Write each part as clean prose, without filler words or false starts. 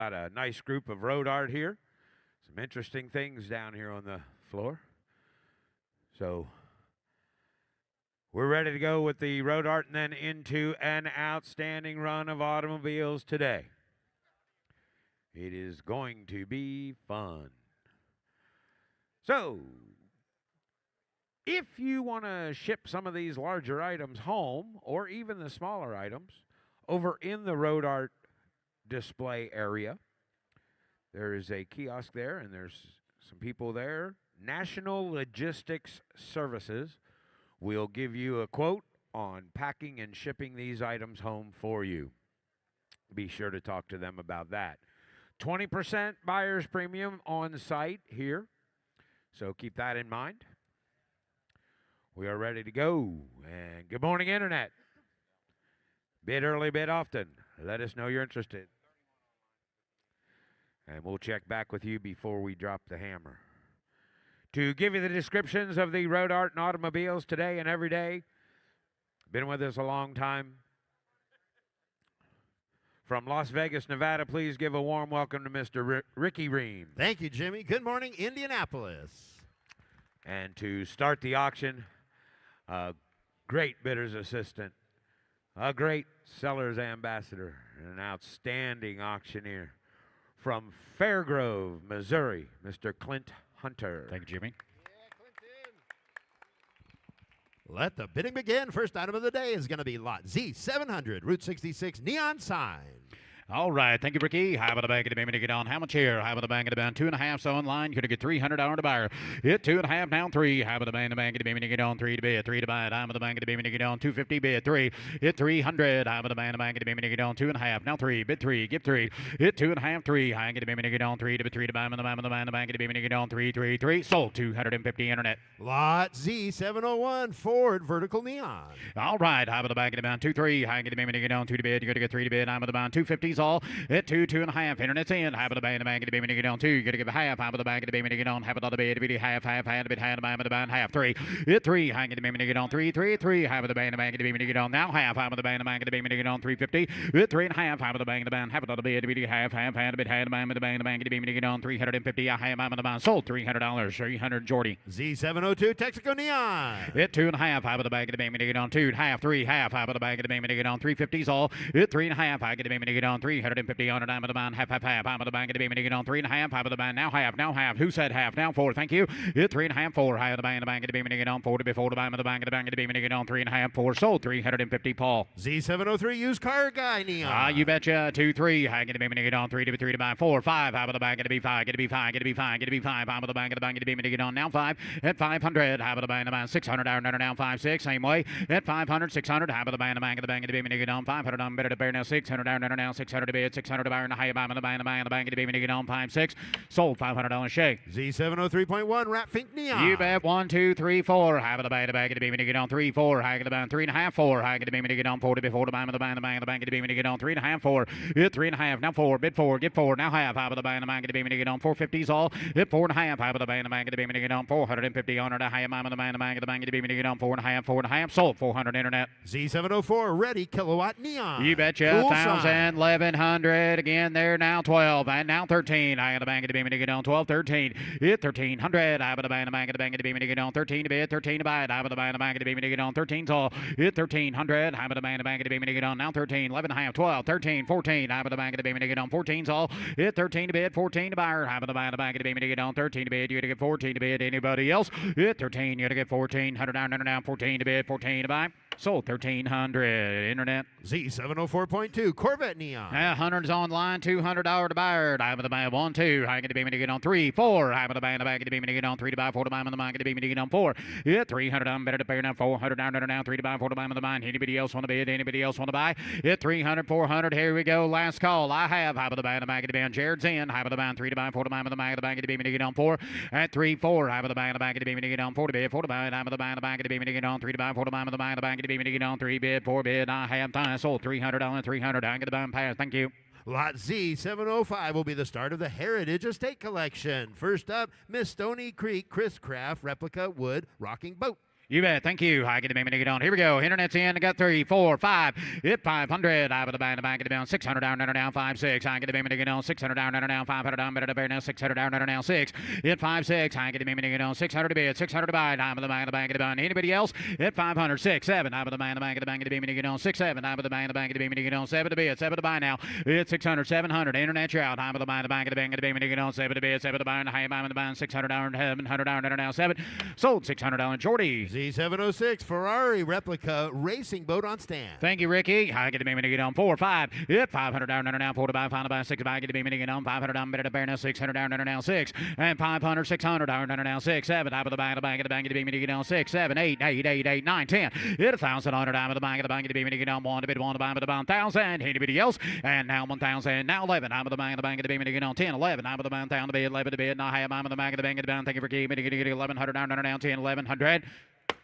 Got a nice group of road art here. Some interesting things down here on the floor. So we're ready to go with the road art and then into an outstanding run of automobiles today. It is going to be fun. So if you want to ship some of these larger items home or even the smaller items over in the road art display area, there is a kiosk there and there's some people there. National Logistics Services will give you a quote on packing and shipping these items home for you. Be sure to talk to them about that. 20% buyer's premium on site here, so keep that in mind. We are ready to go. And good morning, Internet. Bid early, bid often. Let us know you're interested. And we'll check back with you before we drop the hammer. To give you the descriptions of the road art and automobiles today and every day, been with us a long time. From Las Vegas, Nevada, please give a warm welcome to Mr. Ricky Ream. Thank you, Jimmy. Good morning, Indianapolis. And to start the auction, a great bidder's assistant, a great seller's ambassador, and an outstanding auctioneer from Fairgrove, Missouri, Mr. Clint Hunter. Thank you, Jimmy. Let the bidding begin. First item of the day is going to be lot Z700, Route 66 neon sign. All right, thank you, Ricky. How about the bank of the baby to get on? How much here? How about the bank of the band? 2.5 so online. You're going to get $300 to buyer. Hit 2.5 now 3. How about the bank of the baby to get on? 3 to bid. 3 to buy it. How about the bank of the baby to get on? 250 bid. 3. Hit 300. How about the bank of the baby to get on? 2.5 now 3. Bid 3. Give 3. Hit 2.5 3. How get the baby to get on? 3 to bid 3 to buy. The bank of the baby to get on? 3 3 3. Sold 250 internet. Lot Z701, Ford vertical neon. All right, how about the bank of the band? 2 3. How get the baby to get on? 2 to bid. You're going to get 3 to bid. How about the band? 250s all. Hit 2 2.5. Internet's in. How about the bank of the baby to get on? 2. You're going to give a half. How about the bank of the baby to get on? How about the bid? Half. Half a bit. Half the band. Half 3. Hit 3. How get the baby to get on? 3 3 3. How about the bank of the baby to get on? Now half. How about the bank of the baby to get on? 350. Hit 3.5. How about the bank of the band? Half the bid. Half a bit. Half the bank of the baby to get on? 350. I have the band. Sold $300. 300 Jordy. Z702, Texaco neon. Hit 2.5. How about the bank of the baby to get on? 2. Half. 3. Half. How about the bank of the baby to get on? 350s all. Hit 3.5. I get the baby to get on? 350 on the band. Half. How about the bank of the baby to get on? 3.5. How about the band? Now half. Now half. Who said half? Now 4. Thank you. Hit 3.5. 4. How about the bank of the baby to get on? 4 to before the bank of the bank of the baby to get on? 3.5. 4. Sold 350. Paul. Z703, used car guy neon. You betcha. 2 3. How get the baby to get on? 3 to buy. 4 5. How about the bank of the B5? Get a B5. Get a B5. Get a B5. How about the bank of the baby to get on? Now 5. At 500. How about the bank of the band? 600 now 5 6. Same way. At 500. 600. How about the bank of the bank of the baby to get on? 500 on better to bear now. 600 now 600 to bid. 600 to buy and the high the bank of the baby to get on? 5 6. Sold $500 shake. Z703.1, Rat Fink neon. You bet. 1 2 3 4. How about the bank of the baby to get on? 3 4. How get the band? 3.5 4. How get the baby to get on? 4 to before the bank of the bank of the baby to get on? 3.5 4. Hit 3.5 now 4. Bid 4. Get 4 now half. How about the bank of the baby to get on? 450s all. Hit 4.5. How about the bank of the baby to get on? 450 on the high amount of the bank of the baby to get on? 4.5 4.5. Sold 400 internet. Z704, ready kilowatt neon. You betcha. Cool 1,000, 1,100 again there now 12 and now 13. I got the bank of the baby to get on 12 13. Hit 1,300. I got the bank of the baby to get on 13 to bid 13 to buy it. I got the bank of the baby to get on 13's all. Hit 1,300. I got the bank of the baby to get on now 13 11 half 12 13 14. I got the bank of the baby to get on 14's all. Hit 13 to bid 14 to buy her. I got the bank of the baby to get on 13 to bid. You got to get 14 to bid. Anybody else? Hit 13. You got to get 1400 down 14 to bid 14 to buy. Sold 1,300 internet. Z704.2, Corvette neon. 100's online, $200 to buy. I have the buy 1 2. I get the baby to get on 3 4. I have the buy the baby to get on 3 to buy 4 to buy the mind the baby to get on 4. Hit 300 on better to pay now 400 down 3 to buy 4 to buy the mind. Anybody else want to bid? Anybody else want to buy? Hit 300 400. Here we go. Last call. I have the buy the baby to band. Jared's in. I have the buy 3 to buy 4 to buy the mind the baby to get on 4. At 3 4. I have the buy the baby to get on 4 to bid 4 to buy. I have the buy the baby to get on 3 to buy 4 to buy the mind the baby to get on 3 bid 4 bid. I have time. Sold $300 300. I get the buy and pass. Thank you. Lot Z705 will be the start of the Heritage Estate Collection. First up, Miss Stony Creek Chris Craft replica wood rocking boat. You bet. Thank you. I get the baby on. Here we go. Internet's in. I got 3, 4, 5. Hit 500. I with the band. The bank. Get down. 600 down. Under down. 5, 6. I get the baby on. 600 down. Under down. 500 down. Better to bear now. 600 down. Under down. 6. Hit 5, 6. I get the baby on. 600 to bid. 600 to buy. I with the bank. The bank. Get down. Anybody else? Hit 500. 6, 7. I with the bank. The bank. The bank. Get the baby on. 6, 7. I with the bank. The bank. Get the baby on. 7 to bid. 7 to buy now. Hit 600. 700. Internet you're out. I with the bank. The bank. The bank. Get the baby on. 7 to bid. 7 to buy. High buy. The band. 600 down. 700 down. Under now. 7. Sold. $600. Jordy. Z706 Ferrari replica racing boat on stand. Thank you, Ricky. I get the beam to get on 4, 5. Hit 500 down under now. 4 to buy. 5 to buy. 6 to buy. Get the beam to get on 500 down. Better to bear now. 600 down under now. 6 and 500. 600 down under now. 6, 7. Top of the bank. The bank. The bank. Get the beam to get on 6, 7, 8, 8, 8, 8, 9, 10. Hit 1,000 under down. The bank. The bank. Get the beam to get on 1 to bid 1 to buy. But the bound 1,000. Anybody else? And now 1,000. Now 11. Top of the bank. The bank. Get the beam to get on 10, 11. Top of the bound down to bid 11 to bid. Now high amount of the bank. The bank. Get the bound. Thank you for keeping it. Get 1,100 down under now. 10, 1,100.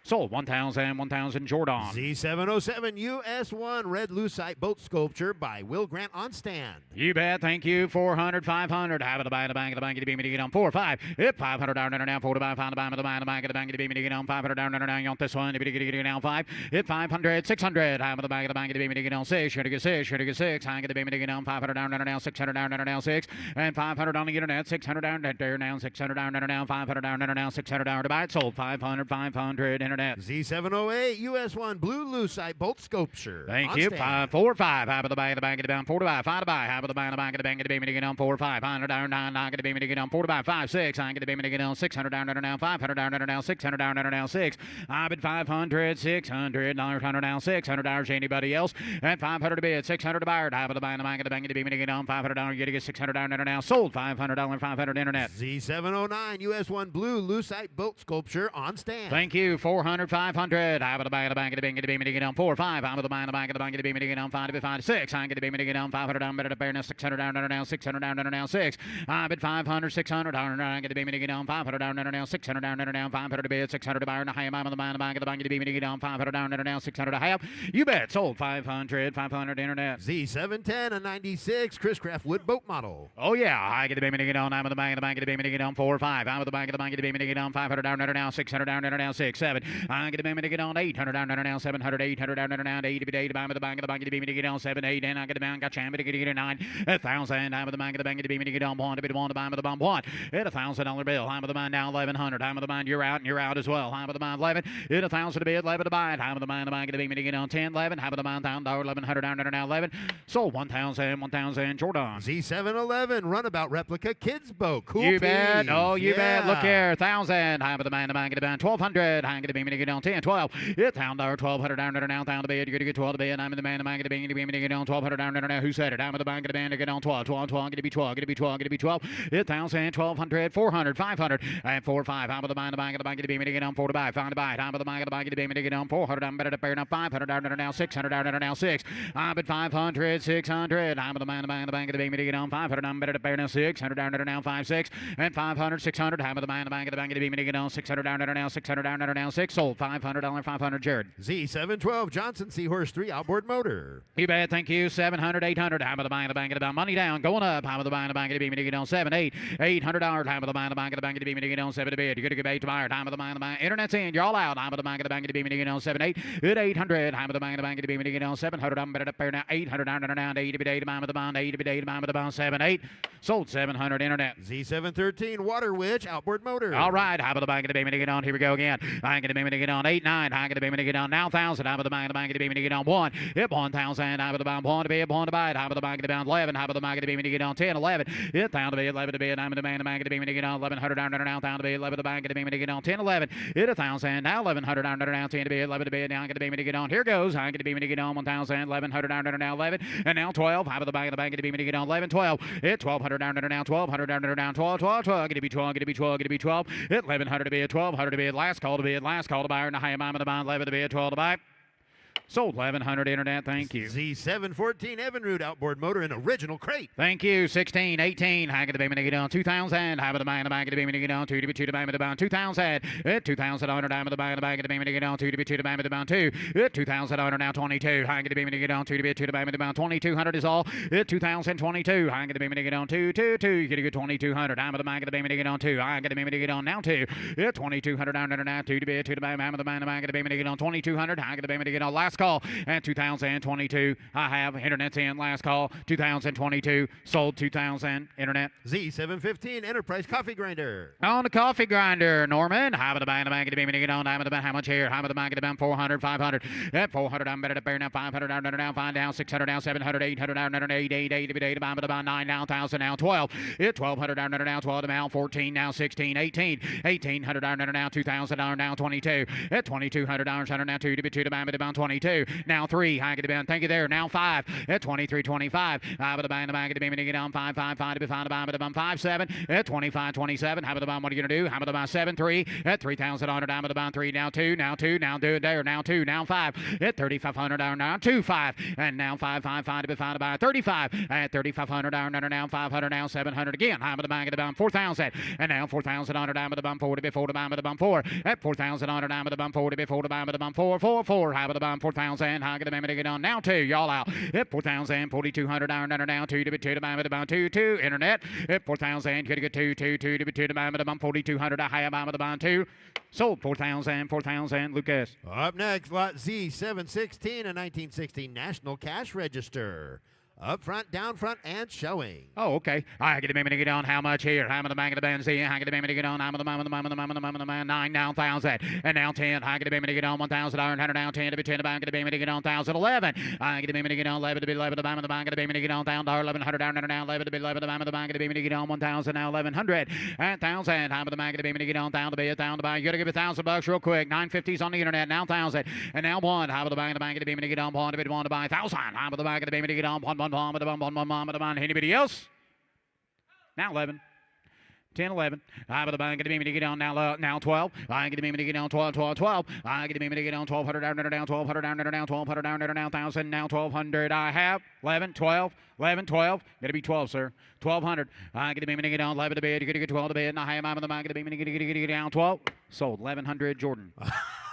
Sold. 1,000 Jordan. Z707 US1 red lucite boat sculpture by Will Grant on stand. You bet. Thank you. 400, 500. Have it the bank, the bank, the bank, the beam, get on 4, 5. Hit 500 down under now. 4 to buy, 5 to buy, the bank, the bank, the bank, the beam, get on 500 down under now. You want this one? You get now 5. Hit 500, 600. Have the bank, the bank, the beam, get on 6. Should get 6. Should get 6. I get the beam, get on 500 down under now. 600 down under now 6 and 500 on the internet. 600 down there now. 600 down under now. 500 down under now. 600 down to buy it. Sold. 500, 500 internet. Z708 US1 blue lucite bolt sculpture. Thank you. 5, 4, 5. Half of the bank, the bank, get down 4 to buy. 5 to buy. Half of the bank, the bank, the bank, get the beam, get on 4, 5. 100 down, 9, 9, get the beam, get on 4 to buy. 5, 6. I get the beam, get on 600 down under now. 500 down under now. 600 down under now 6. I bid 500, 600 dollars under now. $600. Anybody else? And 500 to bid. 600 to buy. Half of the bank, the bank, the bank, get the beam, get on 500 down. You get 600 down under now. Sold. $500. 500 internet. Z709 US1 blue lucite boat sculpture on stand. Thank you. 400, 500. Half of the bank, the bank, the bank, get the beam, get on 4, 5. I'm with the bank, the bank, the bank, get the beam, get on 5 to 5 to 6. I get the beam, get on 500 down, better to bear now. 600 down under now. 600 down under now 6. I bid 500, 600 down under now. Get the beam, get on 500 down under now. 600 down under now. 500 to bid. 600 to buy. And a high amount of the bank, the bank, the bank, get the beam, get on 500 down under now. 600 to half. You bet. Sold. 500, 500 internet. Z710 a 96 Chris Craft wood boat model. Oh yeah, I get the beam, get on. I'm with the bank, the bank, get the beam, get on 4, 5. I'm with the bank, the bank, get the beam, get on 500 down under now. 600 down under now 6, 7. I get the beam, get on 800 down under now. 700, 800 down under now. 80 to buy with the bank, the bank, get the beam, get on 7, 8. And I get the bank, got champion to get 9. 1,000. I'm with the bank, the bank, get the beam, get on 1 to bid 1 to buy with the bomb 1. Hit $1,000 bill. I'm with the bank now 1,100. I'm with the bank, you're out and you're out as well. I'm with the bank 11. Hit 1,000 to bid 11 to buy. I'm with the bank, the bank, get the beam, get on 10, 11. I'm with the bank $1,000 1,100 down under now 11. Sold. 1,000 Jordan. Z711 runabout replica kids boat. Cool. You bet. piece. Oh, you bet. Look Yeah. here. 1,000. I'm with the bank, the bank, get the bank 1,200. I'm get the beam, get on 10, 12. Hit $1,000 1,200 down under now. Down to bid. You're going to get 12 to bid. I'm in the man, the bank, get the beam, get on 1,200 down under now. Who said it? I'm with the bank, get the band, get on 12, 12, 12. Get to be 12. Get to be 12. Get to be 12. Hit 1,000, 1,200, 400, 500, and 4, 5. I'm with the bank, the bank, the bank, get the beam, get on 4 to buy. 5 to buy. I'm with the bank, the bank, get the beam, get on 400. I'm better to bear now. 500 down under now. 600 down under now 6. I'm at 500, 600. I'm with the man, the bank, the bank, get the beam, get on 500. I'm better to bear now. 600 down under now 5, 6, and 500, 600. I'm with the man, the bank, the bank, get the beam, get on 600 down under now. 600 down under now 6. Sold. $500. 500 Jared. Z712 Johnson Seahorse 3 outboard motor. You bet. Thank you. 700, 800. I'm with the bank, the bank, get the bank. Money down. Going up. I'm with the bank, the bank, get the beam, get on 7, 8. $800. I'm with the bank, the bank, the bank, get the beam, get on 7 to bid. You're going to get 8 to buy. I'm with the bank, the bank. Internet's in. You're all out. I'm with the bank, the bank, get the beam, get on 7, 8. Hit 800. I'm with the bank, the bank, get the beam, get on 700. I'm better to pay now. 800 down under now. 80 to bid. I'm with the bank, 80 to bid. I'm with the bank. 7, 8. Sold. 700 internet. Z713 Water Witch outboard motor. All right, I'm with the bank of the beam to get on. Here we go again. I get the beam to get on 8, 9. I get the beam to get on now 1,000. I'm with the bank of the beam to get on 1. Hit 1,000. I'm with the bank 1 to bid, 1 to buy. I'm with the bank of the bound 11. I'm with the bank of the beam to get on 10, 11. Hit 1,000 to bid, 11 to bid. I'm with the bank of the beam to get on 1,100 down under now 1,000 to bid, 11 to the bank of the beam to get on 10, 11. Hit 1,000. Now 1,100 down under now 10 to bid, 11 to bid. Now I get the beam to get on. Here goes. I get the beam to get on 1,000, 1,100 down under now 11, and now 12. I'm with the bank of the beam to get on 11, 12. Hit 1,200 down under now 1,200 down under now 12, 12, 12. Get to be 12. Get to be 12. Get to be 12. Hit 1,100 to bid, 1,200 to bid. Last call to bid. Last call to buy. And the high amount of the bond 11 to bid, 12 to buy. Sold 1100 internet. Thank you. Z714 Evinrude outboard motor in original crate. Thank you. 16, 18. Hang the beam and get on 2000. Have the bang the bang of the beam and get on 2 to be 2 to bang the bound 2000. 2000 under down the bang the bang of the beam and get on 2 to be 2 to bang the bound 2. 2000 under now 22. Hang the beam and get on 2 to be 2 to bang the bound 2200 is all. 2022. Hang the beam and get on 2 2 2. You get a good 2200. Hang the bang of the beam and get on 2. Hang the beam and get on now 2. 2200 down under now 2 to be 2 to bang the bang of the beam and get on 2200. Hang the beam and get on last call. And 2022, I have internet's in last call. 2022, sold 2000 internet. Z715 Enterprise coffee grinder. On the coffee grinder, Norman. How about the bang of the beam and get on? How about the bang? How much here? How about the bang of the bang? 400, 500. At 400, I'm better to bear now. 500 down, down, 5 down, 600 down, 700, 800 down, 8, 8, 8, 8, about about 9 now, 1,000 now, 12. 1200 down, down, 12 now, 14 now, 16, 18, 1800 down, now, 2,000 down, now, 22. At 2200 down, now 2 to be 2 to bang about 22. Now 3. High get the band. Thank you there. Now 5 at 23, 25. How about the bang, the bang, the beam, and get on 5, 5, 5 to be found about the bum 5, 7 at 25, 27. How about the bum? What are you gonna do? How about the bum 7, 3 at 3,000 on down to the bum 3 now 2, now 2, now do it there. Now 2, now 5 at 3,500 down now 2, 5 and now 5, 5, 5 to be found about 35 at 3,500 down now 500 now 700 again. How about the bang of the bum 4,000 and now 4,000 on down to the bum 4 to be 4 to bum the bum 4 at 4,000 on down to the bum 4 to be 4 to bum the bum 4, 4, 4. How about the bum 4,000? How get the bang to get on now 2. Y'all out. At 4,000, 4,200 down, down, 2 to be 2 to bam, about 2, 2. Internet. At 4,000, get a good 2, 2, 2 to be 2 to bam, about 4,200, high about the bond 2. Sold 4,000, 4,000. Lucas. Up next, lot Z716, a 1916 National Cash Register. Up front, down front, and showing. Oh, okay. I get the beam and get on. How much here? How about the bang of the band? See, I get the beam and get on. I'm the man, the man, the man, the man, the man. 9 now, 1,000. And now 10. I get the beam and get on. 1,000. 100 now, 10 to be 10. The bang, get the beam and get on. 1,000. 11. I get the beam and get on. 11 to be 11. The bang, the bang, get the beam and get on. Down, 1,100 down, now 11 to be 11. The bang, the bang, get the beam and get on. 1,000 now, 1,100. And 1,000. How about the bang, get the beam and get on. Down to be down to buy. You gotta give $1,000 real quick. 950s on the internet. Now 1,000. And now 1. How about the bang, get the beam and get on. 1 to be 1 to buy. 1,000. How about the bang, get the beam and get on. 1, 1, 1, 1, 1, 1. Anybody else? Now 11. 10, 11. I with the bang, get the beam to get on now 12. I get the beam to get on 12, 12, 12. I get the beam to get on 1,200 down, 1,200 down, 1,200 down, now 1,000, now 1,200. I have 11, 12, 11, 12. Got to be 12, sir. 1,200. I get the beam to get on 11 to bed. You get 12 to bed. And I have the bang, get the beam to get down 12. Sold 1,100. Jordan.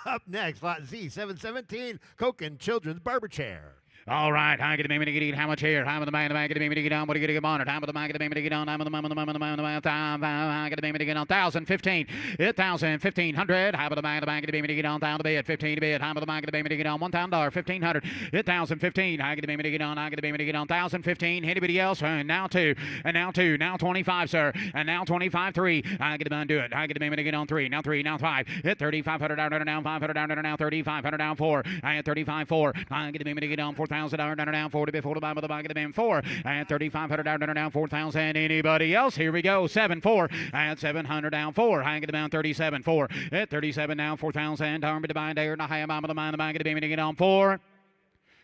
Up next, lot Z717, Coke and Children's Barber Chair. All right, I get the beam to get how much here? How about the man, get the beam to get on? What are you going to get on it? How about the man, get the beam to get on? I'm the man, the man, the man, the man, I get the beam to get on. 1,000, 15, 1,000, 1,500. How about the man, get the beam to get on? Down to bed, 15 to bed. How about the man, get the beam to get on? $1,000, 1,500, 1,000, 15. I get the beam to get on. I get the beam to get on. 1,000, 15. Anybody else? And now 2, and now 2, now 25, sir, and now 25, 3. I get the man do it. I get the beam to get on 3, now 3, now 5. Hit 3,500 down, now 500 down, now 3,500 down 4. I had 35, 4. I get the beam to get on 4,000 down 4 to be 4 to buy with the bag of the beam 4 and 3,500 down 4,000. Anybody else? Here we go. 7, 4 and 700 down 4. I get the down 37, 4 at 37 now 4,000 down to buy there. Now I am the bag of the beam to get on 4.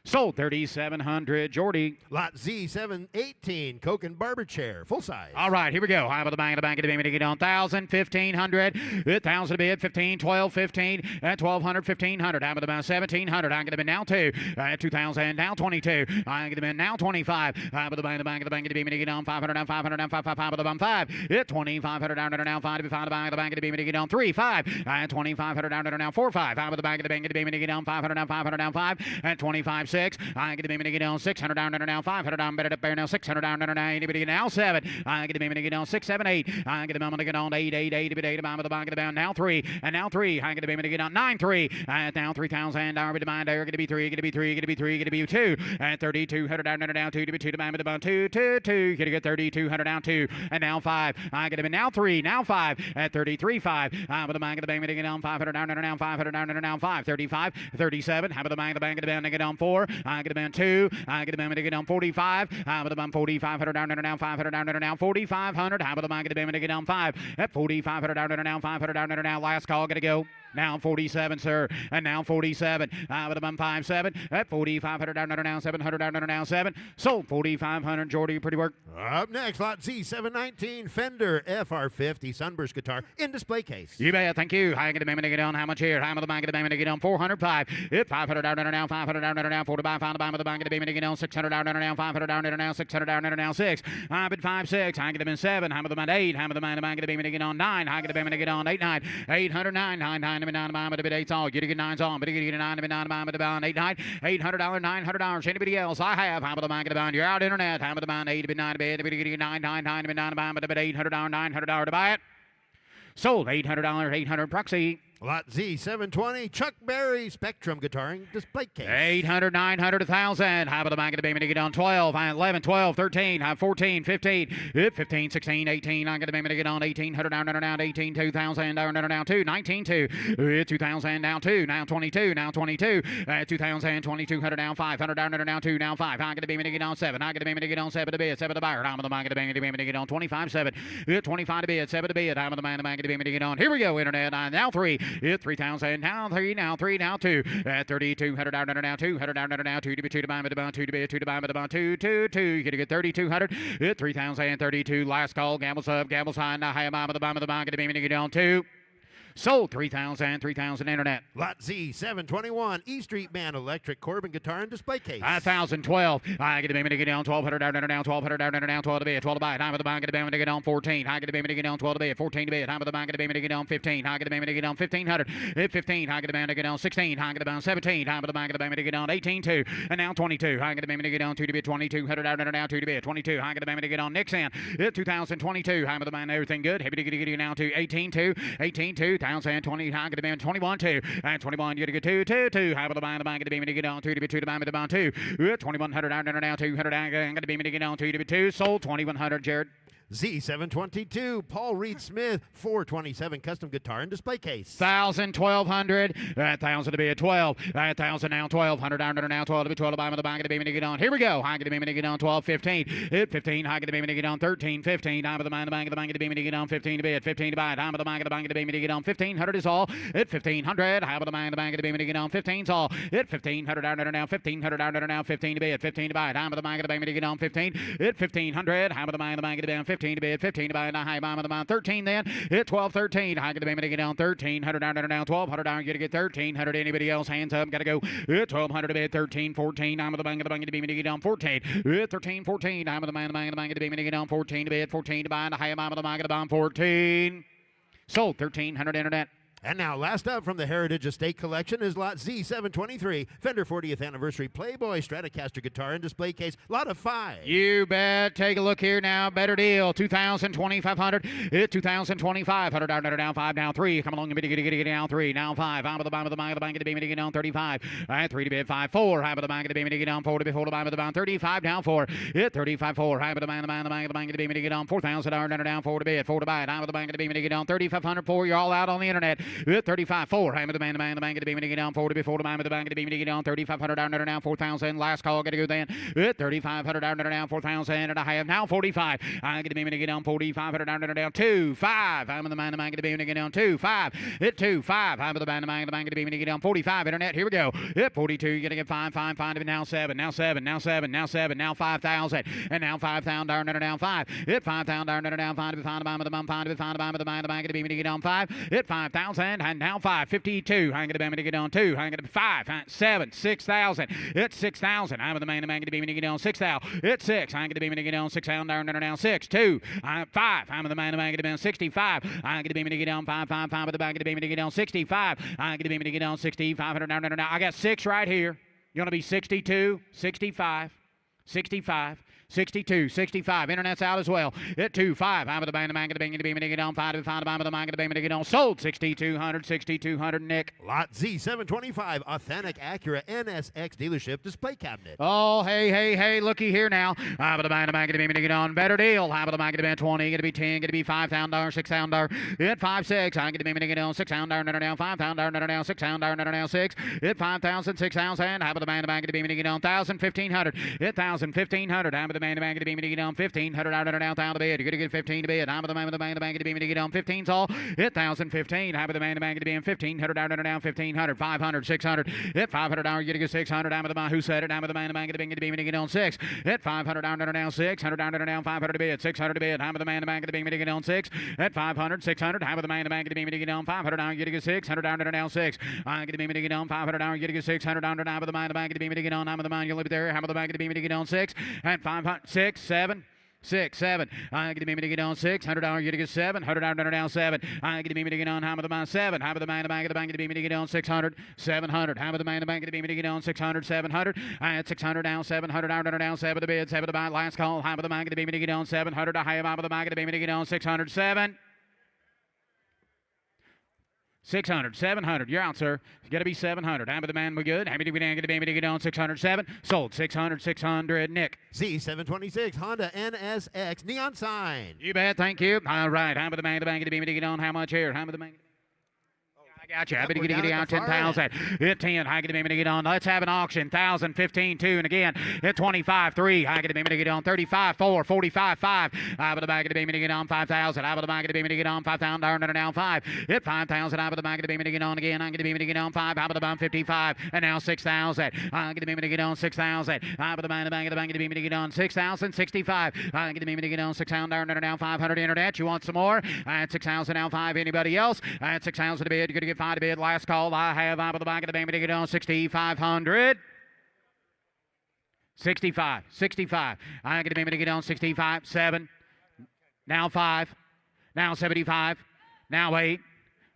Sold 3,700. Jordy. Lot Z718, Coke and Barber Chair, full size. All right, here we go. How about the bang of the beam to get on? 1,000, 1,500, 1,000 to bid, 15, 12, 15, and 1,200, 1,500. How about the bang? 1,700. I'm going to be now 2, 2,000, now 22. I'm going to be now 25. How about the bang of the beam to get on? 500 down, 500 down, 5, 5, 5 with the bum 5. 2,500 down now 5 to be found the bang of the beam to get on 3, 5, and 2,500 down now 4, 5. How about the bang of the beam to get on? 500 down 5, and 25. 6. I get the beam to get on 600 down now 500 down better to bear now 600 down now anybody now 7. I get the beam to get on 6, 7, 8. I get the beam to get on 8, 8, 8 to be 8 about the bang of the bound now 3 and now 3. I get the beam to get on 9, 3. Now 3,000 down with the mind there. Get to be 3. Get to be 3. Get to be 3. Get to be 2 and 3,200 down 2 to be 2 to bang with the bound 2, 2, 2. Get to get 3,200 down 2 and now 5. I get him now 3 now 5 at 33, 5. How about the bang of the beam to get on 500 down now 500 down now 5, 35, 37. How about the bang of the band to get on 4. I get the band 2. I get the band to get on 45. How about the band 4,500 down now 500 down now 4,500. How about the bang of the band to get on 5 at 4,500 down now 500 down now. Last call. Gotta go. Now 47, sir. And now 47. Out of the bum 57. At 4,500 down under now 700 down under now 7. Sold 4,500. Jordy, pretty work. Up next, lot Z719 Fender FR50 Sunburst guitar in display case. You bet. Thank you. High get the payment to get on. How much here? High of the bank of the payment to get on 405. It 500 down under now 500 down under now 45. Found the bottom of the bank of the payment to get on 600 down under now 500 down under now 600 down under now 6. High bid 5 6. High get the 7. High of the bank 8. High of the bank of the payment to get on 9. High get the payment to get on 8 9. 809 9 9 9 9 bid 8 all. Get 9's on. But get 9 bid 9 bid 8 9. $800 $900. Anybody else? I have. High of the bank of the bond. You're out internet. High of the bond 8 bid 9 bid 9 9 9 bid 9 bid $800 $900 to buy it. Sold $800 $800 proxy. Lot Z720 Chuck Berry Spectrum guitaring display case. 800, 900, 1,000. How about the bank of the payment to get on 12, 11, 12, 13, 14, 15, 15, 16, 18. I got the payment to get on 1,800 down, down, down, 18, 2,000 down, down, down, 2, 19, 2, 2,000 down, 2, now 22, now 22, 2,000, 2,200 down, 500 down, down, down, 2, now 5. I got the payment to get on 7. I got the payment to get on 7 to bid, 7 to buyer. How about the bank of the payment to get on 25, 7, 25 to bid, 7 to bid. How about the bank of the payment to get on? Here we go, internet. Now 3. 3,000 now 3 now 3 now 2 at 3,200 down under now 200 down under now 2 to be 2 to buy with the bond 2 to be 2 to buy with the bond 2 2 2. You get 3,200 at 3,032. Last call. Gambles up. Gambles high. Now high bomb of the bomb of the bomb. Get the beam to get on 2. Sold 3,000 internet. Lot Z721 E Street Band electric Corbin guitar and display case. 1,012. I get the payment to get down 1,200 down under now 1,200 down under now 12 to bid 12 to buy. Time of the bank. Get the payment to get on 14. I get the payment to get down 12 to bid 14 to bid. Time of the bank. Get the payment to get on 15. I get the payment to get on 1,500. At 15. I get the payment to get on 16. I get the payment 17. Time of the bank. Get the payment to get on 18 2. And now 22. I get the payment to get on 2 to bid 2200 down under now 2 to bid 22. I get the payment to get on Nixon. At 2022. Time of the bank. Everything good. Happy to get you now to 18 2. 18 2. 1,020. I get the payment 21 2. And 21. You get a good 2 2 2. How about the bank? Get the payment to get on 2 to bid 2 to buy with the bond 2. 2,100 down under now 200. I got the payment to get on 2 to bid 2. Sold 2,100. Jared. Z722 Paul Reed Smith 427 custom guitar and display case. 1,000, 1,200, 1,000 to be a 12, 1,000 now 1,200 down under now 12 to be 12 to buy with the bank of the payment to get on. Here we go. I get the payment to get on 12, 15, hit 15. I get the payment to get on 13, 15. Time of the bank of the bank of the payment to get on 15 to bid 15 to buy. Time of the bank of the payment to get on 1,500 is all. Hit 1,500. How about the bank of the payment to get on 15's all. Hit 1,500 down under now 1,500 down under now 15 to bid 15 to buy. Time of the bank of the payment to get on 15. Hit 1,500. How about the bank of the bid 15 to bid 15 to buy. Now high bomb of the bomb 13 then. Hit 12 13. I get the payment to get down 1,300 down under now 1,200 down. You get 1,300. Anybody else? Hands up. Gotta go. Hit 1,200 to bid 13 14. I'm of the bank of the payment to get down 14. Hit 13 14. I'm of the bank of the payment to get down 14 to bid 14 to buy. The high bomb of the bank of the bomb 14. Sold 1,300 internet. And now, last up from the Heritage Estate Collection is Lot Z723 Fender 40th Anniversary Playboy Stratocaster guitar and display case. Lot of 5. You bet. Take a look here now. Better deal. 2,000, 2,500. Hit 2,025. 100 down, down 5. Now 3. Come along. Get down 3. Now 5. I'm of the bank of the payment to get down 35. 3 to bid 5 4. High of the bank of the payment to get down 4 to bid 4 to buy with the bound 35 down 4. Hit 35 4. High of the bank of the bank of the payment to get down 4,000 down 4 to bid 4 to buy. High of the bank of the payment to get down 3,500 4. You're all out on the internet. Hit 35 4. High of the bank of the payment to get down 4 to bid 4 to buy with the bank of the payment to get down 3,500 down now 4,000. Last call. Got to go then. Hit 3,500 down now 4,000. And I have now 45. I get the payment to get down 4,500 down 2 5. I'm in the man of the bank of the payment to get down 2 5. Hit 2 5. I'm in the bank of the bank of the payment to get down 45. Internet. Here we go. Hit 42. You're gonna get 5 5 5 now 7 now 7 now 7 now 7 now 5,000 and now 5,000 down 5. Hit 5,000 down 5 to be found by the bum 5 to be found by the bank of the payment to get down 5. Hit 5,000 and now 5 52. I'm gonna payment to get down 2. I'm gonna be 5 7 6,000. Hit 6,000. I'm in the man of the bank of the payment to get down 6,000. Hit 6. I'm gonna payment to get down 6,000 down 6 2. I'm 5. I'm in the man of the bank of the payment 65. I'm gonna payment to get down 5 5 5 with the bank of the payment to get down 65. I'm gonna payment to get down 6,500 down. I got 6 right here. You're gonna be 62, 65, 65. 62, 65. Internet's out as well. Hit 2 5. I'm at the bank of the bank of the bank of the payment to get on 5 to 5 of the bank of the payment to get on. Sold 6,200, 6,200. Nick. Lot Z725 Authentic Acura NSX dealership display cabinet. Oh, hey, looky here now. I'm at the bank of the payment to get on. Better deal. I'm at the bank of the bank 20. Gonna be 10. Gonna be $5,000, $6,000. Hit 5 6. I'm gonna payment to get on 6,000 down 5,000 down 6,000 down 6. Hit 5,000, 6,000. I'm at the bank of the payment to get on 1,000, 1,500. Hit 1,000, 1,500. I'm at the the man, the man, the beam, get on 1500 out and down the bid. You're gonna get 15 to bid. I'm the man, the man, the man, the beam, get on 15's all. Hit 1015. Have the man, the man, the beam, 1500 out and down 1500, 500, 600. Hit 500 down. You're gonna get 600. I'm the man who said it. I'm the man, the man, the beam, get on 6. Hit 500 down and down 600 down and down 500 to bid. 600 to bid. I'm the man, the man, the beam, get on 6. Hit 500, 600. Have the man, the man, the beam, get on 500 down. You're gonna get 600 down and down 6. I'm gonna beam, get on 500 down. You're gonna get 600 down and down. The man, the man, the beam, get on. I'm the man. You'll leave it there. Have the man, the beam, get on 6. And 500, 6, 7. 6, 7. I'm going to be get on 6. $100. You're going to get 7. $100 down 7. I'm going to be get on. How about the man 7? How about the man? The bank of the bank to be get on 600. 700. How about the man? The bank to be get on 600. 700. And 600 down 700 down 7 to bid. 7 to buy. Last call. How about the man to be get on 700? How about the bank to be get on 600. 7. 600, 700. You're out, sir. It's got to be 700. How about the man? We good? How many we down? Get to get on 607. Sold 600, 600. Nick. Z726 Honda NSX neon sign. You bet. Thank you. All right. How about the man? The bank to be get on? How much here? How about the man? I got you. I better get out 10,000. Hit 10. I get to get on. Let's have an auction. 1,000, 15, 2, and again. Hit 25, 3. I get to get on. 35, 4, 45, 5. I bet the back of the get on 5,000. I bet the back of the get on 5,000. Down 5. Hit 5,000. I bet the back of the get on again. I get to get on 5. I bet the bump 55. And now 6,000. I get to get on 6,000. I bet the bank of the bank to get on 6,000. 65. I get to get on 6,000. Down 500. Internet. You want some more? At 6,000 now 5. Anybody else? At 6,000 to bid. You're going to get 5 to bid. Last call. I have out of the back of the bank to get on 6,500. 65. 65. I get to get on 65. 7. Now 5. Now 75. Now 8.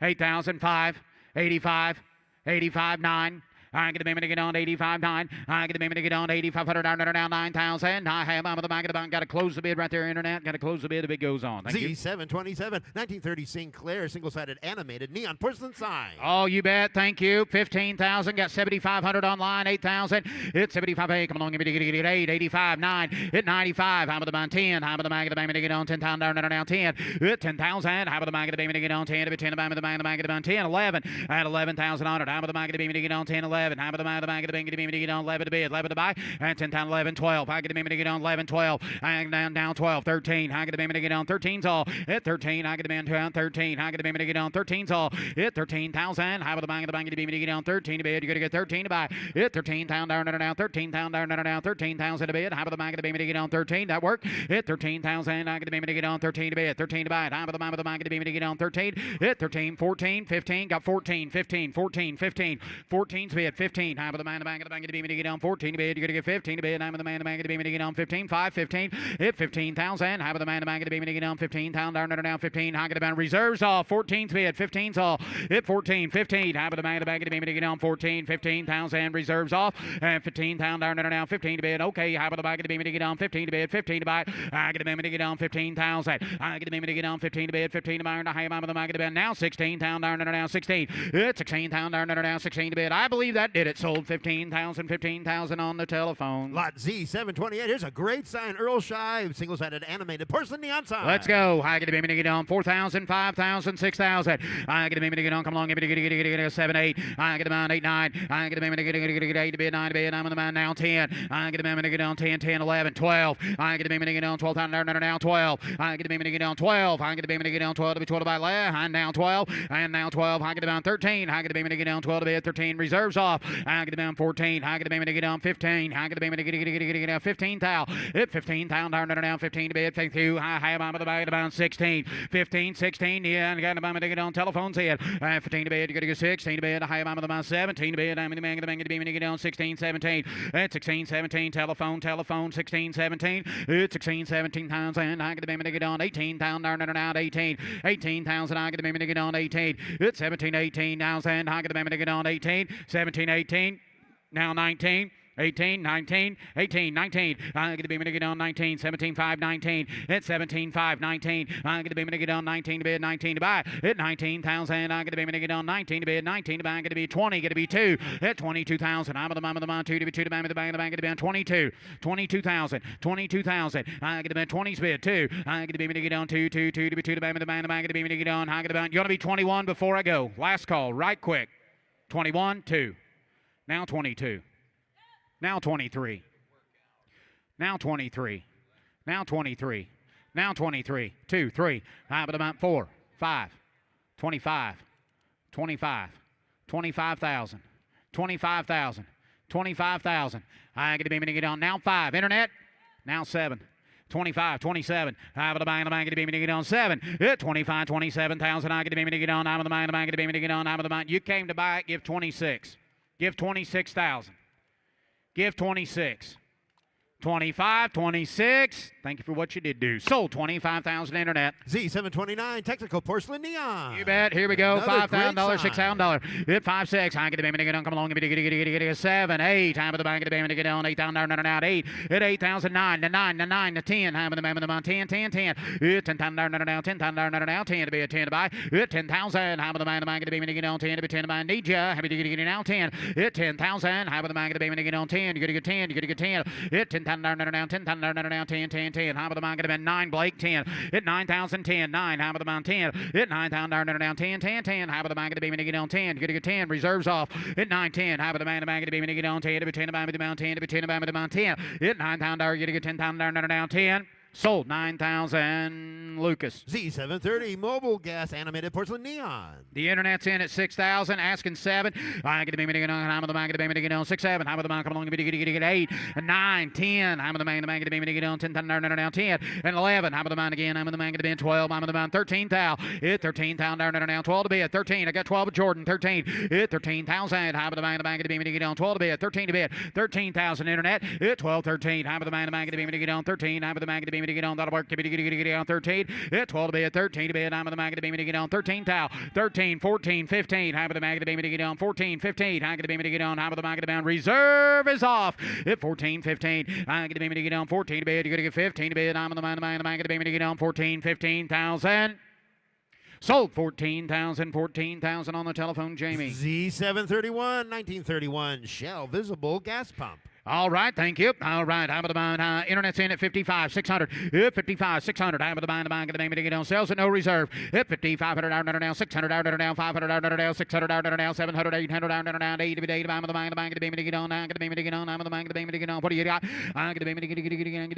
8,000. 5. 85. 85. 9. I get to get on 85, 9. I get to get on 8,500 down 9,000. I have out of the back of the bank. Got to close the bid right there, Internet. Got to close the bid if it goes on. Thank you. Z727 1930 Sinclair single-sided animated neon porcelain sign. Oh, you bet. Thank you. 15,000. Got 7,500 online. 8,000. Hit 75. Hey, come along. Give me to get 8. 85, 9. Hit 95. How about the bank 10? How about the bank of the bank to get on 10,000 down 10. Hit 10,000. How about the bank of the bank to get on 10? 10 of the bank of the bank of the bank 10. 11. At 11,000 on it. How about the bank of the bank to get on 10? 11. How about the bank of the bank to get on 11 to bid? 11 to buy. And 10 times 11, 12. I get to get on 11, 12. I get down 12, 13. I get to get on 13's all. Hit 13. I get to get on 13. I get to get on 13's all. Hit 13,000. How about the bank of the bank to get on 13 to bid? You're going to get 13 to buy. Hit 13,000 down 13,000 down 13,000 to bid. How about the bank of the bank to get on 13? That work. Hit 13,000. I get to get on 13 to bid. 13 to buy. How about the bank of the bank to get on 13? Hit 13, 14, 15. Got 14, 15, 14, 15. 14's bid. 15. How about the man of the bank of the bank to get on 14 to bid? You're going to get 15 to bid. I'm the man of the bank to get on 15. 5, 15. Hit 15,000. How about the man of the bank to get on 15,000 down 15. How about the reserves off? 14's bid. 15's all. Hit 14, 15. How about the man of the bank to get on 14? 15,000 reserves off. And 15,000 down 15 to bid. Okay. How about the bank to get on 15 to bid? 15 to buy. I get the man to get on 15,000. I get the man to get on 15 to bid. 15 to buy. And I have the bank to bid. Now 16,000 down 16. Hit 16,000 down 16 to bid. I believe that did it. Sold 15,000 on the telephone. Lot Z728. Here's a great sign. Earl Shive, single-sided animated porcelain neon sign. Let's go. I get to get on 4,000, 5,000, 6,000. I get to get on. Come along. Give me to get 7, 8. I get about 8, 9. I get to get 8 to bid, 9 to bid. I'm on the man now 10. I get to get on 10, 10, 11, 12. I get to get on 12,000 now 12. I get to get on 12. I get to get on 12 to be 12 by left. I'm now 12. And now 12. I get to be on 13. I get to get on 12 to bid. 13 reserves off. I get to be on 14. I get to get on 15. I get to get on 15 thou. Hit 15,000 down 15 to bid. 52. I have on the bag about 16. 15, 16. Yeah, I got to get on telephone's head. 15 to bid. You got to get 16 to bid. I have on the about 17 to bid. I'm in the man to get on 16, 17. At 16, 17. Telephone. 16, 17. It's 16, 17,000. I get to get on 18,000 down 18. 18,000. I get to get on 18. It's 17, 18,000. I get to get on 18. 17, 18. Now 19. 18, 19, 18, 19. I get to get on 19, 17, 5, 19. It's 17, 5, 19. I get to get on 19 to bid, 19 to buy. At 19,000. I get to get on 19 to bid, 19 to buy. I get to be 20, get to be 2. At 22,000. I'm on the 2 to be 2 to buy. The bank get to be on 22. 22,000. 22,000. I get to be 20's bid, 2. I get to get on 2 to be 2 to buy. The bank get to get on. I get to be, you want to be 21 before I go. Last call, right quick. 21, 2. Now 22. Now 23. Now 23. Now 23. Now 23. 2, 3. High but about 4, 5, 25, 25, 25,000, 25,000, 25,000. I get to be on now 5. Internet. Now 7. 25, 27. I have the bank, to be on 7. 25, 27,000. I get to be on. I'm the bank, to be on. I'm the bank. You came to buy it. Give 26. Give 26,000. Give 26. 25, 26. Thank you for what you did do. Sold 25,000 internet. Z729 technical porcelain neon. You bet. Here we go. Another $5,000, great $6,000. Hit 5, 6. I get the payment to get on. Come along. Get a 7, 8. Time of the bank. Get the payment to get on. 8,000 out. 8. Hit 8,000. 9 to 9 to 9 to 10. Time of the payment to 10, 10, 10. Hit 10,000 now. 10,000 now. 10 to be a 10 to buy. Hit 10,000. Time of the bank. Get the payment to get on. 10 to be 10 to buy. Need ya. Happy to get it now. 10. Hit 10,000. Time of the bank. Get the payment to get on. 10. You got to get 10. You got to get 10. Hit 10,000 now. 10,000 now. 10, 10, 10. Time of the bank. Get 9. Blake 10. Hit 9,000. 10. 9. Time of the bank. 10. Hit 9,000 now. 10, 10, 10. Time of the bank. Get the payment to get on. 10. You got to get 10. Reserves off. Hit 9, 10. Time of the bank. Get the payment to get on. 10 to be 10 to buy. 10 to be 10 to buy. 10. Hit 9,000. You got to get 10,000 now. 10. Sold 9,000. Lucas. Z730 mobile gas animated porcelain neon. The internet's in at 6,000. Asking 7. I get the payment to get on. I'm the bank. Get the payment to get on. 6, 7. I'm the bank. Come along. Get 8. 9, 10. I'm the bank. Get the payment to get on. 10,000 now. 10 and 11. I'm the bank again. I'm the bank. Get the 12. I'm the bank. 13,000. Hit 13,000 now. 12 to bid. 13. I got 12 with Jordan. 13. Hit 13,000. I'm the bank. Get the payment to get on. 12 to bid. 13 to bid. 13,000 internet. Hit 12. 13. I'm the bank. Get the payment to get on. 13. I'm the bank. Get the payment to get on. That'll work. Get on 13. Hit 12 to bid. 13 to bid. I'm the bank. Get the payment to get on. 13 towel. 13, 14, 15. I'm the bank. Get the payment to get on. 14, 15. I get the payment to get on. I'm the bank. Get the payment. Reserve is off. Hit 14, 15. I get the payment to get on. 14 to bid. You got to get 15 to bid. I'm the bank. Get the payment to get on. 14, 15,000. Sold 14,000, 14,000 on the telephone, Jamie. Z731 1931 Shell visible gas pump. All right, thank you. All right, I'm the buying. Internet's in at 55, 600. 55, 600. I'm the buying. Get the payment to get on. Sales at no reserve. 5,500 out now. 600 out now. 500 out now. 600 out now. 700, 800 out now. 80 to 8. I'm the buying. Get the payment to get on. Get the payment to get on. I'm the buying. Get the payment to get on. What do you got? I get the payment to get the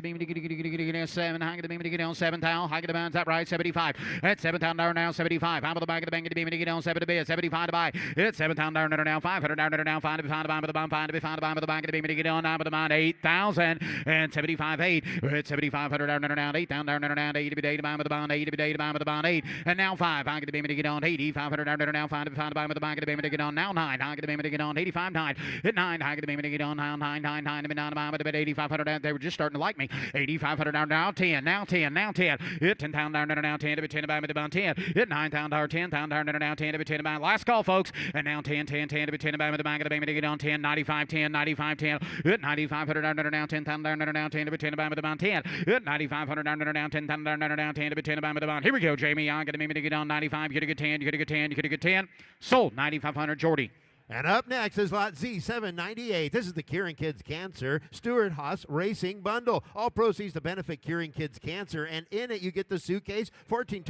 payment to get 7. I get the payment to get on. 7 towel. I get the buying. Is that right? 75. At 7,000 now. 75. I'm the buying. Get the payment to get on. 7 to bid. 75 to buy. It's 7,000 now. 500 now. 5 to be found to buy. With the buying. 5 to be found to buy. With the buying. Get the payment to get on. I'm the buying. 8,000 and 75, 8. We're at 7,500 down, 8,000 down, 8 to be day to buy with the bond, 8 to be day to buy with the bond, 8. And now 5. I get the payment to get on. 8,500 down, now 5 to be found to buy with the bond, get the payment to get on. Now 9. I get the payment to get on. 85, 9. Hit 9. I get the payment to get on. 9, 9, 9, 9 to be down to buy with the bid, 8,500 down. They were just starting to like me. 8,500 down, now 10, now 10, now 10. Hit 10,000 down, now 10 to be 10 to buy with the bond, 10. Hit 9,000 down, 10,000 down, now 10 to be 10 to buy. Last call, folks. And now 10, 10, 10 to be 10 to buy with the bond, get the payment to get on. 10, 95, 10, 95, 10. Hit 9,500 down, now 10,000 down, 10 to be 10 to buy with the bond, 10. Hit 9,500 down, 10,000 down, 10 to be 10 to buy with the bond. Here we go, Jamie. I got to maybe to get on 95. You got to get 10. You got to get 10. You got to get 10. Sold 9,500, Jordy. And up next is lot Z798. This is the Curing Kids Cancer Stuart Haas Racing Bundle. All proceeds to benefit Curing Kids Cancer. And in it, you get the suitcase, 14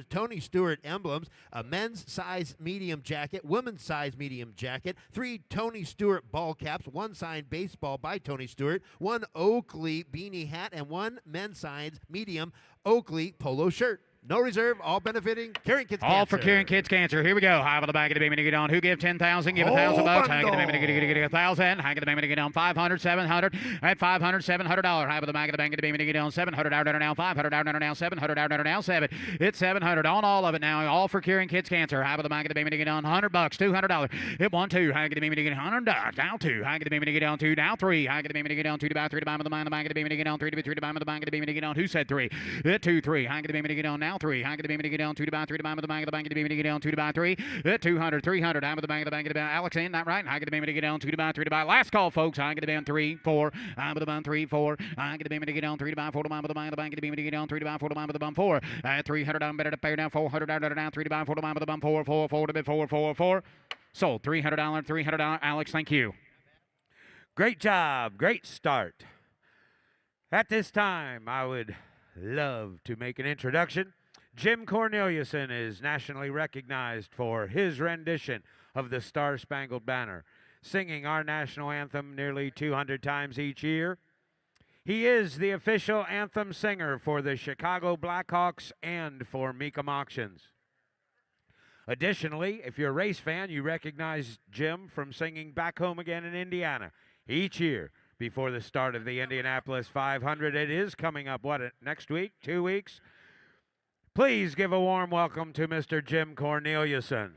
Tony Stewart emblems, a men's size medium jacket, women's size medium jacket, 3 Tony Stewart ball caps, 1 signed baseball by Tony Stewart, 1 Oakley beanie hat, and 1 men's size medium Oakley polo shirt. No reserve, all benefiting Curing Kids Cancer. All for Curing Kids Cancer. Here we go. High on the back of the payment to get on. Who give 10,000? Give $1,000 bucks. I get the payment to get 1,000. I get the payment to get on 500, 700. At 500, $700. High on the back of the bank of the payment to get on 700 out now. 500 out now. 700 out now. 7. It's 700 on all of it now. All for Curing Kids Cancer. High on the back of the payment to get on $100, $200. Hit 1, 2. I get the payment to get $100. Now 2. I get the payment to get on 2. Now 3. I get the payment to get on 2 to buy 3 to buy with the mind. The bank of the payment to get on 3 to be 3 to buy with the bank of the payment to get on. Who said 3? Hit 2, 3. I get the payment to get on now 3. I get the payment to get on 2 to buy 3 to buy with the bank of the bank of the payment to get on 2 to buy 3. 200, 300. I'm with the bank of the bank of the bank. Alex in that right. I get the payment to get on 2 to buy 3 to buy. Last call, folks. I get the payment 3, 4. I'm with the bank 3, 4. I get the payment to get on 3 to buy 4 to buy with the bank of the bank of the payment to get on 3 to buy 4 to buy with the bank 4. 300 I'm better to pay down 400 down 3 to buy 4 to buy with the bank 4 4 4 to bid 4 4 4. Sold $300 $300. Alex, thank you. Great job. Great start. At this time, I would love to make an introduction. Jim Corneliuson is nationally recognized for his rendition of the Star-Spangled Banner, singing our national anthem nearly 200 times each year. He is the official anthem singer for the Chicago Blackhawks and for Mecum Auctions. Additionally, if you're a race fan, you recognize Jim from singing Back Home Again in Indiana each year before the start of the Indianapolis 500. It is coming up, next week, 2 weeks? Please give a warm welcome to Mr. Jim Corneliuson.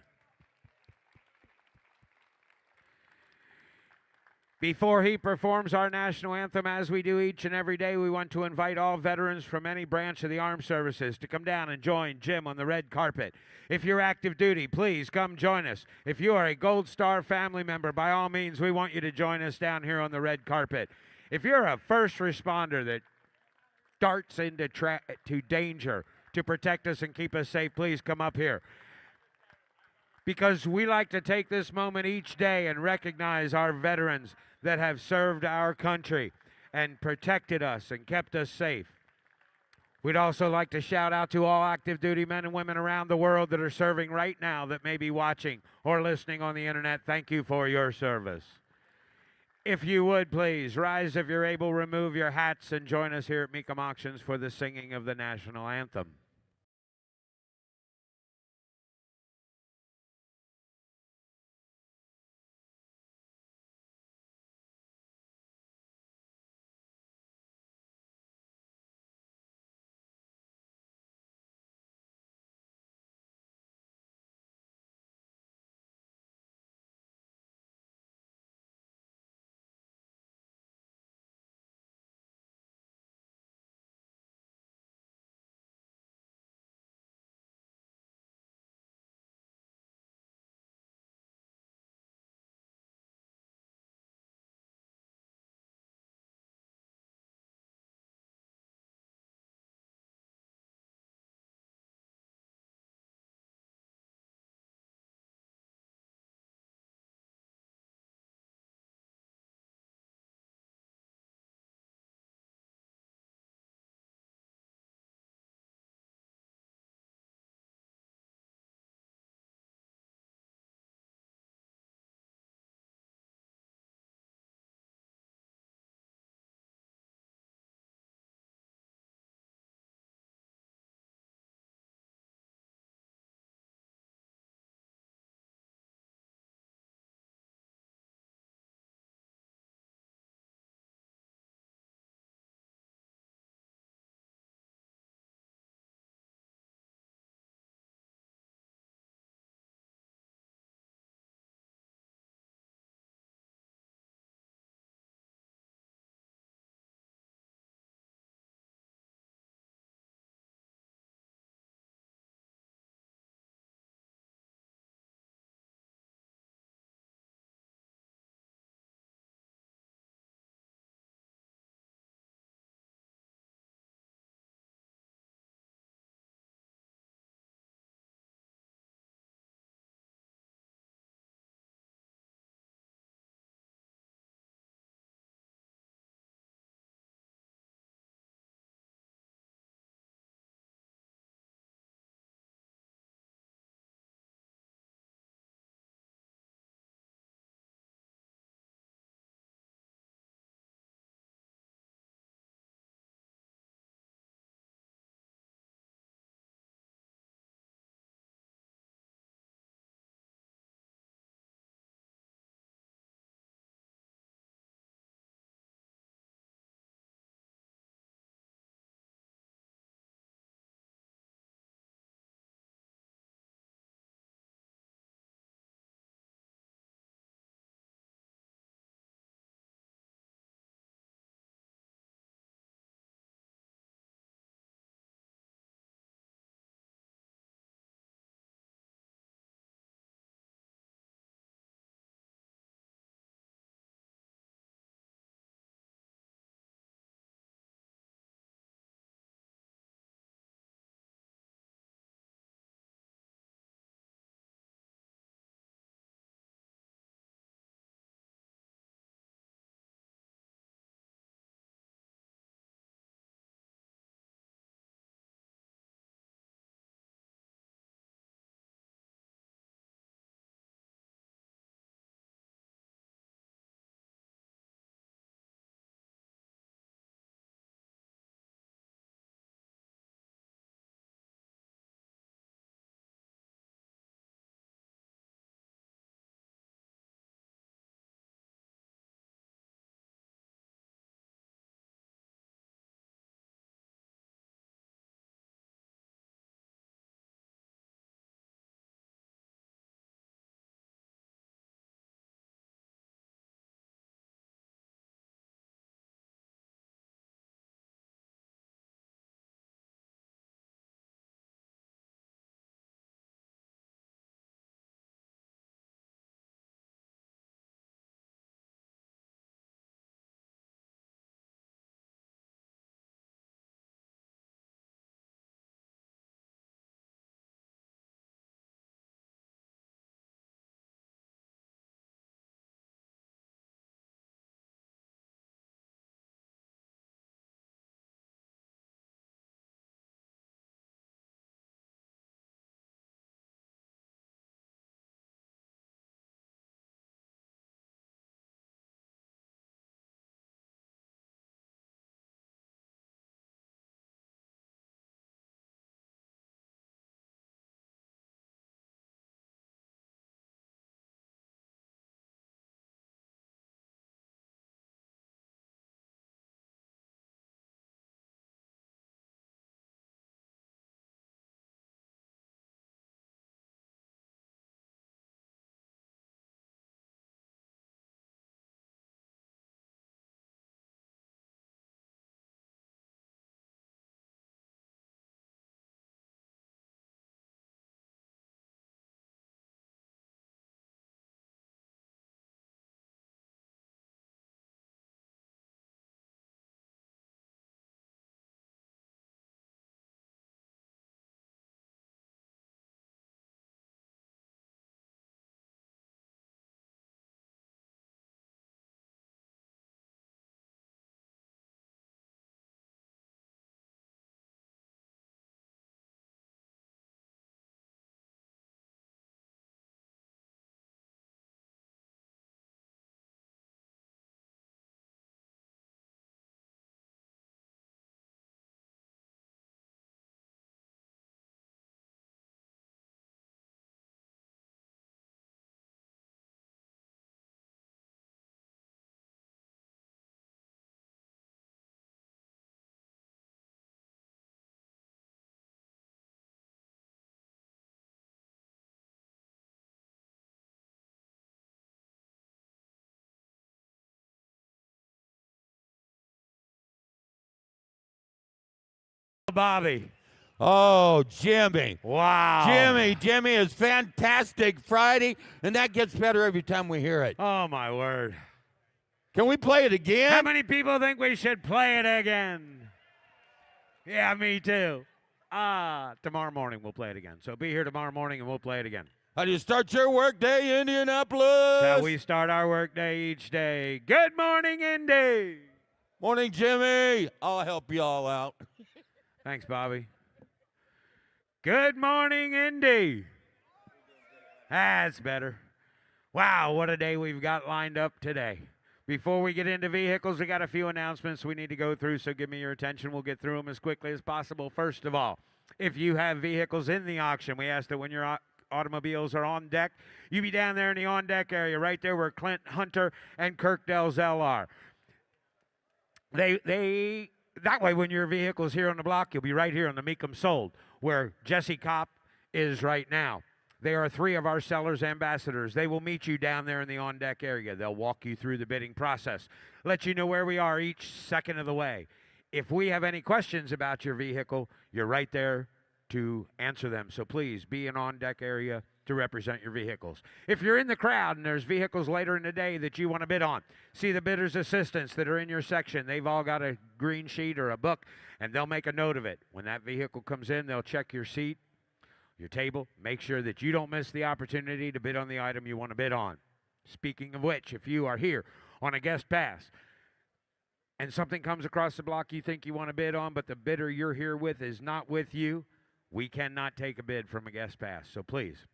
Before he performs our national anthem, as we do each and every day, we want to invite all veterans from any branch of the armed services to come down and join Jim on the red carpet. If you're active duty, please come join us. If you are a Gold Star family member, by all means, we want you to join us down here on the red carpet. If you're a first responder that darts into danger to protect us and keep us safe, please come up here. Because we like to take this moment each day and recognize our veterans that have served our country and protected us and kept us safe. We'd also like to shout out to all active duty men and women around the world that are serving right now that may be watching or listening on the internet. Thank you for your service. If you would, please, rise if you're able, remove your hats, and join us here at Mecum Auctions for the singing of the national anthem. Bobby? Oh, Jimmy. Wow. Jimmy is fantastic Friday, and that gets better every time we hear it. Oh, my word. Can we play it again? How many people think we should play it again? Yeah, me too. Tomorrow morning we'll play it again. So be here tomorrow morning and we'll play it again. How do you start your workday, Indianapolis? How we start our workday each day. Good morning, Indy. Morning, Jimmy. I'll help you all out. Thanks, Bobby. Good morning, Indy. That's better. Wow, what a day we've got lined up today. Before we get into vehicles, we got a few announcements we need to go through, so give me your attention. We'll get through them as quickly as possible. First of all, if you have vehicles in the auction, we ask that when your automobiles are on deck, you be down there in the on-deck area, right there where Clint Hunter and Kirk Delzell are. That way, when your vehicle's here on the block, you'll be right here on the Mecum Sold, where Jesse Kopp is right now. They are 3 of our sellers' ambassadors. They will meet you down there in the on-deck area. They'll walk you through the bidding process, let you know where we are each second of the way. If we have any questions about your vehicle, you're right there to answer them. So please be in on-deck area to represent your vehicles. If you're in the crowd and there's vehicles later in the day that you want to bid on, see the bidder's assistants that are in your section. They've all got a green sheet or a book, and they'll make a note of it. When that vehicle comes in, they'll check your seat, your table, make sure that you don't miss the opportunity to bid on the item you want to bid on. Speaking of which, if you are here on a guest pass and something comes across the block you think you want to bid on, but the bidder you're here with is not with you, we cannot take a bid from a guest pass. So please,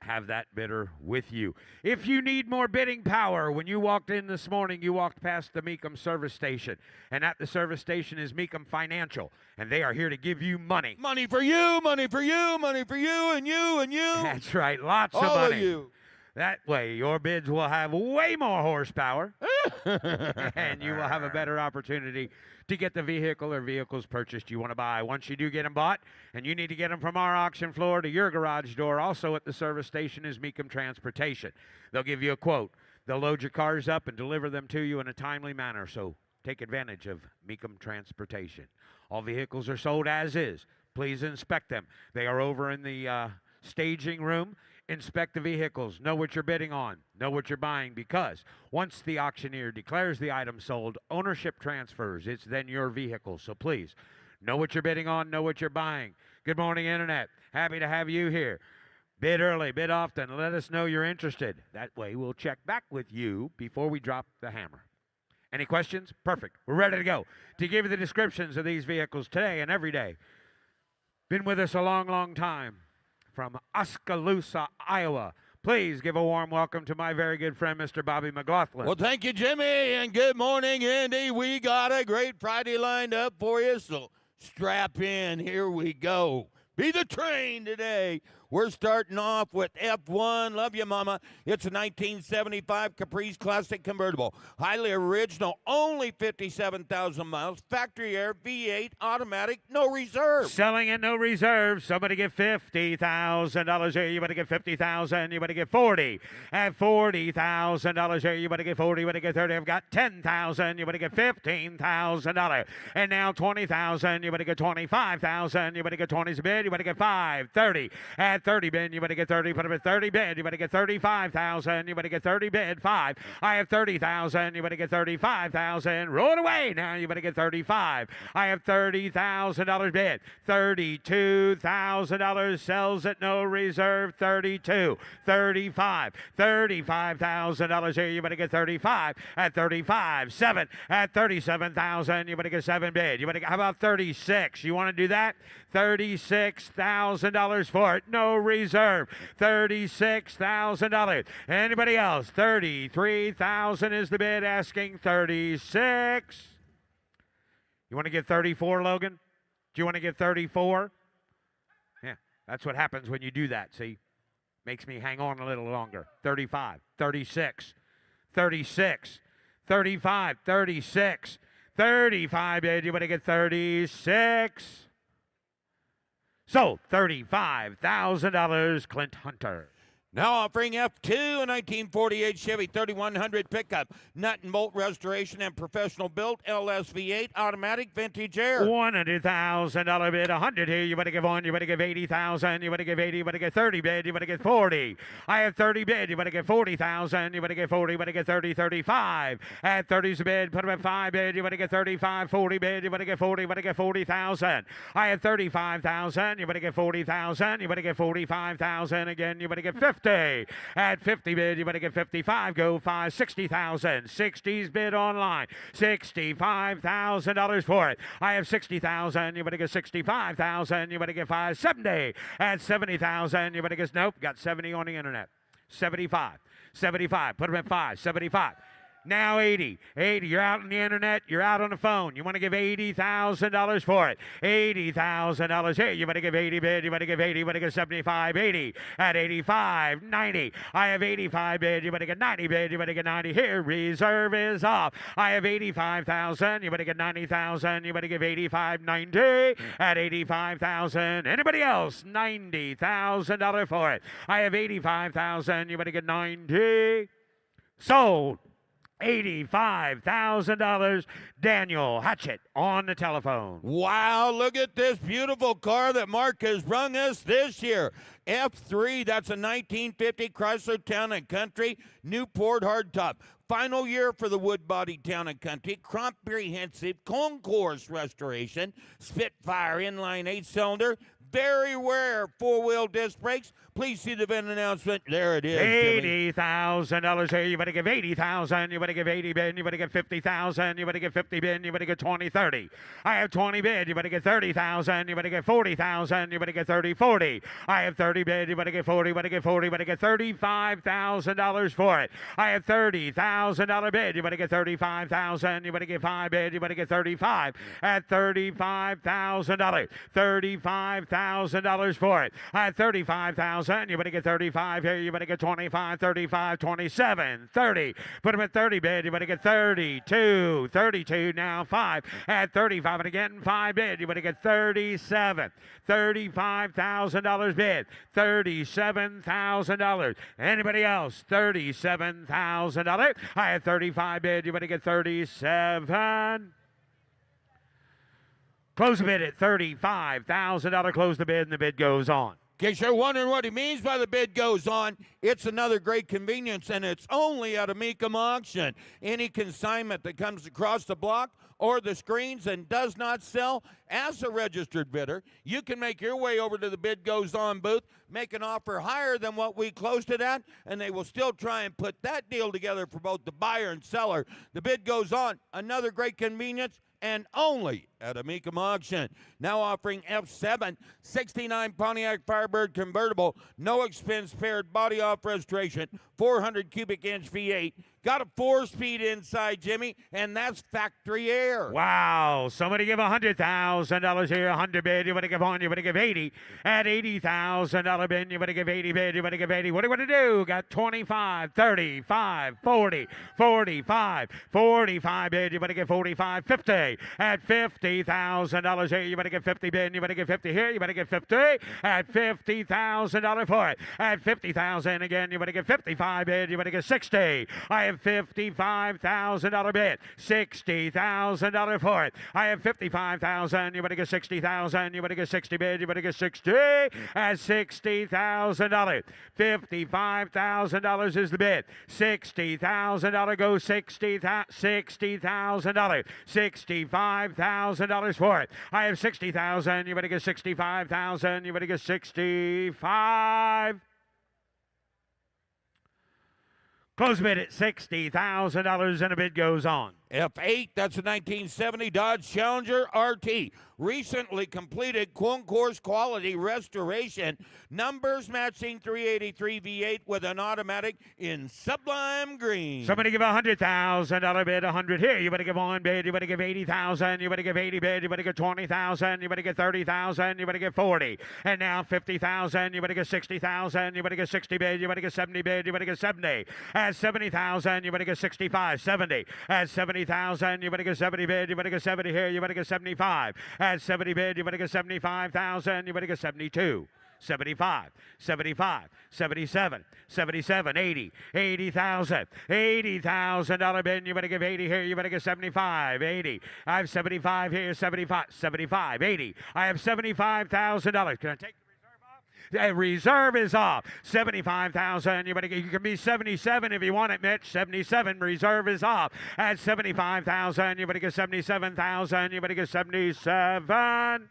have that bidder with you. If you need more bidding power, when you walked in this morning, you walked past the Mecum service station. And at the service station is Mecum Financial. And they are here to give you money. Money for you, money for you, money for you, and you, and you. That's right. Lots of all money. Of you. That way, your bids will have way more horsepower. And you will have a better opportunity to get the vehicle or vehicles purchased you want to buy. Once you do get them bought, and you need to get them from our auction floor to your garage door, also at the service station is Mecum Transportation. They'll give you a quote. They'll load your cars up and deliver them to you in a timely manner, so take advantage of Mecum Transportation. All vehicles are sold as is. Please inspect them. They are over in the staging room. Inspect the vehicles, know what you're bidding on, know what you're buying, because once the auctioneer declares the item sold, ownership transfers. It's then your vehicle. So please, know what you're bidding on, know what you're buying. Good morning, Internet. Happy to have you here. Bid early, bid often. Let us know you're interested. That way we'll check back with you before we drop the hammer. Any questions? Perfect. We're ready to go. To give you the descriptions of these vehicles today and every day. Been with us a long, long time. From Oskaloosa, Iowa. Please give a warm welcome to my very good friend, Mr. Bobby McLaughlin. Well, thank you, Jimmy, and good morning, Indy. We got a great Friday lined up for you, so strap in. Here we go. Be the train today. We're starting off with F1. Love you, Mama. It's a 1975 Caprice Classic Convertible. Highly original, only 57,000 miles. Factory air, V8, automatic, no reserve. Selling at no reserve. Somebody get $50,000 here. You better get $50,000. You better get 40. At $40,000 here. You better get 40. You better get 30. I've got $10,000. You better get $15,000. And now $20,000. You better get $25,000. You better get 20's a bid. You better get 5. 30. At 30 bid, you better get 30. Put up at 30 bid. You better get 35,000. You better get 30 bid. 5. I have 30,000. You better get 35,000. Roll it away. Now you better get 35. I have $30,000 bid. $32,000 sells at no reserve. 32. 35. $35,000 here. You better get 35. At 35. 7. At 37,000. You better get 7 bid. You better get, how about 36? You want to do that? $36,000 for it. No reserve. $36,000. Anybody else? 33,000 is the bid, asking 36. You want to get 34, Logan? Do you want to get 34? Yeah, that's what happens when you do that, see? Makes me hang on a little longer. 35, 36, 36, 35, 36, 35 bid. You want to get 36. Sold. $35,000, Clint Hunter. Now offering F2, a 1948 Chevy 3100 pickup, nut and bolt restoration and professional built, LSV8 automatic vintage air. $100,000 bid, 100 here. You better give one. You better give 80,000. You better give 80. You better get 30 bid. You better get 40. I have 30 bid. You better get 40,000. You better get 40. You better get 30, 35. At 30's the bid. Put them at 5 bid. You better get 35, 40 bid. You better get 40. You better get 40,000. I have 35,000. You better get 40,000. You better get 45,000 again. You better get 50. At 50 bid, you better get 55. Go 5, 60,000. 60's bid online. $65,000 for it. I have 60,000. You better get 65,000. You better get 5, 70. At 70,000, you better get, nope, got 70 on the internet. 75. 75. Put them at 5. 75. Now 80. 80. You're out on the internet. You're out on the phone. You want to give $80,000 for it. $80,000 here. You better give 80 bid. You better give 80. You better give 75. 80. At 85. 90. I have 85 bid. You better get 90 bid. You better get 90 here. Reserve is off. I have 85,000. You better get 90,000. You better give 85. 90. At 85,000. Anybody else? $90,000 for it. I have 85,000. You better get 90. Sold. $85,000. Daniel Hatchett on the telephone. Wow, look at this beautiful car that Mark has brung us this year. F3, that's a 1950 Chrysler Town & Country Newport hardtop. Final year for the wood body Town & Country. Comprehensive concourse restoration. Spitfire inline 8-cylinder. Very rare four-wheel disc brakes. Please see the event announcement. There it is. $80,000 here. You better give 80,000. You better give 80 bid. You better give 50,000. You better give 50 bid. You better get 20, 30. I have 20 bid. You better get 30,000. You better get 40,000. You better get 30, 40. I have 30 bid. You better get 40. You better get 40. You better get $35,000 for it. I have $30,000 bid. You better get 35,000. You better get 5 bid. You better get 35 at $35,000. $35,000 for it. I have 35,000. You better get 35 here. You better get 25, 35, 27, 30. Put them at 30 bid. You better get 32. 32 now 5 at 35. And again 5 bid. You better get 37. $35,000 bid. $37,000. Anybody else? $37,000. I have 35 bid. You better get 37. Close the bid at $35,000. Close the bid, and the bid goes on. In case you're wondering what he means by the bid goes on, it's another great convenience, and it's only at a Mecum auction. Any consignment that comes across the block or the screens and does not sell as a registered bidder, you can make your way over to the bid goes on booth, make an offer higher than what we closed it at, and they will still try and put that deal together for both the buyer and seller. The bid goes on, another great convenience, and only at a Mecum auction. Now offering F7, 69 Pontiac Firebird convertible, no expense paired body off restoration, 400 cubic inch V8. Got a 4-speed inside, Jimmy, and that's factory air. Wow. Somebody give $100,000 here. 100 bid. You better give on. You better give 80. At $80,000 bid, you better give 80 bid. You better give 80. What do you want to do? Got 25, 35, 40, 45, 45 bid. You better give 45, 50. At $50,000 here, you better get 50 bid. You better get 50 here. You better get 50. At $50,000 for it. At $50,000 again, you better get 55 bid. You better get 60. I have $55,000 bid. $60,000 for it. I have $55,000. You better get 60,000. You better get 60 bid. You better get 60 at $60,000. $55,000 is the bid. $60,000 goes $60,000. $65,000 for it. I have 60,000. You better get 65,000. You better get 65. Close bid at $60,000, and a bid goes on. F8, that's a 1970 Dodge Challenger RT. Recently completed concourse quality restoration. Numbers matching 383 V8 with an automatic in sublime green. Somebody give $100,000 bid. 100 here. You better give one bid. You better give 80,000. You better give 80 bid. You better get 20,000. You better get 30,000. You better get 40. And now 50,000. You better get 60,000. You better get 60 bid. You better get 70 bid. You better get 70. At 70,000. You better get 65. 70. At 70,000. You better get 70 bid. You better get 70 here. You better get 75. At 70 bid. You better get 75,000. You better get 72. 75, 75, 77, 77, 80, 80,000, $80,000 bid. You better give 80 here. You better give 75, 80. I have 75 here, 75, 75, 80. I have $75,000. Can I take reserve is off. 75,000. You can be 77 if you want it, Mitch. 77. Reserve is off. At 75,000. You better get 77,000. You better get 77.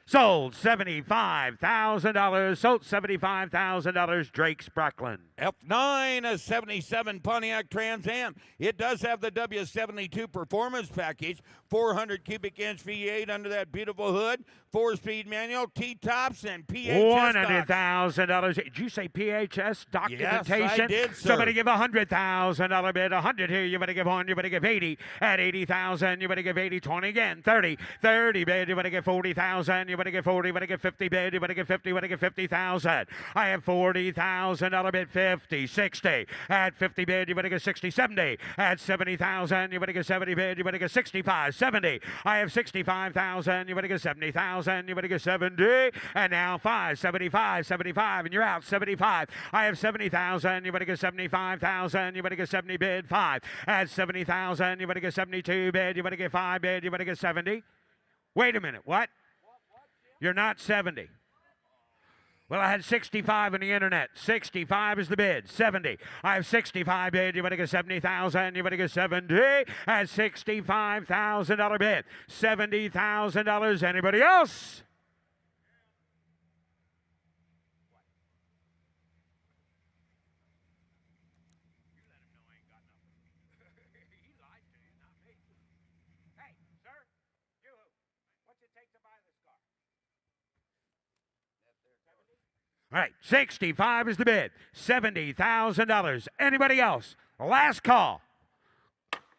Sold $75,000. Sold $75,000. Drake Spracklin. F9, a 77 Pontiac Trans Am. It does have the W72 performance package, 400 cubic inch V8 under that beautiful hood, 4-speed manual, T-tops, and PHS $100,000. Did you say PHS documentation? Yes, I did, sir. Somebody give $100,000 bid. 100 here. You better give 1. You better give 80. At 80,000, you better give 80. 20 again. 30. 30 bid. You better give 40,000. You better give 40. You better give 50 bid. You better give 50. You better give 50,000. I have $40,000 bid. 50. 60. At 50 bid. You better give 60. 70. At 70,000. You better give 70 bid. You better give 65. 70. I have 65,000. You better give 70,000. You better get 70. And now 5, 75, 75, and you're out. 75. I have 70,000. You better get 75,000. You better get 70 bid. 5. At 70,000. You better get 72 bid. You better get 5 bid. You better get 70. Wait a minute. What? You're not 70. Well, I had 65 on the internet. 65 is the bid. 70. I have 65 bid. You better get 70,000. You better get 70. At $65,000 bid. $70,000. Anybody else? All right, 65 is the bid. $70,000. Anybody else? Last call.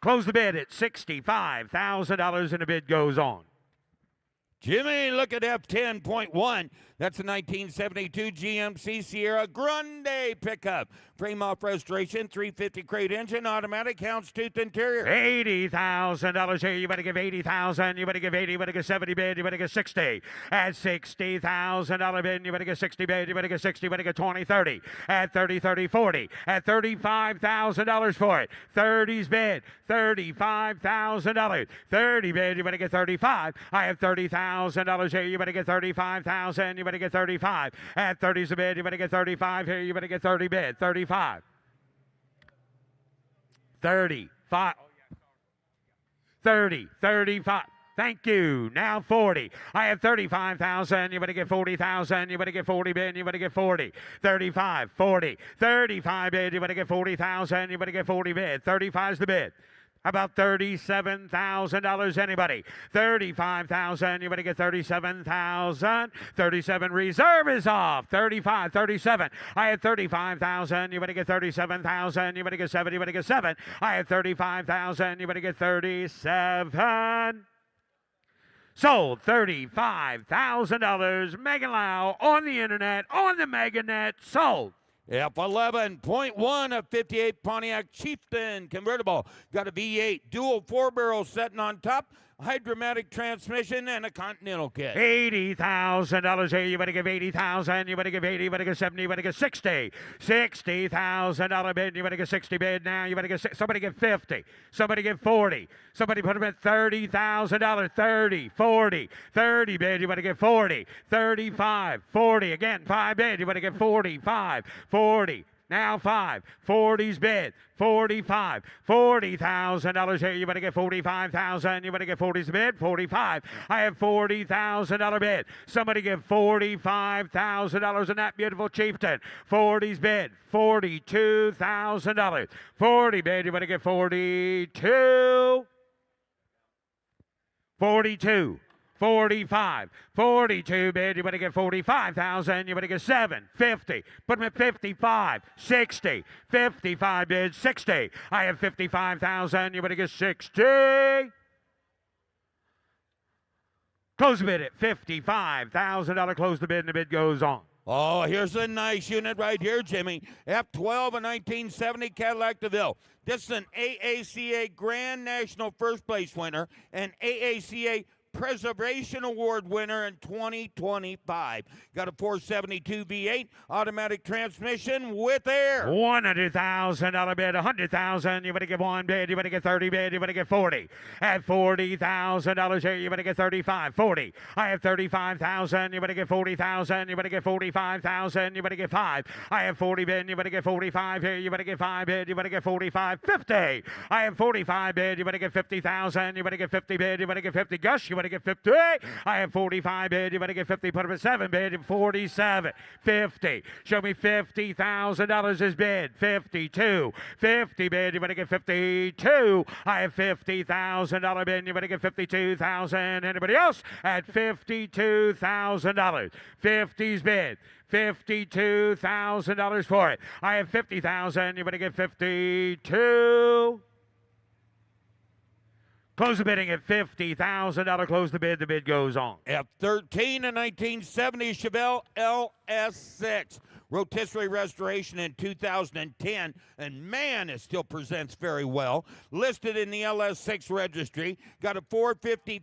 Close the bid at $65,000 and the bid goes on. Jimmy, look at F10.1. That's a 1972 GMC Sierra Grande pickup. Frame off restoration, 350 crate engine, automatic, houndstooth interior. $80,000 here. You better give 80,000. You better give 80. You better get 70 bid. You better get 60. At $60,000 bid, you better get 60 bid. You better get 60. You better get 20, 30. At 30, 30, 40. At $35,000 for it. 30's bid. $35,000. 30 bid. You better get 35. I have $30,000 here. You better get 35,000. You better get 35. At 30's a bid. You better get 35 here. You better get 30 bid. 35. 35. 30. 35. Thank you. Now 40. I have 35,000. You better get 40,000. You better get 40 bid. You better get 40. 35. 40. 35 bid. You better get 40,000. You better get 40 bid. 35's the bid. How about $37,000? Anybody? 35,000. You better get 37,000. 37 reserve is off. 35, 37. I have 35,000. You better get 37,000. You better get 7. You better get 7. I have 35,000. You better get 37. Sold $35,000. Megan Lau on the internet, on the Meganet. Sold. F11.1, a 58 Pontiac Chieftain convertible. Got a V8 dual 4-barrel setting on top, hydromatic transmission, and a Continental kit. $80,000 here. You better give 80,000. You better give 80. You better give 70. You better give 60. $60,000 bid. You better get 60 bid now. You better get somebody give 50. Somebody give 40. Somebody put them at $30,000. 30, 40, 30 bid. You better get 40. 35, 40 again. 5 bid. You better get 45, 40. Now 5. 40's bid. 45. $40,000 here. You better get 45,000. You better get 40's bid. 45. I have $40,000 bid. Somebody give $45,000 in that beautiful Chieftain. 40's bid. $42,000. 40 bid. You better get 42. 42. 45, 42 bid. You better get 45,000. You better get 7, 50. Put them at 55, 60, 55 bid, 60. I have 55,000. You better get 60. Close the bid at $55,000. Close the bid, and the bid goes on. Oh, here's a nice unit right here, Jimmy. F12, a 1970 Cadillac DeVille. This is an AACA Grand National First Place winner, an AACA Preservation Award winner in 2025. Got a 472 V8 automatic transmission with air. $100,000 bid, $100,000. You better give one bid. You better get 30 bid. You better get 40. At $40,000 here, you better get 35. 40. I have 35,000. You better get 40,000. You better get 45,000. You better get 5. I have 40 bid. You better get 45 here. You better get 5 bid. You better get 45. 50. I have 45 bid. You better get 50,000. You better get 50 bid. You better get 50. Gus, you better get 50. I have 45 bid. You better get 50. Put up at 7 bid. 47. 50. Show me $50,000 is bid. 52. 50 bid. You better get 52. I have $50,000 bid. You better get 52,000. Anybody else at $52,000? 50's bid. $52,000 for it. I have 50,000. You better get 52. Close the bidding at $50,000. Close the bid. The bid goes on. F13, a 1970 Chevelle LS6. Rotisserie restoration in 2010, and man, it still presents very well. Listed in the LS6 registry. Got a 450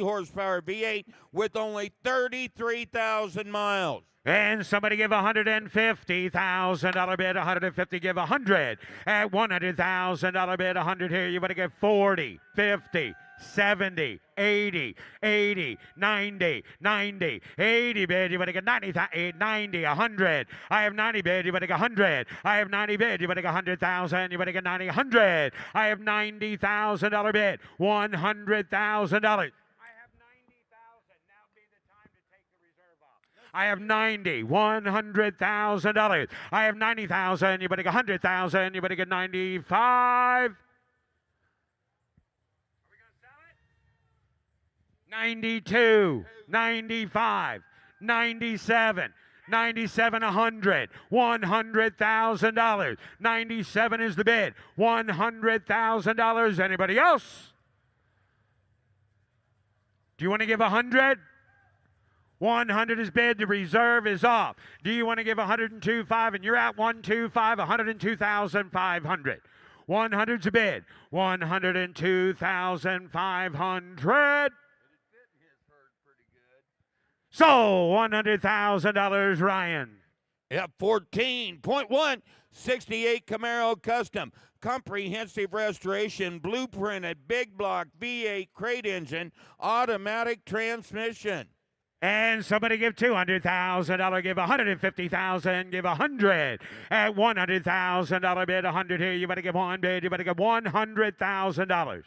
horsepower V8 with only 33,000 miles. And somebody give $150,000 bid, 150, give 100. At $100,000 bid, 100 here, you better get 40, 50, 70, 80, 80, 90, 90, 80 bid, you better get 90, 90, 100. I have 90 bid, you better get 100. I have 90 bid, you better get 100,000, you better get 90, 100. I have $90,000 bid, $100,000. I have 90, $100,000. I have 90,000. You better get 100,000. You better get 95. Are we going to sell it? 92, 95, 97. 97, 100, $100,000. 97 is the bid. $100,000. Anybody else? Do you want to give 100? 100 is bid. The reserve is off. Do you want to give 102.5 and you're at 125, 102,500. 100's a bid. 102,500. So $100,000, Ryan. At 14.1, 68 Camaro Custom. Comprehensive restoration, blueprinted, big block, V8 crate engine, automatic transmission. And somebody give $200,000, give $150,000, give 100. At $100,000 bid, 100 here, you better give one bid, you better give $100,000.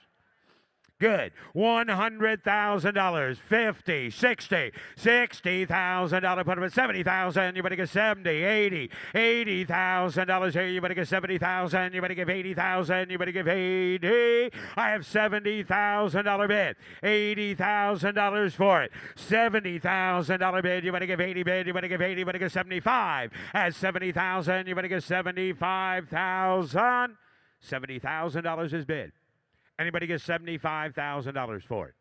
Good. $100,000, 50, 60, $60,000. Put them at 70,000. You better get 70, 80, $80,000 here. You better get 70,000. You better give 80,000. You better give 80. I have $70,000 bid. $80,000 for it. $70,000 bid. You better give 80 bid. You better give 80. You better give 75. At 70,000. You better give 75,000. $70,000 is bid. Anybody get $75,000 for it?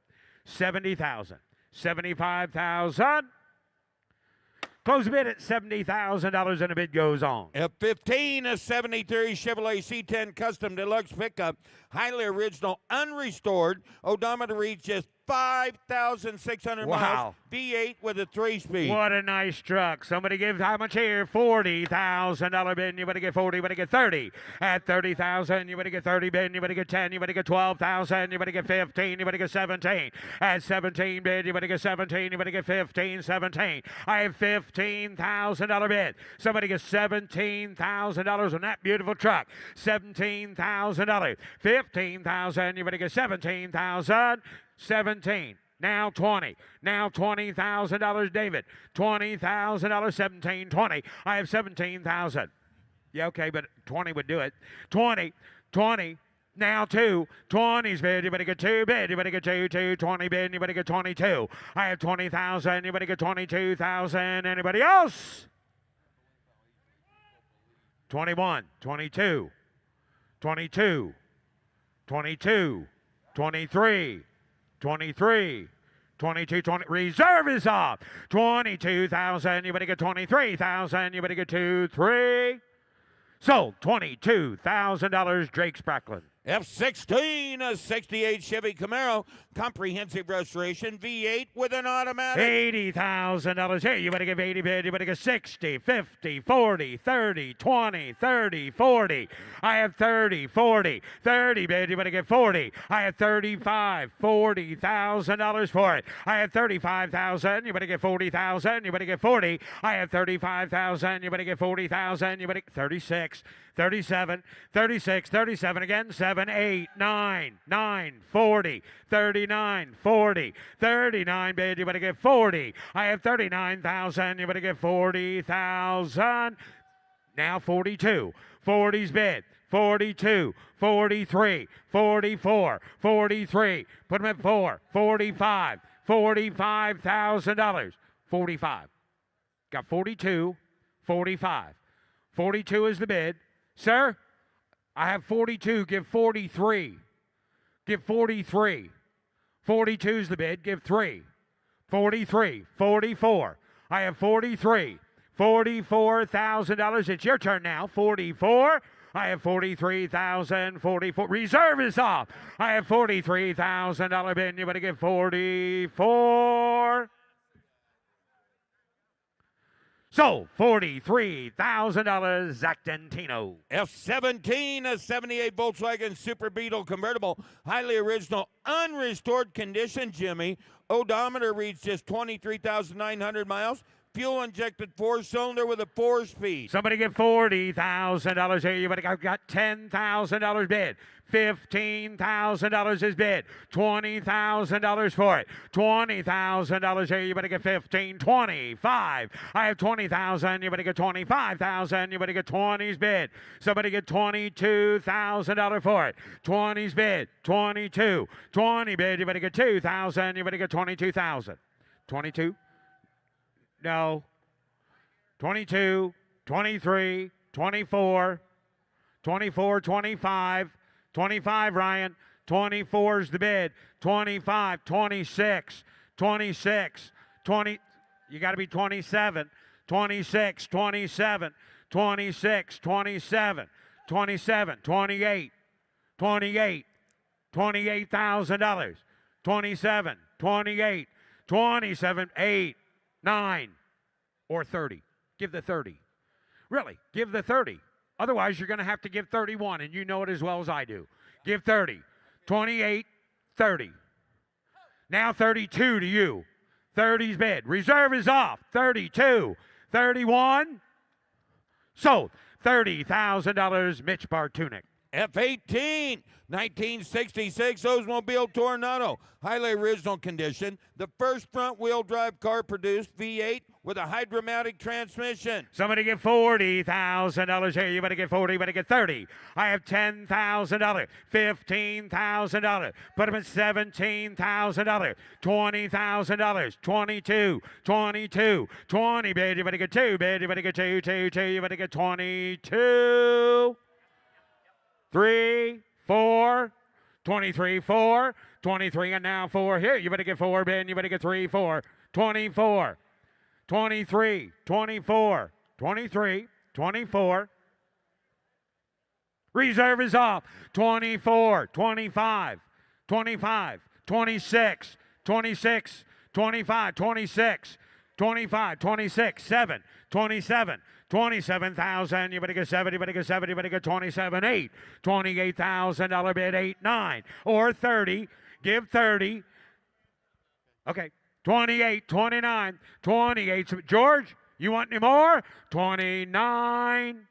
70,000. 75,000. Close the bid at $70,000 and the bid goes on. At 15, a 73 Chevrolet C10 Custom Deluxe pickup. Highly original, unrestored. Odometer reaches 5,600 miles. V8 with a 3-speed. What a nice truck. Somebody give how much here? $40,000 bid. You better get 40. You better get 30. At 30,000, you better get 30 bid. You better get 10. You better get 12,000. You better get 15. You better get 17. At 17 bid, you better get 17. You better get 15. 17. I have $15,000 bid. Somebody get $17,000 on that beautiful truck. $17,000. 15,000. You better get 17,000. 17. Now 20. Now $20,000, David. $20,000, 17, 20. I have 17,000. Yeah, okay, but 20 would do it. 20. Now 2. 20's bid. You better get 2 bid. You better get 2. 20 bid. You better get 22. I have 20,000. You better get 22,000. Anybody else? 21. 22. 22. 22. 23. 23, 22, 20. Reserve is off. 22,000. You better get 23,000. You better get 2, 3. So $22,000, Drake Spracklin. F16, a 68 Chevy Camaro, comprehensive restoration, V8 with an automatic. $80,000. Here, you better give 80 bid. You better give 60, 50, 40, 30, 20, 30, 40. I have 30, 40, 30 bid. You better give 40. I have 35, $40,000 for it. I have 35,000. You better get 40,000. You better get 40. I have 35,000. You better get 40,000. You better 36, 37, 36, 37 again. 7, 8, 9, 40, 39, 40, 39 bid. You better get 40. I have 39,000. You better get 40,000. Now 42. 40's bid. 42, 43, 44, 43. Put them at 4. 45, $45,000. 45. Got 42, 45. 42 is the bid. Sir, I have 42. Give 43. Give 43. 42 is the bid. Give 3. 43, 44. I have 43. $44,000. It's your turn now. 44. I have 43,000. 44. Reserve is off. I have $43,000 bid. You better get 44. So, $43,000, Zach Dentino. F17, a 78 Volkswagen Super Beetle convertible, highly original, unrestored condition, Jimmy. Odometer reads just 23,900 miles. Fuel injected 4-cylinder with a 4-speed. Somebody get $40,000 here. You better got $10,000 bid. $15,000 is bid. $20,000 for it. $20,000 here. You better get 15. 25. I have 20,000. You better get 25,000. You better get 20's bid. Somebody get $22,000 for it. 20's bid. 22. 20 bid. You better get 2,000. You better get 22,000. 22. No. 22, 23, 24, 24, 25, 25, Ryan. 24 is the bid. 25, 26, 26, 20. You got to be 27, 26, 27, 26, 27, 27, 28, 28, $28,000. 27, 28, 27, 8, 9, or 30. Give the 30. Really, give the 30. Otherwise, you're going to have to give 31, and you know it as well as I do. Give 30. 28, 30. Now 32 to you. 30's bid. Reserve is off. 32, 31. Sold. $30,000, Mitch Bartunik. F18, 1966 Oldsmobile Tornado, highly original condition. The first front-wheel drive car produced, V8 with a hydromatic transmission. Somebody get $40,000 here. You better get 40. You better get 30. I have $10,000. $15,000. Put them at $17,000. $20,000. 22. 22. 20 bid. You better get 2 bid. You better get 2. You better get 22. 3, 4, 23, 4, 23, and now 4 here. You better get 4, Ben. You better get 3, 4, 24, 23, 24, 23, 24. Reserve is off. 24, 25, 25, 26, 26, 25, 26, 25, 26, 7, 27, 27,000. You better get 7. You better get 7. You better get 27. 8. $28,000 bid. 8, 9, or 30. Give 30. Okay. 28, 29, 28. George, you want any more? 29.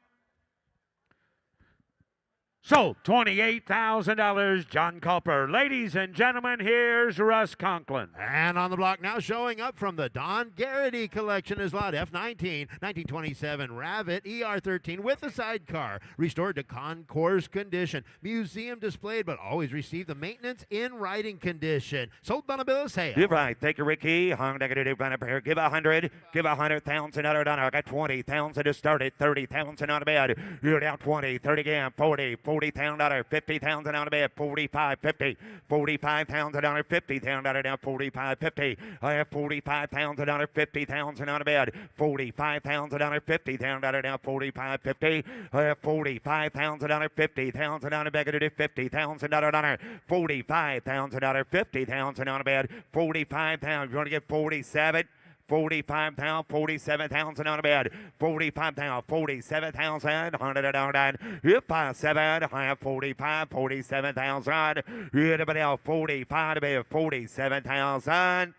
So, $28,000, John Culper. Ladies and gentlemen, here's Russ Conklin. And on the block now, showing up from the Don Garrity collection is lot F19, 1927 Rabbit ER13 with a sidecar, restored to concourse condition, museum displayed, but always received the maintenance in writing condition. Sold on a bill of sale. You're right. Thank you, Ricky. Hung negative run up here. Give 100. Give 100,000 out of I got 20,000 to start it. 30,000 on a bed. You're down 20. 30 again. 40. $40,000, $50,000 on a bed, 45, 50, $45,000, $50,000 down, 45, 50. I have $45,000, $50,000 on a bed, $45,000, $50,000 down, 45, 50. I have $45,000, $50,000 on a bed, $50,000 on her, $45,000, $50,000 on a bed, $45,000. You want to get 47? 45,000, 47,000 on a bed, 45,000, 47,000, $100 if I 7, I have 45, 47,000. Anybody else? 45 to bed, 47,000.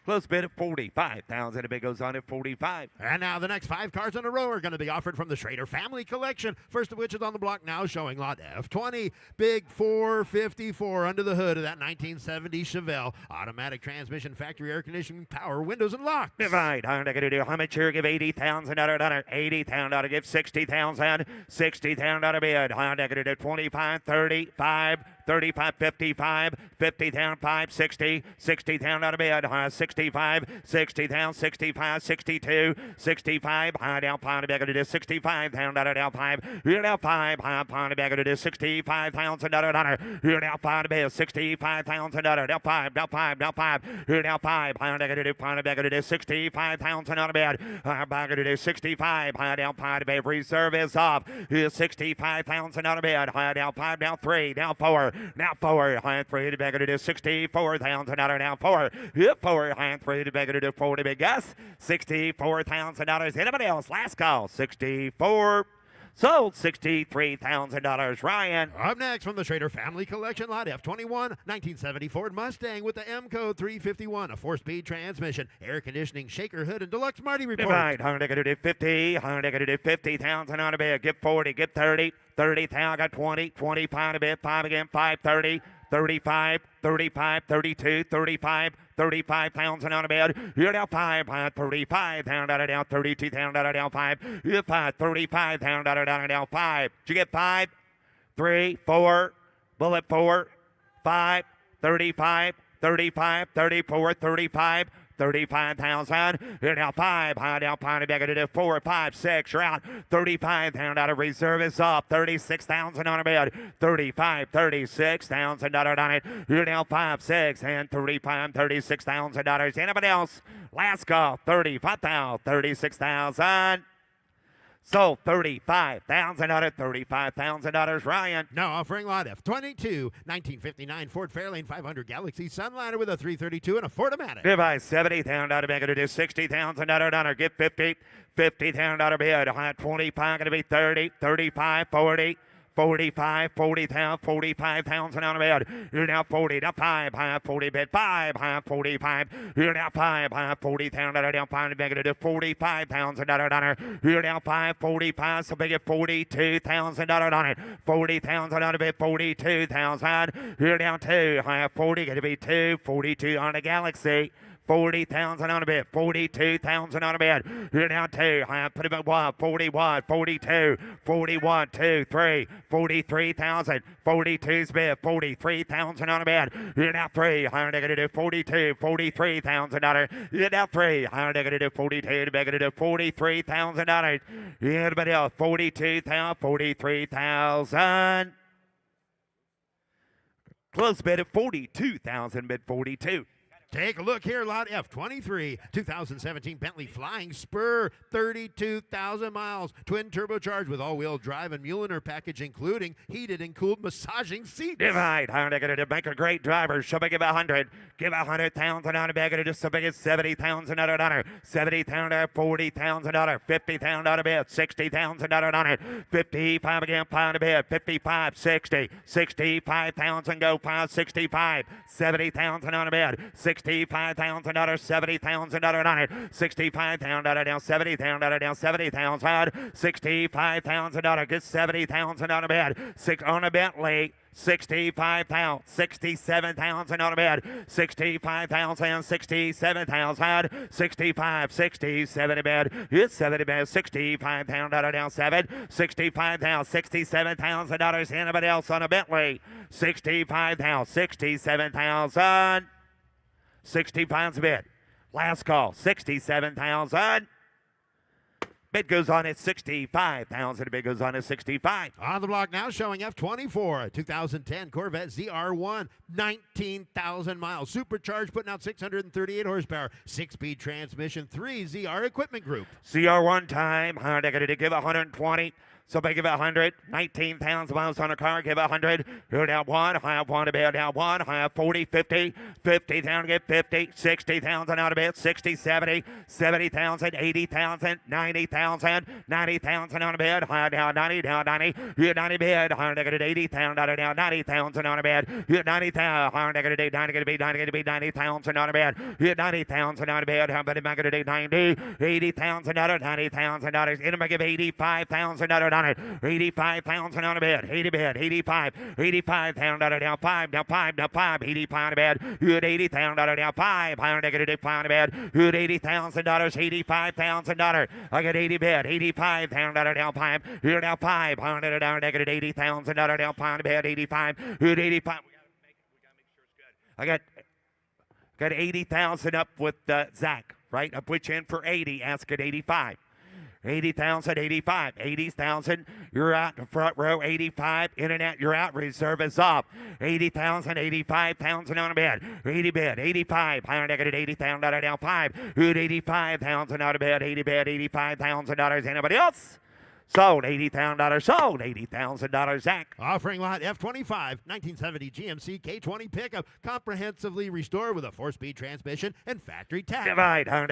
Close bid at 45,000. The bid goes on at 45. And now the next 5 cars in a row are going to be offered from the Schrader Family Collection. First of which is on the block now, showing lot F20. Big 454 under the hood of that 1970 Chevelle. Automatic transmission, factory air conditioning, power, windows, and locks. Divide. I'm going to do how much here? Give $80,000 $80,000. Give $60,000. $60,000 bid. I'm going to do 25, 35, 35, 55, 50,000, 5, 60, 60,000 out of bid, 65, 60,000, 65, 62, 65, high down, pound back to 65,000 out of down 5, here down 5, high pound back to 65,000 out, here down 5 to bid, 65,000 out, down 5, down 5, down 5, here down 5, high down to pound back to 65,000 out of bid, high back to 65, high down pound back, reserve is off, here's 65,000 out of bid, high down 5, down 3, down 4. Now 4, high 3 to back it is 64,000 out now 4. Hit 4, high 3 to back it is 40 big guess. $64,000. Anybody else? Last call. 64. Sold $63,000. Ryan. Up next from the Schrader Family Collection, lot F21, 1970 Ford Mustang with the M code 351, a 4-speed transmission, air conditioning, shaker hood, and deluxe Marty report. Divide. 50, 50,000 on a bid. Give 40, give 30. 30,000, got 20, 25 a bit, 5 again, 5, 30, 35, 35, 32, 35, 35,000 on a bed. Here now 5, 35,000 out of down, 32,000 out of down 5. Here 5, 35,000 out of down 5. Did you get 5, 3, 4, bullet 4, 5, 35, 35, 34, 35. 35,000. Here now 5. High down, pounding back into 4, 5, 6. You're out. 35,000 out of reserve is up. 36,000 on a bid. 35, 36,000 on it. Here now 5, 6, and 35, $36,000. Anybody else? Last call. 35,000, 36,000. Sold $35,000 out of $35,000. Ryan. Now offering lot F22, 1959 Ford Fairlane 500 Galaxy Sunliner with a 332 and a Ford-O-Matic. Divide 70,000 out of bank to do 60,000 out of get 50, 50,000 out of bid. 25 going to be 30, 35, 40. 45, 40,000, 45,000 on a bid. You're now 40, now 5, high 40 bid, 5, high 45. You're now 5, high 40,000, down 5, big to 45,000 on it. You're now 5, 45, so big at 42,000 on it. 40,000 on a bid, 42,000. You're down 2, high 40, going to be 2, 42 on the Galaxy. 40,000 on a bid, 42,000 on a bid. You're down 2. I put him at 1, 41, 42, 41, 2, 3, 43,000. 42's bid, 43,000 on a bid. You're now 3. I'm going to do 42, 43,000. You're now 3. I'm going to do 42, going to do 43,000. Anybody else? 42,000, 43,000. Close bid at 42,000, bid 42. Take a look here, lot F23, 2017 Bentley Flying Spur, 32,000 miles, twin turbocharged with all-wheel drive and Mueller package, including heated and cooled massaging seats. Divide. I'm going to make a great driver. Should I give 100? Give 100,000 on a bag of just so big as 70,000 on it. 70,000, 40,000 on it. 50,000 on a bid. 60,000 on it. 55 again, pound a bid. 55, 60, 65,000 go pound 65. 70,000 on a bid. 65,000, 70,000 on it. 65,000 down 70,000 down 70,000. 65,000 get 70,000 on a bed. On a Bentley. 65,000, 67,000 on a bed. 65,000, 67,000, 65, 60, 70 bed. It's 70 bed. 65,000 down 7. 65,000, 67,000 dollars. Anybody else on a Bentley? 65,000, 67,000. 60 pounds a bid. Last call, 67,000. Bid goes on at 65,000. Bid goes on at 65. On the block now, showing F24, 2010 Corvette ZR1, 19,000 miles. Supercharged, putting out 638 horsepower. 6-speed transmission, 3 ZR Equipment Group. CR1 time. They're going to give 120. So they give 100, 19,000 miles on a car, give 100. Here down one, high up one to bed, down one, high up 40, 50, 50,000, get 50, 60,000 out of bed, 60, 70, 70,000, 80,000, 90,000, 90,000 on a bed, high down 90, down 90, here 90 bed, high negative 80,000 out of down 90,000 on a bed, here 90,000, high negative 90, going to be 90,000 on a bed, here 90,000 on a bed, how about it, negative 90, 80,000 out of 90,000 dollars, in a give 85,000 out of on it. 85,000 on a bed. 80 bed. 85. 85,000 down 5. Down 5. Down 5. 85 on a bed. Good 80,000 down 5. Higher negative 5 on a bed. Good $80,000. $85,000. I got 80 bed. 85,000 down 5. Here down 5. Higher down negative 80,000 down 5 on a bed. 85. Good 85. We gotta make sure it's good. I got 80,000 up with Zach. Right? I put you in for 80. Ask at 85. 80,000, 85, 80,000, you're out in the front row, 85, in and out, you're out, reserve is off, 80,000, 85,000 on a bed, 80 bed, 85, higher negative 80,000 down 5, good 85,000 on a bed, 80 bed, $85,000, anybody else? Sold $80,000. Sold $80,000. Zach. Offering lot F25, 1970 GMC K20 pickup, comprehensively restored with a 4-speed transmission and factory tag. Divide. How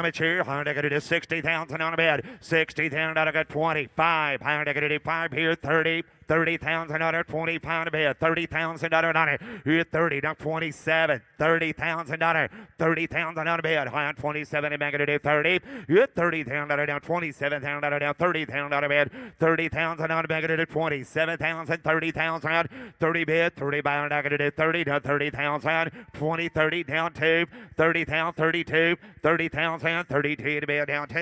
much here? 60,000 on a bed. 60,000. I got 25. 5 here. 30. 30,000 on it, 20 pound a bed, 30,000 on it, here 30, down 27, 30,000 on it, 30,000 on a bed, high on 27, and back to do 30, here 30,000 on it, down 27,000 on it, down 30,000 on a bed, 30,000 on a back to do 27,000, 30,000 on 30 bed, 30 bound, back to do 30, down 30,000, 20, 30, down 2, 30,000, 32, 30,000, 32 to bed, down 2,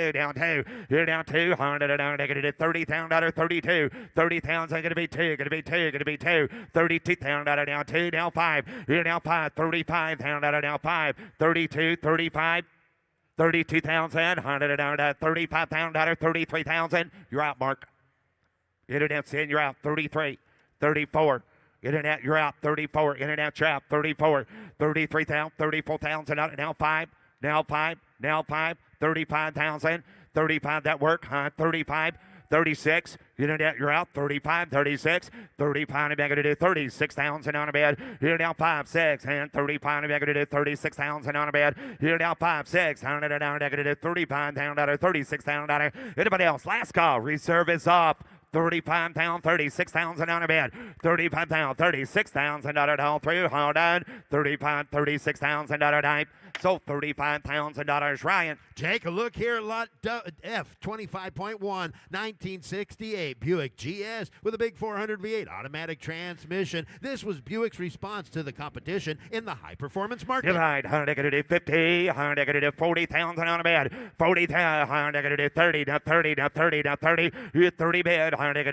here down 2, 100 down, back to do 30,000, 32, 30,000, going to be 2, going to be 2, 32,000 down 2, down 5, here down 5, 35,000 down 5, 32, 35, 32,000, 100 down 35,000, 33,000, you're out, Mark. Internet's in, you're out, 33, 34. Internet, you're out, 34. Internet, you're out, 34. 33,000, 34,000, now 5, now 5, now 5, 35,000, 35, that work, 35, 36, internet, you're out, 35, 36, 35, and back to do 36,000 on a bed. Here down 5, 6, and 35, and back to do 36,000 on a bed. Here down 5, 6, and down back to do 35,000, 36,000. Anybody else? Last call. Reserve is off. 35,000, 36,000 on a bed. 35,000, 36,000 all through. Hold on. 35, 36,000 type. So $35,000, Ryan. Take a look here at lot F 25.1 1968 Buick GS with a big 400 V8 automatic transmission. This was Buick's response to the competition in the high performance market. Divide 100 50, 100 40,000 on a bed. 40,000, 100 30, now 30, now 30, now 30. Here 30 bed, 100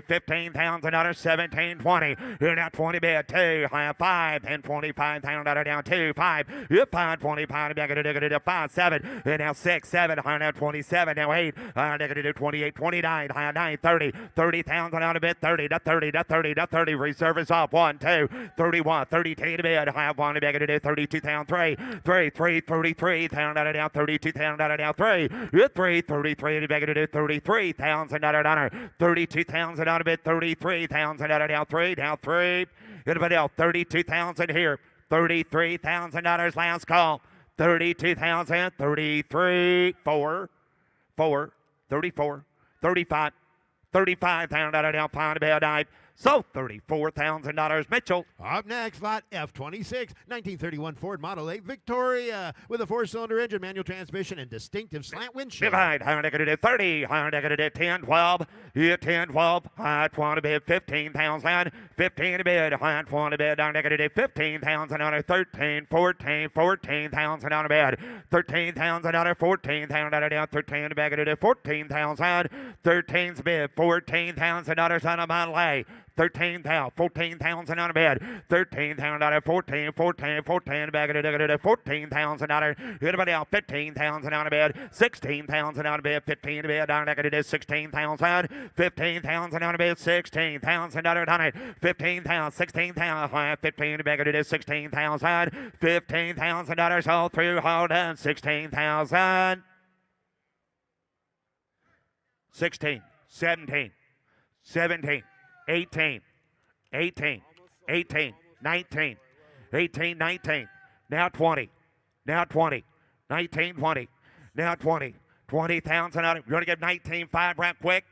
$15,000, 17, 20. Here now 20 bed, 2, 5, and 25,000 down 2, 5. Here 5, 25, back to 5, 7. And now 6, 7, now 27, now 8, negative 28, 29, 9, 30, 30,000 out of bed, 30, to 30, to 30, to 30, reserve is off, 1, 2, 31, 32 to bed, high 1, back to 32,000, 3, 33,000 out of down, 32,000 out of down, 3, 33, back to 33,000 out of down, 32,000 out of bed, 33,000 out of down, 3, down 3, anybody else, 32,000 here, $33,000 last call. 32,000, 33, 4, 34, 35, 35,000 down pound bell dive. So $34,000, Mitchell. Up next, lot F26, 1931 Ford Model 8 Victoria with a 4-cylinder engine, manual transmission, and distinctive slant windshield. Divide, 30, 10, 12, here 10, 12, high 20 bid, 15,000, 15 bid, high 20 bid, down negative 15,000 on a 13, 14, 14,000 on a bed, 13,000 on a 14,000 on a down, 13 back at 14,000, 13's bid, $14,000 on a Model A. 13,000, 14,000 on a bed, $13,000, 14, 14, 14, back at it, $14,000. Anybody else? 15,000 on a bed, 16,000 on a bed, 15 to bed, down at it, 16,000, 15,000 on a bed, $16,000 on it, 15,000, 16,000, 15 to back at it, 16,000, $15,000 all through, hold on, 16,000. 16, 17, 17, 18, 18, 18, 19, 18, 19, now 20, now 20, 19, 20, now 20, 20,000 on it. You want to give 19.5 right quick?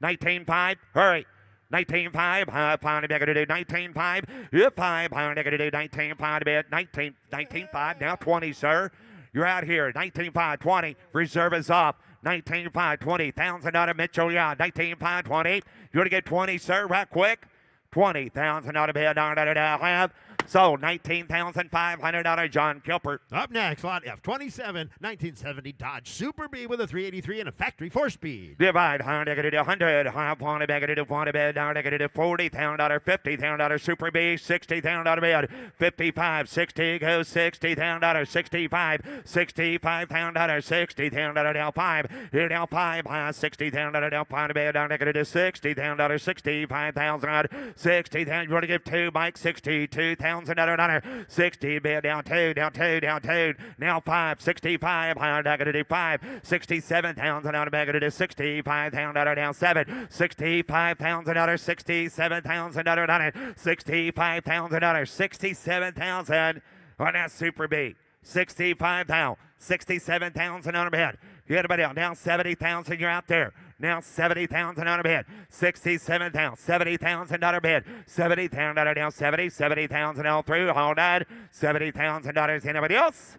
19.5, hurry. 19.5, pound back to do 19.5, you 5, pound back to do 19.5 a bit, 19.5, now 20, sir. You're out here, 19.5, 20, reserve is off. 19.5, 20,000 out of Mitchell, yeah, 19.5, 20. You want to get 20, sir, right quick? 20,000 out of bid, have. So $19,500, John Kilpert. Up next, lot F27, 1970 Dodge Super B with a 383 and a factory 4-speed. Divide, 100, 100 back at it, 40 bed, down at it, $40,000, $50,000 Super B, $60,000 bid, 55, 60, goes $60,000, 65, $65,000, $60,000 down 5, here down 5, $60,000 down 5 bed, down at it, $60,000, 65,000, 60,000, you want to give 2, Mike, 62,000. $1,000, 60 bid down 2, down 2, down 2, now 5, 65, back at it 5, 67,000 out of back at it 65,000 down 7, 65,000, 67,000 on it, 65,000, 67,000 on that Super B, 65,000, 67,000 on a bid. You got anybody out now 70,000, you're out there. Now 70,000 on a bid, 67,000, 70,000 bid, 70,000 down 70, 70,000 all through, hold on, $70,000. Anybody else?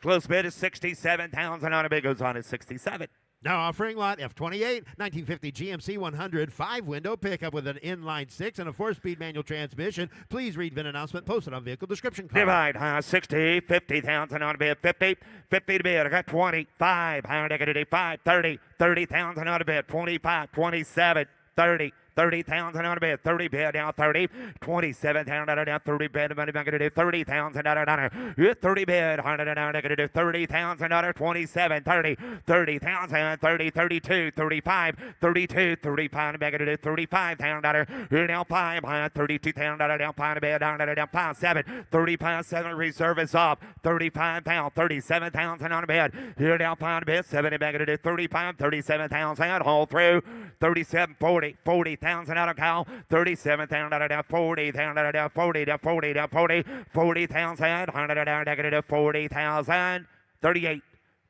Close bid is 67,000 on a bid, goes on at 67. Now offering lot F28, 1950 GMC 100 5-window pickup with an inline 6 and a 4-speed manual transmission. Please read VIN announcement posted on vehicle description card. Divide, 60, 50,000 on a bid, 50, 50 to bid. I got 25, 5, 30, 30,000 on a bid, 25, 27, 30. 30,000 on a bid, 30 bid down 30, 27,000 down 30 bid, money back to do 30,000 down, 30 bid, 100 down to do 30,000 27, 30, 30,000, 30, 32, 35, 32, 35 back to do 35,000 here down 5, 32,000 down 5 bid, down 5, 7, 35, 7 reserve is off, 35,000, 37,000 on a bid, here down 5 bid, 70 back to do 35, 37,000 all through, 37, 40, 40,000 out of cow, 37,000 down 40,000 down 40 down 40 down 40, 40,000, 100 down negative 40,000, 38,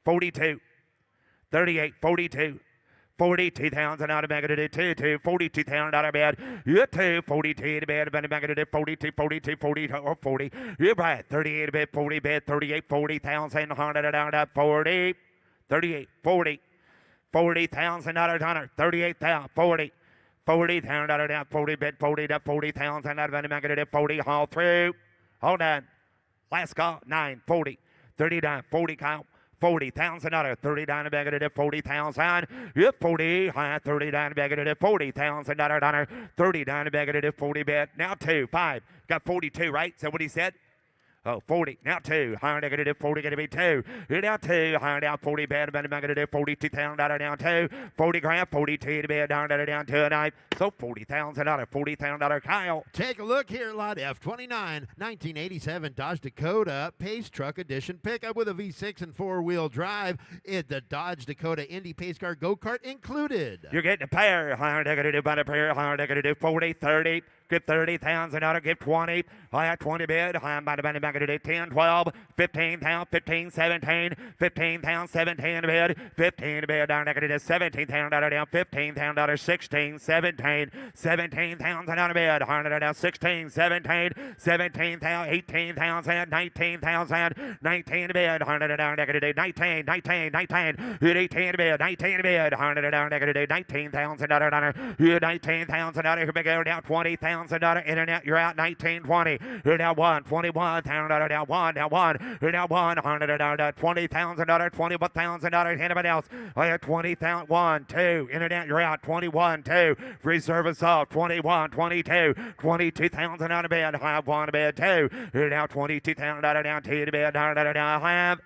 42, 38, 42. 42,000 out of negative 2, 42,000 out of bed. You 2, 42 to bed, negative 42, 42, 40, or 40. You're right, 38 to bed, 40 bed, 38, 40,000, 100 down at 40, 38, 40, 40,000 out of 100, 38,000, 40. 40,000 down 40 bid, 40 to 40,000 out of negative 40 all through. Hold on. Last call, 9, 40, 39, 40 count. 40,000 out of 39 negative 40,000. Yep, 40, 39 negative 40,000 out 39 negative 40 bid. Now 2, 5. Got 42, right? Is that what he said? Oh, 40. Now 2. Higher negative 40 going to be 2. Here now 2. Higher down 40 bad negative 42,000 down 2. 40 grand 42 to be down 2 tonight. So 40,000 $40,000 Kyle. Take a look here, lot F29, 1987 Dodge Dakota Pace Truck Edition pickup with a V6 and 4-wheel drive. The Dodge Dakota Indy Pace Car Go-Kart included. You're getting a pair. Higher negative by the pair. Higher negative 40, 30. Give 30,000 out of give 20. I have 20 bid. I'm by the back to 10, 12, 15 pound, 15, 17, 15 pound, 17 bid, 15 bid down negative 17,000 out of down 15,000 out of 16, 17, 17,000 out of bid, 100 down 16, 17, 17,000, 18,000, 19,000, 19 bid, 100 down negative 19, 19, 19, 18 bid, 19 bid, 100 down negative 19,000 out of 19,000 out of here we go down 20,000. $20,000 internet. You're out 1920. You're now one. $21,000 now one. Now one. You're now $100. $20,000. $21,000. Anybody else? I have 20,000. 1, 2. Internet. You're out 21. 2. Reserve is off 21. 22. $22,000 out of bed. I have one to bed. 2. You're now $22,000 down. 2 to bed. Now have.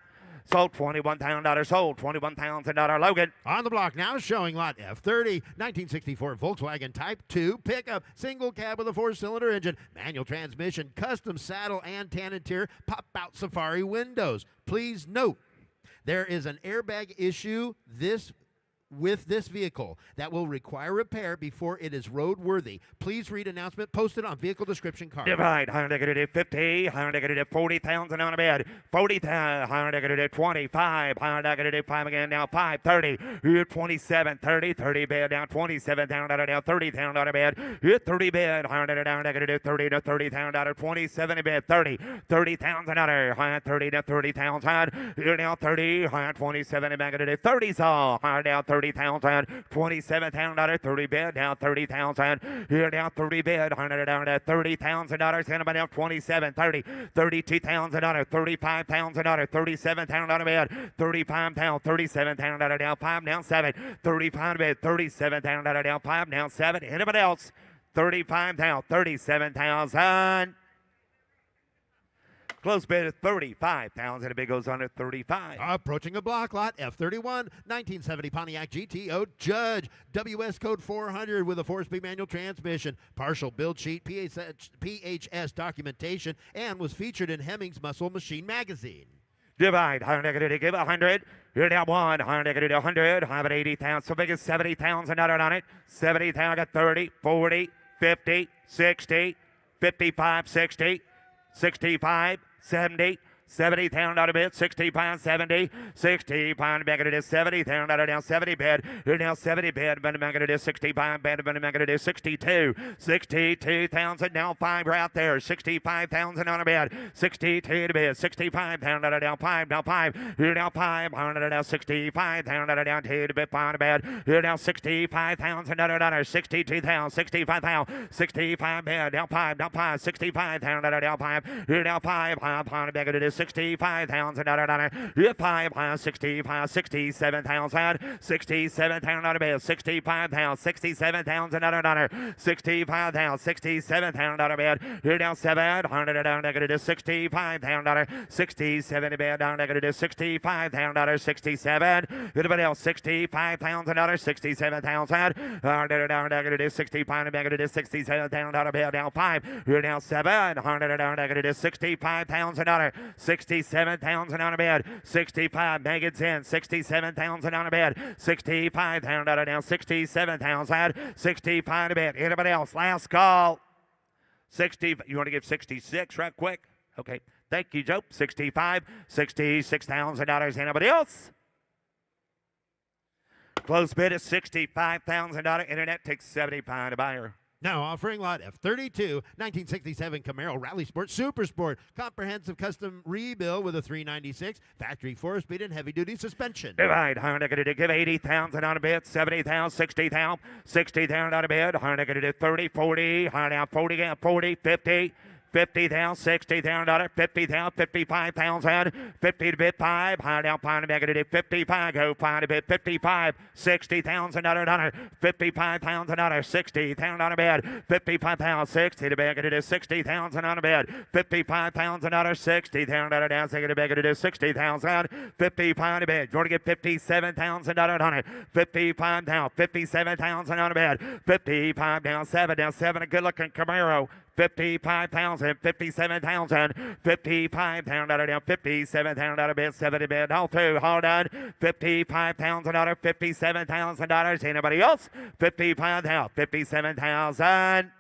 Sold $21,000. Sold $21,000. Logan. On the block now, showing lot F30, 1964 Volkswagen Type 2 pickup, single cab with a 4-cylinder engine, manual transmission, custom saddle and tan interior, pop-out safari windows. Please note, there is an airbag issue with this vehicle that will require repair before it is roadworthy. Please read announcement posted on vehicle description card. Divide. $150. $40,000 on a bed. 40,000. $25. $5 again. Now 5. 30. 27. 30. 30 bed. Now $27,000 down. $30,000 on a bed. 30 bed. $100. 30 to $30,000. 27 bed. 30. $30,000. 30 to $30,000. You're now 30. 27 and back at it. 30's all. Now 30,000. $27,000. 30 bed. Now 30,000. You're now 30 bed. $100. $30,000. Anybody else? 27. 30. $32,000. $35,000. $37,000 bed. $35,000. $37,000 down 5. Now 7. $35 bed. $37,000 down 5. Now 7. Anybody else? $35,000. $37,000. Close bid at $35,000. A big goes on at $35,000. Approaching a block lot, F31, 1970 Pontiac GTO Judge, WS code 400 with a 4-speed manual transmission, partial build sheet, PHS documentation, and was featured in Hemmings Muscle Machine magazine. Divide. Give 100. You're down 1. 100. Have it 80,000. So big as $70,000 on it. 70,000. 30, 40, 50, 60, 55, 60, 65, 70, $70,000 bid, 65, 70, 65, back it is $70,000 down 70 bid, you're now 70 bid, but back it is 65, bid, but back it is 62, 62,000, now 5 right there, 65,000 on a bid, 62 to bid, 65,000 down 5, now 5, you're now 500 now 65,000 down 2 to bid, 5 to bid, you're now $65,000, 62,000, 65,000, 65 bid, down 5, now 5, 65,000 down 5, you're now 5, back it is $65,000. You're 5, 65, 67,000, 67,000 bid, 65,000, 67,000, 65,000, 67,000 bid. You're down 700 down negative 65,000, 67 bid down negative 65,000, 67. Anybody else? 65,000, 67,000. Down negative 65 negative 67,000 bid down 5. You're down 700 down negative 65,000. 67,000 on a bed. 65 Megan's in. 67,000 on a bed. 65,000 down. 67,000. 65 a bed. Anybody else? Last call. 60. You want to give 66 right quick? Okay. Thank you, Joe. 65. $66,000. Anybody else? Close bid is $65,000. Internet takes 75 to buyer. Now offering lot F32, 1967 Camaro Rally Sport Super Sport. Comprehensive custom rebuild with a 396, factory 4-speed and heavy-duty suspension. Divide. Harnick give 80,000 on a bid, 70,000, 60,000, 60,000 on a bid. Harnick 30, 40, Harnick 40, 40, 50. 50,000, 60,000, 50,000, 55,000, 50 to bid 5, high down, find a negative 55, go find a bid 55, 60,000, $55,000, 60,000 on a bid, 55,000, 60 to bid, it is 60,000 on a bid, 55,000, 60,000 down, second to bid, it is 60,000, 55 to bid, you want to get $57,000 on it, 55,000, 57,000 on a bid, 55 down, 7, a good looking Camaro. 55,000, 57,000, 55,000 down, 57,000 out of bid, 70 bid, all through, hold on, $55,000, $57,000. Anybody else? 55,000, 57,000.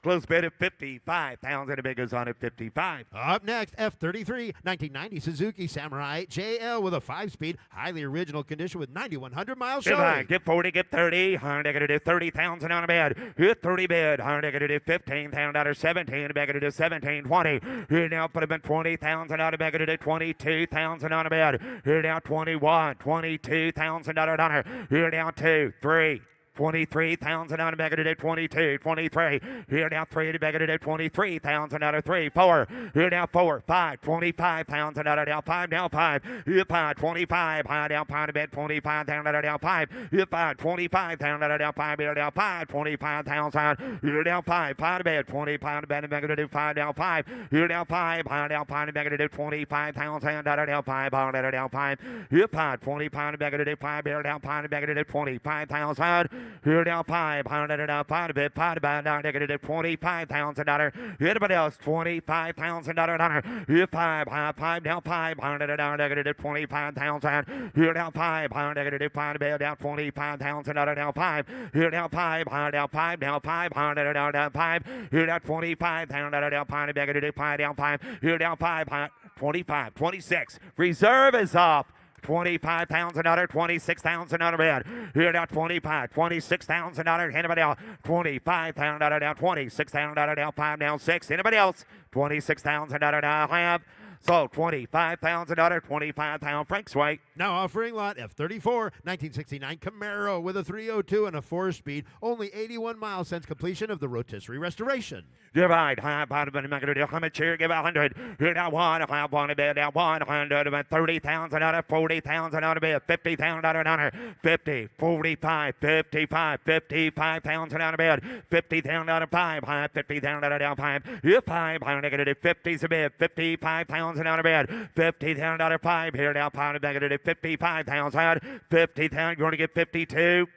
Close bid at 55,000. A big goes on at 55. Up next, F33, 1990 Suzuki Samurai JL with a 5-speed, highly original condition with 9,100 miles showing. Get 40, get 30. Negative 30,000 on a bid. Hit 30 bid. Negative 15,000 17. Negative 17, 20. Here now put him in 20,000 out of negative 22,000 on a bid. Here now 21, $22,000. Here now 2, 3. 23,000 on the back of the 22, 23. Here now 3 to the back of the 23,000 out of 3, 4. Here now 4, 5, 25,000 out of now 5, now 5. Here 5, 25, high down 5 to bed 25,000 out of now 5. Here 5, 25,000 out of now 5. Here now 5, 25,000. Here now 5, 5 to bed 25 to bed and back of the 5 now 5. Here now 5, high down 5 to back of the 25,000 out of now 5, out of now 5. Here 5, 25 to back of the 5. Here now 5 to back of the 25,000. Here now 5, now 5 to bed 5 to bed down negative $25,000. Anybody else? $25,000. Here 5, 5 now 5, down negative 25,000. Here now 5, negative 5 to bed down $25,000 now 5. Here now 5, now 5 now 5, down 5. Here now 25,000 down 5 negative 5 down 5. Here now 5, 25, 26. Reserve is off. $25,000, $26,000 bid. Here now 25, $26,000. Anybody else? $25,000 down, $26,000 down, 5 down, 6. Anybody else? $26,000 now have. So $25,000, $25,000 Frank's Way. Now offering lot F34, 1969 Camaro with a 302 and a 4-speed, only 81 miles since completion of the rotisserie restoration. Divide, high bottom of the market, how much here? Give 100. Here now 1, I want to bid down 100, about $30,000, $40,000 bid, $50,000, 50, 45, 55, $55,000 bid, $50,000 5, high $50,000 down 5. Here 5, high negative 50's a bid, $55,000 bid, $50,000 5. Here now 5 negative 55,000, 50,000. You want to get 52,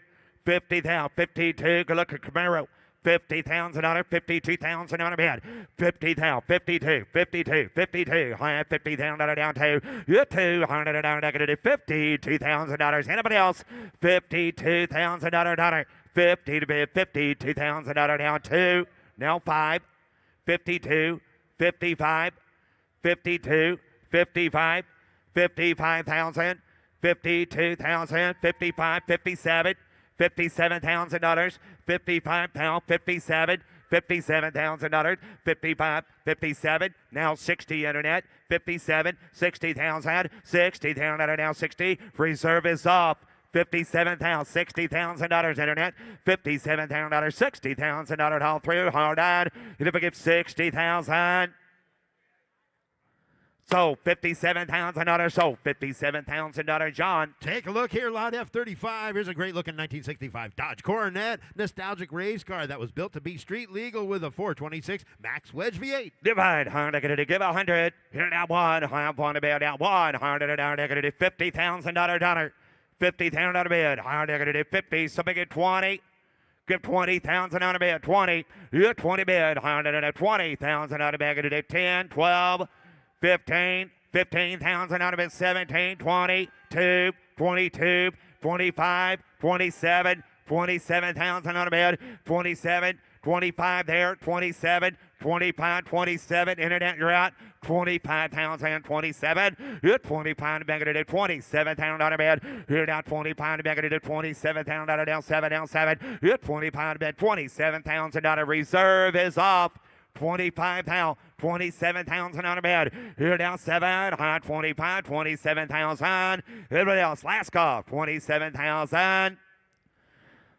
50,000, 52. Good luck at Camaro. $50,000, $52,000 bid. 50,000, 52, 52, 52. High $50,000 down 2. You're $200 down negative $52,000. Anybody else? $52,000. 50 to bid. $52,000 down 2. Now 5. 52, 55, 52, 55, 55,000, 52,000, 55, 57. $57,000, 55 pound, 57, $57,000, 55, 57, now 60 internet, 57, 60,000, 60,000 now 60, reserve is off. $57,000, $60,000 internet, $57,000, $60,000 all through, hard on. And if I give $60,000, so $57,000, so $57,000, John. Take a look here, lot F35. Here's a great looking 1965 Dodge Coronet, nostalgic race car that was built to be street legal with a 426 Max Wedge V8. Divide, 100, to give 100. Here now 1, I want to bid down 100, down negative $50,000, $50,000 bid, 100, 50, so make it 20. Give 20,000 on a bid, 20. You're 20 bid, 120,000 on a bid, 10, 12. 15, 15,000 out of it, 17, 22, 22, 25, 27, 27,000 out of it, 27, 25 there, 27, 25, 27, internet, you're out, 25,000, 27, you're 25 to back it at 27,000 out of bed, you're down 25 to back it at 27,000 out of down 7, you're 25 to bed, 27,000 out of reserve is off. 25,000, 27,000 on a bed. Here down 7, high 25, 27,000. Everybody else, last call, 27,000.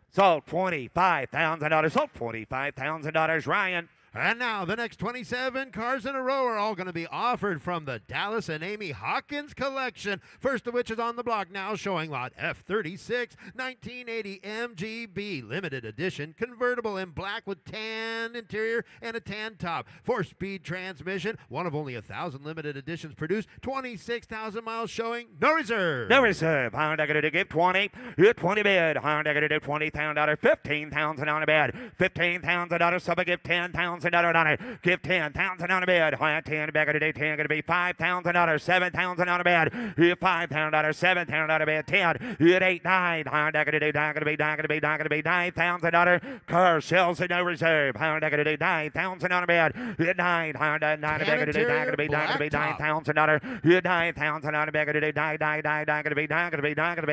So $25,000. So $25,000, Ryan. And now the next 27 cars in a row are all going to be offered from the Dallas and Amy Hawkins collection. First of which is on the block now, showing lot F36, 1980 MGB limited edition, convertible in black with tan interior and a tan top. 4-speed transmission, one of only 1,000 limited editions produced, 26,000 miles showing, no reserve. No reserve. Honda going to give 20. You're 20 bid. Honda going to do $20,000. 15,000 on a bid. $15,000. Somebody give $10,000 on it. Give $10,000 on a bid. High 10 back of the day. 10 going to be $5,000. 7,000 on a bid. Here $5,000. 7,000 on a bid. 10. Here 8, 9. Honda going to do $9,000. Car sales and no reserve. Honda going to do $9,000 on a bid. Here 9. Honda 9 back of the day. $9,000. Here 9,000 on a bid. Going to do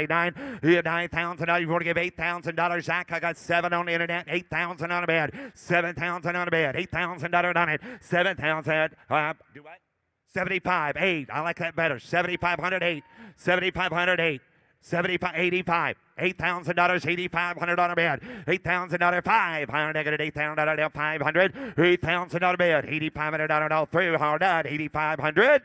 9. Here 9,000. You want to give $8,000. Zach, I got 7 on the internet. 8,000 on a bid. 7,000 on a bid. $8,000 on it. 7,000. Do what? 75. 8. I like that better. 7,508. 7,508. 75, 85, $8,000, $8,500 on a bid. $8,000, $500, negative $8,000 down, $500, $8,000 bid. $8,500 down, $300, $8,500.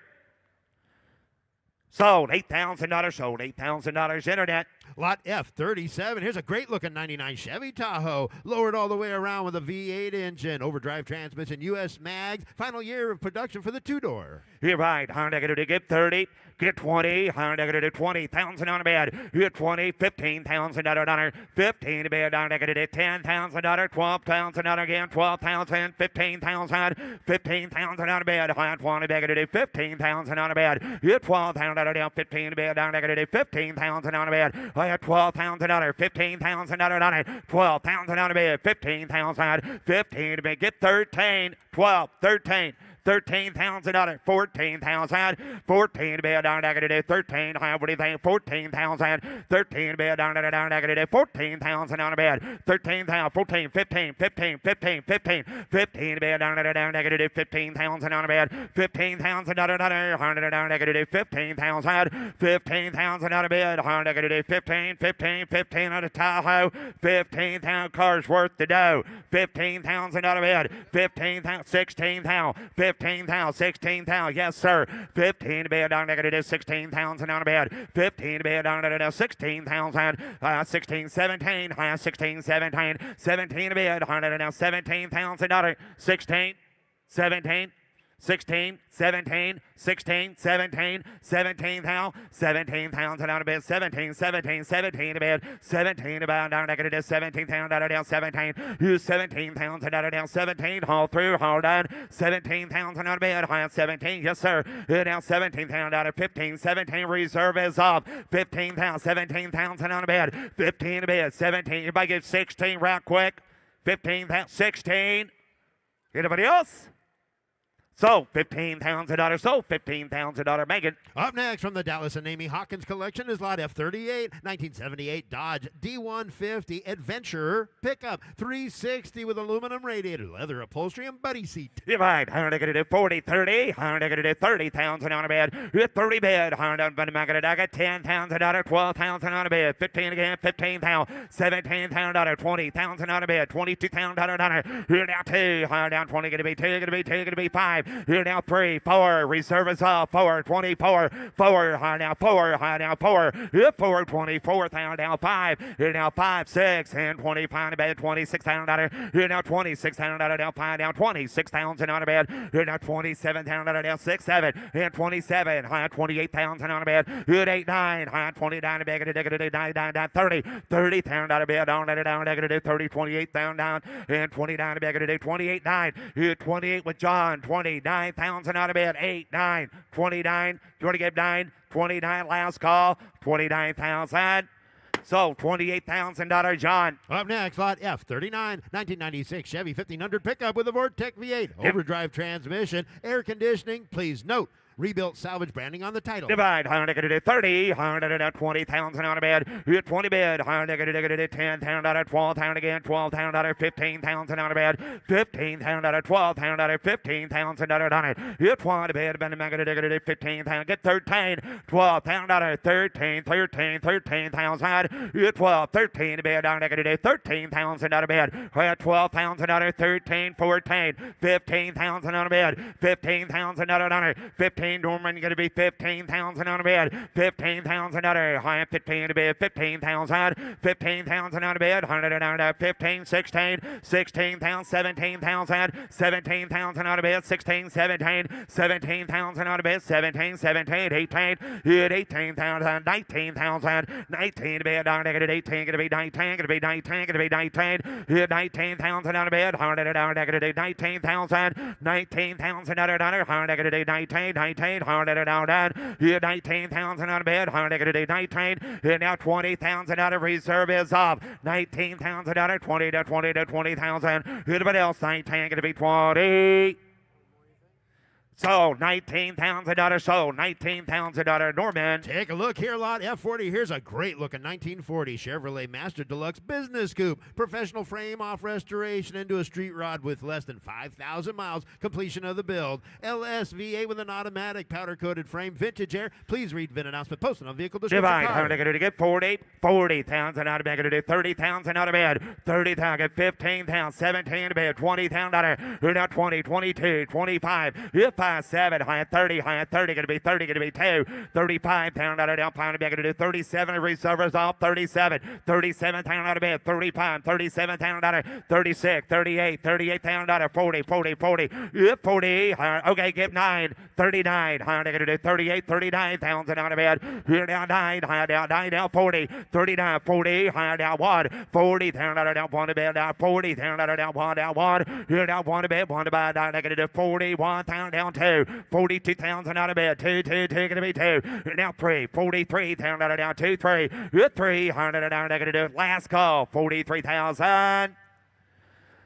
Sold. $8,000 sold. $8,000 internet. Lot F37. Here's a great looking 99 Chevy Tahoe. Lowered all the way around with a V8 engine. Overdrive transmission, US mags. Final year of production for the two-door. You're right. Negative to get 30. Get 20. Negative 20,000 on a bid. Get 20. $15,000. 15 to bid. Negative $10,000. $12,000 again. 12,000. 15,000. 15,000 on a bid. 20 negative 15,000 on a bid. Get 12,000 down. 15 to bid. Negative 15,000 on a bid. I had $12,000, $15,000 on it, $12,000 on a bid, $15,000, 15 to bid, get 13, 12, 13. $13,000, $14,000, 14 to be down negative 13. What do you think? 14,000, 13 to be down negative 14,000 on a bed. 13,000, 14, 15, 15, 15, 15, 15 to be down negative 15,000 on a bed. 15,000 down negative 15,000, 15,000 on a bed. Negative 15, 15, 15 on a Tahoe. 15,000 cars worth the dough. 15,000 on a bed. 15,000, 16,000. 15,000, 16,000, yes sir. 15 to be down negative 16,000 on a bed. 15 to be down negative 16,000. 16, 17, 16, 17, 17 to be down $17,000. 16, 17. 16, 17, 16, 17, 17,000, 17,000 on a bid, 17, 17, 17 to bid, 17 about down negative 17,000 down 17, you 17,000 down 17, haul through, haul down, 17,000 on a bid, high 17, yes sir, down 17,000 out of 15, 17 reserve is off, 15,000, 17,000 on a bid, 15 to bid, 17, everybody get 16 right quick, 15,000, 16, anybody else? So $15,000. So $15,000. Megan. Up next from the Dallas and Amy Hawkins collection is lot F38, 1978 Dodge D150 Adventurer pickup, 360 with aluminum radiator, leather upholstery, and buddy seat. Divide. Negative 40, 30. Negative 30,000 on a bed. 30 bed. $10,000. 12,000 on a bed. 15 again. 15,000. $17,000. 20,000 on a bed. $22,000. Here now 2. Down 20. Gonna be 2. Gonna be 2. Gonna be 5. Here now 3, 4, reserve is off, 4, 24, 4, high now 4, high now 4, 4, 24, now 5, here now 5, 6, and 25 to bed, $26,000, here now $26,000, down 5, down 26,000 on a bed, here now $27,000, down 6, 7, and 27, high 28,000 on a bed, here 8, 9, high 29 to bed, negative 9, down 30, $30,000 on a bed, down negative 30, 28,000 down, and 29 to bed, negative 28, 9, here 28 with John, 29,000 out of bed, 8, 9, 29. You want to give 9, 29, last call, 29,000. So $28,000, John. Up next, lot F39, 1996 Chevy 1500 pickup with a Vortec V8, overdrive transmission, air conditioning. Please note, rebuilt salvage branding on the title. Divide. Negative 30. Negative 20,000 on a bed. 20 bed. Negative 10,000. 12,000 again. 12,000. 15,000 on a bed. 15,000. 12,000. 15,000 on it. 20 bed. Negative 15,000. Get 13. 12,000. 13. 13. 13,000. 12. 13 bed. Negative 13,000 on a bed. 12,000. 13. 14. 15,000 on a bed. 15,000 on it. 15 Norman going to be 15,000 on a bed. 15,000 high 15 to bed. 15,000. 15,000 on a bed. 100 15. 16. 16,000. 17,000. 17,000 on a bed. 16. 17. 17,000 on a bed. 17. 17. 18. 18,000. 19,000. 19 to bed. Negative 18 going to be 19. Going to be 19. Going to be 19. 19,000 on a bed. 100 negative 19,000. 19,000 negative 19. 19,000 here 19,000 on a bed, negative 19, here now 20,000 out of reserve is off, 19,000 out of 20 to 20 to 20,000, everybody else 19 going to be 20. Sold. $19,000. Sold. $19,000. Norman. Take a look here, lot F40. Here's a great looking 1940 Chevrolet Master Deluxe Business Coupe. Professional frame off restoration into a street rod with less than 5,000 miles. Completion of the build. LSVA with an automatic powder coated frame. Vintage air. Please read VIN announcement posted on vehicle description Divide. How card. are they going to get 40,000 out of bed. Going to do 30,000 out of bed. 30,000. Get 15,000. 17 to bed. $20,000. You're now 20, 22, 25. You're 5, 7. High 30. High 30. Going to be 30. Going to be 2. 35,000 out of down payment. Going to do 37. Reserves off. 37. 37,000 out of bed. 35. 37,000 out of 36. 38. 38,000 out of 40. 40. 40. You're 40. Okay. Get 9. 39. High. They're going to do 38. 39,000 out of bed. Here down 9. High down 9 down 40. 39. 40. High down 1. 40,000 out of down 1 to bed. Down 40,000 out of down 1 down 1. Here down 1 to bed. 1 to bed. Down. They're going to do 41,000 down 2. 42,000 out of bed. 2. 2. 2. Going to be 2. Now 3. 43,000 out of down 2. 3. 300 down. They're going to do last call. 43,000.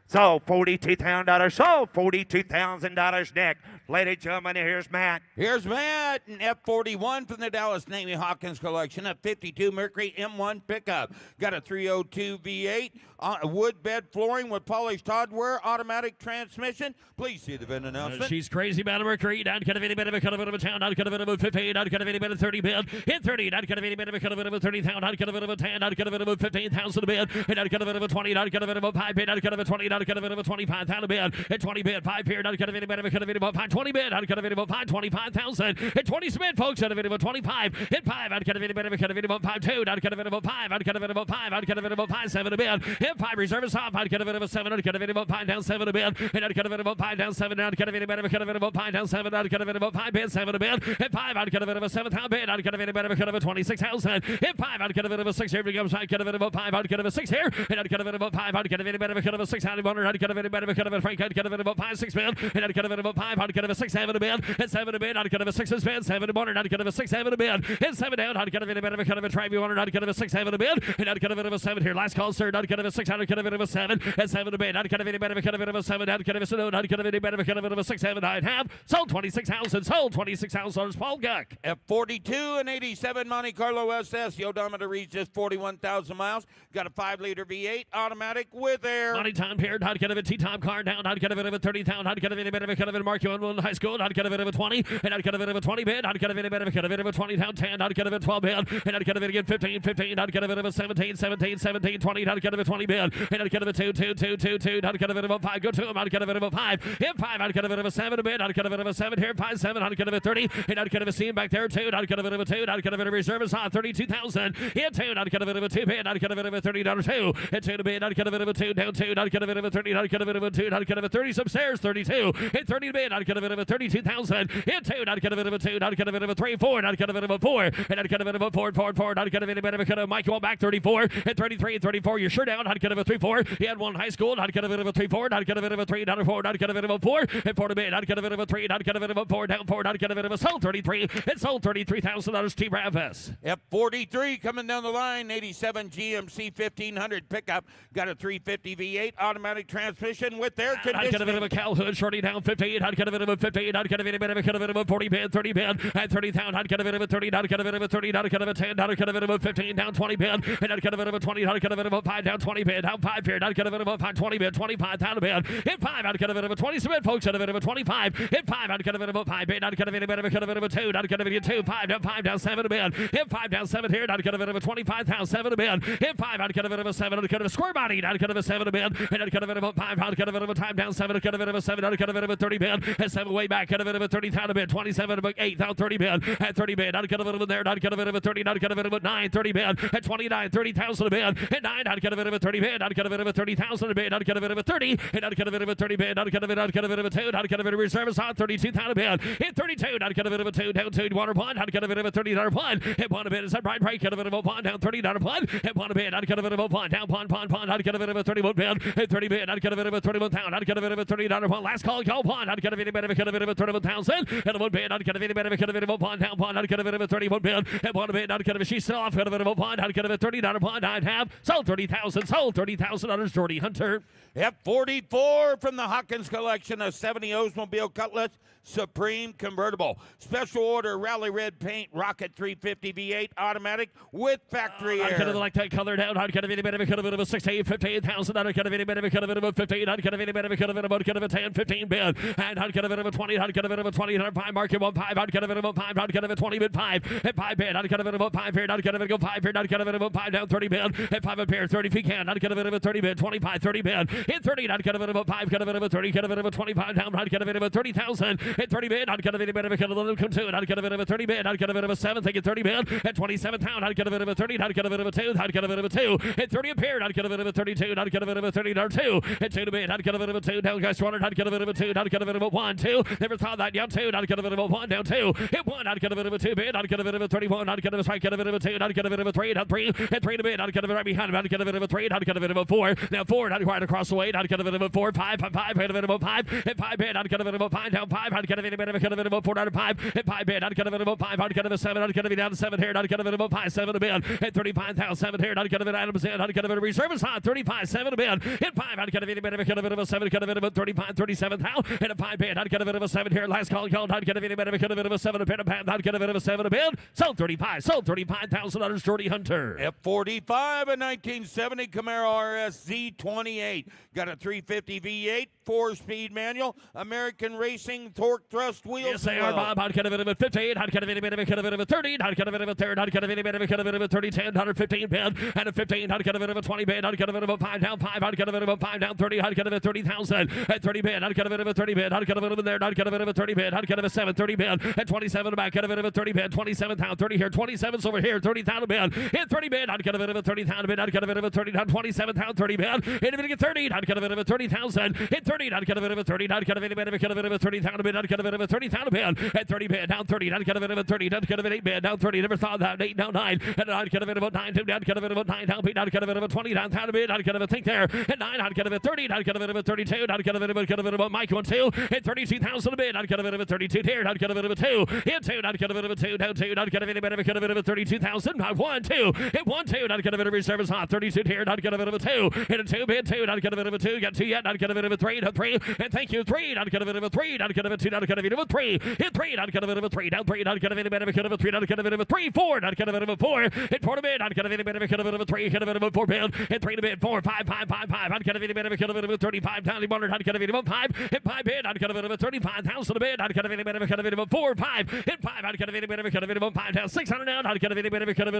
So $42,000. So $42,000, Nick. Ladies and gentlemen, here's Matt. Here's Matt, an F41 from the Dallas Navy Hawkins collection, a 52 Mercury M1 pickup. Got a 302 V8, wood bed flooring with polished hardware, automatic transmission. Please see the VIN announcement. She's crazy about a Mercury, not kind of any bit of a cut of a town, not kind of a 15, not kind of any bit of 30 bid, hit 30, not kind of any bit of a cut of a 30,000, not kind of a 10, not kind of a 15,000 bid, and not kind of a 20, not kind of a 5 bid, not kind of a 20, not kind of a 25,000 bid, and 20 bid, 5 here, not kind of any bit of a cut of any 5, 20 bid, not kind of any 5, 25,000, and 20 submit, folks, out of any 25, hit 5, not kind of any bit of a cut of any 5, 2, not kind of any 5, not kind of any 5, not kind of any 5, 7 a bid, hit 5, reserve is off, not kind of any 7, not kind of any 5 down 7 a bid, and not kind of any 5 down 7, not kind of any bit of a cut of any 5 down 7, not kind of any 5 bid, 7 a bid, hit 5, not kind of any 7,000 bid, not kind of any bit of a cut of 26,000, hit 5, not kind of any 6 here becomes not kind of any 5, not kind of a 6 here, and not kind of any 5, not kind of any bit of a cut of a 600, not kind of any bit of a cut of a Frank, not kind of any 5, 6 bid, and not kind of any 5, not kind of a 6, 7 a bid, and 7 a bid, not kind of a 6 is bid, 7 to 1, not kind of a 6, 7 a bid, and 7 down, not kind of any bit of a cut of a try, not kind of a 6, 7 a bid, and not kind of a 7 here, last call, sir, not kind of a 6, not kind of a 7, and 7 a bid, not kind of any bit of a cut of a 7, not kind of a 7, not kind of any bit of a cut of a 6, 7, 9, half, sold 26,000, sold $26,000, Paul Guck. F42 and 87 Monte Carlo SS. The odometer reaches 41,000 miles. Got a 5-liter V8 automatic with air. Money time period, not kind of a T-top car down, not kind of a 30,000, not kind of any bit of a cut of a mark you on high school, not kind of a 20, and not kind of a 20 bid, not kind of any bit of a cut of a 20 down 10, not kind of a 12 bid, and not kind of again 15, 15, not kind of a 17, 17, 17, 20, not kind of a 20 bid, and not kind of a 2, 2, 2, 2, 2, not kind of a 5, go to him, not kind of a 5, hit 5, not kind of a 7 bid, not kind of a 7 here, 5, 7, not kind of a 30, and not kind of a C back there 2, not kind of a 2, not kind of a reserve is on 32,000, hit 2, not kind of a 2 bid, not kind of a $30 2, hit 2 to bid, not kind of a 2, down 2, not kind of a 30, not kind of a 2, not kind of a 30 upstairs 32, hit 30 to bid, not kind of a 32,000, hit 2, not kind of a 2, not kind of a 3, 4, not kind of a 4, and not kind of a 4, 4, 4, not kind of any better kind of Mike going back 34, hit 33, 34, you're sure down, not kind of a 3, 4, he had one high school, not kind of a 3, 4, not kind of a 3, not a 4, not kind of a 4, hit 4 to bid, not kind of a 3, not kind of a 4, down 4, not kind of a sold 33, it sold $33,000, T-Ravis. F43 coming down the line, 87 GMC 1500 pickup. Got a 350 V8 automatic transmission with air Not kind of conditioning. a Calhoun, shorty down 15, not kind of a 15, not kind of any better kind of a 40 bid, 30 bid, and 30,000, not kind of a 30, not kind of a 30, not kind of a 10, not kind of a 15, down 20 bid, and not kind of a 20, not kind of a 5, down 20 bid, down 5 here, not kind of a 5, 20 bid, 25,000 bid, hit 5, not kind of a 20 submit, folks, out of a 25, hit 5, not kind of a 5 bid, not kind of any better kind of a 2, not kind of a 2, 5 down 7 a bid, hit 5 down 7 here, not kind of a 25,000, 7 a bid, hit 5, not kind of a 7, not kind of a square body, not kind of a 7 a bid, and not kind of a 5, not kind of a time down 7, not kind of a 7, not kind of a 30 bid, and 7 way back, kind of a 30,000 bid, 27, 8, down 30 bid, and 30 bid, not kind of a there, not kind of a 30, not kind of a 9, 30 bid, and 29, 30,000 a bid, and 9, not kind of a 30 bid, not kind of a 30,000 a bid, not kind of a 30, and not kind of a 30 bid, not kind of a 2, not kind of a reserve is on 32,000 a bid, hit 32, not kind of a 2, down 2, water 1, not kind of a 30 1, hit 1 a bid, is that right, kind of a 1, down 30 1, hit 1 a bid, not kind of a 1, down 1, not kind of a 31 bid, hit 30 bid, not kind of a 31 pound, not kind of a 30 1, last call, go 1, not kind of any bid, cut of it of a 31,000. And a 1 bid, not cut of any bid of a cut of it of a pond, down pond, not cut of it of a 31 bid. And 1 bid, not cut of it. She's still off, cut of it of a pond, not cut of it $30 pond, I'd have. Sold 30,000, sold 30,000 on Jordy Hunter. F44 from the Hawkins collection of 70 Oldsmobile Cutlass Supreme Convertible. Special order Rally Red paint, Rocket 350 V8 automatic with factory air. I'd cut of it like that color down. I'd cut of any bit of a cut of it of a 16, 15,000. I'd cut of any bit of a cut of it of a 15. I'd cut of any bit of a cut of it about cut of a 10, 15 bid. And I'd cut of it of a 20. I'd cut of it of a 20. I'd 5 market 1 5. I'd cut of it of a 5. I'd cut of a 20 bid 5. And 5 bid. I'd cut of it of a 5 here. I'd cut of it of a 5 here. I'd cut of it of a 5 down 30 bid. And 5 up here 30 if you can. I'd cut of it of a 30 bid 25 30 bid. In 30 I'd cut of it of a 5. Cut of it of a 30. Cut of it of a 25 down. I'd cut of it of a 30,000. In 30 bid. I'd cut of any bit of a cut of them come to it. I'd cut of it of a 30 bid. I'd cut of it of a 7. Think it 30 bid. At 27 pound. I'd cut of it of a 30. I'd cut of it of a 2. I'd cut of it of a 2. At 30 up here. I'd cut of it of a 32. I'd cut of it of a 30 down 2. At 2 to bid. I'd cut of it of a 2 down guys 100. I'd cut of it of a 2. I'd cut of it of a 1 2. Never thought that down 2. I'd cut of it of a 1 down 2. Hit 1. I'd cut of it of a 2 bid. I'd cut of it of a 31. I'd cut of a strike. Cut of it of a 2. I'd cut of it of a 3. I'd 3. At 3 to bid. I'd cut of it right behind him. I'd cut of it of a 3. I'd cut of it of a 4. Now 4. I'd right across the way. I'd cut of it of a 4. 5. 5. Cut of it of a 5. At 5 bid. I'd cut of it of a 5 down 5. I'd cut of it of a cut of it of a 4 down 5. At 5 bid. I'd cut of it of a 5. I'd cut of a 7. I'd cut of it down to 7 here. I'd cut of it of a 5 7 to bid. At 35,000 7 here. I'd cut of it items in. I'd cut of it a reserve is hot 35 7 to bid. At 5 I'd cut of it a cut of it of a 7. Cut of it of a 35 37 now. At a 5 bid. I'd cut of it of a 7 here. Last call called. I'd cut of it a cut of it of a 7 a bid. I'd cut of it of a 7 a bid. Sold 35. Sold 35,000 on Jordy Hunter. F45, a 1970 Camaro RS Z28. Got a 350 V8, 4-speed manual, American Racing torque thrust wheels. Yes, they are, Bob. I'd cut of it of a 15. I'd cut of it a cut of it of a 30. I'd cut of it of a 3rd. I'd cut of it a cut of it of a 30 10. 115 bid. And a 15. I'd cut of it of a 20 bid. I'd cut of it of a 5 down 5. I'd cut of it of a 5 down 30. I'd cut of it 30,000. At 30 bid. I'd cut of it of a 30 bid. I'd cut of it of a there. I'd cut of it of a 30 bid. I'd cut of a 7 30 bid. At 27 back. Cut of it of a 30 bid. 27 down 30 here. 27's over here. 30,000 bid. Hit 30 bid. I'd cut of it of a 30,000 bid. I'd cut of it of a 30 down 27 down 30 bid. Hit a bit 30. I'd cut of it of a 30,000. Hit 30. I'd cut of it of a 30. I'd cut of it of a cut of it of a 30,000 bid. I'd cut of it of a 30,000 bid. At 30 bid down 30. I'd cut of it of a 30. I'd cut of it 8 bid down 30. Never thought that 8 down 9. And I'd cut of it about 9 2. I'd cut of it about 9 down 8. I'd cut of it about 20 down 10 bid. I'd cut of it think there. At 9 I'd cut of it 30. I'd cut of it about 32. I'd cut of it about Mecum 2. At 32,000 a bid. I'd cut of it about 32 here. I'd cut of it about 2. Hit 2. I'd cut of it about 2 down 2. I'd cut of it about cut of it about 32,000. 1 2. Hit 1 2. I'd cut of it over service hot 32 here. I'd cut of it about 2. Hit a 2 bid 2. I'd cut of it about 2. Got 2 yet. I'd cut of it about 3 down 3. And thank you 3. I'd cut of it about 3. I'd cut of it 2. I'd cut of it about 3. Hit 3. I'd cut of it about 3 down 3. I'd cut of it about 3. I'd cut of it about 3 4. I'd cut of it about 4. Hit 4 to bid. I'd cut of it about 3. Cut of it about 4 bid. Hit 3 to bid 4 5 5 5 5. I'd cut of it about 35 down 100. I'd cut of it about 5. Hit 5 bid. I'd cut of it about 35,000 a bid. I'd cut of it about 4 5. Hit 5. I'd cut of it about 5 down 600 down. I'd cut of it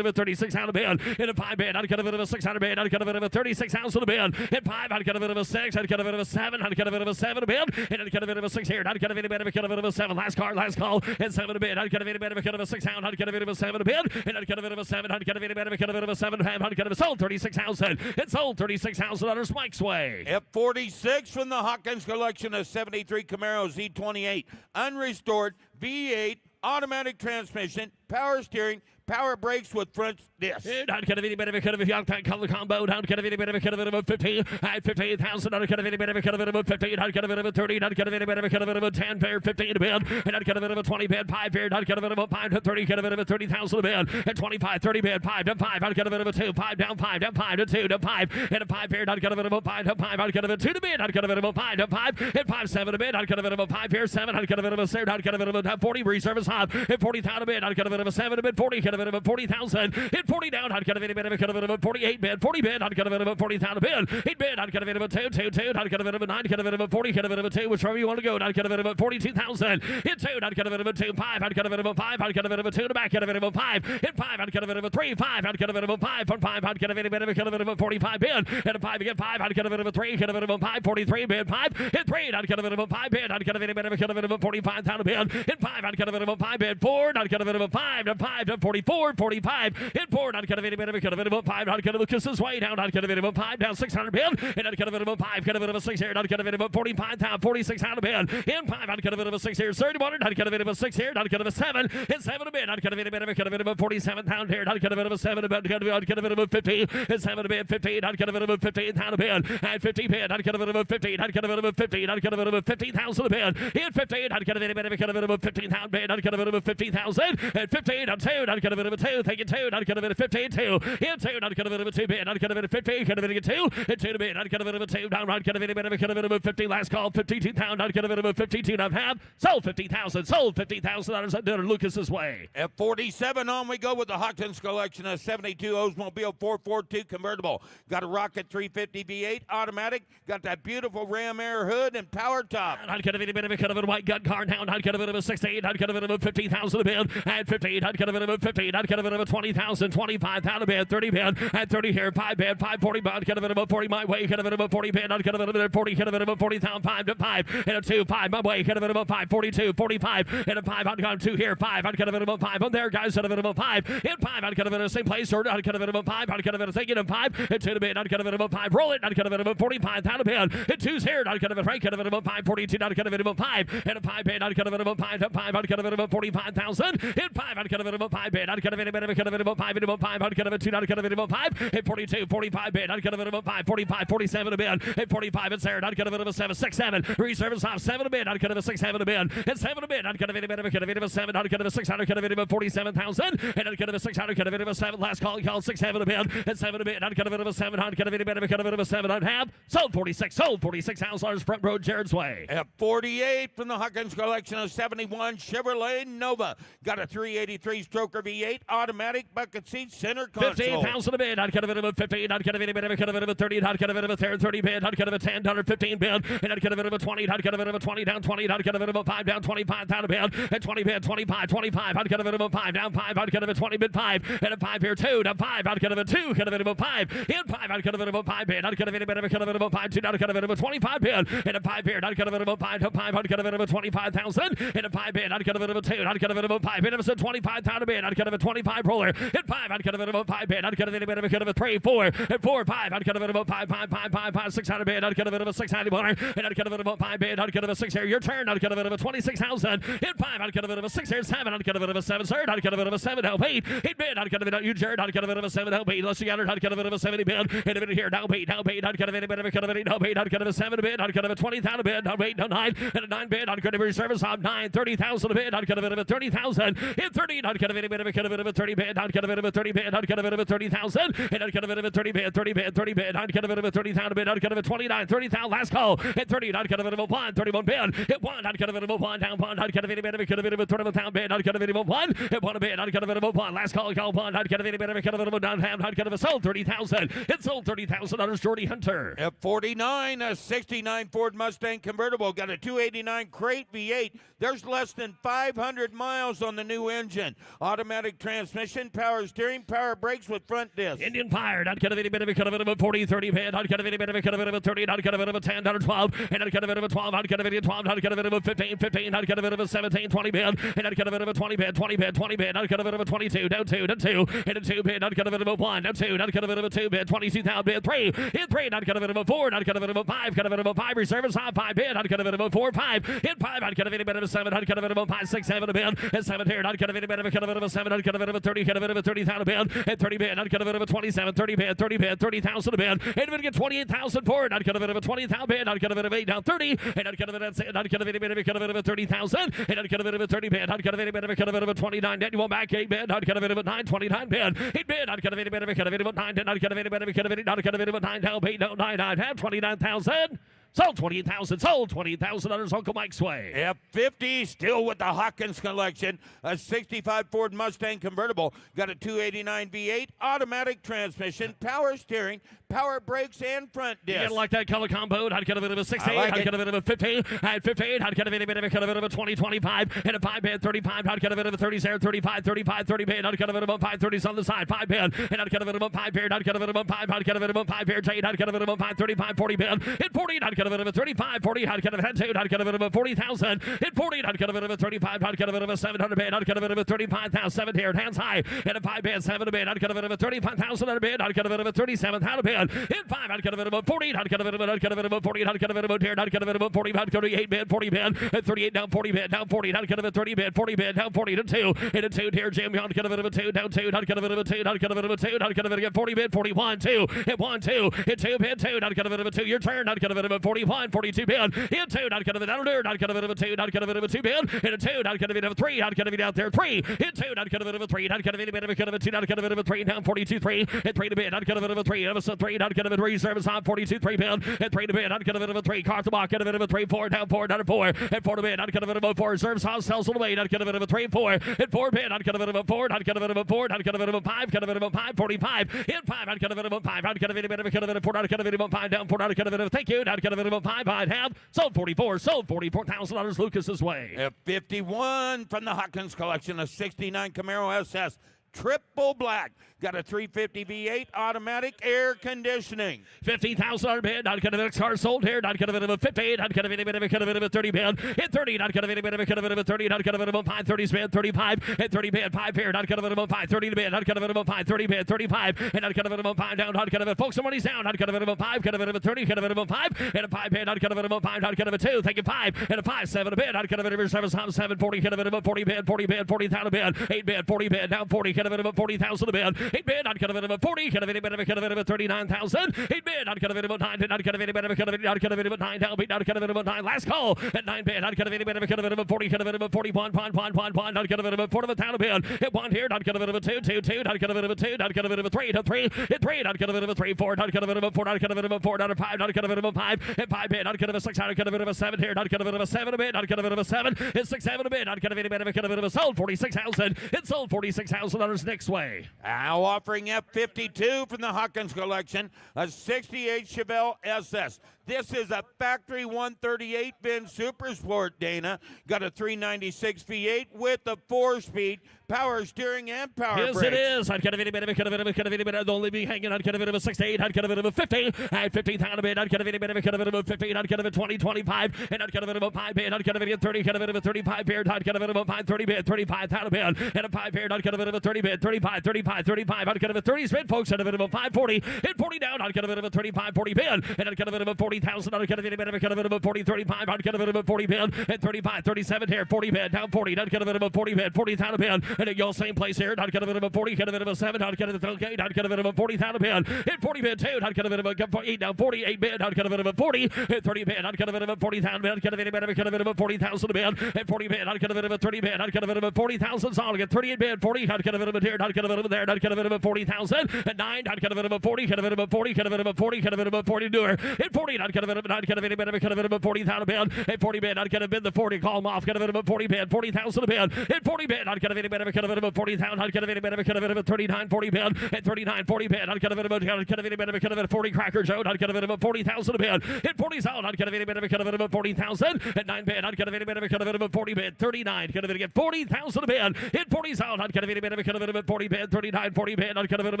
about 36,000 a bid. Hit a 5 bid. I'd cut of it about 600 bid. I'd cut of it about 36,000 a bid. Hit 5. I'd cut of it about 6. I'd cut of it about 7. I'd cut of it about 7 a bid. And I'd cut of it about 6 here. I'd cut of it about 7. Last call. And 7 a bid. I'd cut of it about 6 down. I'd cut of it about 7 a bid. And I'd cut of it about 7. I'd cut of it about 7. I'd cut of it sold 36,000. It sold 36,000 on Mike's way. F46 from the Hawkins collection of 73 Camaro Z28. Unrestored V8 automatic transmission, power steering, power brakes with front disc. I'd cut of any bit of a cut of a young tank color combo. I'd cut of any bit of a cut of it about 15. I'd 15,000. I'd cut of any bit of a cut of it about 15. I'd cut of it about 30. I'd cut of any bit of a cut of it about 10 pair, 15 a bid. And I'd cut of it about 20 bid, 5 pair. I'd cut of it about 5 to 30. Cut of it about 30,000 a bid. At 25, 30 bid, 5 to 5. I'd cut of it about 2, 5 down 5 down 5 to 2 to 5. And a 5 pair. I'd cut of it about 5 to 5. I'd cut of it 2 to bid. I'd cut of it about 5 to 5. At 5 7 a bid. I'd cut of it about 5 pair 7. I'd cut of it about 7. I'd cut of it about 40 reserve is hot. At 40,000 a bid. I'd cut of it about 7 a bid. 40. Cut of it about 40,000. Hit 40 down. I'd cut of any bid. I'd cut of it about 48 bid. 40 bid. I'd cut of it about 40,000 a bid. 8 bid. I'd cut of it about 2 2 2. I'd cut of it about 9. Cut of it about 40. Cut of it about 2. Whichever you want to go. I'd cut of it about 42,000. Hit 2. I'd cut of it about 2 5. I'd cut of it about 5. I'd cut of it about 2 to back. Cut of it about 5. Hit 5. I'd cut of it about 3 5. I'd cut of it about 5 from 5. I'd cut of any bid. I'd cut of it about 45 bid. Hit a 5 again 5. I'd cut of it about 3. Cut of it about 5. 43 bid 5. Hit 3. I'd cut of it about 5 bid. I'd cut of any bid. I'd cut of it about 45,000 bid. Hit 5. I'd cut of it about 5 bid. 4. I'd cut of it about 5. 5 to 5 to 44, 45. In 4, not cut of any bit of a cut of it about 5, not cut of Lucas's way down, not cut of it about 5, down 600 bid. And not cut of it about 5, cut of it about 6 here, not cut of it about 45, down 4600 bid. In 5, not cut of it about 6 here, 31, not cut of it about 6 here, not cut of a 7. In 7 a bid, not cut of any bit of a cut of it about 47 down here, not cut of it about 7, about cut of it about 50. In 7 a bid, 15, not cut of it about 15 down a bid. And 50 bid, not cut of it about 15, not cut of it about 50, not cut of it about 15,000 a bid. In 15, not cut of any bit of a cut of it about 15,000 bid, not cut of it about 15,000. And 15 on 2, not cut of it about 2, thank you 2, not cut of it at 15, 2. In 2, not cut of it about 2 bid, not cut of it at 15, cut of it at 2. And 2 to bid, not cut of it about 2, down, not cut of any bit of a cut of it about 50, last call, 52 down, not cut of it about 52 and a half. Sold 50,000, sold $50,000 at dinner Lucas's way. At 47 on we go with the Hawkins collection of 72 Oldsmobile 442 convertible. Got a Rocket 350 V8 automatic. Got that beautiful Ram Air hood and power top. Not cut of any bit of a cut of a white gut car now, not cut of it about 68, not cut of it about 50,000 a bid. And 15, not cut of it about 50, not cut of it about 20,000, 25,000 a bid, 30 bid, and 30 here, 5 bid, 540 bid, cut of it about 40 my way, cut of it about 40 bid, not cut of it about 40, cut of it about 40,000, 5 to 5, and a 2, 5 my way, cut of it about 5, 42, 45, and a 5 on 2 here, 5, I'd cut of it about 5 on there, guys, cut of it about 5, and 5, I'd cut of it in the same place, or I'd cut of it about 5, I'd cut of it thinking of 5, and 2 to bid, I'd cut of it about 5, roll it, I'd cut of it about 45,000 a bid, and 2's here, I'd cut of it right, cut of it about 5, 42, I'd cut of it about 5, and a 5 bid, I'd cut of it about 5 to 5, I'd cut of it about 45,000, and 5, I'd cut of it about 5 bid, I'd cut of it about cut of it about 5 and about 5, I'd cut of it 2, I'd cut of it about 5, and 42, 45 bid, I'd cut of it about 5, 45, 47 a bid, and 45 it's there, I'd cut of it about 7, 6, 7, reserves off 7 a bid, I'd cut of it 6, 7 a bid, and 7 a bid, I'd cut of it about cut of it about 7, I'd cut of it 6, I'd cut of it about 47,000, and I'd cut of it 6, I'd cut of it about 7, last call 6, 7 a bid, and 7 a bid, I'd cut of it about 7, I'd cut of it about cut of it about 7, I'd have sold 46 house front road Jared's way. At 48 from the Hawkins collection of 71 Chevrolet Nova. Got a 383 stroker V8 automatic bucket seat center console. 15,000 a bid, I'd cut of it about 15, I'd cut of it about cut of it about 30, I'd cut of it about 30 bid, I'd cut of it 10, down 15 bid, and I'd cut of it about 20, I'd cut of it about 20, down 20, I'd cut of it about 5, down 25, down a bid, and 20 bid, 25, 25, I'd cut of it about 5, down 5, I'd cut of it 20 bid 5, and a 5 here 2, down 5, I'd cut of it 2, cut of it about 5, in 5, I'd cut of it about 5 bid, I'd cut of it about cut of it about 5, 2, I'd cut of it about 25 bid, and a 5 here, I'd cut of it about 5 to 5, I'd cut of it about 25,000, and a 5 bid, I'd cut of it about 2, I'd cut of it about 5, and it was a 25,000 bid, I'd cut of it 25 roller, and 5, I'd cut of it about 5 bid, I'd cut of it about cut of it 3, 4, and 4, 5, I'd cut of it about 5, 5, 5, 5, 5, 600 bid, I'd cut of it about 691, and I'd cut of it about 5 bid, I'd cut of it 6 here, your turn, I'd cut of it about 26,000, and 5, I'd cut of it about 6 here, 7, I'd cut of it about 7, third, I'd cut of it about 7, help 8 bid, I'd cut of it out, you Jared, I'd cut of it about 7, help 8, let's see, I'd cut of it about 70 bid, and a bit here, now 8, I'd cut of it, cut of it, help 8, I'd cut of it 7 bid, I'd cut of it 20,000 bid, now 8, now 9, and a 9 bid, I'd cut of it service on 9, 30,000 a bid, I'd cut of it about 30,000, in 30, I'd cut of it about cut of it about 30 bid, I'd cut of it about 30 bid, I'd cut of it about 30,000, and I'd cut of it about 30 bid, 30 bid, 30 bid, I'd cut of it about 30,000 bid, I'd cut of it 29, 30,000, last call, at 30, I'd cut of it about 1, 31 bid, hit 1, I'd cut of it about 1, down 1, I'd cut of it about cut of it about 31,000 bid, I'd cut of it about 1, hit 1 a bid, I'd cut of it about 1, last call 1, I'd cut of it about cut of it about 9, I'd cut of it sold 30,000, it sold 30,000 on Jordy Hunter. At 49, a 69 Ford Mustang convertible. Got a 289 crate V8. There's less than 500 miles on the new engine. Automatic transmission, power steering, power brakes with front disc. Indian fired. I'd cut of any bit of a cut of it about 40, 30 bid. I'd cut of any bit of a cut of it about 30. I'd cut of it about 10, down to 12. And I'd cut of it about 12. I'd cut of it about 12. I'd cut of it about 15, 15. I'd cut of it about 17, 20 bid. And I'd cut of it about 20 bid, 20 bid, 20 bid. I'd cut of it about 22, down 2, down 2. And a 2 bid. I'd cut of it about 1, down 2. I'd cut of it about 2 bid, 22,000 bid, 3. In 3, I'd cut of it about 4. I'd cut of it about 5. Cut of it about 5. Reserves on 5 bid. I'd cut of it about 4, 5. In 5, I'd cut of any bit of 7. I'd cut of it about 5, 6, 7 a bid. And 7 here. I'd cut of any bit of a cut of it about 7. I'd cut of it about 30. Cut of it about 30,000 a bid. And 30 bid. I'd cut of it about 27, 30 bid, 30 bid, 30,000 a bid. And if it get 28,000 for it, I'd cut of it about 20,000 bid. I'd cut of it about 8 down 30. And I'd cut of it at I'd cut of any bit of a cut of it about 30,000. And I'd cut of it about 30 bid. I'd cut of any bit of a cut of it about 29. Then you want back 8 bid. I'd cut of it about 9, 29 bid. 8 bid. I'd cut of any bit of a cut of it about 9. Then I'd cut of any bit of a cut of it. I'd cut of it about 9 down 8 down 9. I'd have 29,000. Sold 28,000. Sold 28,000 on Uncle Mike's way. F50 still with the Hawkins collection. A 65 Ford Mustang convertible. Got a 289 V8 automatic transmission, power steering, power brakes, and front disc. You gotta like that color combo. I'd cut a bit of a 68. Like I'd cut a bit of a 50. I'd 58. I'd cut a bit of a 20, 25. And a 5 bid, 35. I'd cut a bit of a 30 there, 35, 35, 30 bid. I'd cut a bit of a 5, 30s on the side, 5 bid. And I'd cut a bit of a 5 bid. I'd cut a bit of a 5. I'd cut a bit of a 5 here, 8. I'd cut a bit of a 5, 35, 40 bid. And 40, I'd cut cut of a 35, 40, hot cut of a 2, hot cut of a 40,000, hit 40, hot cut of a 35, hot cut of a 700 bid, hot cut of a 35,000, 7 here, hands high, and a 5 bid, 7 bid, hot cut of a 35,000 on a bid, hot cut of a 37, hot bid, hit 5, hot cut of a 40, hot cut of a 40, hot cut of a 10, hot cut of a 40, hot cut of 8 bid, 40 bid, 38 down 40 bid, down 40, hot cut of a 30 bid, 40 bid, down 40 to 2, hit a 2 here, Jim, hot cut of a 2, down 2, hot cut of a 2, hot cut of a 2, hot cut of a 40 bid, 41, 2, hit 1, 2, hit 2 bid, 2, hot cut of a 2, your turn, hot cut of a 41, 42 bid, hit 2, hot cut of a down there, hot cut of a 2, hot cut of a 2 bid, hit a 2, hot cut of a 3, hot cut of it out there, 3, hit 2, hot cut of a 3, hot cut of a bit of a cut of a 2, hot cut of a 3, down 42, 3, hit 3 to bid, hot cut of a 3, of a 3, hot cut of a 3, service on 42, 3 bid, hit 3 to bid, hot cut of a 3, cart the block, cut of a 3, 4, down 4, down 4, hit 4 to bid, hot cut of a 4, service on sells on the way, hot cut of a 3, 4, hit 4 bid, hot cut of a 4, hot cut of a 4, hot cut of a 5, cut of a 5, 45, hit 5, hot cut of a 5, hot cut of a bit of a cut of a 4, hot cut of a 5, down 4, hot cut of a thank you, hot cut of a 5, I'd have sold 44, sold $44,000 Lucas's way. At 51 from the Hawkins collection, a 69 Camaro SS. Triple black. Got a 350 V8 automatic air conditioning. $15,000 bid. Not cut of a car sold here. Not cut of a 50. Not cut of any bit of a cut of a 30 bid. Hit 30. Not cut of any bit of a cut of a 30. Not cut of a 5. 30 bid. 35. Hit 30 bid. 5 here. Not cut of a 5. 30 bid. Not cut of a 5. 30 bid. 35. And not cut of a 5 down. Not cut of a folks. Somebody's down. Not cut of a 5. Cut of a 30. Cut of a 5. And a 5 bid. Not cut of a 5. Not cut of a 2. Thank you 5. And a 5. 7 a bid. Not cut of a 7. 7. 40. Cut of a 40 bid. 40 bid. 40,000 bid. 8 bid. 40 bid. Down 40. Cut of a 40,000 bid. 8 bid. Not cut of a 40. Cut of any bit of a cut of a 39,000. 8 bid. Not cut of a 9. Not cut of any bit of a cut of not cut of a 9. Down beat. Not cut of a 9. Last call at 9 bid. Not cut of any bit of a cut of a 40. Cut of a 40. Pond. Not cut of a 4 of a town bid. Hit 1 here. Not cut of a 2. 2. Not cut of a 2. Not cut of a 3. 3. Hit 3. Not cut of a 3. 4. Not cut of a 4. Not cut of a 4. Not 5. Not cut of a 5. Hit 5 bid. Not cut of a 6. Not cut of a 7 here. Not cut of a 7 a bid. Not cut of a 7. Hit 6 7 a bid. Not cut of any bit of a cut of a sold 46,000. It sold $46,000 next way. Now offering F52 from the Hawkins collection, a 68 Chevelle SS. This is a factory 138 bin Super Sport, Dana. Got a 396 V8 with a 4-speed power steering and power yes, brakes. It is. I'd cut a bit of a cut of a cut of a bit. I'd only be hanging. I'd cut a bit of a 68. I'd cut a bit of a 50. I'd 15,000 a bit. I'd cut a bit of a cut of a 15. I'd cut of a 20, 25. And I'd cut a bit of a 5 bid. I'd cut a bit of 30. Cut a bit of a 35 bid. I'd cut a bit of a 5, 30 bid. 35,000 a bid. And a 5 bid. I'd cut a bit of a 30 bid. 35. I'd cut a bit of a 30 spin, folks. I'd a bit of a 540. Hit 40 down. I'd cut a bit of a 35, 40 bid. And I'd cut a bit of a 40,000. I'd cut a bit of a cut of a 40, 35. I'd cut a bit of a 40 bid. And 35, 37 here. 40 bid. Down 40. I'd cut a bit of a 40 bid. 40,000 a bid. And at your same place here. I'd cut a bit of a 40. Cut a bit of a 7. I'd cut a bit of a 8. I'd cut a bit of a 40,000 a bid. Hit 40 bid too. I'd cut a bit of a 8 down 48 bid. I'd cut a bit of a 40. Hit 30 bid. I'd cut a bit of a 40,000 bid. I'd cut a bit of a 40,000 a bid. Hit 40 bid. I'd cut a bit of a 30 bid. I'd cut a bit of a 40,000 solid. Get 38 bid. 40. I'd cut a bit of a deer. I'd cut a bit of a there. I'd cut a bit of a 40,000. At 9. I'd cut a bit of a 40. Cut a bit of a 40. Cut a bit of a 40. Cut a bit of a 40 doer. Hit 40. I'd cut a bit of a 9. Cut a bit of a cut a bit of a 40,000 bid. Hit 40 bid. I'd cut a bid the 40. Call them off. Cut a bit of a 40 bid. 40,000 a bid. Hit 40 bid. I'd cut a bit of a cut a bit of a 40,000. I'd cut a bit of a cut a bit of a 39, 40 bid. Hit 39, 40 bid. I'd cut a bit of a cut a bit of a cut a bit of 40 cracker Joe. I'd cut a bit of a 40,000 a bid. Hit 40 out. I'd cut a bit of a cut a bit of a 40,000. At 9 bid. I'd cut a bit of a cut a bit of a 40 bid. 39. Cut a bit of 40,000 a bid. Hit 40 out. I'd cut a bit of a cut a bit of a 40 bid. 39, 40 bid. I'd cut a bit of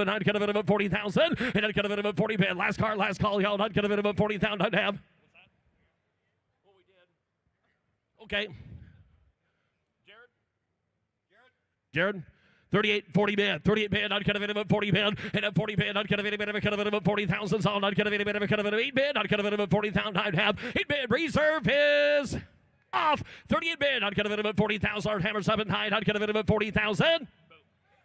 a 9. Cut a bit of a 40,000. And I'd cut a bit of a 40 bid. Last call, y'all. I'd cut a bit of a 40,000. I'd have. Okay. Jared? 38, 40 bid. 38 bid. I'd cut a bit of a 40 bid. And a 40 bid. I'd cut a bit of a cut a bit of a 40,000 sound. I'd cut a bit of a cut of a 8 bid. I'd cut a bit of a 40,000. I'd have 8 bid. Reserve is off. 38 bid. I'd cut a bit of a 40,000. Our hammer's up and high. I'd cut a bit of a 40,000.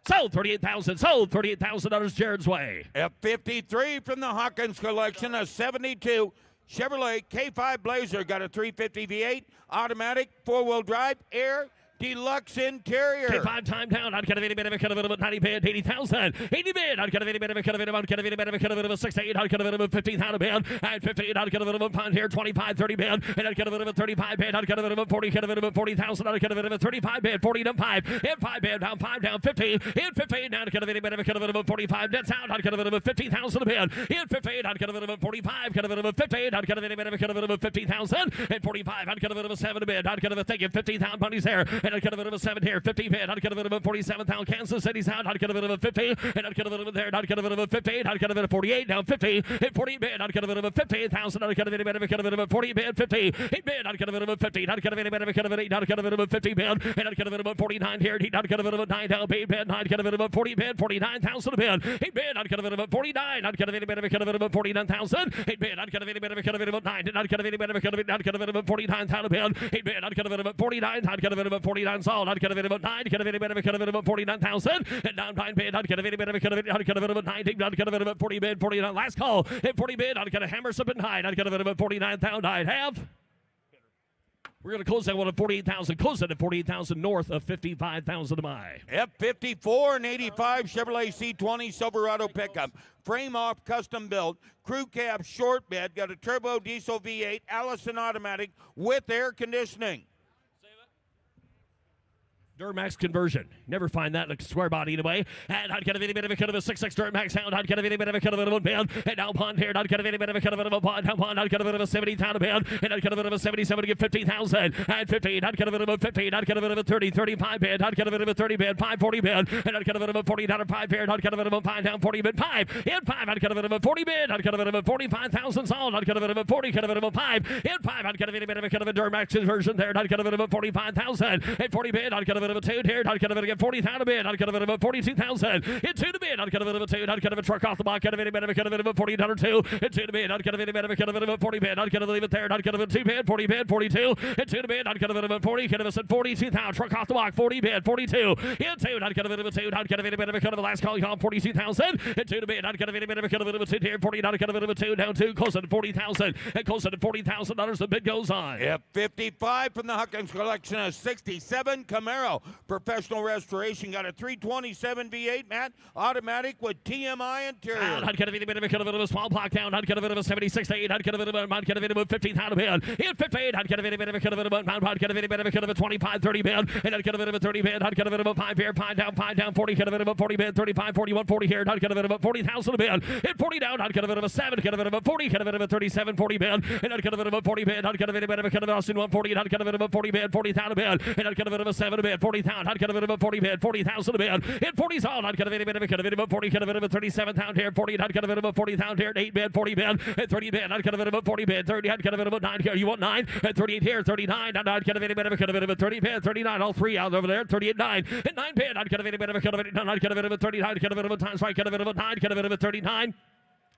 Sold 38,000. Sold $38,000 Jared's way. F53 from the Hawkins collection, a 72 Chevrolet K5 Blazer. Got a 350 V8 automatic 4-wheel drive air deluxe interior. Okay, 5 time down. I'd cut a bit of a cut of a 90 bid, 80,000. 80 bid. I'd cut a bit of a cut of a cut of a cut of a 68. I'd cut a bit of a 15,000 bid. I'd 58. I'd cut a bit of a pound here, 25, 30 bid. And I'd cut a bit of a 35 bid. I'd cut a bit of a 40, cut a bit of a 40,000. I'd cut a bit of a 35 bid, 40 to 5. Hit 5 bid, down 5, down 15. Hit 15. Down, cut a bit of a cut of a 45. That's out. I'd cut a bit of a 50,000 a bid. Hit 15. I'd cut a bit of a 45. Cut a bit of a 15. I'd cut a bit of a cut of a 50,000. Hit 45. I'd cut a bit of a 7 a bid. I'd cut a bit of 50,000 money's there. and I'd cut a bit of a 7 here, 50 bid, I'd cut a bit of a 47,000, Kansas City's out, I'd cut a bit of a 50, and I'd cut a bit of a there, I'd cut a bit of a 58, I'd cut a bit of 48, down 50, hit 40 bid, I'd cut a bit of a 58,000, I'd cut a bit of a 40 bid, 50, 8 bid, I'd cut a bit of a 50, I'd cut a bit of a 8, I'd cut a bit of a 50 bid, and I'd cut a bit of a 49 here, I'd cut a bit of a 9 down, 8 bid, I'd cut a bit of a 40 bid, 49,000 a bid, 8 bid, I'd cut a bit of a 49, I'd cut a bit of a 49,000, 8 bid, I'd cut a bit of a 9, I'd cut a bit of a I'd cut a bit of a 49,000 a bid, 8 bid, I'd cut a bit of a 49, I'd cut a bit of a 49 solid, I'd cut a bit of a 9, cut a bit of a 49,000, and down 9 bid, I'd cut a bit of a I'd cut a bit of a 19, I'd cut a bit of a 40 bid, 49 last call, hit 40 bid, I'd cut a hammer up and high, I'd cut a bit of a 49,000, I'd have. We're going to close that one at 48,000. Close it at 48,000 north of 55,000 to buy. F54 and 85 Chevrolet C20 Silverado pickup. Frame off, custom built. Crew cab, short bed. Got a turbo diesel V8 Allison automatic with air conditioning. Duramax conversion. Never find that in a square body anyway. And I'd get a bit of a cut of a 6.6 Duramax sound. I'd get a bit of a cut of a 1 band. And now pond here. I'd get a bit of a cut of a pond. Down pond. I'd get a bit of a 70,000 band. And I'd get a bit of a 77 to get 50,000. And 15. I'd get a bit of a 15. I'd get a bit of a 30, 35 band. I'd get a bit of a 30 band. 540 band. And I'd get a bit of a 40 down 5 band. I'd get a bit of a 5 down 40 band. 5. In 5. I'd get a bit of a 40 band. I'd get a bit of a 45,000 solid. I'd get a bit of a 40. Get a bit of a 5. In 5. I'd get a bit of a cut of a Duramax conversion there. I'd get a bit of a 45,000. And 40 band. I'd get a bit of a 2 here. I'd get a bit of 40,000 a bid. I'd get a bit of a 42,000. In 2 to bid. I'd get a bit of a 2. I'd get a truck off the block. Get a bit of a 40 2. In 2 to bid. I'd get a bit of a 40 bid. I'd get a leave it there. I'd get a 2 bid. 40 bid. 42. In 2 to bid. I'd get a bit of a 40. Get a 42,000. Truck off the block. 40 bid. 42. In 2. I'd get a bit of a 2. I'd get a bit of a cut of the last call. 42,000. In 2 to bid. I'd get a bit of a cut of a 2 here. 40. I'd get a bit of a 2 down 2. Close to 40,000. And close to $40,000. The bid goes on. F55 from the Huckins collection of 67 Camaro. Professional restoration. Got a 327 V8, Matt, automatic with TMI interior. I'd get a bit of a small block down. I'd get a bit of a 76 to 8. I'd get a bit of a 15,000 bid. In 58, I'd get a bit of a cut of a mount. I'd get a bit of a cut of a 25, 30 bid. And I'd get a bit of a 30 bid. I'd get a bit of a 5 here, 5 down, 40. Get a bit of a 40 bid, 35, 41, 40 here. I'd get a bit of a 40,000 bid. In 40 down, I'd get a bit of a 7. Get a bit of a 40. Get a bit of a 37, 40 bid. And I'd get a bit of a 40 bid. I'd get a bit of a cut of Austin 140. And I'd get a bit of a 40 bid, 40,000 bid. And I'd get a bit of a 7 bid, 40,000. I'd get a bit of a 40 bid, 40,000 bid. In 40 zone, I'd get a bit of a 40, get a bit of a 37,000 here, 40, I'd get a bit of a 40,000 here, 8 bid, 40 bid, and 30 bid, I'd get a bit of a 40 bid, 30, I'd get a bit of a 9 here, you want 9, and 38 here, 39, and I'd get a bit of a 30 bid, 39, all 3 out over there, 38, 9, and 9 bid, I'd get a bit of a I'd get a bit of a 39, get a bit of a time strike, get a bit of a 9, get a bit of a 39,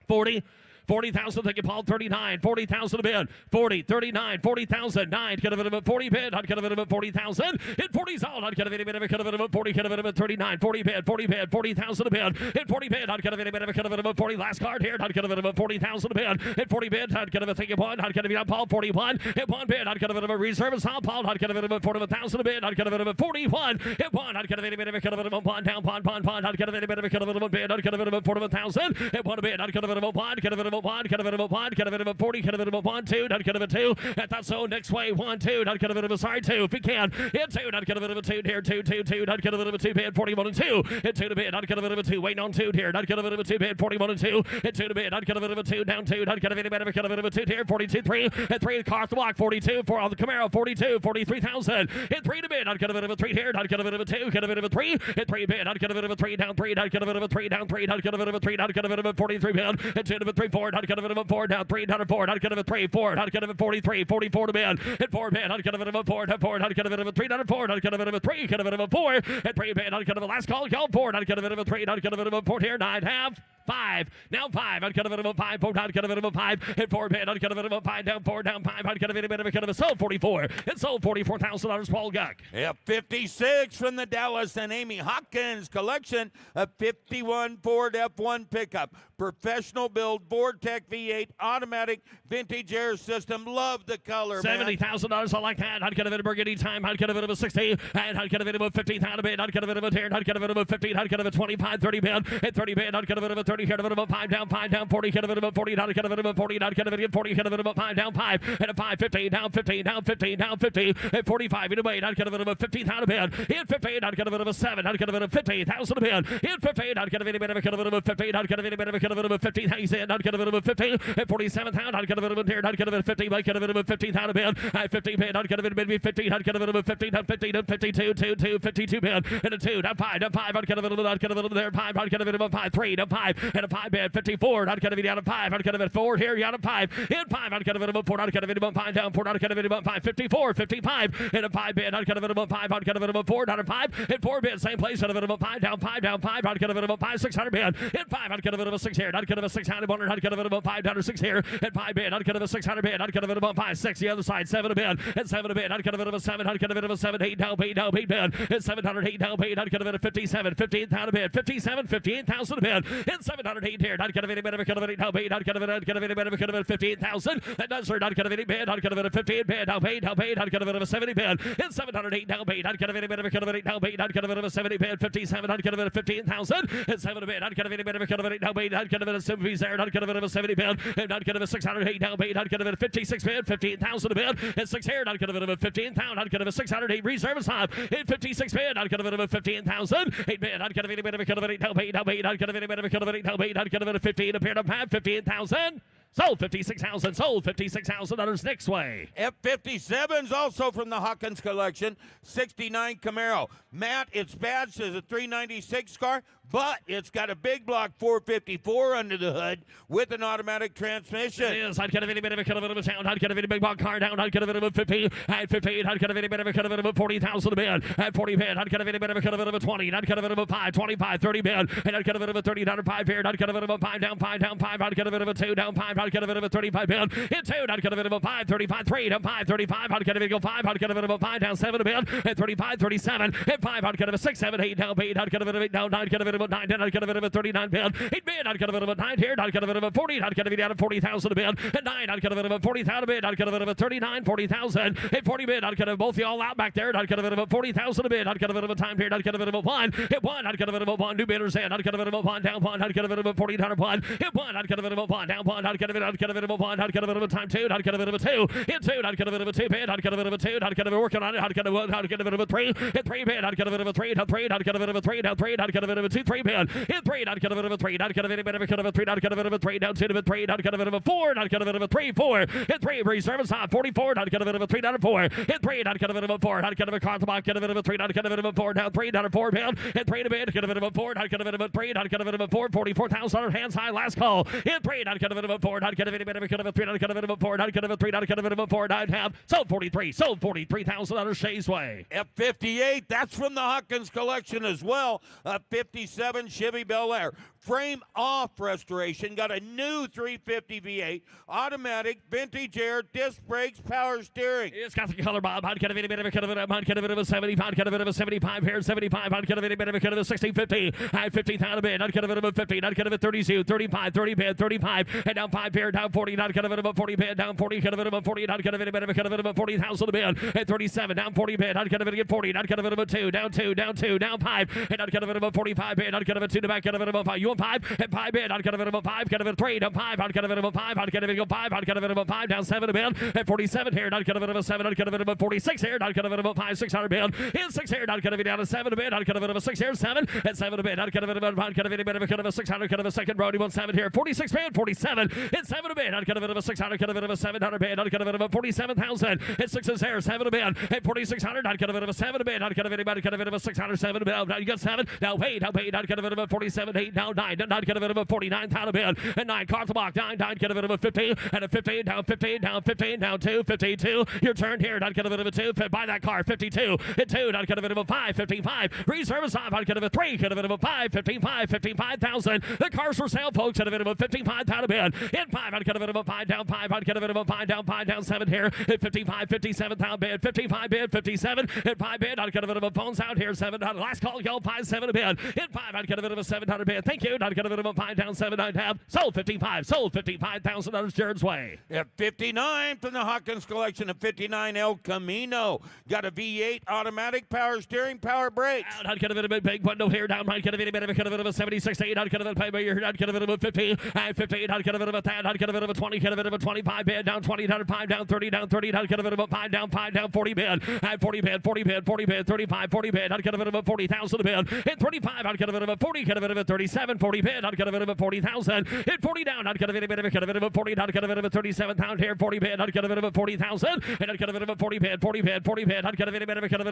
40, 40,000, thank you, Paul. 39, 40,000 a bid. 40, 39, 40,000. 9, get a bit of a 40 bid. I'd get a bit of a 40,000. In 40's all, I'd get a bit of a 40, get a bit of a 39, 40 bid, 40,000 a bid. In 40 bid, I'd get a bit of a 40. Last card here, I'd get a bit of a 40,000 a bid. In 40 bid, I'd get a thank you, Paul. I'd get a bit of Paul, 41. In 1 bid, I'd get a bit of a reserve of Paul. I'd get a bit of a 40,000 a bid. I'd get a bit of a 41. In 1, I'd get a bit of a pond down, pond. I'd get a bit of a bid. I'd get a bit of a 40,000. In 1 bid, I'd get a bit of a pond, get a bit of a pond, get a bit of a pond, get a bit of a 40, get a bit of a 1, 2, I'd get a bit of a 2. At that zone, next way, 1, 2, I'd get a bit of a side 2 if we can. In 2, I'd get a bit of a 2 here, 2, I'd get a bit of a 2 bid, 41 and 2. In 2 to bid, I'd get a bit of a 2, waiting on 2 here. I'd get a bit of a 2 bid, 41 and 2. In 2 to bid, I'd get a bit of a 2 down 2. I'd get a bit of a 2 here, 42, 3. And 3 car off the block, 42 for all the Camaro, 42, 43,000. In 3 to bid, I'd get a bit of a 3 here. I'd get a bit of a 2, get a bit of a 3. In 3 bid, I'd get a bit of a 3 down 3. I'd get a bit of a 3 down 3. I'd get a bit of a 3. I'd get a bit of a 43 bid. In 2 to bid, 3, 4. I'd get a bit of a 4 down 3 down 4. I'd get a bit of a 3, 4. I'd get a bit of a 43, 44 to bid. In 4 bid, I'd get a bit of a 4 down 4. I'd get a bit of a 3 down 4. I'd get a bit of a 3, get a bit of a 4. In 3 bid, I'd get a bit of a last call, 4. I'd get a bit of a 3. I'd get a bit of a 4 here. 9, half. 5. Now 5. I'd get a bit of a 5. 4. I'd get a bit of a 5. In 4 bid, I'd get a bit of a 5 down 4 down 5. I'd get a bit of a sold 44. It sold $44,000. Paul Guck. F56 from the Dallas and Amy Hopkins collection, a 51 Ford F1 pickup. Professional build, Vortec V8, automatic, vintage air system. Love the color, $70,000. I like that. I'd get a bit of burgundy time. I'd get a bit of a 60. And I'd get a bit of a 15,000 bid. I'd get a bit of a 10. I'd get a bit of a 15. I'd get a bit of a 25, 30 bid. At 30 bid, I'd get a bit of a 30, hit of it about 5 down, 40, hit of it about 40, not hit of it about 40, not hit of it again, 40, hit of it about 5 down, 5, and a 5, 15, down, 15, down, 15, down, 50, and 45, in a way, not hit of it about 15,000 a bid, in 15, not hit of it about 7, not hit of it about 50,000 a bid, in 15, not hit of it about 15, not hit of it about 15,000, not hit of it about 15, and 47,000, not hit of it about here, not hit of it 50, not hit of it about 15,000 a bid, 50 bid, not hit of it maybe 50, not hit of it about 15, not 50, not 52, 2, 52 bid, and a 2, not 5, not 5, not hit of it, not hit of it there, 5, not hit of it about 5, 3, not 5, and a 5 bid, 54, not hit of it down to 5, not hit of it 4, here, down to 5, in 5, not hit of it about 4, not hit of it about 5, down 4, not hit of it about 5, 54, 55, and a 5 bid, not hit of it about 5, not hit of it about 4, not a 5, and 4 bid, same place, not hit of it about 5, down 5, not hit of it about 5, 600 bid, in 5, not hit of it about 6 here, not hit of it 600, not hit of it about 5, down to 6 here, and 5 bid, not hit of it 600 bid, not hit of it about 5, 6, the other side, 7 a bid, and 7 a bid, not hit of it about 7, not hit of it about 7, 8 down, 8 bid, and 708 down, 8, not hit of it 57, 15,000 a bid, 57, 58,000 a bid, and 708 here, not hit of any bid, not hit of it down, 8, not hit of it, not hit of any bid, not hit of it 15,000, and does her, not hit of any bid, not hit of it 15 bid, down, 8, not hit of it 70 bid, and 708 down, 8, not hit of any bid, not hit of it down, 8, not hit of it 70 bid, 57, not hit of it 15,000, and 7 a bid, not hit of any bid, not hit of it down, 8, not hit of it 70 there, not hit of it 70 bid, and not hit of it 608 down, 8, not hit of it 56 bid, 15,000 a bid, and 6 here, not hit of it 15,000, not hit of it 608 reserve is high, and 56 bid, not hit of it 15,000, 8 bid, not hit of any bid, not hit of it down, 8, not hit of any bid, not hit of it down, 8, not hit of it 15, appeared up half 15,000. Sold 56,000, sold 56,000 others next way. F57's also from the Hawkins collection. 69 Camaro. Matt, it's badged as a 396 car, but it's got a big block 454 under the hood with an automatic transmission. It is. I'd get a bit of a cut of it of a sound. I'd get a big block car down. I'd get a bit of a 50. At 50, I'd get a bit of a cut of it of 40,000 a bid. At 40 bid, I'd get a bit of a cut of it of a 20. I'd get a bit of a 5, 25, 30 bid. And I'd get a bit of a 30 down to 5 here. I'd get a bit of a 5 down, 5 down, 5. I'd get a bit of a 2 down, 5. I'd get a bit of a 35 bid. In 2, I'd get a bit of a 5, 35, 3 down, 5, 35. I'd get a bit of a 5. I'd get a bit of a 5 down, 7 a bid. At 35, 37. At 5, I'd get a 6, 7, 8 down, 8. I'd get a bit of 8 down, 9. Get a bit of a 9 down. I'd get a bit of a 39 bid. 8 bid, I'd get a bit of a 9 here. I'd get a bit of a 40. I'd get a bit down to 40,000 a bid. At 9, I'd get a bit of a 40,000 a bid. I'd get a bit of a 39, 40,000. At 40 bid, I'd get a both y'all out back there. I'd get a bit of a 40,000 a bid. I'd get a bit of a time period. I'd get a bit of a 1. At 1, I'd get a bit of a 1. New bidders in. I'd get a bit of a 1 down 1. I'd get a bit of a 40 down 1. At 1, I'd get a bit of a 1 down 1. I'd get a bit of a 1. I'd get a bit of a time 2. I'd get a bit of a 2. In 2, I'd get a bit of a 2 bid. I'd get a bit of a 2. I'd get a bit of working on it. I'd get a bit of a 3. In 3 bid, I'd get a bit of a 3. Down 3. I'd get a bit of a 3 down 3. I'd get a bit of a 2, 3 bid. In 3, I'd get a bit of a 3. I'd get a bit of a 3. I'd get a bit of a 3 down 2 to 3. I'd get a bit of a 4. I'd get a bit of a 3, 4. In 3, reserve is hot 44. I'd get a bit of a 3 down to 4. In 3, I'd get a bit of a 4. I'd get a bit of a car box. Get a bit of a 3. I'd get a bit of a 4 down 3 down to 4 bid. In 3 to bid. Get a bit of a 4. I'd get a bit of a 3. I'd get a bit of a 4. 44,000 hands high. Last call. In 3, I'd get a bit of a 4. I'd get a bit of a 3. I'd get a bit of a 4. I'd get a bit of a 3. I'd get a bit of a 4. I'd have sold 43. Sold 43,000 on Shay's way. F58, that's from the Hawkins collection as well. A 57 Chevy Bel Air. Frame off restoration. Got a new 350 V8, automatic, vintage air, disc brakes, power steering. It's got the color, Bob. I'd get a bit of a cut of it. I'd get a bit of a 75. I'd get a bit of a 75 here. 75. I'd get a bit of a cut of a 60, 50. I'd 50,000 a bid. I'd get a bit of a 50. I'd get a bit of 32, 35, 30 bid, 35. And down 5 here, down 40. I'd get a bit of a 40 bid. Down 40. Get a bit of a 40. I'd get a bit of a cut of a 40,000 a bid. At 37, down 40 bid. I'd get a bit of a 40. I'd get a bit of a 2, down 2, down 2, down 5. And I'd get a bit of a 45 bid. I'd get a bit of a 2 to back. Get a bit of a 5. You want 5? At 5 bid. I'd get a bit of a 5. Get a bit of 3 down 5. I'd get a bit of a 5. I'd get a bit of a 5. I'd get a bit of a 5 down 7 a bid. At 47 here. I'd get a bit of a 7. I'd get a bit of a 46 here. I'd get a bit of a 5, 600 bid. In 6 here. I'd get a bit down to 7 a bid. I'd get a bit of a 6 here. 7. At 7 a bid. I'd get a bit of a 5. Get a bit of a 600. Get a bit of a second road. He wants 7 here. 46 bid. 47. At 7 a bid. I'd get a bit of a 600. Get a bit of a 700 bid. I'd get a bit of a 47,000. At 6 is here. 7 a bid. At 4,600. I'd get a bit of a 7 a bid. I'd get a bit of a 600. 7 a bid. Now you got 7. Now wait. I'd get a bit of a 47. 8. Now 9. I'd get a bit of a 49,000 a bid. And 9. Car the block. 9. Get a bit of a 15. And a 15. Down 15. Down 15. Down 2. 52. Your turn here. I'd get a bit of a 2. Buy that car. 52. At 2. I'd get a bit of a 5. 55. Reserve is off. I'd get a bit of 3. Get a bit of a 5. 55. 55,000. The car's for sale, folks. At a bit of a 55,000 a bid. In 5. I'd get a bit of a 5 down 5. I'd get a bit of a 5 down 5 down 7 here. At 55. 57,000 bid. 55 bid. 57. At 5 bid. I'd get a bit of a phones out here. 7. Last call. Y'all 5 7 a bid. In 5. 5 out of a 700 bid. Thank you. Not out of a 5 down 7 9 tab. Sold 55. Sold $55,000 Jared's way. At 59 from the Hawkins collection of 59 El Camino. Got a V8 automatic power steering, power brakes. Not out of a big bundle here. Down right. Out of a 70 60. Not out of a pay by your. Not out of a 50. And 50. Not out of a 10. Not out of a 20. Out of a 25 bid. Down 20. Down 5 down 30. Down 30. Not out of a 5 down 40 bid. And 40 bid. 40 bid. 40 bid. 35. 40 bid. Not out of a 40,000 bid. Hit 35. Not out of a 40. Out of a 37. 40 bid. Not out of a 40,000. Hit 40 down. Not out of a 40. Not out of a 37 pound here. 40 bid. Not out of a 40,000. And not out of a 40 bid. 40 bid. 40 bid. Not out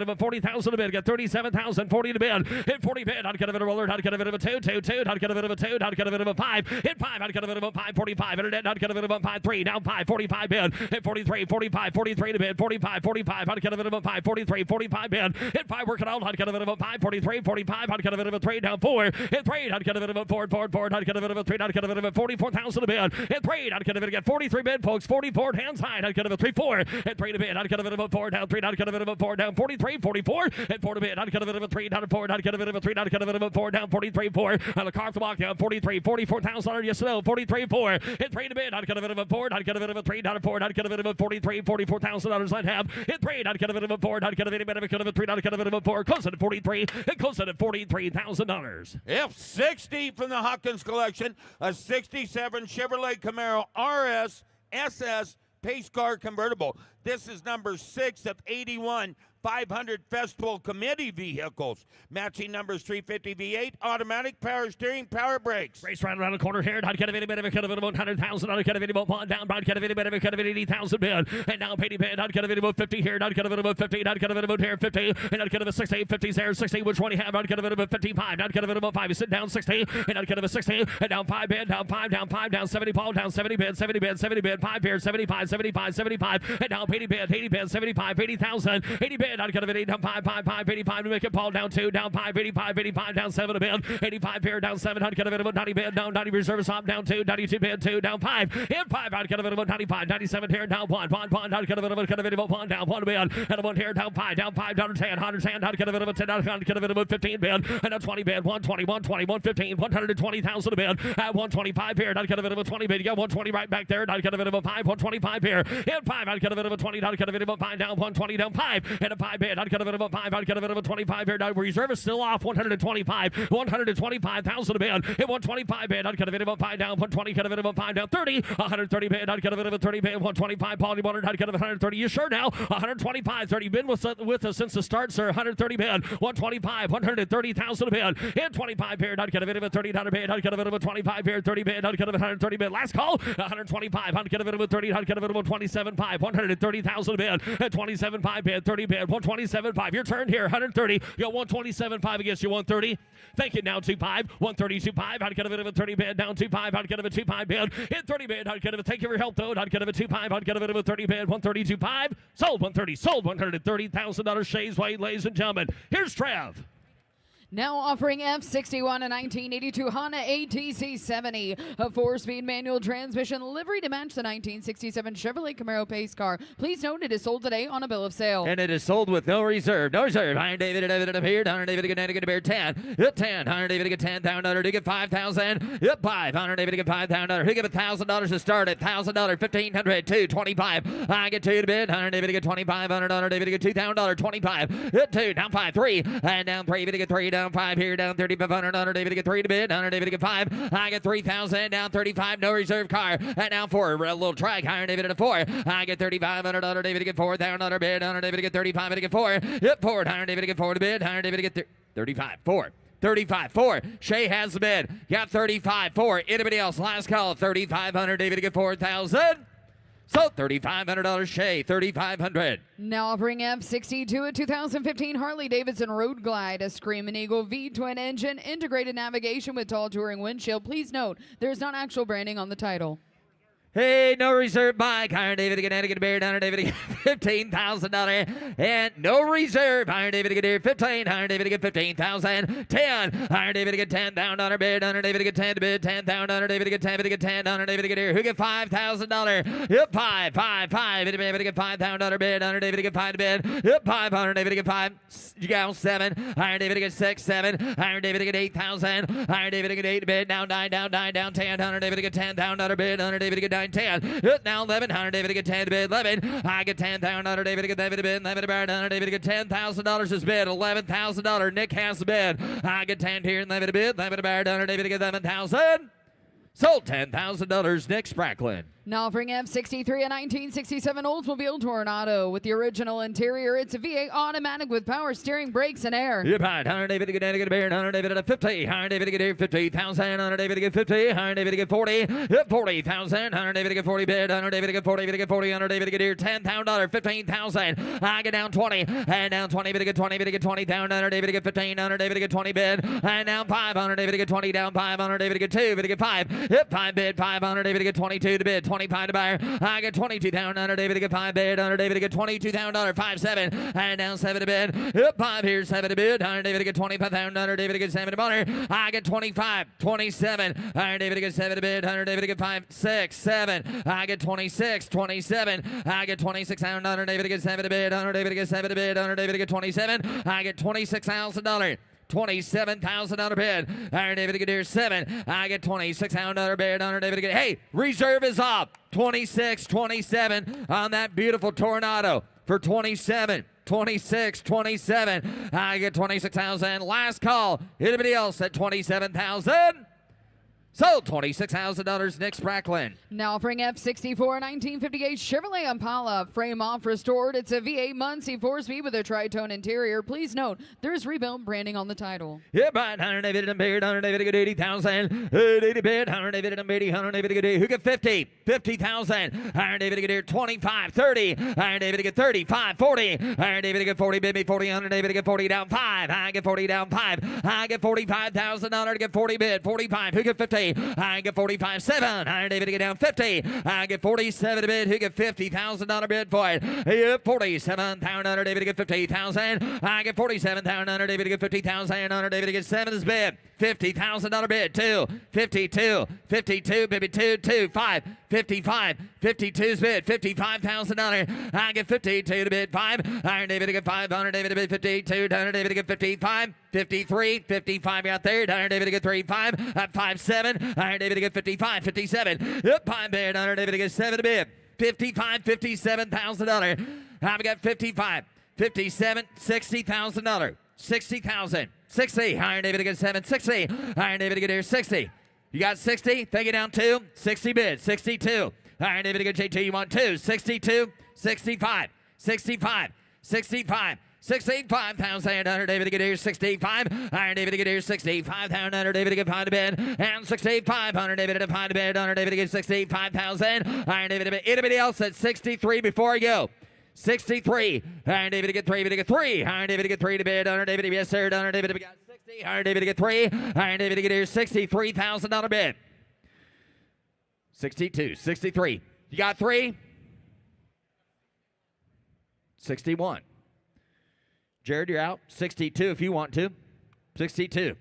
of a 40,000 bid. Get 37,000. 40 to bid. Hit 40 bid. Not out of a roller. Not out of a 2. 2. 2. Not out of a 2. Not out of a 5. Hit 5. Not out of a 5. 45. And not out of a 5. 3. Down 5. 45 bid. Hit 43. 45. 43 to bid. 45. 45. Not out of a 5. 43. 45 bid. Hit 5. Working out. Not out of a 5. 43. 45. Not out of a 3. Down 4. Hit 3. Not out of a 4. 4. 4. Not out of a 3. Not out of a 44,000 to bid. Hit 3. Not out of a get 43 bid, folks. 44 hands high. Not out of a 3. 4. Hit 3 to bid. Not out of a 4. Down 3. Not out of a 4. Down 43. 44. Hit 4 to bid. Not out of a 3. Down 4. Not out of a 3. Not out of a 4. Down 43. 4. On the car off the walk down 43. 44,000. Yes, no. 43. 4. Hit 3 to bid. Not out of a 4. Not out of a 3. Down 4. Not out of a 43. $44,000 I'd have. Hit 3. Not out of a 4. Not out of any bit of a 3. Not out of a 4. Close at 43. It close at $43,000. F60 from the Hawkins collection, a 67 Chevrolet Camaro RS SS pace car convertible. This is number 6 of 81 500 Festival Committee vehicles. Matching numbers 350 V8, automatic power steering, power brakes. Race right around the corner here. Not get a bit of a cut of 100,000. Not get a bit of a down. Not get a bit of a cut of 80,000 bid. And now Petey bid. Not get a bit of 50 here. Not get a bit of 50. Not get a bit of here 50. And not get a 60. 50's there. 60. Which one you have? Not get a bit of 55. Not get a bit of 5. You sit down 60. And not get a 60. And down 5 bid. Down 5. Down 5. Down 70. Paul down 70 bid. 70 bid. 70 bid. 5 here. 75. 75. 75. And now Petey bid. 80 bid. 75. 80,000. 80 bid. Not get a bit 8. Down 5. 85 to make it. Paul down 2. Down 5. 85 down 7 to bid. 85 here. Down 7. Not get a bit of a 90 bid. Down 90 reserve stop. Down 2. 92 bid. 2. Down 5. And 5. Not get a bit of a 95. 97 here. Down 1. 1. Not get a bit of a 1. Down 1 bid. And a 1 here. Down 5. Down 5. Down 10. 110. Not get a bit of a 10. Not get a bit of a 15 bid. And a 20 bid. 120. 120. 115. 120,000 a bid. At 125 here. Not get a bit of a 20 bid. You got 120 right back there. Not get a bit of a 5. 125 here. And 5. Not get a bit of a 20. Not get a bit of a 5. Down 120. Down 5. And a 5 bid. Not get a bit of a 5. Not get a bit of a 25 here. Now reserve is still off. 125. 125,000 a bid. Hit 125 bid. Not get a bit of a 5 down. 120. Get a bit of a 5 down. 30. 130 bid. Not get a bit of a 30 bid. 125. Paul, you wanted not get a 130. You sure now? 125. 30 bid with us since the start, sir. 130 bid. 125. 130,000 a bid. And 25 here. Not get a bit of a 30 down a bid. Not get a bit of a 25 here. 30 bid. Not get a 130 bid. Last call. 125. Not get a bit of a 30. Not get a bit of a 27.5. 130,000 a bid. At 27.5 bid. 30 bid. 127.5. Your turn here. 130. You got 127.5 against you. 130. Thank you. Now 2.5. 130.25. I'd get a bit of a 30 bid. Down 2.5. I'd get a 2.5 bid. Hit 30 bid. I'd get a thank you for your help though. I'd get a 2.5. I'd get a bit of a 30 bid. 132.5. Sold 130. Sold $130,000 Shays Way, ladies and gentlemen. Here's Trev. Now offering F61, a 1982 Honda ATC 70, a 4-speed manual transmission livery to match the 1967 Chevrolet Camaro pace car. Please note it is sold today on a bill of sale. And it is sold with no reserve. No reserve. Iron David and David up here. Iron David again. David get 10. Hit 10. Iron David get $10,000. To get 5,000. Hit 5. Iron David get $5,000. He give $1,000 to start at $1,000. 1,500. 2. 25. I get 2 to bid. Iron David get 2,500. Iron David get $2,000. 25. Hit 2. Down 5. 3. And down 3. David get 3. Down 5 here. Down 3,500. Iron David get 3 to bid. Iron David get 5. I get 3,000. Down 35. No reserve car. And down 4. A little track. Iron David at a 4. I get 3,500. Iron David get 4,000 bid. Iron David get 35. I get 4. Hit 4. Iron David get 4 to bid. Iron David get 35. 4. 35, 4. Shay has the bid. Got 35, 4. Anybody else? Last call. 3,500. David to get 4,000. So $3,500 Shay. 3,500. Now offering F62, a 2015 Harley-Davidson Road Glide, a Screamin' Eagle V-twin engine, integrated navigation with tall touring windshield. Please note, there is not actual branding on the title. Hey, no reserve bike. Iron David again, get a bear down. David again, $15,000. And no reserve. Iron David again, 15. Iron David again, 15,000. 10. Iron David again, 10 down on our bid. Iron David again, 10 to bid. 10 down on our David again, 10 again, 10 down on David again. Who get $5,000? Yep, 5. David again, 5 down on our bid. Iron David again, 5 to bid. Yep, 5. Iron David again, 5. You got 7. Iron David again, 6. 7. Iron David again, 8,000. Iron David again, 8 to bid. Down 9, down 10. Iron David again, 10 down on our bid. Iron David again, 10. Now 11. Hunter David get 10 to bid. 11. I get 10,000. Hunter David get David to bid. 11 to bid. Hunter David get $10,000 is bid. $11,000. Nick has the bid. I get 10 here and 11 to bid. 11 to bid. Hunter David get 11,000. Sold $10,000. Nick Spracklin. Now offering F63, a 1967 Oldsmobile Tornado with the original interior. It's a V8 automatic with power steering, brakes, and air. Yep, right. Hunter David to get a bear. Hunter David at a 50. Hunter David to get 50,000. Hunter David to get 50. Hunter David to get 40. Yep, 40,000. Hunter David to get 40 bid. Hunter David to get 40. David to get 40. Hunter David to get here $10,000. 15,000. I get down 20. And down 20. Bid to get 20. Bid to get 20 down. Hunter David to get 15. Hunter David to get 20 bid. And down 5. Hunter David to get 20 down 5. Hunter David to get 2. Bid to get 5. Yep, 5 bid. 5. Hunter David to get 22 to bid. 25 to buyer. I get 22,000. Hunter David to get 5 bid. Hunter David to get $22,000. 5 7. And down 7 to bid. Yep, 5 here. 7 to bid. Hunter David to get 25,000. Hunter David to get 7 to buyer. I get 25. 27. Hunter David to get 7 to bid. Hunter David to get 5 6 7. I get 26. 27. I get 26,000. Hunter David to get 7 to bid. Hunter David to get 7 to bid. Hunter David to get 27. I get $26,000. $27,000 bid. Iron David to get here 7. I get $26,000 bid. Iron David to get. Hey, reserve is up. 26, 27 on that beautiful Tornado for 27. 26, 27. I get 26,000. Last call. Anybody else at 27,000? Sold $26,000. Nick Spracklin. Now offering F64 1958 Chevrolet Impala, frame off restored. It's a V8 Muncie 4-speed with a tri-tone interior. Please note there's rebuilt branding on the title. Yeah, but Hunter David and Beard, Hunter David get 80,000. 80 bid, Hunter David and 80, Hunter David get 80. Who get 50? 50,000. Hunter David get here 25, 30. Hunter David get 35, 40. Hunter David get 40, bid me 40. Hunter David get 40 down 5. I get 40 down 5. I get $45,000 to get 40 bid. 45. Who get 50? I get 45, 7. Hunter David to get down 50. I get 47 bid. Who get $50,000 bid for it? Yep, 47,000. Hunter David to get 50,000. I get 47,000. Hunter David to get 50,000. Hunter David to get 7 is bid. $50,000 bid. 2. 52. 52. Baby 2. 2. 5. 55. 52's bid. $55,000. I get 52 to bid 5. Iron David to get 5. Hunter David to bid 52. Hunter David to get 55. 53. 55 out there. Hunter David to get 35. At 5 7. Iron David to get 55. 57. Yep, 5 bid. Hunter David to get 7 to bid. 55. $57,000. I've got 55. 57. $60,000. 60,000. 60. Iron David to get 7. 60. Iron David to get here 60. You got 60. Take it down 2. 60 bid. 62. Iron David to get JT. You want 2. 62. 65. 65. 65. 65,000. Hunter David to get here 65. Iron David to get here 65,000. Hunter David to get 5 to bid. And 65. Hunter David to 5 to bid. Hunter David to get 65,000. Iron David to bid. Anybody else at 63 before I go? 63. Iron David to get 3. David to get 3. Iron David to get 3 to bid. Hunter David to be yes, sir. Hunter David to got 60. Iron David to get 3. Iron David to get here $63,000 bid. 62. 63. You got 3? 61. Jared, you're out. 62 if you want to. 62.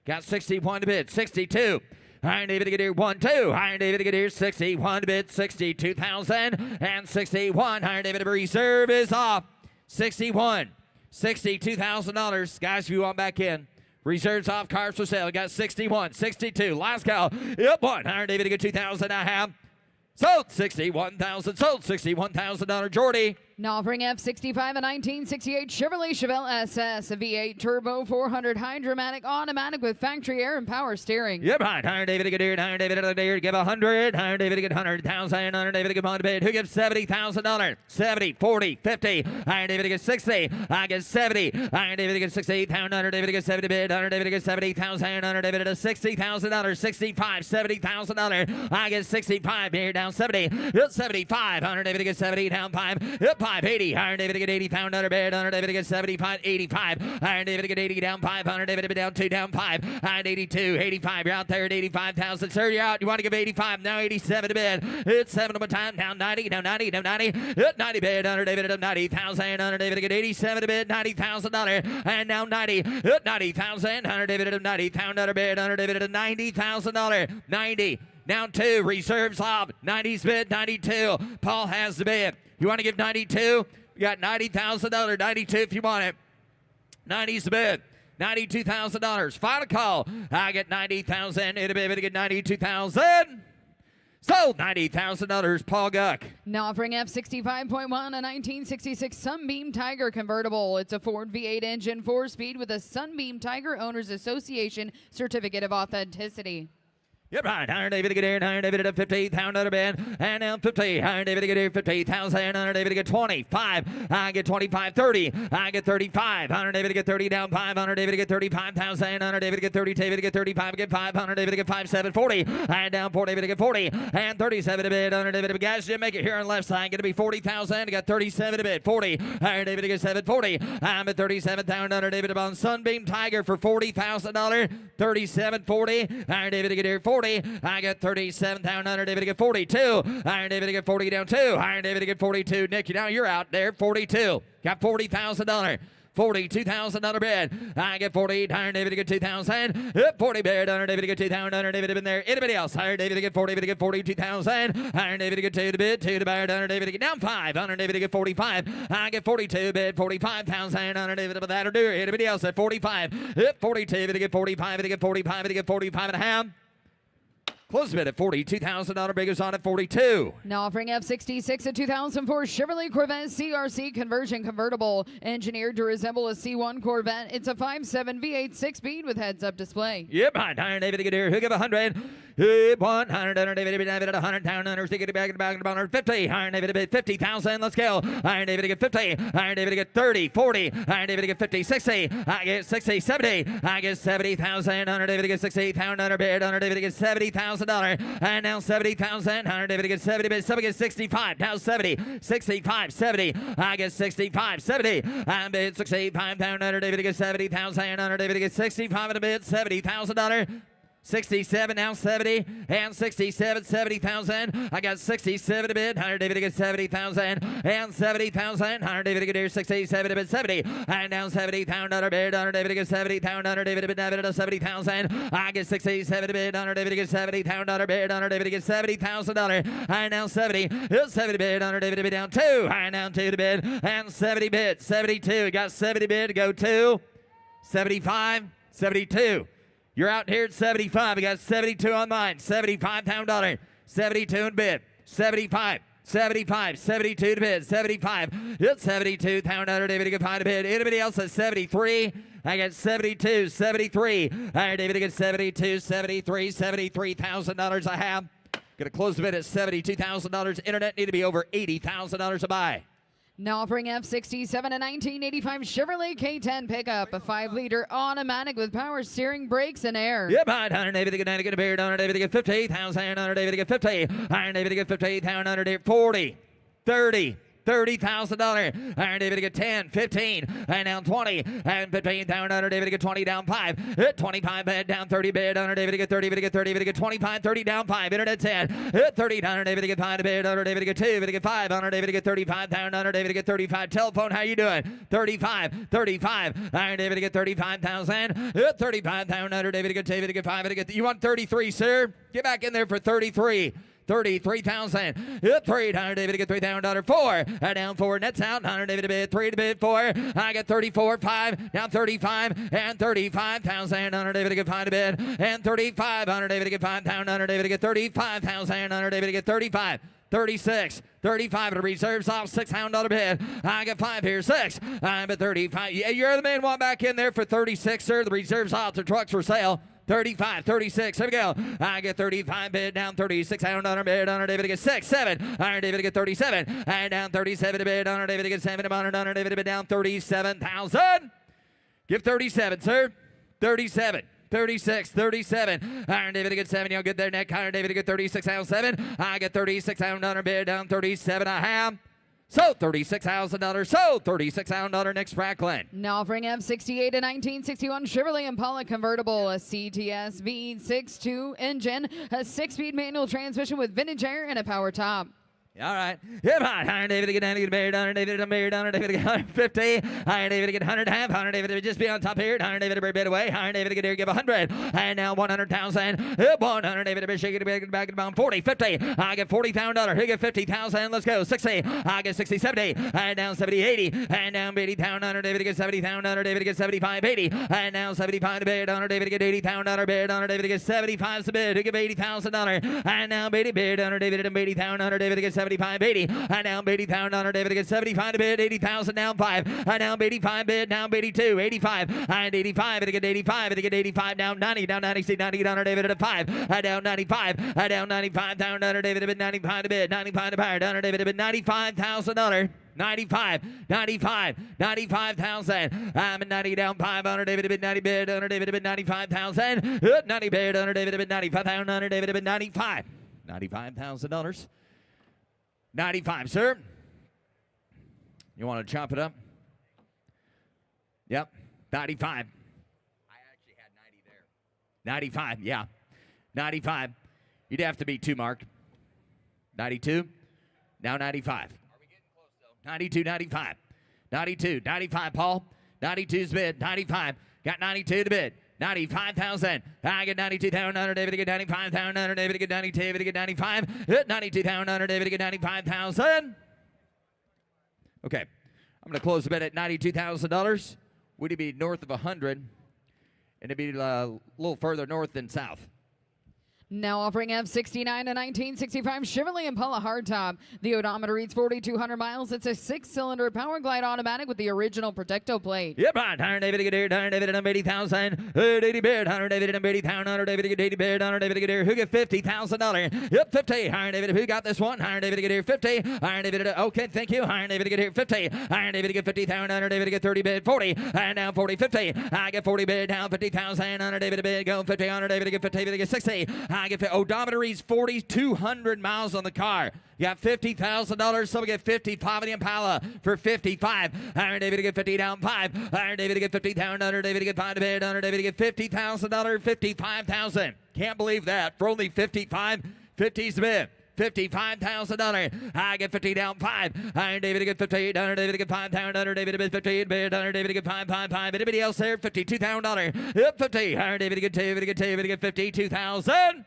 Got 61 to bid. 62. Iron David to get here 1, 2. Iron David to get here 61 to bid. 62,000 and 61. Iron David to reserve is off. 61. $62,000. Guys, if you want back in. Reserves off, cars for sale. Got 61, 62. Last call. Yep, 1. Iron David to get 2,000. I have. Sold 61,000. Sold $61,000. Jordy. Now offering F65 a 1968 Chevrolet Chevelle SS, a V8 turbo 400 hydromatic automatic with factory air and power steering. Yep, right. Iron David to get here. Iron David to get give 100. Iron David to get 100,000. Iron David to get 1 to bid. Who gives $70,000? 70, 40, 50. Iron David to get 60. I get 70. Iron David to get 68,000. Iron David to get 70 bid. Iron David to get 70,000. Iron David to $60,000. 65, $70,000. I get 65 here down 70. Yep, 75. Iron David to get 70 down 5. Yep, 5. 75, 80. Iron David to get 80 pound under bid. Under David to get 75, 85. Iron David to get 80 down 5. Under David to be down 2 down 5. Iron 82, 85. You're out there at 85,000. Sir, you're out. You want to give 85. Now 87 to bid. It's 7 one time. Down 90, down 90, down 90. Hit 90 bid. Under David at 90,000. Under David to get 87 to bid. $90,000. And now 90. Hit 90,000. Under David at 90,000 under bid. Under David at $90,000. 90. Down 2. Reserves off. 90's bid. 92. Paul has the bid. You want to give 92? We got $90,000. 92 if you want it. 90's the bid. $92,000. Final call. I get 90,000. It'll be able to get 92,000. Sold $90,000. Paul Guck. Now offering F65.1, a 1966 Sunbeam Tiger convertible. It's a Ford V8 engine, 4-speed with a Sunbeam Tiger Owners Association certificate of authenticity. Yep, right. Iron David to get here. Iron David at 50,000 under bid. And now 50. Iron David to get here. 50,000. Iron David to get 25. I get 25. 30. I get 35. Iron David to get 30 down 5. Iron David to get 35,000. Iron David to get 30. David to get 35. Get 5. Iron David to get 5. 7. 40. And down 4. David to get 40. And 37 to bid. Iron David to bid. Guys, didn't make it here on the left side. Going to be 40,000. Got 37 to bid. 40. Iron David to get 740. I'm at 37,000. Iron David to on Sunbeam Tiger for $40,000. 37.40. Iron David to get here. 40. I got 37,000. Iron David to get 42. Iron David to get 40 down 2. Iron David to get 42. Nick, now you're out there. 42. Got $40,000. $42,000 bid. I get 40. Iron David to get 2,000. 40 bid. Iron David to get 2,000. Iron David to been there. Anybody else? Iron David to get 40. David to get 42,000. Iron David to get 2 to bid. 2 to bid. Iron David to get down 5. Iron David to get 45. I get 42 bid. 45,000. Iron David to that'll do. Anybody else at 45? 42 to get 45. To get 45. To get 45 and a half. Close bid at $42,000. Big is on at 42. Now offering F66, a 2004 Chevrolet Corvette CRC conversion convertible, engineered to resemble a C1 Corvette. It's a 5.7 V8 6-speed with heads-up display. Yep, Iron David to get here. Who give 100? 100. Iron David to be at 100. Down under. Stick it back in the back of the 150. Iron David to bid 50,000. Let's go. Iron David to get 50. Iron David to get 30. 40. Iron David to get 50. 60. I get 60. 70. I get 70,000. Iron David to get 60,000. Under bid. Iron David to get $70,000. And now 70,000. Iron David to get 70 bid. Somebody gets 65. Now 70. 65. 70. I get 65. 70. I bid 65,000. Iron David to get 70,000. Iron David to get 65 in a bid. $70,000. 67, now 70, and 67, 70,000. I got 67 to bid. Iron David to get 70,000, and 70,000. Iron David to get here 67 to bid 70, and now 70,000 under bid. Iron David to get 70,000 under David to bid David to 70,000. I get 67 to bid. Iron David to get 70,000 under bid. Iron David to get $70,000. And now 70, 70 bid. Iron David to bid down 2, and down 2 to bid, and 70 bid. 72, got 70 bid to go 2, 75, 72. You're out here at 75. We got 72 on mine. $75,000. 72 in bid. 75. 75. 72 to bid. 75. It's 72,000. David to get 5 to bid. Anybody else at 73? I got 72. 73. Iron David to get 72. 73. $73,000 I have. Going to close the bid at $72,000. Internet need to be over $80,000 to buy. Now offering F67, a 1985 Chevrolet K10 pickup, a 5-liter automatic with power steering, brakes, and air. Yep, Iron David to get 90, get a beard. Iron David to get 50,000. Iron David to get 50. Iron David to get 50,000. Iron David 40, 30. $30,000. Iron David to get 10, 15, and down 20, and 15,000. Iron David to get 20, down 5. Hit 25 bid, down 30 bid. Iron David to get 30, to get 30, to get 25, 30, down 5. Internet 10. Hit 30. Iron David to get 5 to bid. Iron David to get 2, to get 5. Iron David to get 35,000. Iron David to get 35. Telephone, how you doing? 35, 35. Iron David to get 35,000. Hit 35,000. Iron David to get 2, to get 5, to get. You want 33, sir? Get back in there for 33. 33,000. Hit 3. Iron David to get $3,000. 4. Down 4. Nets out. Iron David to bid 3 to bid 4. I got 34. 5. Down 35 and 35,000. Iron David to get 5 to bid and 35. Iron David to get 5,000. Iron David to get 35,000. Iron David to get 35. 36, 35 at a reserves off $600 bid. I got 5 here, 6. I'm at 35. Yeah, you're the man. Want back in there for 36, sir. The reserves off. The trucks for sale. 35, 36, here we go. I get 35 bid, down 36, Iron bid, Iron David to get 6, 7, Iron David to get 37, and down 37 to bid, Iron David to get 7, Iron David to bid down 37,000. Give 37, sir. 37. 36, 37. Iron David to get 7. You'll get there, Nick. Iron David to get 36, 7. I get 36, Iron bid, down 37 and a half. Sold $36,000. Sold $36,000. Next, Franklin. Now offering F68 a 1961 Chevrolet Impala convertible, a CTS V6.2 engine, a 6-speed manual transmission with vintage air and a power top. All right. Hit hot. Iron David to get down to get married. Iron David to married. Iron David to get 150. Iron David to get 100 half. Iron David to just be on top here. Iron David to bit away. Iron David to get here, give 100. And now 100,000. 100 David to be shaking it back and down 40, 50. I get $40,000. He get 50,000. Let's go. 60. I get 60, 70. And now 70, 80. And now 80,000. 100 David to get 70,000. 100 David to get 75, 80. And now 75 to bid. 100 David to get 80,000. Bid. 100 David to get 75 to bid. To give $80,000. And now 80 bid. 100 David to 80,000. 100 David to get 75, 80. And now 80,000. 100 David to get 75 to bid. 80,000 down 5. And now 85 bid. Now 82. 85. And 85. To get 85. To get 85 down 90. Down 90. 90. 100 David to 5. And down 95. And down 95. Down 100 David to bid 95 to bid. 95 to buyer. 100 David to bid $95,000. 95,000. I'm at 90 down 500 David to bid 90 bid. 100 David to bid 95,000. 90 bid. 100 David to bid 95,000. 100 David to bid 95. $95,000. 95, sir. You want to chop it up? Yep. 95. I actually had 90 there. 95, yeah. 95. You'd have to be 2, Mark. 92. Now 95. Are we getting close, though? 92, 95. 92, 95, Paul. 92's bid. 95. Got 92 to bid. 95,000. I get 92,000. 100 David to get 95,000. 100 David to get 92. David to get 95. 92,000. 100 David to get 95,000. Okay, I'm going to close the bid at $92,000. Would it be north of 100? And it'd be a little further north than south. Now offering F69 a 1965 Chevrolet Impala hardtop. The odometer reads 4,200 miles. It's a 6-cylinder Power Glide automatic with the original Protecto plate. Yep, right. 100 David to get here. 100 David to 80,000. 80 bid. 100 David to 80,000. 100 David to get 80 bid. 100 David to get here. Who get $50,000? Yep, 50. 100 David. Who got this one? 100 David to get here. 50. 100 David to, okay, thank you. 100 David to get here. 50. 100 David to get 50,000. 100 David to get 30 bid. 40. And now 40, 50. I get 40 bid. Now 50,000. 100 David to bid. Go 50. 100 David to get 50. David to get 60. I get 50. Odometer reads 4,200 miles on the car. You got $50,000. Someone get 55 of the Impala for 55. Iron David to get 50 down 5. Iron David to get 50,000. 100 David to get 5 to bid. 100 David to get $50,000. 55,000. Can't believe that. For only 55, 50's the bid. $55,000. I get 50 down 5. Iron David to get 58. 100 David to get 5,000. 100 David to bid 58 bid. 100 David to get 5. Anybody else there? $52,000. Yep, 50. Iron David to get David to get David to get 52,000.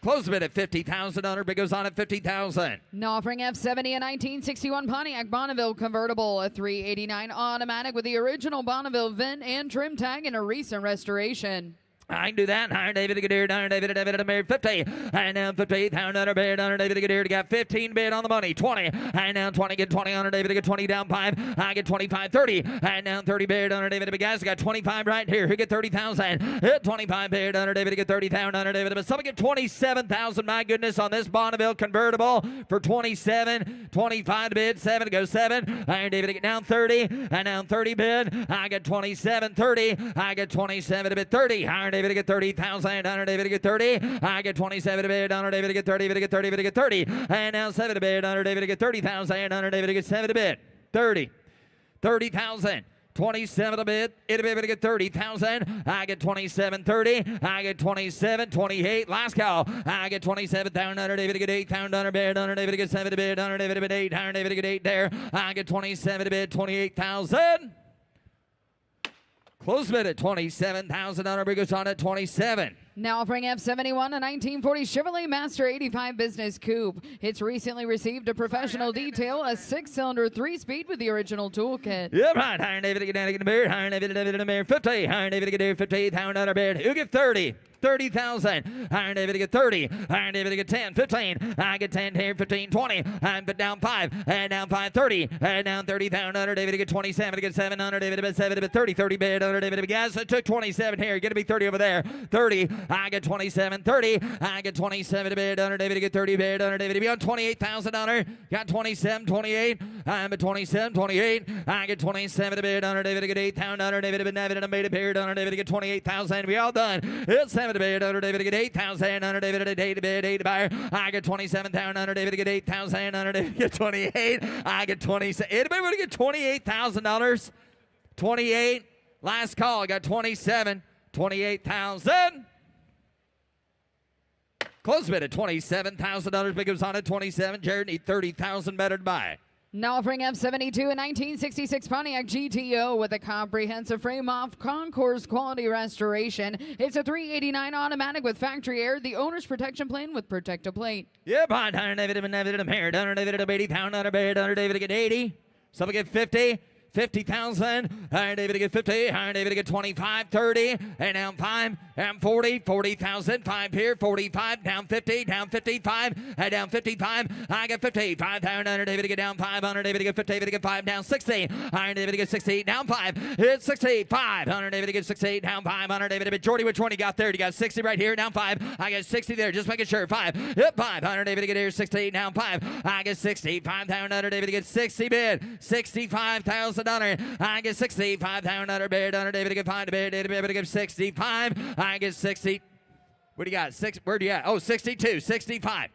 Close the bid at $50,000. Bid goes on at $50,000. Now offering F70 a 1961 Pontiac Bonneville convertible, a 389 automatic with the original Bonneville VIN and trim tag and a recent restoration. I can do that. 100 David to get here. 100 David to David to married 50. And now 58,000 bid. 100 David to get here. To get 15 bid on the money. 20. And now 20 get 20. 100 David to get 20 down 5. I get 25, 30. And now 30 bid. 100 David to be guys. I got 25 right here. Who get 30,000? Hit 25 bid. 100 David to get 30,000. 100 David to someone get 27,000. My goodness, on this Bonneville convertible for 27. 25 to bid. 7 to go 7. Iron David to get down 30. And now 30 bid. I get 27, 30. I get 27 to bid 30. Iron David to get 30,000. 100 David to get 30. I get 27 to bid. 100 David to get 30. David to get 30. David to get 30. And now 7 to bid. 100 David to get 30,000. 100 David to get 7 to bid. 30. 30,000. 27 to bid. It'll be able to get 30,000. I get 27, 30. I get 27, 28. Last call. I get 27,000. 100 David to get 8,000. 100 bid. 100 David to get 7 to bid. 100 David to bid 8. 100 David to get 8 there. I get 27 to bid. 28,000. Close bid at $27,000. Bid goes on at 27. Now offering F71 a 1940 Chevrolet Master 85 Business Coupe. It's recently received a professional detail, a 6-cylinder 3-speed with the original toolkit. Yep, right. Iron David to get down to get the beard. Iron David to David to the 50. Iron David to get there 58,000 bid. Who get 30? 30,000. Iron David to get 30. Iron David to get 10, 15. I get 10 here, 15, 20. I'm put down 5. And down 5, 30. And down 30,000. 100 David to get 27. To get 700 David to bid 7 to bid 30. 30 bid. 100 David to bid guys. It took 27 here. Get to be 30 over there. 30. I get 27, 30. I get 27 to bid. 100 David to get 30 bid. 100 David to be on $28,000. Got 27, 28. I'm at 27, 28. I get 27 to bid. 100 David to get 8,000. 100 David to bid. David to made a bid. 100 David to get 28,000. We all done. It's 7 to bid. Under David to get 8,000. Under David to bid. 8 to buyer. I get 27,000. Under David to get 8,000. Under David to get 28. I get 27. Anybody want to get $28,000? 28. Last call. I got 27. 28,000. Close bid at $27,000. Big goes on at 27. Jared need 30,000 better to buy. Now offering F72 a 1966 Pontiac GTO with a comprehensive frame-off concourse quality restoration. It's a 389 automatic with factory air, the owner's protection plan with protective plate. Yep, on Hunter David and David and Harry. Hunter David and 80,000. Hunter David to get 80. Some get 50. 50,000. Hunter David to get 50. Hunter David to get 25, 30. And down 5. And 40. 40,000. 5 here. 45. Down 50. Down 55. And down 55. I get 55,000. Hunter David to get down 5. Hunter David to get 50. David to get 5. Down 60. Hunter David to get 60. Down 5. It's 65. Hunter David to get 60. Down 5. Hunter David to get Jordy. Which one you got there? You got 60 right here. Down 5. I get 60 there. Just making sure. 5. Hit 5. Hunter David to get here. 60. Down 5. I get 65,000. Hunter David to get 60 bid. 65,000. I get 65,000 under bid. Under David to get 5 to bid. David to get 65. I get 60. What do you got? Where do you at? Oh, 62. 65.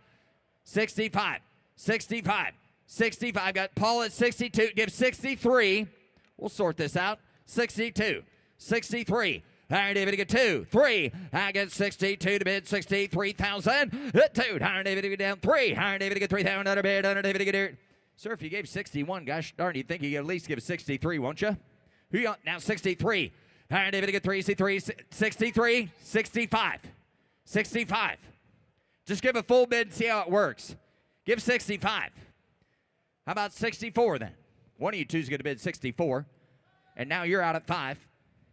65. 65. 65. Got Paul at 62. Give 63. We'll sort this out. 62. 63. All right, David to get 2. 3. I get 62 to bid. 63,000. 2. Higher David to get down 3. Higher David to get 3,000 under bid. Under David to get here. Sir, if you gave 61, gosh darn, you'd think you could at least give 63, won't you? Who you got? Now 63. All right, David to get 3, 63, 65. 65. Just give a full bid and see how it works. Give 65. How about 64 then? One of you two's going to bid 64. And now you're out at 5.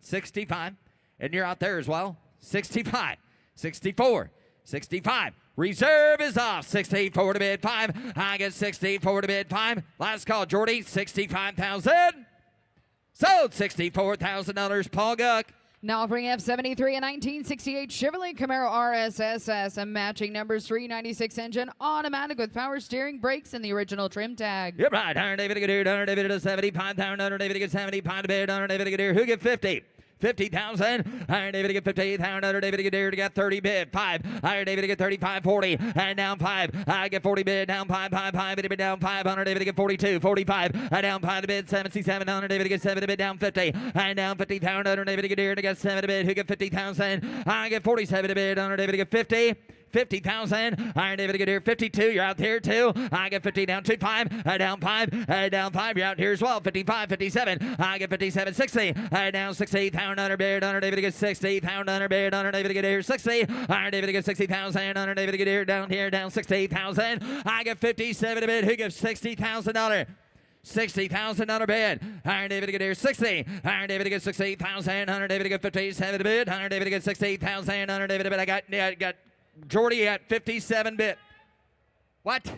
65. And you're out there as well. 65. 64. 65. Reserve is off. 64 to bid 5. I get 64 to bid 5. Last call, Jordy. 65,000. Sold $64,000. Paul Guck. Now offering F73 a 1968 Chevrolet Camaro RSSS and matching numbers 396 engine, automatic with power steering, brakes, and the original trim tag. You're right. Hunter David to get here. Hunter David to 75. Hunter David to get 75 to bid. Hunter David to get here. Who get 50? 50,000. Hunter David to get 50,000. Hunter David to get here to get 30 bid. 5. Hunter David to get 35, 40. And down 5. I get 40 bid. Down 5, 5, 5. Bid down 5. Hunter David to get 42, 45. And down 5 to bid. 77. Hunter David to get 7 to bid. Down 50. And down 50,000. Hunter David to get here to get 7 to bid. Who get 50,000? I get 47 to bid. Hunter David to get 50. 50,000. Iron David to get here. 52. You're out there too. I get 50 down 2 5. Down 5. Down 5. You're out here as well. 55. 57. I get 57. 60. Down 60. Pound under bid. Under David to get 60. Pound under bid. Under David to get here. 60. Iron David to get 60,000. Under David to get here. Down here. Down 60,000. I get 57 to bid. Who gives $60,000? $60,000 bid. Iron David to get here 60. Iron David to get 60,000. Iron David to get 57 to bid. Iron David to get 60,000. Iron David to bid. I got Jordy at 57 bit. What?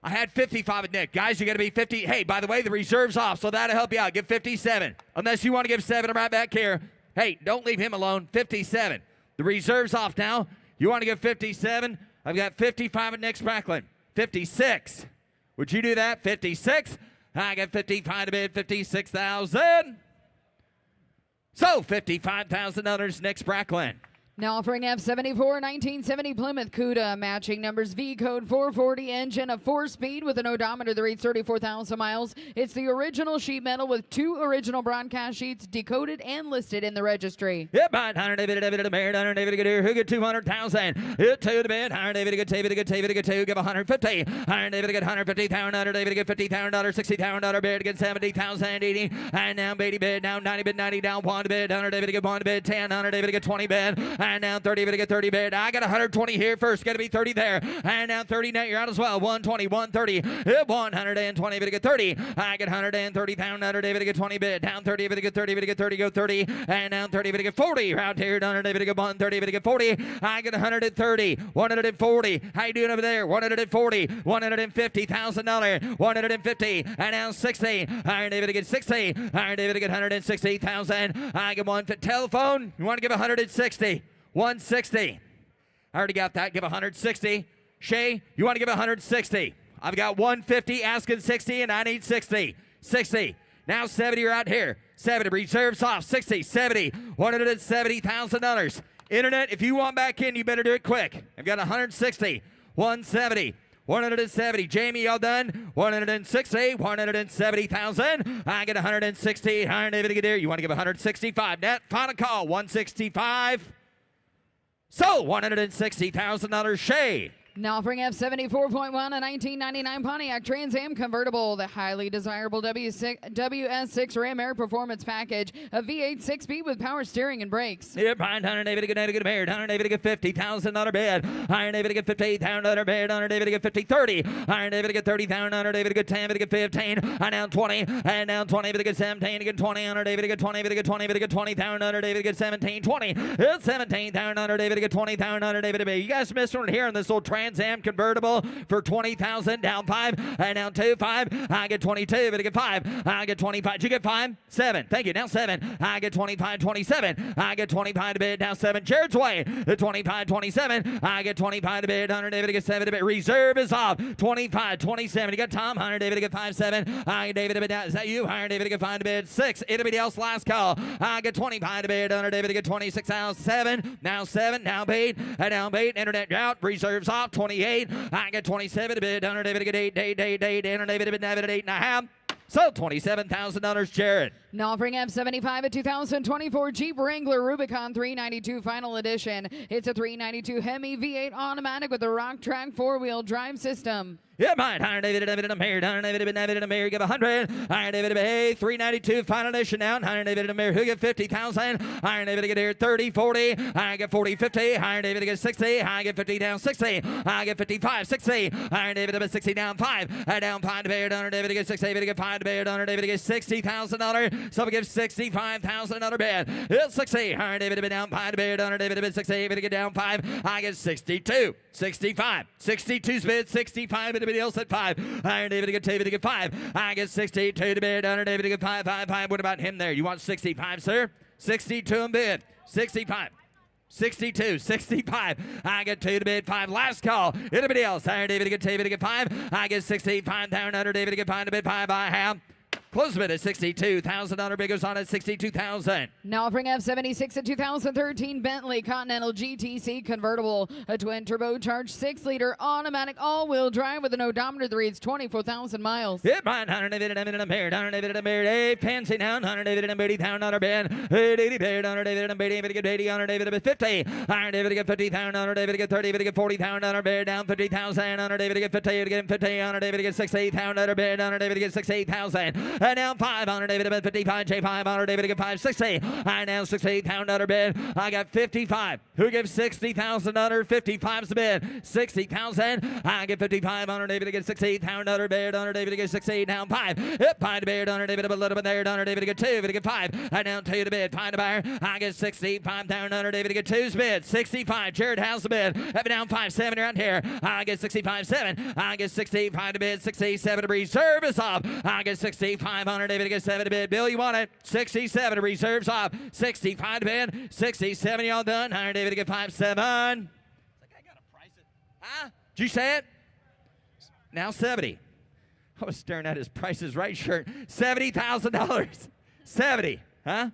I had 55 with Nick. Guys, you got to be 50. Hey, by the way, the reserve's off, so that'll help you out. Give 57. Unless you want to give 7, I'm right back here. Hey, don't leave him alone. 57. The reserve's off now. You want to give 57? I've got 55 with Nick Spracklin. 56. Would you do that? 56. I got 55 to bid. 56,000. So, $55,000 Nick Spracklin. Now offering F74 1970 Plymouth Cuda, matching numbers V code 440 engine, a 4-speed with an odometer that reads 34,000 miles. It's the original sheet metal with 2 original broadcast sheets decoded and listed in the registry. Yep, right. Hunter David to bid. Hunter David to get here. Who get 200,000? Hit 2 to bid. Hunter David to get David to get David to get 2. Give 150. Hunter David to get 150,000. Hunter David to get $50,000. $60,000 bid to get 70,000. 80. And now 80 bid. Down 90 bid. 90 down 1 to bid. Hunter David to get 1 to bid. 10. Hunter David to get 20 bid. And now 30 bid to get 30 bid. I got 120 here first. Got to be 30 there. And now 30 net. You're out as well. 120, 130. 120 bid to get 30. I get 130,000. Hunter David to get 20 bid. Down 30 bid to get 30 bid to get 30. Go 30. And now 30 bid to get 40. You're out here. Hunter David to get 130 bid to get 40. I get 130. 140. How you doing over there? 140. $150,000. 150. And now 60. Iron David to get 60. Iron David to get 160,000. I get 1 telephone. You want to give 160. 160. I already got that. Give 160. Shay, you want to give 160. I've got 150 asking 60, and I need 60. 60. Now 70, you're out here. 70. Reserves off. 60. 70. $170,000. Internet, if you want back in, you better do it quick. I've got 160, 170. 170. Jamie, y'all done? 160, 170,000. I get 160. You want to give 165. Net final call, 165. So $160,000. Shay. Now offering F74.1, a 1999 Pontiac Trans Am convertible, the highly desirable WS6 Ram Air Performance Package, a V8 6-speed with power steering and brakes. Yep, $100 David to get married, $100 David to get $50,000 bid, $100 David to get $50,000 bid, $100 David to get 50, 30, $100 David to get 30,000, $100 David to get 10, David to get 15, and now 20, and now 20 David to get 17, to get 20, $100 David to get 20, David to get 20, David to get 20,000, $100 David to get 17, 20, it's 17,000, $100 David to get 20,000, $100 David to be. You guys missed one here in this old Trans Am convertible for 20,000, down 5, and down 2, 5. I get 22, but I get 5. I get 25. Did you get 5? 7. Thank you. Now 7. I get 25, 27. I get 25 to bid. Now 7. Jared's way. 25, 27. I get 25 to bid. 100 David to get 7 to bid. Reserve is off. 25, 27. You got Tom. 100 David to get 5, 7. I get David to bid. Is that you? 100 David to get 5 to bid. 6. Anybody else? Last call. I get 25 to bid. 100 David to get 26,000. 7. Now 7. Now bait. And now bait. Internet drought. Reserves off. 28. I get 27 to bid. 100 David to get 8. 100 David to bid. 8.5. So $27,000, Jared. Now offering F75, a 2024 Jeep Wrangler Rubicon 392 Final Edition. It's a 392 Hemi V8 automatic with a rock track 4-wheel drive system. Yeah, mine. 100 David to married. 100 David to married. Give 100. 100 David to hey, 392 Final Edition now. 100 David to married. Who get 50,000? 100 David to get here 30, 40. I get 40, 50. 100 David to get 60. I get 50 down 60. I get 55, 60. 100 David to get 60 down 5. Down 5 to married. 100 David to get 60. David to get 5 to married. 100 David to get $60,000. Someone gives $65,000 bid. It's 60. 100 David to be down 5 to married. 100 David to bid 60. David to get down 5. I get 62. 65. 62's bid. 65. Anybody else at 5? Iron David to get David to get 5. I get 62 to bid. 100 David to get 5, 5, 5. What about him there? You want 65, sir? 62 in bid. 65. 62, 65. I get 2 to bid, 5. Last call. Anybody else? Iron David to get David to get 5. I get 65 down. 100 David to get 5 to bid 5. I have. Close bid at $62,000. Bid goes on at $62,000. Now offering F76, a 2013 Bentley Continental GTC convertible, a twin turbocharged 6-liter automatic all-wheel drive with an odometer that reads 24,000 miles. Hit mine. 100 David and a married. 100 David and a married. Hey, fancy down. 100 David and a married. $1,000 bid. Hey, 80 bid. 100 David and a married. David to get 80. 100 David to get 50. 100 David to get 50,000. 100 David to get 30. David to get $40,000 bid. Down 50,000. 100 David to get 50. To get 50. 100 David to get $68,000 bid. 100 David to get $68,000. And now 500 David to bid 55. J 500 David to get 560. I now $68,000 bid. I got 55. Who gives $60,000? 55's the bid. 60,000. I get 55. 100 David to get $68,000 bid. 100 David to get 68. Down 5. Hit 5 to bid. 100 David to bid a little bit there. 100 David to get 2. David to get 5. I down 2 to bid. 5 to buyer. I get 65,000. 100 David to get 2's bid. 65. Jared has the bid. Have it down 5. 7 around here. I get 65. 7. I get 65 to bid. 67 to reserve is up. I get 6500. David to get 7 to bid. Bill, you want it? 67 to reserves off. 65 to bid. 67, y'all done. 100 David to get 5, 7. I got to price it. Huh? Did you say it? Now 70. I was staring at his Price is Right shirt. $70,000. 70. Huh?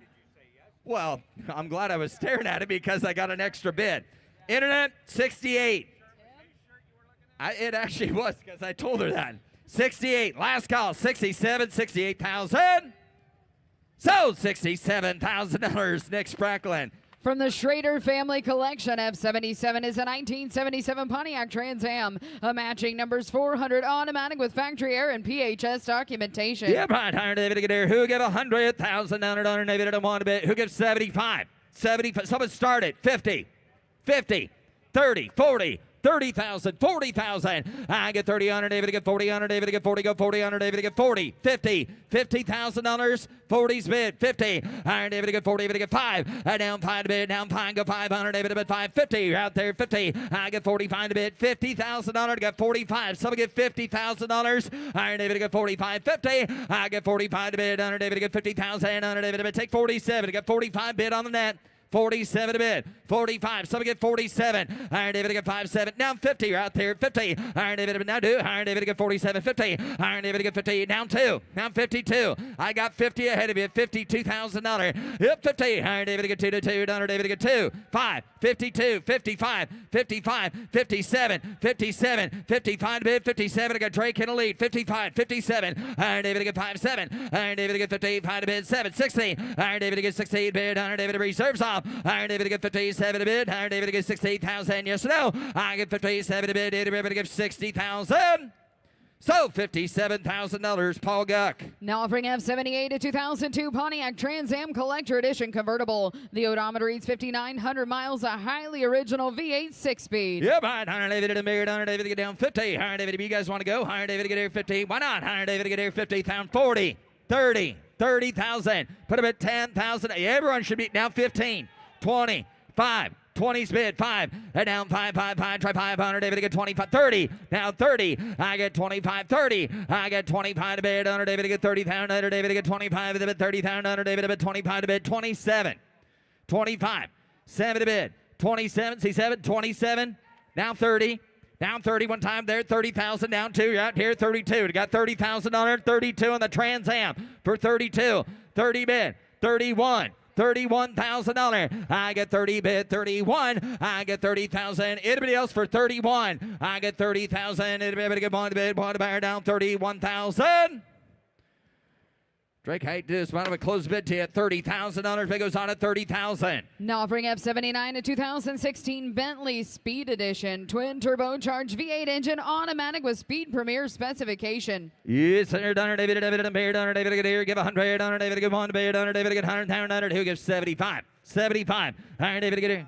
Well, I'm glad I was staring at it because I got an extra bid. Internet, 68. It actually was because I told her that. 68. Last call, 67, 68,000. So $67,000. Nick Spracklin. From the Schrader Family Collection, F77 is a 1977 Pontiac Trans Am, a matching numbers 400 automatic with factory air and PHS documentation. Yeah, right. 100 David to get there. Who give 100,000 down at David to want a bit? Who gives 75? 75. Someone start it. 50, 50, 30, 40. 30,000, 40,000. I get 30 on David to get 40 on David to get 40, go 40 on David to get 40, 50, $50,000, 40's bid, 50. Iron David to get 40, David to get 5. Down 5 to bid, down 5, go 500, David to bid 5, 50. Out there, 50. I get 45 to bid, $50,000 to get 45. Someone get $50,000. Iron David to get 45, 50. I get 45 to bid, David to get 50,000. David to bid, take 47 to get 45 bid on the net. 47 to bid. 45. Some get 47. Iron David get 57. Now 50. You're out there. 50. Iron David now do. Iron David get 47. 50. Iron David get 50. Down 2. Now 52. I got 50 ahead of you. $52,000. Yep, 50. Iron David get 2 to 2. Donner David get 2. 5. 52. 55. 55. 57. 57. 55 to bid. 57. I got Drake in the lead. 55. 57. Iron David get 57. Iron David get 55 to bid. 7. 60. Iron David get 16 bid. Iron David reserves off. Iron David get 57 to bid. Iron David get 16,000. Yes or no? I get 57 to bid. David Ribbon gives 60,000. So $57,000, Paul Guck. Now offering F78 a 2002 Pontiac Trans Am Collector Edition convertible. The odometer reads 5,900 miles, a highly original V8 6-speed. Yep, all right, Iron David and Mary, Iron David get down 50. Iron David, if you guys want to go, Iron David get here 50. Why not? Iron David get here 50. 40, 30, 30,000. Put him at 10,000. Everyone should be now 15, 20, 5. 20's bid, 5, and down 5, try 500, David get 25, 30, now 30, I get 25, 30, I get 25 to bid, under David get 30,000, under David get 25 to bid, 30,000, under David get 25 to bid, 27, 25, 7 to bid, 27, see 7, 27, now 30, down 30 one time there, 30,000, down 2, you're out here, 32, you got $30,000, 32 on the Trans Am for 32, 30 bid, 31, $31,000. I get 30 bid, 31. I get 30,000. Anybody else for 31? I get 30,000. Anybody get one to bid, one to buy down 31,000. Drake, I hate to do this, but I'm going to close the bid to you at $30,000. Bid goes on at 30,000. Now offering F79 a 2016 Bentley Speed Edition twin turbocharged V8 engine automatic with Speed Premier specification. Yes, sir. Donner David, Donner David, get here, give 100. Donner David, give 1 to bid. Donner David, get 100. Who gives 75? 75. Iron David, get here.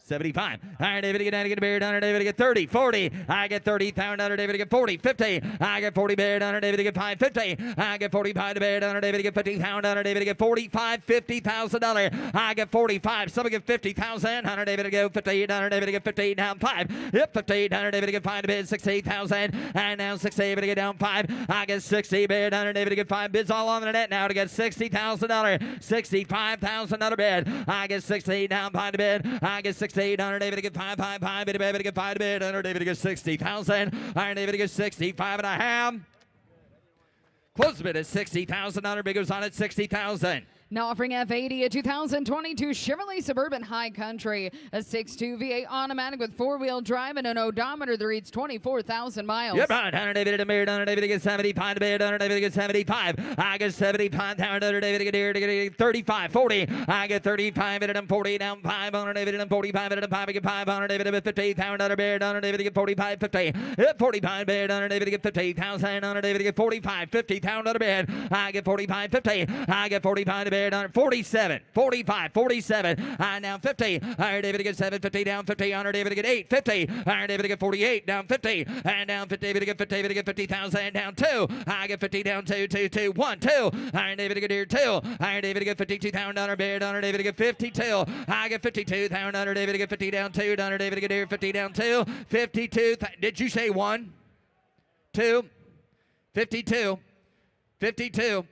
75. Iron David get down to get a beard. Under David get 30. 40. I get 30,000. Under David get 40. 50. I get 40 beard. Under David get 5. 50. I get 45 to beard. Under David get 50,000. Under David get 45. $50,000. I get 45. Somebody get 50,000. Under David get 50. Under David get 50. Down 5. Yep, 50. Under David get 5 to bid. 60,000. And now 60. David get down 5. I get 60 bid. Under David get 5 bids all on the net now to get $60,000. $65,000 bid. I get 60 down 5 to bid. I get 60. Under David get 5, 5, 5, bid, David get 5 to bid. Under David get 60,000. Iron David get 65 and a half. Close the bid at 60,000. Under bid goes on at 60,000. Now offering F80 a 2022 Chevrolet Suburban High Country, a 6.2 V8 automatic with 4-wheel drive and an odometer that reads 24,000 miles. Yep, right. Under David to bid. Under David get 75 to bid. Under David get 75. I get 75. Under David get here to get 35. 40. I get 35. Bid 40 down 5. Under David and 45. Bid 5. I get 5. Under David get 50,000. Under bid. Under David get 45. 50. Yep, 45 bid. Under David get 50,000. Under David get 45. 50,000 under bid. I get 45. 50. I get 45 to bid. Under 47, 45, 47, now 50. Iron David get 7, 50 down 50. Iron David get 8, 50. Iron David get 48 down 50, and down 50. David get 50. David get 50,000 down 2. I get 50 down 2, 2, 2, 1, 2. Iron David get here 2. Iron David get 52,000 under bid. Iron David get 52. I get 52,000 under David get 50 down 2. Iron David get here 50 down 2. 52. Did you say 1, 2, 52, 52,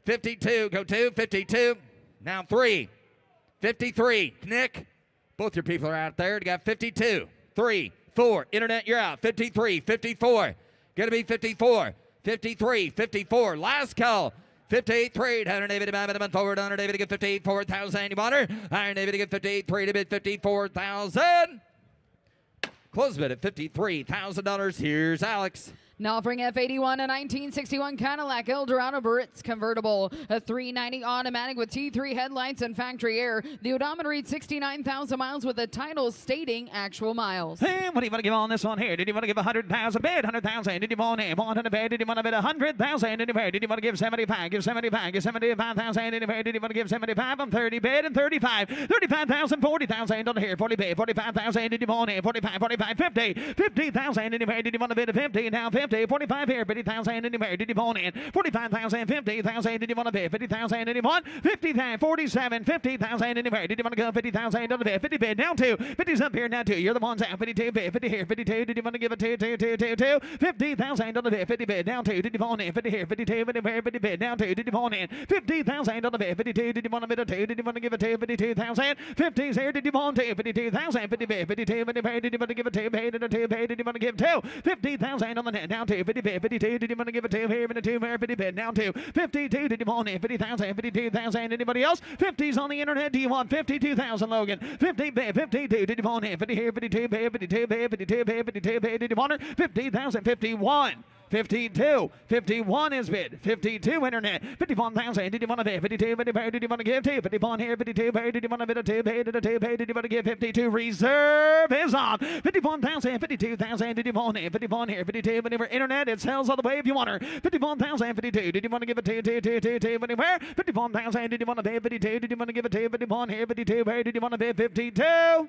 52? Go 2, 52. Now 3, 53. Nick, both your people are out there. You got 52, 3, 4. Internet, you're out. 53, 54. Gonna be 54, 53, 54. Last call. 58-3. Iron David to forward. Iron David to get 54,000. You want her? Iron David to get 58-3 to bid 54,000. Close bid at $53,000. Here's Alex. Now offering F81 a 1961 Cadillac Eldorado Baritz convertible, a 390 automatic with T3 headlights and factory air. The odometer reads 69,000 miles with a title stating actual miles. Hey, what do you want to give on this one here? Did you want to give 100,000 bid? 100,000. Did you want to 100 bid? Did you want to bid 100,000? Did you want to give 75? Give 75. Give 75,000. Did you want to give 75 on 30 bid and 35? 35,000, 40,000 on here. 40 bid. 45,000. Did you want to 45, 45, 50? 50,000. Did you want to bid a 50? Now 50. 50, 45 here, 50,000 anywhere, did you want in? 45,000, 50,000, did you want to bid? 50,000 anyone? 50,000, 47, 50,000 anywhere, did you want to go? 50,000 on the bid, 50 bid, down 2, 50's up here, now 2, you're the ones out, 52 bid, 50 here, 52, did you want to give a 2, 50,000 on the bid, 50 bid, down 2, did you want in? 50 here, 52, anywhere, 50 bid, down 2, did you want in? 50,000 on the bid, 52, did you want to bid a 2, did you want to give a 2, 52,000, 50's here, did you want to? 52,000, 50 bid, 52, anywhere, did you want to give a 2, paid and a 2, paid, did you want to give 2, 50,000 on the net, down 2, 50 bid, 52, did you want to give a 2 here, and a 2 here, 50 bid, down 2, 52, did you want in? 50,000, 52,000, anybody else? 50's on the internet, do you want 52,000, Logan? 50 bid, 52, did you want in? 50 here, 52 bid, 52 bid, 52 bid, 52 bid, did you want her? 50,000, 51. 52, 51 is bid, 52 internet, 51,000, did you want to bid, 52, did you want to give 2, 51 here, 52, did you want to bid a 2, paid a 2, paid, did you want to give 52, reserve is on, 51,000, 52,000, did you want it, 51 here, 52, whenever internet, it sells all the way if you want her, 51,000, 52, did you want to give a 2, 2, 2, 2, 2, anywhere, 51,000, did you want to bid, 52, did you want to give a 2, 51 here, 52, where did you want to bid, 52?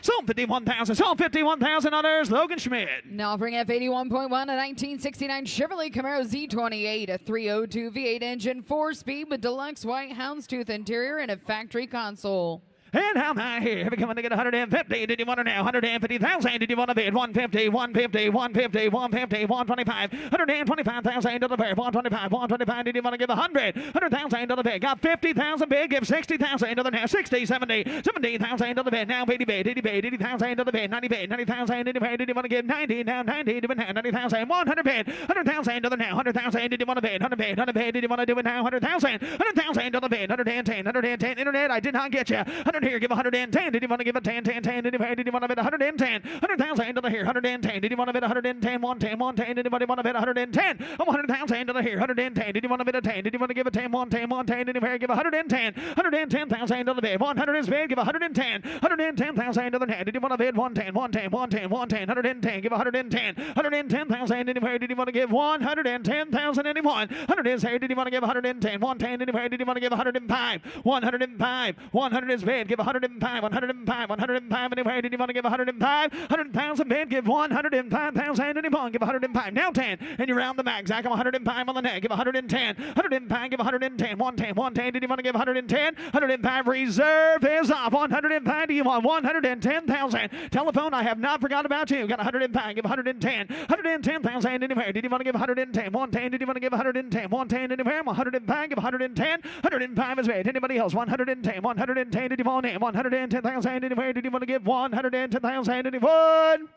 Sold 51,000. Sold 51,000 others. Logan Schmidt. Now offering F81.1, a 1969 Chevrolet Camaro Z28, a 302 V8 engine, 4-speed with deluxe white houndstooth interior and a factory console. And how high here? If you're coming to get 150, did you want to now? 150,000, did you want to bid? 150, 150, 150, 150, 125, 125,000 to the bid. 125, 125, did you want to give 100? 100,000 to the bid. Got 50,000 bid, give 60,000 to the now. 60, 70, 70,000 to the bid. Now 80 bid, 80,000 to the bid. 90 bid, 90,000 did you pay? Did you want to give 90? Now 90 to the now. 90,000, 100 bid, 100,000 to the now. 100,000 did you want to bid? 100 bid, 100 bid, did you want to do it now? 100,000, 100,000 to the bid. 110, 110, internet, I did not get you. 100 here, give 110. Did you want to give a 10, 10, 10? Did you want to bid 110? 100,000 to the here, 110. Did you want to bid 110? 110, 110. Did anybody want to bid 110? 100,000 to the here, 110. Did you want to bid a 10? Did you want to give a 10, 110, 110? Did anybody give 110? 110,000 to the bid. 100 is bid, give 110. 110,000 to the net. Did you want to bid 110, 110, 110, 110, 110? Give 110. 110,000 anywhere. Did you want to give 110,000 anyone? 100 is here. Did you want to give 110? 110 anywhere. Did you want to give 105? 105. 100 is bid, give 105. 105, 105 anywhere. Did you want to give 105? 100,000 bid, give 105,000 anyone. Give 105. Now 10. And you round the back. Zach, 105 on the net. Give 110. 105, give 110. 110, 110. Did you want to give 110? 105 reserve is off. 105. Do you want 110,000? Telephone, I have not forgot about you. Got 105. Give 110. 110,000 anywhere. Did you want to give 110? 110. Did you want to give 110? 110 anywhere. 105. Give 110. 105 is bid. Anybody else? 110. 110. Did you want it? 110,000 anywhere. Did you want to give 110,000 anyone?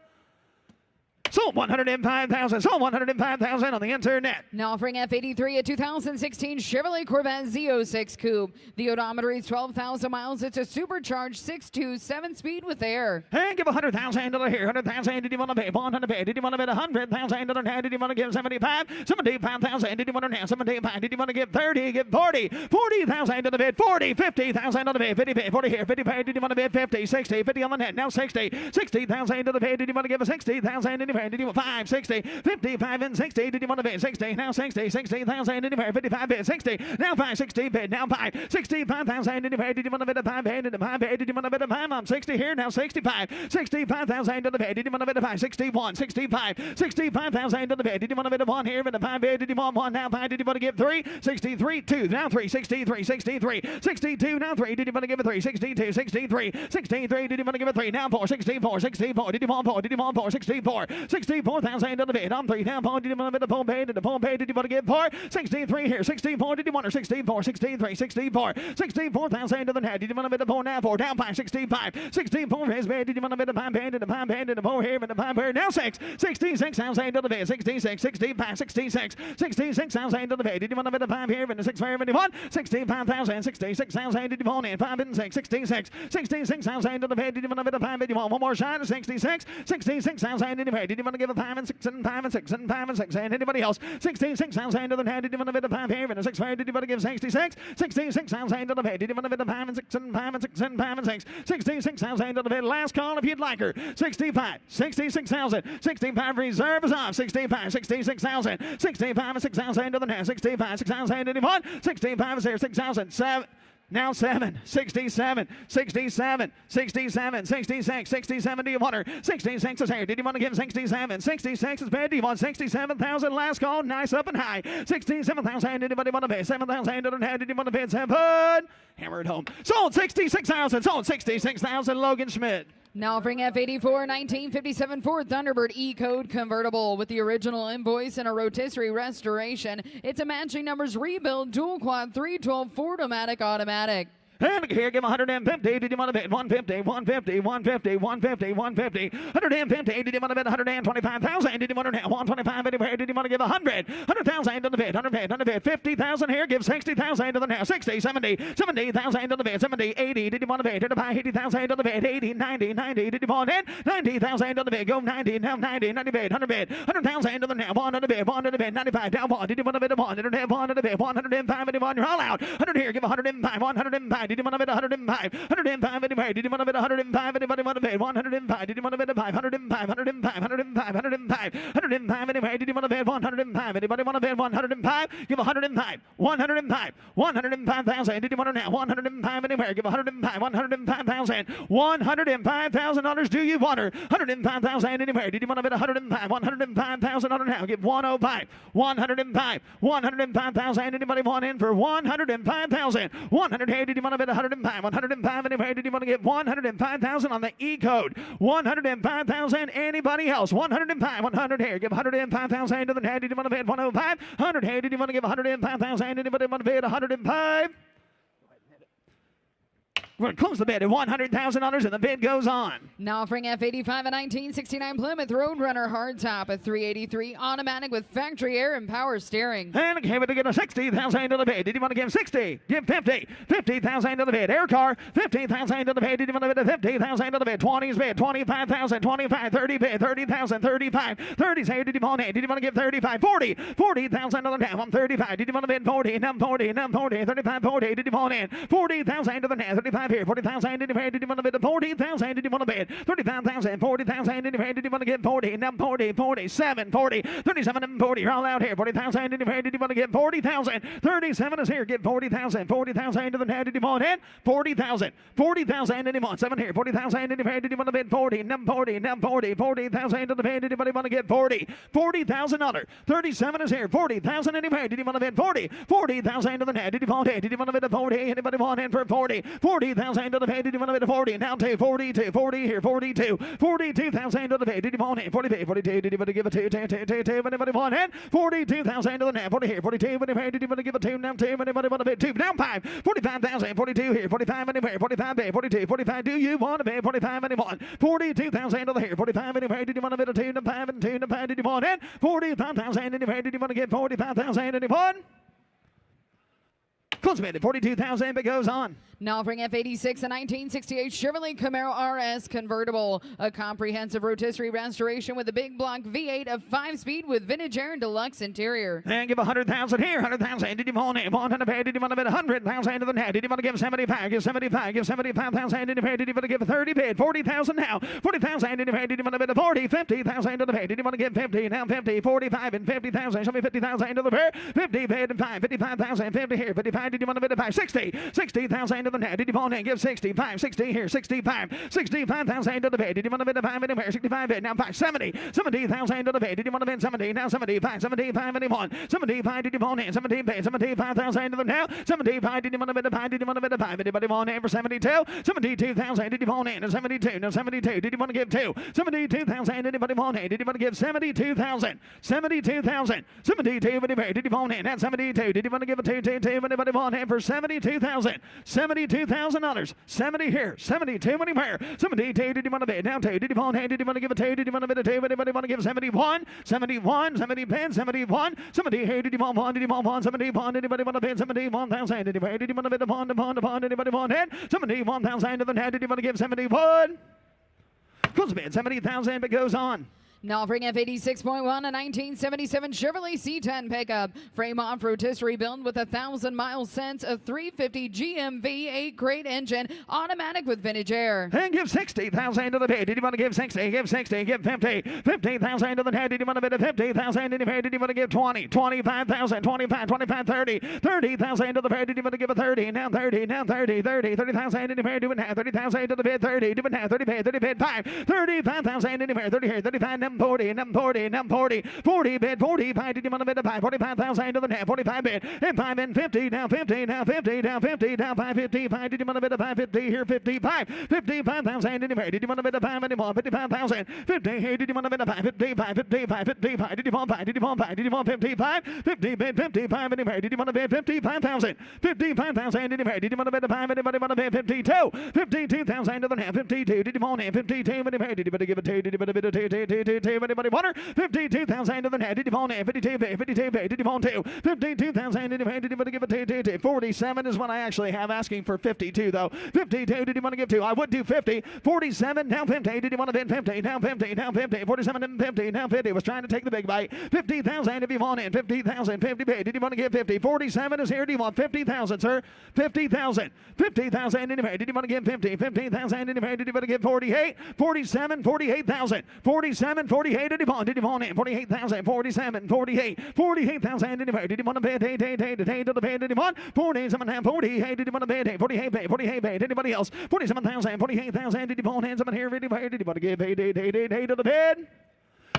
Sold 105,000. Sold 105,000 on the internet. Now offering F83, a 2016 Chevrolet Corvette Z06 Coupe. The odometer is 12,000 miles. It's a supercharged 6.2 7-speed with air. And give 100,000 to the here. 100,000. Did you want to pay? 100 pay. Did you want to bid 100,000 to the net? Did you want to give 75? 75,000. Did you want to now? 75. Did you want to give 30? Give 40. 40,000 to the bid. 40. 50,000 to the bid. 50 pay. 40 here. 50 pay. Did you want to bid 50? 60. 50 on the net. Now 60. 60,000 to the bid. Did you want to give a 60,000 anywhere? Did you want 5, 60, 55 and 60? Did you want to bid 60? Now 60, 60,000 anywhere. 55 bid 60. Now 5, 60 bid. Now 5, 65,000 anywhere. Did you want to bid a 5 bid? Did you 5 bid? Did you want to bid a 5? I'm 60 here. Now 65, 65,000 to the bid. Did you want to bid a 5? 61, 65, 65,000 to the bid. Did you want to bid a 1 here? Bid a 5 bid. Did you want 1? Now 5. Did you want to give 3? 63, 2. Now 3, 63, 63, 62. Now 3. Did you want to give a 3? 62, 63, 63. Did you want to give a 3? Now 4, 64, 64. Did you want 4? Did you want 4? 64, 64,000 to the bid. I'm 3 down. 4. Did you want to bid a 4 bid? Did the 4 bid? Did you want to give 4? 63 here. 64. Did you want her? 64, 63, 64, 64,000 to the net. Did you want to bid a 4? Now 4 down. 5, 65, 64 is bid. Did you want to bid a 5 bid? Did the 5 bid? Did the 4 here? Bid the 5 bid. Now 6, 66,000 to the bid. 66, 65, 66, 66,000 to the bid. Did you want to bid a 5 here? Bid the 6 here? Bid the 1? 65,000, 66,000. Did you want it? 5 and 6, 66, 66,000 to the bid. Did you want to bid a 5 bid? You want one more shot? 66, 66,000 anyway. Did you want to give a 5 and 6 and 5 and 6 and 5 and 6 and anybody else? 66,000 to the head. Did you want to bid a 5 here and a 6 here? Did you want to give 66? 66,000 to the head. Did you want to bid a 5 and 6 and 5 and 6 and 5 and 6? 66,000 to the bid. Last call if you'd like her. 65, 66,000, 65 reserve is off. 65, 66,000, 65 and 6,000 to the head. 65, 6,000 anyone? 65 is here. 6,000, 7. Now 7, 67, 67, 67, 66, 67. Do you want her? 66 is here. Did you want to give 67? 66 is bid. Do you want 67,000? Last call. Nice up and high. 67,000. Anybody want to bid? 7,000. Did you want to bid 7? Hammer it home. Sold 66,000. Sold 66,000. Logan Schmidt. Now offering F84 1957 Ford Thunderbird E-Code convertible with the original invoice and a rotisserie restoration. It's a matching numbers rebuild dual quad 312 Ford-O-Matic automatic. And here, give 150. Did you want to bid 150, 150, 150, 150, 150, 150? Did you want to bid 125,000? Did you want to 125 anywhere? Did you want to give 100,000 to the bid? 100, 50,000 here. Give 60,000 to the now. 60, 70,000 to the bid. 70, 80. Did you want to bid? Did you buy 80,000 to the bid? 80, 90. Did you want it? 90,000 to the bid. Go 90. Now 90 bid. 100 bid. 100,000 to the now. 1 to the bid. 1 to the bid. 95 down 1. Did you want to bid 1? Did you have 1 to the bid? 105. Did you want? You're all out. 100 here. Give 105. 105. Did you want to bid 105? 105 anyway. Did you want to bid 105? Anybody want to bid 105? Did you want to bid 5? 105, 105, 105, 105, 105 anyway. Did you want to bid 105? Anybody want to bid 105? Give 105. 105. 105,000. Did you want to now? 105 anywhere. Give 105. 105,000. $105,000. Do you want her? 105,000 anywhere. Did you want to bid 105? 105,000 on her now. Give 105. 105. 105,000. Anybody want in for 105,000? 100 here. Did you want to bid 105? 105 anywhere. Did you want to get 105,000 on the E-Code? 105,000. Anybody else? 105. 100 here. Give 105,000 to the head. Did you want to bid 105? 100 here. Did you want to give 105,000? Anybody want to bid 105? We're going to close the bid at $100,000 and the bid goes on. Now offering F85 a 1969 Plymouth Roadrunner hardtop at 383 automatic with factory air and power steering. And give it to get a 60,000 to the bid. Did you want to give 60? Give 50. 50,000 to the bid. Air car. 50,000 to the bid. Did you want to bid 50,000 to the bid? 20's bid. 25,000. 25. 30 bid. 30,000. 35. 30's here. Did you want it? Did you want to give 35? 40. 40,000 to the now. I'm 35. Did you want to bid 40? Now 40. Now 40. 35. 40. Did you want it? 40,000 to the now. 35 here. 40,000. Did you bid? Did you want to bid 40,000? Did you want to bid 35,000? 40,000. Did you bid? Did you want to give 40? Now 40. 47. 40. 37 and 40. You're all out here. 40,000. Did you bid? Did you want to give 40,000? 37 is here. Give 40,000. 40,000 to the now. Did you want it? 40,000. 40,000. Did you want 7 here? 40,000. Did you bid? Did you want to bid 40? Now 40. Now 40. 40,000 to the bid. Did anybody want to get 40? $40,000. 37 is here. 40,000. Anybody? Did you want to bid 40? 40,000 to the net. Did you want it? Did you want to bid 40? Anybody want in for 40? 40,000 to the pay. Did you want to bid 40? Now to 42. 40 here. 42. 42,000 to the pay. Did you want it? 40. 42. Did you want to give it 2? Anybody want it? 42,000 to the net. 40 here. 42. Did you want to give it 2? Now 2. Anybody want to bid 2? Now 5. 45,000. 42 here. 45 anywhere. 45 pay. 42. 45. Do you want to pay 45? Anyone? 42,000 to the here. 45 anywhere. Did you want to bid a 2? Now 5 and 2. Now 5. Did you want it? 45,000 anywhere. Did you want to get 45,000? Anyone? Close bid at 42,000, but goes on. Now offering F86 a 1968 Chevrolet Camaro RS convertible, a comprehensive rotisserie restoration with a big block V8 of 5-speed with vintage air and deluxe interior. And give 100,000 here. 100,000. Did you want it? 100 pay. Did you want to bid 100,000 to the net? Did you want to give 75? Give 75. Give 75,000. Did you pay? Did you want to give 30 bid? 40,000 now. 40,000. Did you pay? Did you want to bid 40? 50,000 to the pay. Did you want to give 50? Now 50. 45 and 50,000. Show me 50,000 to the pay. 50 bid and 5. 55,000. 50 here. 55. Did you want to bid 5? 60. 60,000 to the net. Did you want it? Give 65. 60 here. 65. 65,000 to the pay. Did you want to bid 5 anywhere? 65 bid. Now 5. 70. 70,000 to the pay. Did you want to bid 70? Now 75. 75 anyone? 75. Did you want it? 70 bid. 75,000 to the now. 75. Did you want to bid 5? Did you want to bid 5? Anybody want it for 72? 72,000. Did you want it? 72. Now 72. Did you want to give 2? 72,000. Anybody want it? Did you want to give 72,000? 72,000. 72. Did you want it? Now 72. Did you want to give a 2? Anybody want it for 72,000? $72,000. 70 here. 72 anywhere. 72. Did you want to bid? Now 2. Did you want it? Did you want to give a 2? Did you want to bid a 2? Anybody want to give 71? 71. 70 bid. 71. 70 here. Did you want 1? Did you want 1? 71. Anybody want to bid 71,000? Did you want to bid a bond? Anybody want it? 71,000 to the net. Did you want to give 71? Close bid. 70,000, but goes on. Now offering F86.1, a 1977 Chevrolet C10 pickup. Frame off rotisserie build with 1,000-mile since, a 350 GM V8 crate engine, automatic with vintage air. And give 60,000 to the bid. Did you want to give 60? Give 60. Give 50. 50,000 to the head. Did you want to bid a 50,000 in the bid? Did you want to give 20? 25,000. 25, 25, 30. 30,000 to the bid. Did you want to give a 30? Now 30. Now 30. 30. 30,000 in the bid. Do it now. 30,000 to the bid. 30. Do it now. 30 bid. 30 bid. 5. 35,000 in the bid. 30 here. 35. Now 40. Now 40. Now 40. 40 bid. 45. Did you want to bid a 5? 45,000 to the net. 45 bid. And 5 and 50. Now 50. Now 50. Now 50. Now 555. Did you want to bid a 550? Here 55. 55,000 in the bid. Did you want to bid a 5 anymore? 55,000. 50 here. Did you want to bid a 5? 55. 55. 55. Did you want 5? Did you want 5? Did you want 55? 50 bid. 55 in the bid. Did you want to bid 55,000? 55,000 in the bid. Did you want to bid a 5? Anybody want to bid 52? 52,000 to the net. 52. Did you want it? 52 in the bid. Did you want to give a 2? Did you want to bid a 2? Anybody want her? 52,000 to the net. Did you want it? 52 bid. 52 bid. Did you want 2? 52,000 in the bid. Did you want to give a 2? 47 is what I actually have, asking for 52 though. 52. Did you want to give 2? I would do 50. 47. Now 50. Did you want to bid 50? Now 50. Now 50. 47 and 50. Now 50. Was trying to take the big bite. 50,000 if you want it. 50,000. 50 bid. Did you want to give 50? 47 is here. Do you want 50,000, sir? 50,000. 50,000 in the bid. Did you want to give 50? 50,000 in the bid. Did you want to give 48? 47. 48,000. 47. 48. Did you want? Did you want it? 48,000. 47. 48. 48,000 in the bid. Did you want to bid? Hey, to the bid. Did you want? 47 and 40. Hey, did you want to bid? 48 bid. 48 bid. Anybody else? 47,000. 48,000. Did you want hands up in here? Did you want to give hey to the bid?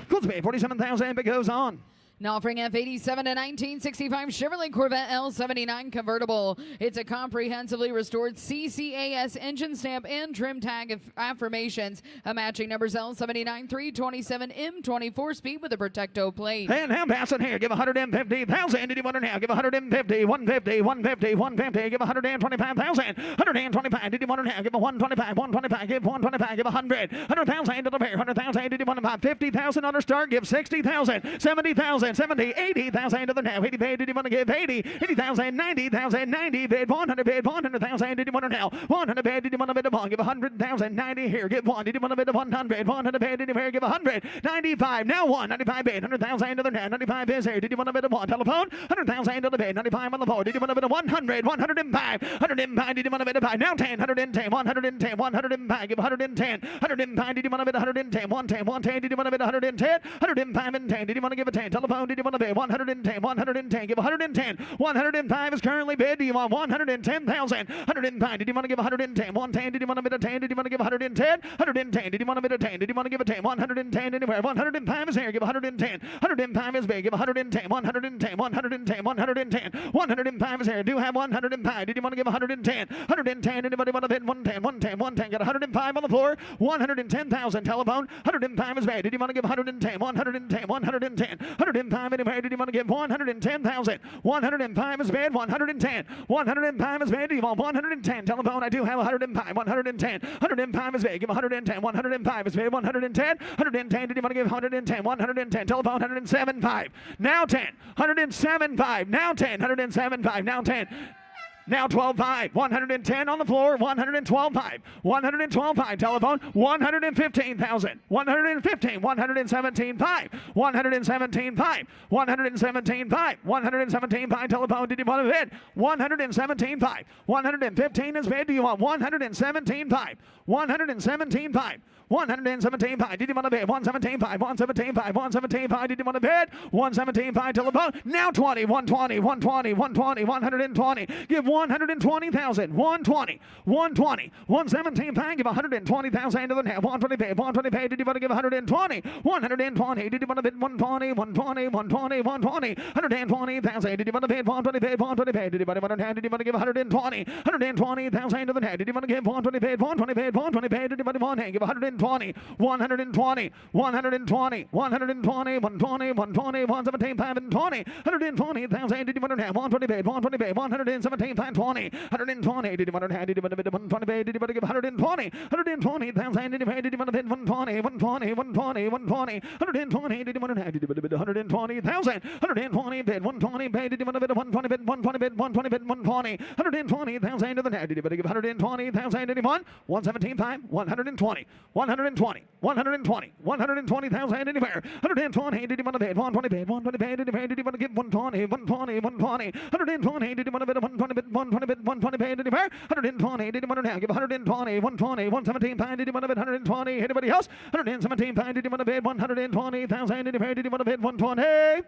Close the bid. 47,000. It goes on. Now offering F87 to 1965 Chevrolet Corvette L79 convertible. It's a comprehensively restored CCAS engine stamp and trim tag affirmations. A matching numbers L79 327 M24 speed with a Protecto plate. And now pass it here. Give 150,000. Did you want it now? Give 150, 150, 150, 150. Give 125,000. 125. Did you want it now? Give 125, 125. Give 125. Give 100. 100,000 to the pair. 100,000. Did you want to buy 50,000 on a start? Give 60,000. 70,000. 70, 80,000 to the now. 80 bid. Did you want to give 80? 80,000, 90,000, 90 bid. 100 bid. 100,000. Did you want to now? 100 bid. Did you want to bid a 1? Give 100,000. 90 here. Give 1. Did you want to bid a 100? 100 bid. Did you here? Give 100. 95. Now 1. 95 bid. 100,000 to the now. 95 is here. Did you want to bid a 1? Telephone. 100,000 to the bid. 95 on the phone. Did you want to bid a 100? 105. 105. Did you want to bid a 5? Now 10. 110. 110. 105. Give 110. 105. Did you want to bid 110? 110. 110. Did you want to bid 110? 105 and 10. Did you want to give a 10? Telephone. Did you want to bid 110? 110. Give 110. 105 is currently bid. Do you want 110,000? 105. Did you want to give 110? 110. Did you want to bid a 10? Did you want to give 110? 110. Did you want to bid a 10? Did you want to give a 10? 110 anywhere. 105 is here. Give 110. 105 is big. Give 110. 110. 110. 110. 105 is here. Do have 105. Did you want to give 110? 110. Anybody want to bid 110? 110. 110. Got 105 on the floor. 110,000. Telephone. 105 is bid. Did you want to give 110? 110. 110. 105 anywhere. Did you want to give 110,000? 105 is bid. 110. 105 is bid. Do you want 110? Telephone. I do have 105. 110. 105 is bid. Give 110. 105 is bid. 110. 110. Did you want to give 110? 110. Telephone. 107.5. Now 10. 107.5. Now 10. 107.5. Now 10. Now 12.5. 110 on the floor. 112.5. 112.5. Telephone. 115,000. 115. 117.5. 117.5. 117.5. 117.5. Telephone. Did you want to bid? 117.5. 115 is bid. Do you want 117.5? 117.5. 117.5. Did you want to bid? 117.5. 117.5. 117.5. Did you want to bid? 117.5. Telephone. Now 20. 120. 120. 120. 120. Give 120,000. 120. 120. 117.5. Give 120,000 to the net. 120 bid. 120 paid. Did you want to give 120? 120. Did you want to bid 120? 120. 120. 120. 120,000. Did you want to bid 120 paid? 120 paid. Did you want to bid? Did you want to give 120? 120,000 to the net. Did you want to give 120 paid? 120 paid. 120 paid. Did you want to give 120? 120, 120, 120, 120, 120, 120, 117, and 20, 120,000. Did you want to have 120 paid? 120 paid. 117, 20, 120. Did you want to have? Did you want to bid 120 paid? Did you want to give 120? 120,000. Did you pay? Did you want to bid 120? 120, 120, 120, 120. Did you want to have? Did you want to bid 120,000? 120 bid. 120 paid. Did you want to bid 120 bid? 120 bid. 120 bid. 120. 120,000 to the net. Did you want to give 120,000? Anyone? 117.5. 120. 120, 120, 120,000 anywhere. 120, did you want to bid? 120 bid, 120 bid, did you want to give 120, 120, 120, 120, did you want to bid? 120 bid, 120 bid, 120 bid anywhere. 120, did you want to now give 120, 120, 117 pound, did you want to bid? 120, anybody else? 117 pound, did you want to bid? 120,000 anywhere, did you want to bid? 120. I'm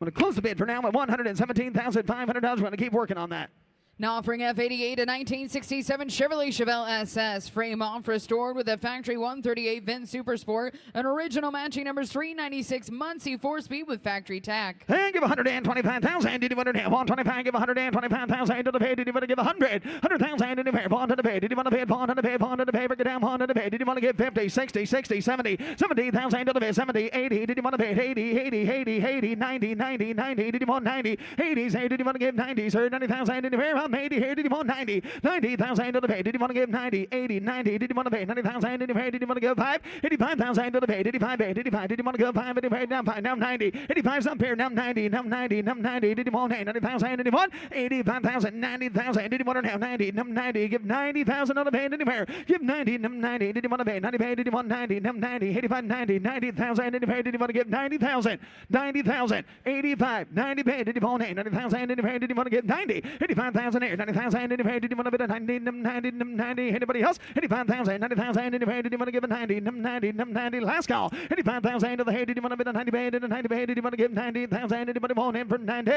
going to close the bid for now at $117,500. We're going to keep working on that. Now offering F88, a 1967 Chevrolet Chevelle SS. Frame off restored with a factory 138 VIN Super Sport. An original matching numbers 396 Muncie 4-speed with factory tack. And give 125,000. Did you want to have 125? Give 125,000 to the pay. Did you want to give 100,000 in the pay? Bond to the pay. Did you want to pay? Bond to the pay. Bond to the pay. Break it down. Bond to the pay. Did you want to give 50, 60, 60, 70, 70,000 to the pay? 70, 80. Did you want to pay? 80, 80, 80, 80, 90, 90, 90. Did you want 90? 80, say, did you want to give 90? Sir, 90,000 in the pay. 80 here, did you want 90? 90,000 to the pay. Did you want to give 90? 80, 90. Did you want to pay 90,000 in the pay? Did you want to give 5? 85,000 to the pay. 85, 85. Did you want to give 5 in the pay? Down 5, down 90. 85 up here, down 90, down 90, down 90. Did you want 90,000? Did you want 85,000? 90,000. Did you want to have 90? 90. Give 90,000 on the pay. Did you pay? Give 90, 90. Did you want to pay 90 pay? Did you want 90? 90. 85, 90. 90,000 did you pay? Did you want to give 90,000? 90,000. 85, 90 pay. Did you want 90,000 did you pay? Did you want to give 90? 85,000 here. 90,000 did you pay? Did you want to bid a 90, 90, 90? Anybody else? 85,000, 90,000 did you pay? Did you want to give a 90, 90, 90? Last call. 85,000 to the head. Did you want to bid a 90 pay? Did a 90 pay? Did you want to give 90,000? Did you want him for 90?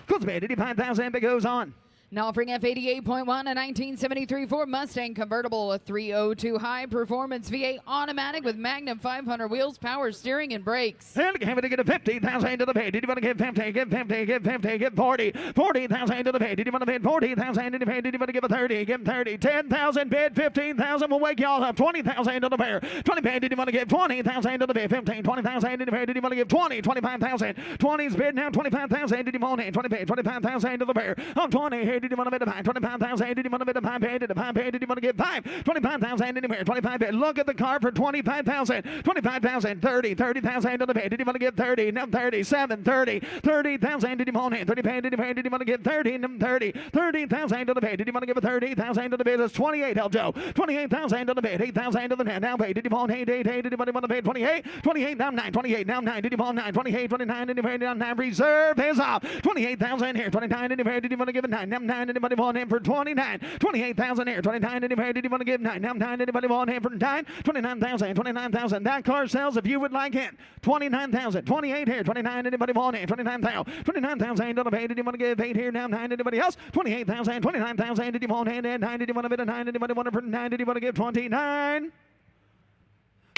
Close the bid. 85,000. It goes on. Now offering F88.1, a 1973 Ford Mustang convertible, a 302 high performance V8 automatic with Magnum 500 wheels, power steering, and brakes. And have to get a 50,000 to the pay. Did you want to give 50? Give 50, give 50, give 40. 40,000 to the pay. Did you want to bid 40,000 to the pay? Did you want to give a 30? Give 30. 10,000 bid, 15,000 will wake y'all up. 20,000 to the pay. 20 pay. Did you want to give 20,000 to the pay? 15, 20,000 to the pay. Did you want to give 20? 25,000. 20's bid now. 25,000. Did you want it? 20 pay. 25,000 to the pay. On 20 here. Did you want to bid a 5? 25,000. Did you want to bid a 5 pay? Did a 5 pay? Did you want to give 5? 25,000 anywhere. 25 pay. Look at the car for 25,000. 25,000. 30. 30,000 to the pay. Did you want to give 30? No, 37. 30. 30,000. Did you want it? 30 pay. Did you pay? Did you want to give 30? No, 30. 30,000 to the pay. Did you want to give a 30,000 to the pay? That's 28. Help Joe. 28,000 to the pay. 8,000 to the pay. Now pay. Did you want 8? 8. Did you want to pay 28? 28 down 9. 28 down 9. Did you want 9? 28. 29. Did you pay down 9? Reserve is off. 28,000 here. 29. Did you pay? Did you want to give a 9? Now 9. Anybody want him for 29? 28,000 here. 29. Did you pay? Did you want to give 9? Now 9. Anybody want him for 9? 29,000. 29,000. That car sells if you would like it. 29,000. 28 here. 29. Anybody want it? 29,000. 29,000 to the pay. Did you want to give 8 here? Now 9. Anybody else? 28,000. 29,000. Did you want it? 9. Did you want to bid a 9? Anybody want it for 9? Did you want to give 29?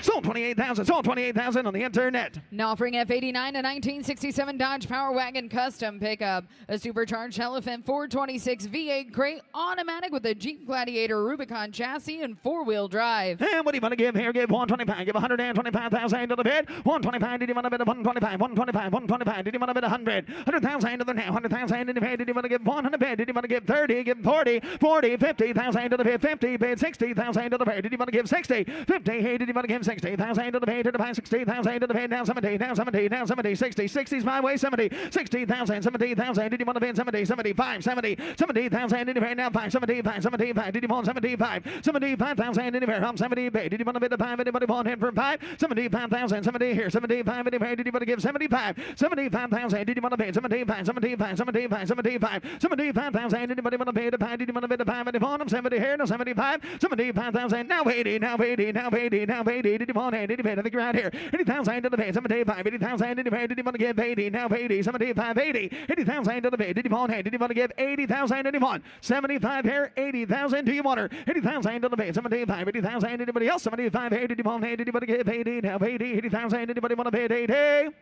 Sold 28,000. Sold 28,000 on the internet. Now offering F89, a 1967 Dodge Power Wagon custom pickup, a supercharged Elephant 426 V8 crate automatic with a Jeep Gladiator Rubicon chassis and 4-wheel drive. And what do you want to give here? Give 125. Give 125,000 to the bid. 125. Did you want to bid a 125? 125. 125. Did you want to bid 100? 100,000 to the now. 100,000 to the bid. Did you want to give 100 bid? Did you want to give 30? Give 40. 40. 50,000 to the bid. 50 bid. 60,000 to the bid. Did you want to give 60? 50. Hey, did you want to give 60,000 to the pay, to the pay, 60,000 to the pay, down 70, down 70, down 70, 60, 60's my way, 70, 60,000, 70,000, did you want to pay 70, 75, 70, 70,000, did you pay now 5, 75, 75, did you want 75, 75,000, did you pay, 70, pay, did you want to bid the 5, anybody want him for 5, 75,000, 70 here, 75, did you pay, did you want to give 75, 75,000, did you want to pay 75, 75, 75, 75, 75,000, did anybody want to pay the 5, did you want to bid the 5, did you want him 70 here, no 75, 75,000, now 80, now 80, now 80, now 80, did you want 80, did you pay, I think you're out here, 80,000 to the pay, 75, 80,000, did you pay, did you want to give 80, now 80, 75, 80, 80,000 to the pay, did you want, did you want to give 80,000, did you want, 75 here, 80,000, do you want her, 80,000 to the pay, 75, 80,000, anybody else, 75 here, did you want, did you want to give 80, now 80, 80,000, anybody want to pay 80?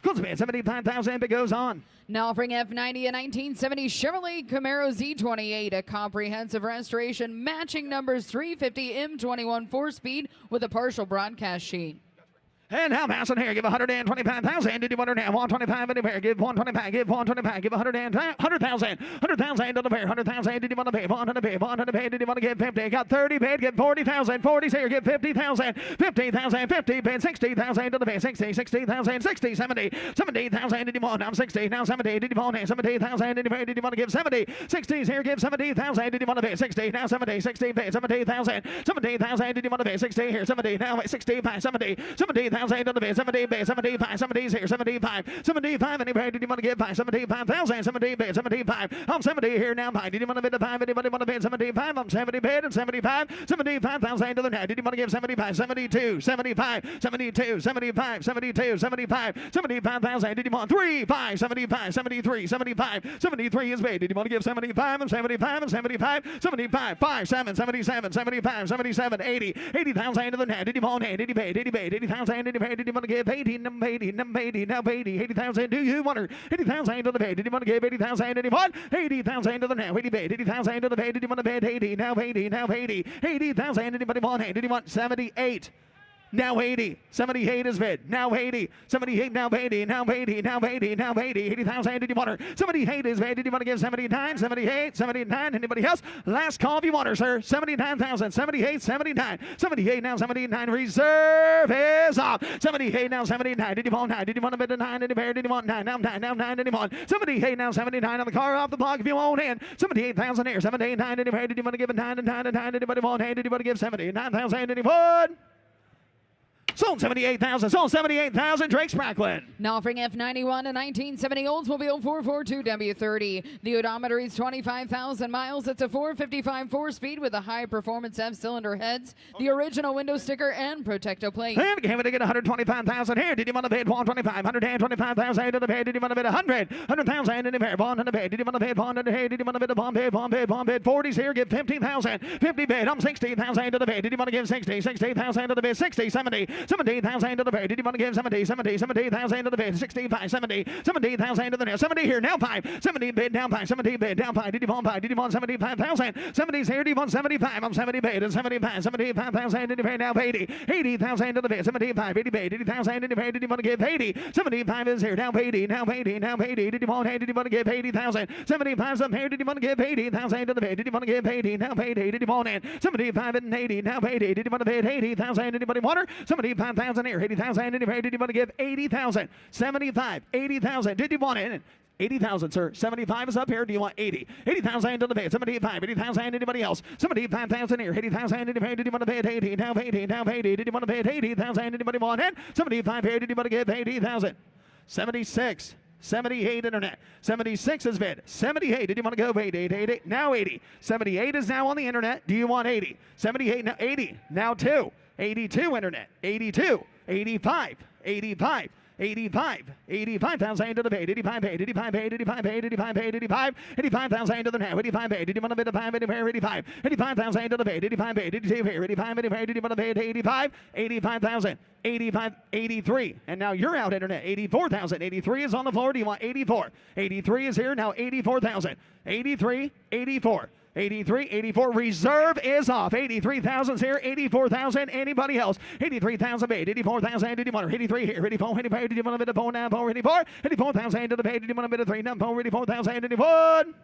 Close the bid, 75,000, it goes on. Now offering F90, a 1970 Chevrolet Camaro Z28, a comprehensive restoration matching numbers 350 M21 4-speed with a partial broadcast sheet. And now passing here, give 125,000. Did you want to have 125 in the pair? Give 125, give 125, give 100,000. 100,000 to the pair, 100,000. Did you want to pay? 100 pay, 100 pay. Did you want to give 50? Got 30 paid, give 40,000. 40's here, give 50,000. 50,000, 50 paid, 60,000 to the pay. 60, 60,000, 60, 70. 70,000. Did you want? Now 60, now 70. Did you want? 70,000 in the pay. Did you want to give 70? 60's here, give 70,000. Did you want to pay? 60, now 70, 60 pay, 70,000. 70,000. Did you want to pay? 60 here, 70 now 65, 70. 70,000 to the pay, 70 pay, 75. 70's here, 75. 75 in the pay. Did you want to give 5? 75,000. 70 pay, 75. I'm 70 here now. Did you want to bid the 5? Anybody want to bid 75? I'm 70 bid and 75. 75,000 to the net. Did you want to give 75? 72, 75, 72, 75, 72, 75, 75,000. Did you want 3, 5, 75, 73, 75, 73 is paid. Did you want to give 75 and 75 and 75, 75, 5, 7, 77, 75, 77, 80, 80,000 to the net. Did you want 80? Did you pay? Did you pay? 80,000 did you pay? Did you want to give 80? Number 80, number 80, now 80, 80,000. Do you want her? 80,000 to the pay. Did you want to give 80,000? Did you want 80,000 to the net? 80 paid, 80,000 to the pay. Did you want to pay 80? Now 80, now 80, 80,000. Anybody want 80? Did you want 78? Now 80. 78 is bid. Now 80. 78 now 80. Now 80. Now 80. Now 80. 80,000. Did you want her? 78 is bid. Did you want to give 79? 78. 79. Anybody else? Last call if you want her, sir. 79,000. 78. 79. 78 now 79. Reserve is off. 78 now 79. Did you want 9? Did you want to bid the 9? Did you want 9? Now 9. Now 9. Did you want 78 now 79 on the car off the block if you want in. 78,000 here. 78,9. Did you want to give a 9 and 9 and 9? Anybody want 8? Did you want to give 79,000? Did you want? Sold 78,000. Sold 78,000. Drake Spracklin. Now offering F91 and 1970 Oldsmobile 442W30. The odometer is 25,000 miles. It's a 455 4-speed with a high-performance F-cylinder heads, the original window sticker, and Protecto plate. And came to get 125,000 here. Did you want to bid 125? 125,000 to the pay. Did you want to bid 100? 100,000 in the pay. Bond in the pay. Did you want to bid bond in the pay? Did you want to bid a bond bid? Bond bid. Bond bid. 40's here. Give 15,000. 50 bid. I'm 60,000 to the pay. Did you want to give 60? 60,000 to the bid. 60, 70. 70,000 to the pay. Did you want to give 70? 70, 70,000 to the pay. 65, 70, 70,000 to the net. 70 here, now 5. 70 bid, down 5. 70 bid, down 5. Did you want 5? Did you want 75,000? 70's here. Did you want 75? I'm 70 bid and 75. 75,000 did you pay? Now 80. 80,000 to the pay. 75, 80 bid. 80,000 did you pay? Did you want to give 80? 75 is here. Now 80. Now 80. Now 80. Did you want 80? Did you want to give 80,000? 75's up here. Did you want to give 80,000 to the pay? Did you want to give 80? Now 80. Did you want it? 75 and 80. Now 80. Did you want to bid 80,000? Anybody want her? 75,000 here. 80,000 did you pay? Did you want to give 80,000? 75, 80,000. Did you want it? 80,000, sir. 75 is up here. Do you want 80? 80,000 to the pay. 75, 80,000. Anybody else? 75,000 here. 80,000. Did you pay? Did you want to pay 80? Now 80. Now 80. Did you want to pay 80,000? Anybody want it? 75 here. Did you want to give 80,000? 76. 78 internet. 76 is bid. 78. Did you want to go 80? 80. Now 80. 78 is now on the internet. Do you want 80? 78 now 80. Now 2. 82 internet. 82. 85. 85. 85, 85,000 to the paid, 85 paid, 85 paid, 85 paid, 85 paid, 85, 85,000 to the now, 85 paid. Did you want to bid a 5, 85, 85,000 to the paid, 85 paid, 82 paid, 85, 85, did you want to pay 85, 85,000, 85, 83, and now you're out internet, 84,000, 83 is on the floor. Do you want 84? 83 is here now, 84,000, 83, 84. 83, 84, reserve is off. 83,000's here, 84,000. Anybody else? 83,000 paid, 84,000. Did you want her? 83 here, 84, 85. Did you want to bid a 4 now? 4, 84, 84,000 to the pay. Did you want to bid a 3 now? 4, 84,000. Did you want?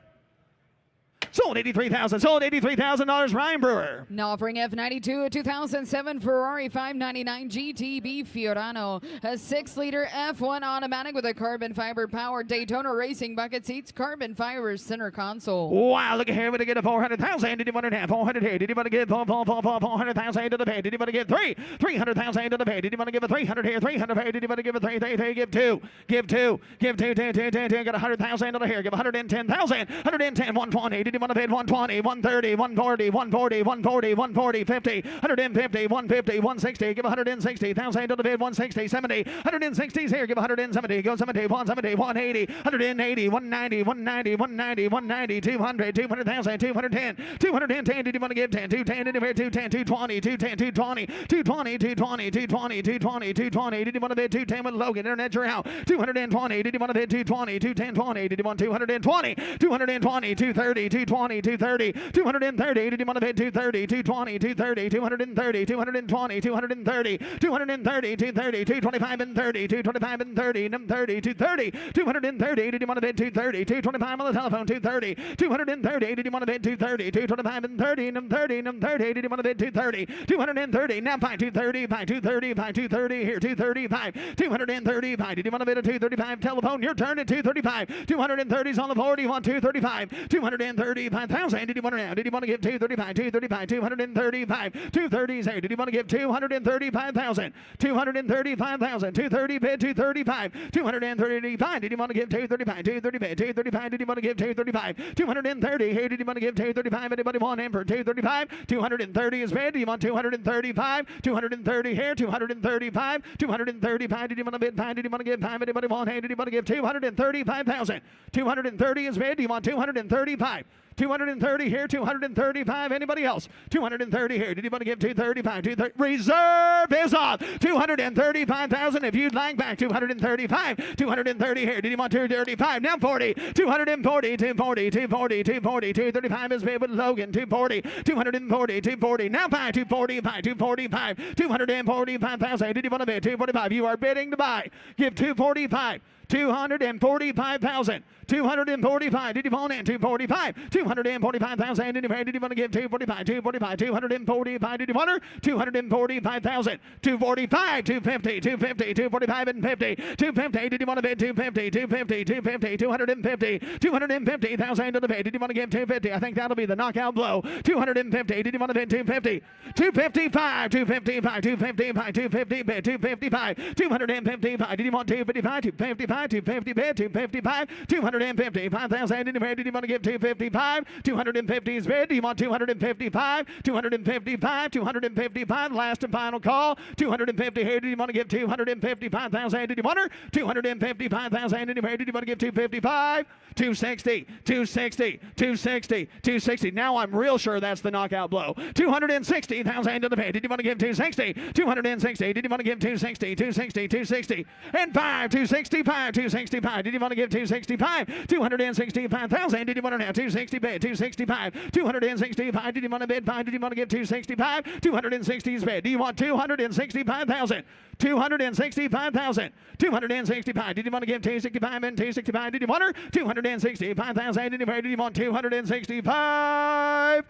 Sold 83,000. Sold $83,000. Ryan Brewer. Now offering F92, a 2007 Ferrari 599 GTB Fiorano, a 6-liter F1 automatic with a carbon fiber powered Daytona racing bucket seats, carbon fiber center console. Wow, look at here. We're going to get a 400,000. Did you want to have 400 here? Did you want to give 400,000 to the pay? Did you want to give 300,000 to the pay? Did you want to give a 300 here? 300 pay? Did you want to give a 3? Give 2. Give 2. Give 2. 10. Got 100,000 to the here. Give 110,000. 110. 120. Did you want to bid 120, 130, 140, 140, 140, 140, 50, 150, 150, 160. Give 160,000 to the bid. 160, 70, 160s here. Give 170. Go 70, 170, 180, 180, 190, 190, 190, 190, 200, 200,000, 210, 210. Did you want to give 10? 210. Did you bid 210, 220, 210, 220, 220, 220, 220, 220, 220. Did you want to bid 210 with Logan? Internet, you're out. 220. Did you want to bid 220, 210, 20? Did you want 220? Did you want 220? 220, 230, 220. 220, 230, 230. Did you want to bid 230, 220, 230, 230, 220, 230, 230, 230, 225 and 30, 225 and 30, 30, 230, 230. Did you want to bid 230, 225 on the telephone, 230, 230. Did you want to bid 230, 225 and 30, 30, 30. Did you want to bid 230, 230. Now by 230, by 230, by 230 here, 235, 235. Did you want to bid a 235 telephone? Your turn at 235. 230's on the board. You want 235, 235,000. Did you want to now? Did you want to give 235, 235, 235, 230's here? Did you want to give 235,000, 235,000, 230 bid 235, 235. Did you want to give 235, 230 bid 235? Did you want to give 235, 230 here? Did you want to give 235? Anybody want him for 235? 230 is bid. Do you want 235? 230 here, 235, 235. Did you want to bid 5? Did you want to give 5? Anybody want him? Did you want to give 235,000? 230 is bid. Do you want 235? 230 here, 235. Anybody else? 230 here. Did you want to give 235? 230. Reserve is off. 235,000 if you'd like back. 235. 230 here. Did you want 235? Now 40. 240, 240, 240, 240. 235 is bid with Logan. 240, 240, 240. Now 5, 245, 245. 245,000. Did you want to bid 245? You are bidding to buy. Give 245. 245,000. 245. Did you want in? 245. 245,000. Did you want to give 245? 245. 245. Did you want her? 245,000. 245. 250. 250. 245 and 50. 250. Did you want to bid 250? 250. 250. 250. 250,000 to the bid. Did you want to give 250? I think that'll be the knockout blow. 250. Did you want to bid 250? 255. 255. 255. 250 bid. 255. 255. Did you want 255? 255. 250 bid. 255. 255,000. Did you want to give 255? 250's bid. Do you want 255? 255. 255. Last and final call. 250 here. Did you want to give 255,000? Did you want her? 255,000. Did you want to give 255? 260. 260. 260. 260. Now I'm real sure that's the knockout blow. 260,000 to the bid. Did you want to give 260? 260. Did you want to give 260? 260. 260. And 5. 265. 265. Did you want to give 265? 265,000. Did you want to have 260 bid? 265. 265. Did you want to bid 5? Did you want to give 265? 260's bid. Do you want 265,000? 265,000. 265. Did you want to give 265 and 265? Did you want her? 265,000. Did you want 265?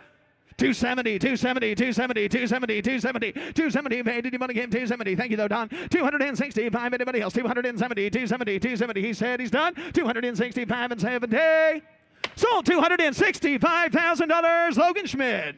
270, 270, 270, 270, 270, 270. Did you want to give 270? Thank you, though, Don. 265. Anybody else? 270, 270, 270. He said he's done. 265 and 70. Sold $265,000. Logan Schmidt.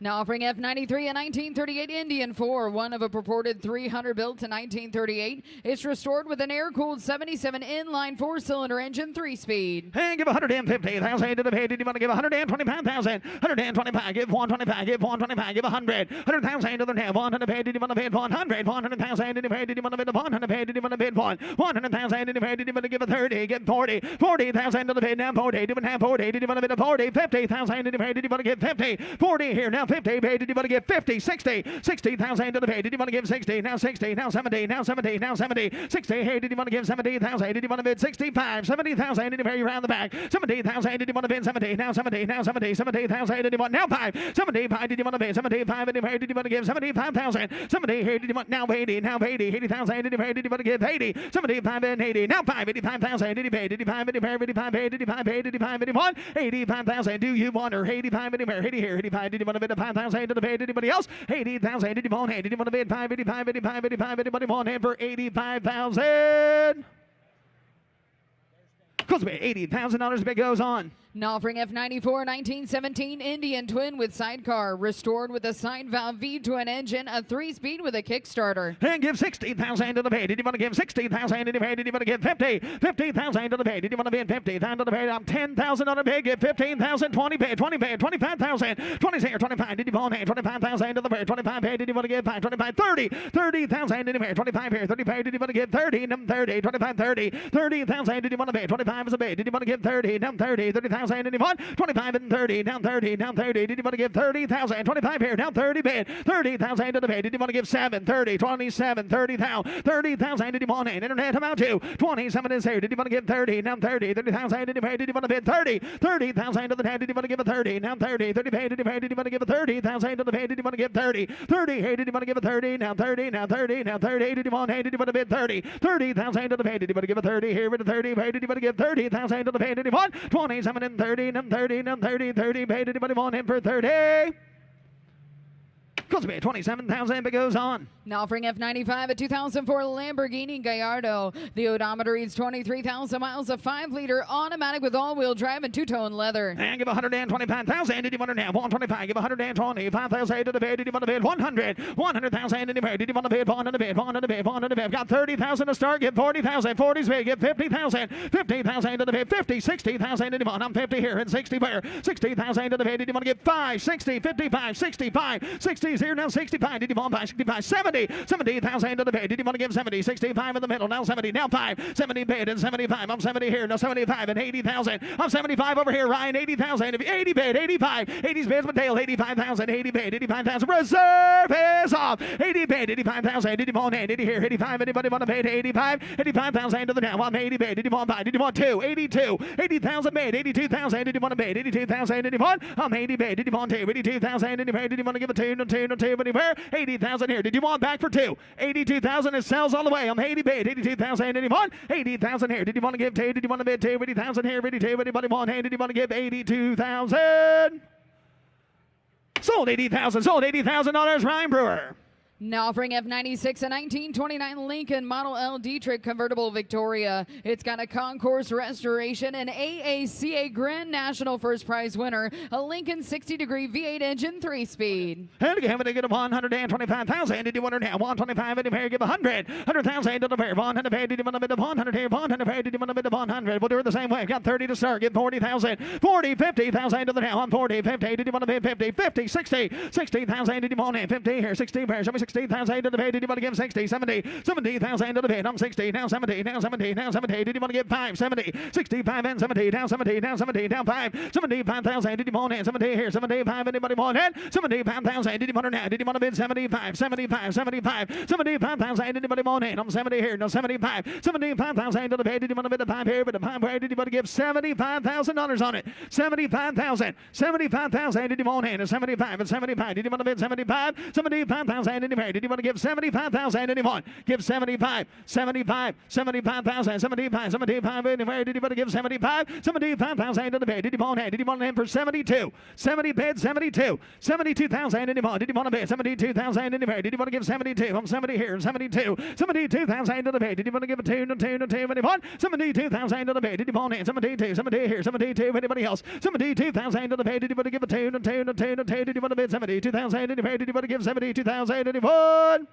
Now offering F93 a 1938 Indian 4, one of a purported 300 built to 1938. It's restored with an air-cooled 77 inline 4-cylinder engine, 3-speed. And give 150,000 to the pay. Did you want to give 125,000? 125. Give 125. Give 125. Give 100. 100,000 to the pay. 100 pay. Did you want to bid 100? 100,000 to the pay. Did you want to bid 100 pay? Did you want to bid 100,000 to the pay? Did you want to give a 30? Give 40. 40,000 to the pay. Now 40. Did you want to have 40? Did you want to bid a 40? 50,000 to the pay. Did you want to give 50? 40 here. Now 50 pay. Did you want to give 50? 60. 60,000 to the pay. Did you want to give 60? Now 60. Now 70. Now 70. Now 70. 60. Hey, did you want to give 70,000? Did you want to bid 65? 70,000. Did you pay around the back? 70,000. Did you want to bid 70? Now 70. Now 70. 70,000. Did you want now 5? 75. Did you want to bid 75? Did you want to give 75,000? 70. Hey, did you want now 80? Now 80. 80,000. Did you pay? Did you want to give 80? 75 and 80. Now 5. 85,000. Did you pay? Did you pay? Did you pay? Did you pay? Did you pay? Did you pay? Did you want 85,000? Do you want her? 85. Did you pay? 80 here. 85. Did you want to bid 5,000 to the pay? Did anybody else? 80,000. Did you want? Hey, did you want to bid 5? 85. 85. 85. Anybody want him for 85,000? Because $80,000 if it goes on. Now offering F94 1917 Indian twin with sidecar, restored with a side valve V-twin engine, a 3-speed with a Kickstarter. And give 60,000 to the pay. Did you want to give 60,000 to the pay? Did you want to give 50? 50,000 to the pay. Did you want to bid 50,000 to the pay? I'm 10,000 on the pay. Give 15,000, 20 pay, 20 pay, 25,000, 20 here, 25. Did you want to 25,000 to the pay? 25 pay. Did you want to give 5? 25, 30, 30,000 to the pay. 25 here, 30 pay. Did you want to give 30? 30, 25, 30, 30,000. Did you want to pay? 25 is a pay. Did you want to give 30? 30, 30,000. 30,000, anyone? 25 and 30, down 30, down 30. Did you want to give 30,000? 25 here, down 30 bid. 30,000 to the bid. Did you want to give 7, 30, 27, 30,000, 30,000? Did you want an internet about to 27 is here. Did you want to give 30, down 30, 30,000? Did you pay? Did you want to bid 30, 30,000 to the head? Did you want to give a 30, down 30, 30 paid? Did you pay? Did you want to give a 30,000 to the bid? Did you want to give 30, 30 here? Did you want to give a 30, now 30, now 30, now 30? Did you want? Hey, did you want to bid 30, 30,000 to the pay? Did you want to give a 30 here with a 30 pay? Did you want to give 30,000 to the pay? Did you want 27 and 30, and 30, and 30, 30 pay? Did anybody want him for 30? Goes to be 27,000, but goes on. Now offering F95, a 2004 Lamborghini Gallardo. The odometer reads 23,000 miles, a 5-liter automatic with all-wheel drive and two-tone leather. And give 125,000. Did you want to have 125? Give 125,000 to the bid. Did you want to bid 100? 100,000 in the bid. Did you want to bid 1 on the bid? 1 on the bid? 1 on the bid? Got 30,000 to start. Give 40,000. 40's bid. Give 50,000. 50,000 to the bid. 50, 60,000. Did you want? I'm 50 here and 60 where? 60,000 to the bid. Did you want to give 5, 60, 55, 65, 60's here now 65. Did you want 65, 70, 70,000 to the bid. Did you want to give 70, 65 in the middle? Now 70, now 5, 70 bid and 75. I'm 70 here, now 75 and 80,000. I'm 75 over here, Ryan, 80,000. 80 bid, 85. 80's bids with Dale, 85,000. 80 bid, 85,000. Reserve is off. 80 bid, 85,000. Did you want 80 here? 85. Anybody want to bid 85? 85,000 to the now. I'm 80 bid. Did you want 5? Did you want 2? 82. 80,000 bid. 82,000. Did you want to bid 82,000? Did you want? I'm 80 bid. Did you want 2? 82,000. Did you want to give a 2? No 2, no 2. Anywhere? 80,000 here. Did you want back for 2? 82,000. It sells all the way. I'm 80 bid. 82,000. Anyone? 80,000 here. Did you want to give 2? Did you want to bid 2? 80,000 here. 82. Anybody want? Hey, did you want to give 82,000? Sold 80,000. Sold $80,000. Ryan Brewer. Now offering F96, a 1929 Lincoln Model L Dietrich convertible Victoria. It's got a concourse restoration, an AACA Grand National first prize winner, a Lincoln 60-degree V8 engine 3-speed. And again, they get 125,000. Did you want to have 125? Did you pay? Give 100. 100,000 to the pair. 100 pay. Did you want to bid 100 here? 100 pay. Did you want to bid 100? We'll do it the same way. Got 30 to start. Give 40,000. 40, 50,000 to the now. I'm 40, 50. Did you want to bid 50? 50, 60. 60,000. Did you want to 50 here? 60 pairs. Show me 60,000 to the pay. Did you want to give 60? 70. 70,000 to the pay. I'm 60. Now 70. Now 70. Now 70. Did you want to give 5? 70. 65 and 70. Down 70. Down 70. Down 5. 75,000. Did you want it? 70 here. 75. Anybody want it? 75,000. Did you want it now? Did you want to bid 75? 75. 75. 75,000. Did anybody want it? I'm 70 here. No 75. 75,000 to the pay. Did you want to bid the 5 here? But the 5 here. Did you want to give $75,000 on it? 75,000. 75,000. Did you want it? 75 and 75. Did you want to bid 75? 75,000 in the pay. Did you want to give 75,000 anyone? Give 75. 75. 75,000. 75. 75 anywhere. Did you want to give 75? 75,000 to the pay. Did you want it? Did you want him for 72? 70 bid 72. 72,000 anyone? Did you want to bid 72,000 anywhere? Did you want to give 72? I'm 70 here. 72. 72,000 to the pay. Did you want to give a 2? No 2. No 2. Anyone? 72,000 to the pay. Did you want it? 72. 70 here. 72. Anybody else? 72,000 to the pay. Did you want to give a 2? No 2. No 2. No 2. Did you want to bid 72,000 anywhere? Did you want to give 72,000 anyone?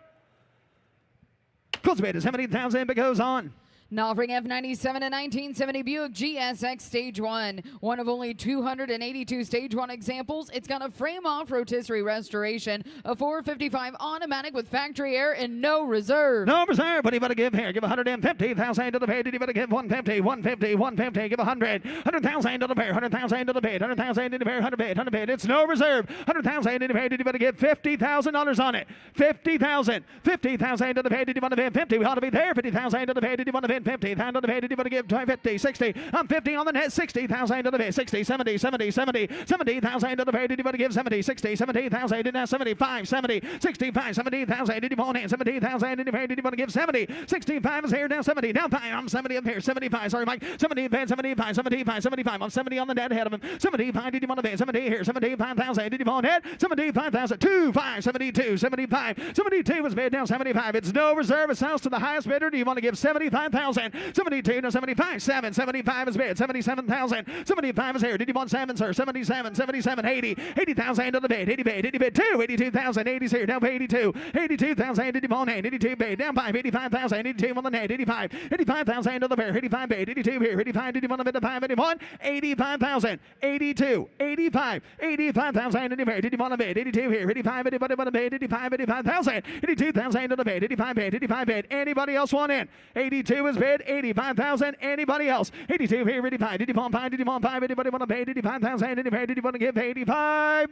Goes away to 70,000, but goes on. Now offering F97, a 1970 Buick GSX Stage 1. One of only 282 Stage 1 examples. It's got a frame-off rotisserie restoration, a 455 automatic with factory air and no reserve. No reserve. What do you want to give here? Give 150,000 to the pay. Did you want to give 150? 150. 150. Give 100. 100,000 to the pay. 100,000 to the pay. 100,000 to the pay. 100 bid. 100 bid. It's no reserve. 100,000 to the pay. Did you want to give $50,000 on it? 50,000. 50,000 to the pay. Did you want to bid 50? We ought to be there. 50,000 to the pay. Did you want to bid 50? Hand on the pay. Did you want to give 50? 60. I'm 50 on the net. 60,000 to the pay. 60. 70. 70. 70. 70,000 to the pay. Did you want to give 70? 60. 70,000. Did not 75. 70. 65. 70,000. Did you want it? 70,000 in the pay. Did you want to give 70? 65 is here. Now 70. Now 5. I'm 70 up here. 75. Sorry, Mike. 70 bid. 75. 75. 75. I'm 70 on the net ahead of him. 75. Did you want to bid? 70 here. 75,000. Did you want it? 75,000. 25. 72. 75. 72 was bid. Now 75. It's no reserve. It sells to the highest bidder. Do you want to give 75,000? 72 to 75. 7. 75 is bid. 77,000. 75 is here. Did you want 7, sir? 77. 77. 80. 80,000 to the bid. 80 bid. 80 bid. 2. 82,000. 80 is here. Down for 82. 82,000. Did you want 8? 82 bid. Down 5. 85,000. 82 on the net. 85. 85,000 to the pair. 85 bid. 82 here. 85. Did you want to bid the 5? 81. 85,000. 82. 85. 85,000 in the pair. Did you want to bid? 82 here. 85. Anybody want to bid? 85. 85,000. 82,000 to the bid. 85 bid. 85 bid. Anybody else want in? 82 is is bid? 85,000. Anybody else? 82 here, 85. Did you want 5? Did you want 5? Anybody want to pay 85,000? Anybody? Did you want to give 85?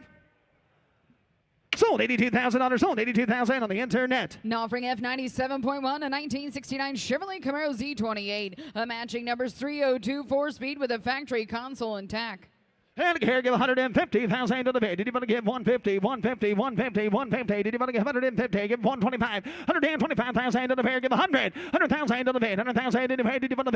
Sold $82,000. Sold $82,000 on the internet. Now offering F97.1, a 1969 Chevrolet Camaro Z28. Matching numbers 302 4-speed with a factory console intact. And here, give 150,000 to the bid. Did you want to give 150, 150, 150, 150? Did you want to give 150? Give 125, 125,000 to the bid. Give 100,000 to the bid. 100,000 to the bid. Did you want to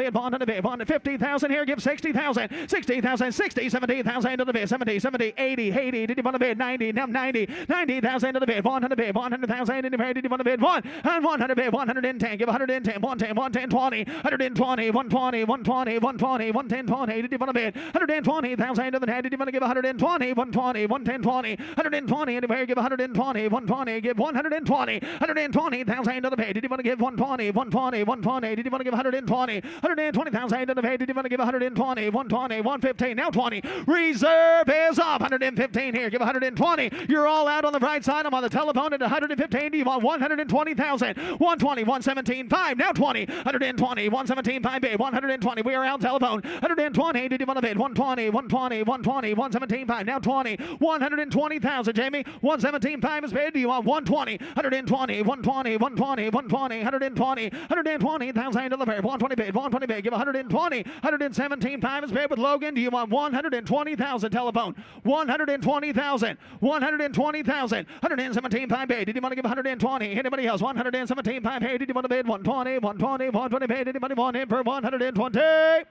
bid? 150,000 here. Give 60,000, 60,000, 60, 70,000 to the bid. 70, 70, 80, 80. Did you want to bid? 90, 90,000 to the bid. 100 bid, 100,000 in the bid. Did you want to bid? 100 bid, 110. Give 110, 110, 110, 20, 120, 120, 120, 120, 110, 20. Did you want to bid? 120,000 to the did you want to give 120, 120, 110, 20, 120, anywhere, give 120, 120, give 120, 120,000 to the pay. Did you want to give 120, 120, 120, did you want to give 120, 120,000 to the pay. Did you want to give 120, 120, 115, now 20. Reserve is up, 115 here, give 120. You're all out on the right side. I'm on the telephone at 115. Do you want 120,000? 120, 117, 5, now 20, 120, 117, 5, bid, 120. We are out telephone, 120. Did you want to bid? 120, 120, 120, 117, 5, now 20, 120,000, Jamie, 117, 5 is bid. Do you want 120, 120, 120, 120, 120, 120, 120,000 to the pair, 120 bid, 120 bid, give 120, 117, 5 is bid with Logan. Do you want 120,000? Telephone, 120,000, 120,000, 117, 5 bid. Did you want to give 120? Anybody else? 117, 5 bid. Did you want to bid? 120, 120, 120 bid. Anybody want it for 120?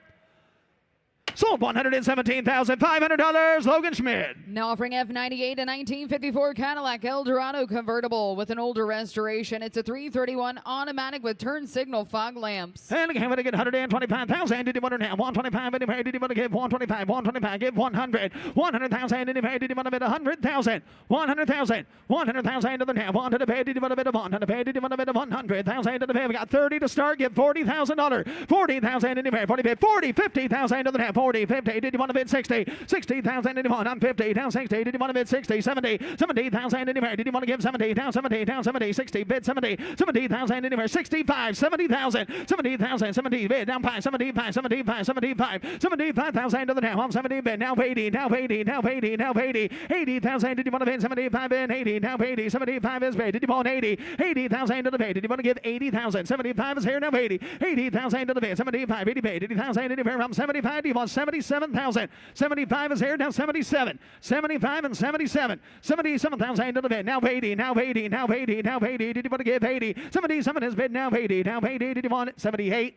Sold $117,500, Logan Schmidt. Now offering F98, a 1954 Cadillac Eldorado convertible with an older restoration. It's a 331 automatic with turn signal fog lamps. And again, to get 125,000. Did you want to now? 125, did you want to give 125, 125, give 100, 100,000, did you want to bid 100,000, 100,000, 100,000 to the now, 100 to pay, did you want to bid 100 pay, did you want to bid 100,000 to the pay? We got 30 to start, give $40,000, 40,000 in the pay, 40 pay, 40, 50,000 to the now, 40, 50, did you want to bid 60, 60,000, did you want, I'm 50, down 60, did you want to bid 60, 70, 70,000 in the pay, did you want to give 70, down 70, down 70, 60, bid 70, 70,000 in the pay, 65, 70,000, 70,000, 70, bid, down 5, 75, 75, 75, 75,000 to the now, I'm 70, bid, now 80, now 80, now 80, now 80, 80,000, did you want to bid 75, bid 80, now 80, 75 is bid, did you want 80, 80,000 to the pay, did you want to give 80,000, 75 is here, now 80, 80,000 to the pay, 75, 80 paid, 80,000 in the pay, I'm 75, do you want 77,000, 75 is here, now 77, 75 and 77, 77,000 to the bid, now 80, now 80, now 80, now 80, did you want to give 80, 77 is bid, now 80, now 80, did you want it, 78,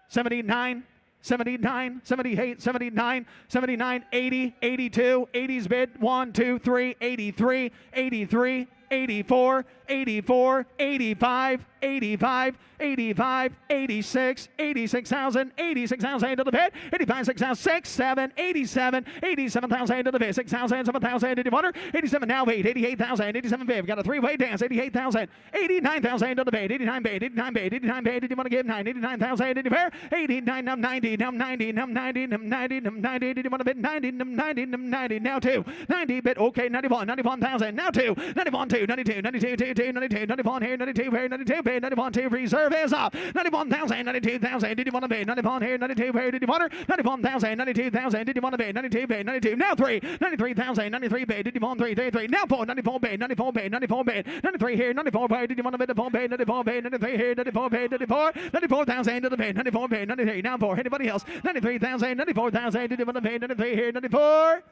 79, 79, 78, 79, 79, 80, 82, 80's bid, 1, 2, 3, 83, 83, 84, 84, 85, 85, 85, 86, 86,000, 86,000 to the pit, 85, 6,000, 6, 7, 87, 87,000 to the pit, 6,000, 7,000, did you want her? 87, now 8, 88,000, 87 bid, we got a three-way dance, 88,000, 89,000 to the pit, 89 bid, 89 bid, 89 bid, did you want to give 9, 89,000, did you pair? 89, now 90, now 90, now 90, now 90, now 90, did you want to bid 90, now 90, now 90, now 2, 90 bid, okay, 91, 91,000, now 2, 91, 2, 92, 92, 2, 92, 91 here, 92 here, 92 bid, 91, 2, reserve is up, 91,000, 92,000, did you want to bid, 91 here, 92 here, did you want her? 91,000, 92,000, did you want to bid, 92 bid, 92, now 3, 93,000, 93 bid, did you want 3, 3, 3, now 4, 94 bid, 94 bid, 94 bid, 93 here, 94 bid, did you want to bid, 94 bid, 94 bid, 93 here, 94 bid, 94, 94,000 to the bid, 94 bid, 93, now 4, anybody else, 93,000, 94,000, did you want to bid, 93 here, 94,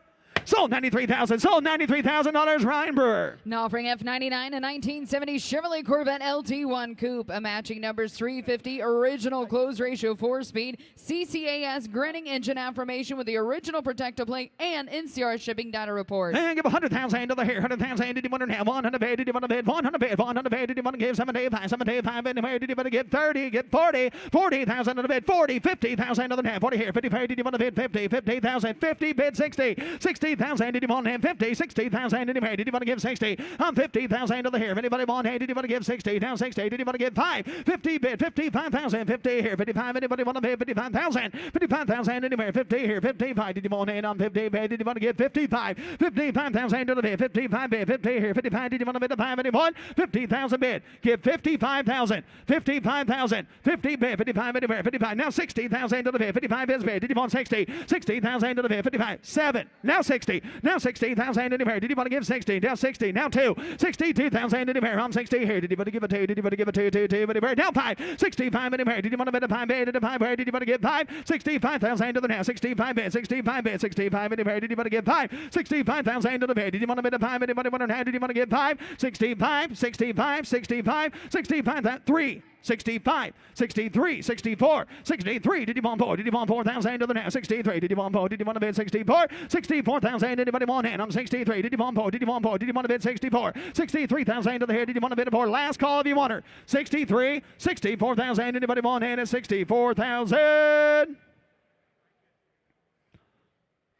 sold $93,000, sold $93,000, Ryan Brewer. Now offering F99, a 1970 Chevrolet Corvette LT1 Coupe, a matching numbers 350, original close ratio 4-speed, CCAS grinning engine affirmation with the original protective plate and NCR shipping data report. And give 100,000 to the hair, 100,000, did you want to have 100 bid, did you want to bid, 100 bid, 100 bid, did you want to give 75, 75 in the hair, did you want to give 30, give 40, 40,000 to the bid, 40, 50,000 to the half, 40 here, 50 paid, did you want to bid 50, 50,000, 50 bid, 60, 60 60,000. Did you want him 50? 60,000. Did you want to give 60? 50,000 to the here. Anybody want? Hey, did you want to give 60? Down 60. Did you want to give 5? 50 bid. 55,000. 50 here. 55. Anybody want to bid? 55,000. 55,000 anywhere. 50 here. 55. Did you want in on 50 bid? Did you want to give 55? 55,000 to the bid. 55 bid. 50 here. 55. Did you want to bid a 5? Anyone? 50,000 bid. Give 55,000. 55,000. 50 bid. 55 anywhere. 55. Now 60,000 to the bid. 55 is bid. Did you want 60? 60,000 to the bid. 55. 7. Now 60. Now 60,000 anywhere. Did you want to give 60? Now 60. Now 2. 62,000 anywhere. I'm 60 here. Did you want to give a 2? Did you want to give a 2? 2 anywhere. Now 5. 65 anywhere. Did you want to bid a 5 bid? Did a 5 where? Did you want to give 5? 65,000 to the now. 65 bid. 65 bid. 65 anywhere. Did you want to give 5? 65,000 to the bid. Did you want to bid a 5? Anybody want to know? Did you want to give 5? 65, 65, 65, 65, 3. 65, 63, 64, 63. Did you want 4? Did you want 4,000 to the now? 63. Did you want 4? Did you want to bid 64? 64,000. Anybody want in? I'm 63. Did you want 4? Did you want 4? Did you want to bid 64? 63,000 to the here. Did you want to bid a 4? Last call if you want her. 63, 64,000. Anybody want in at 64,000?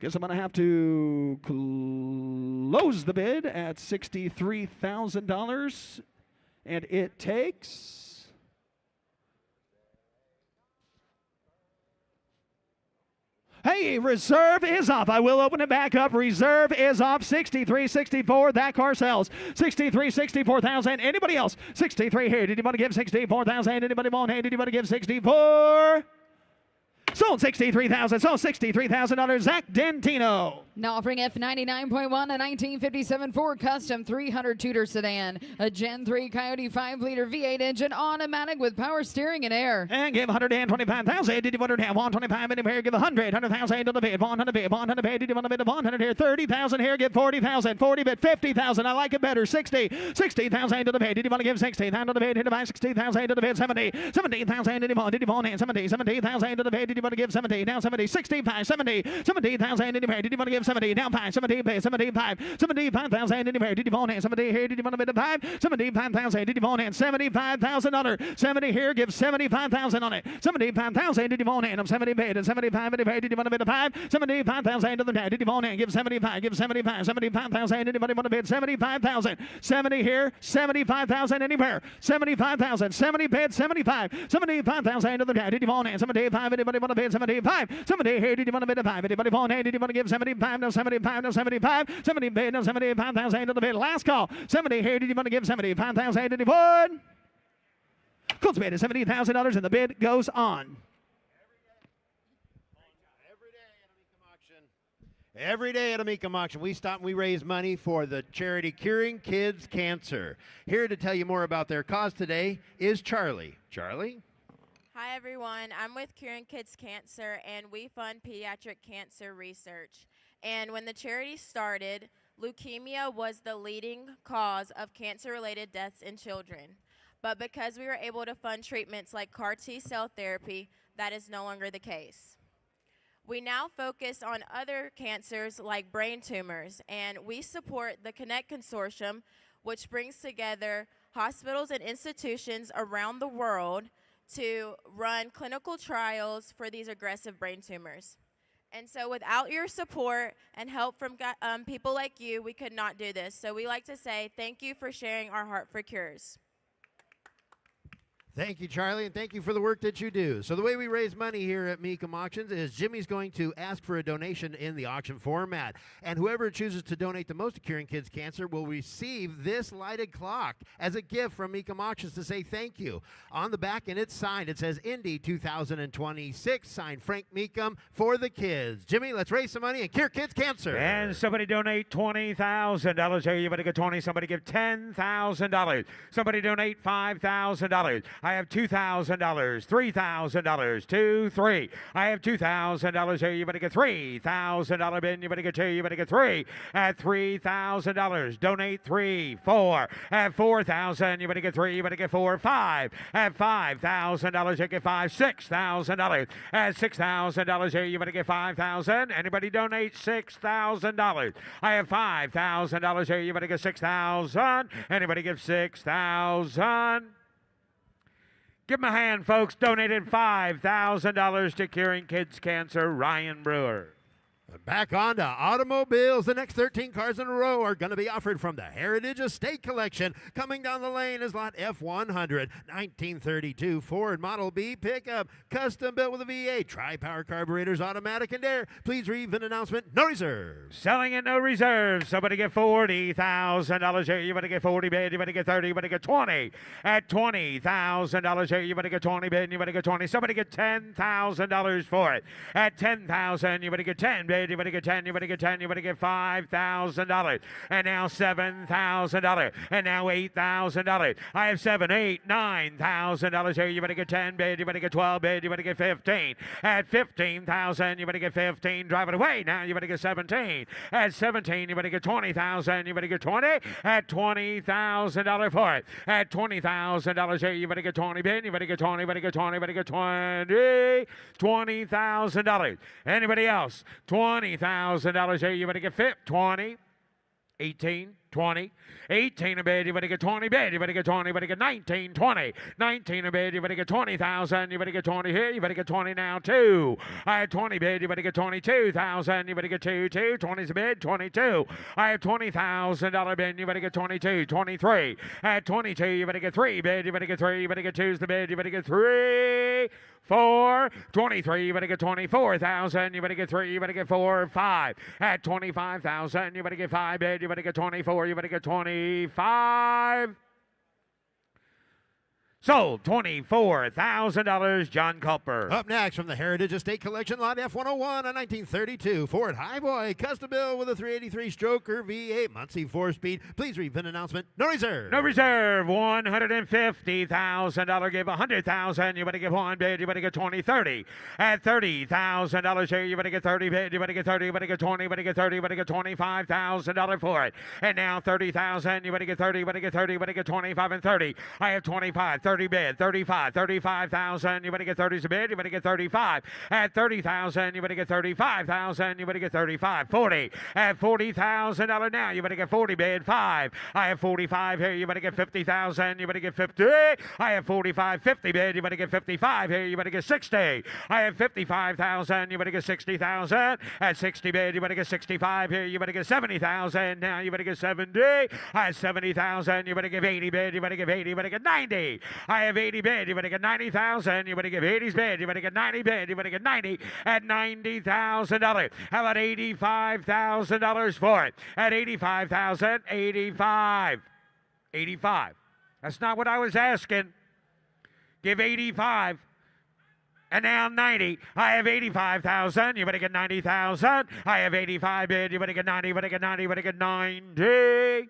Guess I'm going to have to close the bid at $63,000. And it takes... Hey, reserve is off. I will open it back up. Reserve is off. 63.64. That car sells. 64,000. Anybody else? 63 here. Did you want to give 64,000? Anybody want? Hey, did you want to give 64? Sold 63,000. Sold $63,000. Zach Dentino. Now offering F99.1, a 1957 Ford Custom 300 Tudor sedan, a Gen 3 Coyote 5-liter V8 engine, automatic with power steering and air. And give 125,000. Did you want to have 125 in here? Give 100,000 to the bid. 100 bid. 100 bid. Did you want to bid 100 here? 30,000 here. Give 40,000. 40 bid. 50,000. I like it better. 60. 60,000 to the bid. Did you want to give 60,000 to the bid? Hit about 60,000 to the bid. 70. 70,000. Did you want? Did you want? 70. 70,000 to the bid. Did you want to give 70? Now 70. 65. 70. 70,000 anywhere. Did you want to give 70? Now 5. 70. 75. 75,000 anywhere. Did you want? 70 here. Did you want to bid a 5? 75,000. Did you want? $75,000. 70 here. Give 75,000 on it. 75,000. Did you want? I'm 70 bid and 75 anywhere. Did you want to bid a 5? 75,000 to the net. Did you want? Give 75. Give 75. 75,000. Anybody want to bid 75,000? 70 here. 75,000 anywhere. 75,000. 70 bid. 75. 75,000 to the net. Did you want? 75. Anybody want to bid 75? 70 here. Did you want to bid a 5? Anybody want? Did you want to give 75? No 75. No 75. 70 bid. No 75,000 to the bid. Last call. 70 here. Did you want to give 75,000? Did you want? Close bid is $70,000 and the bid goes on. Every day at a Mecum auction, we stop and we raise money for the charity Curing Kids Cancer. Here to tell you more about their cause today is Charlie. Charlie? Hi, everyone. I'm with Curing Kids Cancer, and we fund pediatric cancer research. And when the charity started, leukemia was the leading cause of cancer-related deaths in children. But because we were able to fund treatments like CAR T-cell therapy, that is no longer the case. We now focus on other cancers like brain tumors, and we support the Connect Consortium, which brings together hospitals and institutions around the world to run clinical trials for these aggressive brain tumors. And so without your support and help from people like you, we could not do this. So we like to say thank you for sharing our heart for cures. Thank you, Charlie, and thank you for the work that you do. So the way we raise money here at Mecum Auctions is Jimmy's going to ask for a donation in the auction format. And whoever chooses to donate the most to Curing Kids Cancer will receive this lighted clock as a gift from Mecum Auctions to say thank you. On the back, and it's signed, it says Indy 2026, signed Frank Mecum for the kids. Jimmy, let's raise some money and cure kids cancer. And somebody donate $20,000. Here, you better get 20. Somebody give $10,000. Somebody donate $5,000. I have $2,000, $3,000, 2, 3. I have $2,000 here. You better get $3,000 bin. You better get 2. You better get 3 at $3,000. Donate 3, 4 at $4,000. You better get 3. You better get 4, 5 at $5,000. You get 5, $6,000 at $6,000 here. You better get 5,000. Anybody donate $6,000? I have $5,000 here. You better get 6,000. Anybody give 6,000? Give him a hand, folks. Donated $5,000 to Curing Kids Cancer, Ryan Brewer. Back on to automobiles. The next 13 cars in a row are going to be offered from the Heritage Estate Collection. Coming down the lane is lot F100, 1932 Ford Model B pickup, custom built with a V8, tri-power carburetors, automatic and air. Please read an announcement. No reserves. Selling at no reserves. Somebody get $40,000 here. You better get 40 bid. You better get 30. You better get 20. At $20,000 here. You better get 20 bid. You better get 20. Somebody get $10,000 for it. At $10,000, you better get 10 bid. You better get 10. You better get 10. You better get $5,000. And now $7,000. And now $8,000. I have $7, $8, $9,000 here. You better get 10 bid. You better get 12 bid. You better get 15. At 15,000, you better get 15. Drive it away. Now you better get 17. At 17, you better get 20,000. You better get 20. At $20,000 for it. At $20,000 here, you better get 20 bid. You better get 20. You better get 20. You better get 20. $20,000. Anybody else? $20,000 here, you better get 20. 18, 20, 18 a bid, you better get 20 bid, you better get 20, you better get 19, 20, 19 a bid, you better get 20,000, you better get 20 here, you better get 20 now, 2. I have 20 bid, you better get 22,000, you better get 2, 20's a bid, 22. I have $20,000 bid, you better get 22, 23. At 22, you better get 3 bid, you better get 3, you better get 2's the bid, you better get 3, 4, 23, you better get 24,000, you better get 3, you better get 4, 5. At 25,000, you better get 5 bid, you better get 24, you better get 25. Sold. $24,000, John Culper. Up next from the Heritage Estate Collection, lot F101, a 1932 Ford Highboy, custom built with a 383 stroker V8 Muncie 4-speed. Please read VIN announcement. No reserve. No reserve. $150,000. Give $100,000. You better give 1 bid. You better get 20, 30. At $30,000 here, you better get 30 bid. You better get 30. You better get 20. You better get 30. You better get $25,000 for it. And now 30,000. You better get 30. You better get 30. You better get 25 and 30. I have 25. 30 bid, 35, 35,000, you better get 30's a bid, you better get 35. At 30,000, you better get 35,000, you better get 35, 40. At $40,000 now, you better get 40 bid, 5. I have 45 here, you better get 50,000, you better get 50. I have 45, 50 bid, you better get 55 here, you better get 60. I have 55,000, you better get 60,000. At 60 bid, you better get 65 here, you better get 70,000. Now you better get 70. I have 70,000, you better give 80 bid, you better give 80, you better get 90. I have 80 bid, you better get 90,000, you better give 80's bid, you better get 90 bid, you better get 90 at $90,000. How about $85,000 for it? At 85,000, 85. 85. That's not what I was asking. Give 85. And now 90. I have 85,000. You better get 90,000. I have 85 bid. You better get 90. You better get 90. You better get 90.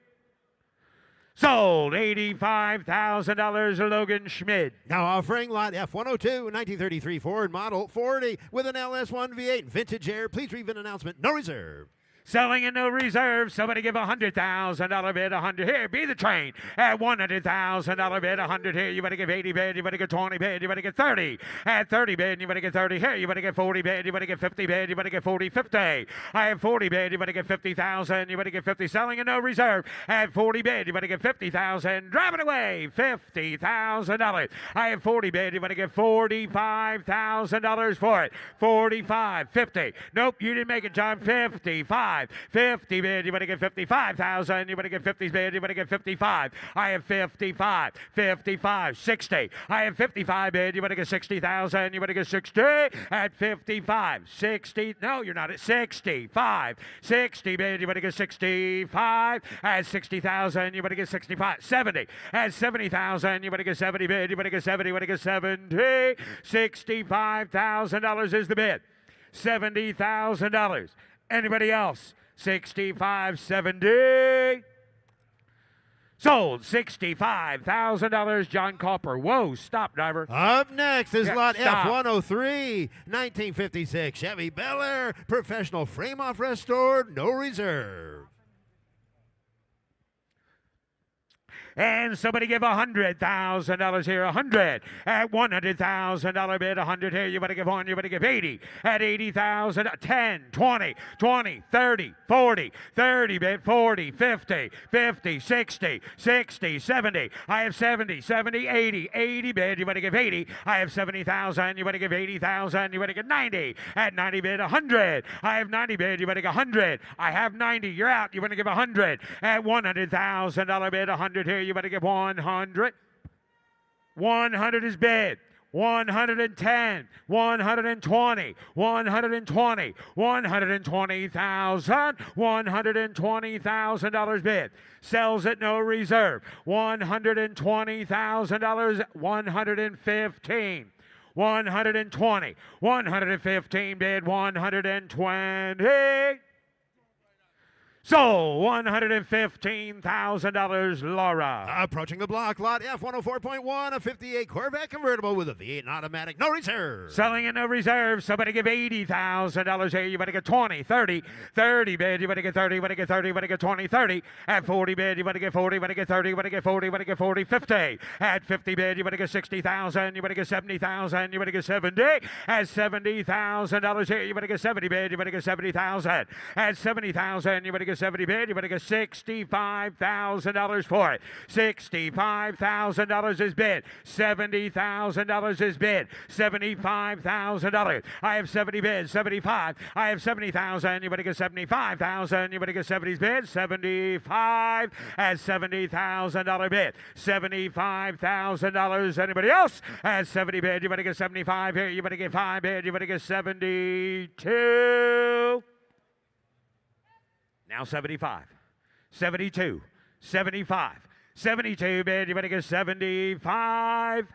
Sold. $85,000, Logan Schmidt. Now offering lot F102, 1933 Ford Model 40 with an LS1 V8 vintage air. Please read an announcement. No reserve. Selling in no reserve. Somebody give $100,000 bid, 100 here. Be the train at $100,000 bid, 100 here. You better give 80 bid. You better get 20 bid. You better get 30 at 30 bid. You better get 30 here. You better get 40 bid. You better get 50 bid. You better get 40, 50. I have 40 bid. You better get 50,000. You better get 50. Selling in no reserve at 40 bid. You better get 50,000. Drive it away. $50,000. I have 40 bid. You better get $45,000 for it. 45, 50. Nope, you didn't make it, John. 55. 50 bid, you better get 55,000. You better get 50's bid, you better get 55. I have 55, 55, 60. I have 55 bid, you better get 60,000. You better get 60 at 55, 60. No, you're not at 65, 60 bid, you better get 65. At 60,000, you better get 65, 70. At 70,000, you better get 70 bid, you better get 70, you better get 70. $65,000 is the bid. $70,000. Anybody else? 65, 70. Sold. $65,000, John Copper. Whoa, stop, driver. Up next is lot stop. F103, 1956 Chevy Bel Air, professional frame-off restored, no reserve. And somebody give $100,000 here. 100 at $100,000 bid. 100 here. You better give one. You better give 80 at 80,000. 10, 20, 20, 30, 40, 30 bid. 40, 50, 50, 60, 60, 70. I have 70, 70, 80, 80 bid. You better give 80. I have 70,000. You better give 80,000. You better give 90 at 90 bid. 100. I have 90 bid. You better give 100. I have 90. You're out. You better give 100 at $100,000 bid. 100 here. You better give 100. 100 is bid. 110, 120, 120, 120,000, $120,000 bid. Sells at no reserve. $120,000, 115. 120, 115 bid, 120. So, $115,000, Laura. Approaching the block, lot F104.1, a 58 Corvette convertible with a V8 automatic, no reserve. Selling in no reserve. Somebody give $80,000 here. You better get 20, 30, 30 bid. You better get 30, you better get 30, you better get 20, 30. At 40 bid, you better get 40, you better get 30, you better get 40, you better get 40, 50. At 50 bid, you better get 60,000, you better get 70,000, you better get 70. At $70,000 here, you better get 70 bid, you better get 70,000. At 70,000, you better get 70 bid, you better get $65,000 for it. $65,000 is bid. $70,000 is bid. $75,000. I have 70 bids. 75. I have 70,000. You better get 75,000. You better get 70's bid. 75 at $70,000 bid. $75,000. Anybody else at 70 bid? You better get 75 here. You better get 5 bid. You better get 72. Now 75, 72, 75, 72 bid. You better get 75.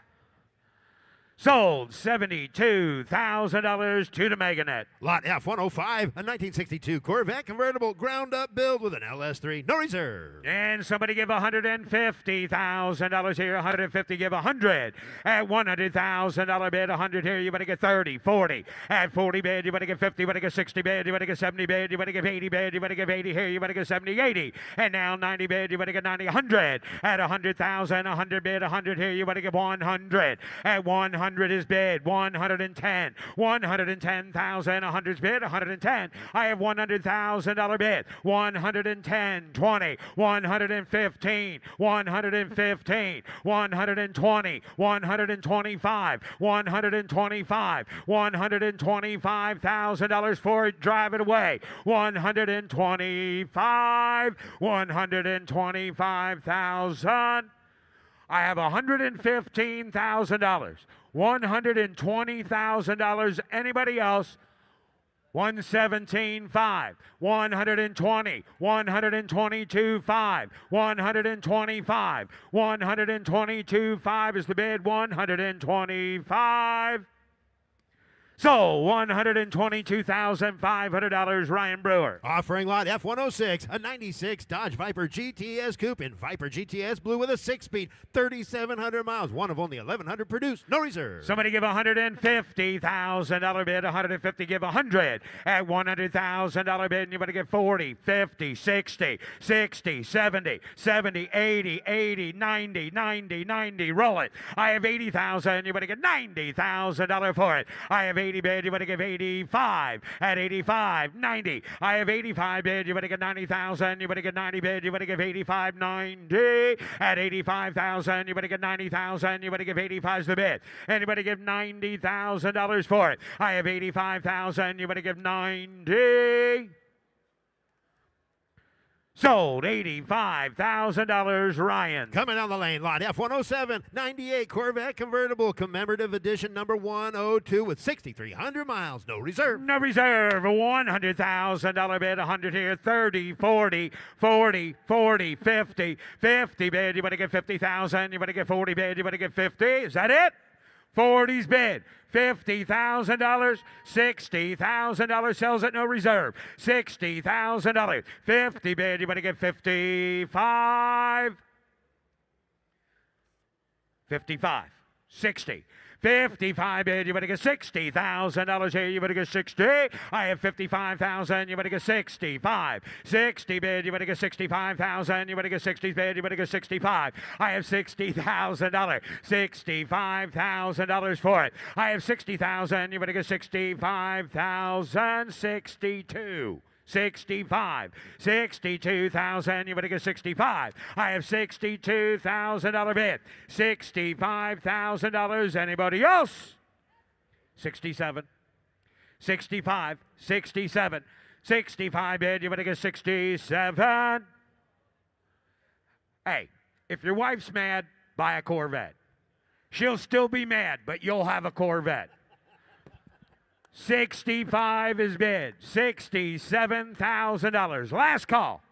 Sold $72,000 to the Meganet. Lot F105, a 1962 Corvette convertible ground up build with an LS3, no reserve. And somebody give $150,000 here. 150, give 100 at $100,000 bid. 100 here. You better get 30, 40 at 40 bid. You better get 50. You better get 60 bid. You better get 70 bid. You better give 80 bid. You better give 80 here. You better get 70, 80. And now 90 bid. You better get 90, 100 at 100,000. 100 bid. 100 here. You better give 100 at 100 is bid. 110, 110,000. 100's bid. 110. I have $100,000 bid. 110, 20, 115, 115, 120, 125, 125, $125,000 for it. Drive it away. 125, 125,000. I have $115,000. $120,000. Anybody else? 117.5, 120, 122.5, 125, 122.5 is the bid. 125. So, $122,500, Ryan Brewer. Offering lot F106, a 96 Dodge Viper GTS Coupe in Viper GTS Blue with a 6-speed, 3,700 miles, one of only 1,100 produced, no reserve. Somebody give $150,000 bid. 150, give 100 at $100,000 bid. And you better give 40, 50, 60, 60, 70, 70, 80, 80, 90, 90, 90. Roll it. I have 80,000. You better get $90,000 for it. I have 80 bid. You better give 85 at 85, 90. I have 85 bid. You better get 90,000. You better get 90 bid. You better give 85, 90 at 85,000. You better get 90,000. You better give 85's the bid. Anybody give $90,000 for it. I have 85,000. You better give 90. Sold $85,000, Ryan. Coming down the lane, lot F107, 98 Corvette convertible commemorative edition number 102 with 6,300 miles, no reserve. No reserve, $100,000 bid, 100 here, 30, 40, 40, 40, 50, 50 bid. You better get 50,000. You better get 40 bid. You better get 50. Is that it? 40's bid. $50,000, $60,000 sells at no reserve. $60,000, 50 bid. You better get 55. 55. 60. 55 bid, you better get $60,000 here, you better get 60. I have 55,000, you better get 65. 60 bid, you better get 65,000, you better get 60 bid, you better get 65. I have $60,000, $65,000 for it. I have 60,000, you better get 65,000, 62. 65, 62,000, you better get 65. I have $62,000 bid. $65,000, anybody else? 67, 65, 67, 65 bid, you better get 67. Hey, if your wife's mad, buy a Corvette. She'll still be mad, but you'll have a Corvette. 65 is bid. $67,000. Last call.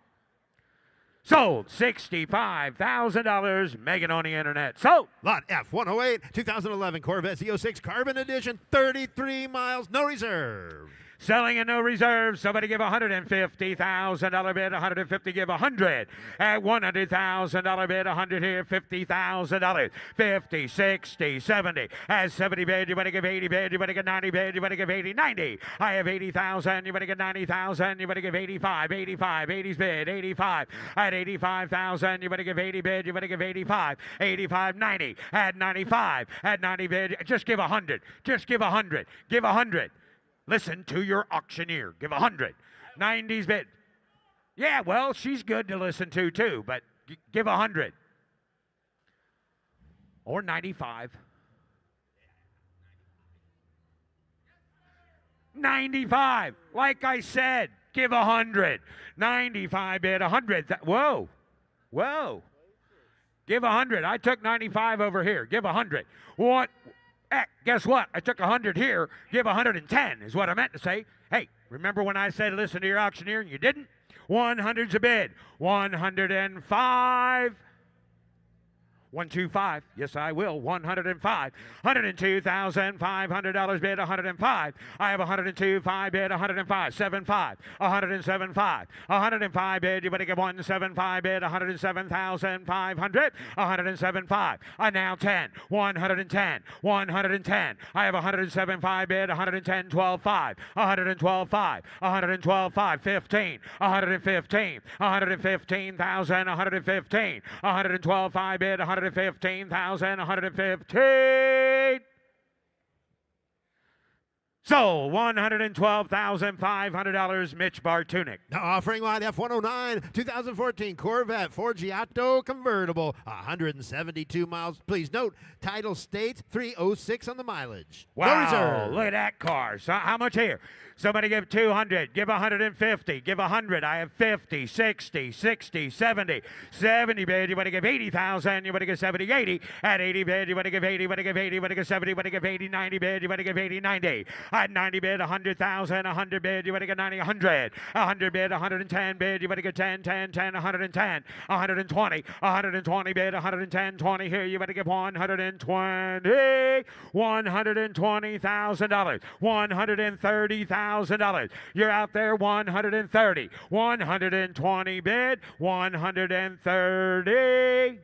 Sold. $65,000. Megan on the internet. Sold. Lot F108, 2011 Corvette Z06 Carbon Edition, 33 miles, no reserve. Selling and no reserve. Somebody give $150,000 bid. 150 give 100. At $100,000 bid. 100 here. $50,000. 50, 60, 70. At 70 bid. You better give 80 bid. You better get 90 bid. You better give 80, 90. I have 80,000. You better get 90,000. You better give 85, 85. 80's bid. 85. At 85,000. You better give 80 bid. You better give 85. 85, 90. At 95. At 90 bid. Just give 100. Just give 100. Give 100. Listen to your auctioneer. Give 100. 90's bid. Yeah, well, she's good to listen to, too, but give 100. Or 95. 95. Like I said, give 100. 95 bid, 100. Whoa. Whoa. Give 100. I took 95 over here. Give 100. What? Guess what? I took 100 here. Give 110 is what I meant to say. Hey, remember when I said listen to your auctioneer and you didn't? 100's a bid. 105. 125. Yes, I will. 105. $102,500 bid. 105. I have 102.5 bid. 105. 75. 107.5. 105 bid. You better get 175 bid. 107,500. 107.5. Now 10. 110. 110. I have 107.5 bid. 110. 12.5. 112.5. 112.5. 15. 115. 115,000. 115. 112.5 bid. 115,000, 115. So, $112,500, Mitch Bartunik. Now offering lot F109, 2014 Corvette Forgiato convertible, 172 miles. Please note, title states 306 on the mileage. Wow, no reserve. Look at that car. So how much here? Somebody give 200. Give 150. Give 100. I have 50, 60, 60, 70. 70 bid. You want to give 80,000. You want to give 70, 80. At 80 bid, you want to give 80. You want to give 80. You want to give 70. You want to give 80, 90 bid. You want to give 80, 90. At 90 bid, 100,000. 100 bid. You want to get 90, 100. 100 bid, 110 bid. You want to get 10, 10, 10, 110. 120. 120 bid, 110, 20 here. You want to give 120. $120,000. $130,000. You're out there, 130. 120 bid, 130.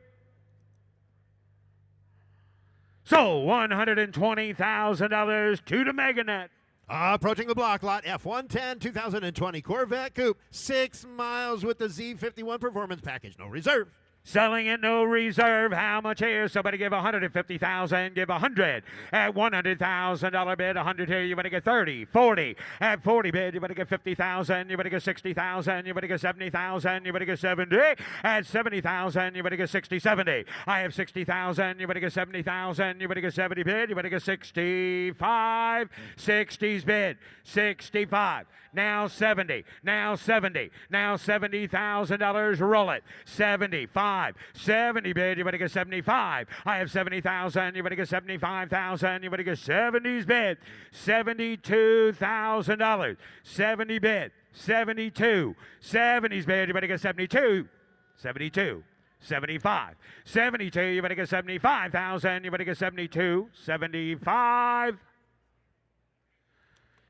So $120,000 to the Meganet. Approaching the block lot F110 2020 Corvette Coupe, 6 miles with the Z51 performance package, no reserve. Selling at no reserve. How much here? Somebody give 150,000. Give 100. At $100,000 bid, 100 here. You better get 30, 40. At 40 bid, you better get 50,000. You better get 60,000. You better get 70,000. You better get 70. At 70,000, you better get 60, 70. I have 60,000. You better get 70,000. You better get 70 bid. You better get 65. 60's bid. 65. Now 70. Now 70. Now $70,000. Roll it. 75. 70 bid, you better get 75. I have 70,000, you better get 75,000, you better get 70's bid. $72,000. 70 bid. 72. 70's bid, you better get 72. 72. 75. 72, you better get 75,000, you better get 72. 75.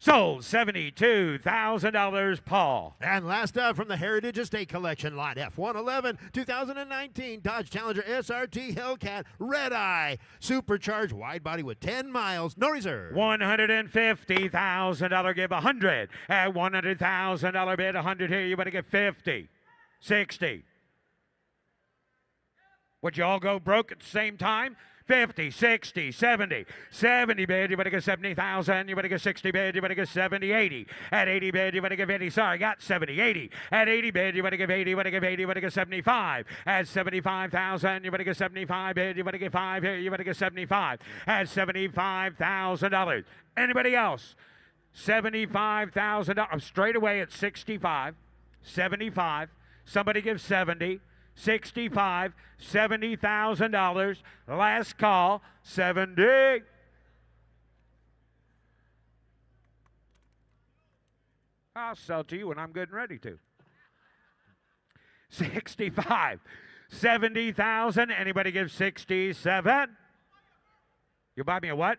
Sold $72,000, Paul. And last up from the Heritage Estate Collection, lot F111, 2019 Dodge Challenger SRT Hellcat Red Eye. Supercharged wide body with 10 miles, no reserve. $150,000, give 100. At $100,000 bid, 100 here, you better get 50, 60. Would you all go broke at the same time? 50, 60, 70. 70 bid, you better get 70,000. You better get 60 bid, you better get 70, 80. At 80 bid, you better give 80. Sorry, got 70, 80. At 80 bid, you better give 80, you better give 80, you better get 75. At 75,000, you better get 75 bid, you better get 5 here, you better get 75. At $75,000. Anybody else? $75,000. Straight away at 65, 75. Somebody give 70. 65, $70,000. Last call, 70. I'll sell to you when I'm good and ready to. 65, 70,000. Anybody give 67? You buy me a what?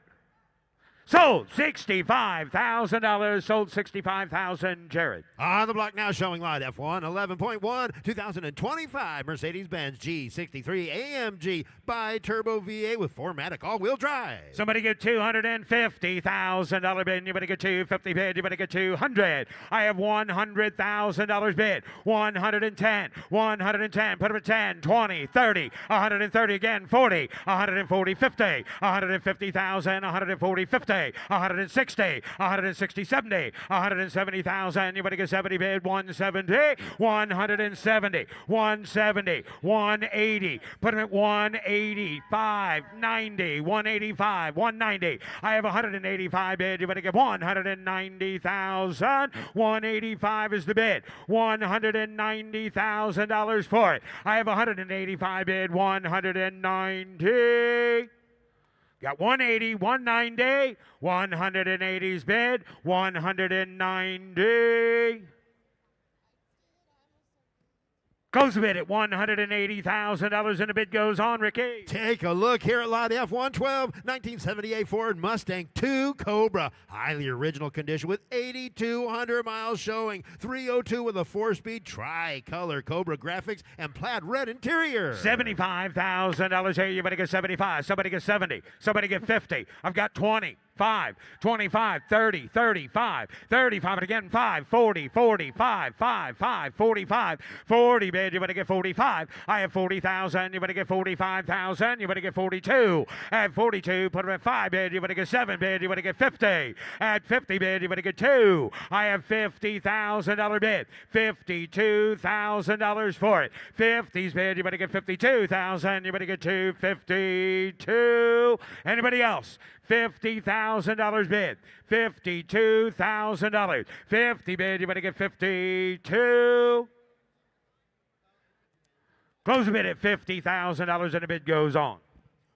Sold $65,000. Sold $65,000, Jared. On the block now, showing lot F1 11.1 2025 Mercedes-Benz G63 AMG bi-turbo V8 with 4MATIC all-wheel drive. Somebody get $250,000 bid. You better get 250 bid. You better get 200. I have $100,000 bid. 110. 110. Put them at 10, 20, 30, 130 again, 40, 140, 50, 150,000, 140, 50. 160, 160, 70, 170,000. You better get 70 bid. 170, 170, 170, 180. Put them at 185, 90, 185, 190. I have 185 bid. You better get 190,000. 185 is the bid. $190,000 for it. I have 185 bid. 190. Got 180, 190, 180's bid, 190. Goes a bid at $180,000 and the bid goes on, Ricky. Take a look here at lot F112, 1978 Ford Mustang 2 Cobra. Highly original condition with 8,200 miles showing. 302 with a 4-speed tri-color Cobra graphics and plaid red interior. $75,000 here. You better get 75. Somebody get 70. Somebody get 50. I've got 20. 5, 25, 30, 35, 35, and again 5, 40, 45, 5, 45, 40 bid, you better get 45. I have 40,000, you better get 45,000, you better get 42. At 42, put them at 5 bid, you better get 7 bid, you better get 50. At 50 bid, you better get 2. I have $50,000 bid, $52,000 for it. 50's bid, you better get 52,000, you better get 252. Anybody else? $50,000 bid, $52,000. 50 bid, you better get 52. Close the bid at $50,000 and the bid goes on.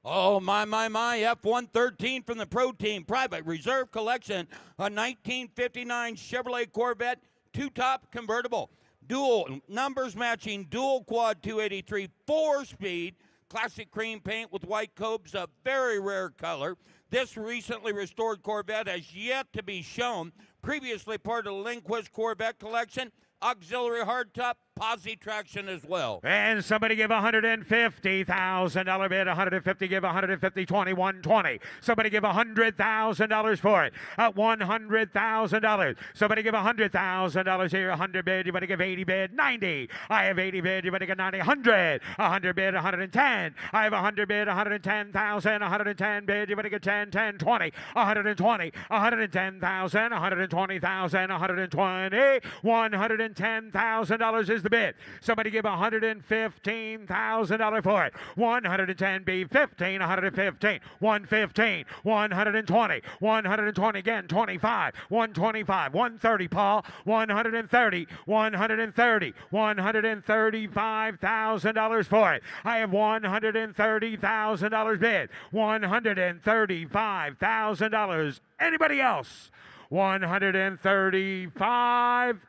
Oh, my, F-113 from the Pro Team Private Reserve Collection, a 1959 Chevrolet Corvette two-top convertible. Dual numbers matching dual quad 283 4-speed, classic cream paint with white cobes, a very rare color. This recently restored Corvette has yet to be shown. Previously part of the Lindquist Corvette collection, auxiliary hardtop, posi traction as well. And somebody give $150,000 bid. 150, give 150, 20, 120. Somebody give $100,000 for it. At $100,000. Somebody give $100,000 here. 100 bid. You better give 80 bid. 90. I have 80 bid. You better get 90. 100. 100 bid. 110. I have 100 bid. 110,000. 110 bid. You better get 10, 10, 20. 120. 110,000. 120,000. 120. $110,000 is the bid. Somebody give $115,000 for it. 110 B 15, 115, 115, 120, 120 again, 25, 125, 130, Paul, 130, 130, $135,000 for it. I have $130,000 bid. $135,000. Anybody else? 135.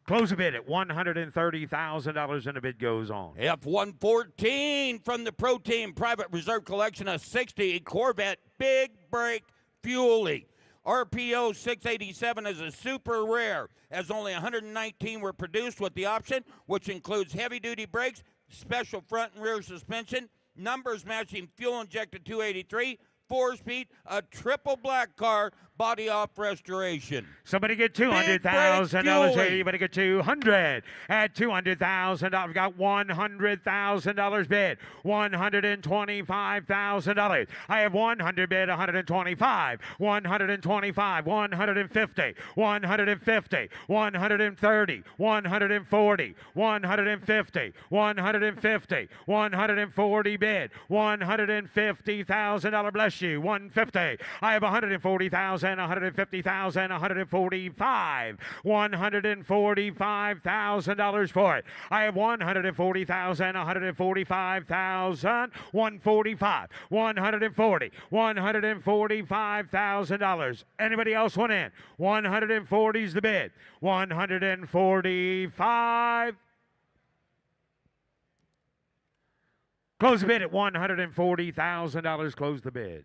Close the bid at $130,000 and the bid goes on. F-114 from the Pro Team Private Reserve Collection of 60 Corvette Big Brake Fuelie. RPO 687 is a super rare, as only 119 were produced with the option, which includes heavy-duty brakes, special front and rear suspension, numbers matching fuel-injected 283, 4-speed, a triple black car, body off restoration. Somebody get $200,000 here. You better get 200 at $200,000. We've got $100,000 bid. $125,000. I have 100 bid. 125. 125. 150. 150. 130. 140. 150. 150. 140 bid. $150,000. Bless you. 150. I have 140,000. 150,000, 145, $145,000 for it. I have 140,000, 145,000, 145, 140, $145,000. Anybody else want in? 140 is the bid. 145. Close the bid at $140,000. Close the bid.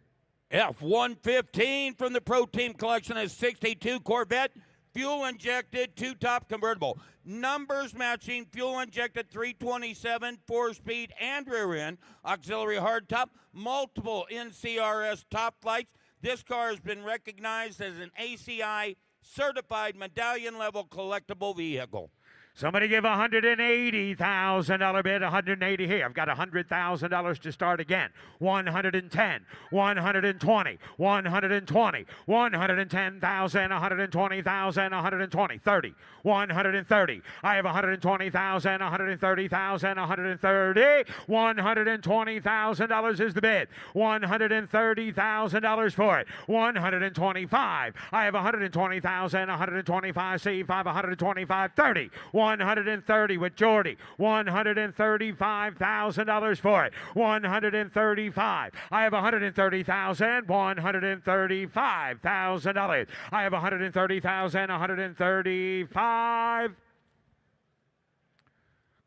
F-115 from the Pro Team Collection is 62 Corvette, fuel-injected, two-top convertible. Numbers matching, fuel-injected 327, 4-speed and rear-end, auxiliary hardtop, multiple NCRS top lights. This car has been recognized as an ACI certified medallion-level collectible vehicle. Somebody give $180,000 bid, 180 here. I've got $100,000 to start again. 110, 120, 120, 110,000, 120,000, 120, 30, 130. I have 120,000, 130,000, 130, $120,000 is the bid. $130,000 for it. 125. I have 120,000, 125, C5, 125, 30. 130 with Jordy. $135,000 for it. 135. I have 130,000. $135,000. I have 130,000. 135.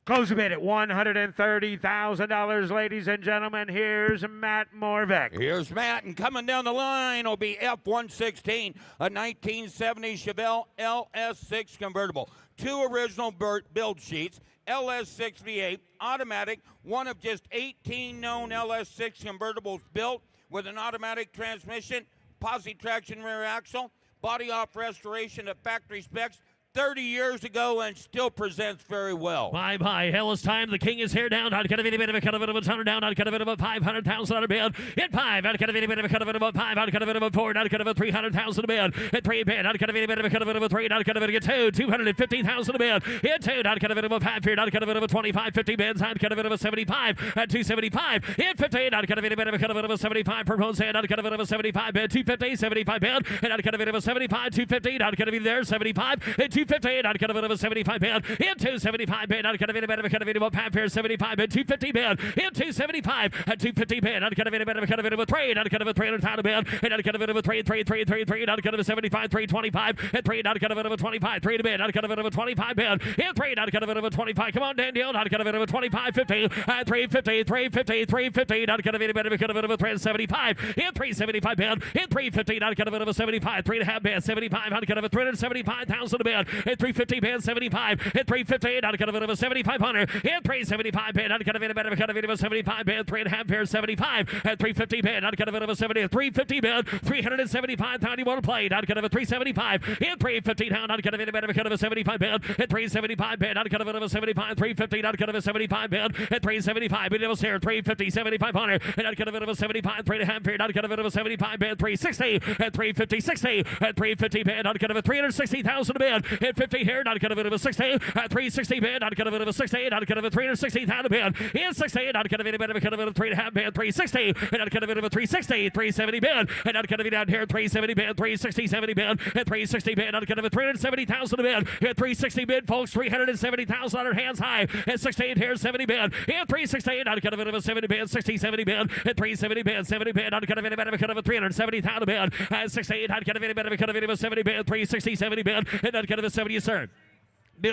Close the bid at $130,000, ladies and gentlemen. Here's Matt Morvick. Here's Matt, and coming down the line will be F-116, a 1970 Chevelle LS6 convertible. 2 original build sheets, LS6 V8, automatic, one of just 18 known LS6 convertibles built with an automatic transmission, posi traction rear axle, body off restoration at factory specs, 30 years ago and still presents very well. Bye-bye. Hell is time. The king is here down. I'd cut a bit of a cut of it of a ton down. I'd cut a bit of a $500,000 bid. At 5. I'd cut a bit of a cut of it of a 5. I'd cut a bit of a 4. I'd cut a $300,000 bid. At 3 bid. I'd cut a bit of a cut of it of a 3. I'd cut a bit of a 2. $250,000 bid. At 2. I'd cut a bit of a 5 here. I'd cut a bit of a 25, 50 bids. I'd cut a bit of a 75. At 275. At 15. I'd cut a bit of a cut of it of a 75 per Jose. I'd cut a bit of a 75 bid. 250, 75 bid. And I'd cut a bit of a 75, 250. I'd cut a bit there, 75. At 250. I'd cut a bit of a 75 bid. Into 75 bid. I'd cut a bit of a cut of it of a 5 here, 75 bid. 250 bid. Into 75. At 250 bid. I'd cut a bit of a cut of it of a 3. I'd cut a bit of a 300 bid. And I'd cut a bit of a 3. I'd cut a 75, 325. At 3. I'd cut a bit of a 25. 3 to bid. I'd cut a bit of a 25 bid. And 3. I'd cut a bit of a 25. Come on, Daniel. I'd cut a bit of a 25, 50. At 350, 350, 350. I'd cut a bit of a cut of it of a 375. And 375 bid. And 350. I'd cut a bit of a 75. 3.5 bid. 75. I'd cut a bit of 375,000 bid. At 350 bid. 75. At 350. I'd cut a bit of a 7,500. And 375 bid. I'd cut a bit of a cut of it of a 75 bid. 3.5 pairs. 75. At 350 bid. I'd cut a bit of a 70. 350 bid. 375,000 you want to play. I'd cut a 375. And 350 down. I'd cut a bit of a cut of a 75 bid. At 375 bid. I'd cut a bit of a 75. 350. I'd cut a 75 bid. At 375 bid. It was here. 350. 7,500. And I'd cut a bit of a 75. 3.5 period. I'd cut a bit of a 75 bid. 360. At 350. 60. At 350 bid. I'd cut a 360,000 bid. At 50 here. I'd cut a bit of a 60. At 360 bid. I'd cut a bit of a 68. I'd cut a 360,000 bid. And 68. I'd cut a bit of a cut of a 3.5 bid. 360. And I'd cut a bit of a 360. 370 bid. And I'd cut a bit down here. 370 bid. 360, 70 bid. At 360 bid. I'd cut a 370,000 bid. At 360 bid, folks. 370,000 on our hands high. At 68 here. 70 bid. And 368. I'd cut a bit of a 70 bid. 60, 70 bid. At 370 bid. 70 bid. I'd cut a bit of a cut of a 370,000 bid. At 68. I'd cut a bit of a cut of a 70 bid. 360, 70 bid. And I'd cut a 70, sir.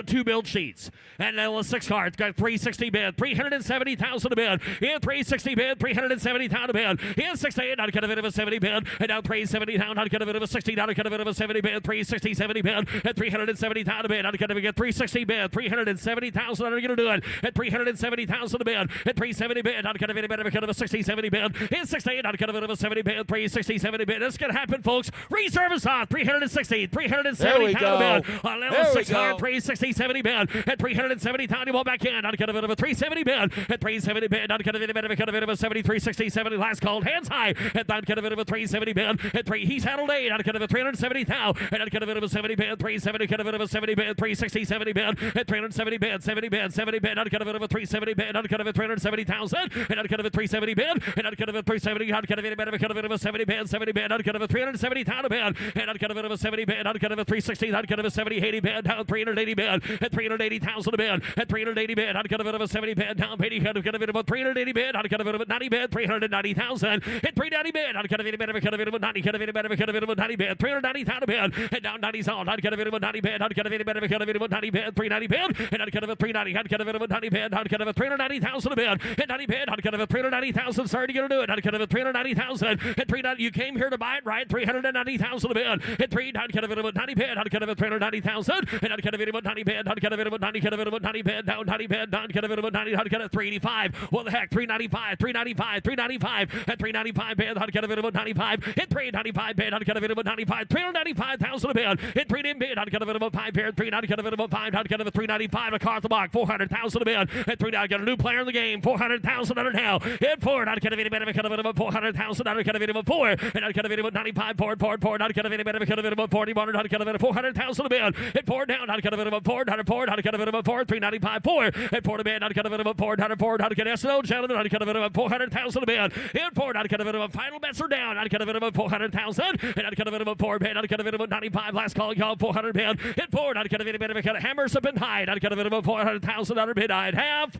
two build sheets. And then 6 cards. Got 360 bid. 370,000 to bid. In 360 bid. 370,000 to bid. In 68. Not kind of a 70 bid. And now 370 down. Not kind of a 60. Not kind of a 70 bid. 360 70 bid. At 370,000 to bid. Not kind of get 360 bid. 370,000. Are you going to do it? At 370,000 to bid. At 370 bid. Not kind of a bit of a kind of a 60 70 bid. In 68. Not kind of a 70 bid. 360 70 bid. It's going to happen, folks. Reserve is on. 360. 370,000 bid. On level 6 card. 360 70 bid. At 370,000. You want back in. Not kind of a 370 bid. At 370 bid. Not kind of a bit of a 70. 360 70. Last called. Hands high. At not kind of a 370 bid. At 3. He's handled 8. Not kind of a 370,000. And not kind of a 70 bid. 370. Kind of a 70 bid. 360 70 bid. At 370 bid. 70 bid. 70 bid. Not kind of a 370 bid. Not kind of a 370,000. And not kind of a 370 bid. And not kind of a 370. Not kind of a bit of a 70 bid. 70 bid. Not kind of a 370,000 bid. And not kind of a 70 bid. Not kind of a 360. Not kind of a 70 80 bid. Down 380 bid. At 380,000 bid. At 380 bid. Not kind of a 70 bid. Down 80. Kind of a 380 bid. Not kind of a 90 bid. 390,000. At 390 bid. Not kind of a bit of a kind of a 90. Kind of a bit of a kind of a 90 bid. 390,000 bid. And down 90's all. Not kind of a 90 bid. Not kind of a bit of a kind of a 90 bid. 390 bid. And not kind of a 390. Not kind of a 90 bid. Not kind of a 390,000 bid. And 90 bid. Not kind of a 390,000. Sorry to get to do it. Not kind of a 390,000. And 390. You came here to buy it, right? 390,000 bid. And 3 not kind of a 90 bid. Not kind of a 390,000. And not kind of a 90 bid. Not kind of a 90 kind of a 90 bid. Down 90 bid. Down kind of a 90. Not kind of 385. What the heck? 395. 395. 395. And 395 bid. Not kind of a 95. And 395 bid. Not kind of a 95. 395,000 bid. And 3 didn't bid. Not kind of a 5 bid. 3 not kind of a 5. Not kind of a 395. A car at the block. 400,000 bid. And 3 now got a new player in the game. 400,000 under now. And 4 not kind of any bit of a kind of a 400,000. Not kind of a 4. And not kind of a 95. 4. Not kind of any bit of a kind of a 40. Not kind of a 400,000 bid. And 4 down. Not kind of a 4. Not a 4. Not kind of a 4. 395. 4. And 4 to bid. Not kind of a 4. Not a 4. Not kind of SNO gentlemen. Not kind of a 400,000 bid. And 4. Not kind of a final bets are down. Not kind of a 400,000. And not kind of a 4 bid. Not kind of a 95. Last call. 400 bid. And 4. Not kind of any bit of a kind of hammers up and high. Not kind of a 400,000 bid. I'd have.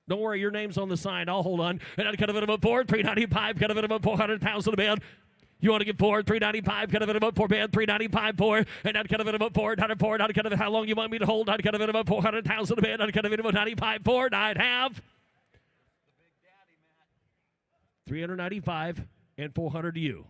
Don't worry, your name's on the sign. I'll hold on. And I'd kind of a 4, 395, kind of a 400,000 bid. You want to get 4, 395, kind of a 4 bid, 395, 4, and I'd kind of a 4, not a 4, not kind of how long you want me to hold. I'd kind of a 400,000 bid. I'd kind of a 95, 4, and I'd have 395 and 400 to you.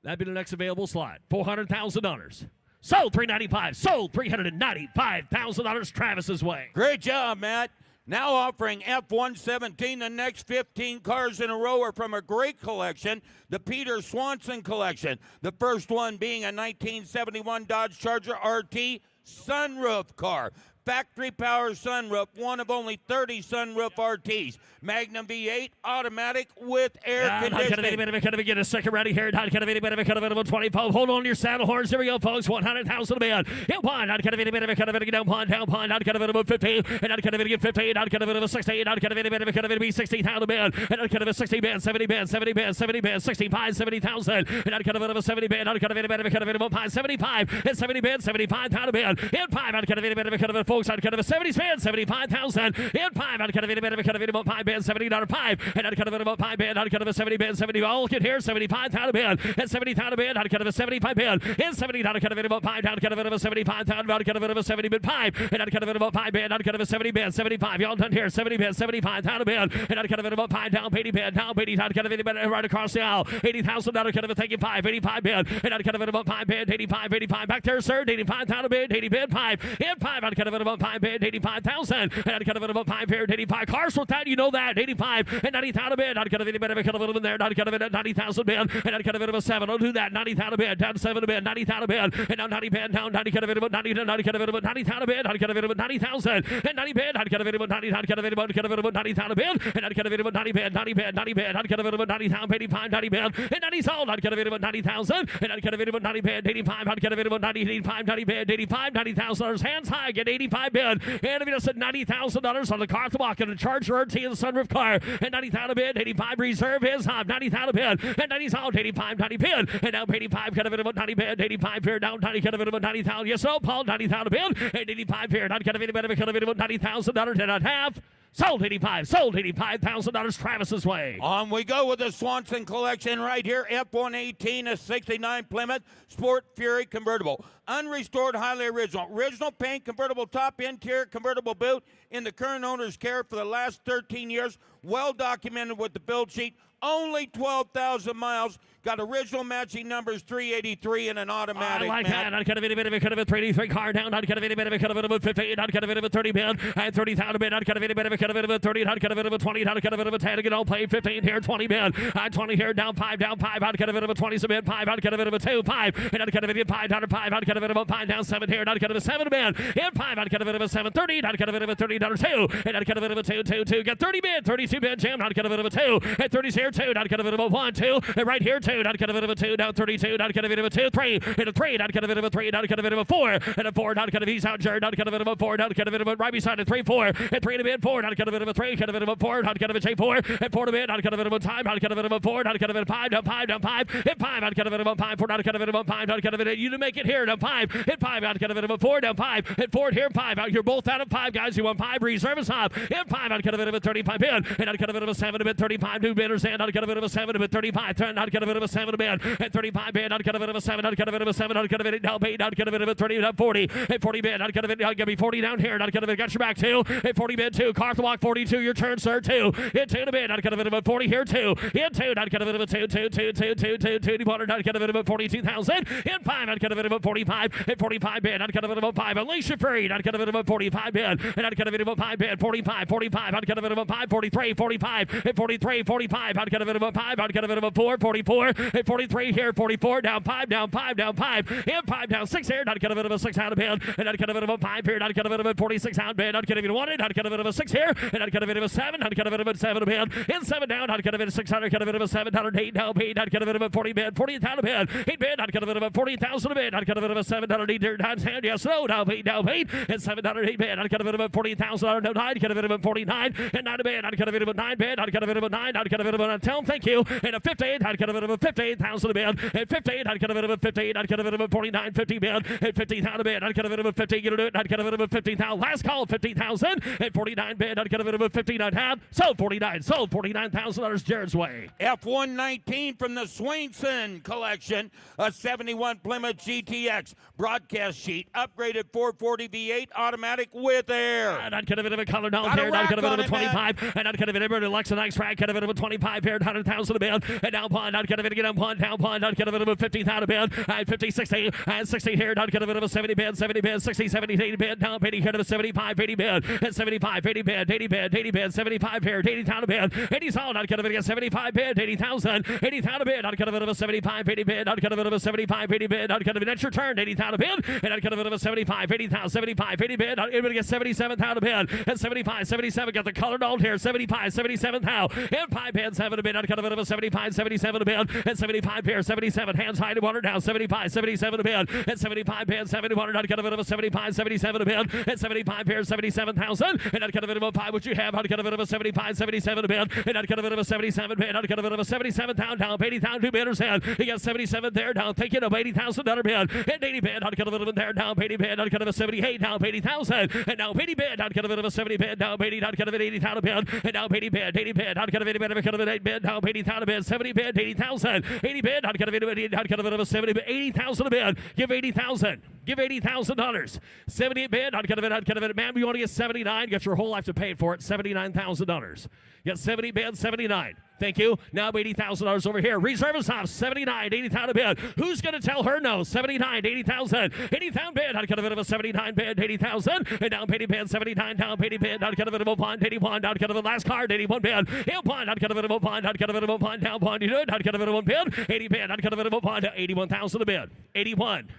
That'd be the next available slot. $400,000. Sold 395. Sold $395,000 Travis's way. Great job, Matt. Now offering F-117, the next 15 cars in a row are from a great collection, the Peter Swanson collection. The first one being a 1971 Dodge Charger RT sunroof car. Factory power sunroof, one of only 30 sunroof RTs. Magnum V8 automatic with air conditioning. Get a second ready here. Hold on to your saddle horns. Here we go, folks. 100,000 a man. Hit one. Not kind of any bit of a kind of down pond, not kind of a 15, and not kind of a 15, not kind of a 60, not kind of any bit of a kind of a 60,000 a man, and not kind of a 60 band, 70 band, 70 band, 70 band, 65, 70,000, and not kind of a 70 band, not kind of any bit of a kind of a 75, and 70 band, 75,000 a man, and 5, not kind of any bit of a kind of a folks, not kind of a 70 band, 75,000, and 5, not kind of any bit of a kind of a 5 band, 70, not a 5, and not kind of a 5 band, not kind of a 70 band, 70, all get here, 75,000 a man, and 70,000 a man, not kind of a 75 band, and 70, not kind of a 5, not kind of a 75,000, not kind of a 70 band, 5, and not kind of a 5 band, not kind of a 70 band, 75, y'all done here, 70 band, 75,000 a man, and not kind of a 5 down, 80 band, down, 80, not kind of any band, right across the aisle, 80,000, not kind of a taking 5, 85 band, and not kind of a 5 band, 85, 85, back there, sir, 85,000 band, 80 band, 5, and 5, not kind of a 5 band, 85,000, and not kind of a 5 band, 85, cars with that, you know that, 85, and 90,000 band, not kind of any band, kind of a little bit there, not kind of a 90,000 band, and not kind of a 7, don't do that, 90,000 band, down 7 band, 90,000 band, and now 90 band, down 90 kind of a 90, 90 kind of a 90,000 band, not kind of a 90,000, and 90 band, not kind of a 90, not kind of a 90,000 band, and not kind of a 90 band, 90 band, 90 band, not kind of a 90,000, 85, 90 band, and 90's all, not kind of a 90,000, and not kind of a 90 band, 85, not kind of a 90, 85, 90 band, 85, $90,000, hands high, get 85 band, and if you just said $90,000 on the car to walk in the Charger RT in the sunroof car, and 90,000 band, 85 reserve is hot, 90,000 band, and 90's all, 85, 90 band, and now 85 kind of a 90 band, 85 here, down 90 kind of a 90,000, yes, no, Paul, 90,000 band, and 85 here, not kind of any better, kind of $90,000, did not have Sold 85. Sold $85,000 Travis's way. On we go with the Swanson collection right here. F-118, a 69 Plymouth Sport Fury convertible. Unrestored, highly original. Original paint, convertible top, interior, convertible boot in the current owner's care for the last 13 years. Well documented with the build sheet. Only 12,000 miles. Got original matching numbers 383 and an automatic. I like that. Not kind of any bit of a kind of a 383 car down. Not kind of any bit of a kind of a 15. Not kind of a 30 bid. And 30,000 bid. Not kind of any bit of a kind of a 30. Not kind of a 20. Not kind of a 10. Again, all play 15 here. 20 bid. 20 here. Down 5. Down 5. Not kind of a 20 bid. 5. Not kind of a 2. 5. And not kind of a 5. Not 5. Not kind of a 5. Down 7 here. Not kind of a 7 bid. And 5. Not kind of a 7. 30. Not kind of a 30. Not 2. And not kind of a 2. 2. 2. Got 30 bid. 32 bid. Jam. Not kind of a 2. And 30's here. 2. Not kind of a 1. 2. And right here. 2. Not kind of a 2. Down 32, not kind of a 2, 3, and a 3, not kind of a 3, not kind of a 4, and a 4, not kind of he's out, Jared, not kind of a 4, not kind of a right beside a 3, 4, and 3 to mid, 4, not kind of a 3, kind of a 4, not kind of a J4, and 4 to mid, not kind of a time, not kind of a 4, not kind of a 5, down 5, down 5, and 5, not kind of a 5, 4, not kind of a 5, not kind of a you to make it here, down 5, and 5, not kind of a 4, down 5, and 4 here, 5 out. You're both out of 5, guys. You want 5, reserve us up, and 5, not kind of a 35 bid, and not kind of a 7 to bid, 35 new bidders, and not kind of a 7 to bid, 35, not kind of a 7 to bid, and 35 bid, not kind of a 7, not kind of a 7, not kind of a now bait, not kind of a 30, not 40, and 40 bid, not kind of a give me 40 down here, not kind of a got your back 2, and 40 bid 2, car to walk 42, your turn, sir, 2, and 2 to bid, not kind of a 40 here 2, and 2, not kind of a 2, 2, 2, 2, 2, 2, 2, not kind of a 42,000, and 5, not kind of a 45, and 45 bid, not kind of a 5, Alicia Free, not kind of a 45 bid, and not kind of a 5 bid, 45, 45, not kind of a 5, 43, 45, and 43, 45, not kind of a 5, not kind of a 4, 44, and 43 here, 44, down 5, down 5, down 5, and 5 down 6 here, not kind of a 6 out of bid, and not kind of a 5 here, not kind of a 46 out bid, not kind of a 1, not kind of a 6 here, and not kind of a 7, not kind of a 7 bid, and 7 down, not kind of a 600, kind of a 7, not 8 down bid, not kind of a 40 bid, 40 down bid, 8 bid, not kind of a 40,000 bid, not kind of a 7 down 8 down 10, yes, no, down 8, and 7 down 8 bid, not kind of a 40,000 down 9, kind of a 49, and 9 bid, not kind of a 9 bid, not kind of a 9, not kind of a 10, thank you, and a 58, not kind of a 58,000 bid, and 58, not kind of a 58, not kind of a 49, 50 bid, and 50,000 bid, not kind of a 50, you do it, not kind of a 50,000, last call, 50,000, and 49 bid, not kind of a 59 half, sold $49,000 Jared's way. F-119 from the Swainson collection, a 71 Plymouth GTX broadcast sheet, upgraded 440 V8 automatic with air. Not kind of a color down here, not kind of a 25, and not kind of an Emerald Lexus X track, kind of a 25 here, 100,000 a bid, and down pawn, not kind of a pawn, down pawn, not kind of a 50,000 a bid, and 50, 60, and 60 here, not kind of a 70 bid, 60, 70, 80 bid, down 80 here to a 75, 80 bid, and 75, 80 bid, 80 bid, 80 bid, 75 here, 80,000 a bid, 80 sold, not kind of a 75 bid, 80,000, 80,000 a bid, not kind of a 75, 80 bid, not kind of a 75, 80 bid, not kind of an extra turn, 80,000 a bid, and not kind of a 75, 80,000, 75, 80 bid, everybody gets 77,000 a bid, and 75, 77, got the colored all here, 75, 77,000, and 5 bid, 7 a bid, not kind of a 75, 77 a bid, and 75 here, 77, hands high to water down, 75, 77 a bid, and 75 bid, 71, not kind of a 75, 77 a bid, and 75 here, 77,000, and not kind of a 5, what you have, not kind of a 75, 77 a bid, and not kind of a 77 bid, not kind of a 77,000 down, 80,000, 2 bidders in, he got 77 there down, thinking of $80,000 bid, and 80 bid, not kind of a there down, 80 bid, not kind of a 78 down, 80,000, and now 80 bid, not kind of a 70 bid, down 80, not kind of an 80,000 bid, and now 80 bid, not kind of 80 bid, kind of an 8 bid, down 80,000 bid, 70 bid, 80,000, 80 bid, not kind of 80 bid, not kind of a 70 bid, 80,000 a bid, give 80,000, give $80,000, 70 bid, not kind of it, man, you want to get 79, got your whole life to pay for it, $79,000, got 70 bid, 79. Thank you. Now $80,000 over here. Reserve is off. 79, 80,000 a bid. Who's going to tell her no? 79, 80,000. 80,000 bid. Not kind of a 79 bid. 80,000. And down 80 bid. 79 down 80 bid. Not kind of a bond. 81 down kind of a last card. 81 bid. And bond. Not kind of a bond. Not kind of a bond. Down bond. You do it. Not kind of a 1 bid. 80 bid. Not kind of a bond. 81,000 a bid. 81.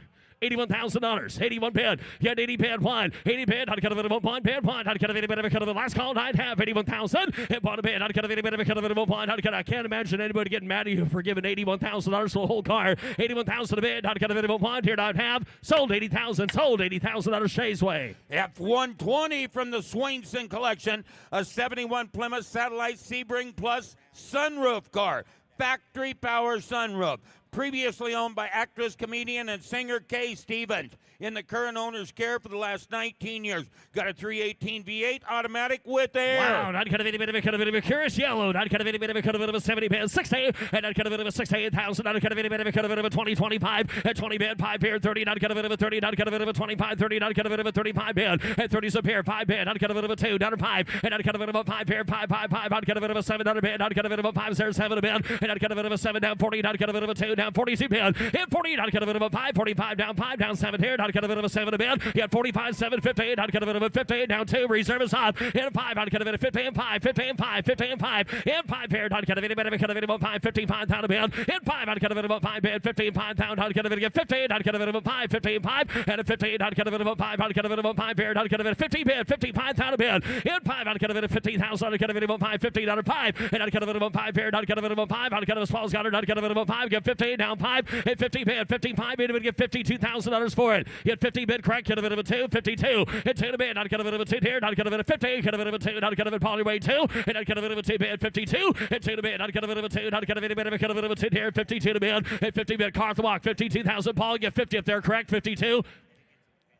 $81,000, 81 bid, you had 80 bid, 1, 80 bid, not kind of a 1 bid, 1, not kind of any bit of a kind of a last call, I'd have 81,000, and bought a bid, not kind of any bit of a kind of a 1, I can't imagine anybody getting mad at you for giving $81,000 for a whole car, 81,000 a bid, not kind of any 1, here I'd have, sold $80,000 Shay's way. F-120 from the Swainson collection, a 71 Plymouth Satellite Sebring Plus sunroof car, factory power sunroof. Previously owned by actress, comedian, and singer Kay Stevens. In the current owner's care for the last 19 years. Got a 318 V8 automatic with air. Wow, not kind of any bit of a curious yellow, not kind of any bit of a 70 band 60, and not kind of a 68,000, not kind of any bit of a 2025, and 20 band 5 pair 30, not kind of a 30, not kind of a 25, 30, not kind of a 35 band, and 30's a pair 5 band, not kind of a 2, not a 5, and not kind of a 5 pair 5, not kind of a 7, not a band, not kind of a 5, 7 band, and not kind of a 7 down 40, not kind of a 2 down 42 band, and 40, not kind of a 5, 45 down 7 here, not kind of a 7 band, yet 45 7 58, not kind of a 58 down 2, reserve is off, and 5, not kind of a 50 and 5, 50 and 5, 50 and 5, and 5 pair, not kind of any bit of a 5, 55 down a band, and 5, not kind of a 5 band, 55 down, not kind of a 50, not kind of a 5, 50 and 5, and a 50, not kind of a 5, not kind of a 5 pair, not kind of a 50 band, 55 down a band, and 5, not kind of a 50,000, not kind of a 5, 50 down a 5, and not kind of a 5 pair, not kind of a 5, not kind of a small scholar, not kind of a 5, get 50 down 5, and 50 band, 55 band, would get $52,000 for it. Get 50 bid crack, kind of a 2, 52, and 2 to band, not kind of a 2 here, not kind of a 50, kind of a 2, not kind of a polyweight 2, and not kind of a 2 band, 52, and 2 to band, not kind of a 2, not kind of any bit of a kind of a 2 here, 52 to band, and 50 band, car to walk, 52,000, Paul, get 50 if they're correct, 52,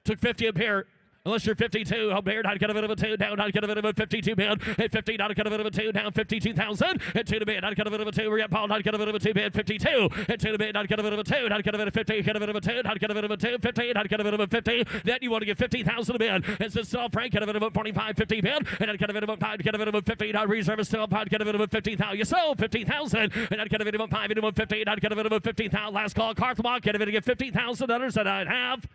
took 50 up here. Unless you're 52, up here, not kind of a 2, down, not kind of a 52 band, and 50, not kind of a 2, down 52,000, and 2 to band, not kind of a 2, we got Paul, not kind of a 2 band, 52, and 2 to band, not kind of a 2, not kind of a 50, kind of a 2, not kind of a 2, 50, not kind of a 50, then you want to get 50,000 a band, and so still Frank, kind of a 45, 50 band, and not kind of a 5, kind of a 50, not reserve is still kind of a 50,000, you sold 50,000, and not kind of a 5, into a 50, not kind of a 50,000, last call, Carthwalk, kind of a get $50,000 that I'd have.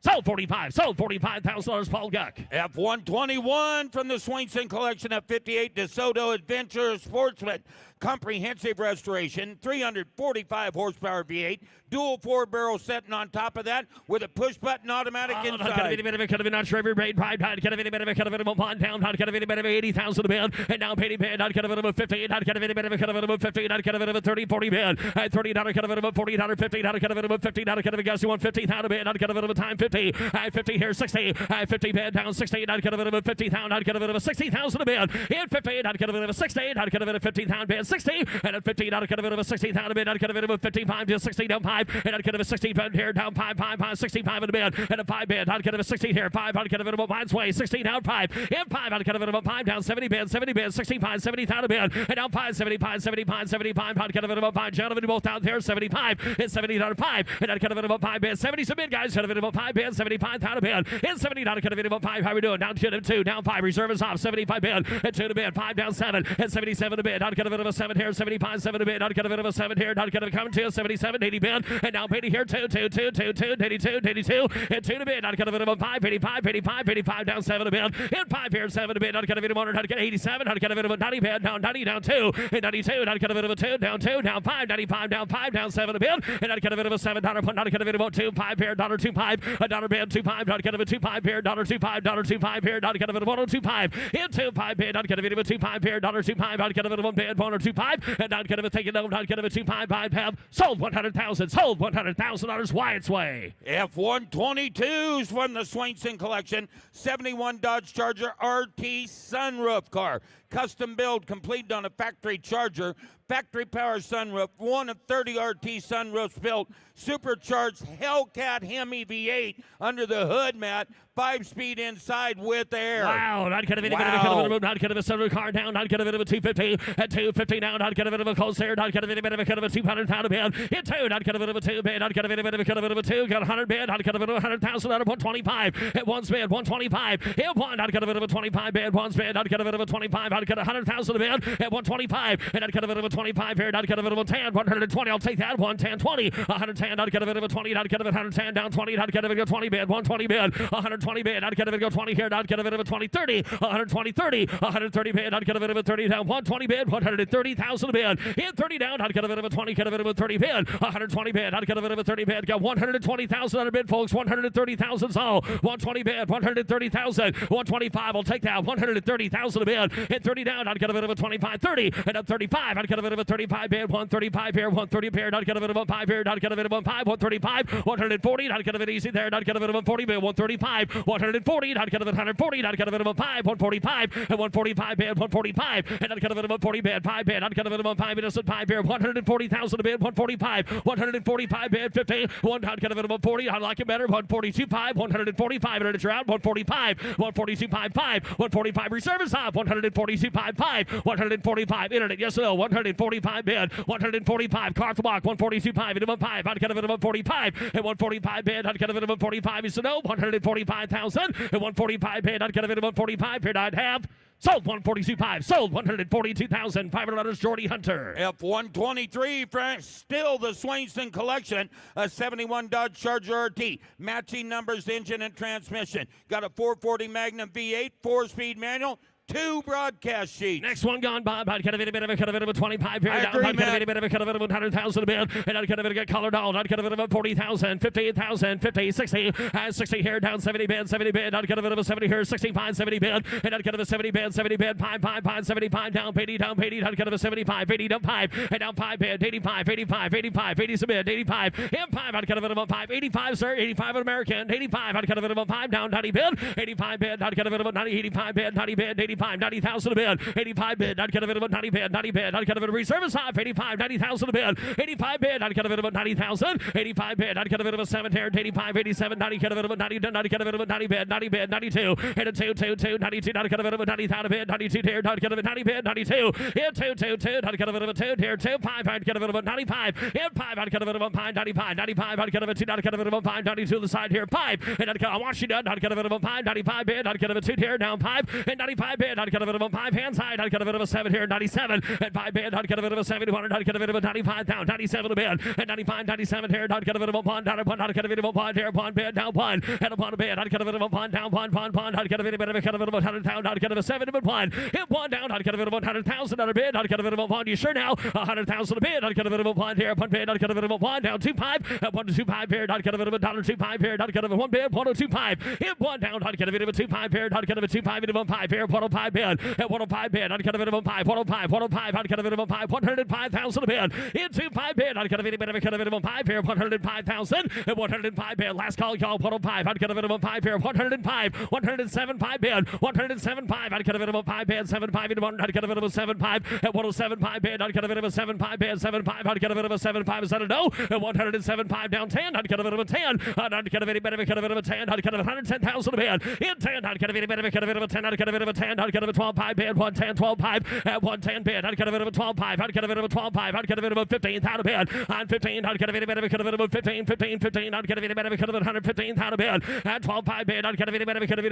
Sold $45,000, Paul Guck. F-121 from the Swainson Collection at 58, DeSoto Adventure Sportsman. Comprehensive restoration, 345 horsepower V8, dual 4-barrel setting on top of that with a push-button automatic inside. Not kind of any bit of a kind of a not sure every braid pride, not kind of any bit of a kind of a one down, not kind of any bit of a 80,000 a band, and now Petey band, not kind of a 50, not kind of any bit of a kind of a 50, not kind of a 30, 40 band, at 30, not kind of a 40, not a 50, not kind of a 50, not kind of a guess you want 50,000 band, not kind of a time 50, at 50 here 60, at 50 band down 60, not kind of a 50,000, not kind of a 60,000 a band, and 50, not kind of a 60, not kind of a 50,000 band 60, and at 50, not kind of a 60,000 a band, not kind of a 55 to 60 down 5, and not kind of a 60 band here down 5, 65 in the band, and a 5 band, not kind of a 60 here, 5, not kind of a 5 sway, 60 down 5, and 5, not kind of a 5 down 70 band, 65, 70,000 a band, and down 5, 75, not kind of a 5, gentlemen, both down there, 75, and 70 down 5, and not kind of a 5 band, 70 submit guys, kind of a 5 band, 75,000 a band, and 70 not kind of a 5, how we doing, down 2, down 5, reserve is off, 75 band, and 2 to band, 5 down 7, and 77 a band, not kind of a 7 here, 75, 7 a band, not kind of a 7 here, not kind of coming to 77, 80 band, and now Petey here, 2, 82, and 2 to band, not kind of a 5, 85 down 7 a band, and 5 here, 7 a band, not kind of a 100, not kind of 87, not kind of a 90 band, down 90 down 2, and 92, not kind of a 2, down 5, 95 down 7 a band, and not kind of a 7, not kind of a 2, 5 here, $2.5, a dollar band 2, 5, not kind of a 2, 5 here, $2.2 5 here, not kind of a 1.25, and 2, 5 band, not kind of a 2, 5 here, $2.5, not kind of a 1 band, 1.25, and not kind of a taking over, not kind of a 2, 5 have sold $100,000 Wyatt's way. F-122s from the Swainson Collection, 71 Dodge Charger RT sunroof car. Custom build completed on a factory Charger. Factory power sunroof, 1 of 30 RT sunroofs built. Supercharged Hellcat Hemi V8 under the hood mat. 5-speed inside with air. Wow, not kind of any bit of a kind of not kind of a sunroof car down, not kind of a 250, at 250 now, not kind of a cold air, not kind of any bit of a kind of a 200,000 band, hit 2, not kind of a 2 band, not kind of any bit of a kind of a 2, got 100 band, not kind of a 100,000 out of 125, at 1 band, 125, hit 1, not kind of a 25 band, 1 band, not kind of a 25, not kind of 100,000 band, at 125, and not kind of a 25 here, not kind of a 110, 120, I'll take that, 110, 20, 110, not kind of a 20, not kind of a 110, down 20, not kind of a 20 band, 120 band, 120 band, not kind of a 20 here, not kind of a 20, 30, 120, 30, 130 band, not kind of a 30 down, 120 band, 130,000 band, and 30 down, not kind of a 20, kind of a 30 band, 120 band, not kind of a 30 band, got 120,000 on a bid, folks, 130,000 all, 120 band, 130,000, 125, I'll take that, 130,000 a band, and 30 down, I'd get a bit of a 25, 30, and up 35, I'd get a bit of a 35 bid, 135 here, 130 pair, I'd get a bit of a 5 here, I'd get a bit of a 5, 135, 140, I'd get a bit easy there, I'd get a bit of a 40 bid, 135, 140, I'd get a bit 140, I'd get a bit of a 5, 145, and 145 bid, 145, and I'd get a bit of a 40 bid, 5 bid, I'd get a bit of a 5 innocent 5 here, 140,000 a bid, 145, 145 bid, 50, I'd get a bit of a 40, I like it better, 142 5, 145, and it's around 145, 142 5, 145 reserve is off, 142 5, 145 internet, yes or no, 145 bid, 145 car to walk, 142 5, into 5, I'd get a bit of a 45, and 145 bid, I'd get a bit of a 45, yes or no, 145,000, and 145 bid, I'd get a bit of a 45 bid, I'd have sold 142.5, sold 142,500. Jordy Hunter. F-123, Frank, still the Swainston collection, a 71 Dodge Charger RT, matching numbers, engine and transmission. Got a 440 Magnum V8, 4-speed manual, 2 broadcast sheets. Next one gone, Bob. I'd get a bit of a 25 here. I Down. agree, I'd get a bit of a 100,000 a bit. And I'd get a bit of a colored doll. I'd get a bit of a 40,000, 58,000, 50, 60. 60 here, down 70 bid, 70 bid. I'd get a bit of a 70 here, 65, 70 bid. And I'd get a 70 bid, 70 bid, 5, 75, down, 80, down, 80. I'd get a 75, 80, down 5. And down 5 bid, 85, 85, 85, 80 bid, 85. And 5, I'd get a bit of a 5, 85, sir, 85 an American. 85, I'd get a bit of a 5, down 90 bid. 85 bid, I'd get a bit of a 90, 85 bid, 90 bid, 85, 90,000 a bid. 85 bid, I'd get a bit of a 90 bid, 90 bid, I'd get a bit of reserve off, 85, 90,000 a bid, 85 bid, I'd get a bit of a 90,000, 85 bid, I'd get a bit of a 7 here, 85, 87, 90, get a bit of a 90, 90, get a bit of a 90 bid, 90 bid, 92, and a 2, 2, 2, 92, I'd get a bit of a 90,000 bid, 92 here, I'd get a bit of a 90 bid, 92, and 2, 2, 2, I'd get a bit of a 2 here, 2, 5, I'd get a bit of a 95, and 5, I'd get a bit of a 5, 95, 95, I'd get a bit of a 2, I'd get a bit of a 5, 92 to the side here, 5, and I'd get a Washington, I'd get a bit of a 5, 95 bid, I'd get a bit of a 2 here, down 5, and 95 bid, I'd get a bit of a 5 hand side, I'd get a bit of a 7 here, 97, and 5 bid, I'd get a bit of a 71, I'd get a bit of a 95 down, 97 a bid, and 95, 97 here, I'd get a bit of a 1, down 1, I'd get a bit of a 1 here, 1 bid, down 1, and a 1 a bid, I'd get a bit of a 1 down 1, I'd get a bit of a 100 down, I'd get a 7 a 1, hit 1 down, I'd get a bit of a 100,000 on a bid, I'd get a bit of a 1, you sure now, 100,000 a bid, I'd get a bit of a 1 here, 1 bid, I'd get a bit of a 1 down 2, 5, 1 to 2, 5 here, I'd get a bit of a dollar 2, 5 here, I'd get a 1 bid, 1 2, 5, hit 1 down, I'd get a bit of a 2, 5 here, I'd get a 2, 5 into 1, 5 here, 105 bid, and 105 bid, I'd get a bit of a 5, 105, 105, I'd get a bit of a 5, 105,000 a bid, into 5 bid, I'd get a bit of a 5 here, 105,000, and 105 bid, last call, y'all, 105, I'd get a bit of a 5 here, 105, 107 5 bid, 107 5, I'd get a bit of a 5 bid, 7 5 into 1, I'd get a bit of a 7 5, and 107 5 bid, I'd get a bit of a 7 5 bid, 7 5, I'd get a bit of a 7 5, is that a no? And 107 5 down 10, I'd get a bit of a 10, I'd get a bit of a 10, I'd get a 110,000 a bid, in 10, I'd get a bit of a 10, I'd get a bit of a 10, I'd get a 12 5 bid, 110, 12 5, at 110 bid, I'd get a bit of a 12 5, I'd get a bit of a 12 5, I'd get a bit of a 15,000 a bid, on 15, I'd get a bit of a 15, 15, 15, I'd get a bit of a 115,000 a bid, at 12 5 bid, I'd get a bit of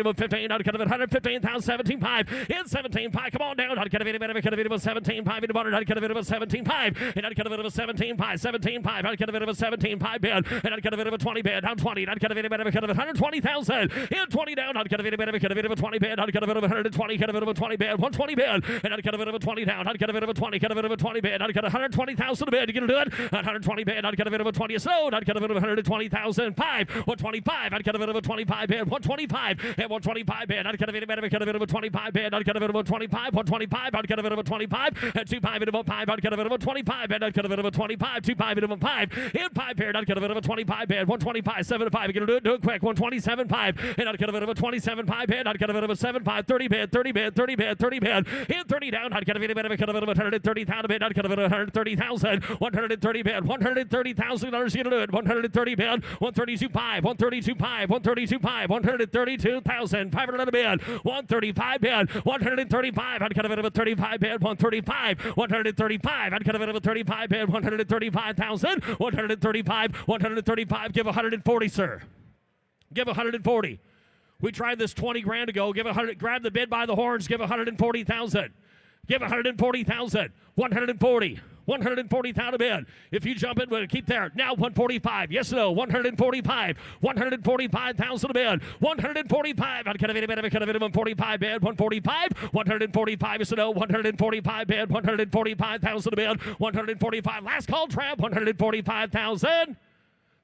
a 15, I'd get a 115,000, 17 5, in 17 5, come on down, I'd get a bit of a 17 5 into 1, I'd get a bit of a 17 5, and I'd get a bit of a 17 5, 17 5, I'd get a bit of a 17 5 bid, and I'd get a bit of a 20 bid, down 20, I'd get a bit of a 120,000, in 20 down, I'd get a bit of a 20 bid, I'd get a bit of a 120, get a bit of a 20 bid, 120 bid, and I'd get a bit of a 20 down, I'd get a bit of a 20, get a bit of a 20 bid, I'd get 120,000 a bid, you gonna do it? 120 bid, I'd get a bit of a 20 slowed, I'd get a bit of a 120,000, 5, 125, I'd get a bit of a 25 bid, 125, and 125 bid, I'd get a bit of a 25 bid, I'd get a bit of a 25, 125, I'd get a bit of a 25, and 25 into 5, I'd get a bit of a 25, and I'd get a bit of a 25, 25 into 5, in 5 bid, I'd get a bit of a 25 bid, 125, 7 5, you're gonna do it quick, 127 5, and I'd get a bit of a 27 5 bid, I'd get a bit of a 7 5, 30 bid, 30 bid, 30 bid, 30 bid, in 30 down, I'd get a bit of a 130,000 bid, I'd get a bit of 130,000, 130 bid, $130,000, you gonna do it, 130 bid, 132 5, 132 5, 132 5, 132,500 bid, 135 bid, 135, I'd get a bit of a 35 bid, 135, 135, I'd get a bit of a 35 bid, 135,000, 135, give 140, sir. Give 140. We tried this 20 grand ago. Give 100. Grab the bid by the horns. Give 140,000. Give 140,000. 140. 140,000 bid. If you jump in, we'll keep there. Now 145. Yes or no? 145. 145,000 a bid. 145. I'd get a bit of 145 bid. 145. 145. Yes or no? 145 bid. 145,000 a bid. 145. Last call, Trav. 145,000.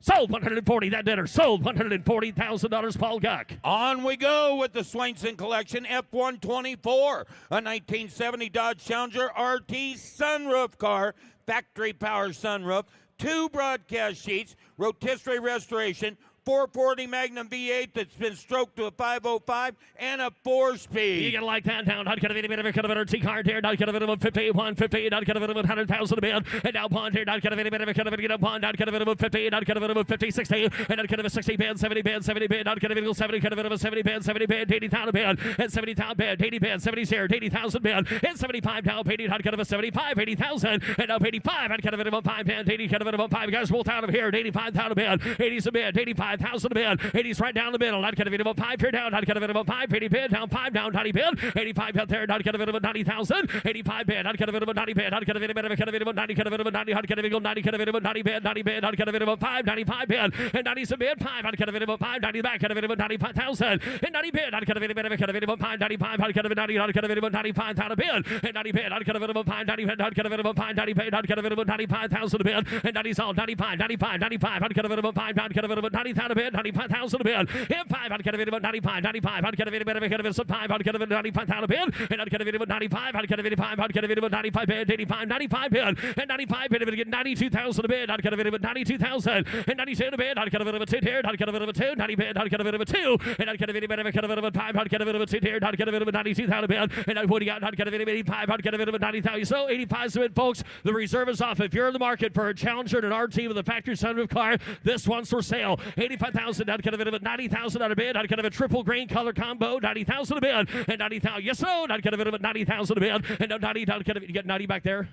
Sold 140. That dinner sold $140,000. Paul Guck. On we go with the Swainson Collection F-124, a 1970 Dodge Challenger RT sunroof car, factory power sunroof, 2 broadcast sheets, rotisserie restoration, 440 Magnum V8 that's been stroked to a 505 and a 4-speed. You gotta like that down. Not gonna be a bit of a T-card here. Not gonna be a 50, 150, not gonna be 100,000 a bid. And now Bond here. Not gonna be a bit of a Bond. Not gonna be 50, not gonna be 50, 60. And not gonna be 60 bid, 70 bid, 70 bid. Not gonna be 70, gonna be 70 bid, 70 bid, 80,000 bid. And 70,000 bid, 80 bid, 70 share, 80,000 bid. And 75 now, 80, not gonna be 75, 80,000. And now 85, not gonna be 5 bid, 80, gonna be 5 guys both out of here. 85,000 bid, 80's a bid, 85,000 a bid. 80's right down the middle. Not going to be about 5 here down. Not going to be about 5. 80 bid down 5 down. 90 bid. 85 out there. Not going to be about 90,000. 85 bid. Not going to be about 90 bid. Not going to be about 90. Going to be about 90. Not going to be about 90. Going to be about 90 bid. 90 bid. Not going to be about 5. 95 bid. And 90's a bid. 5. Not going to be about 5. 90 back. Going to be about 95,000. And 90 bid. Not going to be about 5. 95. Not going to be 90. Not going to be about 95,000 bid. And 90 bid. Not going to be about 5. 90 bid. Not going to be about 5. 90 bid. Not going to be about 95,000 bid. And 90's all 95. 95. 95. Not going to be about 5. Not going to be about 90,000 bid. 95,000 bid. And 5, I'd get a bit about 95, 95, I'd get a bit of some 5, I'd get a bit of 95,000 bid, and I'd get a bit about 95, I'd get a bit of 5, I'd get a bit about 95 bid, 85, 95 bid, and 95 bid, I'd get 92,000 a bid, I'd get a bit of 92,000, and 92 a bid, I'd get a bit of a 2 here, I'd get a bit of a 2, 90 bid, I'd get a bit of a 2, and I'd get a bit of a 5, I'd get a bit of a 2 here, I'd get a bit of a 92,000 bid, and I'd put out, I'd get a bit of 85, I'd get a bit of a 90,000. So 85's a bid, folks. The reserve is off. If you're in the market for a Challenger and an RT with a factory sunroof car, this one's for sale. 85,000, I'd get a bit of a 90,000 out of bid. I'd get a triple green color combo, 90,000 a bid, and 90,000. Yes, no, I'd get a bit of a 90,000 a bid, and no 90. I'd get a, you get 90 back there.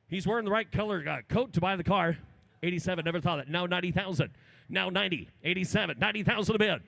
He's wearing the right color coat to buy the car. 87. Never thought that. Now 90,000. Now 90. 87. 90,000 a bid.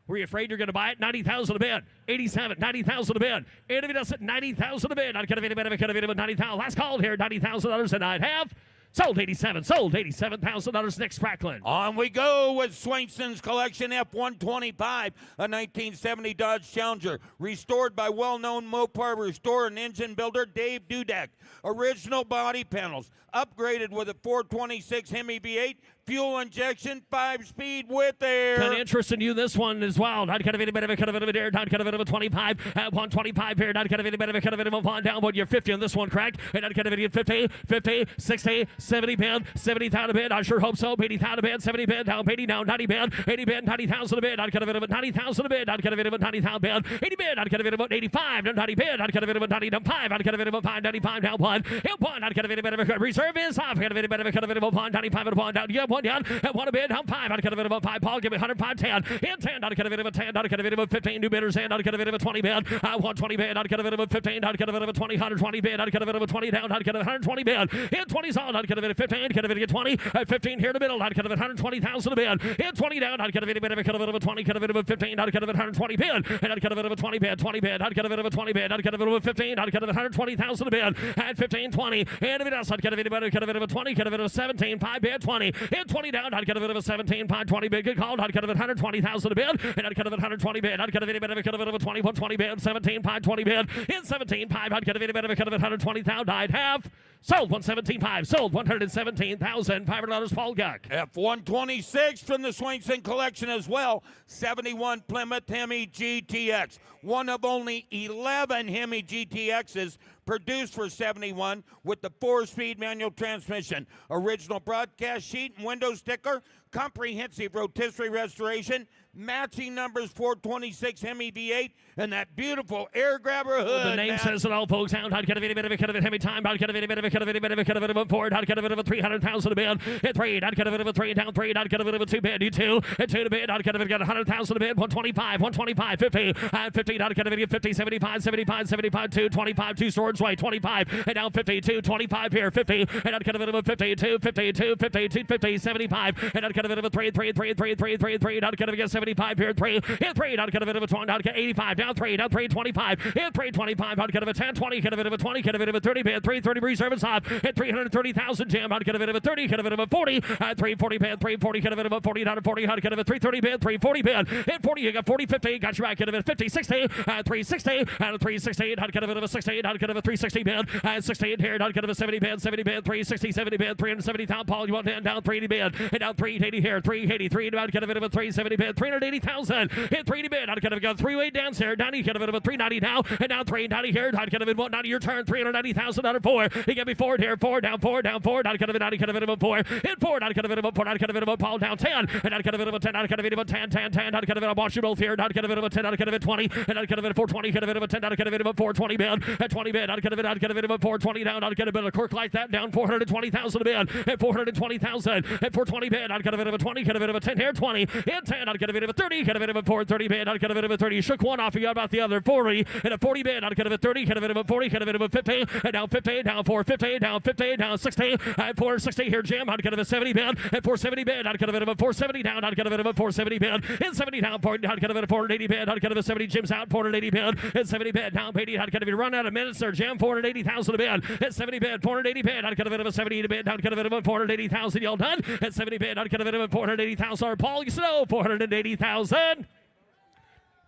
Were you afraid you're going to buy it? 90,000 a bid. 87. 90,000 a bid. And if he doesn't, 90,000 a bid. I'd get a bit of a 90,000. Last call here. $90,000, and I'd have. Sold 87. Sold $87,000. Nick Spracklin. On we go with Swainson's Collection F-125, a 1970 Dodge Challenger, restored by well-known Mopar restorer and engine builder Dave Dudek. Original body panels, upgraded with a 426 Hemi V8, fuel injection, 5-speed with air. Kind of interested in you this one as well. Not kind of a bit of a dare. Not kind of a 25. 125 here. Not kind of a bit of a one down. But you're 50 on this one, crack. And not kind of a 50, 50, 60, 70 bid, 70,000 a bid. I sure hope so. 80,000 a bid, 70 bid, down 80 now, 90 bid, 80 bid, 90,000 a bid. Not kind of a 90,000 a bid. Not kind of a 90,000 bid, 80 bid. Not kind of a 85, 90 bid. Not kind of a 90 down 5. Not kind of a 5, 95 down 1. And 1. Not kind of a bit of a reserve is off. Kind of a bit of a 1, 95 and 1 down. Yeah, 1 down. And 1 a bid, down 5. Not kind of a 5. Paul, give me 105, 10. And 10. Not kind of a 10. Not kind of a 15. New bidders in. Not kind of a 20 bid. 120 bid. Not kind of a 15. Not kind of a 20. 120 bid. Not kind of a 20 down. Not kind of a 120 bid. And 20's all. Not kind of a 15. Kind of a 20. 15 here in the middle. Not kind of a 120,000 a bid. And 20 down. Not kind of a bit of a kind of a 20. Kind of a 15. Not kind of a 120 bid. And not kind of a 20 bid. 20 bid. Not kind of a 20 bid. Not kind of a 15. Not kind of a 120,000 a bid. And 15, 20. And if it else, not kind of a 20. Kind of a 17. 5 bid. 20. And 20 down. Not kind of a 17. 5, 20 bid. Good call. Not kind of a 120,000 a bid. And not kind of a 120 bid. Not kind of a bit of a kind of a 20. 120 bid. 17. 5, 20 bid. And 17. 5. Not kind of a bit of a kind of 120,000. I'd have sold 117.5. Sold $117,500. Paul Guck. F-126 from the Swainson Collection as well. 71 Plymouth Hemi GTX. One of only 11 Hemi GTXs produced for 71 with the 4-speed manual transmission. Original broadcast sheet and window sticker. Comprehensive rotisserie restoration. Matching numbers 426 Hemi V8 and that beautiful air grabber hood. The name says it all, folks. I'd get a bit of a kind of a Hemi time. I'd get a bit of a kind of a Ford. I'd get a bit of a 300,000 a bid. At 3. I'd get a bit of a 3 down 3. I'd get a bit of a 2 bid. You 2. At 2 to bid. I'd get a bit of 100,000 a bid. 125. 125. 50. At 50. I'd get a bit of 50. 75. 75. 75. 2. 25. 2 swords way. 25. And down 50. 2. 25 here. 50. And I'd get a bit of a 52. 52. 52. 50. 75. And I'd get a bit of a 3. 3. 3. 3. 3. 3. 3. I'd get a bit of 70. 75 here, 3, hit 3, down, cut a bit of a 20, down, cut 85, down 3, 25, hit 3, 25, down, cut a 10, 20, cut a bit of a 20, cut a bit of a 30, bid 330, reserve is off, hit 330,000, jam, down, cut a bit of a 30, cut a bit of a 40, 340, bid 340, cut a bit of a 40, down to 40, cut a bit 330, bid 340, bid, hit 40, you got 40, 50, got you back, cut a bit 50, 60, 360, and 360, down, cut a bit of a 60, down, cut a bit 360, bid, 68 here, down, cut a bit 70, bid 360, 70, bid 370, Paul, you want down 380, bid, and down 380 here, 383, down, cut a bit of a 370, bid 380,000, hit 380, bid, down, cut a bit of a 3 way down there, down, cut a bit of a 390 now, and down 390 here, down, cut a bit 190, your turn, 390,000, down 4, he got me forward here, 4, down 4, down 4, down, cut a bit, down, cut a bit of a 4, hit 4, down, cut a bit of a 4, down, cut a bit of a Paul, down 10, and down, cut a bit of a 10, down, cut a bit of a 10, 10, 10, down, cut a bit of a watch you both here, down, cut a bit of a 10, down, cut a bit 20, and down, cut a bit of 420, cut a bit of a 10, down, cut a bit of a 420 bid, at 20 bid, down, cut a bit of a 420 down, down, cut a bit of a cork like that, down 420,000 a bid, at 420,000, at 420 bid, down, cut a bit of a 20, cut a bit of a 10 here, 20, and 10, down, cut a bit of a 30, cut a bit of a 430 bid, down, cut a bit of a 30, you shook one off, you got about the other 40, and a 40 bid, down, cut a bit of 30, cut a bit of a 40, cut a bit of a 50, and down 50, down 450, down 50, down 60, at 460 here, jam, down, cut a bit of 70 bid, at 470 bid, down, cut a bit of a 470 down, down, cut a bit of a 470 bid, and 70 down, down, cut a bit of 480 bid, down, cut a bit of 70, Jim's out, 480 bid, and 70 bid, down, 80, down, cut a bit, run out of minutes there, jam, 480,000 a bid, and 70 bid, 480 bid, down, cut a bit of a 70 bid, down, cut a bit of a 480,000, y'all done, and 70 bid, down, cut a bit of a 480,000, Paul, you know, 480,000.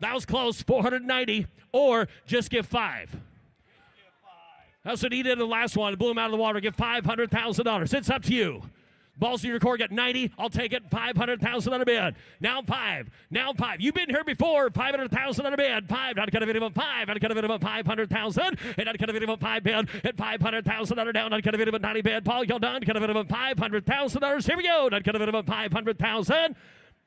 That was close, 490, or just give 5. That's what he did in the last one. Blew him out of the water. Give $500,000. It's up to you. Balls in your court, get 90. I'll take it. 500,000 on a bid. Now 5. Now 5. You've been here before. 500,000 on a bid. 5. I'd cut a bit of a 5. I'd cut a bit of a 500,000. And I'd cut a bit of a 5 bid. And 500,000 on a down. I'd cut a bit of a 90 bid. Paul, y'all done. Cut a bit of a $500,000. Here we go. I'd cut a bit of a 500,000.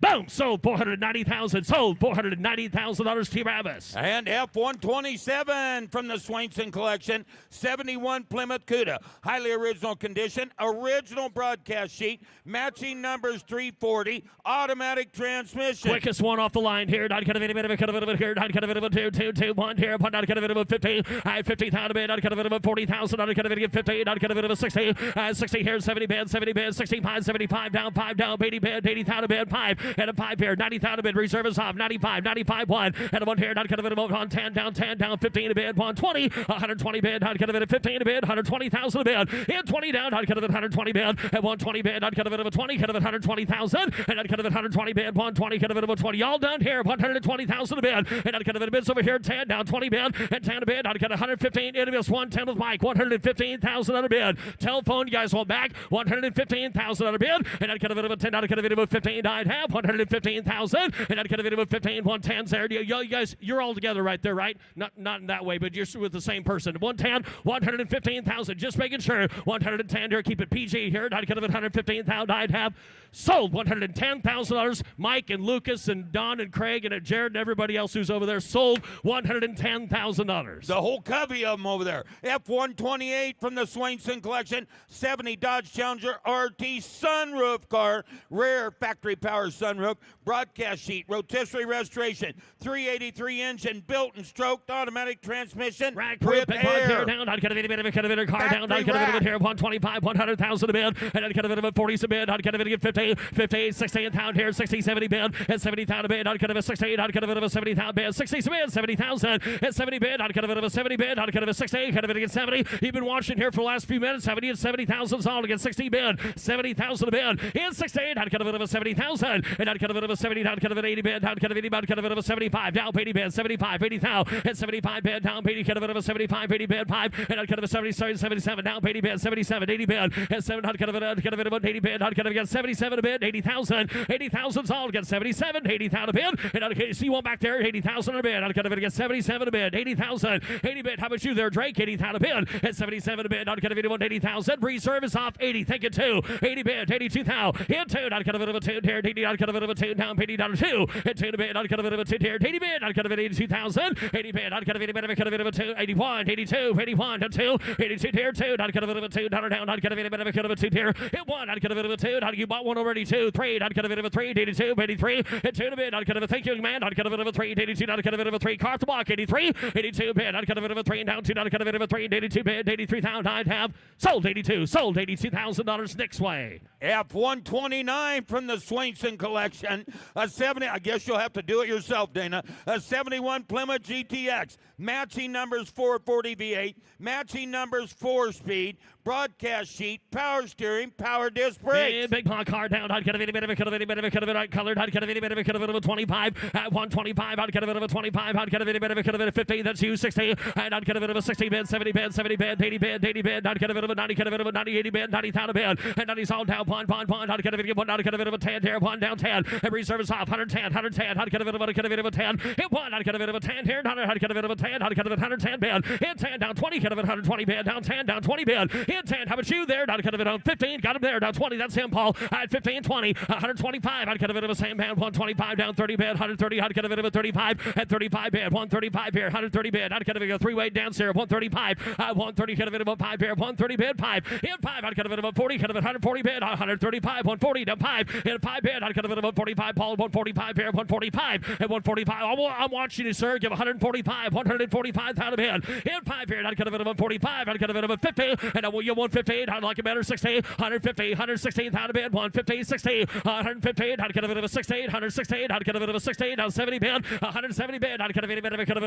Boom! Sold $490,000. Sold $490,000. T. Ravis. And F127 from the Swainson collection. 71 Plymouth Cuda. Highly original condition. Original broadcast sheet. Matching numbers 340. Automatic transmission. Quickest one off the line here. Not gonna be a bit of a cut a bit of it here. Not gonna be a bit of a 2, 2, 2, 1 here. Not gonna be a bit of a 50. 50,000 a bid. Not gonna be a bit of a 40,000. Not gonna be a 50. Not gonna be a bit of a 60. 60 here. 70 bid. 70 bid. 65. 75 down. 5 down. 80 bid. 80,000 a bid. 5. And a 5 here, 90,000 a bid, reserve is off, 95, 95, 1, and a 1 here, not cut a bit of 1, 10 down, 15 a bid, 120, 120 bid, not cut a bit of 15 a bid, 120,000 a bid, and 20 down, not cut a bit 120 bid, and 120 bid, not cut a bit of a 20, cut a bit 120,000, and not cut a bit 120 bid, 120, cut a bit of a 20, all done here, 120,000 a bid, and not cut a bit of bids over here, 10 down, 20 bid, and 10 a bid, not cut 115, interviews, 110 with Mike, 115,000 on a bid, telephone, you guys want back, 115,000 on a bid, and not cut a bit of a 10, not cut a bit of a 15, I'd have 115,000, and I'd cut a bit of a 15, 110s there. You guys, you're all together right there, right? Not in that way, but you're with the same person. 110, 115,000, just making sure. 110 here, keep it PG here. I'd cut a bit 115,000, I'd have sold $110,000. Mike and Lucas and Don and Craig and Jared and everybody else who's over there sold $110,000. The whole covey of them over there. F128 from the Swainson collection. 70 Dodge Challenger RT sunroof car. Rare factory power sunroof. Broadcast sheet. Rotisserie restoration. 383 engine. Built and stroked. Automatic transmission. Rack with air. Down. I'd cut a bit of a car down. I'd cut a bit of it here. 125, 100,000 a bid. And I'd cut a bit of a 40 a bid. I'd cut a bit of 50, 50, 60 a pound here. 60, 70 bid. And 70,000 a bid. I'd cut a bit of 60. I'd cut a bit of a 70,000 bid. 60 a bid. 70,000. And 70 bid. I'd cut a bit of a 70 bid. I'd cut a bit of 60. Cut a bit against 70. You've been watching here for the last few minutes. 70 and 70,000 all against 60 bid. 70,000 a bid. And 68. I'd cut a bit of a 70,000. And I'd cut a bit of a 70. I'd cut a bit of 80 bid. I'd cut a bit of 80 bid. Cut a bit of a 75. Down 80 bid. 75. 80,000. And 75 bid. Down 80. Cut a bit of a 75. 80 bid. 5. And I'd cut a bit of 70. 77. Down 80 bid. 77. 80 bid. And 7. I'd cut a bit of 80 bid. I'd cut a bit of 77 a bid. 80,000. 80,000's all against 77. 80,000 a bid. And I'd see one back there. 80,000 a bid. I'd cut a bit against 77 a bid. 80,000. 80 bid. How about you there, Drake? 80,000 a bid. And 77 a bid. I'd cut a bit of 80,000. Reserve is off. 80. Thank you, 2. 80 bid. 82,000. And 2. I'd cut a bit of a 2 here. 80. I'd cut a bit of a 2 down. 80 down to 2. And 2 a bid. I'd cut a bit of a 2 here. 80 bid. I'd cut a bit of 82,000. 80 bid. I'd cut a bit of a 2. 81. 82. 81 to 2. 82 here. 2. I'd cut a bit of a 2 down or down. I'd cut a bit of a 2 here. Hit 1. I'd cut a bit of a 2. You bought one already. 2. 3. I'd cut a bit of a 3. 82. 83. And 2 a bid. I'd cut a bit of a thank you, man. I'd cut a bit of a 3. 82. I'd cut a bit of a 3. Car to block. 83. 82 bid. I'd cut a bit of a 3 down 2. I'd cut a bit of a 3. 82 bid. 83,000. I'd have sold 82. Sold $82,000 next way. F129 from the Swainson collection. collection, a 70, I guess you'll have to do it yourself, Dana, a 71 Plymouth GTX, matching numbers 440 V8, matching numbers 4-speed, broadcast sheet, power steering, power disc brakes. Big paw car down. I'd get a bit of a cut of any bit of a cut of it. Right colored. I'd get a bit of a cut of it of a 25. At 125. I'd get a bit of a 25. I'd get a bit of a cut of it of 50. That's you 60. And I'd get a bit of a 60 bid, 70 bid, 70 bid, 80 bid, 80 bid. I'd get a bit of a 90, get a bit of a 90, 80 bid, 90,000 bid. And 90's all down. Pond. I'd get a bit of one. I'd get a bit of a 10 here. One down 10. Every service off. 110. I'd get a bit of a 10. Hit one. I'd get a bit of a 10 here. I'd get a bit of a 10. I'd get a bit of a 110 bid. Hit 10 down 20. Get a bit of 120 bid. Down 10. Down 20 bid. Hit 10. How about you there? I'd get a bit of 15. Got him there. Down 20. That's him, Paul. At 15, 20. 125. I'd get a bit of a same band. 125 down 30 bid. 130. I'd get a bit of a 35. At 35 bid. 135 here. 130 bid. I'd get a bit of a 3-way down here. 135. 130. Get a bit of a 5 here. 130 bid. 5. Hit 5. I'd get a bit of a 40. Get a bit of 140 bid. 135. 140 down 5. Hit 5 bid. I'd get a bit of a 45. Paul. 145 here. 145. At 145. I'm watching you, sir. Give 145. 145,000 bid. Hit 5 here. I'd get a bit of a 45. I'd get a bit of a 50. And I will you 150. I'd like a better 60. 150. 116,000 bid. 150. 60. 150. I'd get a bit of a 68. 168. I'd get a bit of a 68. Down 70 bid. 170 bid. I'd get a bit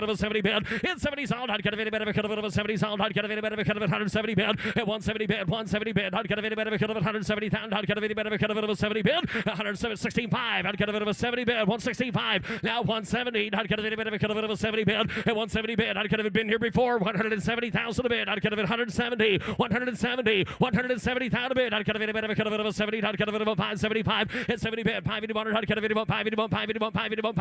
of a 70 bid. In 70 sound. I'd get a bit of a 70 sound. I'd get a bit of a 170 bid. At 170 bid. 170 bid. I'd get a bit of a 170,000. I'd get a bit of a 70 bid. 165. I'd get a bit of a 70 bid. 165. Now 170. I'd get a bit of a 70 bid. At 170 bid. I'd get a been here before. 170,000 a bid. I'd get a bit 170. 170,000 a bid. I'd get a bit of a 70. I'd get a bit of a 575. At 70 bid. 581. I'd get a bit of a 581. 581.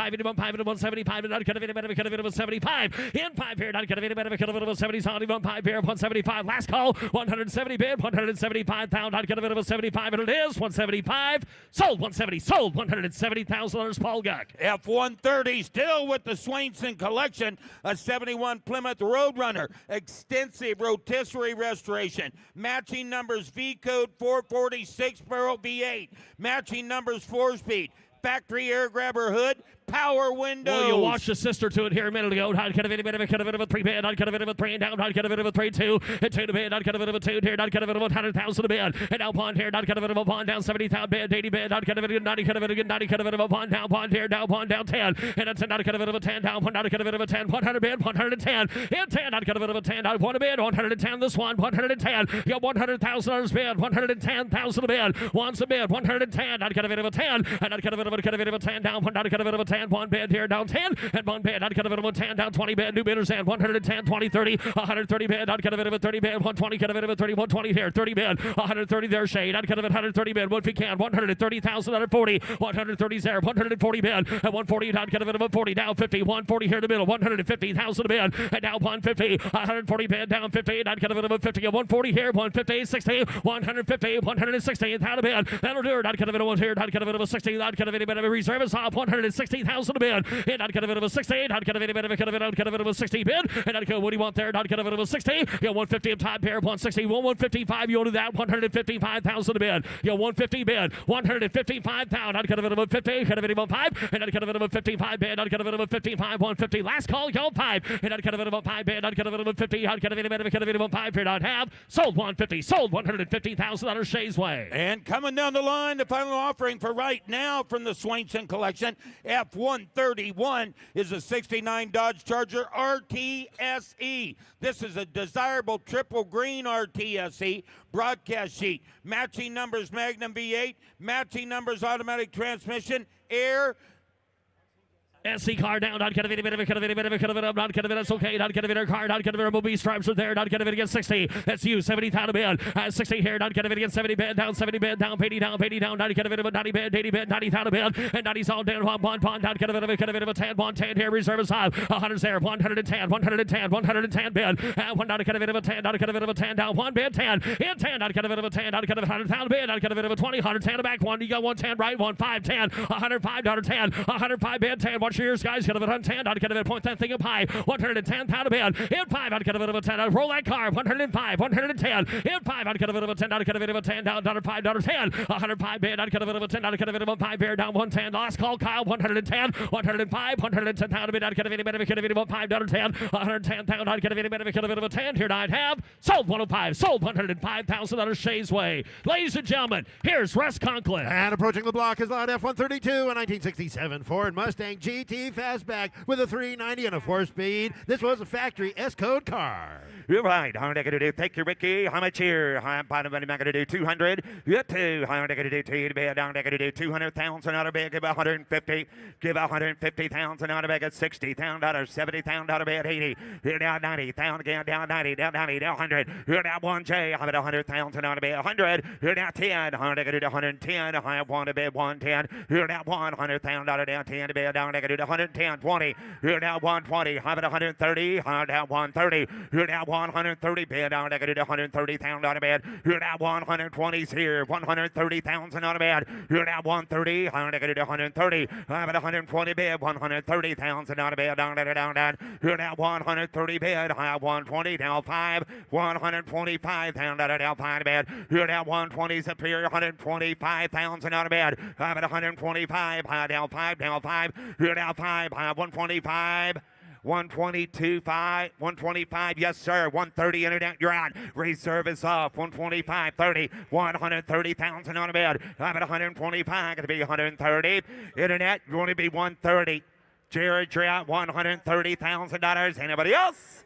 175. And I'd get a bit of a 75. In 5 here. I'd get a bit of a 70. 5 here. 175. Last call. 170 bid. 175,000. I'd get a bit of a 75. And it is 175. Sold 170. Sold $170,000. Paul Guck. F-130 still with the Swainson collection. A 71 Plymouth Roadrunner. Extensive rotisserie restoration. Matching numbers V code 446 barrel V8. Matching numbers 4-speed. Factory air grabber hood. Power windows. Well, you watched the sister to it here a minute ago. I'd get a bit of a 3 bid. I'd get a bit of a 3 down. I'd get a bit of a 3-2. And 2 to bid. I'd get a bit of a 2 here. I'd get a bit of a 100,000 a bid. And now bond here. I'd get a bit of a bond down 70,000 bid. 80 bid. I'd get a bit of a 90. Get a bit of a 90. Get a bit of a bond down. Bond here. Down. Bond down 10. And a 10. I'd get a bit of a 10 down. I'd get a bit of a 10. 100 bid. 110. And 10. I'd get a bit of a 10. I'd want a bid. 110 this one. 110. You got $100,000 bid. 110,000 a bid. Once a bid. 110. I'd get a bit of a 10. And I'd get a bit of a 10 down. I'd get a bit of a 10. One bid here. Down 10 and 1 bid. I'd get a bit of a 10 down 20 bid. New bidders and 110, 20, 30, 130 bid. I'd get a bit of a 30 bid. 120, get a bit of a 30, 120 here. 30 bid. 130 there, Shade. I'd get a bit 130 bid. If we can. 130,000 under 40. 130 there. 140 bid. At 140, I'd get a bit of a 40 down 50. 140 here in the middle. 150,000 a bid. And now 150. 140 bid down 50. I'd get a bit of a 50. At 140 here. 150, 60, 150, 160. Out of bid. That'll do it. I'd get a bit of 1 here. I'd get a bit of a 60. I'd get a bit of a reserve is off. 160,000 a bid. And I'd get a bit of a 60. I'd get a bit of a 60 bid. And I'd go, what do you want there? I'd get a bit of a 60. You got 150 up top here. 160. 155. You want to do that? 155,000 a bid. You got 150 bid. 155,000. I'd get a bit of a 50. Get a bit of a 5. And I'd get a bit of a 55 bid. I'd get a bit of a 55. 150. Last call. You got 5. And I'd get a bit of a 5 bid. I'd get a bit of a 50. I'd get a bit of a 5 bid. I'd have sold 150. Sold $150,000 Shays Way. And coming down the line, the final offering for right now from the Swainson collection, F-131 is a 69 Dodge Charger RTSE. This is a desirable triple green RTSE broadcast sheet. Matching numbers Magnum V8, matching numbers automatic transmission, air. SC car down. I'd get a bit of a not get a bit. That's okay. I'd get a bit of a car. I'd get a bit of movie stripes are there. I'd get a bit against 60. That's you. 70,000 bid. 60 here. I'd get a bit against 70 bid. Down 70 bid. Down 80 down. 80 down. I'd get a bit of a 90 bid. 80 bid. 90,000 bid. And 90's all down. One bond. I'd get a bit of a 10. 110 here. Reserve is high. 100's there. 110. 110 bid. And I'd get a bit of a 10. I'd get a bit of a 10 down. 1 bid. 10. In 10. I'd get a bit of a 10. I'd get a 100,000 bid. I'd get a bit of a 20. 110 back. 1. You got 110 right. 1 5 10. 105 down 10. 105 bid. 10. Watch your ears, guys. Get of it on 10. Out of it. Point that thing up high. 110 pound of bid. In 5. Out of it of 10. Roll that car. 105. 110. In 5. Out of it of 10. Out of it of 10. Down $5. 10. 105 bid. Out of it of 10. Out of it of 5. Bear down 110. Last call, Kyle. 110. 105. 110 pound of bid. Out of it of $5. 10. 110 pound. Out of it of 10. Here I have sold 105. Sold $105,000 Shays Way. Ladies and gentlemen, here's Russ Conklin. And approaching the block is lot F-132, a 1967 Ford Mustang GT Fastback with a 390 and a 4-speed. This was a factory S-code car. You're right. How am I going to do? Take your Ricky. How much here? I'm bottom of going to do 200. Get 2. How am I going to do? T to bed. Down. Going to do 200,000 out of bed. Give 150. Give 150,000 out of bed. 60,000 out of 70,000 out of bed. 80. Here down 90,000 again. Down 90. Down 90. Down 100. Here down 1J. How about 100,000 out of bed? 100. Here down 10. How am I going to do? 110. I have 1 to bed. 110. Here down 100,000 out of down 10 to bed. Down. Going to do 110. 20. Here down 120. How about 130? How down 130. Here down 130 bid. Down. Going to do 130,000 out of bed. Here down 120s here. 130,000 out of bed. Here down 130. How am I going to do? 130. How about 120 bid? 130,000 out of bed. Down. Down. Here down 130 bid. I have 120. Down 5. 125,000 out of down 5 bed. Here down 120s up here. 125,000 out of bed. I'm at 125. High down 5. Down 5. Here down 5. High 125. 122, 5, 125, yes, sir. 130, internet, you're out. Reserve is off. 125, 30, 130,000 on a bed. I'm at 125, going to be 130. Internet, going to be 130. Jared, you're out. $130,000. Anybody else?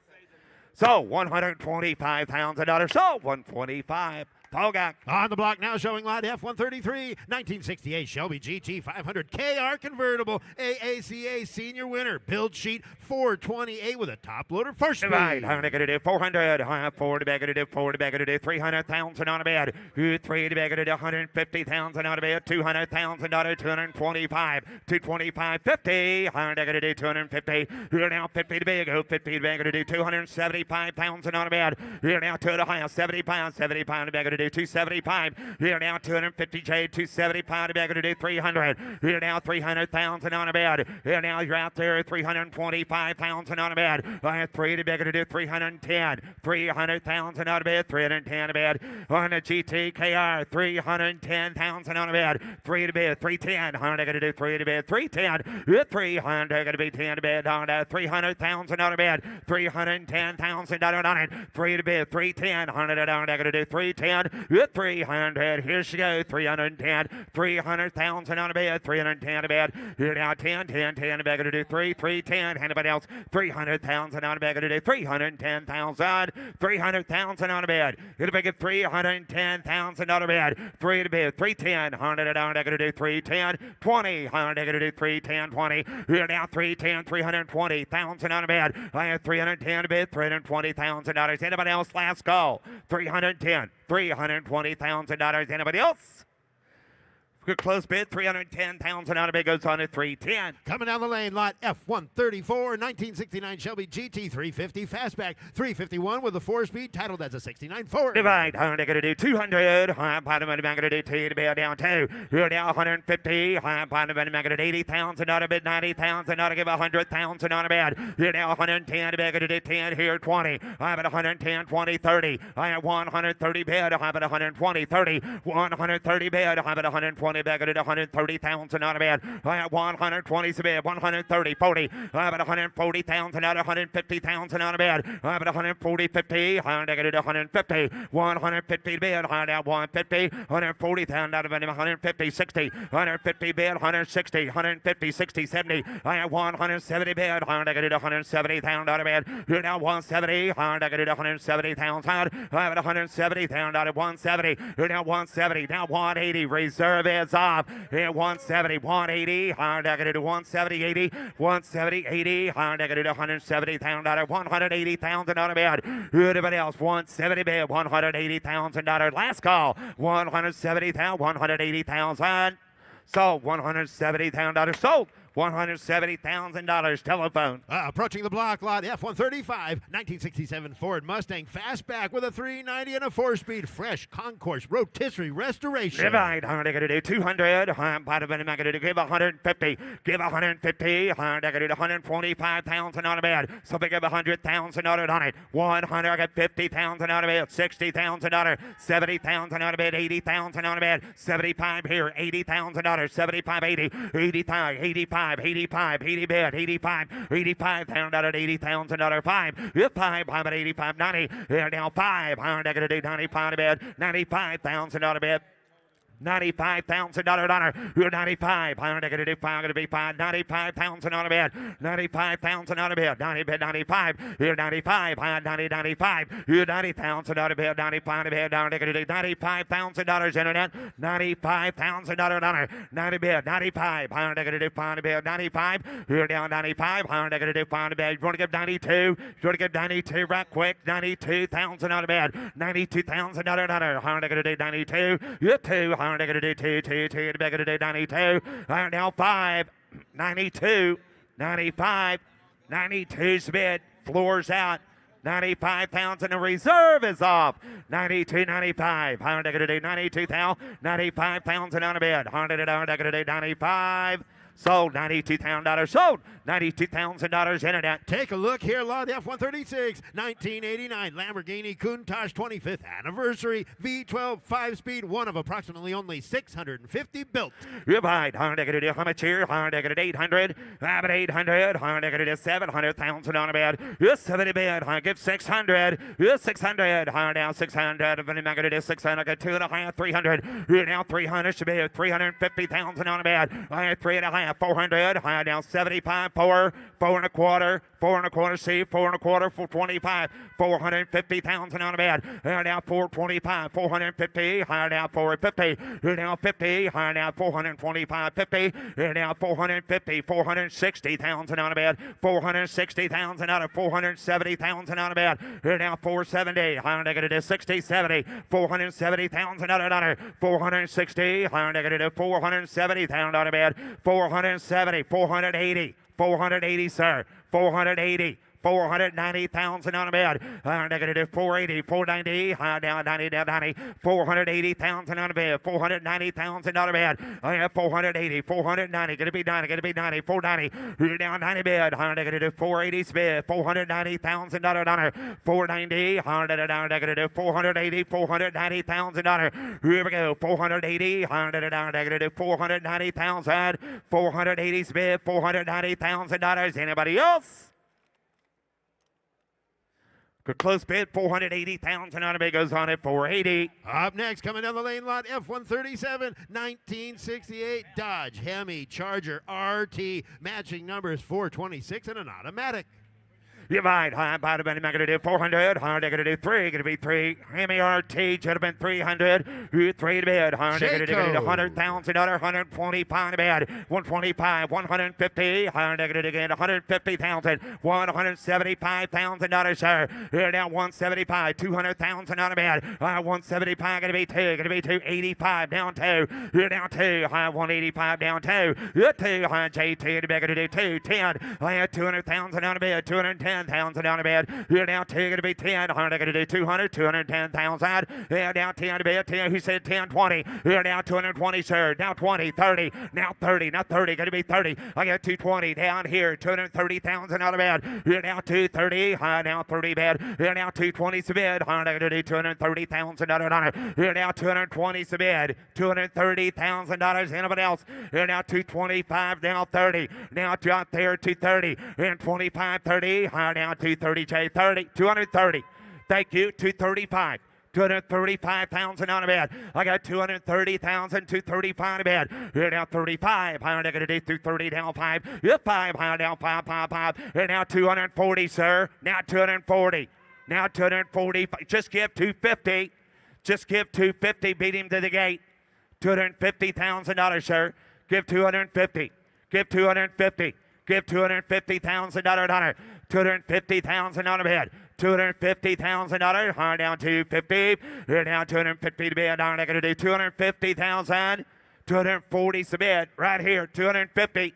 So, $125,000. So, 125. Pogak. On the block now showing lot F-133, 1968 Shelby GT 500 KR convertible, AACA senior winner, build sheet 428 with a top loader first speed. Right, I'm going to do 400, 4 to bag to do 4 to bag to do 300,000 on a bed, 3 to bag to do 150,000 on a bed, 200,000 225, 225, 50, I'm going to do 250, here now 50 to bag, 50 to bag to do 275,000 on a bed, here now 2 to high, 75 to bag to do 275. Here now 250J, 275 to bag to do 300. Here now 300,000 on a bed. Here now you're out there 325,000 on a bed. I have 3 to bag to do 310. 300,000 on a bed. 310 a bed. On a GTKR 310,000 on a bed. 3 to bed. 310. I'm going to do 3 to bed. 310. 300 going to be 10 to bed. On 300,000 on a bed. 310,000 on it. 3 to bed. 310. I'm going to do 310. 300. Here she goes. 310. 300,000 on a bed. 310 a bed. Here now 10. 10 a bed. Going to do 310. Anybody else? 300,000 on a bed. Going to do 310,000. 300,000 on a bed. It'll make it 310,000 on a bed. 3 to bed. 310. 100 down. Going to do 310. 20. 100 going to do 310. 20. Here now 310. 320,000 on a bed. I have 310 a bed. $320,000. Anybody else? Last call. 310. $320,000. Anybody else? Good close bid, 310,000 out of it goes on at 310. Coming down the lane, lot F-134, 1969 Shelby GT 350 Fastback, 351 with a 4-speed, titled as a 69 Ford. Divide, I'm going to do 200. I'm bottom of the going to do 2 to be down 2. Here now 150. I'm bottom of the going to do 80,000 out of it, 90,000 out of give 100,000 on a bed. Here now 110 to be going to do 10. Here 20. I'm at 110, 20, 30. I have 130 bid. I'm at 120, 30. 130 bid. I'm at 120. Back at 130,000 out of bed. I have 120 to bed. 130, 40. I have 140,000 out of 150,000 out of bed. I have 140, 50. I get it 150. 150 to bed. I have 150. 140,000 out of it. 150, 60. 150 bed. 160. 150, 60, 70. I have 170 bed. I get it 170,000 out of bed. You're now 170. I get it 170,000 out. I have 170,000 out of 170. You're now 170. Now 180. Reserve is off. Here 170, 180. Hard to do 170, 80. 170, 80. Hard to do 170,000 out of 180,000 out of bed. Everybody else 170 bid, $180,000. Last call 170,000, 180,000. Sold $170,000. Sold $170,000. Telephone. Approaching the block lot, F-135, 1967 Ford Mustang Fastback with a 390 and a 4-speed fresh concourse rotisserie restoration. Divide, how are they going to do? 200. Bottom of them, I'm going to give 150. Give 150. How are they going to do? 125,000 on a bed. So we give 100,000 on it. 100. I got 50,000 on a bed. 60,000 on it. 70,000 on a bed. 80,000 on a bed. 75 here. 80,000. 75, 80. 85, 85, 85, 80 bed. 85, 85,000. 80,000. 5. 5, 85, 90. Here now 5. How are they going to do? 95 on a bed. 95,000 on a bed. $95,000. You're 95. I'm going to do 5. Going to be 5. 95,000 on a bed. 95,000 on a bed. 90 bed. 95. You're 95. 90. 95. You're 90,000 on a bed. 95 on a bed. I'm going to do $95,000 internet. $95,000. 90 bed. 95. I'm going to do 5 on a bed. 95. You're down 95. I'm going to do 5 on a bed. You want to give 92? You want to give 92 right quick? 92,000 on a bed. $92,000. I'm going to do 92. You're 2. I'm going to do 2. They're going to do 92. I'm now 5. 92. 95. 92's bid. Floor's out. 95,000. The reserve is off. 92, 95. I'm going to do 92,000. 95,000 on a bid. I'm going to do 95. Sold. $92,000. Sold. $92,000 internet. Take a look here, lot F-136, 1989 Lamborghini Countach 25th anniversary, V12 5-speed, one of approximately only 650 built. You're right. How much here? How much 800? I'm at 800. How much 700,000 on a bed. You're 70 bid. I give 600. You're 600. How now 600. I'm going to do 600. Get 2.5. 300. You're now 300. Should be 350,000 on a bed. I had 3.5. 400. I now 75. 4 and a quarter, 4 and a quarter, C, 4 and a quarter, 425, 450,000 on a bed. Here now 425, 450, higher now 450, here now 50, higher now 425, 50, here now 450, 460,000 on a bed, 460,000 out of 470,000 on a bed. Here now 470, higher negative 60, 70, 470,000 out of dollar, 460, higher negative 470,000 on a bed, 470, 480. 480, sir. 480. 490,000 on a bed. Negative 480, 490, down 90, down 90, 480,000 on a bed, 490,000 on a bed. I have 480, 490, gonna be 90, gonna be 90, 490, you're down 90 bed, negative 480 bed, $490,000, 490, negative 480, $490,000. Here we go, 480, negative 490,000, 480 bed, $490,000. Anybody else? Good close bid, 480,000 on a bid, goes on at 480. Up next, coming down the lane lot, F-137, 1968 Dodge Hemi Charger RT, matching numbers 426 and an automatic. You're right. I'm about to be going to do 400. Hard going to do 3. Going to be 3. Hemi RT should have been 300. 3 to bid. Hard going to do $100,000. 125 to bid. 125. 150. Hard going to do again 150,000. $175,000, sir. Here now 175. 200,000 on a bid. 175 going to be 2. Going to be 285 down 2. Here down 2. 185 down 2. 2. JT to be going to do 210. 200,000 on a bid. 210. 10,000 on a bed. You're now 10 going to be 10. They're going to do 200, 210,000. You're now 10 to bed. 10. Who said 10, 20? You're now 220, sir. Now 20, 30. Now 30. Now 30. Going to be 30. I got 220 down here. 230,000 on a bed. You're now 230. Now 30 bed. You're now 220 bed. They're going to do $230,000. You're now 220 bed. $230,000. Anybody else? You're now 225. Now 30. Now out there 230 and 25, 30. Now 230, J 30, 230. Thank you, 235. 235,000 on a bed. I got 230,000, 235 on a bed. Here now 35. Higher negative 230 down 5. You're 5. Higher down 5, 5, 5. Here now 240, sir. Now 240. Now 240. Just give 250. Just give 250. Beat him to the gate. $250,000, sir. Give 250. Give 250. Give $250,000. 250,000 on a bed. $250,000. Hard down 250. Here down 250 to bed. Down. They're going to do 250,000. 240 to bed. Right here. 250.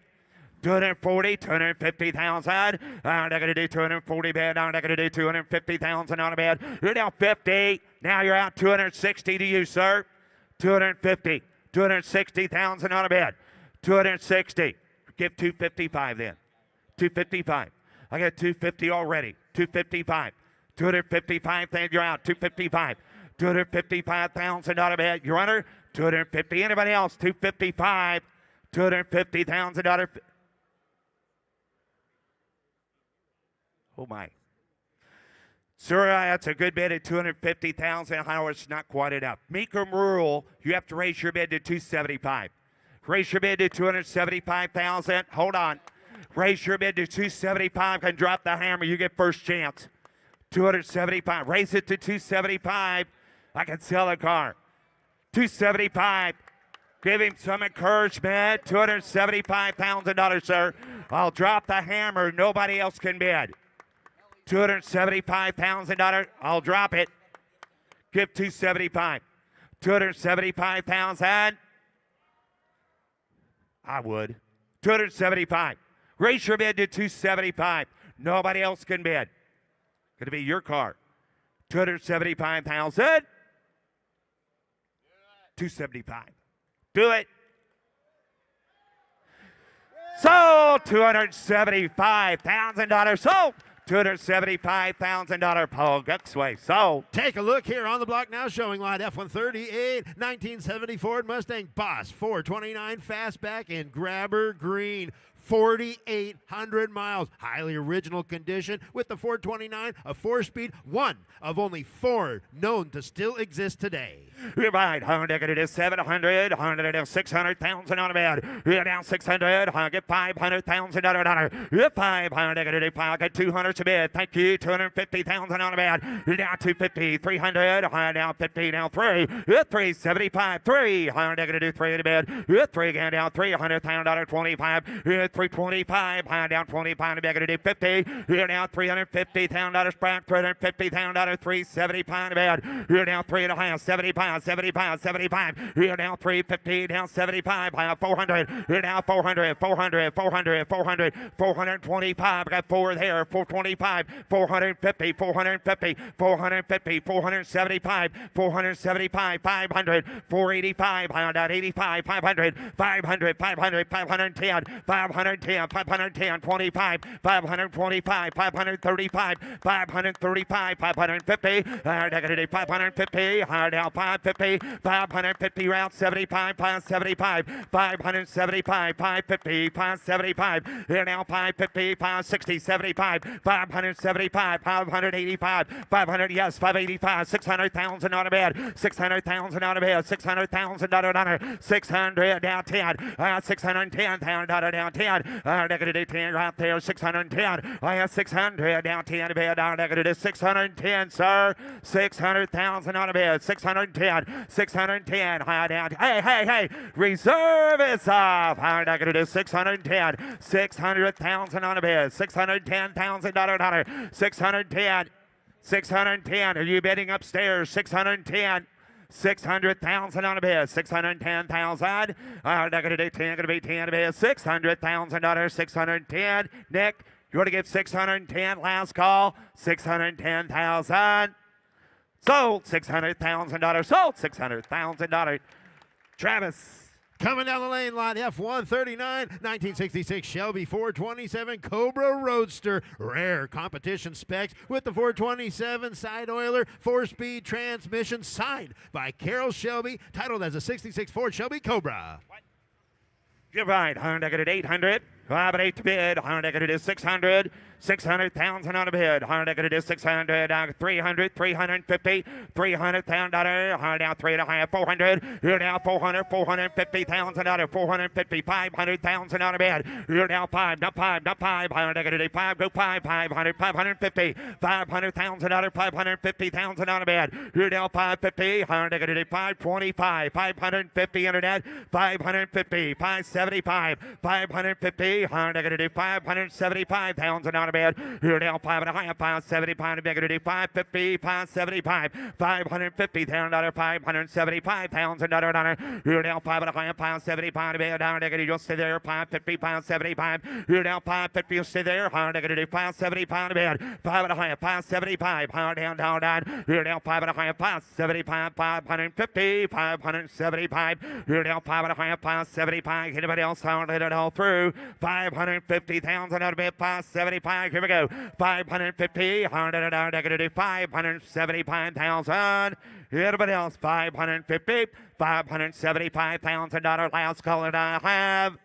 240, 250,000. I'm not going to do 240 bid. I'm not going to do 250,000 on a bid. You're down 50. Now you're out 260 to you, sir. 250, 260,000 on a bid. 260. Give 255 then. 255. I got 250 already. 255. 255,000. You're out. 255. 255,000 on a bid. You're under. 250. Anybody else? 255. $250,000. Oh my. Sir, that's a good bid at 250,000. However, it's not quite enough. Mecum Rural, you have to raise your bid to 275. Raise your bid to 275,000. Hold on. Raise your bid to 275 and drop the hammer. You get first chance. 275. Raise it to 275. I can sell a car. 275. Give him some encouragement. $275,000, sir. I'll drop the hammer. Nobody else can bid. $275,000. I'll drop it. Give 275. 275,000. I would. 275. Raise your bid to 275. Nobody else can bid. Going to be your car. 275,000. 275. Do it. Sold. $275,000. Sold. $275,000 Paul Guxway. So take a look here on the block now, showing lot F138, 1970 Ford Mustang Boss 429 Fastback in Grabber Green. 4,800 miles. Highly original condition with the 429, a 4-speed, one of only 4 known to still exist today. You're right. It is 700. It is 600,000 on a bid. You're down 600. I get $500,000. You're 500. I get 200 to bid. Thank you. 250,000 on a bid. You're down 250. 300. I down 50. Down 3. You're 375. 300. Do 3 to bid. You're 3 again. Down $300,000. 25. You're 325. I down 25 to bid. Going to do 50. You're down $350,000. Sprack. $350,000. 375 to bid. You're down 3.5. 75. 75, 75. You're down 350, down 75, 400. You're down 400, 400, 400, 400, 425. I got 4 there, 425, 450, 450, 450, 475, 475, 500, 485. I got 85, 500, 500, 500, 510, 510, 510, 25, 525, 535, 535, 550. I got 550. I down 550, 550 round 75, 575, 575, 550, 575. Here now 550, 560, 75, 575, 585, 500, yes, 585, 600,000 on a bid, 600,000 on a bid, 600,000 on 600 down 10, 610,000 down 10, negative 10 right there, 610, 600 down 10 a bid, negative 610, sir, 600,000 on a bid, 610. 610, high down. Hey, reserve is off. High down, gonna do 610, 600,000 on a bid, $610,000, 610, 610. Are you bidding upstairs? 610. 600,000 on a bid, 610,000. Not gonna do 10, gonna be 10 a bid, $600,000, 610. Nick, you want to give 610? Last call, 610,000. Sold $600,000. Sold $600,000. Travis. Coming down the lane, lot F139, 1966 Shelby 427 Cobra Roadster. Rare competition specs with the 427 side oiler, 4-speed transmission, signed by Carol Shelby, titled as a 66 Ford Shelby Cobra. You're right. Honda got it 800. 5 to bid. Honda got it is 600. 600,000 on a bid. Honda got it is 600. 300. 350. $300,000. Honda down 3.5. 400. You're down 400. $450,000. 450. 500,000 on a bid. You're down 5. Not 5. Not 5. Honda got it is 5. Go 5. 500. 550. $500,000. 550,000 on a bid. You're down 550. Honda got it is 525. 550 internet. 550. 575. 550. Honda got to do 575,000 on on a bed. Here now, 5.5, 575 to make it a do 550, 575, $550,000, $575,000. Here now, 5.5, 575 to bed. Down negative, you'll stay there. 550, 575. Here now, 550, you'll stay there. Hard negative, 575 to bed. 5.5, 575. Hard down, down, down. Here now, 5.5, 575, 550, 575. Here now, 5.5, 575. Anybody else? Hard hit it all through. 550,000 out of bed. 575. Here we go. 550. Hard hit it out. Negative, 575,000. Anybody else? 550, $575,000. Last call that I have.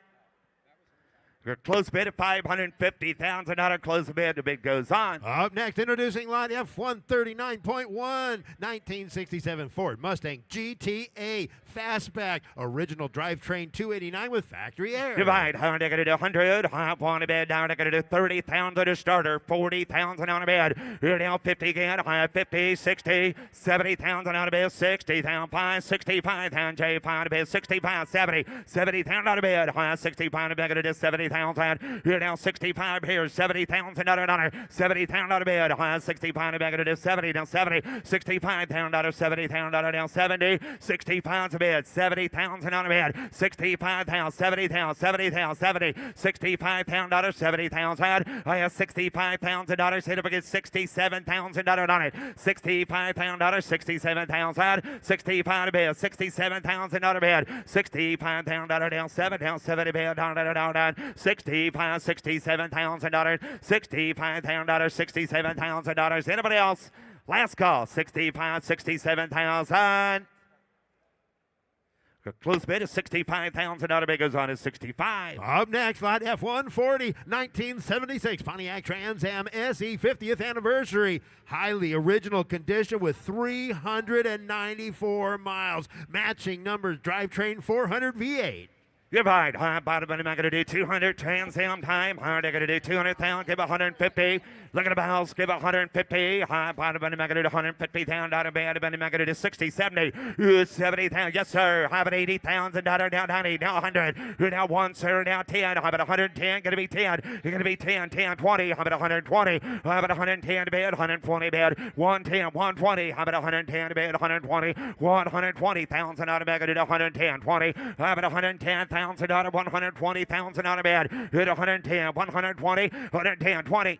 Your close bid at $550,000. Close bid. The bid goes on. Up next, introducing lot F139.1, 1967 Ford Mustang GTA Fastback, original drivetrain 289 with factory air. Divide, how to get it 100, hop on a bed, down to get it 30,000 to starter, 40,000 on a bed. Here now 50 again, high 50, 60, 70,000 on a bed, 60,000, 5, 65,000, J, 5 to bed, 65, 70, 70,000 on a bed, high 65 to bed, it is 70,000. Here now 65 here, 70,000 $, 70,000 on a bed, high 65 to bed, it is 70, now 70, 65,000 $, $70,000 now 70, 65 to bed, 70,000 on a bed, 65,000, 70,000, 70,000, 70, 65,000, 70,000. I have $65,000. Hit up against $67,000 on it. $65,000, 67,000, 65 to bed, 67,000 on a bed, $65,000 down 7, down 70 bed, down, down, down, down, 65, $67,000, $65,000, $67,000. Anybody else? Last call, 65, $67,000. Close bid is $65,000. Bid goes on is 65. Up next, lot F140, 1976 Pontiac Trans Am SE 50th anniversary. Highly original condition with 394 miles. Matching numbers, drivetrain 400 V8. Divide, high bottom, I'm going to do 200, Trans Am time, hard, I'm going to do 200,000, give 150, look at the bells, give 150, high bottom, I'm going to do 150,000, bad, I'm going to do 60, 70, 70,000, yes sir, have it $80,000, now 90, now 100, now 1 sir, now 10, have it 110, going to be 10, you're going to be 10, 10, 20, have it 120, have it 110 bad, 120 bad, 110, 120, have it 110 bad, 120, 120,000 out of bed, 110, 20, have it 110,000. $120,000 out of bed. Hit 110, 120, 110, 20.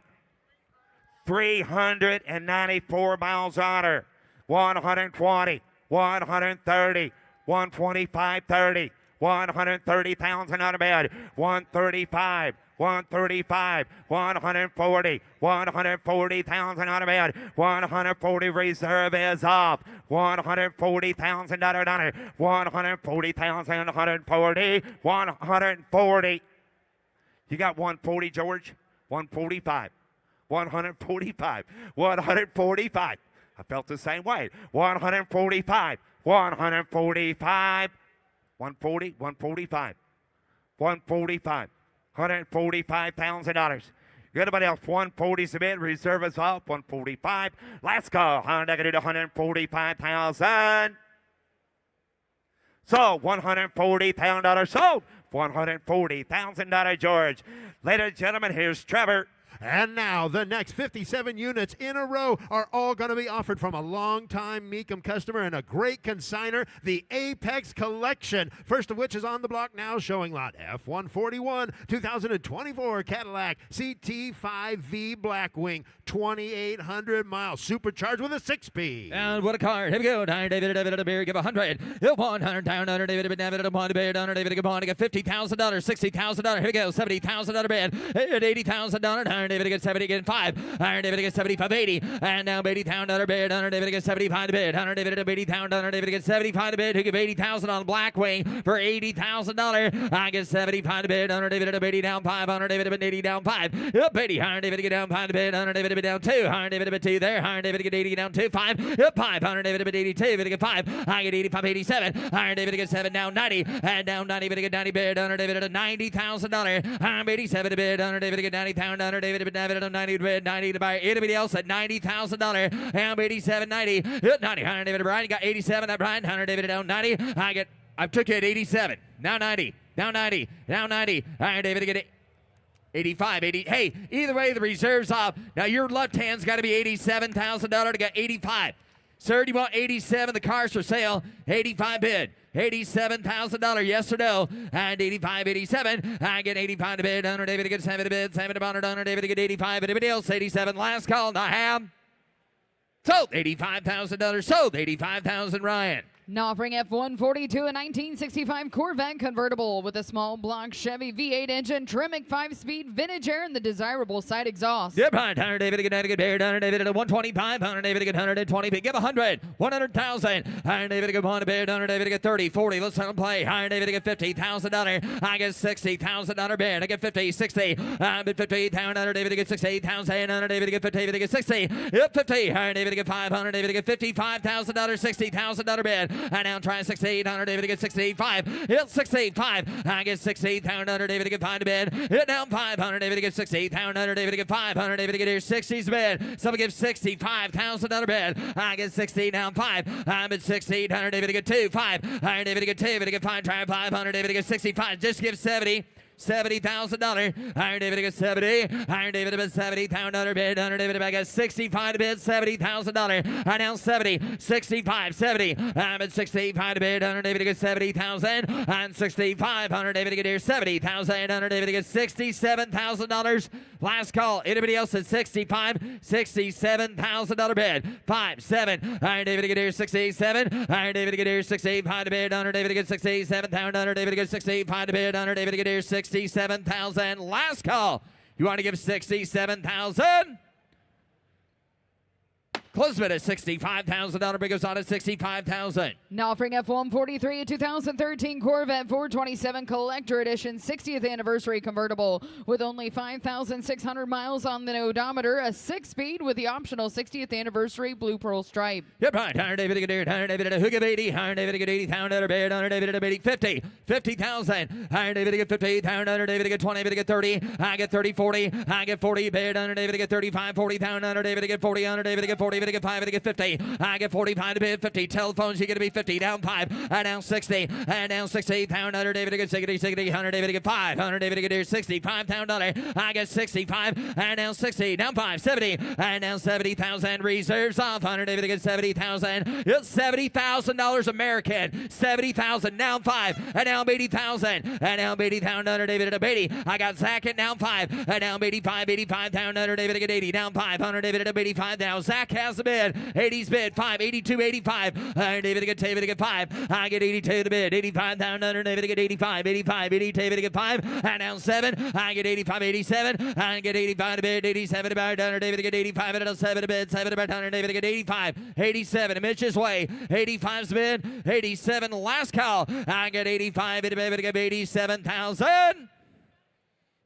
394 miles on her. 120, 130, 125, 30. 130,000 out of bed. 135. 135, 140, 140,000 out of bed. 140 reserve is off. $140,000 $140,000, 140, 140. You got 140, George? 145, 145, 145. I felt the same way. 145, 145, 140, 145, 145. $145,000. Anybody else? 140 cement. Reserve is off. 145. Last call. Honda going to do 145,000. Sold. $140,000 sold. $140,000, George. Ladies and gentlemen, here's Trevor. And now the next 57 units in a row are all going to be offered from a longtime Mecum customer and a great consigner, the Apex Collection. First of which is on the block now, showing lot F141 2024 Cadillac CT5V Blackwing, 2,800 miles, supercharged with a 6-speed. And what a car. Here we go. David, give 100. 100 down under David, David, upon the bed, under David, upon to get $50,000, $60,000. Here we go. $70,000 under bed. $80,000. David gets 70 again 5. Iron David gets 75, 80. And now 80,000 under bid. Under David gets 75 to bid. Under David 80,000. Under David gets 75 to bid. Who give 80,000 on Blackwing for $80,000. I get 75 to bid. Under David 80 down 5. Under David 80 down 5. Up 80. Iron David get down 5 to bid. Under David down 2. Iron David 2 there. Iron David get 80 down 2. 5. Up 5. Iron David 82. David get 5. I get 85, 87. Iron David gets 7 down 90. And down 90. David get 90 bid. Under David at $90,000. I'm 87 to bid. Under David get 90,000. Under David at 90 to bid. 90 to buy anybody else at $90,000. I'm 87, 90. 90. Iron David Brian got 87. That Brian. Iron David down 90. I took you at 87. Now 90. Now 90. Now 90. Iron David get it. 85, 80. Hey, either way, the reserve's off. Now your left hand's got to be $87,000 to get 85. Sir, do you want 87? The car's for sale. 85 bid. $87,000, yes or no? And 85, 87. I get 85 to bid. Under David to get 7 to bid. 7 to bond. Under David to get 85. Anybody else? 87. Last call. Now ham. Sold. $85,000. Sold. 85,000. Ryan. Now offering F142, a 1965 Corvette convertible with a small block Chevy V8 engine, Tremec 5-speed, vintage air, and the desirable side exhaust. Yep, right. 100 David to get 90 Bear, 100 David to 125, 100 David to get 120, give 100, 100,000, 100 David to get 1 Bear, 100 David to get 30, 40, let's let him play, 100 David to get $50,000, I get $60,000 Bear, I get 50, 60, I'm at 50,000, 100 David to get 60,000, 100 David to get 50, David to get 60, yep, 50, 100 David to get 500, David to get $55,000, $60,000 bid. I now try 6800 David to get 65. It's 65. I get 68,000 David to get 5 to bid. Hit down 500 David to get 68,000 David to get 500 David to get here 60's bid. Someone gives $65,000 bid. I get 60 down 5. I'm at 1600 David to get 2. 5. 100 David to get 2. David to get 5. Try 500 David to get 65. Just give 70. $70,000. Iron David to get 70. Iron David to bid $70,000 bid. Iron David to get 65 to bid $70,000. I now 70, 65, 70. I'm at 65 to bid. Iron David to get 70,000. And 65. Iron David to get here 70,000. Iron David to get $67,000. Last call. Anybody else at 65? $67,000 bid. 5, 7. Iron David to get here 67. Iron David to get here 65 to bid. Iron David to get 67,000. Iron David to get 65 to bid. Iron David to get here 67,000. Last call. You want to give 67,000? Close bid at $65,000. Bid goes on at $65,000. Now offering F143, a 2013 Corvette 427 Collector Edition 60th Anniversary convertible with only 5,600 miles on the odometer, a 6-speed with the optional 60th Anniversary Blue Pearl stripe. Yep, right. 100 David to get 100 David to hook of 80. 100 David to get 80,000 bid. 100 David to get 50. 50,000. 100 David to get 50,000. 100 David to get 20. David to get 30. I get 30, 40. I get 40 bid. 100 David to get 35, 40,000. 100 David to get 40. 100 David to get 40. David to get 5. To get 50. I get 45 to bid 50. Telephones, you get to be 50. Down 5. And down 60. And down 60. 100 David to get 60. 60. 100 David to get 5. 100 David to get here 65,000. I get 65. And down 60. Down 5. 70. And down 70,000. Reserves off. 100 David to get 70,000. It's $70,000 American. 70,000. Down 5. And down 80,000. And down 80,000. 100 David to 80. I got Zach at down 5. And down 85. 85,000. 100 David to get 80. Down 5. 100 David to 85. Now Zach has the bid. 80's bid. 5. 82, 85. 100 David to get 5. I get 82 to bid. 85,000. 100 David to get 85. 85. 80 David to get 5. And down 7. I get 85. 87. I get 85 to bid. 87 to bid. 100 David to get 85. And 7 to bid. 7 to bid. 100 David to get 85. 87. Mitch's way. 85's bid. 87. Last call. I get 85. David to get 87,000.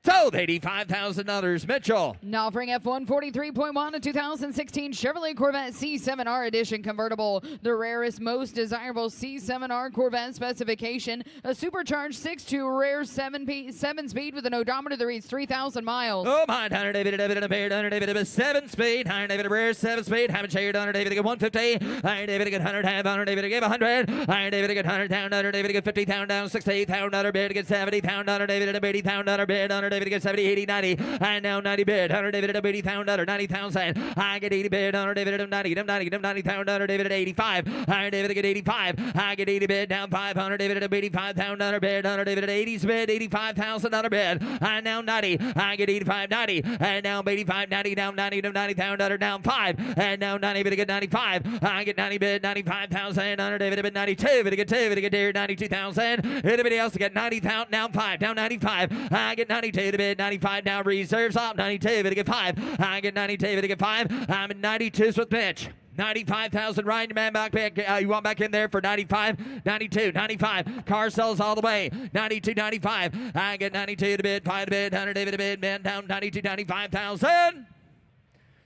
Sold $85,000. Mitchell. Now offering F143.1, a 2016 Chevrolet Corvette C7R Edition convertible, the rarest, most desirable C7R Corvette specification, a supercharged 6.2 rare 7-speed with an odometer that reads 3,000 miles. Oh my, 100 David to bid. 100 David to 7-speed. 100 David to rare 7-speed. Haven't shared 100 David to get 150. 100 David to get 100. 100 David to get 100. 100 David to get 100,000. 100 David to get 50,000 down. 68,000 bid to get 70,000. 100 David to 80,000 bid. 100 David to get 70, 80, 90, and now 90 bid. 100 David to 80,000, 90,000. I get 80 bid. 100 David to 90, 90,000. 100 David to 85. 100 David to get 85. I get 80 bid. Down 500 David to 85,000 bid. 100 David to 80's bid. 85,000 bid. And now 90. I get 85, 90, and now 85, 90, down 90 to 90,000 down 5, and now 90 bid to get 95. I get 90 bid. 95,000. 100 David to bid 92. Bid to get 2. Bid to get there 92,000. Anybody else to get 90,000 down 5, down 95. I get 92 to bid. 95 now reserves up. 92 to get 5. I get 92 to get 5. I'm at 92's with Mitch. 95,000. Ryan, your man back. You want back in there for 95? 92, 95. Car sells all the way. 92, 95. I get 92 to bid. 5 to bid. 100 David to bid. Man down 92, 95,000.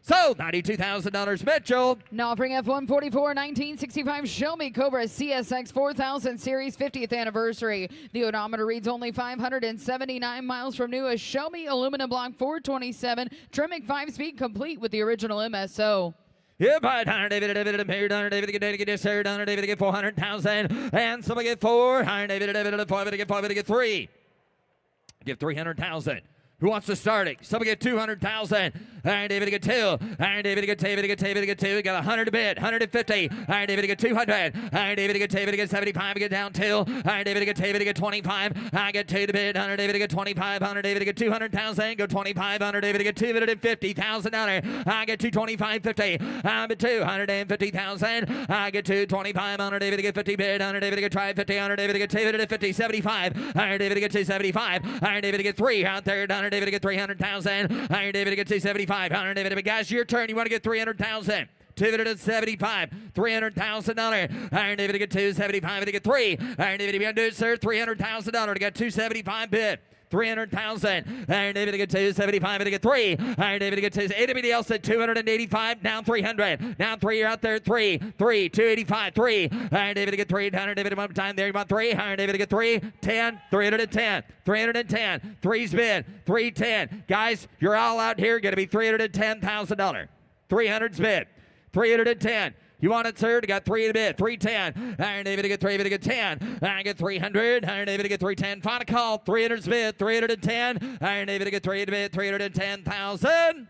So, $92,000, Mitchell. Now offering F144 1965 Show Me Cobra CSX 4000 Series 50th Anniversary. The odometer reads only 579 miles from new. A Show Me aluminum block 427 Tremec 5-speed complete with the original MSO. Yep, 100 David to 100 David to get this, 100 David to get 400,000, and somebody get 4. 100 David to 5 to get 5 to get 3. Give 300,000. Who wants to start it? Somebody get 200,000. Iron David to get 2. Iron David to get David to get David to get 2. We got 100 to bid. 150. Iron David to get 200. Iron David to get David to get 75. We get down 2. Iron David to get David to get 25. I get 2 to bid. 100 David to get 25. 100 David to get 200,000. Go 25. 100 David to get $250,000. I get 225.50. I'm at 250,000. I get 225. 100 David to get 50 bid. 100 David to get try 50. 100 David to get David to 50. 75. Iron David to get 275. Iron David to get 3 out there. 100 David to get 300,000. Iron David to get 275. 100 David to get, guys, your turn. You want to get 300,000. 275, $300,000. Iron David to get 275 to get 3. Iron David to be undue, sir. $300,000 to get 275 bid. 300,000. Iron David to get 275 to get 3. Iron David to get 2. Anybody else at 285? Now 300. Now 3. You're out there. 3. 285. 3. Iron David to get 3. Iron David one time there. You want 3. Iron David to get 3. 10. 310. 310. 3's bid. 310. Guys, you're all out here. Going to be $310,000. 300's bid. 310. You want it, sir? To got 3 to bid. 310. Iron David to get 3. David to get 10. I get 300. Iron David to get 310. Final call. 300's bid. 310. Iron David to get 3 to bid. 310,000.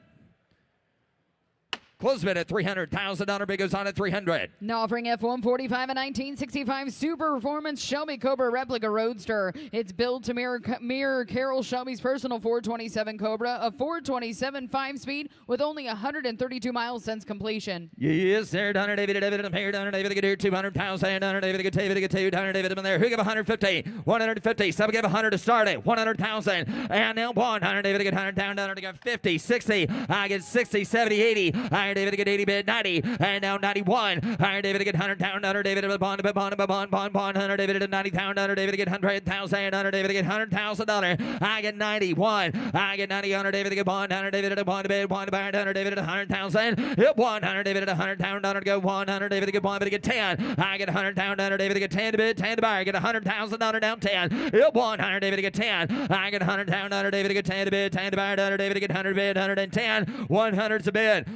Close bid at $300,000. Bid goes on at 300. Now offering F-145 a 1965 Super Performance Shelby Cobra Replica Roadster. It's built to mirror Carroll Shelby's personal 427 Cobra, a 427 5-speed with only 132 miles since completion. Yes, sir. Donner David, David, and Donner David to get 200,000. Donner David to get David to get 2. Donner David in there. Who give 150? 150. Some give 100 to start it. 100,000. And now 100 David to get 100 down. Donner to get 50, 60. I get 60, 70, 80. Iron David to get 80 bid 90. And now 91. Iron David to get 100 down. Donner David to bond. 100 David to 90 down. Donner David to get 100,000. Donner David to get $100,000. I get 91. I get 90. 100 David to get bond. 100 David to bond bid. 100 David to 100,000. 100 David to 100 down. Donner to go 100 David to get bond. But to get 10. I get 100 down. Donner David to get 10 to bid. 10 to buy. I get $100,000 down 10. 100 David to get 10. I get 100 down. Donner David to get 10 to bid. 10 to buy. Donner David to get 100 bid. 110. 100's a bid.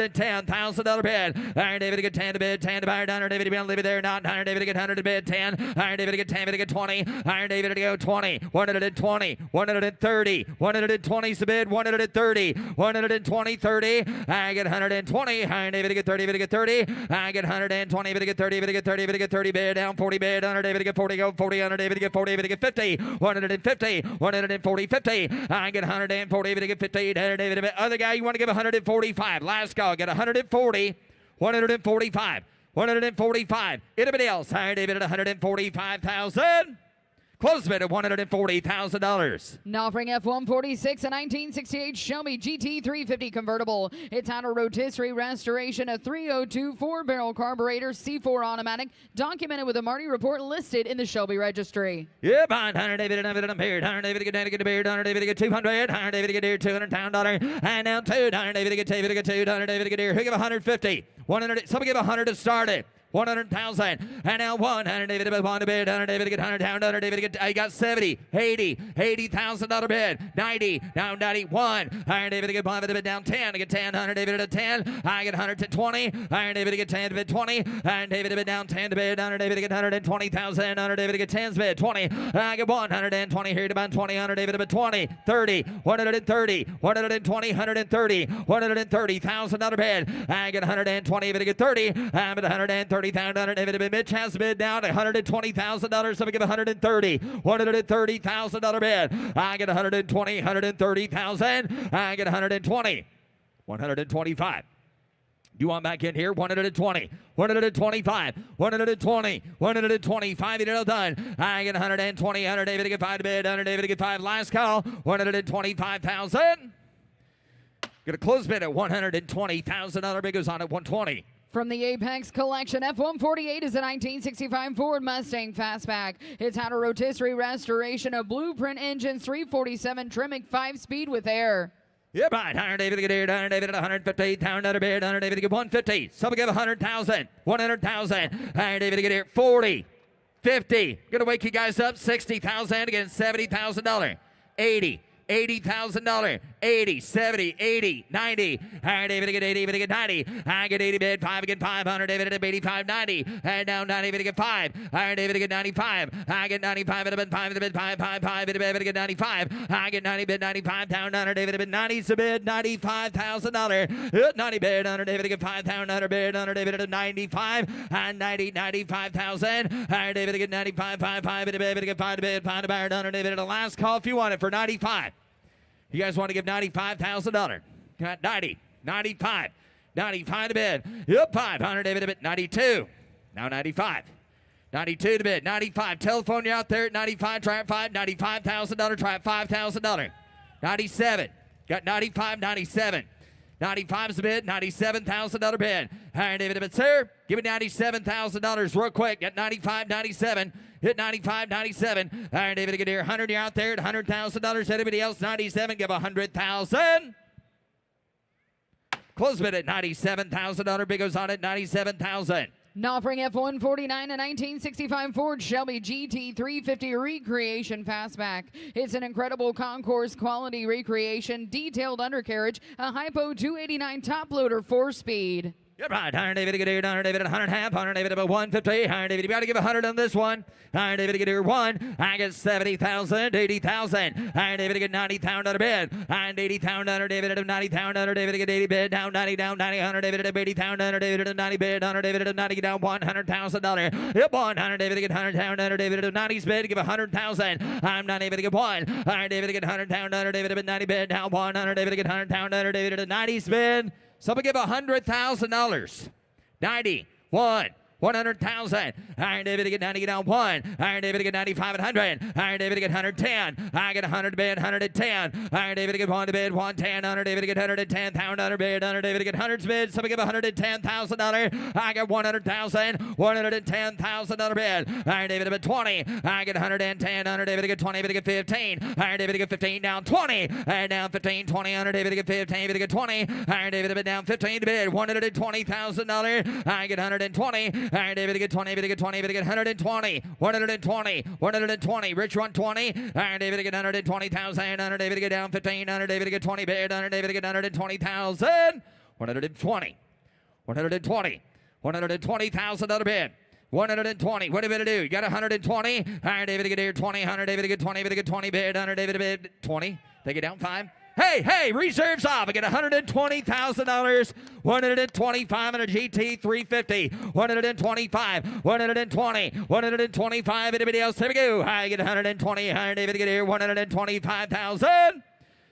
$110,000 bid. Iron David to get 10 to bid. 10 to buy. Donner David to be able to leave it there. Not Iron David to get 100 to bid. 10. Iron David to get 10 to get 20. Iron David to go 20. 120. 130. 120's a bid. 130. 120. 30. I get 120. Iron David to get 30. David to get 30. I get 120. David to get 30. David to get 30. David to get 30 bid. Down 40 bid. 100 David to get 40. Go 40. 100 David to get 40. David to get 50. 150. 140. 50. I get 140. David to get 50. David to other guy, you want to give 145. Last call. Get 140. 145. 145. Anybody else? Iron David at 145,000. Close bid at $140,000. Now offering F-146 a 1968 Shelby GT 350 convertible. It's had a rotisserie restoration, a 302 4-barrel carburetor, C4 automatic, documented with a Marty report listed in the Shelby registry. Yeah, behind 100 David and David and Beard. 100 David to get a beard. 100 David to get 200. 100 David to get $200,000. And now 2. 100 David to get David to get 2. 100 David to get here. Who give 150? 100. Somebody give 100 to start it. 100,000. And now 100 David to bid. 100 David to get 100 down. 100 David to get, I got 70, 80, $80,000 bid. 90, now 91. Iron David to get 100 to bid down 10. To get 10. 100 David to 10. I get 100 to 20. Iron David to get 10 to bid 20. Iron David to bid down 10 to bid. 100 David to get 120,000. 100 David to get 10's bid 20. I get 120 here to bid 20. 100 David to bid 20, 30, 130, 120, 130, $130,000 bid. I get 120 David to get 30. I'm at 130. $30,000. Mitch has bid down $120,000. So we give $130,000 bid. I get 120, 130,000. I get 120, 125. You want back in here? 120, 125, 120, 125. It all done. I get 120, 100 David to get 5 to bid. 100 David to get 5. Last call. 125,000. Get a close bid at $120,000. Bid goes on at 120. From the Apex Collection, F-148 is a 1965 Ford Mustang Fastback. It's had a rotisserie restoration, a blueprint engine, 347 Tremec 5-speed with air. Yeah, right. 100 David to get here. 100 David at 150. Town another bid. 100 David to get 150. Somebody give 100,000. 100,000. 100 David to get here. 40. 50. Gonna wake you guys up. 60,000 against $70,000. 80. $80,000. 80, 70, 80, 90. Higher David to get 80, David to get 90. I get 80 bid, 5 again 500, David to 85, 90. And down 90, David to get 5. Higher David to get 95. I get 95 at a bid, 5 at a bid, 5, 5, 5 at a bid, to get 95. I get 90 bid, 95, down 100, David to bid 90's a bid, $95,000. 90 bid, 100, David to get 5, down 100 bid, 100, David to 95. And 90, 95,000. Higher David to get 95, 5, 5 at a bid, to get 5 to bid, 5 to buy, 100, David to the last call if you want it for 95. You guys want to give $95,000? Got 90, 95, 95 to bid. Yep, 500, David to bid, 92. Now 95. 92 to bid, 95. Telephone you out there at 95, try at 5, $95,000, try at $5,000. 97, got 95, 97. 95's the bid, $97,000 bid. All right, David, but sir, give me $97,000 real quick. Got 95, 97. Hit 95, 97. All right, David, get here. 100, you're out there at $100,000. Anybody else? 97, give $100,000. Close bid at $97,000. Big goes on at $97,000. Now offering F149, a 1965 Ford Shelby GT350 Recreation Fastback. It's an incredible concourse quality recreation, detailed undercarriage, a Hypo 289 top loader 4-speed. Good right. 100, David, get here. 100, David, 100 half. 100, David, about 150. 100, David, you got to give 100 on this one. 100, David, get here. 1. I get 70,000, 80,000. 100, David, get 90,000 bid. 180,000, David, 90,000, David, get 80 bid. Down 90, down 90, 100, David, 80,000, David, 90 bid. 100, David, 90, down $100,000. Yep, 100, David, get 100,000, David, 90's bid. Give 100,000. I'm not able to get 1. 100, David, get 100,000, David, 90 bid. Down 100, David, get 100,000, David, 90's bid. Someone give $100,000. 91. 100,000. Iron David to get 90, get down 1. Iron David to get 95 and 100. Iron David to get 110. I get 100 to bid, 110. Iron David to get 1 to bid, 110. 100 David to get 110. 100 bid, 100 David to get 100 bid. Someone give $110,000. I get 100,000. $110,000 bid. Iron David to bid 20. I get 110. 100 David to get 20. David to get 15. Iron David to get 15 down 20. And down 15, 20. 100 David to get 15. David to get 20. Iron David to bid down 15 to bid. $120,000. I get 120. Iron David to get 20, David to get 20, David to get 120, 120, 120, Rich run 20, Iron David to get 120,000, 100 David to get down 15, 100 David to get 20 bid, 100 David to get 120,000, 120, 120, $120,000 bid. 120. What did it do? You got 120. Iron David to get here 20, 100 David to get 20, David to get 20 bid, 100 David to bid 20. Take it down 5. Hey, reserves off. I get $120,000. 125 on a GT 350. 125, 120, 125. Anybody else? Here we go. I get 120. Iron David to get here 125,000.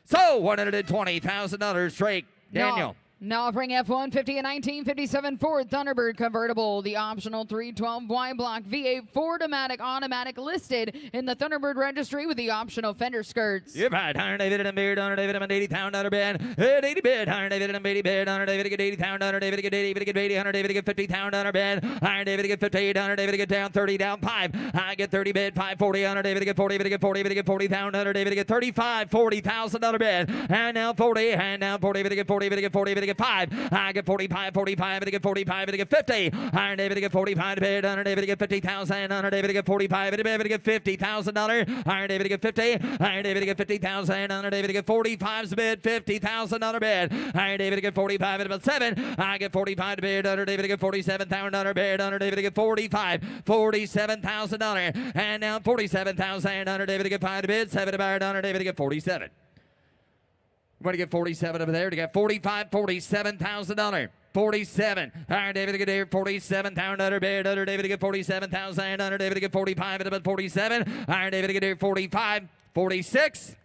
So $120,000 straight. Daniel. Now offering F-150, a 1957 Ford Thunderbird convertible, the optional 312Y block V8 Ford-O-Matic automatic listed in the Thunderbird registry with the optional fender skirts. You're right. 100 David and bid, 100 David and 80,000 bid, 80 bid, 100 David and 80 bid, 100 David to get 80,000, 100 David to get 80, David to get 80, 100 David to get 50,000 bid, 100 David to get 50, 100 David to get down 30, down 5. I get 30 bid, 540, 100 David to get 40, David to get 40, David to get 40,000, 100 David to get 35, $40,000 bid, and now 40, and now 40, David to get 40, David to get 40, David to get 5. I get 45, 45, to get 45, to get 50. Iron David to get 45 to bid, Iron David to get 50,000, Iron David to get 45, David to get $50,000. Iron David to get 50, Iron David to get 50,000, Iron David to get 45's bid, $50,000 bid. Iron David to get 45 at about 7. I get 45 to bid, Iron David to get 47,000 bid, Iron David to get 45, $47,000. And now 47,000, Iron David to get 5 to bid, 7 to bid, Iron David to get 47. We're going to get 47 over there to get 45, $47,000. 47. Iron David to get here 47,000 bid. Under David to get 47,000. Under David to get 45 at about 47. Iron David to get here 45, 46.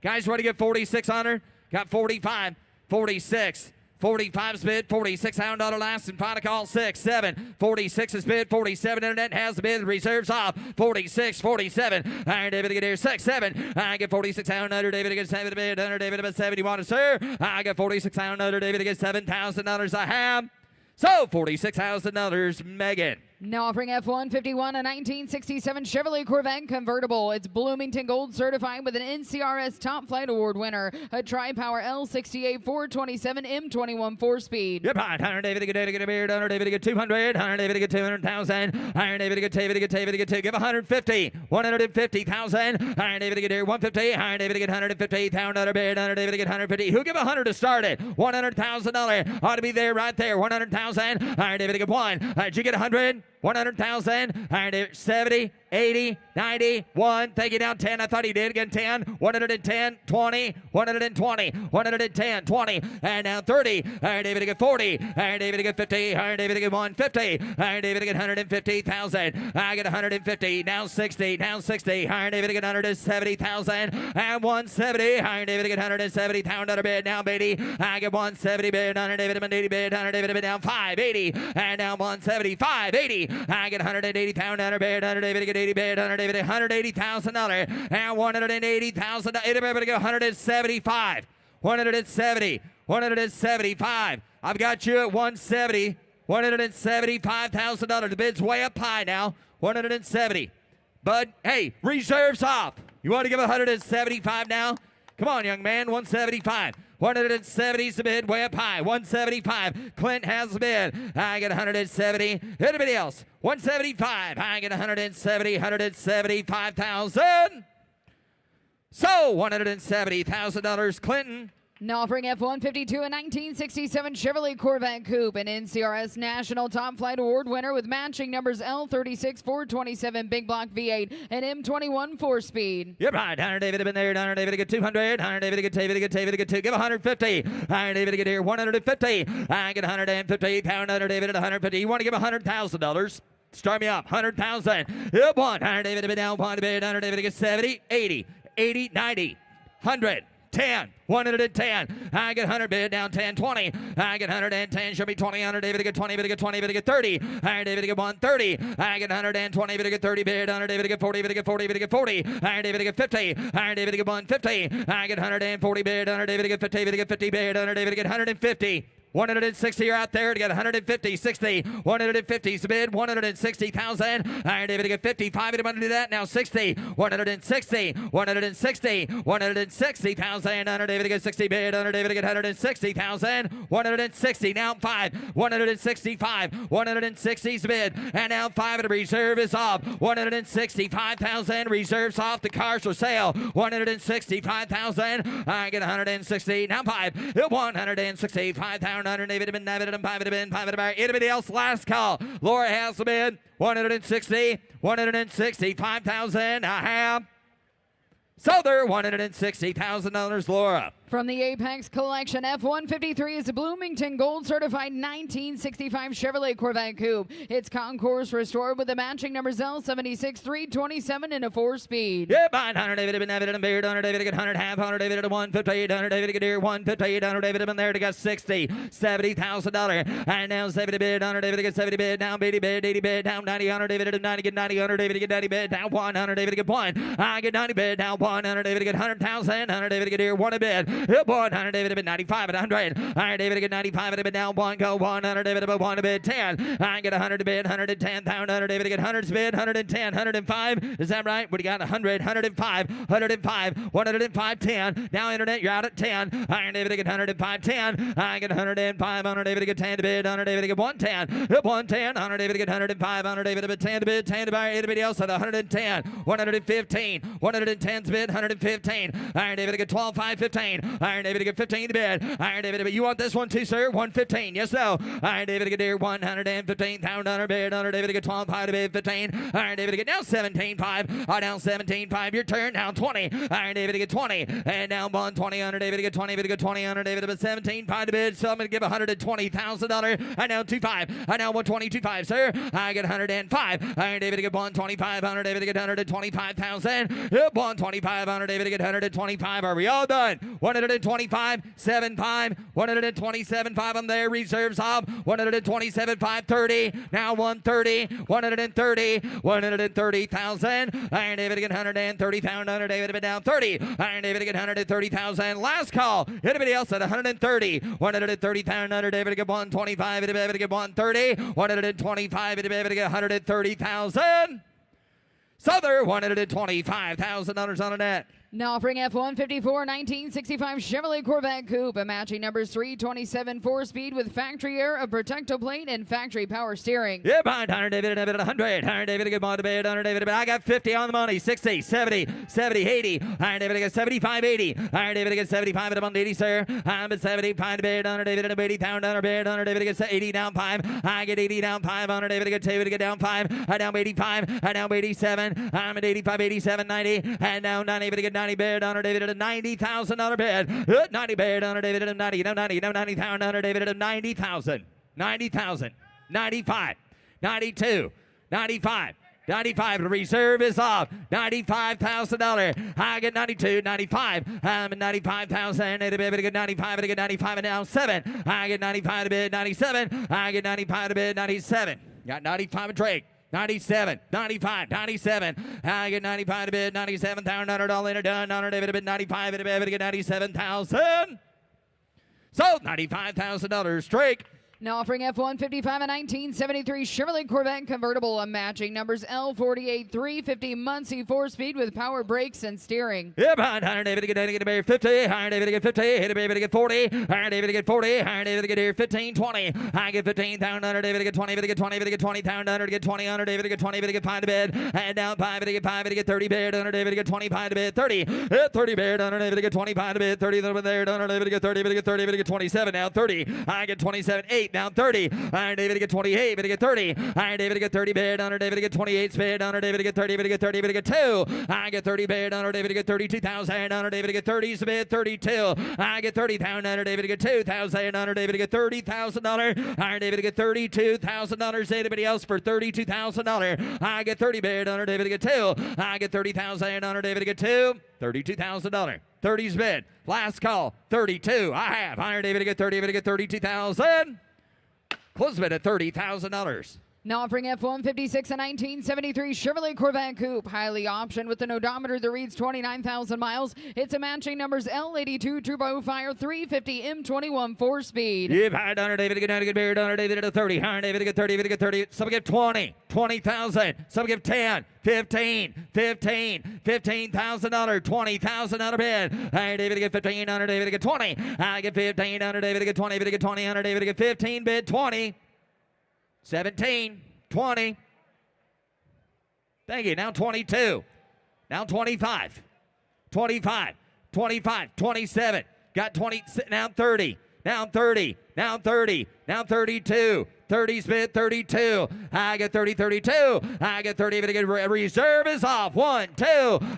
Guys, ready to get 4600? Got 45, 46. 45's bid, $46,000 last, and final call 6, 7. 46 is bid, 47 internet has the bid, reserves off. 46, 47. Iron David to get here 6, 7. I get 46,000 David to get 7 bid, under David about 7. You want it, sir? I get 46,000 David to get $7,000 I have. So $46,000, Megan. Now offering F-151, a 1967 Chevrolet Corvette convertible. It's Bloomington Gold certified with an NCRS Top Flight Award winner. A Tri-Power L68 427 M21 4-speed. You're right. Hunter David, get a beard. Hunter David, get 200. Hunter David, get 200,000. Hunter David, get David, get 2. Give 150. 150,000. Hunter David, get here 150. Hunter David, get 150,000. Hunter beard. Hunter David, get 150. Who give 100 to start it? $100,000 ought to be there right there. 100,000. Hunter David, get 1. Did you get 100? 100,000. 70, 80, 90, 1. Take it down 10. I thought he did. Again 10, 110, 20, 120, 110, 20, and now 30. Iron David to get 40. Iron David to get 50. Iron David to get 150. Iron David to get 150,000. I get 150. Now 60. Now 60. Iron David to get 170,000. And 170. Iron David to get 170,000 under bid. Now 80. I get 170 bid. Iron David to 80 bid. Iron David to down 580. And now 175. 80. I get 180,000 under bid. Iron David to get 80 bid. Iron David to $180,000. And 180,000. Everybody to go 175. 170. 175. I've got you at 170. $175,000. The bid's way up high now. 170. But hey, reserves off. You want to give 175 now? Come on, young man. 175. 170 is the bid, way up high. 175. Clint has the bid. I get 170. Anybody else? 175. I get 170. 175,000. So $170,000, Clinton. Now offering F-152, a 1967 Chevrolet Corvette Coupe, an NCRS National Top Flight Award winner with matching numbers L36 427 Big Block V8 and M21 4-speed. You're right. Hunter David have been there. Hunter David to get 200. Hunter David to get David to get David to get 2. Give 150. Hunter David to get here 150. I get 150. Pound Hunter David at 150. You want to give $100,000? Start me up. 100,000. Yep, one. Hunter David have been down. Hunter David to get 70, 80, 80, 90, 100. 10, 110. I get 100 bid down 10, 20. I get 110. Should be 20. 100 David to get 20. Bid to get 20. Bid to get 30. 100 David to get 130. I get 120. Bid to get 30. Bid 100 David to get 40. Bid to get 40. Bid to get 40. 100 David to get 50. 100 David to get 150. I get 140 bid. 100 David to get 50. Bid to get 50 bid. 100 David to get 150. 160 are out there to get 150, 60, 150 is the bid, 160,000. Iron David to get 55. You want to do that now? 60, 160, 160, 160,000. Iron David to get 60 bid. Iron David to get 160,000. 160 now 5, 165, 160 is the bid, and now 5 of the reserve is off. 165,000 reserves off. The cars for sale. 165,000. I get 160 now 5. 165,000. 100 David been 5 of the bin, 5 of the bar. Anybody else? Last call. Laura has the bid. 160, 165,000. I have. So they're $160,000, Laura. From the Apex Collection, F-153 is a Bloomington Gold certified 1965 Chevrolet Corvette Coupe. It's concourse restored with the matching numbers L76 327 and a 4-speed. Yeah, fine. 100 David been David and beard. 100 David get 100 half. 100 David at 158. 100 David get here 158. 100 David been there to get 60, $70,000. And now 70 bid. 100 David get 70 bid. Down 80 bid. 80 bid. Down 90. 100 David at 90 get 90. 100 David get 90 bid. Down 1. 100 David get 1. I get 90 bid. Down 1. 100 David get 100,000. 100 David get here 1 a bid. Hit 1. 100 David at 95 at 100. 100 David get 95 at a bid. Down 1. Go 1. 100 David at 1 a bid. 10. I get 100 a bid. 110,000. 100 David get 100 bid. 110. 105. Is that right? What do you got? 100. 105. 105. 105. 10. Now internet, you're out at 10. Iron David get 105. 10. I get 105. 100 David get 10 to bid. 100 David get 110. 110. 100 David get 105. 100 David at 10 to bid. 10 to buy. Anybody else at 110. 115. 110's bid. 115. Iron David get 12. 5. 15. Iron David get 15 to bid. Iron David, you want this one too, sir? 115. Yes, no. Iron David get there 115,000 bid. 100 David get 12. 5 to bid. 15. Iron David get now 17. 5. Down 17. 5. Your turn. Down 20. Iron David get 20. And down 120. 100 David get 20. David get 20. 100 David at 17. 5 to bid. So I'm going to give $120,000. I now 25. I now 120.25, sir. I get 105. Iron David get 125. 100 David get 125,000. 125. 100 David get 125. Are we all done? 125, 7.5, 127.5 on there. Reserves off 127.5, 30. Now 130, 130, 130,000. Iron David again 130,000. Iron David down 30. Iron David again 130,000. Last call. Anybody else at 130? 130,000. Iron David again 125. David again 130. 125. David again 130,000. Southern $125,000 on a net. Now offering F-154 1965 Chevrolet Corvette Coupe, matching numbers 327 4-speed with factory air, a protective plate, and factory power steering. Yeah, behind 100, David, 100. 100, David, good morning, 100, David. I got 50 on the money. 60, 70, 70, 80. 100, David, I got 75, 80. 100, David, I got 75 at 180, sir. I'm at 75, David, 100, David, 80, down, 100, David, I get 80, down 5. I get 80, down 5. 100, David, I get 2, get down 5. I down 85. I down 87. I'm at 85, 87, 90. And now 90, David, I get 90, bid. 100, David, at a $90,000 bid. 90 bid. 100, David, at a 90. No 90, no 90,000. 100, David, at a 90,000. 90,000. 95. 92. 95. 95, the reserve is off. $95,000. I get 92, 95. I'm at 95,000. I get 95, I get 95, and now 7. I get 95 to bid, 97. I get 95 to bid, 97. Got 95 at Drake. 97, 95, 97. I get 95 to bid, 97,000. All in or done. 100 David bid 95 and David get 97,000. So $95,000. Drake. Now offering F-155 a 1973 Chevrolet Corvette convertible, matching numbers L48 350 Muncie 4-speed with power brakes and steering. Yeah, behind 100 David get a 50. 100 David get 50. Hit a David get 40. 100 David get 40. 100 David get here 15, 20. I get 15,000. 100 David get 20. David get 20. David get 20,000. 100 get 20. 100 David get 20. David get 5 to bid. And down 5. David get 5. David get 30 bid. 100 David get 25 to bid. 30. 30 bid. 100 David get 25 to bid. 30 over there. 100 David get 30. David get 30. David get 27. Now 30. I get 27. 8. Now 30. Iron David get 28, David get 30. Iron David get 30 bid. 100 David get 28 bid. 100 David get 30, David get 30, David get 2. I get 30 bid. 100 David get 32,000. 100 David get 30 bid. 32. I get 30,000. 100 David get 2,000. 100 David get $30,000. Iron David get $32,000. Anybody else for $32,000? I get 30 bid. 100 David get 2. I get 30,000. 100 David get 2. $32,000. 30's bid. Last call. 32. I have. 100 David get 30. David get 32,000. Close bid at $30,000. Now offering F-156 a 1973 Chevrolet Corvette Coupe, highly optioned with an odometer that reads 29,000 miles. It's a matching numbers L82 Turbo Fire 350 M21 4-speed. If I done it, David, get 100 David at 30. 100 David get 30, David get 30. Some give 20, 20,000. Some give 10, 15, 15, $15,000, $20,000 bid. 100 David get 15, 100 David get 20. I get 15, 100 David get 20, David get 20, 100 David get 15 bid, 20. 17, 20. Thank you. Now 22. Now 25. 25. 25. 27. Got 20. Now 30. Now 30. Now 30. Now 32. 30's bid 32. I get 30, 32. I get 30. David get reserve is off. 1, 2.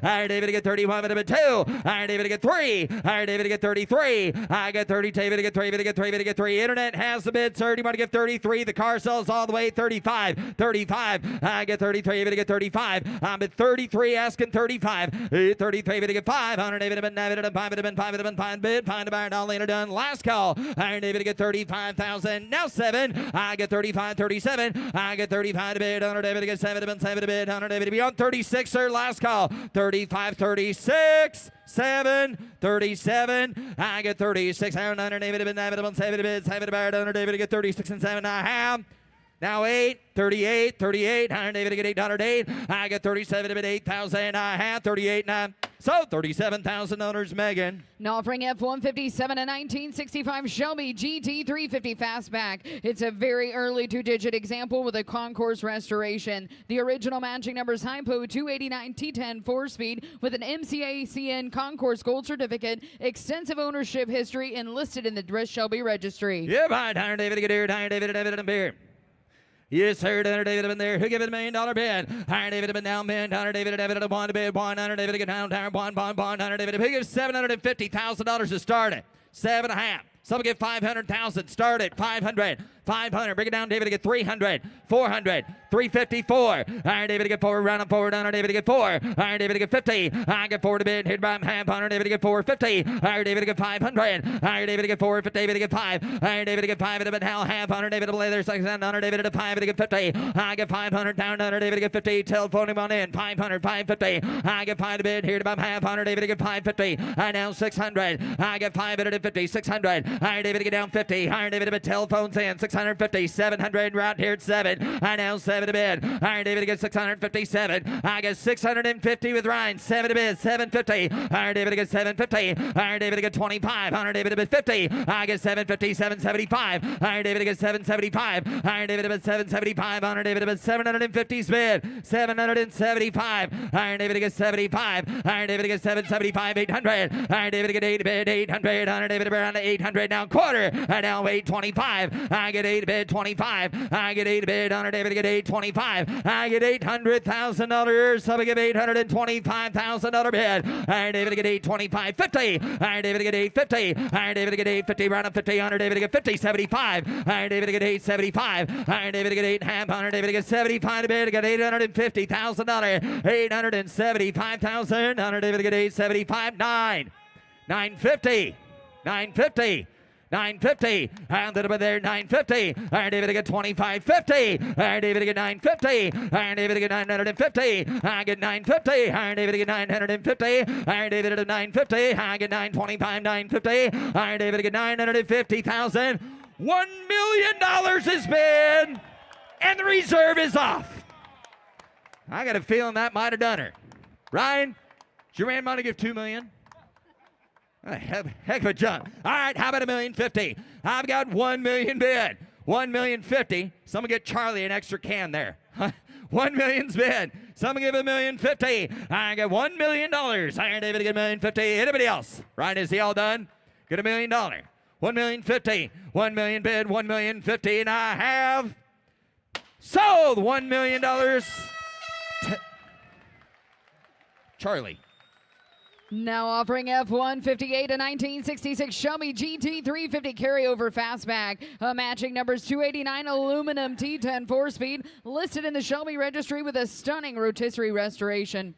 Iron David get 31. David 2. Iron David get 3. Iron David get 33. I get 30. David get 3. David get 3. David get 3. Internet has the bid, sir. Do you want to get 33? The car sells all the way 35. 35. I get 33. David get 35. I'm at 33 asking 35. 33. David get 5. 100 David bid 5. David 5. David 5. David 5 bid. Find a buyer. All later done. Last call. Iron David get 35,000. Now 7. I get 35, 37. I get 35 to bid. 100 David get 7 to bid. 7 to bid. 100 David to be on 36, sir. Last call. 35, 36. 7, 37. I get 36. 100 David to bid. 7 to bid. 7 to bid. 7 to bid. 100 David to get 36 and 7. I have. Now 8, 38, 38. 100 David to get 808. I get 37 to bid. 8,000. I have 38 9. So $37,000, Megan. Now offering F-157 a 1965 Shelby GT350 Fastback. It's a very early 2-digit example with a concourse restoration. The original matching numbers Hypo 289 T10 4-speed with an MCACN concourse gold certificate, extensive ownership history, and listed in the Dress Shelby registry. Yeah, right. 100 David to get here. 100 David and beer. Yes, sir. 100 David have been there. Who give it $1 million bid? 100 David have been down bid. 100 David have bid 1 to bid. 100 David to get down. 100 David. Who gives $750,000 to start it? 7.5. Some give $500,000. Start at $500. 500. Bring it down, David, to get 300. 400. 354. Iron David to get forward. Round up forward. Iron David to get 4. Iron David to get 50. I get forward a bit. Hit by half. Iron David to get 450. Iron David to get 500. Iron David to get 4. David to get 5. Iron David to get 5. And a bit now half. Iron David to play there. Second. Iron David to 5. To get 50. I get 500 down. Iron David to get 50. Telephone him on in. 500. 550. I get 5 a bit. Here to about half. Iron David to get 550. I now 600. I get 550. 600. Iron David to get down 50. Iron David to bit. Telephones in. 650. 700. Round here at 7. I now 7 a bit. Iron David to get 657. I get 650 with Ryan. 7 a bit. 750. Iron David to get 750. Iron David to get 25. Iron David to bit 50. I get 750. 775. Iron David to get 775. Iron David to bit 775. Iron David to bit 750 bid. 775. Iron David to get 75. Iron David to get 775. 800. Iron David to get 8 bid. 800. Iron David to bit around 800. Now quarter. And now 825. I get 8 bid 25. I get 8 bid. Iron David to get 825. I get $800,000. So I give $825,000 bid. Iron David to get 825. 50. Iron David to get 850. Iron David to get 850. Round up 50. Iron David to get 50. 75. Iron David to get 875. Iron David to get 8.5. Iron David to get 75 to bid. To get $850,000. 875,000. Iron David to get 875. 9. 950. 950. 950. And over there, 950. Iron David to get 2550. Iron David to get 950. Iron David to get 950. I get 950. Iron David to get 950. Iron David to 950. I get 925. 950. Iron David to get 950,000. $1 million is bid, and the reserve is off. I got a feeling that might have done her. Ryan, is your man want to give $2 million? A heck of a jump. All right, how about $1,050,000? I've got $1 million bid. $1,050,000. Someone get Charlie an extra can there. $1 million's bid. Someone give $1,050,000. I got $1 million. Iron David to get $1,050,000. Anybody else? Ryan, is he all done? Get $1 million. $1,050,000. $1 million bid. $1,050,000. And I have sold $1 million. Charlie. Now offering F158 a 1966 Shelby GT350 carryover fastback. Matching numbers 289 aluminum T10 4-speed. Listed in the Shelby registry with a stunning rotisserie restoration.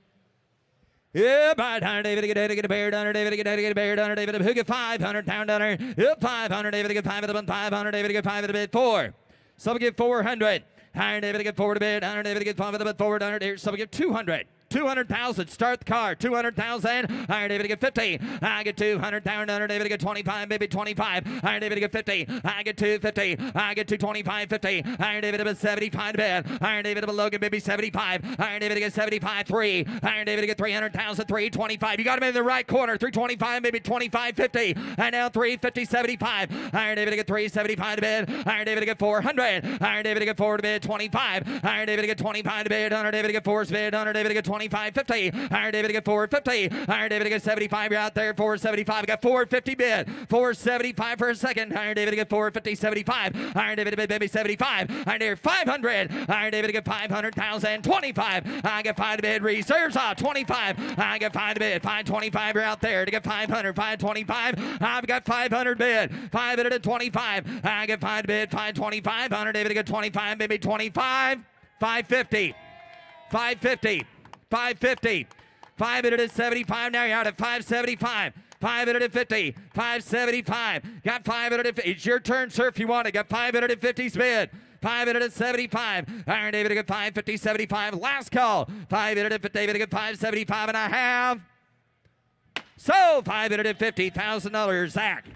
Yeah, by Hunter David to get a bear, Hunter David to get a bear, Hunter David to get 500 pound Hunter. Yep, 500 David to get 5 at the 500 David to get 5 at the bid 4. Some get 400. Hunter David to get forward a bid, Hunter David to get 5 at the bid forward, Hunter David. Some get 200. 200,000. Start the car. 200,000. Iron David to get 50. I get 200,000. Iron David to get 25. Maybe 25. Iron David to get 50. I get 250. I get 225. 50. Iron David to get 75 bid. Iron David to Logan. Maybe 75. Iron David to get 75. 3. Iron David to get 300,000. 325. You got him in the right corner. 325. Maybe 25. 50. And now 350. 75. Iron David to get 375 to bid. Iron David to get 400. Iron David to get 4 to bid. 25. Iron David to get 25 to bid. Iron David to get 4 to bid. Iron David to get 25. 50. Iron David to get 450. Iron David to get 75. You're out there. 475. Got 450 bid. 475 for a second. Iron David to get 450. 75. Iron David to bid maybe 75. Iron David 500. Iron David to get 500,000. 25. I get 5 to bid. Reserves off. 25. I get 5 to bid. 525. You're out there to get 500. 525. I've got 500 bid. 525. I get 5 to bid. 525. Iron David to get 25. Maybe 25. 550. 550. 550. 575. Now you're out at 575. 550. 575. Got 550. It's your turn, sir, if you want it. Got 550 bid. 575. Iron David to get 550. 75. Last call. 550. David to get 575. And I have so $550,000. Zach.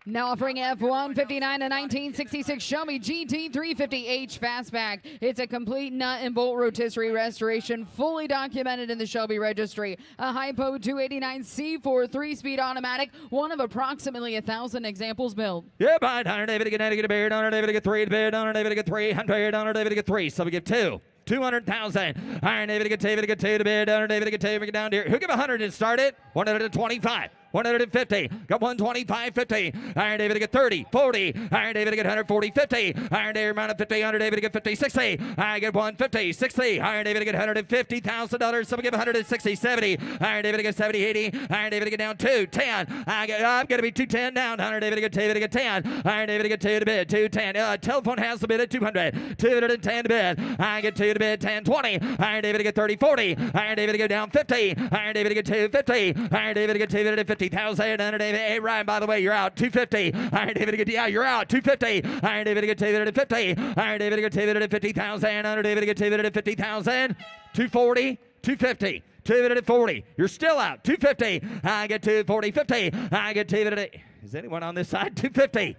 Now offering F159 a 1966 Shelby GT350H fastback. It's a complete nut and bolt rotisserie restoration, fully documented in the Shelby registry. A Hypo 289 C4 3-speed automatic, one of approximately 1,000 examples built. Yeah, by Hunter David to get a beard, Hunter David to get 3 to bid, Hunter David to get 300, Hunter David to get 3. So we give 2. 200,000. Iron David to get 2 to bid, Hunter David to get 2 to get down here. Who give 100 and start it? 125. 150. Got 125, 50. Iron David to get 30, 40. Iron David to get 140, 50. Iron David amount of 50. Iron David to get 50, 60. I get 150, 60. Iron David to get $150,000. Someone give 160, 70. Iron David to get 70, 80. Iron David to get down 2, 10. I'm going to be 210 down. Iron David to get 10. Iron David to get 2 to bid, 210. Telephone has the bid at 200. 210 to bid. I get 2 to bid, 10, 20. Iron David to get 30, 40. Iron David to go down 50. Iron David to get 250. Iron David to get 250,000. Iron David, hey Ryan, by the way, you're out 250. Iron David to get, yeah, you're out 250. Iron David to get 250. Iron David to get 250,000. Iron David to get 250,000. 240, 250. 240. You're still out. 250. I get 240, 50. I get 250. Is anyone on this side? 250.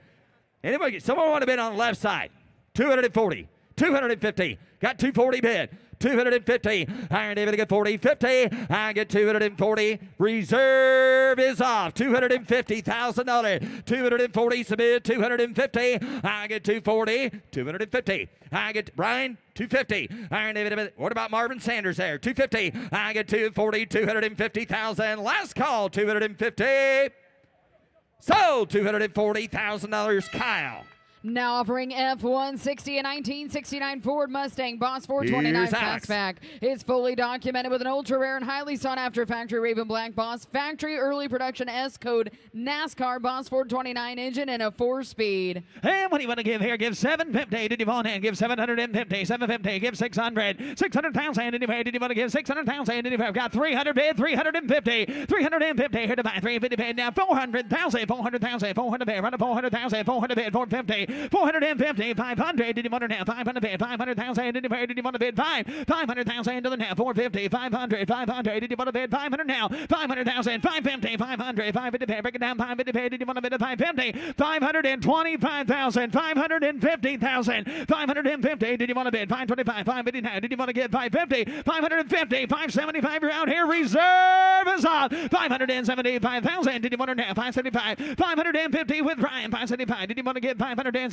Anybody? Someone want to bid on the left side? 240. 250. Got 240 bid. 250. Iron David to get 40, 50. I get 240. Reserve is off. $250,000. 240 submit. 250. I get 240. 250. I get Brian. 250. Iron David. What about Marvin Sanders there? 250. I get 240. 250,000. Last call. 250. Sold. $240,000. Kyle. Now offering F-160, a 1969 Ford Mustang Boss 429 Here's Alex. Fastback. It's fully documented with an ultra-rare and highly sought-after factory Raven Black Boss, factory early production S-code NASCAR Boss 429 engine and a 4-speed. Hey, what do you want to give here? Give 750. Did you want to give 750? 750. Give 600. 600,000. Did you want to give 600,000? Did you got 300 bid? 350. 350 here to buy. 350 bid now. 400,000. 400,000. 400 bid. Run to 400,000. 400 bid. 450. 450, 500, did you want to now? 500 bid, 500,000, did you want to bid? 500,000 to the now, 450, 500, 500, did you want to bid? 500 now, 500,000, 550, 500, 550 bid, break it down, 550 bid, did you want to bid? 550, 525,000, 550,000, 550, did you want to bid? 525, 550 now, did you want to get 550, 550, 575, you're out here, reserve is off, 575,000, did you want to now? 575, 550 with Brian, 575, did you want to get 575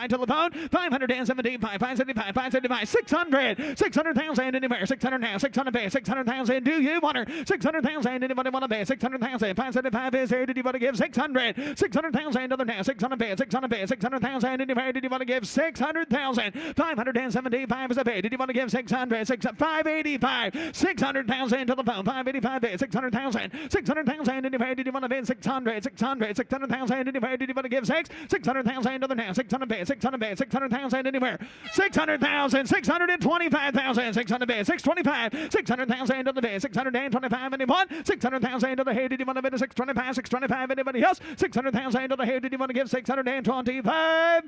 telephone, 575, 575, 575, 600, 600,000 anywhere, 600 now, 600 bid, 600,000, do you want her? 600,000, anybody want to bid? 600,000, 575 is here, did you want to give 600, 600,000 other now, 600 bid, 600 bid, 600,000 anywhere, did you want to give 600,000, 575 is a bid, did you want to give 600, 585, 600,000 to the phone, 585 bid, 600,000, 600,000 anywhere, did you want to bid 600, 600,000 anywhere, did you want to give 600,000 other now, 600 bid, 600 bid, 600,000 anywhere, 600,000, 625,000, 600 bid, 625, 600,000 to the bid, 625 anyone, 600,000 to the head, did you want to bid a 625, 625 anybody else, 600,000 to the head, did you want to give 625?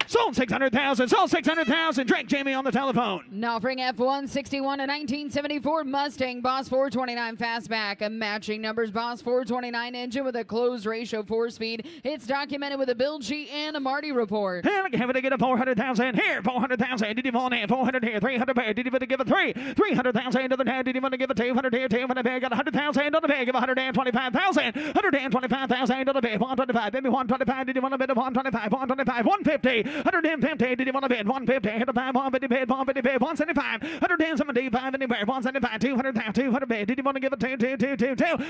Sold 600,000. Sold 600,000. Drake Jamie on the telephone. Now offering F-161, a 1974 Mustang Boss 429 Fastback. A matching numbers Boss 429 engine with a closed ratio 4-speed. It's documented with a build sheet and a Marty report. Here, give it to get a 400,000. Here, 400,000. Did you want it? 400 here. 300 here. Did you want to give a 300,000 to the head. Did you want to give a 200 here? 200 here. Got 100,000 on the bag. Give 125,000. 125,000 to the bag. 125. Baby 125. Did you want to bid a 125? 125. 150. 150, did you want to bid? 150, hit the 5, 150 bid, 150 bid, 175, 175 anywhere, 175, 200,000, 200 bid, did you want to give a 200,000,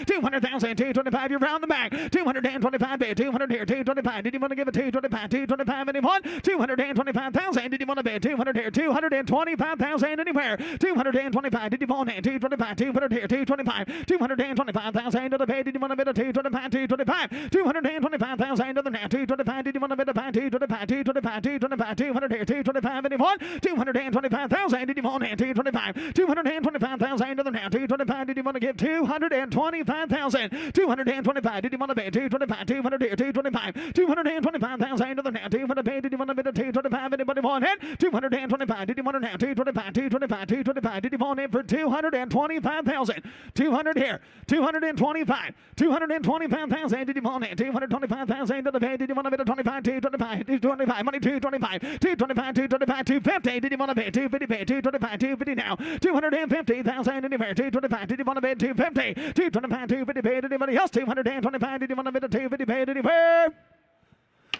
225, you're round the back, 225 bid, 200 here, 225, did you want to give a 225 anyone, 225,000, did you want to bid, 200 here, 225,000 anywhere, 225, did you want it, 225, 200 here, 225, 225,000 to the bid, did you want to bid a 225, 225,000 to the now, 225, did you want to bid a 225, 200 here, 225 anyone, 225,000, did you want it, 225, 225,000 to the now, 225, did you want to give 225,000, 225, did you want to bid, 225, 200 here, 225, 225,000 to the now, 200 bid, did you want to bid a 225, anybody want it, 225, did you want it now, 225, 225, did you want it for 225,000, 200 here, 225, 225,000, did you want it, 225,000 to the bid, did you want to bid a 25, 225, money 225, 250, did you want to bid 250, 250 now, 250,000 anywhere, 225, did you want to bid 250, 225, 250 bid anybody else, 225, did you want to bid a 250 bid anywhere?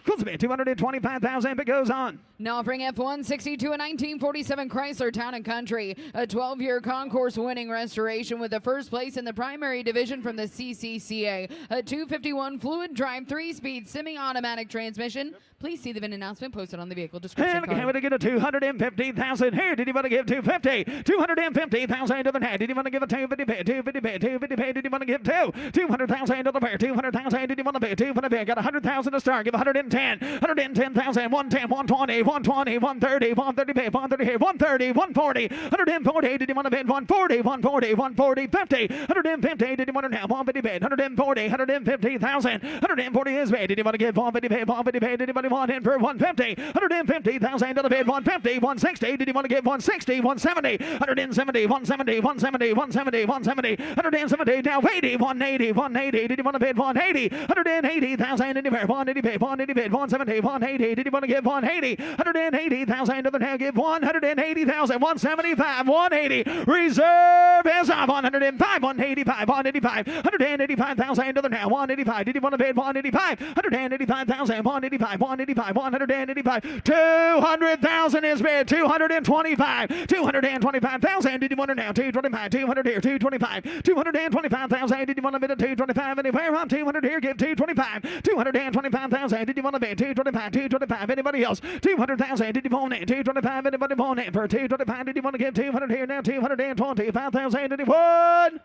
Close a bid, 225,000. It goes on. Now offering F162, a 1947 Chrysler Town and Country, a 12-year concourse winning restoration with the first place in the primary division from the CCCA, a 251 fluid drive 3-speed semi-automatic transmission. Please see the VIN announcement posted on the vehicle description And card. again, to get a 250,000 here. Did you want to give 250? 250,000 to the net. Did you want to give a 250 bid? 250 bid, 250 bid. Did you want to give 200,000 to the pair? 200,000. Did you want to bid? 200 bid. Got 100,000 to start. Give 110. 110,000. 110, 120, 120, 130, 130 bid, 130 here. 130, 140, 140. Did you want to bid? 140, 140, 140, 50. 150. Did you want to now? 150 bid. 140, 150,000. 140 is bid. Did you want to give 150 bid? 150 bid. Did you want in for 150, 150,000 to the bid, 150, 160. Did you want to give 160, 170, 170, 170, 170, 170, 170, 170, now 80, 180, 180. Did you want to bid 180, 180,000 in the bid, 180 bid, 180 bid, 170, 180. Did you want to give 180, 180,000 to the now? Give 180,000, 175, 180. Reserve is up, 105, 185, 185, 185,000 to the now, 185. Did you want to bid 185, 185,000, 185, 185, 185, 200,000 is bid, 225, 225,000. Did you want to now? 225, 200 here, 225, 225,000. Did you want to bid a 225 anywhere on 200 here? Give 225, 225,000. Did you want to bid 225, 225? Anybody else? 200,000. Did you want it? 225. Anybody want it for 225? Did you want to give 200 here now? 225,000. Did you want?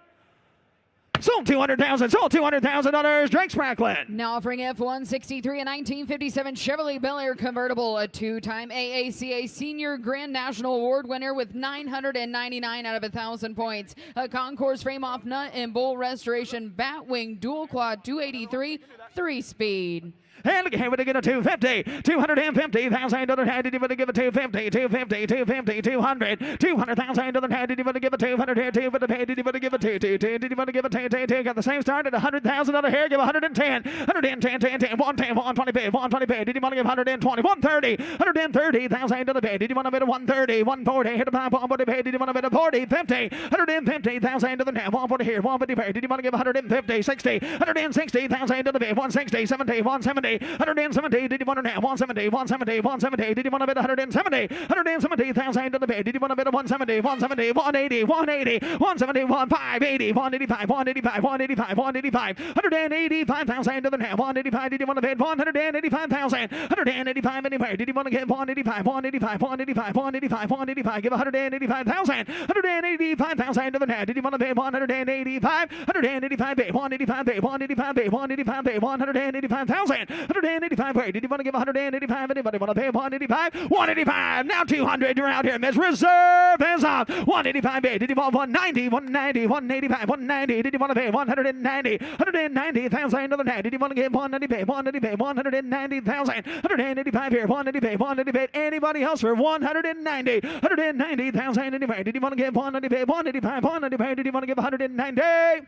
Sold 200,000. Sold $200,000. Drake Spracklet. Now offering F163, a 1957 Chevrolet Bel Air convertible, a 2-time AACA Senior Grand National Award winner with 999 out of 1,000 points. A concourse frame-off nut and bowl restoration Batwing dual quad 283 3-speed. And look here, we're going to get a 250, 250,000 to the head. Did you want to give a 250, 250, 250, 200, 200,000 to the head? Did you want to give a 200 here, 250 pay? Did you want to give a 2, did you want to give a 10, got the same start at 100,000 to the hair? Give 110, 110, 10, 110, 120 pay, 120 pay. Did you want to give 120, 130, 130,000 to the pay? Did you want to bid a 130, 140, hit a 140 pay? Did you want to bid a 40, 50, 150,000 to the net, 140 here, 150 pay? Did you want to give 150, 60, 160,000 to the pay? 160, 70, 170, 170. Did you want to now? 170, 170, 170. Did you want to bid 170, 170,000 to the bid? Did you want to bid a 170, 170, 180, 180, 170, 580, 185, 185, 185, 185, 185,000 to the now? 185. Did you want to bid 185,000, 185 anywhere? Did you want to get 185, 185, 185, 185, 185? Give 185,000, 185,000 to the now? Did you want to bid 185, 185 bid, 185 bid, 185 bid, 185 bid, 185,000, 185 bid. Did you want to give 185? Anybody want to pay 185? 185. Now 200. You're out here, miss. Reserve is up. 185 bid. Did you want 190? 190, 185, 190. Did you want to pay 190? 190,000 to the net. Did you want to give 190 pay? 190 pay, 190,000, 185 here, 190 pay, 190 pay. Anybody else for 190? 190,000 anywhere. Did you want to give 190 pay? 185, 190 pay. Did you want to give 190?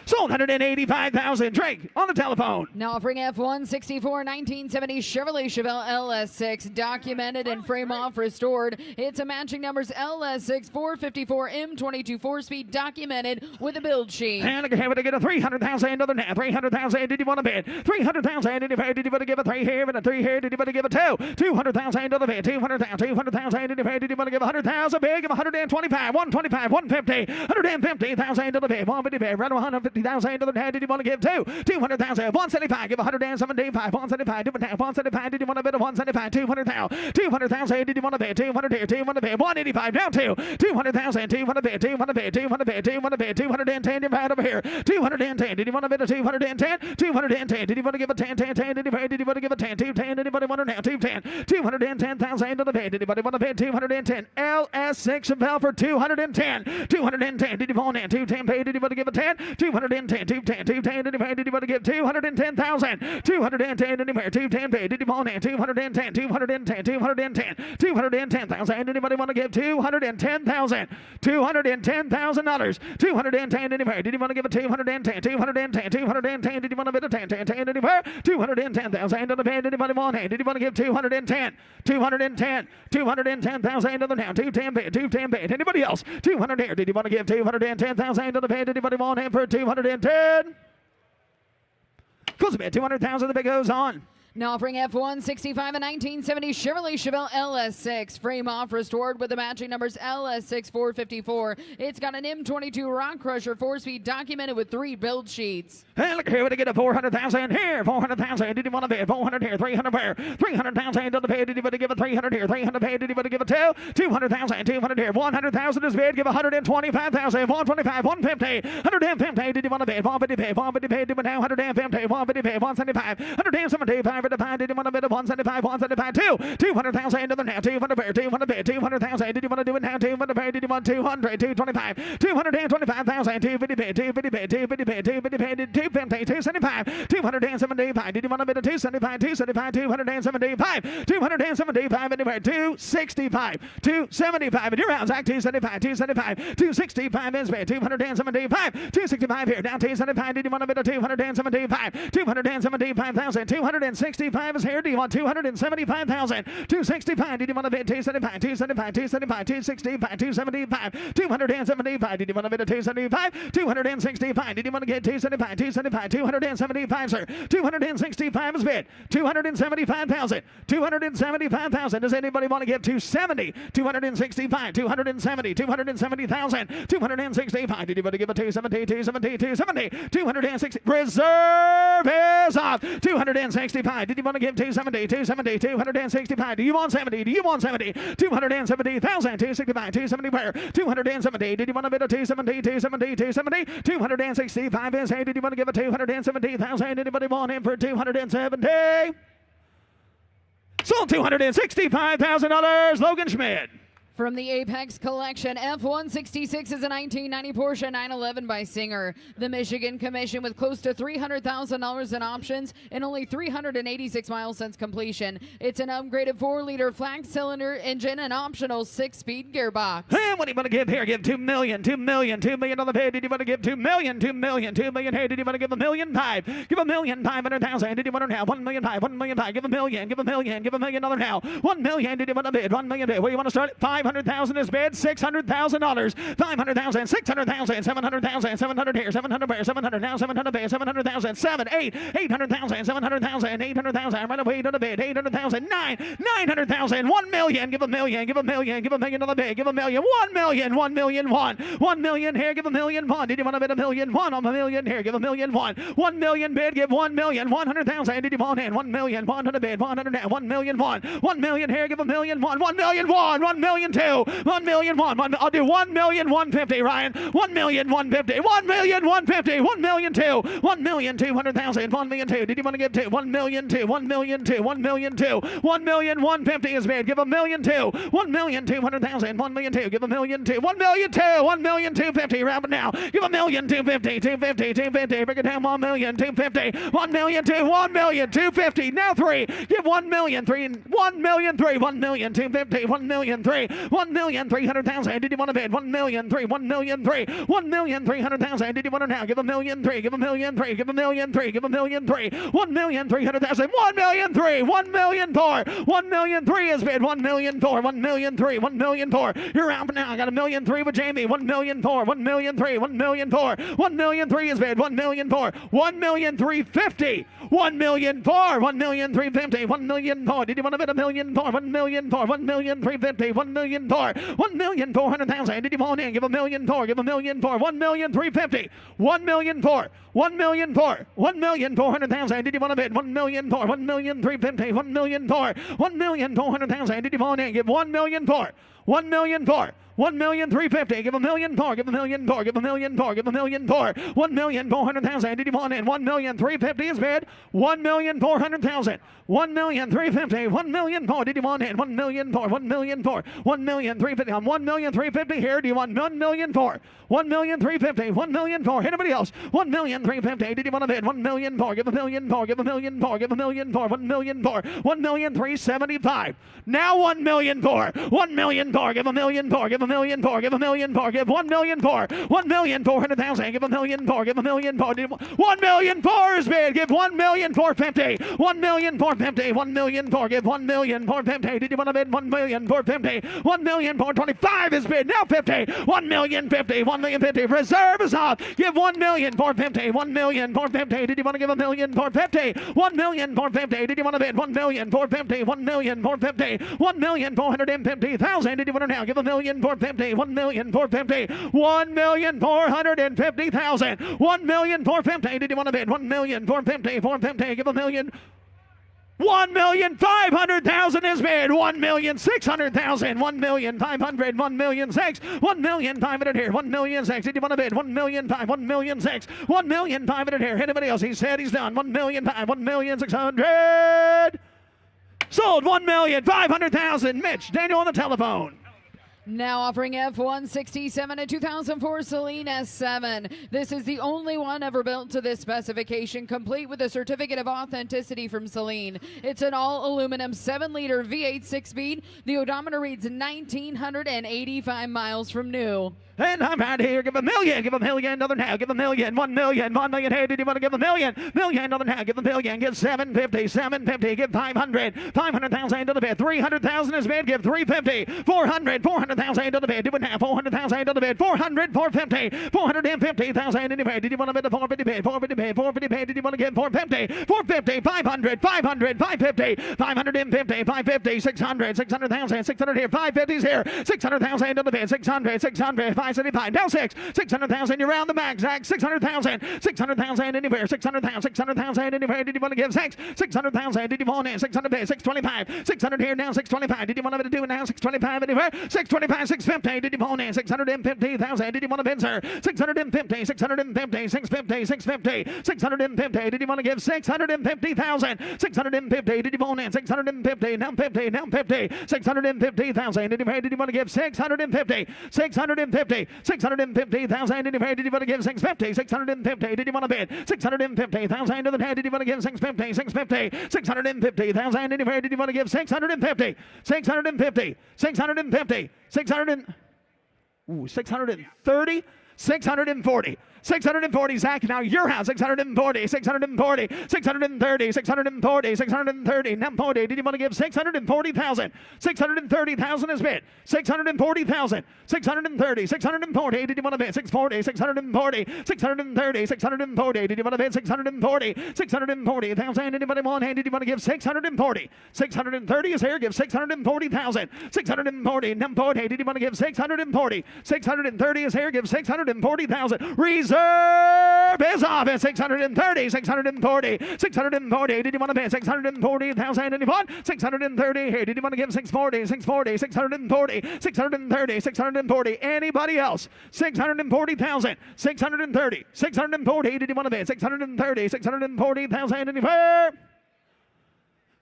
Sold 185,000. Drake on the telephone. Now offering F164 1970 Chevrolet Chevelle LS6, documented and frame off restored. It's a matching numbers LS6 454 M22 4-speed, documented with a build sheet. And look here, to get a 300,000 other now. 300,000. Did you want to bid 300,000? Did you want to give a 3 here and a 3 here? Did you want to give a 2? 200,000 other bid. 200,000. 200,000. Did you want to give 100,000 bid? Give 125, 125, 150, 150,000 to the bid. 150 bid. Right 150,000 to the head. Did you want to give 200,000? 175. Give 175. 175. 175. Did you want to bid a 175? 200,000. 200,000. Did you want to bid 200 here? 200 bid. 185 down to 200,000. 200 bid. 200 bid. 200 bid. 200 bid. 210. You're right over here. 210. Did you want to bid a 210? 210. Did you want to give a 10? 10. Did you want to give a 10? 210. Anybody want to now? 210. 210,000 to the bid. Did anybody want to bid 210? LS6 Chevelle for 210. 210. Did you want to 210 pay? Did you want to give a 10? 210. 210. Did you want to give 210,000? 210 anywhere. 210 pay. Did you want to 210? 210. 210. 210,000. Anybody want to give 210,000? $210,000. 210 anywhere. Did you want to give a 210? 210. 210. Did you want to bid a 10? 10 anywhere? 210,000 to the bid. Anybody want it? Did you want to give 210? 210. 210,000 to the now. 210 bid. 210 bid. Anybody else? 200 here. Did you want to give 210,000 to the bid? Anybody want him for 210? Close a bid. 200,000. The bid goes on. Now offering F165 and 1970 Chevrolet Chevelle LS6. Frame off, restored with the matching numbers LS6 454. It's got an M22 Rock Crusher 4-speed documented with 3 build sheets. Hey, look here, we get a 400,000 here, 400,000. Did you want to bid? 400 here, 300 there, 300,000 to the bid. Did you want to give it 300 here, 300 bid? Did you want to give it 200,000, 200 here, 100,000 is bid. Give 125,000, 125, 150, 150. Did you want to bid? 150 bid, 150 bid. Did you want 150, 150 bid, 175, 175. Did you want to bid 175, 175, 200,000 to the now, 200 bid, 200 bid, 200,000. Did you want to do it now? 200 bid. Did you want 200, 225, 225,000, 250 bid, 250 bid, 250 bid, 250 bid, 250, 275, 275. Did you want to bid a 275, 275, 275, 275 anywhere, 265, 275. And you're out, Zach, 275, 275, 265 is bid, 275, 265 here, down 275. Did you want to bid a 275, 275,000, 265 is here. Do you want 275,000, 265? Did you want to bid 275, 275, 275, 265, 275, 275? Did you want to bid a 275, 265? Did you want to get 275, 275, 275, sir? 265 is bid, 275,000, 275,000. Does anybody want to give 270, 265, 270, 270,000, 265? Did you want to give a 270, 270, 270, 260? Reserve is off, 265. Did you want to give 270, 270, 265? Do you want 70? Do you want 70? 270,000, 265, 270 where? 270. Did you want to bid a 270, 270, 270, 265 is hey. Did you want to give a 270,000? Anybody want him for 270? Sold $265,000, Logan Schmidt. From the Apex Collection, F-166 is a 1990 Porsche 911 by Singer. The Michigan Commission with close to $300,000 in options and only 386 miles since completion. It's an upgraded 4-liter flat cylinder engine and optional 6-speed gearbox. Hey, what do you want to give here? Give $2 million, $2 million, $2 million on the pay. Did you want to give $2 million, $2 million, $2 million? Hey, did you want to give $1.5 million? Give $1,500,000. Did you want to now? $1 million, $1 million. Give $1 million, give $1 million, give $1 million now. $1 million. Did you want to bid? $1 million. Where do you want to start? $500,000 is bid. $600,000. $500,000. $600,000. $700,000. $700 here. $700 there. $700 now. $700 bid. $700,000. $800,000. $700,000. $800,000. Right away to the bid. $800,000. $900,000. $1 million. Give $1 million. Give $1 million. Give $1 million on the bid. Give $1 million. $1 million. $1 million. $1 million here. Give $1 million. Did you want to bid $1 million? On $1 million here. Give $1 million. $1 million bid. Give $1 million. $100,000. Did you want in? $1 million. $1 to bid. $100 now. $1 million. $1 million here. Give $1 million. $1 million. $1 million. $1 million. I'll do $1 million. $150. Ryan. $1 million. $150. $1 million. $150. $1 million. $1 million. $200,000. $1 million. Did you want to give $1 million? $1 million. $1 million. $1 million. $150 is bid. Give $1 million. $1 million. $200,000. $1 million. Give $1 million. $1 million. $1 million. $250. Round it now. Give $1 million. $250. $250. Break it down. $1 million. $250. $1 million. $1 million. $250. Now 3. Give $1 million. $1 million. $1 million. $250. $1 million. $1 million. $300,000. Did you want to bid? $1 million. $1 million. $1 million. $300,000. Did you want to now? Give $1 million. Give $1 million. Give $1 million. Give $1 million. $1 million. $300,000. $1 million. $1 million. $1 million. Is bid. $1 million. $1 million. $1 million. You're out now. I got $1 million. With Jamie. $1 million. $1 million. $1 million. $1 million. Is bid. $1 million. $1 million. $350. $1 million. $1 million. $350. $1 million. Did you want to bid $1 million? $1 million. $1 million. $350. $1 million. $1 million. $400,000. Did you want in? Give $1 million. Give $1 million. $1 million. $350. $1 million. $1 million. $1 million. $400,000. Did you want to bid? $1 million. $1 million. $350. $1 million. $1 million. $400,000. Did you want in? Give $1 million. $1 million. $1 million. $350. Give $1 million. Give $1 million. Give $1 million. Give $1 million. $1 million. $400,000. Did you want in? $1 million. $350 is bid. $1 million. $400,000. $1 million. $350. $1 million. Did you want in? $1 million. $1 million. $1 million. $350. I'm $1 million. $350 here. Do you want $1 million? $1 million. $350. $1 million. Anybody else? $1 million. $350. Did you want to bid? $1 million. Give $1 million. Give $1 million. Give $1 million. $1 million. $1 million. $375. Now $1 million. $1 million. for, give a million for, give a million for, give a million for, give 1 million for, 1,400,000, give a million for, give a million for, 1 million for is bid, give 1,450,000, 1,450,000, 1 million for, give 1,450,000, did you want to bid 1,450,000, 1,425 is bid, now 50, 1,050,000, 1,050,000, reserve is off, give 1,450,000, 1,450,000, did you want to give 1,450,000, 1,450,000, did you want to bid 1,450,000, 1,450,000, 1,450,000, did you want to now give 1,450,000, 1,450,000, 1,450,000, 1,450,000, did you want to bid 1,450,000, 450, give 1,500,000 is bid. 1,600,000. 1,500,000. 1,600,000. 1,500,000 here. 1,600,000. Did you want to bid? 1,500,000. 1,600,000. 1,500,000 here. Anybody else? He said he's done. 1,500,000. 1,600,000. Sold. 1,500,000. Mitch, Daniel on the telephone. Now offering F-167, a 2004 Celine S7. This is the only one ever built to this specification, complete with a certificate of authenticity from Celine. It's an all-aluminum 7-liter V8 6-speed. The odometer reads 1,985 miles from new. And I'm out here. Give a million, another now. Give a million, 1 million, 1 million. Hey, did you want to give a million? Million, another now. Give a million. Give 750, 750. Give 500, 500,000 to the bid. 300,000 is bid. Give 350, 400, 400,000 to the bid. Do it now. 400,000 to the bid. 400, 450, 450,000 in the bid. Did you want to bid the 450 bid? 450 bid, 450 bid. Did you want to give 450, 450, 500, 500, 550, 550, 550, 600, 600,000, 600 here. 550's here. 600,000 to the bid. 600, 600, 575. Now 600,000. You're around the back, Zach. 600,000. 600,000 anywhere. 600,000. 600,000 anywhere. Did you want to give 600,000? Did you want it? 600 bid. 625. 600 here now. 625. Did you want to do it now? 625 anywhere. 625. 650. Did you want it? 650,000. Did you want to bid, sir? 650. 650. 650. 650. 650. Did you want to give 650,000? 650. Did you want it? 650. Now 50. Now 50. 650,000. Did you want to give 650? 650. 650,000. Did you want to give 650? 650. Did you want to bid 650,000 to the head? Did you want to give 650? 650. 650,000. Did you want to give 650? 650. 650. 630. 640. 640, Zach. Now your house. 640. 640. 630. 640. 630. Now 40. Did you want to give 640,000? 630,000 is bid. 640,000. 630. 640. Did you want to bid 640? 640. 630. 640. Did you want to bid 640? 640,000. Anybody want? Did you want to give 640? 630 is here. Give 640,000. 640. Now 40. Did you want to give 640? 630 is here. Give 640,000. Reserve is off at 630, 640, 640. Did you want to pay 640,000? Anyone? 630 here. Did you want to give 640, 640, 640, 630, 640? Anybody else? 640,000, 630, 640. Did you want to pay 630, 640,000? Anywhere?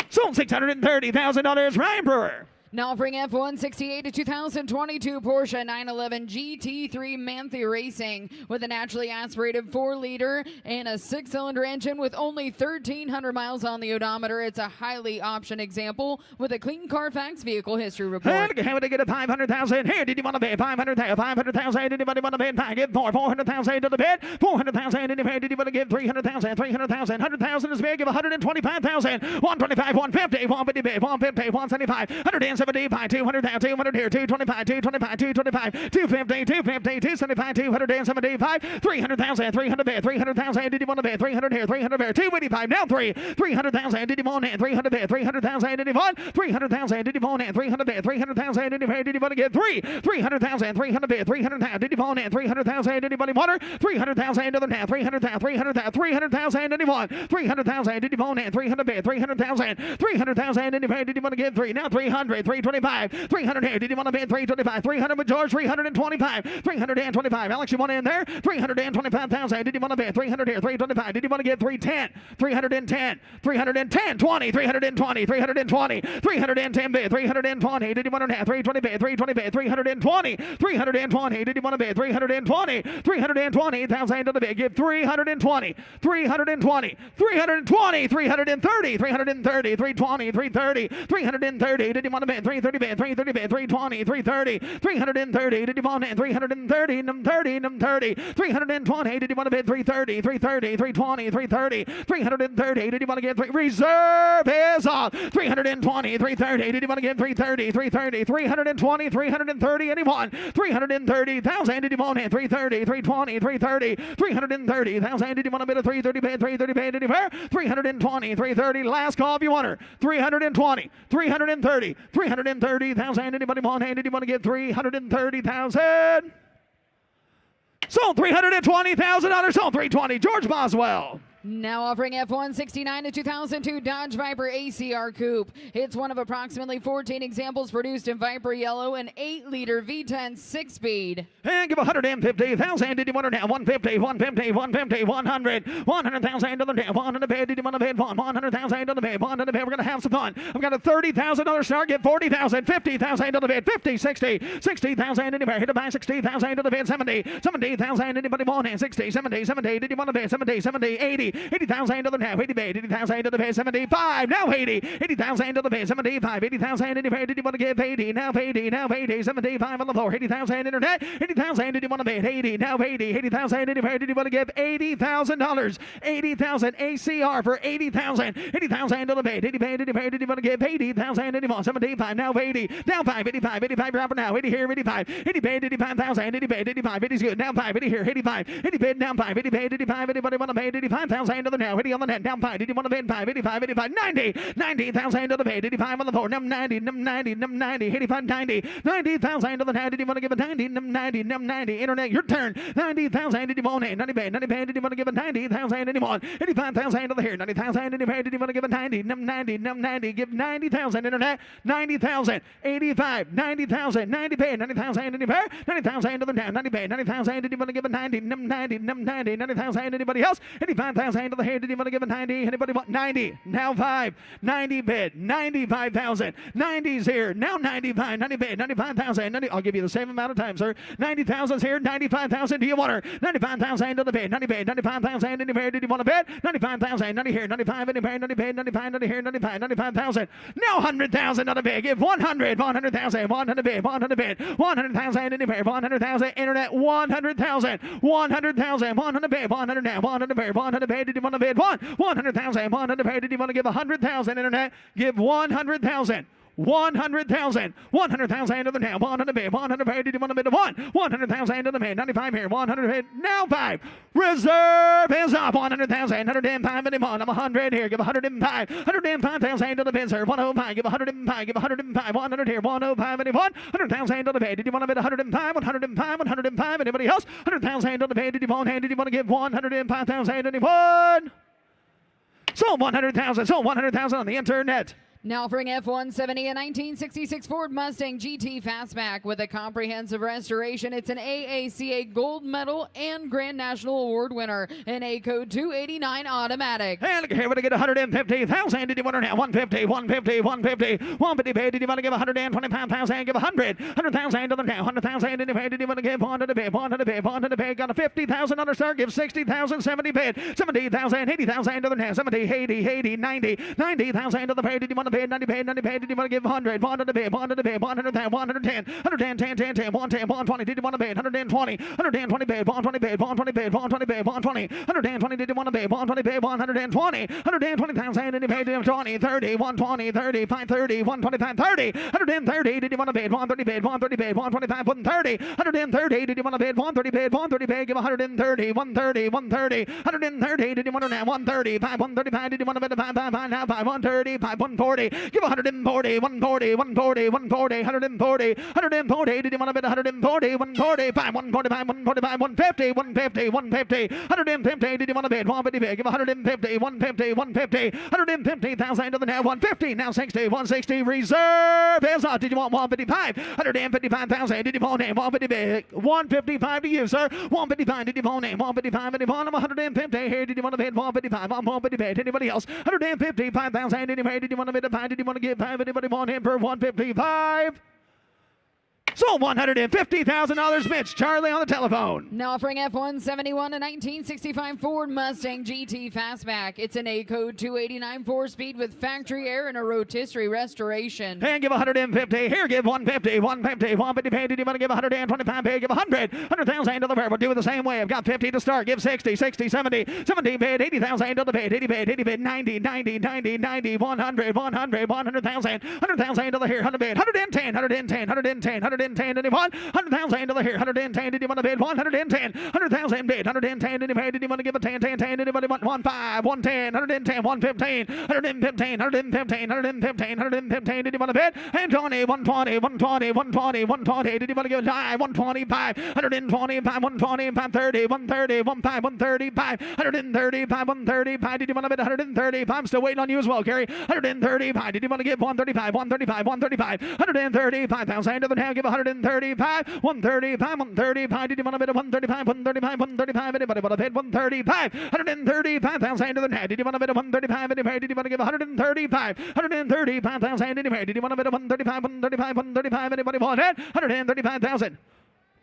Sold $630,000. Ryan Brewer. Now offering F-168, a 2022 Porsche 911 GT3 Manthe Racing with a naturally aspirated 4-liter and a 6-cylinder engine with only 1,300 miles on the odometer. It's a highly optioned example with a clean Carfax vehicle history report. How would I get a 500,000 here? Did you want to pay 500,000? 500,000. Anybody want to bid? Give 400,000 to the bid. 400,000. Did you want to give 300,000? 300,000. 100,000 is big. Give 125,000. 125. 150. 150 bid. 150. 175. 175. 200 down, 200 here, 225, 225, 225, 250, 250, 275, 275, 300,000, 300 bid, 300,000. Did you want to bid? 300 here, 300 bid, 285. Now 300,000. Did you want it? 300 bid, 300,000. Did you want 300,000? Did you want it? 300 bid, 300,000. Did you want to get 300,000? 300 bid, 300,000. Did you want it? 300,000. Anybody want her? 300,000 to the now, 300,000, 300,000, 300,000. Did you want 300,000? Did you want it? 300 bid, 300,000, 300,000. Did you want to get 3? Now 300, 325, 300 here. Did you want to bid 325? 300 with George, 325, 325. Alex, you want in there? 325,000. Did you want to bid 300 here? 325. Did you want to get 310? 310, 310, 20, 320, 320, 310 bid, 320. Did you want to have 320 bid, 320 bid, 320, 320. Did you want to bid 320, 320,000 to the bid? Give 320, 320, 320, 330, 330, 320, 330, 330. Did you want to bid bid, 330 bid, 330 bid, 320, 330, 330. Did you want it? 330, num 30, num 30, 320. Did you want to bid? 330, 330, 320, 330, 330. Did you want to get reserve is off? 320, 330. Did you want to get 330, 330, 320, 330? Anyone? 330,000. Did you want it? 330, 320, 330, 330,000. Did you want to bid a 330 bid, 330 bid anywhere? 320, 330. Last call if you want her. 320, 330, 330,000. Anybody want it? Did you want to get 330,000? Sold $320,000. Sold 320. George Boswell. Now offering F-169 to 2002 Dodge Viper ACR Coupe. It's one of approximately 14 examples produced in Viper Yellow, an 8-liter V10 6-speed. And give 150,000. Did you want it now? 150, 150, 150, 100, 100,000 to the bid. 100 bid. Did you want to bid? 100,000 to the bid. 100 bid. We're going to have some fun. I've got a $30,000 start. Get 40,000, 50,000 to the bid. 50, 60, 60,000 anywhere. Hit it by 60,000 to the bid. 70, 70,000. Anybody want it? 60, 70, 70. Did you want to bid? 70, 70, 80. 80,000 to the now, 80 bid, 80,000 to the bid, 75, now 80, 80,000 to the bid, 75, 80,000 anywhere, did you want to give 80, now 80, now 80, 75 on the floor, 80,000 internet, 80,000, did you want to bid, 80, now 80, 80,000 anywhere, did you want to give $80,000, 80,000 ACR for 80,000, 80,000 to the bid, 80 bid, 80 bid, did you want to give 80,000 anymore, 75, now 80, now 5, 85, 85 proper now, 80 here, 85, 80 bid, 85,000, 80 bid, 85, 80's good, now 5, 80 here, 85, 80 bid, now 5, 80 bid, 85, anybody want to bid, 85,000 to the now, 80 on the net, down 5, did you want to bid 5, 85, 85, 90, 90,000 to the bid, 85 on the floor, num 90, num 90, num 90, 85, 90, 90,000 to the net, did you want to give a 90, num 90, num 90, internet, your turn, 90,000, did you want it, 90 bid, 90 bid, did you want to give a 90,000 anyone, 85,000 to the here, 90,000, did you bid, did you want to give a 90, num 90, num 90, give 90,000 internet, 90,000, 85, 90,000, 90 bid, 90,000 did you bid, 90,000 to the down, 90 bid, 90,000, did you want to give a 90, num 90, num 90, 90,000, anybody else, 85,000 to the here, did you want to give a 90, anybody want 90, now 5, 90 bid, 95,000, 90's here, now 95, 90 bid, 95,000, 90, I'll give you the same amount of time, sir, 90,000's here, 95,000, do you want her, 95,000 to the bid, 90 bid, 95,000, anywhere, did you want to bid, 95,000, 90 here, 95, anywhere, 90 bid, 95, 90 here, 95, 95,000, now 100,000 on the bid, give 100, 100,000, 100 bid, 100 bid, 100,000, anywhere, 100,000, internet, 100,000, 100,000, 100 bid, 100 now, 100 bid, 100 bid, did you want to bid 100,000, 100 bid, did you want to give 100,000 internet, give 100,000. 100,000, 100,000 to the now, 100 bid, 100 bid, did you want to bid a 100,000 to the bid, 95 here, 100 bid, now 5, reserve is up, 100,000, 105 anymore, I'm 100 here, give 105, 105,000 to the bid, sir, 105, give 105, give 105, 100 here, 105 anyone, 100,000 to the bid, did you want to bid 105, 105, 105, anybody else, 100,000 to the bid, did you want to give 105,000 anyone? Sold 100,000, sold 100,000 on the internet. Now offering F-170, a 1966 Ford Mustang GT Fastback with a comprehensive restoration. It's an AACA Gold Medal and Grand National Award winner. An A code 289 automatic. And look here, we're going to get 150,000. Did you want her now? 150, 150, 150, 150 bid. Did you want to give 125,000? Give 100,000 to them now. 100,000 in the bid. Did you want to give 100 bid? 100 bid, 100 bid. Got a $50,000 start. Give 60,000, 70 bid. 70,000, 80,000 to them now. 70, 80, 90, 90,000 to the bid. Did you want to bid? 90 bid, 90 bid. Did you want to give 100? 100 bid, 100 bid, 110, 110, 110, 10, 10, 10, 110, 120. Did you want to bid? 120, 120 bid, 120 bid, 120 bid, 120 bid, 120, 120. Did you want to bid? 120 bid, 120, 120,000. Did you pay 20, 30, 120, 30, 530, 125, 30, 130. Did you want to bid? 130 bid, 130 bid, 125, 130, 130. Did you want to bid? 130 bid, 130 bid. Give 130, 130, 130, 130. Did you want to now? 130, 5, 135. Did you want to bid? 5, 5, 5, now 5, 130, 5, 140. Give 140, 140, 140, 140, 140, 140. Did you want to bid 140, 140, 5, 145, 145, 150, 150, 150, 150. Did you want to bid? 150 bid. Give 150, 150, 150, 150,000 to the now. 150, now 60, 160. Reserve is up. Did you want 155? 155,000. Did you want name? 150 bid. 155 to you, sir. 155. Did you want name? 155. Did you want 150 here? Did you want to bid 155? 150 bid. Anybody else? 155,000. Anyway, did you want to bid a 5? Did you want to give 5? Anybody want him for 155? Sold $150,000. Mitch, Charlie on the telephone. Now offering F-171, a 1965 Ford Mustang GT Fastback. It's an A code 289 4-speed with factory air and a rotisserie restoration. And give 150. Here, give 150. 150. 150 paid. Did you want to give 125 paid? Give 100. 100,000 to the pair. We'll do it the same way. I've got 50 to start. Give 60. 60. 70. 70 paid. 80,000 to the paid. 80 paid. 80 paid. 90. 90. 90. 90. 100. 100. 100,000. 100,000 to the here. 100 paid. 110. 110. 110. 110. Anyone? 100,000 to the here. 110. Did you want to bid? 110. 100,000 bid. 110. Did you pay? Did you want to give a 10? 10. 10. Anybody want 15? 110. 110. 115. 115. 115. 115. 115. Did you want to bid? And 20. 120. 120. 120. 120. Did you want to give a die? 125. 125. 125. 30. 130. 15. 135. 135. 135. Did you want to bid? 135. I'm still waiting on you as well, Gary. 135. Did you want to give 135? 135. 135. 135,000 to the town. Give 135. 135. 135. Did you want to bid 135? 135. 135. Anybody want to bid 135? 135,000 to the town. Did you want to bid 135? Anybody? Did you want to give 135? 135,000 anyway. Did you want to bid 135? 135. 135. Anybody want it? 135,000.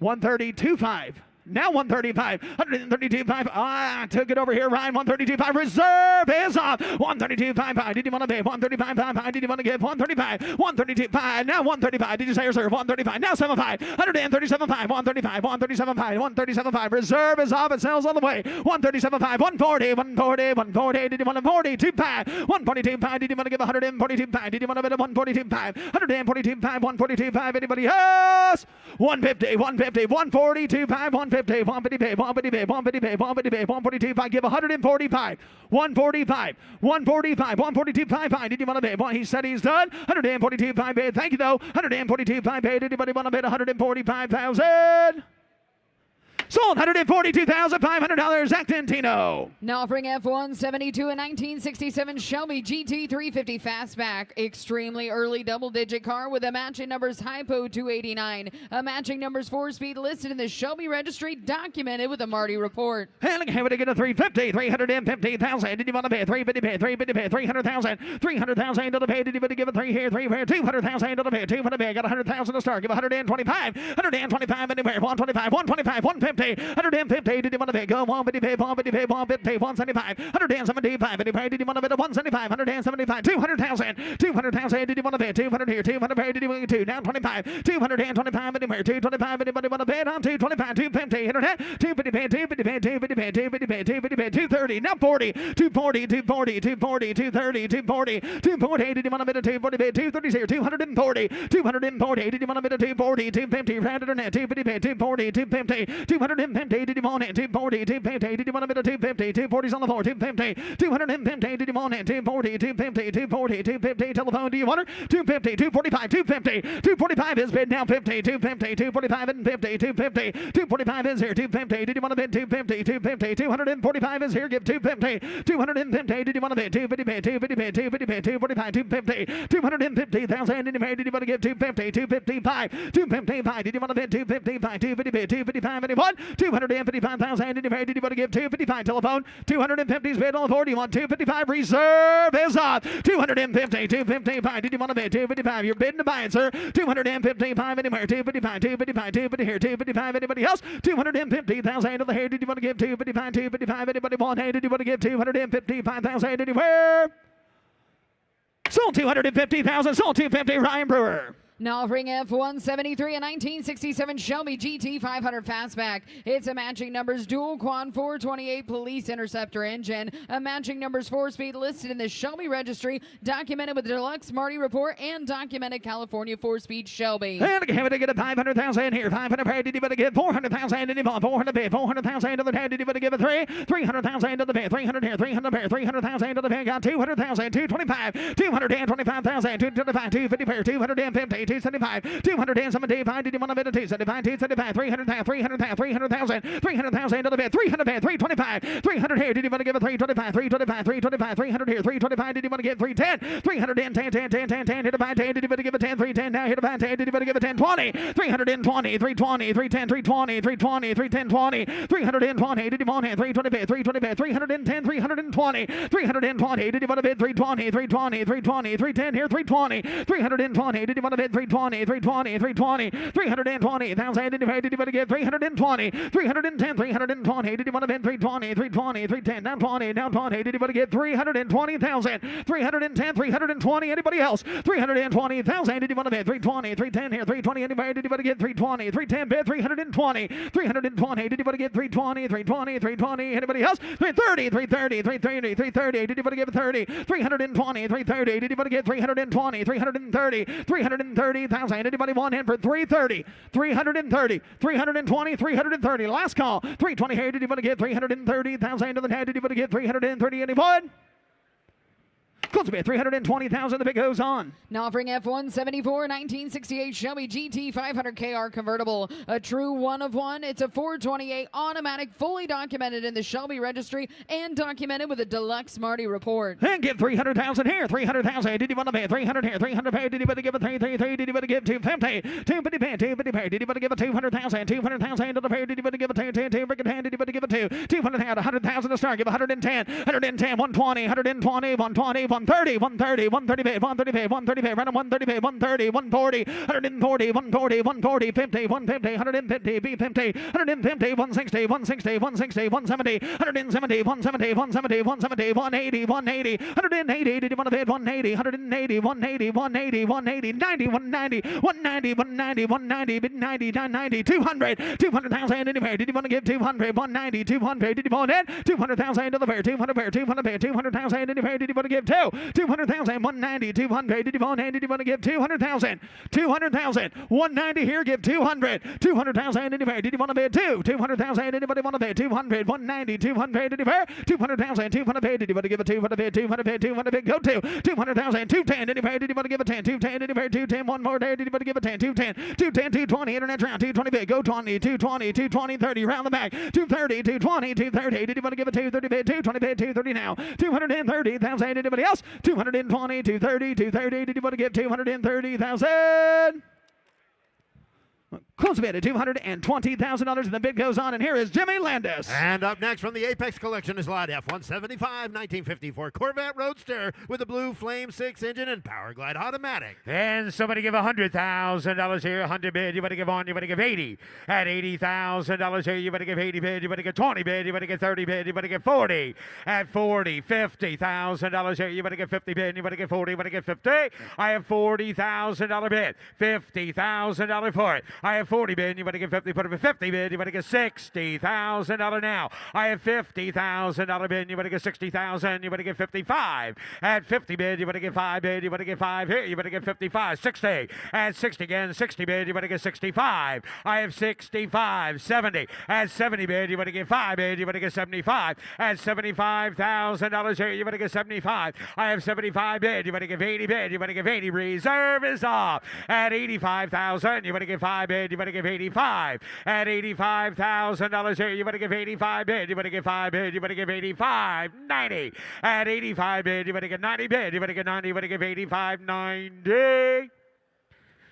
132.5. Now 135, 132.5. I took it over here, Ryan. 132.5. Reserve is off. 132.5. Did you want to pay 135.5? Did you want to give 135? 132.5. Now 135. Did you say reserve? 135. Now 75. 137.5. 135. 137.5. 137.5. Reserve is off. It sells all the way. 137.5. 140. 140. 140. Did you want to 42.5? 142.5. Did you want to give 142.5? Did you want to bid 142.5? 142.5. 142.5. Anybody else? 150. 150. 142.5. 150, 150, 150, 150, 150, 142, I give 145, 145, 145, 142.5. Did you want to bid? He said he's done. 142.5 bid. Thank you though. 142.5 bid. Anybody want to bid 145,000? Sold $142,500. Acton Tino. Now offering F-172, a 1967 Shelby GT 350 Fastback. Extremely early double-digit car with a matching numbers Hypo 289. A matching numbers 4-speed listed in the Shelby registry, documented with a Marty report. And have to get a 350, 350,000. Did you want to pay 350 pay, 350 pay, 300,000, 300,000 to the pay. Did you want to give a 3 here, 3 here, 200,000 to the pay, 200 pay. Got 100,000 to start. Give 125, 125 anywhere, 125, 125, 150. 150, did you want to pay? Go 150, pay, 150, pay, 150, 175, 175, did you want to pay? 175, 175, 200,000, 200,000, did you want to pay? 200 here, 200 pay, did you want to pay? Now 25, 225 anywhere, 225, anybody want to pay? On 225, 250, 250 pay, 250 pay, 250 pay, 250 pay, 250 pay, 230, now 40, 240, 240, 240, 230, 240, 240, did you want to pay? 240 pay, 230 here, 240, 240, did you want to pay? 240, 250, rounded on that, 250 pay, 240, 250, 250, did you want it? 240, 250, did you want to bid a 250? 240's on the floor, 250, 250, did you want it? 240, 250, 240, 250, telephone, do you want her? 250, 245, 250, 245 is bid now, 50, 250, 245 and 50, 250, 245 is here, 250, did you want to bid 250, 250, 245 is here, give 250, 250, did you want to bid 250, 250, 250, 245, 250, 250,000, did you want to give 250, 255, 255, did you want to bid 255, 250, 255, anyone? 255,000. Did you want to give 255? Telephone. 250's bid on the board. Do you want 255? Reserve is off. 250. 255. Did you want to bid 255? You're bidding to buy it, sir. 255 anywhere. 255. 255. 250 here. 255. Anybody else? 250,000 to the hair. Did you want to give 255? 255. Anybody want? Hey, did you want to give 255,000 anywhere? Sold 250,000. Sold 250. Ryan Brewer. Now offering F-173, a 1967 Shelby GT 500 Fastback. It's a matching numbers dual quad 428 police interceptor engine. A matching numbers 4-speed listed in the Shelby registry, documented with the deluxe Marty report and documented California 4-speed Shelby. And have to get a 500,000 here. 500 pay. Did you want to give 400,000? Did you want 400 pay? 400,000 to the head. Did you want to give a 300,000 to the pay? 300 here. 300 pay. 300,000 to the pay. Got 200,000. 225. 225,000. 225. 250 pay. 250. 275, 275, did you want to bid a 275, 275, 300,000, 300,000 to the bid, 300 bid, 325, 300 here, did you want to give a 325, 325, 325, 300 here, 325, did you want to give 310, 310, 10, 10, 10, 10, hit a 5, 10, did you want to give a 10, 310, now hit a 5, 10, did you want to give a 10, 20, 320, 320, 310, 320, 320, 310, 20, 320, did you want it, 320 bid, 320 bid, 310, 320, 320, did you want to bid 320, 320, 320, 310 here, 320, 320, did you want to bid 320, 320, 320, 320,000. Did you want to get 320, 310, 320? Did you want to bid 320, 320, 310, down 20, down 20? Did you want to get 320,000, 310, 320? Anybody else? 320,000. Did you want to bid 320, 310 here, 320? Anybody? Did you want to get 320, 310 bid 320, 320? Did you want to get 320, 320, 320? Anybody else? 330, 330, 330, 330. Did you want to give 30, 320, 330? Did you want to get 320, 330, 330,000? Anybody want in for 330, 330, 320, 330? Last call, 320 here. Did you want to get 330,000 to the head? Did you want to get 330? Anyone? Close to be 320,000. The bid goes on. Now offering F-174 1968 Shelby GT 500 KR convertible. A true one of one. It's a 428 automatic, fully documented in the Shelby registry and documented with a deluxe Marty report. And give 300,000 here. 300,000. Did you want to pay 300 here? 300 pay. Did you want to give a 333? Did you want to give 250? 250 pay. 250 pay. Did you want to give a 200,000? 200,000 to the pay. Did you want to give a 2 brick in hand? Did you want to give a 200,000? 100,000 to start. Give 110. 110. 120. 120. 120. 130, 130, 130 pay, 130 pay, 130 pay, right on 130 pay, 130, 140, 140, 140, 140, 50, 150, 150, B50, 150, 160, 160, 160, 170, 170, 170, 170, 170, 180, 180, 180. Did you want to bid 180, 180, 180, 180, 180, 90, 190, 190, 190, 190, bid 90, 990, 200, 200,000 in the pair. Did you want to give 200, 190, 200? Did you want it? 200,000 to the pair, 200 pair, 200 pair, 200,000 in the pair. Did you want to give 200,000, 190, 200. Did you want it? Did you want to give 200,000? 200,000, 190 here. Give 200, 200,000 in the pair. Did you want to bid 200,000? Anybody want to bid 200, 190, 200? Did you pair? 200,000, 200 bid. Did you want to give a 200 bid? 200 bid, 200 bid. Go to 200,000, 210. Did you pair? Did you want to give a 10? 210. Did you pair? 210. One more there. Did you want to give a 10? 210, 210, 220. Internet round 220 bid. Go 20, 220, 220, 30. Round the back 230, 220, 230. Did you want to give a 230 bid? 220 bid, 230 now. 230,000. Anybody else? 220, 230, 230. Did you want to give 230,000? Close bid at $220,000, and the bid goes on, and here is Jimmy Landis. And up next from the Apex Collection is Lot F-175 1954 Corvette Roadster with a blue Flame 6 engine and Power Glide automatic. And somebody give $100,000 here. 100 bid. You want to give on. You want to give 80. At $80,000 here. You want to give 80 bid. You want to give 20 bid. You want to give 30 bid. You want to give 40. At 40, $50,000 here. You want to give 50 bid. You want to give 40. You want to give 50. I have $40,000 bid. $50,000 for it. I have 40 bid. You want to give 50. Put up a 50 bid. You want to give $60,000 now. I have $50,000 bid. You want to give 60,000. You want to give 55. At 50 bid. You want to give 5 bid. You want to give 5 here. You want to give 55. 60. At 60 again. 60 bid. You want to give 65. I have 65. 70. At 70 bid. You want to give 5 bid. You want to give 75. At $75,000 here. You want to give 75. I have 75 bid. You want to give 80 bid. You want to give 80. Reserve is off. At 85,000. You want to give 5 bid. You want to give 85. At $85,000 here. You want to give 85 bid. You want to give 5 bid. You want to give 85. 90. At 85 bid. You want to give 90 bid. You want to give 90. You want to give 85. 90.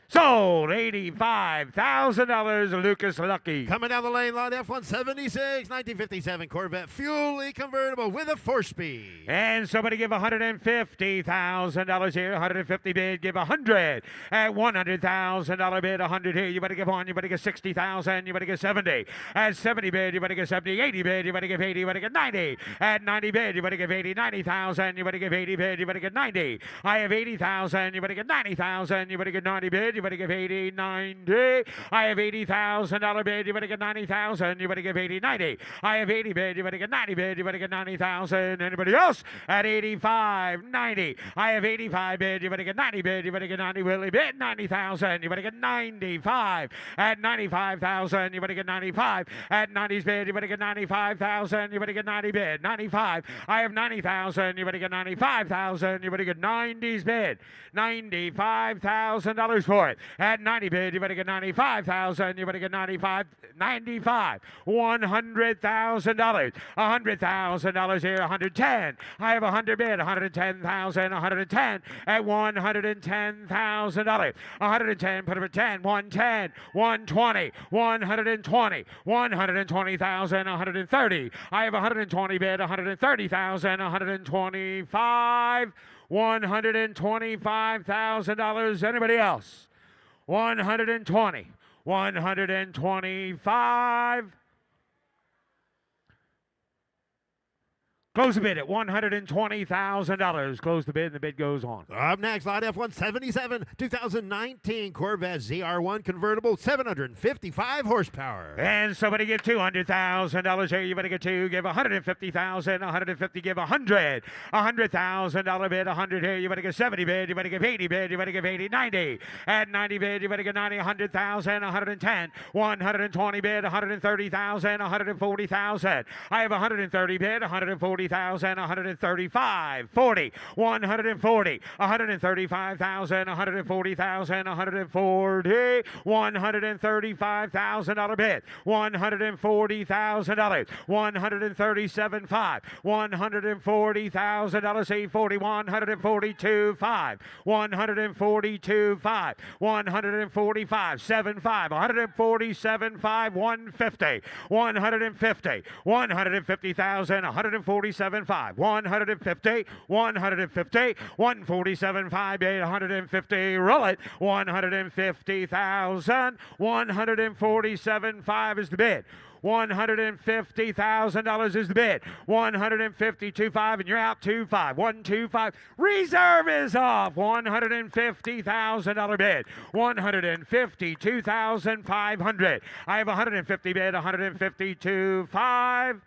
Sold $85,000, Lucas Lucky. Coming down the lane, Lot F-176 1957 Corvette Fuel convertible with a 4-speed. And somebody give $150,000 here. 150 bid. Give 100. At $100,000 bid. 100 here. You better give one. You better give 60,000. You better give 70. At 70 bid. You better give 70. 80 bid. You better give 80. You better give 90. At 90 bid. You better give 80. 90,000. You better give 80 bid. You better give 90. I have 80,000. You better give 90,000. You better give 90 bid. You better give 80, 90. I have $80,000 bid. You better get 90,000. You better give 80, 90. I have 80 bid. You better get 90 bid. You better get 90,000. Anybody else? At 85, 90. I have 85 bid. You better get 90 bid. You better get 90 Willie bid. 90,000. You better get 95. At 95,000. You better get 95. At 90's bid. You better get 95,000. You better get 90 bid. 95. I have 90,000. You better get 95,000. You better get 90's bid. $95,000 for it. At 90 bid, you better get 95,000. You better get 95. 95. $100,000. $100,000 here. 110. I have 100 bid. 110,000. 110 at $110,000. 110. Put up a 10. 110. 120. 120. 120,000. 130. I have 120 bid. 130,000. 125. $125,000. Anybody else? 120, 125. Close the bid at $120,000. Close the bid, and the bid goes on. Up next, lot F-177, 2019 Corvette ZR1 convertible, 755 horsepower. And somebody give $200,000 here. You better get two. Give $150,000. 150. Give $100. $100,000 bid. 100 here. You better get 70 bid. You better give 80 bid. You better give 80. 90. At 90 bid. You better get 90. 100,000. 110. 120 bid. 130,000. 140,000. I have 130 bid. 140,000. 135. 40. 140. 135,000. 140,000. 140. $135,000 bid. $140,000. $137,500. $140,000. Say 40. $142,500. $142,500. $145,000. 75. $147,500. $150,000. $150,000. $150,000. $147,500. $150,000. $150,000. $147,500. $150,000. Roll it. $150,000. $147,500 is the bid. $150,000 is the bid. $152,500, and you're out 2,500. 125. Reserve is off. $150,000 bid. $152,500. I have 150 bid. 152,500.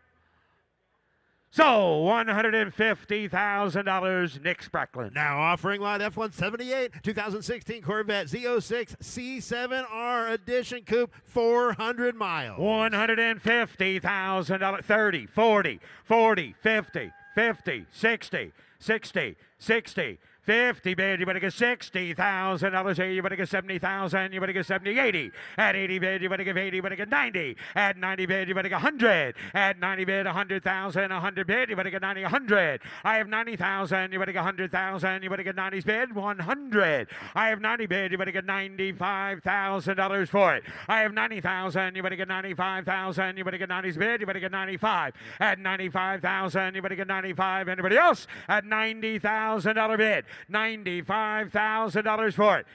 So, $150,000, Nick Sprackland. Now offering lot F-178, 2016 Corvette Z06 C7R Edition Coupe, 400 miles. $150,000, 30, 40, 40, 50, 50, 60, 60, 60, 50 bid, you better get $60,000 here, you better get 70,000, you better get 70, 80. At 80 bid, you better give 80, you better get 90. At 90 bid, you better get 100. At 90 bid, 100,000, 100 bid, you better get 90, 100. I have 90,000, you better get 100,000, you better get 90's bid, 100. I have 90 bid, you better get $95,000 for it. I have 90,000, you better get 95,000, you better get 90's bid, you better get 95. At 95,000, you better get 95. Anybody else? At $90,000 bid. $95,000 for it.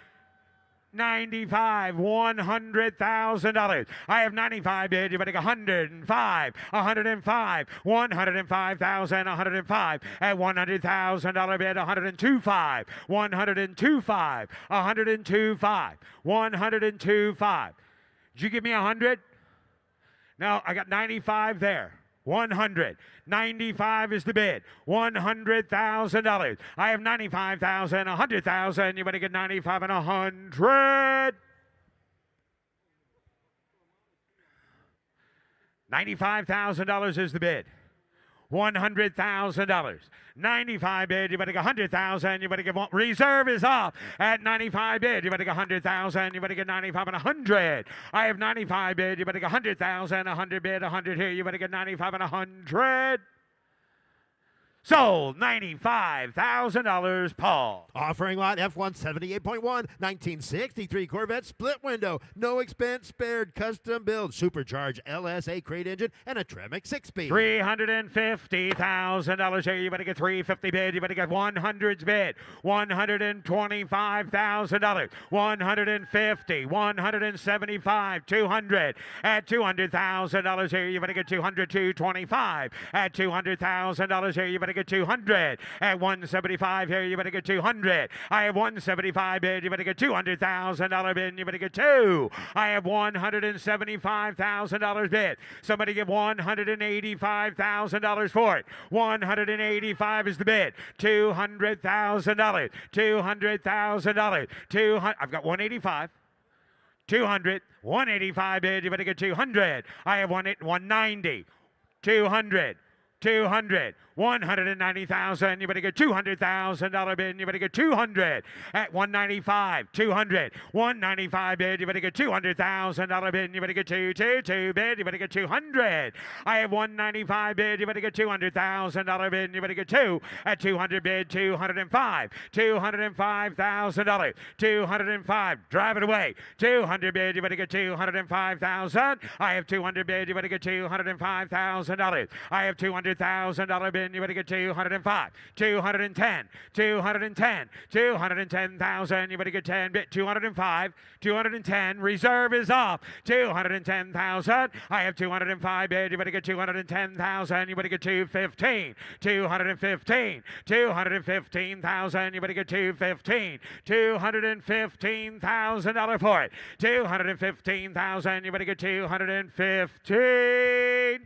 95, $100,000. I have 95 bid. You better get 105, 105, 105,000, 105. At $100,000 bid, 102.5, 102.5, 102.5, 102.5. Did you give me 100? No, I got 95 there. 100. 95 is the bid. $100,000. I have 95,000, 100,000. You better get 95 and 100. $95,000 is the bid. $100,000. 95 bid, you better get 100,000, you better get one. Reserve is off at 95 bid, you better get 100,000, you better get 95 and 100. I have 95 bid, you better get 100,000, 100 bid, 100 here, you better get 95 and 100. Sold. $95,000, Paul. Offering lot F-178.1, 1963 Corvette split window, no expense spared, custom build, supercharged LSA crate engine, and a Tremec 6-speed. $350,000 here. You better get 350 bid. You better get 100's bid. $125,000. 150, 175, 200. At $200,000 here, you better get 200, 225. At $200,000 here, you better get 200. At 175 here, you better get 200. I have 175 bid, you better get $200,000 bid, you better get two. I have $175,000 bid. Somebody give $185,000 for it. 185 is the bid. $200,000. $200,000. 200. I've got 185. 200. 185 bid, you better get 200. I have 190. 200. 200. 190,000. You better get $200,000 bid. You better get 200. At 195. 200. 195 bid. You better get $200,000 bid. You better get two bid. You better get 200. I have 195 bid. You better get $200,000 bid. You better get two. At 200 bid. 205. $205,000. 205. Drive it away. 200 bid. You better get 205,000. I have 200 bid. You better get $205,000. I have $200,000 bid. 200,000. You better get 205. 210. 210. 210,000. You better get 10 bid. 205. 210. Reserve is off. 210,000. I have 205 bid. You better get 210,000. You better get 215. 215. 215,000. You better get 215. $215,000 for it. 215,000. You better get 215.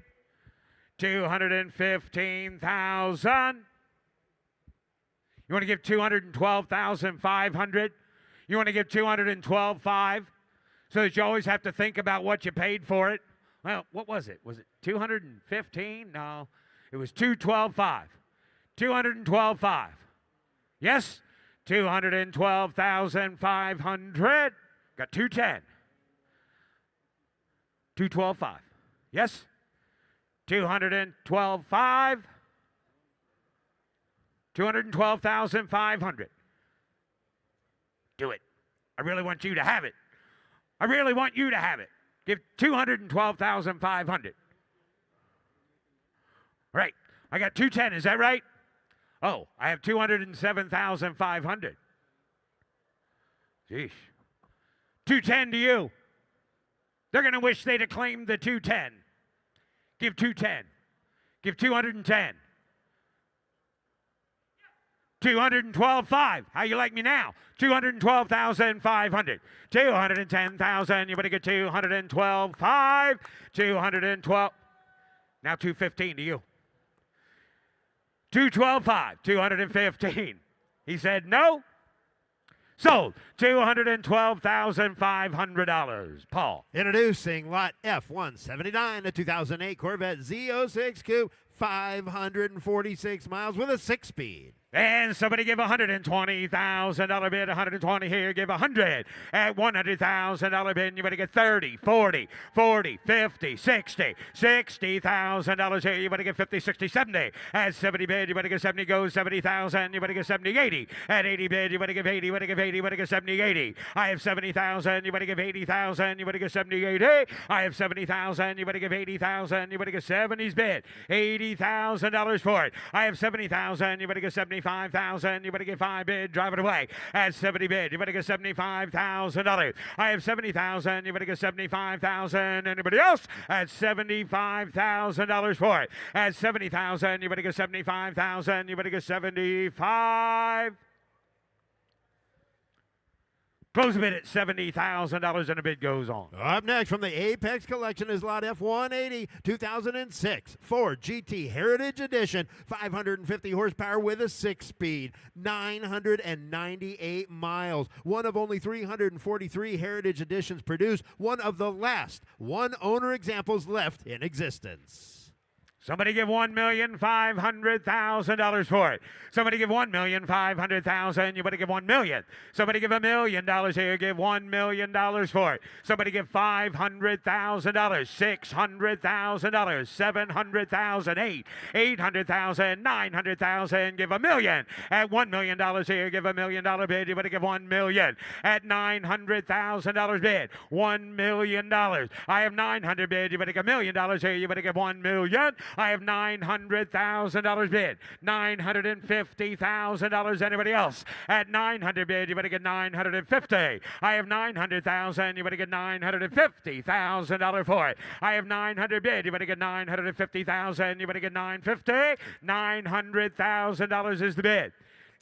215,000. You want to give 212,500? You want to give 212,500 so that you always have to think about what you paid for it? Well, what was it? Was it 215? No, it was 212,500. 212,500. Yes? 212,500. Got 210. 212,500. Yes? 212,500. 212,500. Do it. I really want you to have it. I really want you to have it. Give 212,500. Right. I got 210. Is that right? Oh, I have 207,500. Jeez. 210 to you. They're going to wish they'd have claimed the 210. Give 210. Give 210. 212,500. How you like me now? 212,500. 210,000. You better get 212,500. 212. Now 215 to you. 212,500. 215. He said no. Sold. $212,500. Paul. Introducing lot F179, a 2008 Corvette Z06 Coupe, 546 miles with a 6-speed. And somebody give $120,000 bid. 120 here. Give 100 at $100,000 bid. You better get 30, 40, 40, 50, 60, $60,000 here. You better get 50, 60, 70 at 70 bid. You better get 70. Goes 70,000. You better get 70, 80 at 80 bid. You better give 80. You better give 80. You better get 70, 80. I have 70,000. You better give 80,000. You better get 70, 80. I have 70,000. You better give 80,000. You better get 70's bid. $80,000 for it. I have 70,000. You better get 75,000. You better get 5 bid. Drive it away at 70 bid. You better get $75,000. I have 70,000. You better get 75,000. Anybody else? At $75,000 for it. At 70,000. You better get 75,000. You better get 75. Close a bid at $70,000 and the bid goes on. Up next from the Apex Collection is lot F180, 2006 Ford GT Heritage Edition, 550 horsepower with a 6-speed, 998 miles. One of only 343 Heritage Editions produced, one of the last one-owner examples left in existence. Somebody give $1,500,000 for it. Somebody give $1,500,000. You better give $1 million. Somebody give $1 million here. Give $1 million for it. Somebody give $500,000, $600,000, $700,000, $800,000, $900,000. Give $1 million. At $1 million here. Give $1 million bid. You better give $1 million. At $900,000 bid. $1 million. I have $900 bid. You better give $1 million here. You better give $1 million. I have $900,000 bid. $950,000. Anybody else? At $900 bid, you better get $950. I have $900,000. You better get $950,000 for it. I have $900 bid. You better get $950,000. You better get $950. $900,000 is the bid.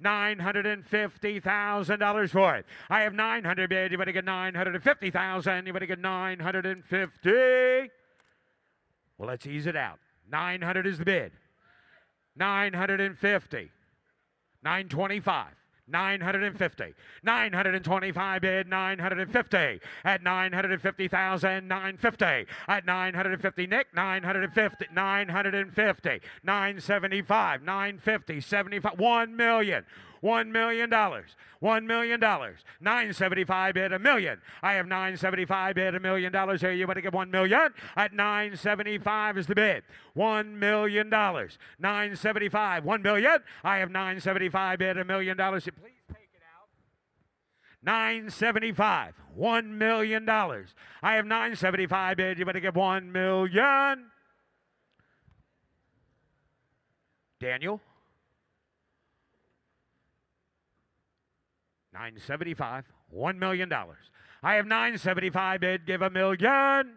$950,000 for it. I have $900 bid. You better get $950,000. You better get $950. Well, let's ease it out. 900 is the bid. 950. 925. 950. 925 bid. 950. At 950,000. 950. At 950, Nick. 950. 950. 975. 950. 75. $1 million. $1 million. $1 million. 975 bid, $1 million. I have 975 bid, $1 million here. You better get $1 million. At 975 is the bid. $1 million. 975. $1 million. I have 975 bid, $1 million. Please take it out. 975. $1 million. I have 975 bid. You better get $1 million. Daniel. 975, $1 million. I have 975 bid, give $1 million.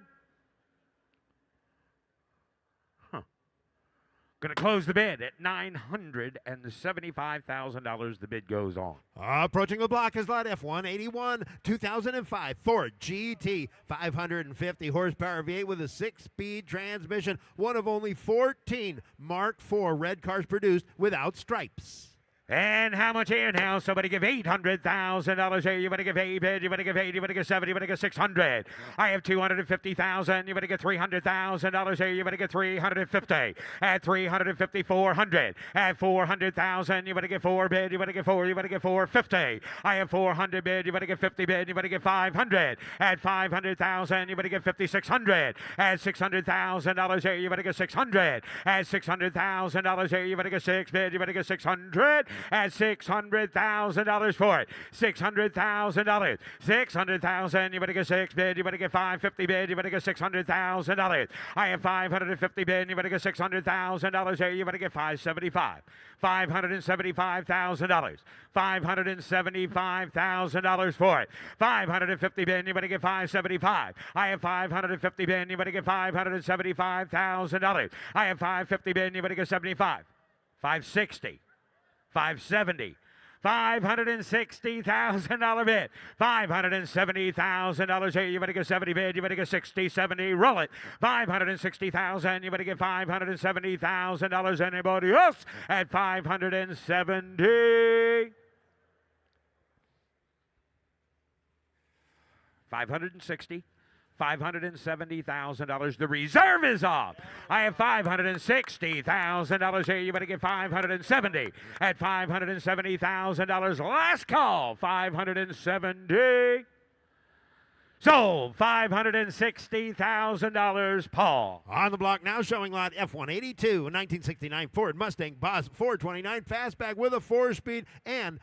Going to close the bid at $975,000. The bid goes on. Approaching the block is lot F181 2005 Ford GT 550 horsepower V8 with a 6-speed transmission. One of only 14 Mark IV red cars produced without stripes. And how much here now? Somebody give $800,000 here. You better give 8 bid. You better give 8. You better give 7. You better give 600. I have 250,000. You better get $300,000 here. You better get 350. At 350, 400. At 400,000, you better get 4 bid. You better get 4. You better get 450. I have 400 bid. You better get 50 bid. You better get 500. At 500,000, you better get 5,600. At $600,000 here, you better get 600. At $600,000 here, you better get 6 bid. You better get 600. At $600,000 for it. $600,000. $600,000. You better get 6 bid. You better get 550 bid. You better get $600,000. I have 550 bid. You better get $600,000 here. You better get 575. $575,000. $575,000 for it. 550 bid. You better get 575. I have 550 bid. You better get $575,000. I have 550 bid. You better get 75. 560. 570. $560,000 bid. $570,000 here. You better get 70 bid. You better get 60, 70. Roll it. $560,000. You better get $570,000. Anybody else at 570? 560. $570,000. The reserve is off. I have $560,000 here. You better get 570 at $570,000. Last call. 570. Sold. $560,000. Paul. On the block now, showing lot F182 1969 Ford Mustang Boss 429 fastback with a 4-speed and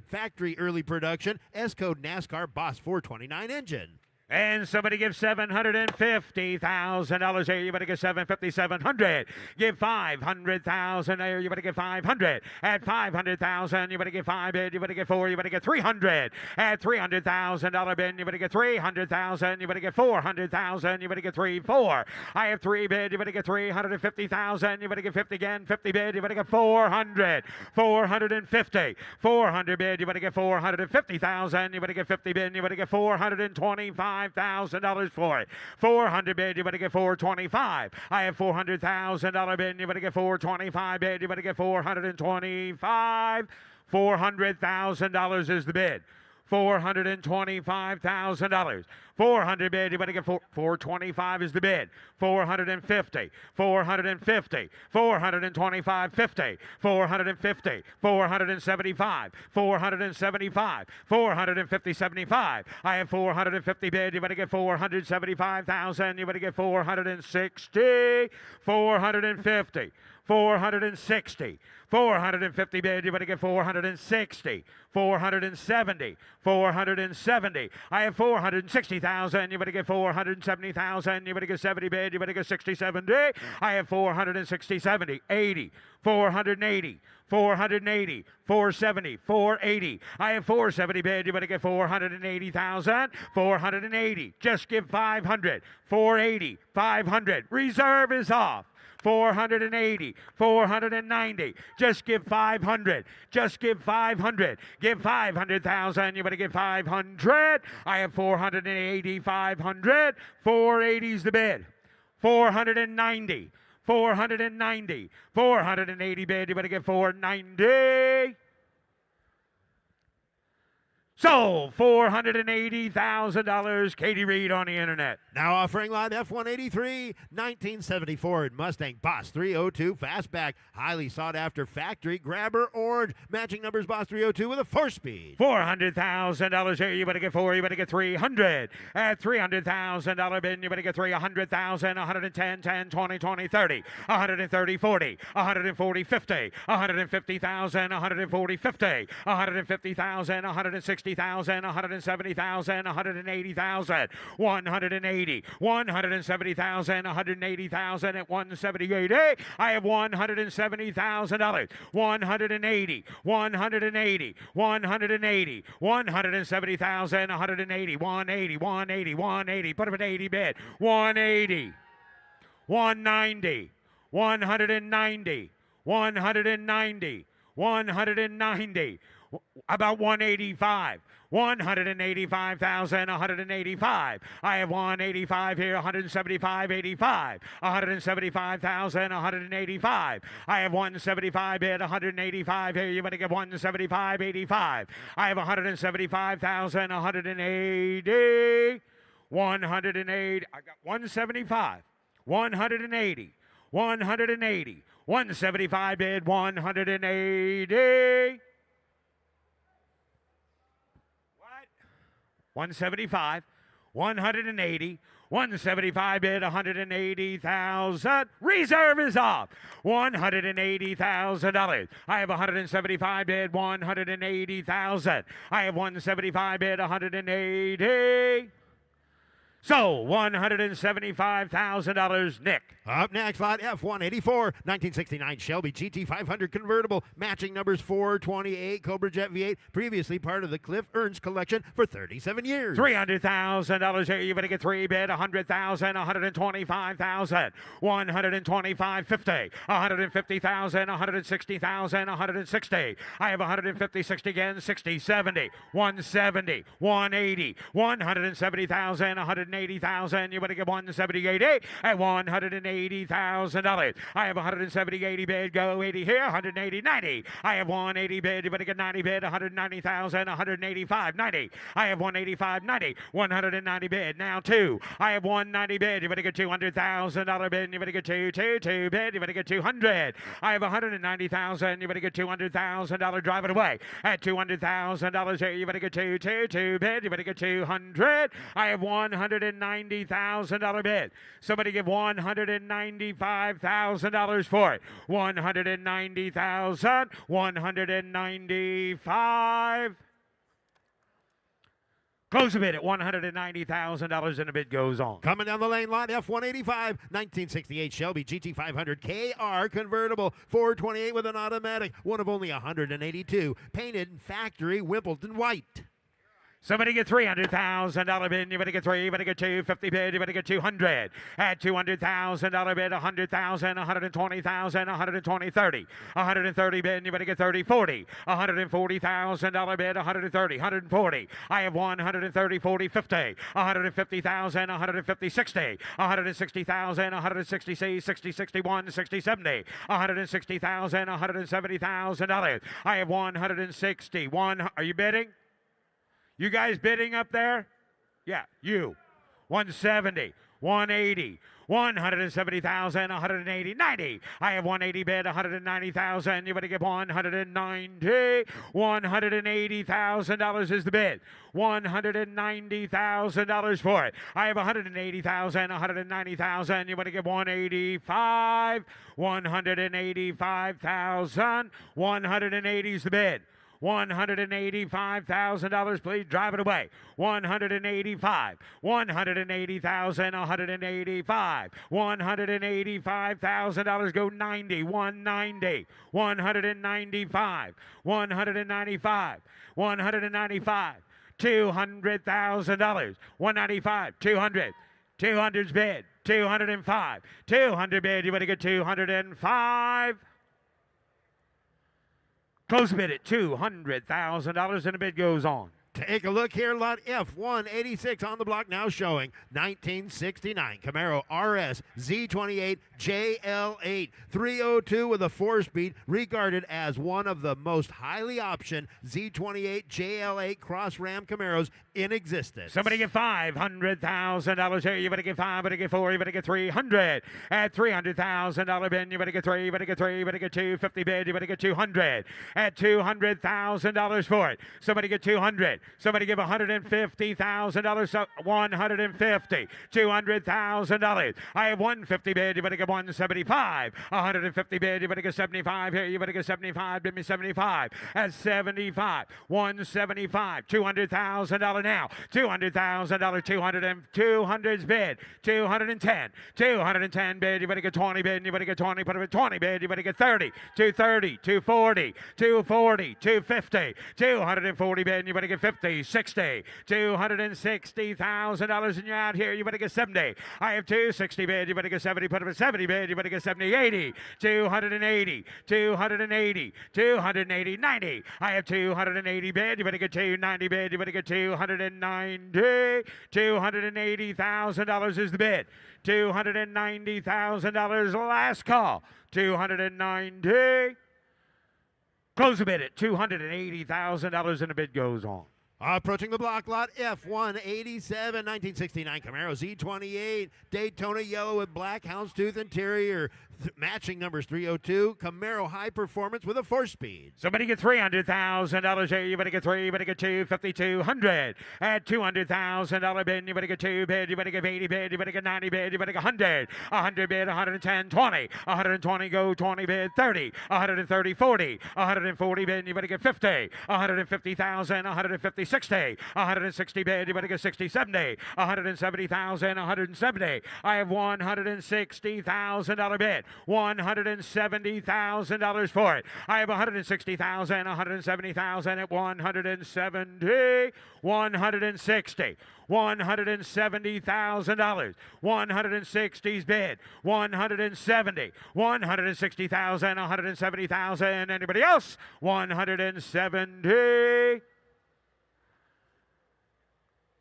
factory early production S-code NASCAR Boss 429 engine. And somebody give $750,000 here. You better get 750, 700. Give 500,000 there. You better get 500. At 500,000, you better get 5 bid. You better get 4. You better get 300. At $300,000 bid, you better get 300,000. You better get 400,000. You better get 3, 4. I have 3 bid. You better get 350,000. You better get 50 again. 50 bid. You better get 400. 450. 400 bid. You better get 450,000. You better get 50 bid. You better get 425. $5,000 for it. 400 bid, you better get 425. I have $400,000 bid, you better get 425 bid, you better get 425. $400,000 is the bid. $425,000. 400 bid, you better get 425 is the bid. 450, 450, 425, 50, 450, 475, 475, 450, 75. I have 450 bid, you better get 475,000, you better get 460, 450. 460, 450 bid, you better get 460, 470, 470. I have 460,000, you better get 470,000, you better get 70 bid, you better get 60, 70. I have 460, 70, 80, 480, 480, 470, 480. I have 470 bid, you better get 480,000, 480. Just give 500, 480, 500. Reserve is off. 480, 490. Just give 500. Just give 500. Give 500,000. You better give 500. I have 480, 500. 480's the bid. 490, 490, 480 bid. You better get 490. Sold. $480,000. Katie Reed on the internet. Now offering lot F183 1970 Ford Mustang Boss 302 fastback. Highly sought after factory grabber orange. Matching numbers Boss 302 with a 4-speed. $400,000 here. You better get 4. You better get 300. At $300,000 bid, you better get 300,000. 110, 10, 20, 20, 30. 130, 40. 140, 50. 150,000. 140, 50. 150,000. 160. 160,000, 170,000, 180,000, 180, 170,000, 180,000 at 178. Hey, I have $170,000. 180, 180, 180, 170,000, 180, 180, 180, 180. Put up an 80 bid. 180, 190, 190, 190, 190. About 185. 185,000, 185. I have 185 here, 175, 85. 175,000, 185. I have 175 bid, 185 here. You better get 175, 85. I have 175,000, 180. 108. I got 175. 180. 180. 175 bid, 180. 175, 180, 175 bid, 180,000. Reserve is off. $180,000. I have 175 bid, 180,000. I have 175 bid, 180. So $175,000, Nick. Up next, lot F184, 1969 Shelby GT500 convertible, matching numbers 428 Cobra Jet V8, previously part of the Cliff Ernst collection for 37 years. $300,000 here. You better get 3 bid, 100,000, 125,000, 125.50, 150,000, 160,000, 160. I have 150, 60 again, 60, 70, 170, 180, 170,000, 180,000. You better get 178 at $180,000. I have 170, 80 bid, go 80 here, 180, 90. I have 180 bid, you better get 90 bid, 190,000, 185, 90. I have 185, 90, 190 bid, now 2. I have 190 bid, you better get $200,000 bid, you better get 2 bid, you better get 200. I have 190,000, you better get $200,000, drive it away. At $200,000 here, you better get 2 bid, you better get 200. I have $190,000 bid. Somebody give $195,000 for it. 190,000, 195. Close the bid at $190,000 and the bid goes on. Coming down the lane, lot F185, 1968 Shelby GT500 KR convertible, 428 with an automatic, one of only 182, painted in factory Wimbledon white. Somebody get $300,000 bid. You better get 3. You better get 250 bid. You better get 200. At $200,000 bid, 100,000, 120,000, 120, 30. 130 bid. You better get 30, 40. $140,000 bid, 130, 140. I have 130, 40, 50. 150,000, 150, 60. 160,000, 160, 60, 61, 60, 70. 160,000, $170,000. I have 160. Are you bidding? You guys bidding up there? Yeah, you. 170, 180, 170,000, 180, 90. I have 180 bid, 190,000. You better get 190. $180,000 is the bid. $190,000 for it. I have 180,000, 190,000. You better get 185. 185,000. 180 is the bid. $185,000, please drive it away. 185, 180,000, 185, $185,000, go 90, 190, 195, 195, 195, $200,000, 195, 200, 200's bid, 205, 200 bid, you better get 205. Close bid at $200,000 and the bid goes on. Take a look here, lot F186 on the block now showing 1969 Camaro RS Z28 JL8 302 with a 4-speed, regarded as one of the most highly optioned Z28 JL8 Cross Ram Camaros in existence. Somebody get $500,000 here. You better get 5, better get 4, you better get 300. At $300,000 bid, you better get 3, you better get 3, you better get 250 bid, you better get 200. At $200,000 for it. Somebody get 200. Somebody give $150,000. So 150. $200,000. I have 150 bid. You better get 175. 150 bid. You better get 75 here. You better get 75. Give me 75. At 75. 175. $200,000 now. $200,000. 200's bid. 210. 210 bid. You better get 20 bid. You better get 20. Put it at 20 bid. You better get 30. 230. 240. 240. 250. 240 bid. You better get 50. 60. $260,000 and you're out here. You better get 70. I have 260 bid. You better get 70. Put it at 70 bid. You better get 70. 80. 280. 280. 280. 90. I have 280 bid. You better get 290 bid. You better get 290. $280,000 is the bid. $290,000 last call. 290. Close the bid at $280,000 and the bid goes on. Approaching the block lot, F187 1969 Camaro Z28 Daytona yellow with black houndstooth interior. Matching numbers 302 Camaro high performance with a 4-speed. Somebody get $300,000 here. You better get 3. You better get 2. 200. At $200,000 bid. You better get 2 bid. You better get 80 bid. You better get 90 bid. You better get 100. 100 bid. 110. 20. 120 go. 20 bid. 30. 130. 40. 140 bid. You better get 50. 150,000. 150. 60. 160 bid. You better get 60. 70. 170,000. 170. I have $160,000 bid. $170,000 for it. I have $160,000, $170,000 at $170, $160. $170,000. 160's bid. 170. 160,000, 170,000. Anybody else? 170.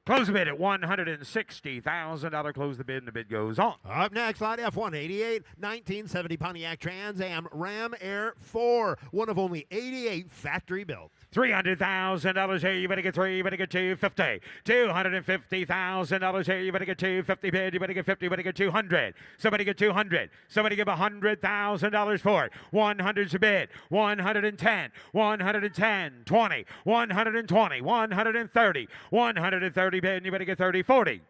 Close the bid at $160,000. Close the bid, and the bid goes on. Up next, lot F188 1970 Pontiac Trans Am Ram Air 4. One of only 88 factory built. $300,000 here. You better get 3. You better get 250. $250,000 here. You better get 250 bid. You better get 50. You better get 200. Somebody get 200. Somebody give $100,000 for it. 100's a bid. 110. 110. 20. 120. 130. 130 bid. You better get 30. 40.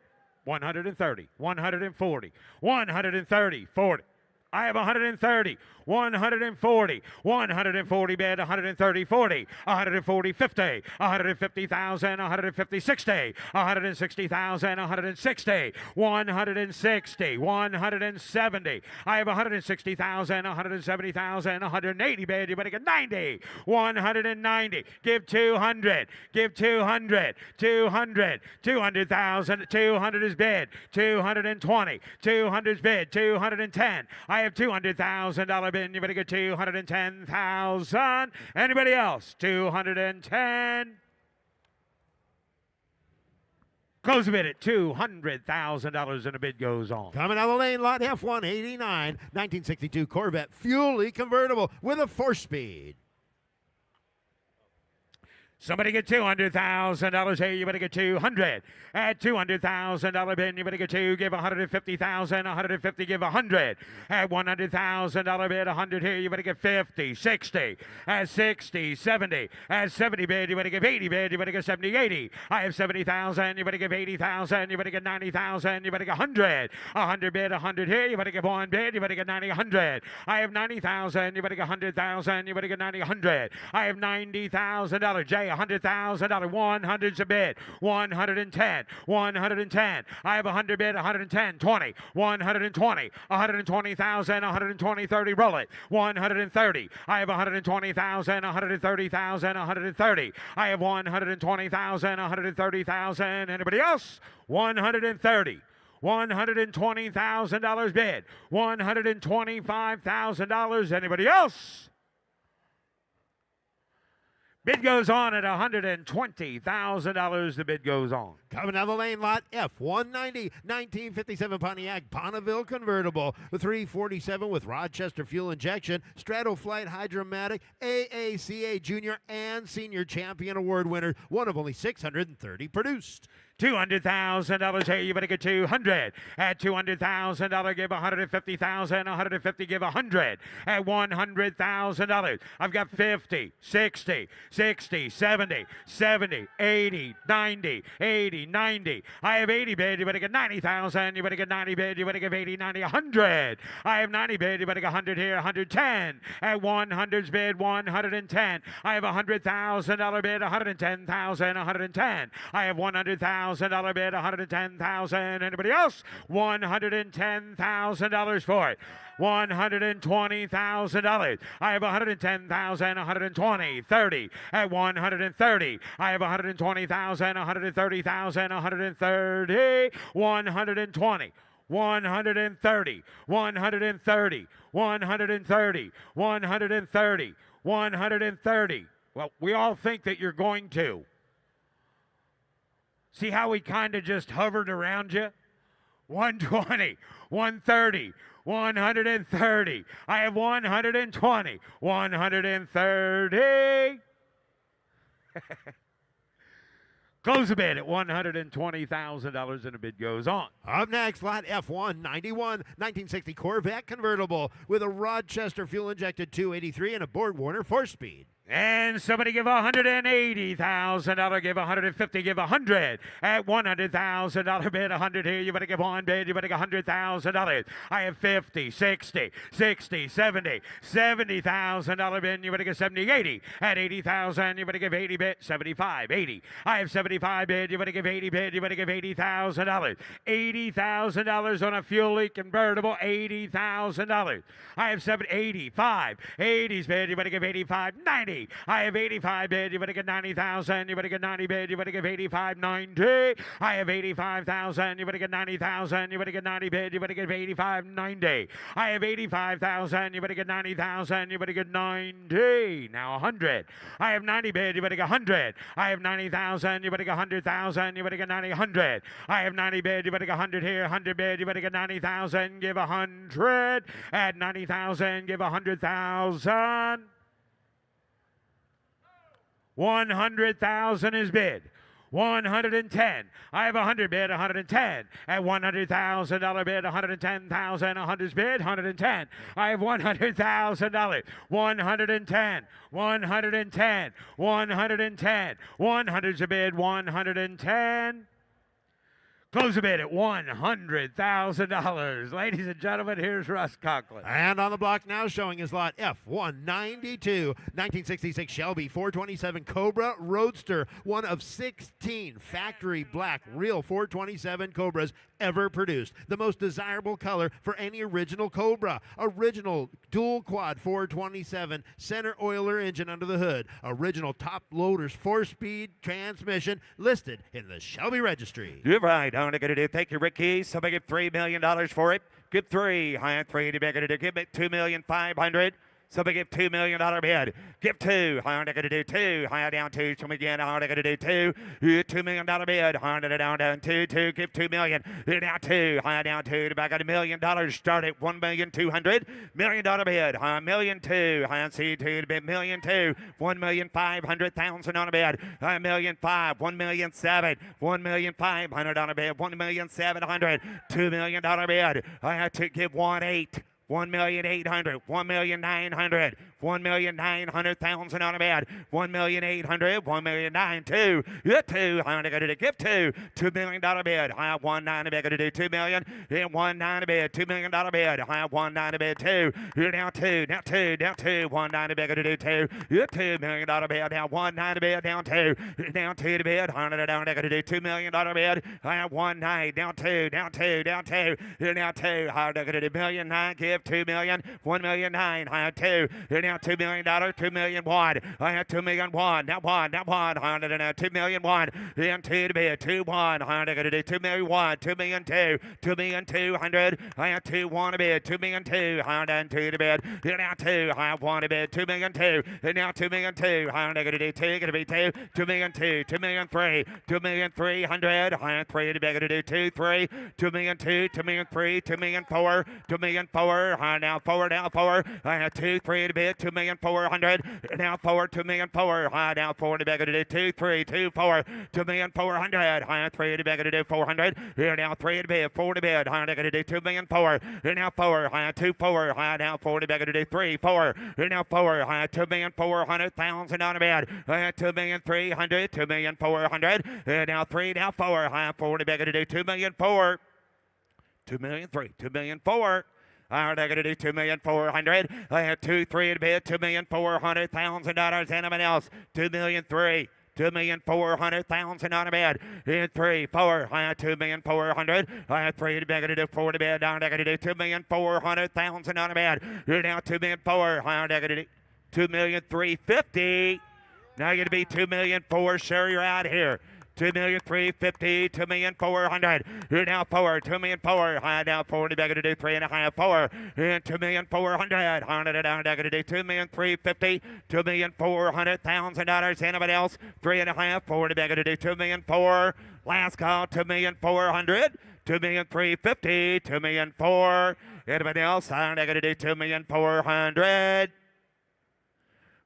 130. 140. 130. 40. I have 130, 140, 140 bid, 130, 40, 140, 50, 150,000, 150, 60, 160,000, 160, 160, 170. I have 160,000, 170,000, 180 bid. You better get 90, 190. Give 200, give 200, 200, 200,000, 200 is bid, 220, 200 is bid, 210. I have $200,000 bid. You better get 210,000. Anybody else? 210. Close the bid at $200,000 and the bid goes on. Coming out of the lane, lot F189 1962 Corvette Fuelie convertible with a 4-speed. Somebody get $200,000 here. You better get 200. At $200,000 bid, you better get 2. Give 150,000. 150. Give 100. At $100,000 bid, 100 here. You better get 50. 60. At 60. 70. At 70 bid, you better give 80 bid. You better get 70. 80. I have 70,000. You better give 80,000. You better get 90,000. You better get 100. 100 bid, 100 here. You better get 1 bid. You better get 90. 100. I have 90,000. You better get 100,000. You better get 90. 100. I have $90,000. Jay, $100,000. 100's a bid. 110. 110. I have 100 bid. 110. 20. 120. 120,000. 120. 30. Roll it. 130. I have 120,000. 130,000. 130. I have 120,000. 130,000. Anybody else? 130. $120,000 bid. $125,000. Anybody else? Bid goes on at $120,000. The bid goes on. Coming down the lane, lot F190 1957 Pontiac Bonneville convertible. The 347 with Rochester fuel injection, Stratoflight Hydromatic, AACA Junior and Senior Champion Award winner. One of only 630 produced. $200,000 here. You better get 200. At $200,000, give 150,000. 150, give 100. At $100,000, I've got 50, 60, 60, 70, 70, 80, 90, 80, 90. I have 80 bid. You better get 90,000. You better get 90 bid. You better give 80, 90, 100. I have 90 bid. You better get 100 here. 110. At 100's bid, 110. I have $100,000 bid. 110,000. 110. I have $100,000 bid. 110,000. Anybody else? $110,000 for it. $120,000. I have 110,000, 120, 30. At 130, I have 120,000, 130,000, 130, 120. 130, 130, 130, 130, 130. Well, we all think that you're going to. See how we kind of just hovered around you? 120, 130, 130. I have 120, 130. Close the bid at $120,000 and the bid goes on. Up next, lot F191, 1960 Corvette convertible with a Rochester fuel-injected 283 and a Borg Warner 4-speed. And somebody give $180,000, give 150, give 100. At $100,000 bid, 100 here. You better give one bid. You better get $100,000. I have 50, 60, 60, 70, $70,000 bid. You better get 70, 80. At 80,000, you better give 80 bid. 75, 80. I have 75 bid. You better give 80 bid. You better give $80,000. $80,000 on a fuel leak convertible. $80,000. I have 85. 80's bid. You better give 85, 90. I have 85 bid. You better get 90,000. You better get 90 bid. You better give 85, 90. I have 85,000. You better get 90,000. You better get 90 bid. You better give 85, 90. I have 85,000. You better get 90,000. You better get 90. Now 100. I have 90 bid. You better get 100. I have 90,000. You better get 100,000. You better get 90, 100. I have 90 bid. You better get 100 here. 100 bid. You better get 90,000. Give 100. At 90,000. Give 100,000. 100,000 is bid. 110. I have 100 bid, 110. At $100,000 bid, 110,000. 100's bid, 110. I have $100,000. 110. 110. 110. 100's a bid, 110. Close the bid at $100,000. Ladies and gentlemen, here's Russ Conklin. And on the block now showing is lot F192, 1966 Shelby 427 Cobra Roadster, one of 16 factory black real 427 Cobras ever produced. The most desirable color for any original Cobra. Original dual quad 427 center oiler engine under the hood. Original top loaders 4-speed transmission listed in the Shelby registry. You're right. I'm going to do. Thank you, Ricky. Somebody give $3 million for it. Give 3. High on 3 to be going to do. Give it $2,500,000. Somebody give $2 million bid. Give 2. High on going to do 2. High down 2. Somebody again. High on going to do 2. $2 million bid. High down 2. 2. Give $2 million. Down 2. High down 2. Back at $1 million. Start at $1,200,000. $1 million bid. High $1,200,000. High on C2 to bid $1,200,000. $1,500,000 on a bid. $1,500,000. $1,700,000. $1,500,000 on a bid. $1,700,000. $2 million bid. I had to give 1,800,000. 1,800,000, 1,900,000, 1,900,000 on a bid. 1,800,000, 1,902,000. You 2. I'm going to give 2. $2 million bid. I have 1,900,000 bid. Going to do $2 million. And 1,900,000 bid. $2 million bid. I have 1,900,000 bid. 2. You're down 2. Down 2. Down 2. 1,900,000 bid. Going to do 2. You $2 million bid. Down 1,900,000 bid. Down 2. Down 2 to bid. 100 down. Going to do $2 million bid. I have 1,900,000. Down 2. Down 2. Down 2. You're down 2. I'm going to do $1,900,000. Give 2 million. 1,900,000. I have 2. You're down $2 million. $2,000,001. I have $2,000,001. Now 1. Now 1. I don't know. $2,000,001. Then 2 to bid. 2,1. I'm going to do $2,000,001. $2,000,002. $2,200,000. I have 2,1 to bid. $2,000,002. I'm done 2 to bid. You're now 2. I have 1 to bid. $2,000,002. And now $2,000,002. I'm going to do 2. Going to be 2. $2,000,002. $2,000,003. $2,300,000. I have 3 to bid. Going to do 2, 3. $2,002. $2,003. $2,004. $2,004. four, now four, now four, 2, 3 to bid, 2,400,000, now four, 2,400,000, now four to beg to do 2, 3, 2, 4, 2,400,000, 3 to beg to do 400, here now 3 to bid, 4 to bid, now to do 2,400,000, now 4, 2, 4, now 4 to beg to do 3, 4, now 4, 2,400,000 on a bid, 2,300,000, 2,400,000, now 3, now 4, 4 to beg to do 2,400,000. 2,003,000, 2,004,000. They're going to do 2,400,000. I have 2, 3 to bid, $2,400,000. Anyone else? 2,003,000. 2,400,000 on a bid. In 3, 4, 2,400,000. I have 3 to bid, going to do 4 to bid. Down, they're going to do 2,400,000 on a bid. You're now 2,400,000. They're going to do 2,350,000. Now you're going to be 2,400,000. Sure, you're out here. 2,350,000, 2,400,000. You're now 4, 2,400,000. Now 4 to beg to do 3.5, 4. And 2,400,000. Down, they're going to do 2,350,000, $2,400,000. Anybody else? 3.5, 4 to beg to do 2,400,000. Last call, 2,400,000, 2,350,000, 2,400,000. Anybody else? They're going to do 2,400,000.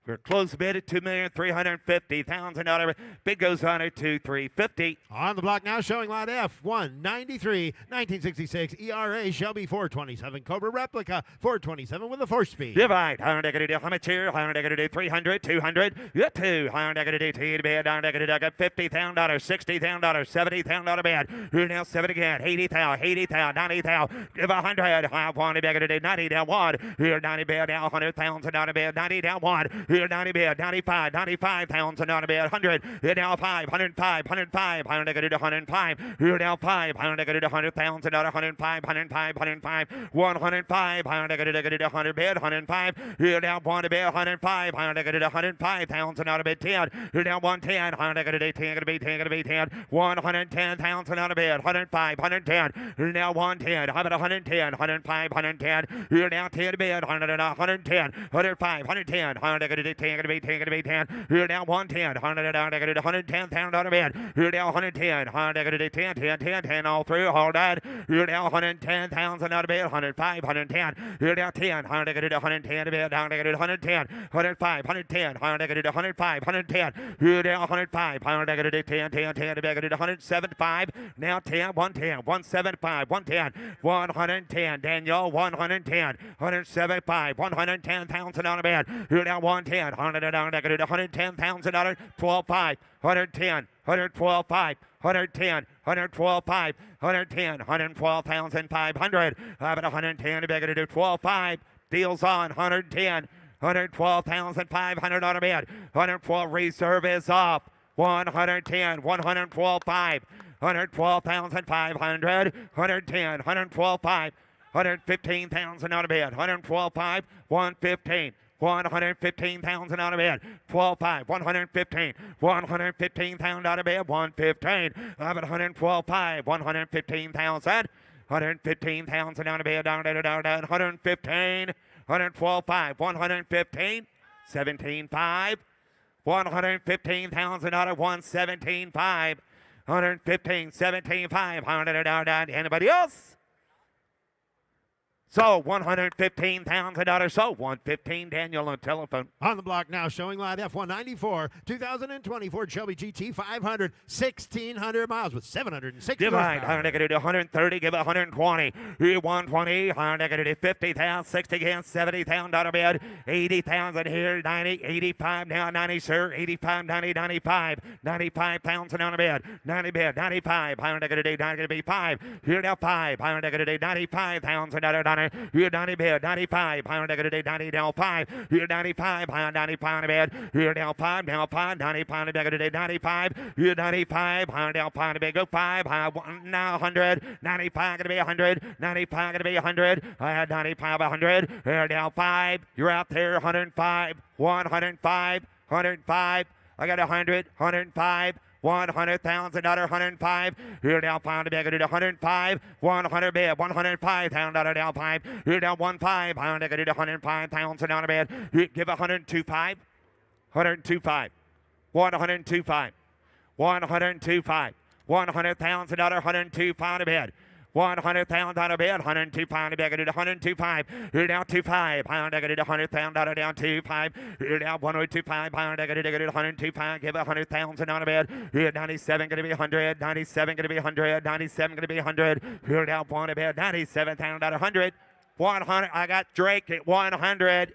We're close bid at $2,350,000. Bid goes on at 2,350. On the block now, showing lot F, 193, 1966 ERA Shelby 427 Cobra replica 427 with a 4-speed. Divide. How to do how much here? How to do 300, 200, 2. How to do T to bid. How to do $50,000, $60,000, $70,000 bid. Here now 7 again. 80,000, 80,000, 90,000. Give 100. I want to do 90 down 1. Here 90 bid now 100,000 on a bid. 90 down 1. Here 90 bid, 95, 95,000 on a bid, 100. Here now 5, 105, 105. I'm going to do 105. Here now 5. I'm going to do 100,000 on 105, 105, 105, 105. I'm going to do 100 bid, 105. Here now 1 to bid, 105. I'm going to do 105,000 on a bid, 10. Here now 110. I'm going to do 10, going to be 10, going to be 10. 110,000 on a bid, 105, 110. Here now 110. How about 110, 105, 110. Here now 10 to bid, 110, 105, 110. 10, going to be 10, going to be 10. Here now 110, 110,000 on a bid. Here now 110, going to do 10, 10, 10, 10 all through, all that. Here now 110,000 on a bid, 105, 110. Here now 10, going to do 110 a bid, down to do 110, 105, 110, going to do 105, 110. Here now 105, going to do 10, 10, 10 a bid, going to do 175. Now 10, 110, 175, 110, 110. Daniel 110, 175, 110,000 on a bid. Here now 110, $110,000, 12.5, 110, 112.5, 110, 112.5, 110, 112,500. How about 110 to beg to do 12.5. Deals on 110, 112,500 on a bid. 112 reserve is off. 110, 112.5, 112,500, 110, 112.5, 115,000 on a bid. 112.5, 115. 115,000 out of bid. 12.5, 115, 115,000 out of bid. 115. I'm at 112.5, 115,000, 115,000 out of bid. Down, 115, 112.5, 115, 17.5, 115,000 out of 117.5, 115, 17.5. Anybody else? So $115,000. So 115. Daniel on telephone. On the block now, showing lot F194, 2024 Shelby GT 500, 1,600 miles with 760 Divide. horsepower. I'm going to do 130. Give it 120. 120. I'm going to do 50,000, 60,000, 70,000 dollar bid. 80,000 here. 90, 85 now. 90 sir. 85, 90, 95. 95,000 on a bid. 90 bid. 95. I'm going to do 90 to be 5. Here now 5. I'm going to do 95,000 dollar. Here 90 bid, 95. I'm going to do 90 down 5. Here 95. I'm 95 bid. Here down 5. Down 5. 95 to bid. 95. Here 95. I'm down 5 to bid. Go 5. Now 100. 95 going to be 100. 95 going to be 100. I had 95, 100. Here down 5. You're out there. 105. 105. 105. I got 100. 105. 100,000 $105. Here down 5 to beg to 105. 100 bid. 105,000 down 5. Here down 15. I'm going to do 105,000 down a bid. Give 102.5. 102.5. 102.5. 102.5. $100,000 102.5 to bid. $100,000 bid, $102.5, they're gonna do $102.5. You're down $2.5, pound, they're gonna do $100,000 down $2.5. You're down $102.5, pound, they're gonna do $102.5, give $100,000 bid. You're 97, gonna be 100, 97, gonna be 100, 97, gonna be 100. You're down one a bid, $97,000, 100. 100, I got Drake at 100.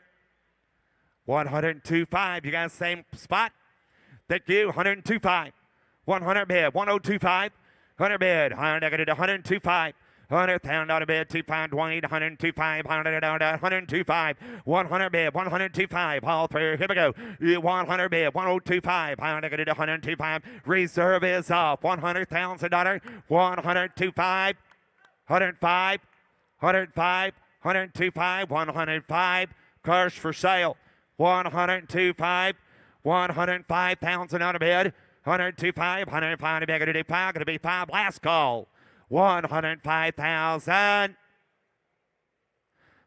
102.5, you got the same spot? Thank you, 102.5. 100 bid, 102.5. 100 bid, 102.5. $100,000 bid, 2.20, 102.5, 102.5, 100 bid, 102.5, all three, here we go. 100 bid, 102.5, 102.5, reserve is off, $100,000, 102.5, 105, 105, 102.5, 105, cars for sale, 102.5, 105,000 bid, 102.5, 105, going to be 5, last call. 105,000.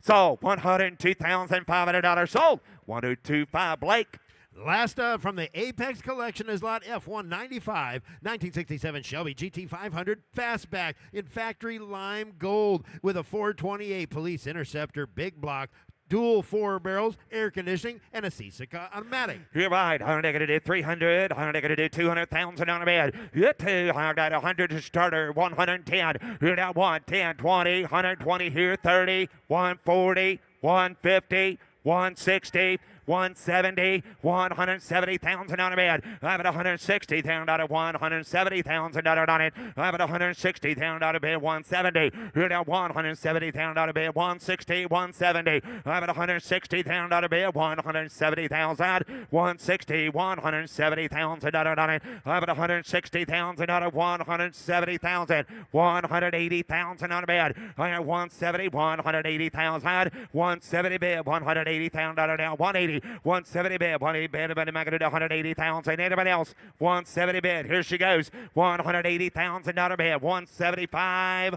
Sold. $102,500 sold. 102.5 Blake. Last up from the Apex Collection is lot F195, 1967 Shelby GT500 Fastback in factory lime gold with a 428 Police Interceptor big block, dual 4 barrels, air conditioning, and a Seasica automatic. You're right. I'm going to do 300. I'm going to do 200,000 on a bed. You're 200, 100 to starter, 110. You're down 110, 20, 120 here, 30, 140, 150, 160. 170, 170,000 on a bed. I'm at 160,000 out of $170,000 on it. I'm at 160,000 out of bed, 170. You're down 170,000 out of bed, 160, 170. I'm at 160,000 out of bed, 170,000, 160, 170,000 on it. I'm at 160,000 out of 170,000, 180,000 on a bed. I'm at 170, 180,000, 170 bed, 180,000 down, 180. 170 bid, 180 bid, everybody make it 180,000. Anybody else? 170 bid. Here she goes. $180,000 bid. 175.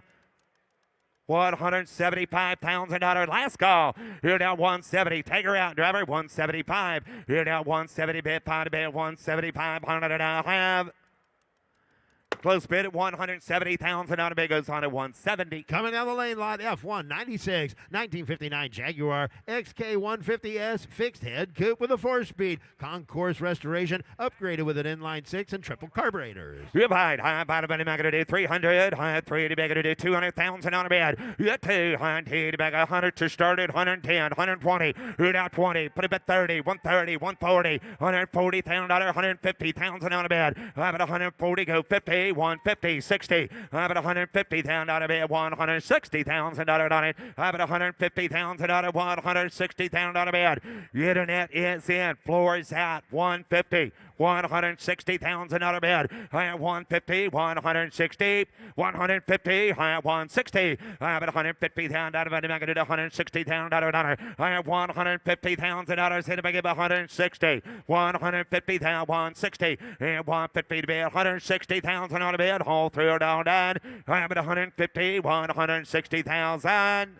$175,000. Last call. You're down 170. Take her out, driver. 175. You're down 170 bid, 5 bid, 175. $100. Close bid at 170,000 on a bid goes on at 170. Coming down the lane, lot F196, 1959 Jaguar XK150S fixed head coupe with a 4-speed concourse restoration, upgraded with an inline 6 and triple carburetors. You're behind. High bottom money going to do 300. High 3 to going to do 200,000 on a bid. You're 200 to bag 100 to start at 110, 120. You're down 20. Put it at 30, 130, 140, $140,000, 150,000 on a bid. I'm at 140, go 50. 150, 60. I'm at 150,000 out of it, $160,000 on it. I'm at 150,000 out of $160,000 out of bed. Internet is in. Floor is out. 150. 160,000 out of bed. I have 150, 160, 150, I have 160. I have 150,000 out of it. I'm going to do 160,000 out of it. I have 150,000 out of it. I'm going to give 160. 150,000, 160, and 150 to bed. 160,000 out of bed. All three are down. I have 150, 160,000.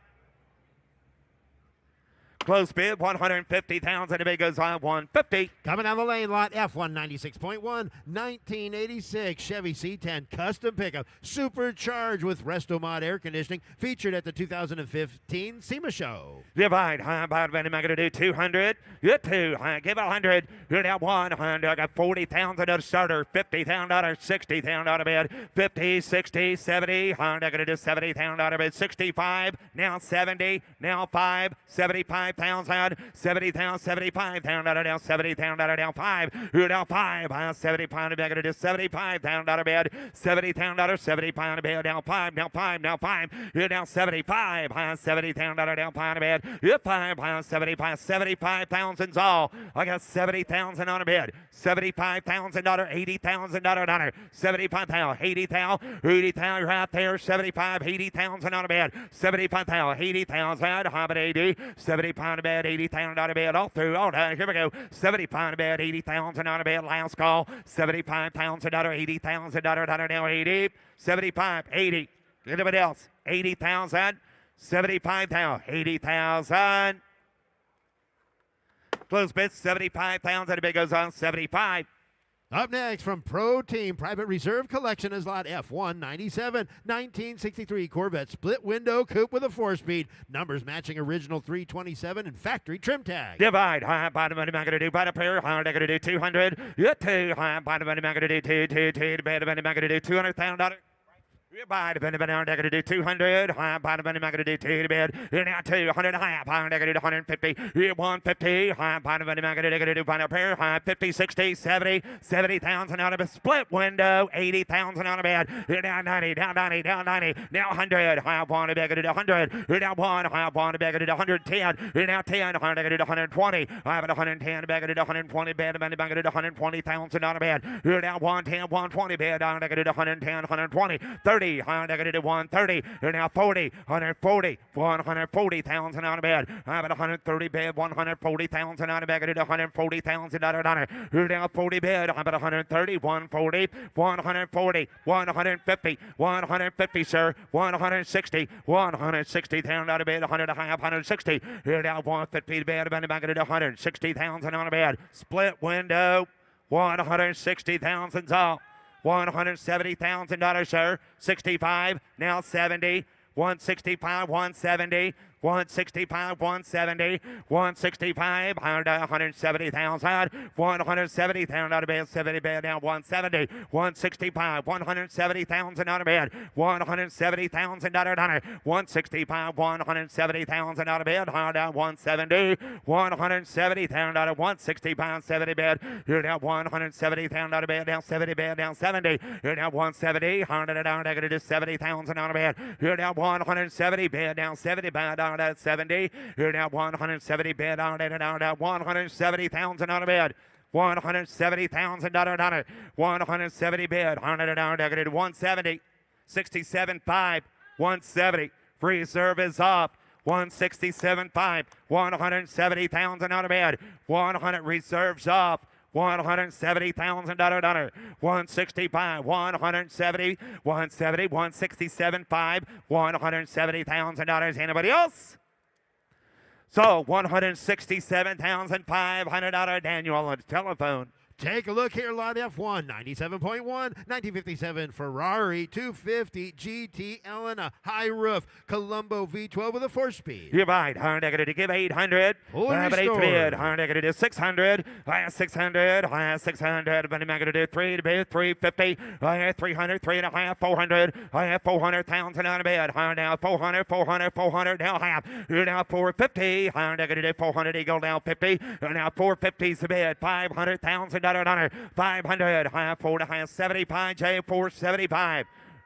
Close bid, 150,000. The bid goes on 150. Coming down the lane, lot F196.1, 1986 Chevy C10 custom pickup, supercharged with Restomod air conditioning, featured at the 2015 SEMA show. Divide, high about I'm going to do 200. You're 2, give 100. You're down 100. I got 40,000 to starter, 50,000, 60,000 out of bed, 50, 60, 70. I'm going to do 70,000 out of bed, 65. Now 70. Now 5, 75. 70,000, 75,000 out of down, 70,000 out of down 5. You're down 5, 75 bed, gonna do 75,000 out of bed, 70,000 out of 75 out of bed, down 5, now 5, now 5. You're down 75, 70,000 out of down 5 out of bed. You're 5, 75, 75,000's all. I got 70,000 on a bed, 75,000 $80,000 dollar, 75,000, 80,000, 80,000. You're out there, 75, 80,000 on a bed, 75,000, 80,000. How about 80? 75 on a bed, 80,000 on a bed, all through, all done. Here we go. 75 on a bed, 80,000 on a bed, last call. 75,000, 80,000, now 80, 75, 80. Anybody else? 80,000, 75,000, 80,000. Close bid, 75,000. The bid goes on 75. Up next from Pro Team Private Reserve Collection is lot F197 1963 Corvette split window coupe with a 4-speed. Numbers matching original 327 and factory trim tag. Divide. High bottom money man gonna do by the pair. High I'm gonna do 200. Yeah, 2. High bottom money man gonna do 2. The bad money man gonna do $200,000. By the penny I'm going to do 200. High by the penny I'm going to do 2 to bed. Here now 200. High I'm going to do 150. Here 150. High by the penny I'm going to do by a pair. High 50, 60, 70, 70,000 out of a split window. 80,000 out of bed. Here now 90, down 90, down 90. Now 100. High one to beg to do 100. Here now 1. High one to beg to do 110. Here now 10. High to do 120. High at 110 to beg to do 120. Bed money beg to do 120,000 out of bed. Here now 110, 120 bed down to do 110, 120, 30. 130. You're now 40, 140, 140,000 out of bed. I'm at 130 bed, 140,000 out of bed. At 140,000 out of bed. You're now 40 bed. I'm at 130, 140, 140, 150, 150, sir. 160, 160,000 out of bed. 100 and a half, 160. You're now 150 bed. I'm back at 160,000 out of bed. Split window. 160,000's all. $170,000, sir. 65, now 70. 165, 170. 165, 170, 165, 170,000, 170,000 out of bed, 70 bed down, 170, 165, 170,000 out of bed, 170,000 out of bed, 165, 170,000 out of bed, down 170, 170,000 out of 165, 70 bed, you're down 170,000 out of bed, down 70 bed, down 70, you're down 170, 100 down, negative 70,000 out of bed, you're down 170 bed, down 70 bed, down at 70. You're now 170 bed on it and down at 170,000 out of bed. 170,000 down it. 170 bed on it down at 170. 67.5. 170. Free service off. 167.5. 170,000 out of bed. 100 reserves off. 170,000 $165, 170, 170, 167.5, $170,000. Anybody else? So $167,500. Daniel on the telephone. Take a look here, lot F1, 97.1, 1957 Ferrari 250 GT Elena, high roof, Colombo V12 with a 4-speed. You're right. Negative to give 800. Fully Negative restored. to do 600. 600. 600. But negative to 3 to bid 350. 300. 3.5. 400. 400,000 out of bed. Now 400. 400. 400. Now half. You're now 450. Negative to 400. Eagle down 50. Now 450's the bid. 500,000. 500, high 4 to high 75, J 475.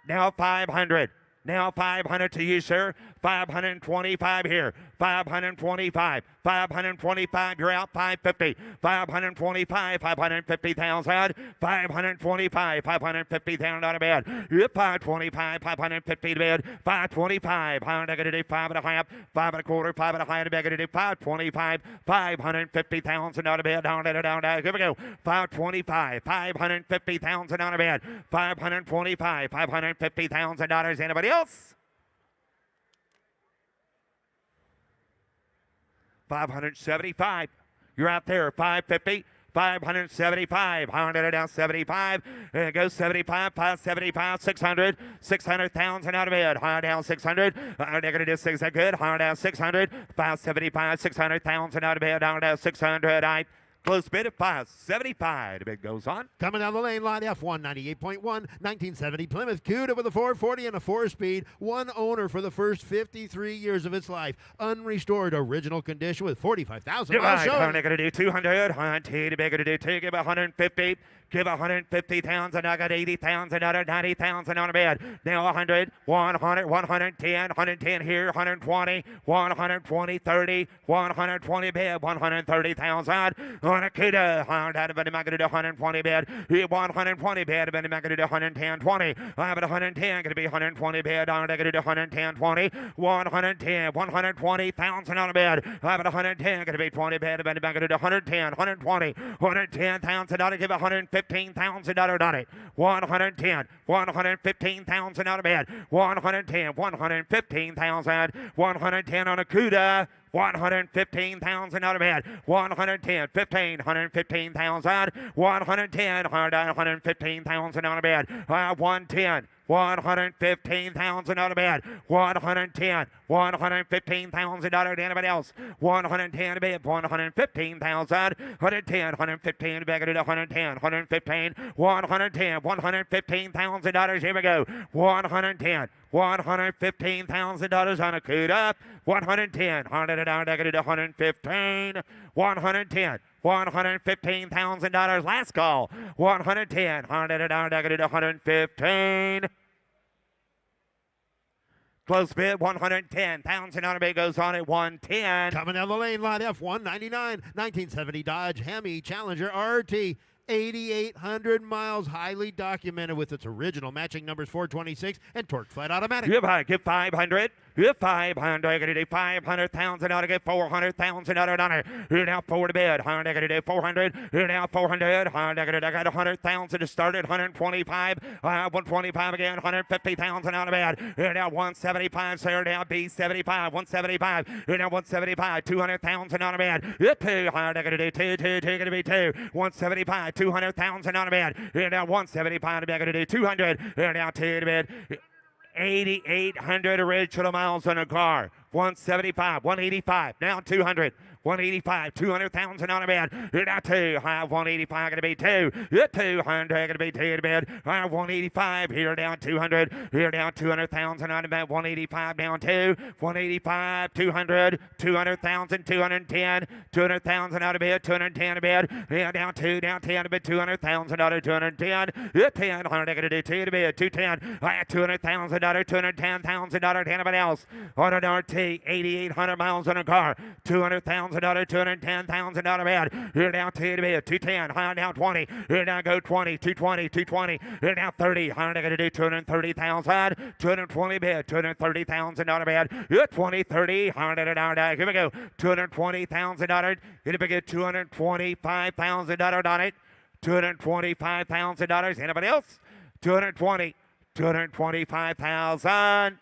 Now 500. Now 500 to you, sir. 525 here. 525. 525. You're out. 550. 525. 550,000. 525. 550,000 out of bed. You're 525. 550 to bed. 525. 5.5. 5.25. 5.25 to bed. 525. 550,000 out of bed. Down. Here we go. 525. 550,000 out of bed. 525. $550,000. Anybody else? 575. You're out there. 550. 575. 100 down 75. It goes 75. 575. 600. 600,000 out of bed. High down 600. They're going to do 6. That good. High down 600. 575. 600,000 out of bed. Down down 600. Close bid at 575. The bid goes on. Coming down the lane, lot F1, 98.1, 1970 Plymouth Cuda with a 440 and a 4-speed. One owner for the first 53 years of its life. Unrestored, original condition with 45,000 miles showing. I'm going to do 200. The big to do 2. Give 150. Give 150,000. I got 80,000. 90,000 on a bed. Now 100, 100, 110, 110 here, 120, 120, 30, 120 bed, 130,000. On a Cuda, 120 bed. 120 bed. I'm going to do 110, 20. I have 110. Going to be 120 bed. I'm going to do 110, 20. 110, 120,000 on a bed. I have 110. Going to be 20 bed. I'm going to do 110, 120, 110,000. I give 115,000 on it. 110, 115,000 out of bed. 110, 115,000. 110 on a Cuda. 115,000 out of bid. 110, 15, 115,000, 110, 115,000 out of bid. 110. 115,000 out of bid. 110, $115,000 to anybody else. 110 to bid. 115,000. 110, 115 to bid. 110, 115, 110, $115,000. Here we go. 110, $115,000 on a coot up. 110, 115, 110. $115,000. Last call. 110, 115. Close bid, 110,000 on a bid goes on at 110. Coming down the lane, lot F, 199, 1970 Dodge Hemi Challenger RT. 8,800 miles, highly documented with its original matching numbers 426 and torque flat automatic. Give 500. Give 500. Gonna do 500,000 out of get 400,000 out of honor. Here now 4 to bid. Gonna do 400. Here now 400. I got 100,000 to start at 125. 125 again. 150,000 out of bid. Here now 175. Here now B75. 175. Here now 175. 200,000 out of bid. 2. Gonna do 2. Gonna be 2. 175. 200,000 out of bid. Here now 175 to bid. Gonna do 200. Here now 2 to bid. 8,800 original miles on a car. 175, 185, now 200. 185, 200,000 on a bid. Here now 2. 185 going to be 2. 200 going to be 2 to bid. 185 here down 200. Here down 200,000 on a bid. 185 down 2. 185, 200, 200,000, 210, 200,000 out of bid. 210 a bid. Here down 2, down 10 a bid. 200,000 out of 210. 10 100 going to do 2 to bid. 210. $200,000, $210,000 to anybody else. On an RT, 8,800 miles on a car. $200,000. $210,000 bid. Here down 2 to bid. 210. High down 20. Here now go 20. 220. 220. Here now 30. High going to do 230,000. 220 bid. $230,000 bid. Here 20, 30. High. Here we go. $220,000. Here we get $225,000 on it. $225,000. Anybody else? 220. 225,000.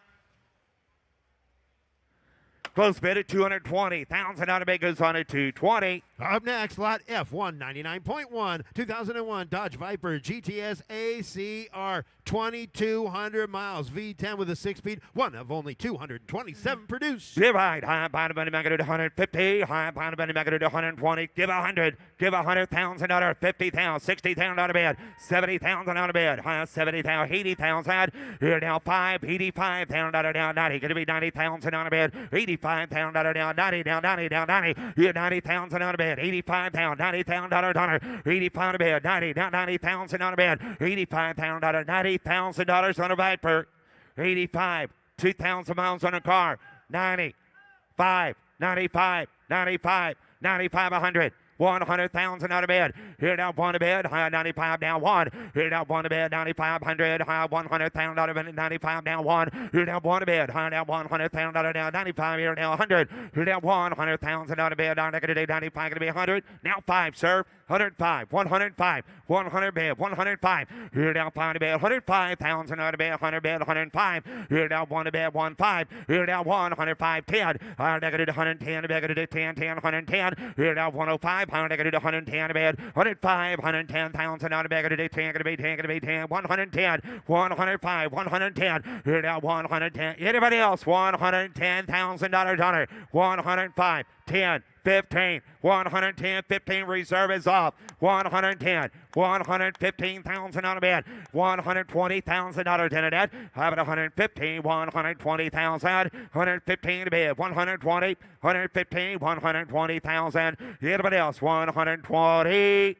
Close bid at 220,000 out of bid goes on at 220. Up next, lot F, 199.1, 2001 Dodge Viper GTS ACR, 2,200 miles, V10 with a 6-speed, one of only 227 produced. Give right, high bottom money maker to 150, high bottom money maker to 120, give 100, give $100,000, 50,000, 60,000 out of bid, 70,000 out of bid, high 70,000, 80,000, here now 5, 85,000 down 90, going to be 90,000 out of bid, 85,000 down 90, down 90, down 90, here 90,000 out of bid. $85,000, $90,000, 85 a bid, 90, down 90,000 on a bid, $85,000, $90,000 on a Viper, 85, 2,000 miles on a car, 95, 95, 95, 95, 100. 100,000 out of bid. Here now 1 to bid. High 95 down 1. Here now 1 to bid. 9,500. High 100,000 out of bid. 95 down 1. Here now 1 to bid. High now 100,000 out of down 95. Here now 100. Here now 100,000 out of bid. Down to 95 going to be 100. Now 5, sir. 105, 105, 100 bid, 105. Here now 5 to bid. 105,000 out of bid. 100 bid. 105. Here now 1 to bid. 15. Here now 105, 10. Negative 110 to bid. 10, 10, 110. Here now 105. Negative 110 to bid. 105, 110,000 out of bid. 10 going to be 10, going to be 10. 110, 105, 110. Here now 110. Anybody else? $110,000 on it. 105, 10. 15, 110, 15, reserve is off. 110, 115,000 on a bid. $120,000 in it. How about 115, 120,000, 115 to bid. 120, 115, 120,000. Anybody else? 120.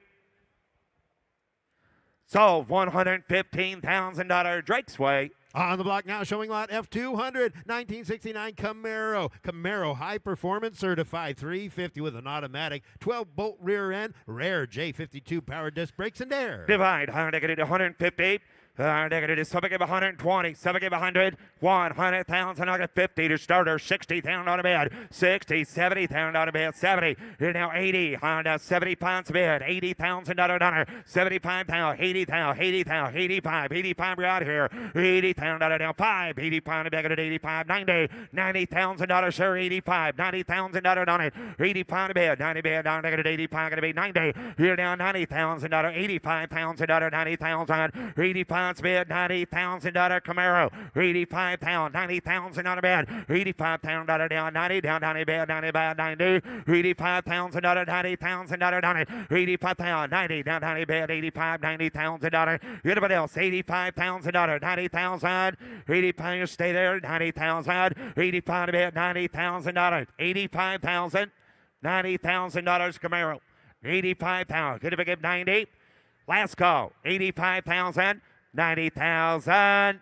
Sold. $115,000 Drake's Way. On the block now, showing lot F200, 1969 Camaro. Camaro high performance certified, 350 with an automatic, 12-bolt rear end, rare J52 power disc brakes and air. Divide, 150. Some give 120, some give 100, 100,000, I got 50 to starter, 60,000 on a bid, 60, 70,000 on a bid, 70, you're now 80, 70 pounds bid, $80,000, 75,000, 80,000, 80,000, 85, 85 we're out here, $80,000 down 5, 80 pound bid at 85, 90, $90,000 sir, 85, $90,000 on it, 80 pound bid, 90 bid down at 85, gonna be 90, you're down $90,000, 85 pounds, $90,000, 85 bid, $90,000 Camaro, 85 pound, 90,000 on a bid, 85 pound down 90, down 90 bid, 90 bid, 90, 85 pounds, $90,000 on it, 85 pound, 90, down 90 bid, 85, $90,000. Anybody else? 85 pounds, $90,000, 85, you stay there, 90,000, 85 bid, $90,000, 85,000, $90,000 Camaro, 85 pound, could have give 90. Last call, 85,000, 90,000.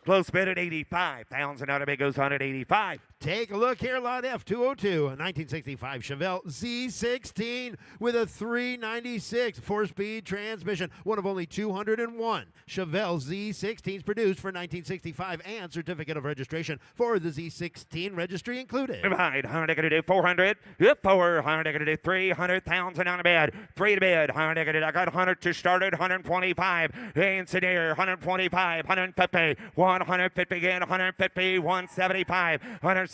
Close bid at 85,000. Out of it goes 185. Take a look here, lot F 202, a 1965 Chevelle Z16 with a 396 4-speed transmission, one of only 201 Chevelle Z16s produced for 1965, and certificate of registration for the Z16 registry included. Behind, 100 going to do 400, 400 going to do 300,000 on a bid, 3 to bid, 100 going to do, I got 100 to start at 125, Engineer, 125, 150, 150 again, 150, 175, 175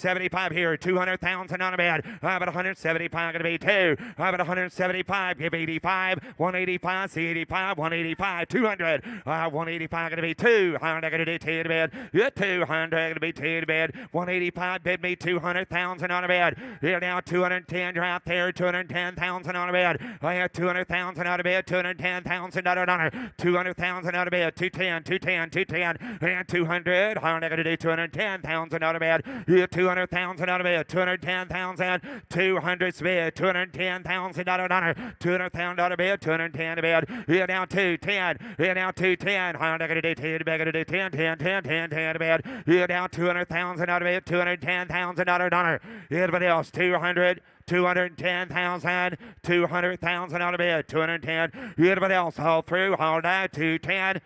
here, 200,000 on a bid. How about 175 going to be 2? How about 175? Give 85, 185, see 85, 185, 200. 185 going to be 2. 100 going to do 2 to bid. Yeah, 200 going to be 2 to bid. 185 bid me 200,000 on a bid. Here now 210, you're out there, 210,000 on a bid. I have 200,000 on a bid, 210,000 on a 200,000 on a bid, 210, 210, 210, and 200. 100 going to do 210,000 on a bid. Yeah, 200,000 on a bid, 210,000, 200 bid, 210,000 on a 200,000 on a bid, 210 a bid. Here now 210, here now 210. 100 going to do 10, going to do 10, 10, 10, 10, 10 a bid. Here now 200,000 on a bid, 210,000 on a Everybody else 200. 210,000, 200,000 on a bid, 210. Everybody else all through, all down, 210,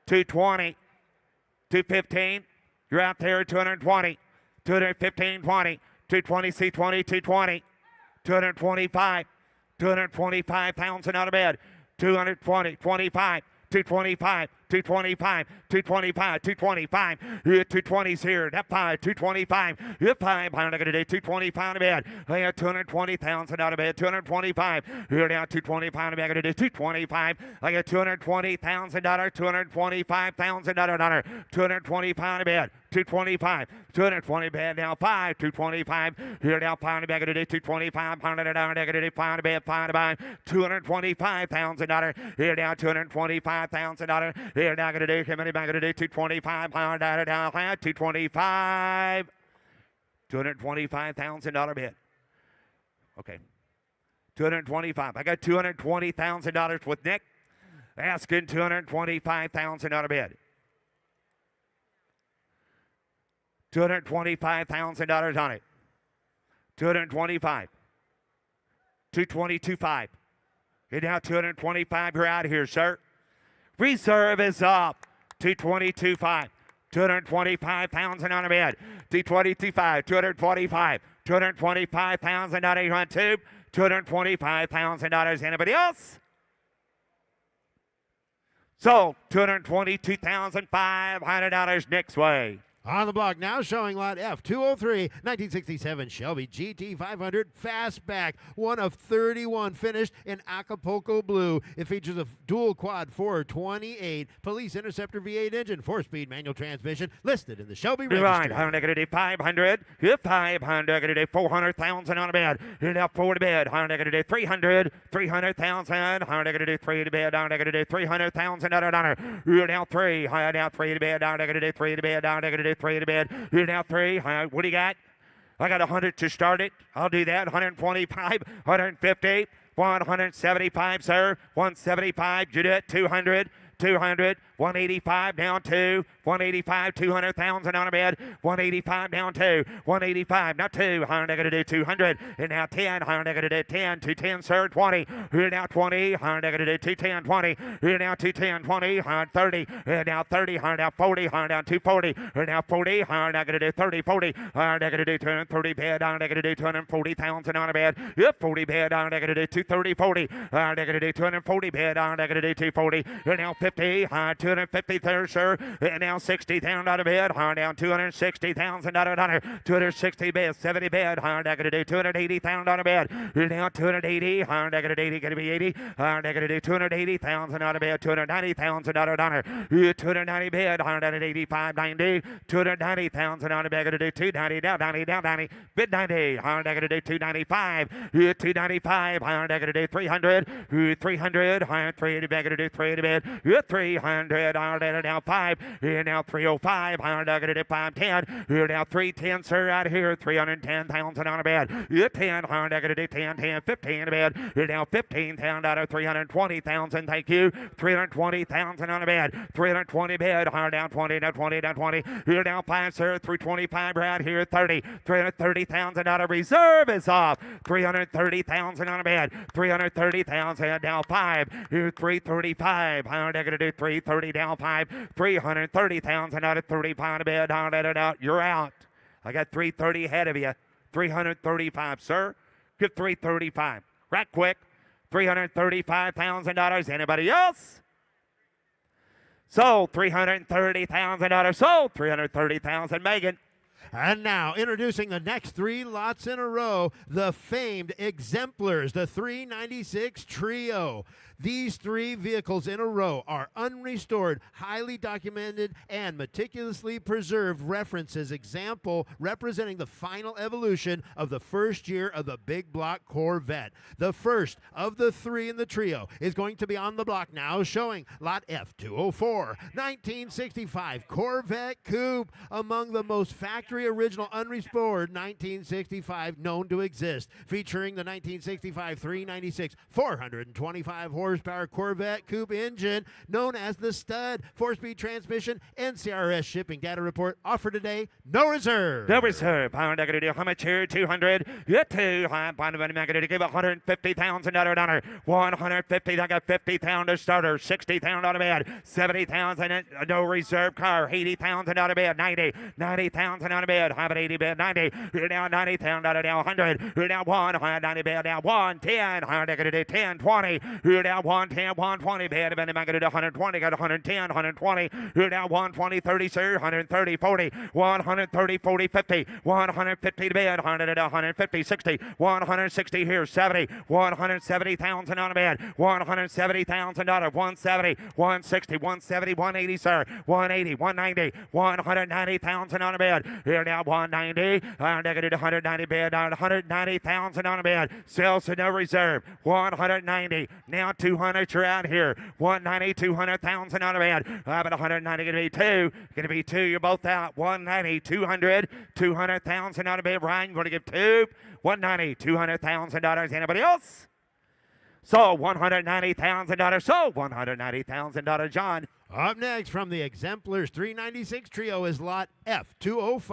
220, 215. You're out there, 220, 215, 20, 220, C20, 220, 225, 225,000 on a bid, 220, 25, 225, 225, 225, 225. 220's here. That 5, 225. 5, I'm going to do 225 a bid. I have 220,000 out of bed. 225. Here now 225 a bid. I'm going to do 225. I got $220,000. $225,000. 225 a bid. 225. 220 bid now 5. 225. Here now 5 a bid. I'm going to do 225. $100. I'm going to do 5 a bid. 5 to buy. $225,000. Here now $225,000. Here now going to do, how many am I going to do? 225, down, 225, $225,000 bid. Okay, 225. I got $220,000 with Nick, asking $225,000 bid. $225,000 on it. 225. 222.5. You're now 225. You're out of here, sir. Reserve is up. 222.5. 225,000 on a bid. 222.5. 225. 225,000 on a run tube. $225,000. Anybody else? Sold. $222,500 next way. On the block now, showing lot F 203, 1967 Shelby GT 500 Fastback, one of 31, finished in Acapulco blue. It features a dual quad 428 Police Interceptor V8 engine, 4-speed manual transmission, listed in the Shelby registry. Right, I'm going to do 500. 500, going to do 400,000 on a bid. Here now 4 to bid. I'm going to do 300. 300,000. I'm going to do 3 to bid. I'm going to do 300,000 on a Here now 3. I'm now 3 to bid. I'm going to do 3 to bid. I'm going to do 3 to bid. Here now 3. What do you got? I got 100 to start it. I'll do that. 125, 150, 175, sir. 175. You do it. 200, 200, 185 down 2, 185, 200,000 on a bid, 185 down 2, 185 now 2, higher negative do 200, and now 10, higher negative do 10, 210 sir, 20, here now 20, higher negative do 210, 20, here now 210, 20, higher 30, and now 30, higher now 40, higher down 240, here now 40, higher negative do 30, 40, higher negative do 230 bid, higher negative do 240,000 on a bid, yep, 40 bid, higher negative do 230, 40, higher negative do 240 bid, higher negative do 240, here now 50, higher 250 there, sir, and now 60 down out of bid, higher down 260,000 out of dollar, 260 bid, 70 bid, higher negative do 280,000 out of bid, here now 280, higher negative 80, gonna be 80, higher negative do 280,000 out of bid, 290,000 out of dollar, 290 bid, higher negative 85, 90, 290,000 out of bid, gonna do 290, down 90, down 90, bid 90, higher negative do 295, 295, higher negative do 300, 300, higher 380 bid, gonna do 380 bid, 300, higher negative now 5, here now 305, higher negative 510, here now 310, sir, out here, 310,000 on a bed, 10, higher negative 10, 10, 15 a bed, here now 15,000 out of 320,000, thank you, 320,000 on a bed, 320 bed, higher down 20, now 20, down 20, here now 5, sir, 325 right here, 30, 330,000 out of reserve is off, 330,000 on a bed, 330,000 down 5, here 335, higher negative 330 down 5, 330,000 out of 35 a bed, out, you're out. I got 330 ahead of you, 335, sir, get 335, right quick, $335,000, anybody else? Sold $330,000, sold $330,000, Megan. And now, introducing the next 3 lots in a row, the famed Exemplars, the 396 Trio. These 3 vehicles in a row are unrestored, highly documented, and meticulously preserved references, example representing the final evolution of the first year of the big block Corvette. The first of the 3 in the trio is going to be on the block now, showing Lot F204, 1965 Corvette Coupe, among the most factory original unrestored 1965 known to exist, featuring the 1965 396 425 horsepower Corvette Coupe engine known as the Stud, 4-speed transmission, NCRS shipping data report offered today, no reserve. No reserve, pound I gotta do how much here? 200, get 2, high bottom of I gotta give $150,000, 150, I got 50,000 to starter, 60,000 out of bed, 70,000 no reserve car, 80,000 out of bed, 90,000 out of bed, high about 80 bed, 90, you're now 90,000 out of now 100, you're now 1, high 90 bed, now 110, high I gotta do 10, 20, you're now 110, 120 bed, and I'm gonna do 120, got 110, 120, you're now 120, 30, sir, 130, 40, 130, 40, 50, 150 to bed, 100, 150, 60, 160 here, 70, 170,000 on a bed, $170,000, 170, 160, 170, 180, sir, 180, 190, 190,000 on a bed, here now 190, I'm gonna do 190 bed, 190,000 on a bed, sales to no reserve, 190, now 200, you're out here, 190, 200,000 on a bed, but 190 gonna be 2, you're both out, 190, 200, 200,000 on a bed, Ryan, you're gonna give 2, 190, $200,000, anybody else? So $190,000, so $190,000, John. Up next from the Exemplars 396 Trio is Lot F205,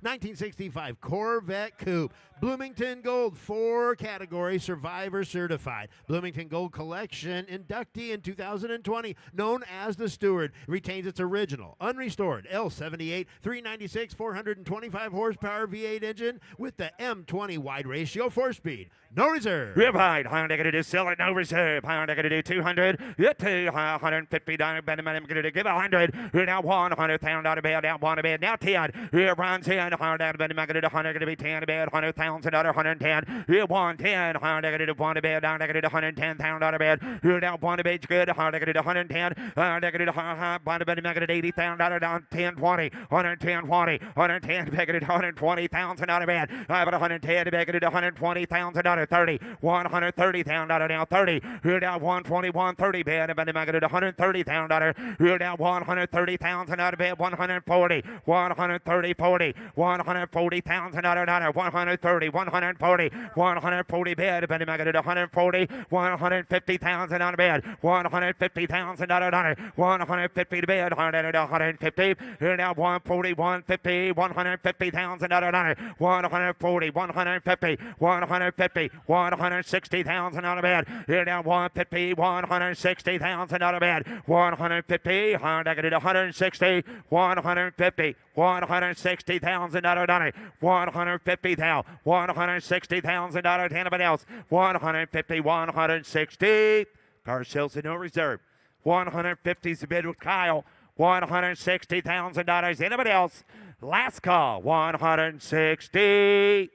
1965 Corvette Coupe. Bloomington Gold 4 category survivor certified. Bloomington Gold Collection inductee in 2020, known as the Steward, retains its original, unrestored L78 396 425 horsepower V8 engine with the M20 wide ratio 4-speed. No reserve. Ribhide, higher they're gonna do sell it, no reserve. Higher they're gonna do 200, get 2, $150, I'm gonna give 100. Here now 100,000 out of bed, now 1 a bed, now 10. Here Brian's in, higher down a bed, I'm gonna do 100, gonna be 10 a bed, 100,000 out of 110. Here 110, higher they're gonna do 1 a bed, down they're gonna do 110,000 out of bed. Here now 1 a bed's good, higher they're gonna do 110. Higher they're gonna do 1 a bed, I'm gonna do 80,000 out of down 10, 20, 110, 20, 110, they're gonna do 120,000 out of bed. But 110, they're gonna do 120,000 out of 30, 130,000 out of now 30. Here now 120, 130 bed, I'm gonna do 130,000 out of Here now 130,000 out of bid. 140, 130, 40, 140,000 out of dollar. 130, 140, 140 bid. Benny Mac at 140, 150,000 out of bid. 150,000 out of dollar. 150 to bid. 150. Here now 140, 150, 150,000 out of dollar. 140, 150, 150, 160,000 out of bid. Here now 150, 160,000 out of bid. 150, 160, 150, 160,000 out of dollar. 150,000, 160,000 out of anybody else. 150, 160. Car sales in no reserve. 150 is the bid with Kyle. $160,000. Anybody else? Last call. 160.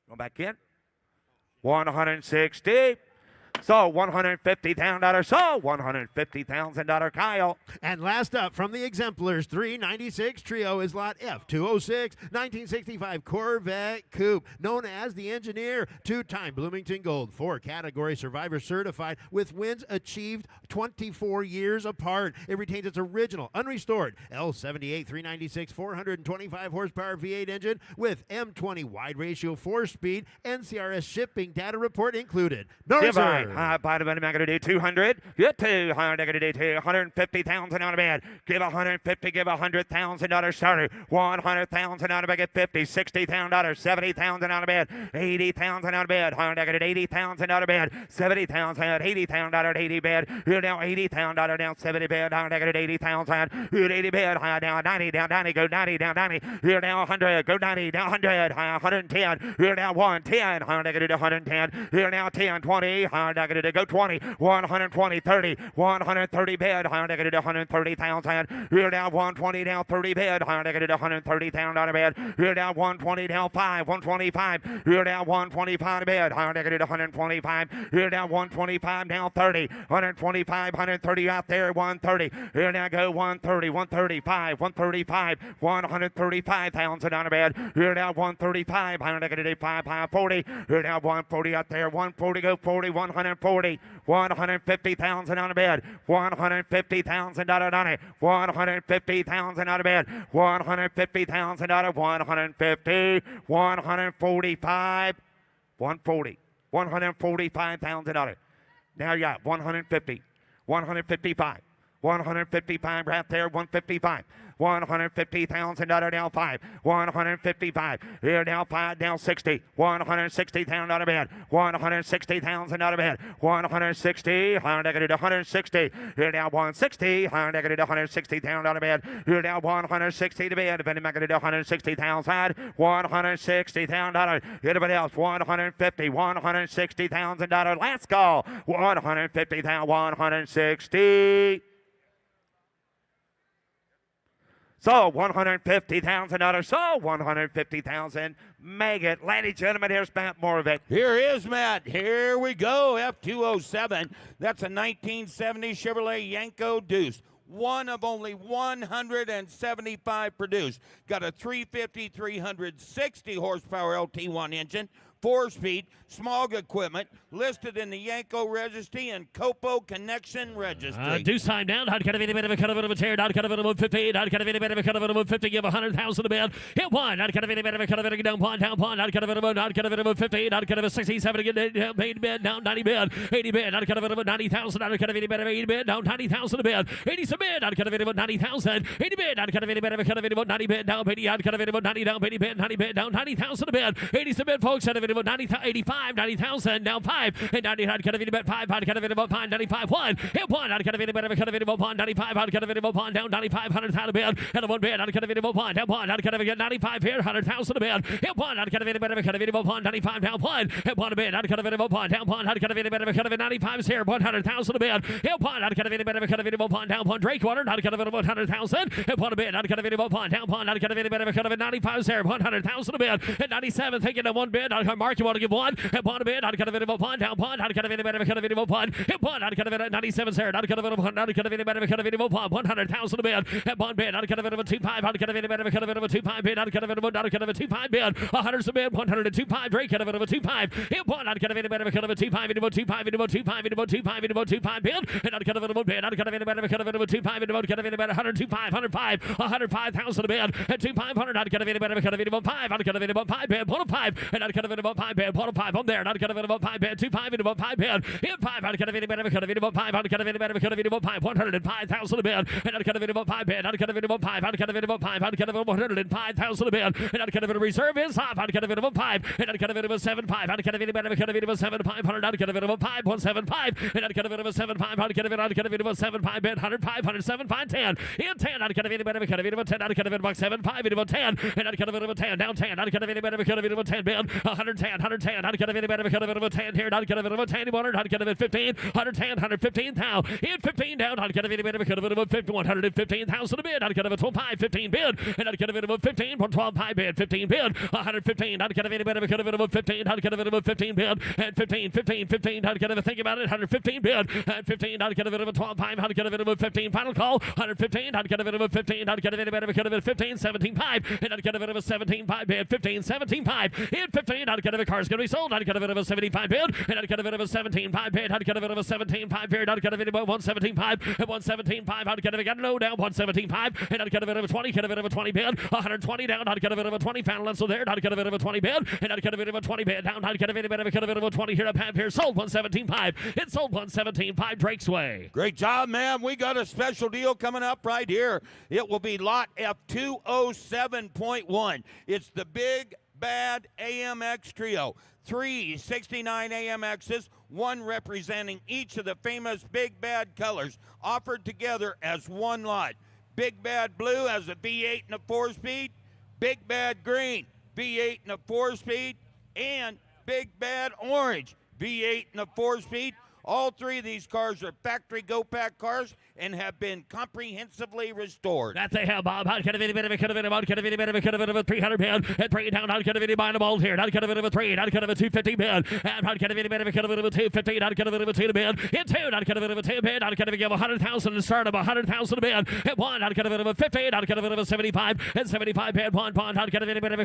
Go back in. 160. So $150,000. So $150,000 Kyle. And last up from the exemplars, 396 Trio is lot F206, 1965 Corvette Coupe, known as the Engineer, two-time Bloomington Gold, 4-category Survivor certified with wins achieved 24 years apart. It retains its original, unrestored L78 396 425 horsepower V8 engine with M20 wide ratio 4-speed NCRS shipping data report included. No reserve. High by the money, I'm going to do 200. Get 200. I'm going to do 250,000 out of bed. Give 150. Give $100,000 starter. 100,000 out of bed. Get 50. $60,000. 70,000 out of bed. 80,000 out of bed. I'm going to get 80,000 out of bed. 70,000. 80,000 out of 80 bed. You're now 80,000 down 70 bed. I'm going to get 80,000. You're 80 bed. High down 90. Down 90. Go 90. Down 90. You're now 100. Go 90. Down 100. High 110. You're now 110. I'm going to get 110. You're now 10. 20. I'm going to go 20, 120, 30, 130 bid. I'm going to do 130,000. You're down 120, down 30 bid. I'm going to do 130,000 out of bid. You're down 120, down 5, 125. You're down 125 bid. I'm going to do 125. You're down 125, down 30, 125, 130 out there, 130. Here now go 130, 135, 135, 135,000 out of bid. You're down 135. I'm going to do 540. You're down 140 out there, 140, go 40, 140, 150,000 out of bed, 150,000 out of money, 150,000 out of bed, 150,000 out of 150, 145, 140, 145,000 out of. Now you got 150, 155, 155 right there, 155. 150,000 out of down 5, 155, here down 5, down 60, 160,000 out of bed, 160,000 out of bed, 160, 160, here down 160, 160,000 out of bed, here down 160 to bed, if anybody going to do 160,000, 160,000, anybody else, 150, 160,000, last call, 150,000, 160. So $150,000. So $150,000. Make it. Ladies and gentlemen, here's Matt Moravec. Here is Matt. Here we go. F207. That's a 1970 Chevrolet Yanko Deuce. One of only 175 produced. Got a 350, 360 horsepower LT1 engine. 4-speed, Smog equipment, listed in the Yanko Registry and Copo Connection Registry. Deuce time down. I'd cut a bit of a cut of a tear. I'd cut a bit of a 50. I'd cut a bit of a cut of a 50. Give 100,000 to bid. Hit one. I'd cut a bit of a cut of a down pawn. I'd cut a bit of a. I'd cut a bit of a 50. I'd cut a 60, 70. Get paid bid down 90 bid. 80 bid. I'd cut a bit of a 90,000. I'd cut a bit of 80 bid down 90,000 to bid. 80 bid. I'd cut a bit of 90,000. 80 bid. I'd cut a bit of a cut of a 90 bid down 80. I'd cut a bit of 90 down 80 bid 90 bid down 90,000 to bid. 80 bid, folks. I'd a bit of 85, 90,000 down 5. And 90. I'd cut a bit of 5. I'd cut a bit of 5. 95 1. Hit 1. I'd cut a bit of 95. I'd cut a bit of down 95. 100,000 bid. And a 1 bid. I'd cut a bit of 1. Down 1. I'd cut a bit of 95 here. 100,000 to bid. Hit 1. I'd cut a bit of 95 down 1. Hit 1 bid. I'd cut a bit of 1 down 1. I'd cut a bit of 95 here. 100,000 to bid. Hit 1. I'd cut a bit of 1 down 1. Drake water. I'd cut a bit of 100,000. Hit 1 bid. I'd cut a bit of 1 down 1. I'd cut a bit of 95 here. 100,000 to bid. At 97, thinking of 1 bid. I'd come Mark, you want to give one? And one a bid, not kind of it, one down, one, not kind of anybody, kind of it, one, and one, not kind of it, 97 there, not kind of it, one, not kind of anybody, kind of it, one, 100,000 a bid, and one bid, not kind of it, 2.5, not kind of anybody, kind of it, 2.5 bid, not kind of it, not kind of a 2.5 bid, 100 a bid, 102.5, Drake, kind of it, 2.5, and one, not kind of anybody, kind of a 2.5, into 2.5, into 2.5, into 2.5, into 2.5 bid, and not kind of it, bid, not kind of anybody, kind of it, 2.5, into kind of anybody, 102.5, 105,000 a bid, and 2.5, not kind of anybody, kind of it, 5, not kind of it, 5 bid, 105, and not kind of it, 5 bid, 105 on there, not kind of it, 5 bid, 2.5, into 5 bid, in 5, not kind of anybody, kind of it, 5, not kind of anybody, kind of it, 5, 105,000 a bid, and not kind of it, 5 bid, not kind of it, 5, not kind of it, 5, not kind of it, 105,000 a bid, and not kind of it, reserve is half, not kind of it, 5, and not kind of it, 7, 5, not kind of anybody, kind of it, 7, 500, not kind of it, 5, 175, and not kind of it, 7, 5, not kind of it, 7, 5 bid, 100, 507, 5, 10, in 10, not kind of anybody, kind of it, 10, not kind of it, 7, 5, into 10, and not kind of it, 10, down 10, not kind of anybody, kind of it, 10 bid, 110, 110, not kind of anybody, kind of it, 10 here, not kind of it, 10, 100, not kind of it, 15, 110, 115 down, in 15 down, not kind of anybody, kind of it, 50, 115,000 a bid, not kind of it, 12, 5, 15 bid, and not kind of it, 15, 112, 5 bid, 15 bid, 115, not kind of anybody, kind of it, 15, not kind of it, 15 bid, and 15, 15, 15, not kind of think about it, 115 bid, and 15, not kind of it, 12, 5, not kind of it, 15, final call, 115, not kind of it, 15, not kind of anybody, kind of it, 15, 17, 5, and not kind of it, 17, 5 bid, 15, 17, 5, in 15, not kind of a car's going to be sold, not kind of it, 75 bid, and not kind of it, 17, 5 bid, not kind of it, 17, 5 bid, not kind of it, 117, 5, and 117, 5, not kind of it, got low down, 117, 5, and not kind of it, 20, kind of it, 20 bid, 120 down, not kind of it, 20, final so there, not kind of it, 20 bid, and not kind of it, 20 bid, down, not kind of it, kind of it, 20 here, up, here, sold 117, 5, it sold 117, 5, Drake's Way. Great job, man. We got a special deal coming up right here. It will be lot F207.1. It's the Big Bad AMX Trio. 3 69 AMXs, one representing each of the famous Big Bad colors, offered together as one lot. Big Bad Blue has a V8 and a 4-speed, Big Bad Green, V8 and a 4-speed, and Big Bad Orange, V8 and a 4-speed. All three of these cars are factory go-pack cars and have been comprehensively restored. That they have, Bob. How can it be a bit of a 300 bid, and 3 down, how can it be buying the ball here? How can it be a 3, how can it be a 250 bid, and how can it be a bit of a 250, how can it be a 2 bid, and 2, how can it be a 2 bid, how can it give 100,000 and start of 100,000 bid, and 1, how can it be a 50, how can it be a 75, and 75 bid, 1, how can it be a bit of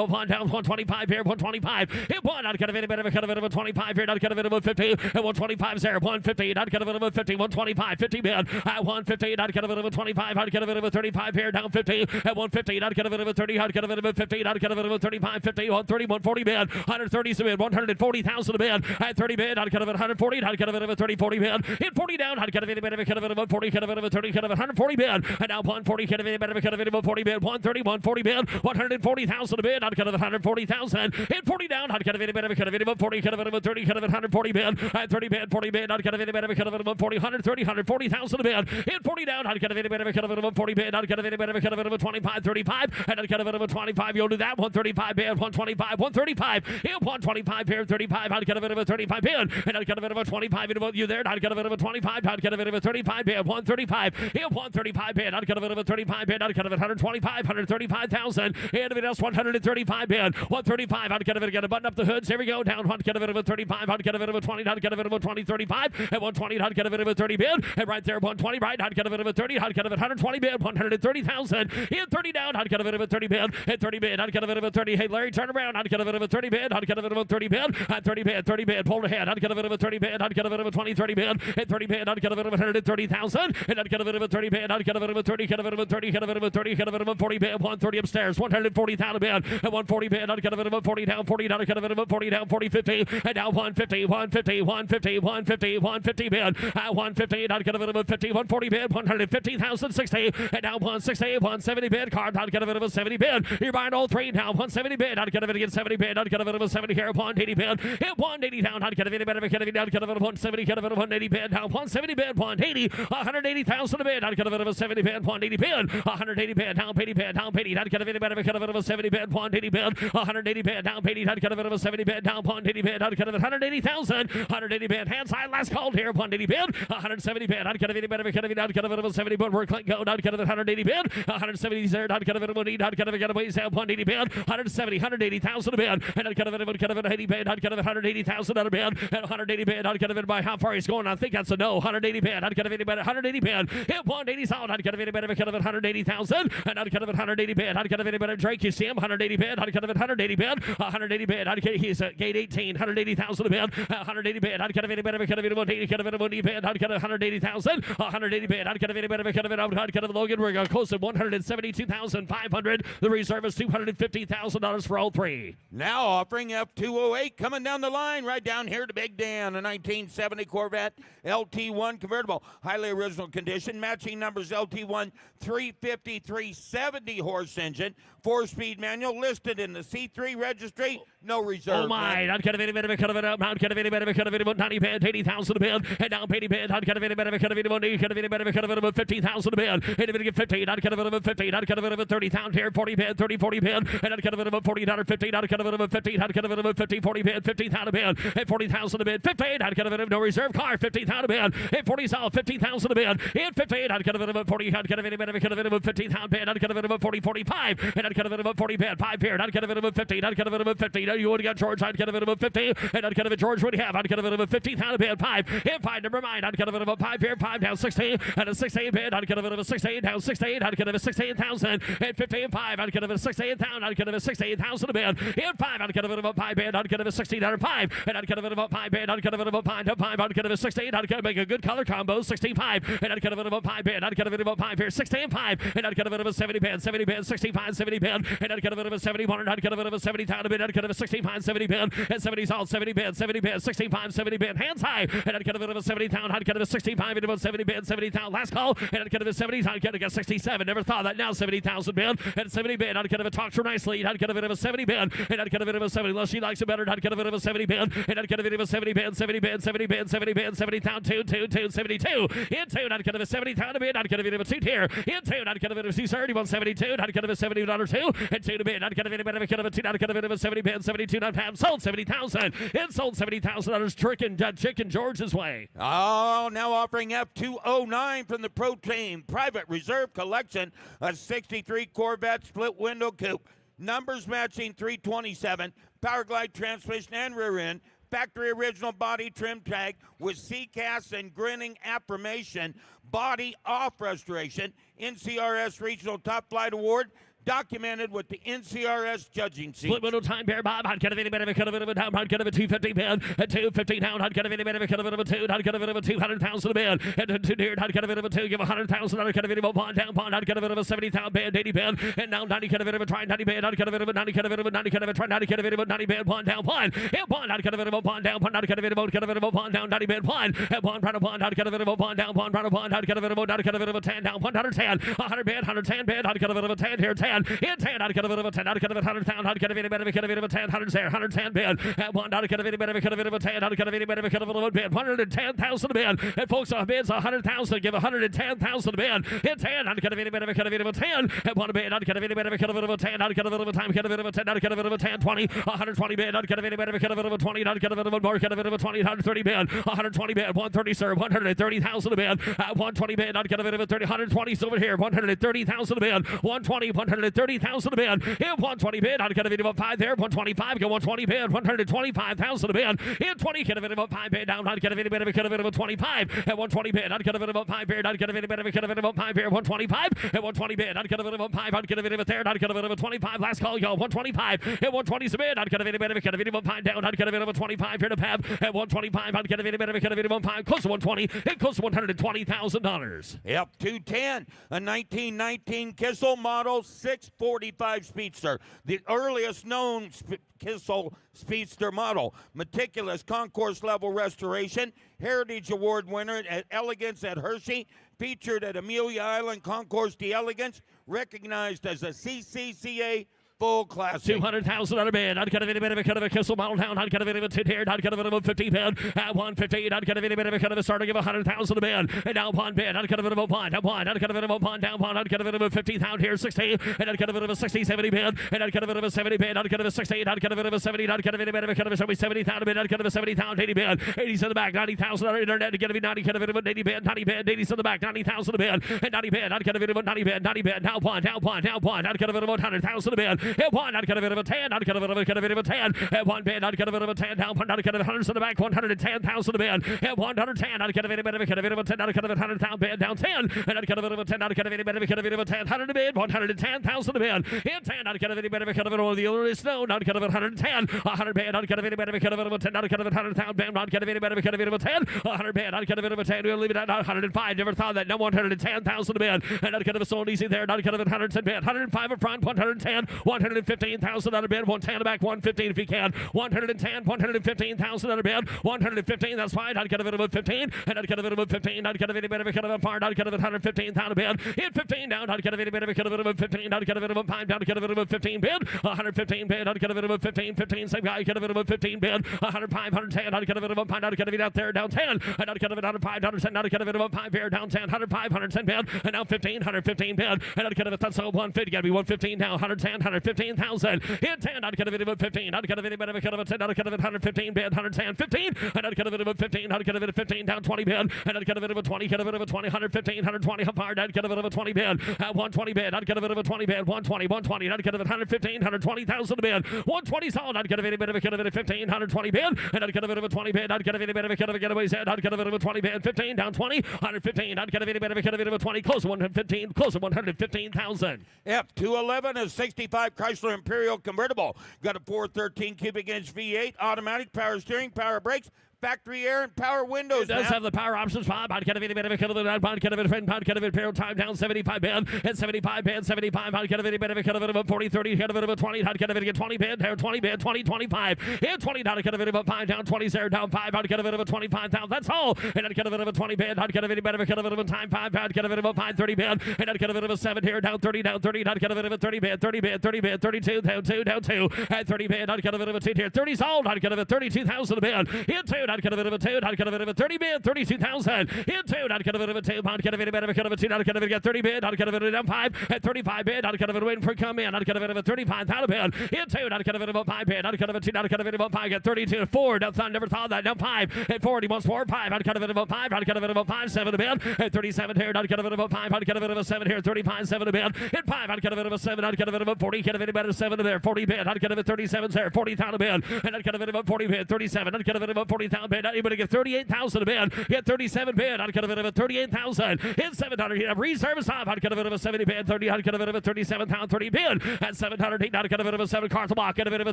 a 1 down, 125 here, 125, and 1, how can it be a bit of a 25 here, how can it be a 50, and 125 there, 150, how can it be a 50, 125, 50 bid, 150, not kind of a 25, not kind of a 35 here, down 50, at 150, not kind of a 30, not kind of a 50, not kind of a 35, 50, 130, 140 bid, 130 bid, 140,000 a bid, at 30 bid, not kind of a 140, not kind of a 30, 40 bid, hit 40 down, not kind of a bit of a 140, kind of a 30, kind of a 140 bid, and now 140, kind of a bit of a 140 bid, 130, 140 bid, 140,000 a bid, not kind of a 140,000, hit 40 down, not kind of a bit of a 140, kind of a 30, kind of a 140 bid, at 30 bid, 40 bid, not kind of a bit of a 140, 130, 140,000 a bid, hit 40 down, not kind of a bit of a 40 bid, not kind of a bit of a 25, 35, and not kind of a 25, you'll do that, 135 bid, 125, 135, hit 125 here, 35, not kind of a 35 bid, and not kind of a 25, you there, not kind of a 25, not kind of a 35 bid, 135, hit 135 bid, not kind of a 35 bid, not kind of a 125, 135,000, and if it else 135 bid, 135, not kind of get a button up the hoods, here we go, down, not kind of a 35, not kind of a 20, not kind of a 20, 35, and 120, not kind of a 30 bid, and right there, 120, right, not kind of a 30, not kind of a 120 bid, 130,000, hit 30 down, not kind of a 30 bid, and 30 bid, not kind of a 30, hey Larry, turn around, not kind of a 30 bid, not kind of a 30 bid, 30 bid, pulled ahead, not kind of a 30 bid, not kind of a 20, 30 bid, and 30 bid, not kind of a 130,000, and not kind of a 30 bid, not kind of a 30, kind of a 30, kind of a 30, kind of a 40 bid, 130 upstairs, 140,000 bid, and 140 bid, not kind of a 40 down, 40 down, kind of a 40 down, 40, 50, and now 150, 150, 150, 150, 150 bid, 150, not kind of a 50, 140 bid, 150,000, 60, and now 160, 170 bid, card, not kind of a 70 bid, you're buying all three now, 170 bid, not kind of again 70 bid, not kind of a 70 here, 180 bid, hit 180 down, not kind of any bid, not kind of a 170, kind of a 180 bid, now 170 bid, 180, 180,000 a bid, not kind of a 70 bid, 180 bid, 180 bid, down 80 bid, down 80, not kind of any bid, kind of a 70 bid, 180 bid, 180 bid, down 80, not kind of a 70 bid, down 180 bid, not kind of 180,000, 180 170 bid. Hands high, last call here. 180 bid. 170 bid. Not gonna be any better. Not gonna be 70 bid. Work go. Not gonna 180 bid. 170 there. Not gonna be not gonna get away. 180 bid. 170, 180,000 bid. And not gonna be 80 bid. Not gonna 180,000 bid. And 180 bid. Not gonna by how far he's going. I think that's a no. 180 bid. Not gonna be better. 180 bid. Hit 180 out. Not gonna be better. 180,000. And not gonna 180 bid. Not gonna be better. Drake, you see him. 180 bid. Not gonna 180 bid. 180 bid. He's at gate 18. 180,000 bid. 180 bid. Not gonna be better. 180 bid. Not gonna 180,000. 180 bid. Not gonna be better. Not gonna Logan. We're going close to 172,500. The reserve is $250,000 for all three. Now offering F208 coming down the line right down here to Big Dan, a 1970 Corvette LT1 convertible. Highly original condition, matching numbers LT1 350, 370 horse engine, 4-speed manual, listed in the C3 registry, no reserve. Oh my, not gonna be any better, cut of it up, not gonna be any better, cut of it about 90 bid, 80,000 a bid, and down 80 bid, not gonna be any better, cut of it about 80, cut of it better, cut of it about 15,000 a bid, and if it get 50, not gonna be about 50, not gonna be about 30,000 here, 40 bid, 30, 40 bid, and not gonna be about 40, not 50, not gonna be about 50, not gonna be about 50, 40 bid, 50,000 a bid, and 40,000 a bid, 50, not gonna be no reserve car, 50,000 a bid, and 40 south, 15,000 a bid, and 50, not gonna be about 40, not gonna be any better, cut of it about 15,000 bid, not gonna be about 40, 45, and not gonna be about 40 bid, 5 here, not gonna be about 50, not gonna be about 50, now you would have got George, not gonna be about 50, and not gonna be George would have, not gonna be about 50,000 bid, 5, and 5, never mind, not gonna be about 5 here, 5 down 16, and a 16 bid, not gonna be about 16 down 16, not gonna be 16,000, and 50 and 5, not gonna be 16,000, not gonna be 16,000 a bid, and 5, not gonna be about 5 bid, not gonna be 16 down 5, and not gonna be about 5 bid, not gonna be about 5 down 5, not gonna be 16, not gonna make a good color combo, 65, and not gonna be about 5 bid, not gonna be about 5 here, 16 5, and not gonna be about 70 bid, 65, 70 bid, and not gonna be about 71, not gonna be about 70,000 bid, not gonna be 65, 70 bid, and 70's all 70 bid, 65, 70 bid, hands high, and not gonna be about 70,000, not gonna be 65, and about 70 bid, 70,000, last call, and not gonna be 70, not gonna get 67, never thought that, now 70,000 bid, and 70 bid, not gonna talk her nicely, not gonna be about 70 bid, and not gonna be about 70, unless she likes it better, not gonna be about 70 bid, and not gonna be about 70 bid, 70 bid, 70 bid, 70 bid, 70,000, 2, 72, into, not gonna be 70,000 bid, not gonna be about 2 here, into, not gonna be about 230, 172, not gonna be $70 2, and 2 to bid, not gonna be about 2, not gonna be about 70 bid, 72, not have sold 70,000, and sold $70,000, chicken George's way. Oh, now offering F209 from the Pro Team Private Reserve Collection, a 63 Corvette split window coupe. Numbers matching 327, power glide transmission and rear end, factory original body trim tag with C-cast and grinning affirmation, body off restoration, NCRS Regional Top Flight Award, documented with the NCRS judging seat. Split window time pair, Bob. Hot cut of any better, cut of it down, hot cut of a 250 bid, a 250 down, hot cut of any better, cut of it of a 2, hot cut of it of a 200,000 a bid, and a 2 deer, hot cut of it of a 2, give 100,000, hot cut of it of a bond down, bond, hot cut of it of a 70,000 bid, 80 bid, and now 90 cut of it of a try, 90 bid, hot cut of it of a 90 cut of it of a 90 cut of a try, 90 cut of it of a 90 bid, bond down, bond, and bond, hot cut of it of a bond down, bond, hot cut of it of a cut of it of a bond down, 90 bid, bond, and bond, proud of bond, hot cut of it of a bond down, bond, proud of bond, hot cut of it of a, hot cut of it of a 10 down, 110, 100 bid, 110 bid, hot cut of it of a 10 here, 10, and 10, hot cut of it of a 10, hot cut of it 100,000, hot cut of any better, cut of it of a 10, 100 there, 110 bid, and 1, hot cut of any better, cut of it of a 10, hot cut of any better, cut of it of a bid, 110,000 a bid, and folks on bids 100,000, give 110,000 a bid, and 10, hot cut of any better, cut of it of a 10, and 1 bid, hot cut of any better, cut of it of a 10, hot cut of it of a time, cut of it of a 10, hot cut of it of a 10, 20, 120 bid, hot cut of any better, cut of it of a 20, hot cut of it of a more, cut of it of a 20, 130 bid, 120 bid, 130 sir, 130,000 a bid, 120 bid, hot cut of it of a 30, 120 over here, 130,000 a bid, 120, 130,000 a bid, and 120 bid, hot cut of it of a 5 there, 125, go 120 bid, 125,000 a bid, and 20 cut of it of a 5 bid down, hot cut of any better, cut of it of a 25, and 120 bid, hot cut of it of a 5 bid, hot cut of any better, cut of it of a 5 bid, 125, and 120 bid, hot cut of it of a 5, hot cut of it of a there, hot cut of it of a 25, last call, go 125, and 120 a bid, hot cut of any better, cut of it of a 5 down, hot cut of it of a 25 here to Pab, and 125, hot cut of any better, cut of it of a 5, close to 120, and close to $120,000. F210, a 1919 Kissel model 645 Speedster, the earliest known Kissel Speedster model. Meticulous concourse level restoration, Heritage Award winner at Elegance at Hershey, featured at Amelia Island Concourse d'Elegance, recognized as a CCCA full classic. 200,000 on a bid. I'd cut a bit of a cut of a Kissel model down. I'd cut a bit of a tin here. I'd cut a bit of a 50 bid. At 150, I'd cut a bit of a cut of a starting of 100,000 a bid. And down one bid. I'd cut a bit of a one. Down one. I'd cut a bit of a one. Down one. I'd cut a bit of a 50,000 here. 60. And I'd cut a bit of a 60, 70 bid. And I'd cut a bit of a 70 bid. I'd cut a 60. I'd cut a bit of a 70. I'd cut a bit of a cut of a 70,000 bid. I'd cut a 70,000 80 bid. 80's in the back. 90,000 on internet to get a bit 90. Cut a bit of a 80 bid. 90 bid. 80's in the back. 90,000 a bid. And 90 bid. I'd cut a bit of a 90 bid. 90 bid. Down one. Down one. Down one. I'd cut a bit of a 100,000 a bid. Hit one. I'd cut a bit of a 10. I'd cut a bit of a 10. At one bid. I'd cut a bit of a 10. Down one. I'd cut a bit of 100 in the back. 110,000 a bid. At 110. I'd cut a bit of a 10. I'd cut a bit of 100,000 bid. Down 10. And I'd cut a bit of a 10. I'd cut a bit of a 10. 100 a bid. 110,000 a bid. Hit 10. I'd cut a bit of a cut of it on the other is no. I'd cut a bit of 110. 100 bid. I'd cut a bit of a cut of a 10. I'd cut a bit of 100,000 bid. I'd cut a bit of a cut of a 10. 100 bid. I'd cut a bit of a 10. We'll leave it at 105. Never thought that. No 110,000 a bid. And I'd cut a bit so easy there. I'd cut a bit 110 bid. 105 up front. 110. 115,000 on a bid. 110 back. 115 if you can. 110. 115,000 on a bid. 115. That's fine. I'd cut a bit of 15. And I'd cut a bit of 15. I'd cut a bit of a cut of a part. I'd cut a bit 115,000 a bid. Hit 15 down. I'd cut a bit of a cut of a 15. I'd cut a bit of a 5 down. Cut a bit of a 15 bid. 115 bid. I'd cut a bit of a 15. 15. Same guy. Cut a bit of a 15 bid. 105. 110. I'd cut a bit of a 5. I'd cut a bit out there. Down 10. And I'd cut a bit out of 5. Down 10. I'd cut a bit of a 5 here. Down 10. 105. 110 bid. And now 15. 115 bid. And I'd cut a bit. That's 150. Got to be 115 now. 110. 115,000. Hit 10. I'd cut a bit of a 15. I'd cut a bit of a cut of a 10. I'd cut a bit 115 bid. 110. 15. And I'd cut a bit of a 15. I'd cut a bit of 15 down 20 bid. And I'd cut a bit of a 20. Cut a bit of a 20. 115. 120. Hard. I'd cut a bit of a 20 bid. 120 bid. I'd cut a bit of a 20 bid. 120. 120. I'd cut a bit 115. 120,000 bid. 120 solid. I'd cut a bit of a cut of a 15. 120 bid. And I'd cut a bit of a 20 bid. I'd cut a bit of a cut of a getaway set. I'd cut a bit of a 20 bid. 15 down 20. 115. I'd cut a bit of a cut of a 20. Close to 115. Close to 115,000. F211 is 65 Chrysler Imperial convertible. Got a 413 cubic inch V8, automatic, power steering, power brakes, factory air, and power windows. It does have the power options. Bob, I'd get a bit of a cut of the pound, cut of it, friend, pound, cut of it, pair time down 75 band, and 75 band, 75. I'd get a bit of a cut of it, about 40, 30, cut of it, about 20. I'd get a bit of a 20 band, there, 20 band, 20, 25. And 20 down, I'd get a bit of a 5 down, 20 0 down 5. I'd get a bit of a 25,000. That's all. And I'd get a bit of a 20 band. I'd get a bit of a cut of it, about time 5. I'd get a bit of a 5, 30 band. And I'd get a bit of a 7 here, down 30, down 30. I'd get a bit of a 30 band, 30 band, 30 band, 32, down 2, down 2. At 30 band, I'd get a bit of a 2 here, 30 sold. I'd get a bit of 32,000 a band. Hit 2, I'd get a bit of a 2. I'd get a bit of a 30 bid, 32,000. Hit 2, I'd get a bit of a 2. I'd get a bit of a cut of a 2. I'd get a bit of a 30 bid. I'd get a bit of a down 5. At 35 bid, I'd get a bit of waiting for come in. I'd get a bit of a 35,000 bid. Hit 2, I'd get a bit of a 5 bid. I'd get a bit of a 2. I'd get a bit of a 5. Get 32 4. Never thought that. Down 5. At 40 wants 4 5. I'd get a bit of a 5. I'd get a bit of a 5 7 a bid. At 37 here, I'd get a bit of a 5. I'd get a bit of a 7 here. 35 7 a bid. Hit 5. I'd get a bit of a 7. I'd get a bit of a 40. Get a bit of a 7 there. 40 bid. I'd get a bit of 37 there. 40,000 a bid. And I'd get a bit of a 40 bid. 37. I'd get a bit of a 40,000 bid. I'd able to get 38,000 a bid. Get 37 bid. I'd get a bit of a 38,000. Hit 700. He'd have reserve off. I'd get a bit of a 70 bid. 30. I'd get a bit of a 37,000. 30 bid. At 700. I'd get a bit of a 7 cars a block. Get a bit of a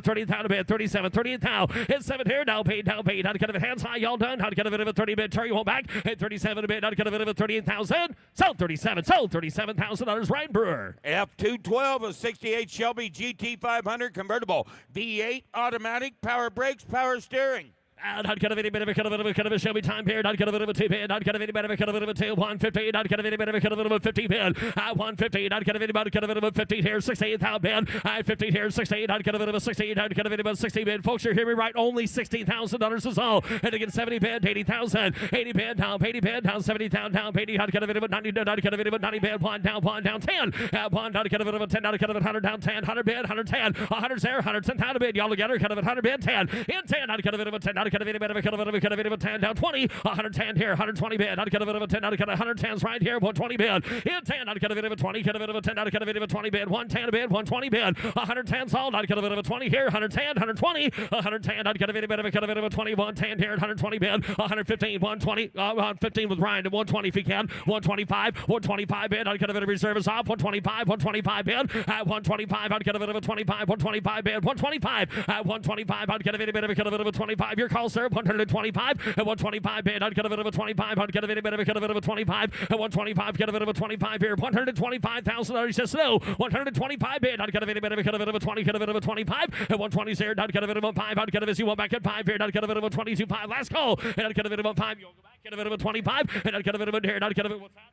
30,000 bid. 37. 38,000. Hit 7 here. Now paid. Now paid. I'd get a bit hands high. Y'all done. I'd get a bit of a 30 bid. Terry won't back. Hit 37 bid. I'd get a bit of a 38,000. Sold 37. Sold $37,000. Ryan Brewer. F212 is 68 Shelby GT500 convertible. V8 automatic, power brakes, power steering. And I'd get a bit of a cut of a Shelby time period. I'd get a bit of a 2 bid. I'd get a bit of a cut of a 2. 150. I'd get a bit of a cut of a 50 bid. 150. I'd get a bit of a 50 here. 68,000 bid. 50 here. 68. I'd get a bit of a 60. I'd get a bit of a 60 bid. Folks, you hear me right? Only $60,000 is all. And again, 70 bid. 80,000. 80 bid down. 80 bid down. 70,000 down. 80. I'd get a bit of a 90. I'd get a bit of a 90 bid. 1 down. 10. 1. I'd get a bit of a 10. I'd get a bit of 100 down. 10. 100 bid. 110. 100 there. 110,000 bid. Y'all together. Cut of 100 bid. 10. In 10. I'd get a bit of a 10. I'd get a bit of a cut of a cut a bit of a 10 down 20, 110 here, 120 bid. I'd get a bit of a 10, I'd get 110s right here, 120 bid. In 10, I'd get a bit of a 20, get a bit of a 10, I'd get a bit of a 20 bid, 110 a bid, 120 bid, 110 sold, I'd get a bit of a 20 here, 110, 120, 110, I'd get a bit of a 20, 110 here, 120 bid, 115, 120, 115 with Ryan, and 120 if he can, 125 bid, I'd get a bit of reserves off, 125 bid, at 125, I'd get a bit of a 25, 125 bid, 125, at 125, I'd get a bit of a 25, your call, sir, 125, at 125 bid, I'd get a bit of a 25, I'd get a bit of a 25, at 125, get a bit of a 25 here, $125,000, just no, 125 bid, I'd get a bit of a 20, get a bit of a 25, at 120 here, I'd get a bit of a 5, I'd get a bit of a back at 5 here, I'd get a bit of a 22.5, last call, and I'd get a bit of a 5, you'll go back, get a bit of a 25, and I'd get a bit of a here, and I'd get a bit of what's that?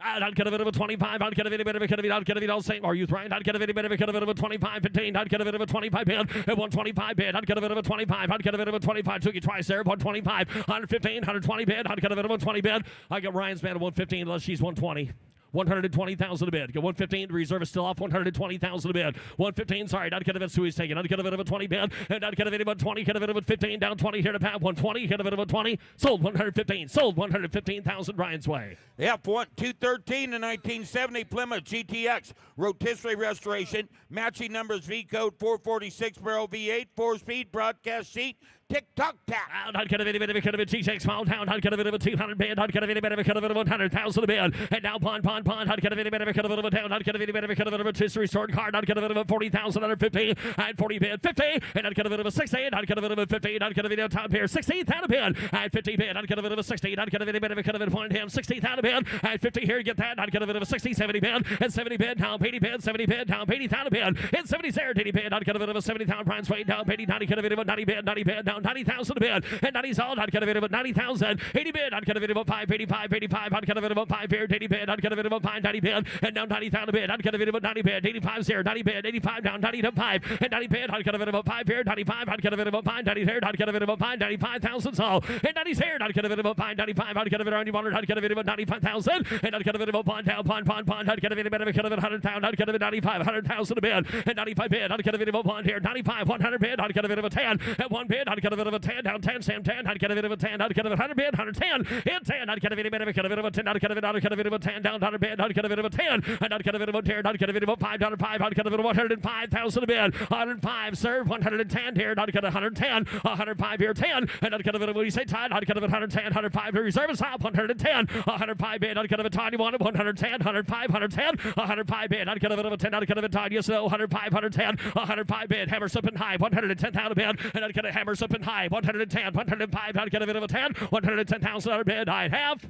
I'd get a bit of a 25. I'd get a bit of a I'd get a bit all same. Are you right? I'd get a bit of a 25, 15. I'd get a bit of a 25 bid. At 125 bid. I'd get a bit of a 25. I'd get a bit of a 25. Took you twice there. 125. 115. 120 bid. I'd get a bit of a 120 bid. I got Ryan's bid at 115 unless she's 120. 120,000 a bid. Go 115. Reserve is still off. 120,000 a bid. 115. Sorry, not get a bit. Suey's taking. Not get a bit of a 20 bid. And not get a bit of a 20. Get a bit of a 15. Down 20 here to Pat. 120. Get a bit of a 20. Sold 115. Sold 115,000 Ryan's way. F1 213 and 1970 Plymouth GTX rotisserie restoration. Matching numbers V code 446 barrel V8 4-speed broadcast seat. Tick-tock tap. I'd get a bit of a G6 small town. I'd get a bit of a 200 bid. I'd get a bit of a 100,000 a bid. And now pond. I'd get a bit of a town. I'd get a bit of a rotisserie stored card. I'd get a bit of a 40,000 under 50. I'd 40 bid 50. And I'd get a bit of a 60. I'd get a bit of a 15. I'd get a bit of a top here 16,000 a bid. I'd 50 bid. I'd get a bit of a 16. I'd get a bit of a point him 60,000 a bid. I'd 50 here. Get that. I'd get a bit of a 60, 70 bid. And 70 bid. Down 80 bid. 70 bid. Down 80,000 a bid. And 70 there. 80 bid. I'd get a bit of a 70,000 Brian's way. Down 80. 90. Get a bit of a 90 bid. 90 bid. Down 90,000 a bid. And 90's all. I'd get a bit of a 90,000. 80 bid. I'd get a bit of a 585. 85. I'd get a bit of a 5 here. 80 bid. I'd get a bit of a 5 90 bid. And down 90,000 a bid. I'd get a bit of a 90 bid. 85 0. 90 bid. 85 down 90 to 5. And 90 bid. I'd get a bit of a 5 here. 95. I'd get a bit of a 5. 90 here. I'd get a bit of a 5. 95,000 all. And 90's here. I'd get a bit of a 5. 95. I'd get a bit of 100. I'd get a bit of a 95,000. And I'd get a bit of a pond down. Pond. I'd get a bit of a 100,000. I'd get a bit of 95. 100,000 a bid. And 95 bid. I'd get a bit of a pond here. 95. 100 bid. I'd get a bit of a 10. At 1 bid. I'd get a bit of a 10. Down 10. Sam 10. I'd get a bit of a 10. I'd get a bit of a 100 bid. 110. And 10. I'd get a bit of a 10. I'd get a bit of a 10. Down 100 bid. I'd get a bit of a 10. And I'd get a bit of a 10. I'd get a bit of a $5. I'd get a bit of 105,000 a bid. 105 serve. 110 here. I'd get 110. 105 here. 10. And I'd get a bit of what do you say, Todd? I'd get a bit of 110. 105 here. Reserve is top. 110. 105 bid. I'd get a bit of 21. 110. 105. 110. 105 bid. I'd get a bit of a 10. I'd get a bit of Todd. Yes, no. 105. 110. 105 bid. Hammer up and high. 110,000 bid. And I'd get a hammer up and high. 110. 105. I'd get a bit of a 10. 110,000 bid. I'd have.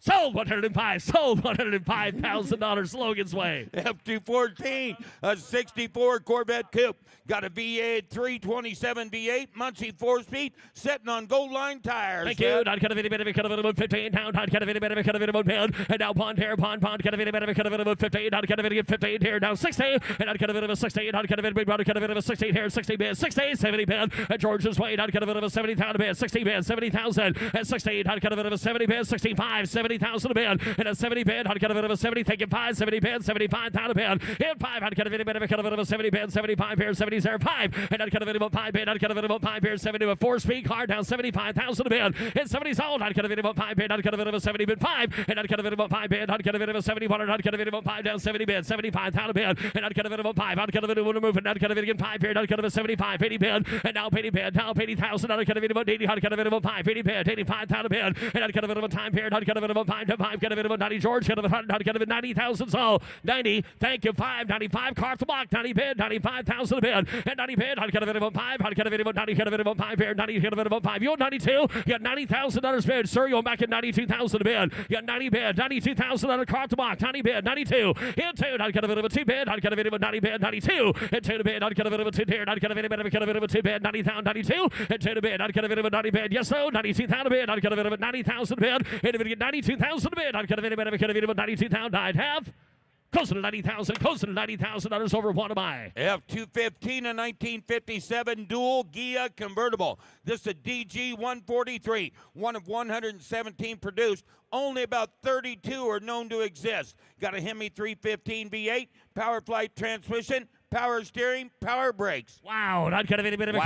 Sold 105. Sold $105,000 Logan's way. F214, a 64 Corvette Coupe. Got a V8 327 V8, Muncie 4-speed, sitting on gold line tires. Thank you. I'd get a bit of 15 pound. I'd get a bit of pound. And now pond here, pond. Get a bit of 15. I'd get a bit of 15 here. Now 60. And I'd get a bit of a 16. I'd get a bit of a 16 here. 60 bid. 60, 70 bid. At George's Way, I'd get a bit of a 70,000 bid. 60 bid. 70,000. At 16, I'd get a bit of a 70 bid. 65, 70,000 a bid. And at 70 bid, I'd get a bit of a 70. Take it 5, 70 bid. 75,000 bid. And 5, I'd get a bit of a 70 bid. 75 here. 70 there. 5. And I'd get a bit of a 5 bid. I'd get a bit of a 5 here. 70 to a 4-speed car down 75,000 a bid. And 70's old. I'd get a bit of a 5 bid. I'd get a bit of a 70 bid. 5. And I'd get a bit of a 5 bid. I'd get a bit of a 71. I'd get a bit of a 5 down 70 bid. 75,000 bid. And I'd get a bit of a 5. I'd get a bit of a move. And I'd get a bit of a 5 bid. I'd get a 75. 80 bid. And now 80 bid. Now 80,000. I'd get a bit of a 80. I'd get a bit of a 5. 80 bid. 85,000 bid. And I'd get a bit of a time period. I'd get a bit of a 5 to 5. Get a bit of a 90 George. Get a bit of a 100. I'd get a bit of 90,000. So 90. Thank you. 5. 95. Car off the block. 90 bid. 95,000 a bid. And 90 bid. I'd get a bit of a 5. I'd get a bit of a 90. Get a bit of a 5 here. 90. Get a bit of a 5. You're 92. You got $90,000 bid. Sir, you're back at 92,000 a bid. You got 90 bid. 92,000 on a car off the block. 90 bid. 92. And 2. I'd get a bit of a 2 bid. I'd get a bit of a 90 bid. 92. And 2 to bid. I'd get a bit of a 2 here. I'd get a bit of a 2 bid. 90,000. 92. And 2 to bid. I'd get a bit of a 90 bid. Yes, no. 92,000 bid. I'd get a bit of a 90,000 bid. And if it get 92,000 bid, I'd get a bit of a 92,000. I'd have. Close to 90,000. Close to $90,000 over. What am I? F215, a 1957 dual Gia convertible. This is a DG 143, one of 117 produced. Only about 32 are known to exist. Got a Hemi 315 V8, power flight transmission, power steering, power brakes. Wow. And I'd get a bit of a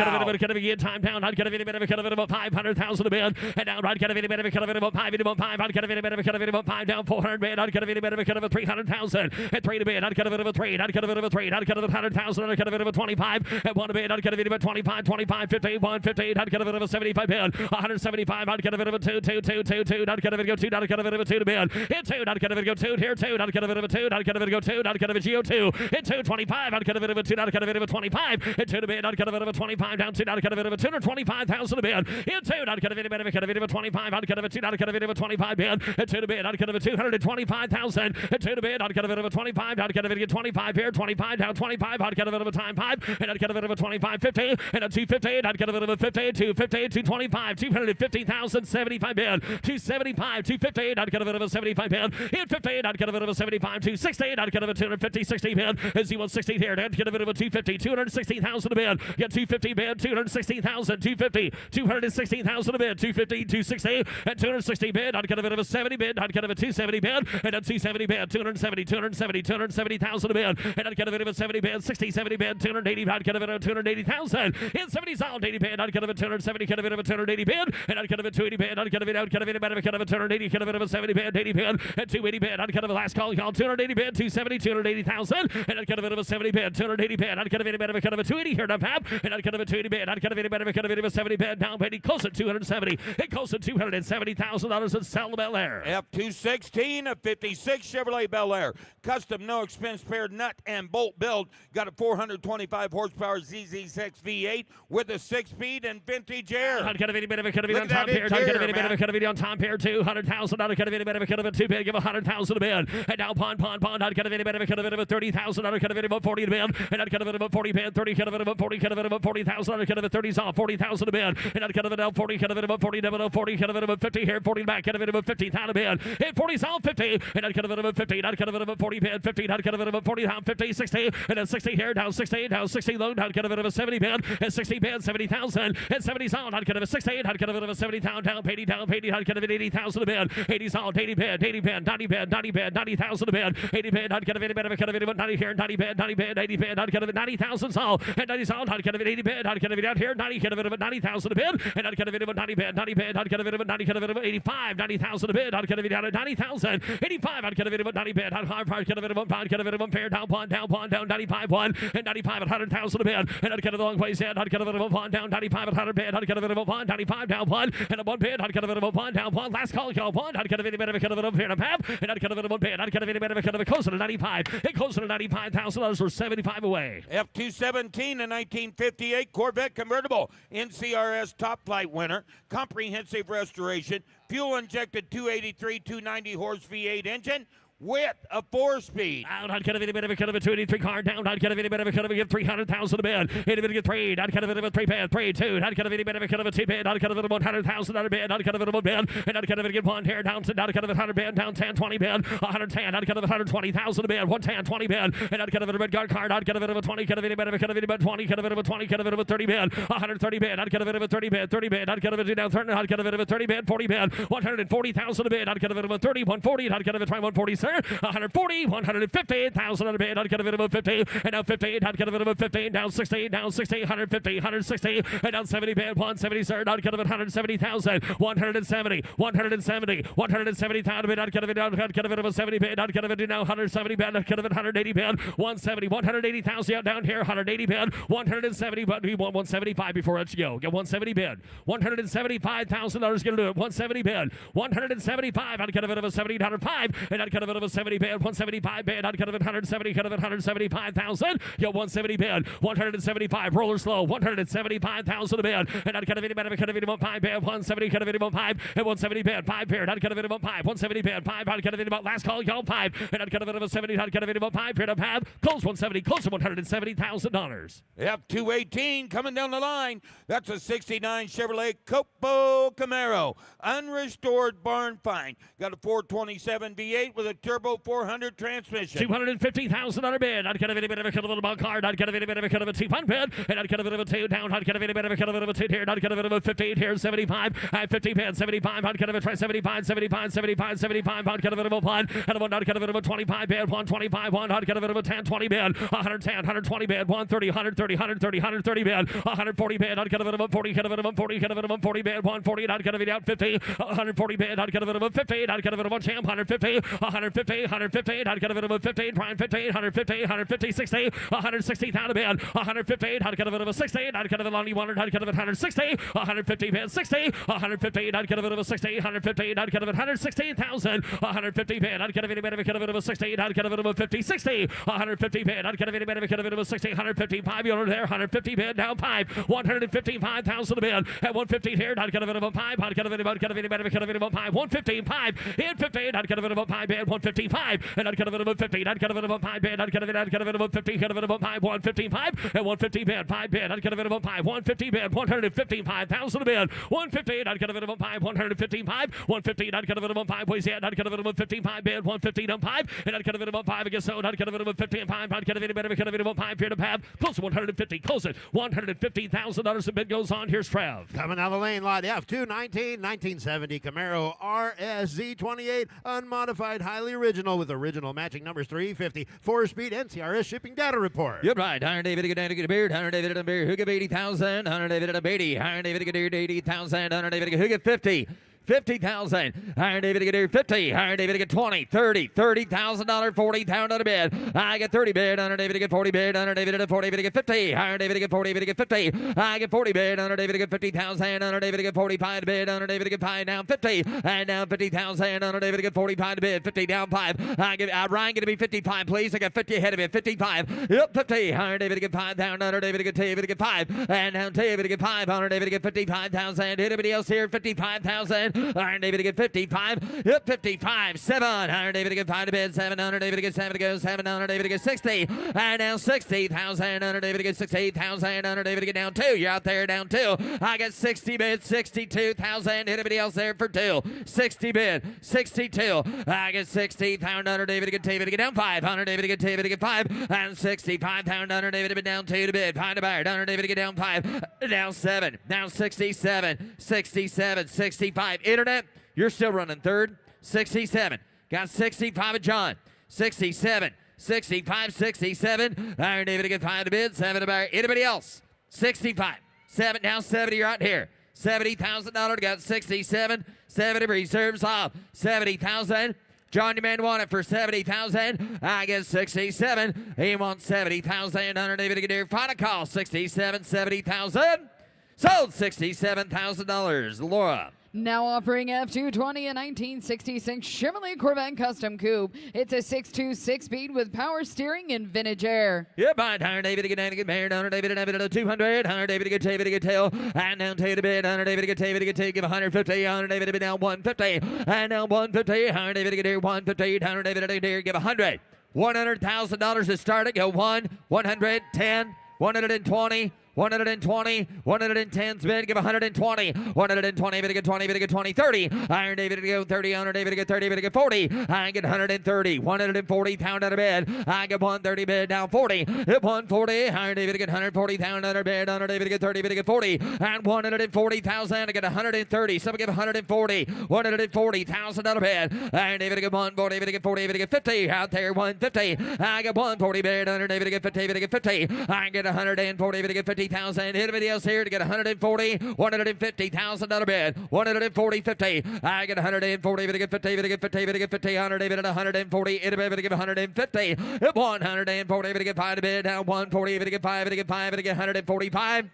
time down. I'd get a bit of a 500,000 a bid. And now I'd get a bit of a 5. I'd get a bit of a 5 down 400 bid. I'd get a bit of a 300,000. At 3 to bid. I'd get a bit of a 3. I'd get a bit of a 3. I'd get a bit of 100,000. I'd get a bit of a 25. At 1 to bid. I'd get a bit of a 25, 15, 115. I'd get a bit of a 75 bid. 175. I'd get a bit of a 2. I'd get a bit of a 2. I'd get a bit of a 2 to bid. Hit 2. I'd get a bit of a 2. Here 2. I'd get a bit of a 2. I'd get a bit of a 2. I'd get a bit of a GO2. Hit 2. 25. I'd get cut of it of a 2, not a cut of it of a 25, and 2 to bid, not a cut of it of a 25, down 2, not a cut of it of a 225,000 to bid, in 2, not a cut of it of a cut of it of a 25, not a cut of a 2, not a cut of it of a 25 bid, and 2 to bid, not a cut of a 225,000, and 2 to bid, not a cut of it of a 25, not a cut of it of a 25 here, 25 down 25, not a cut of it of a time 5, and not a cut of it of a 25, 50, and a 250, not a cut of it of a 50, 250, 225, 250,000, 75 bid, 275, 250, not a cut of it of a 75 bid, in 50, not a cut of it of a 75, 260, not a cut of a 250, 60 bid, and see 160 here, not a cut of it of a 250, 260,000 a bid, get 250 bid, 260,000, 250, 260,000 a bid, 250, 260, and 260 bid, not a cut of it of a 70 bid, not a cut of a 270 bid, and a 270 bid, 270, 270,000 a bid, and not a cut of it of a 70 bid, 60, 70 bid, 280, not a cut of it of a 280,000, in 70 solid 80 bid, not a cut of a 270, cut of it of a 280 bid, and not a cut of a 280 bid, not a cut of it out, cut of it about a cut of a 280, cut of it of a 70 bid, 80 bid, and 280 bid, not a cut of a last call, 280 bid, 270, 280,000, and not a cut of it of a 70 bid, 280 bid, not a cut of it about a cut of a 280 here, not half, and not a cut of a 280 bid, not a cut of it about a cut of it of a 70 bid, down penny, close at 270, it close at $270,000 in Sell Bel Air. F216, a 56 Chevrolet Bel Air. Custom, no expense, paired nut and bolt build. Got a 425 horsepower ZZ6 V8 with a 6-speed and vintage air. Not cut of any bit of a cut of it Look on at top that here. Not cut of any interior, bit of a cut of it on top here. 200,000. Not a cut of any bit of a cut of a 2 bid. Give 100,000 a bid. And now pawn. Not cut of any bit of a cut of it about 30,000. Not a cut of it about 40 a bid. And not cut of it about 40 bid. 30 cut of it about 40. Cut of it about 40,000. Not a cut of it 30's off. 40,000 a bid. And not cut of it out 40. Cut of it about 40. Double 40. Cut of it about 50 here. 40 back. Cut of it about 50,000 a bid. And 40's off 50. And not cut of it about 50. Not cut of it about 40 bid. 50. Not cut of it about 40 down 50. 60. And then 60 here. Down 60. Down 60 low. Not cut of it about 70 bid. And 60 bid. 70,000. And 70's on. Not cut of a 68. Not cut of it about 70,000. Down 80. Down 80. Not cut of it 80,000 a bid. 80's on. 80 bid. 80 bid. 90 bid. 90 bid. 90,000 a bid. 80 bid. Not cut of it. Cut of it about 90 here. 90 bid. 90 bid. 80 bid. Not cut of it 90,000 all. And 90's on. Not cut of it 80 bid. Not cut of it out here. 90 cut of it about 90,000 a bid. And not cut of it about 90 bid. 90 bid. Not cut of it about 90 cut of it about 85. 90,000 a bid. Not cut of it down at 90,000. 85. Not cut of it about 90 bid. Not hard part. Cut of it about pound. Cut of it about fair. Down pawn. Down pawn. Down 95 1. And 95 at 100,000 a bid. And not cut of the long ways in. Not cut of it about pawn. Down 95 at 100 bid. Not cut of it about pawn. 95 down pawn. And a 1 bid. Not cut of it about pawn. Down pawn. Last call. Pawn. Not cut of any bit of a cut of it up here and a half. And not cut of it about bid. Not cut of any bit of a cut of it closer to 95. It closer to $95,000 for 75 away. F217, a 1958 Corvette convertible. NCRS Top Flight winner. Comprehensive restoration. Fuel-injected 283, 290 horse V8 engine with a 4-speed. Not cut of any bit of a cut of a 283 car down. Not cut of any bit of a cut of a give 300,000 a bid. Any bit of a get 3. Not cut of it of a 3 bid. 3 2. Not cut of any bit of a cut of a 2 bid. Not cut of it of 100,000 on a bid. Not cut of it of a bid. And not cut of it get 1 here down to not cut of it 100 bid. Down 10 20 bid. 110. Not cut of it 120,000 a bid. 110 20 bid. And not cut of it a red guard car. Not cut of it of a 20. Cut of any bit of a cut of any bid. 20. Cut of it of a 20. Cut of it of a 30 bid. 130 bid. Not cut of it of a 30 bid. 30 bid. Not cut of it down 30. Not cut of it of a 30 bid. 40 bid. 140,000 a bid. Not cut of it of a 30. 140. Not cut of it 140 sir. 140. 158,000 on a bid, not cut of it about 50, and now 50, not cut of it about 15, down 60, down 60, 150, 160, and down 70 bid, 170, sir, not cut of it 170,000, 170, 170, 170,000 bid, not cut of it down, not cut of it about 70 bid, not cut of it now 170 bid, not cut of it 180 bid, 170, 180,000 down here, 180 bid, 170, but we want 175 before it's go. Get 170 bid, $175,000 gonna do it, 170 bid, 175, not cut of it of a 70, 105, and not cut of it of a 70 bid, 175 bid, not cut of it 170, cut of it 175,000. Yo, 170 bid, 175, roller slow, 175,000 a bid, and not cut of it about cut of it about 5 bid, 170, cut of it about 5, and 170 bid, 5 bid, not cut of it about 5, 170 bid, 5, not cut of it about last call, y'all 5, and not cut of it about 70, not cut of it about 5 bid, have close 170, close to $170,000. F218 coming down the line. That's a 69 Chevrolet Copo Camaro. Unrestored barn find. Got a 427 V8 with a turbo 400 transmission. 250,000 on a bid. Not cut of any bit of a cut of a little car. Not cut of any bit of a cut of a 2 fun bid. And not cut of it of a 2 down. Not cut of any bit of a cut of a 2 here. Not cut of it of a 15 here. 75. 50 bid. 75. Not cut of a 75. 75. 75. 75. Not cut of it of a 1. And a 1. Not cut of it of a 25 bid. 125. 1. Not cut of it of a 10. 20 bid. 110. 120 bid. 130. 130. 130. 130 bid. 140 bid. Not cut of it of a 40. Cut of it of a 40. Cut of it of a 40 bid. 140. Not cut of it out 50. 140 bid. Not cut of it of a 50. Not cut of it of a champ. 150. 150. 150, 150, not gonna bid 15, prime 15, 150, 150, 60, 160 down to bid, 150, not gonna bid 60, not gonna bid only 100, not gonna bid 160, 150 bid 60, 150, not gonna bid 60, 150, not gonna bid 116,000, 150 bid, not gonna bid 60, not gonna bid 50, 60, 150 bid, not gonna bid 60, 155 you're there, 150 bid down 5, 155,000 bid, at 150 here, not gonna bid 5, not gonna bid 5, 155, hit 50, not gonna bid 5 bid, 155, and not gonna bid 50, not gonna bid 5 bid, not gonna bid 50, gonna bid 5, 155, and 150 bid, 5 bid, not gonna bid 5, 150 bid, 155,000 bid, 150, not gonna bid 5, 155, 150, not gonna bid 5, boys, yeah, not gonna bid 55 bid, 150 down 5, and not gonna bid 5 against so, not gonna bid 50 and 5, not gonna bid 5 here to Pab, close to 150, close it, $150,000 the bid goes on. Here's Trev. Coming down the lane, lot F219, 1970 Camaro RSZ28, unmodified, highly original with original matching numbers 350, 4-speed NCRS shipping data report. Yep, right. Iron David, get down to get a beard. Iron David, a beard. Who give 80,000? Iron David, a beady. Iron David, get 80,000. Iron David, who give 50? 50,000. Iron David to get here 50. Iron David to get 20, 30, $30,000, 40,000 on a bid. I get 30 bid. Iron David to get 40 bid. Iron David to 40 bid to get 50. Iron David to get 40 bid to get 50. I get 40 bid. Iron David to get 50,000. Iron David to get 45 bid. Iron David to get 5 down 50. And down 50,000. Iron David to get 45 bid. 50 down 5. I give Ryan gonna be 55, please. I got 50 ahead of me. 55. Yep, 50. Iron David to get 5 down. Iron David to get David to get 5. And down David to get 5. Iron David to get 55,000. Anybody else here? 55,000. Iron David to get 55, yep, 55, 7, Iron David to get 5 to bid, 7, Iron David to get 7 to go, 7, Iron David to get 60, and now 60,000, Iron David to get 68,000, Iron David to get down 2, you're out there down 2, I get 60 bid, 62,000, anybody else there for 2, 60 bid, 62, I get 60,000, Iron David to get David to get down 5, Iron David to get David to get 5, and 65,000, Iron David to be down 2 to bid, find a buyer, Iron David to get down 5, down 7, down 67, 67, 65, internet, you're still running third. 67. Got 65 of John. 67. 65. 67. Iron David to get 5 to bid. 7 to buy. Anybody else? 65. 7. Now 70. You're out here. $70,000. Got 67. 70 reserves off. 70,000. John, your man want it for 70,000. I get 67. He wants 70,000. Iron David to get here. Final call. 67. 70,000. Sold $67,000. Laura. Now offering F220, a 1966 Chevrolet Corvette Custom Coupe. It's a 6.2 speed with power steering and vintage air. Yeah, by Iron David to get down to get married. Iron David to have it at 200. Iron David to get David to get tail. And down Tail to bid. Iron David to get David to get tail. Give 150. Iron David to be down 150. And down 150. Iron David to get here 150. Iron David to get here. Give 100. $100,000 to start it. Go 1, 110, 120. 120, 110's bid, give 120, 120, bid to get 20, bid to get 20, 30, Iron David to go 30, Iron David to get 30, bid to get 40, I get 130, 140 pound out of bid, I get 130 bid, down 40, hit 140, Iron David to get 140 pound out of bid, Iron David to get 30, bid to get 40, and 140,000 to get 130, someone give 140, 140,000 out of bid, Iron David to get 140, bid to get 40, bid to get 50, out there 150, I get 140 bid, Iron David to get 50, bid to get 50, I get 140, bid to get 50, anybody else here to get 140, $150,000 bid, 140, 50. I get 140, to get 50, to get 50, to get 50, 100, David at 140, anybody to get 150, 140, to get 5 to bid, down 140, to get 5, to get 5, to get 145.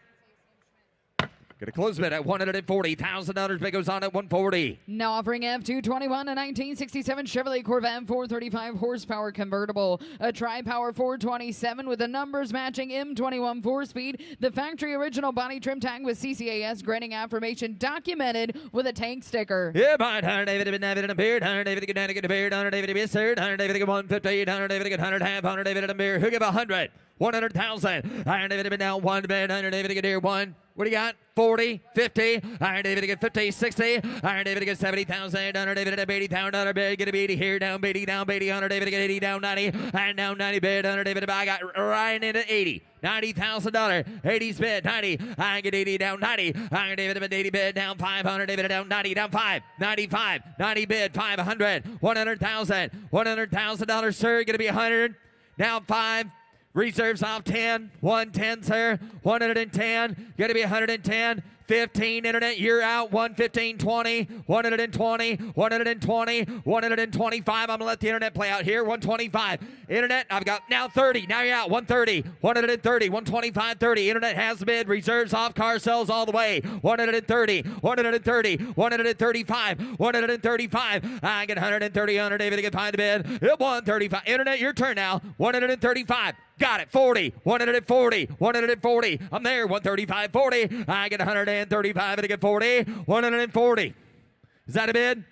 Gonna close bid at $140,000. Bid goes on at 140. Now offering F221, a 1967 Chevrolet Corvette 435 horsepower convertible, a tri-power 427 with the numbers matching M21 4-speed, the factory original body trim tag with CCAS grading affirmation documented with a tank sticker. Yeah, by Hunter David to be David and a beard, Hunter David to get down to get a beard, Hunter David to be a third, Hunter David to get 150, Hunter David to get 100 half, Hunter David and a beard. Who give 100? 100,000. Iron David to be down 1 bid, Iron David to get here 1. What do you got? 40, 50. Iron David to get 50, 60. Iron David to get 70,000. Iron David to get $80,000 bid. Get a bid here, down 80, down 80. Iron David to get 80, down 90. And down 90 bid. Iron David to buy. I got Ryan in at 80. $90,000. 80's bid, 90. I get 80, down 90. Iron David to bid 80 bid, down 5. Iron David down 90, down 5. 95. 90 bid, 500. $100,000. $100,000, sir. Gonna be 100. Down 5. Reserves off 10. 110, sir. 110. Going to be 110. 15, Internet, you're out. 115, 20, 120, 120, 125. I'm going to let the Internet play out here. 125. Internet, I've got now 30. Now you're out. 130, 130, 125, 30. Internet has the bid. Reserves off. Car sells all the way. 130, 130, 135, 135. I get 130, 100. David, get behind the bid. 135. Internet, your turn now. 135. Got it. 40, 140, 140. I'm there. 135, 40. I get 135 and I get 40. 140. Is that a bid?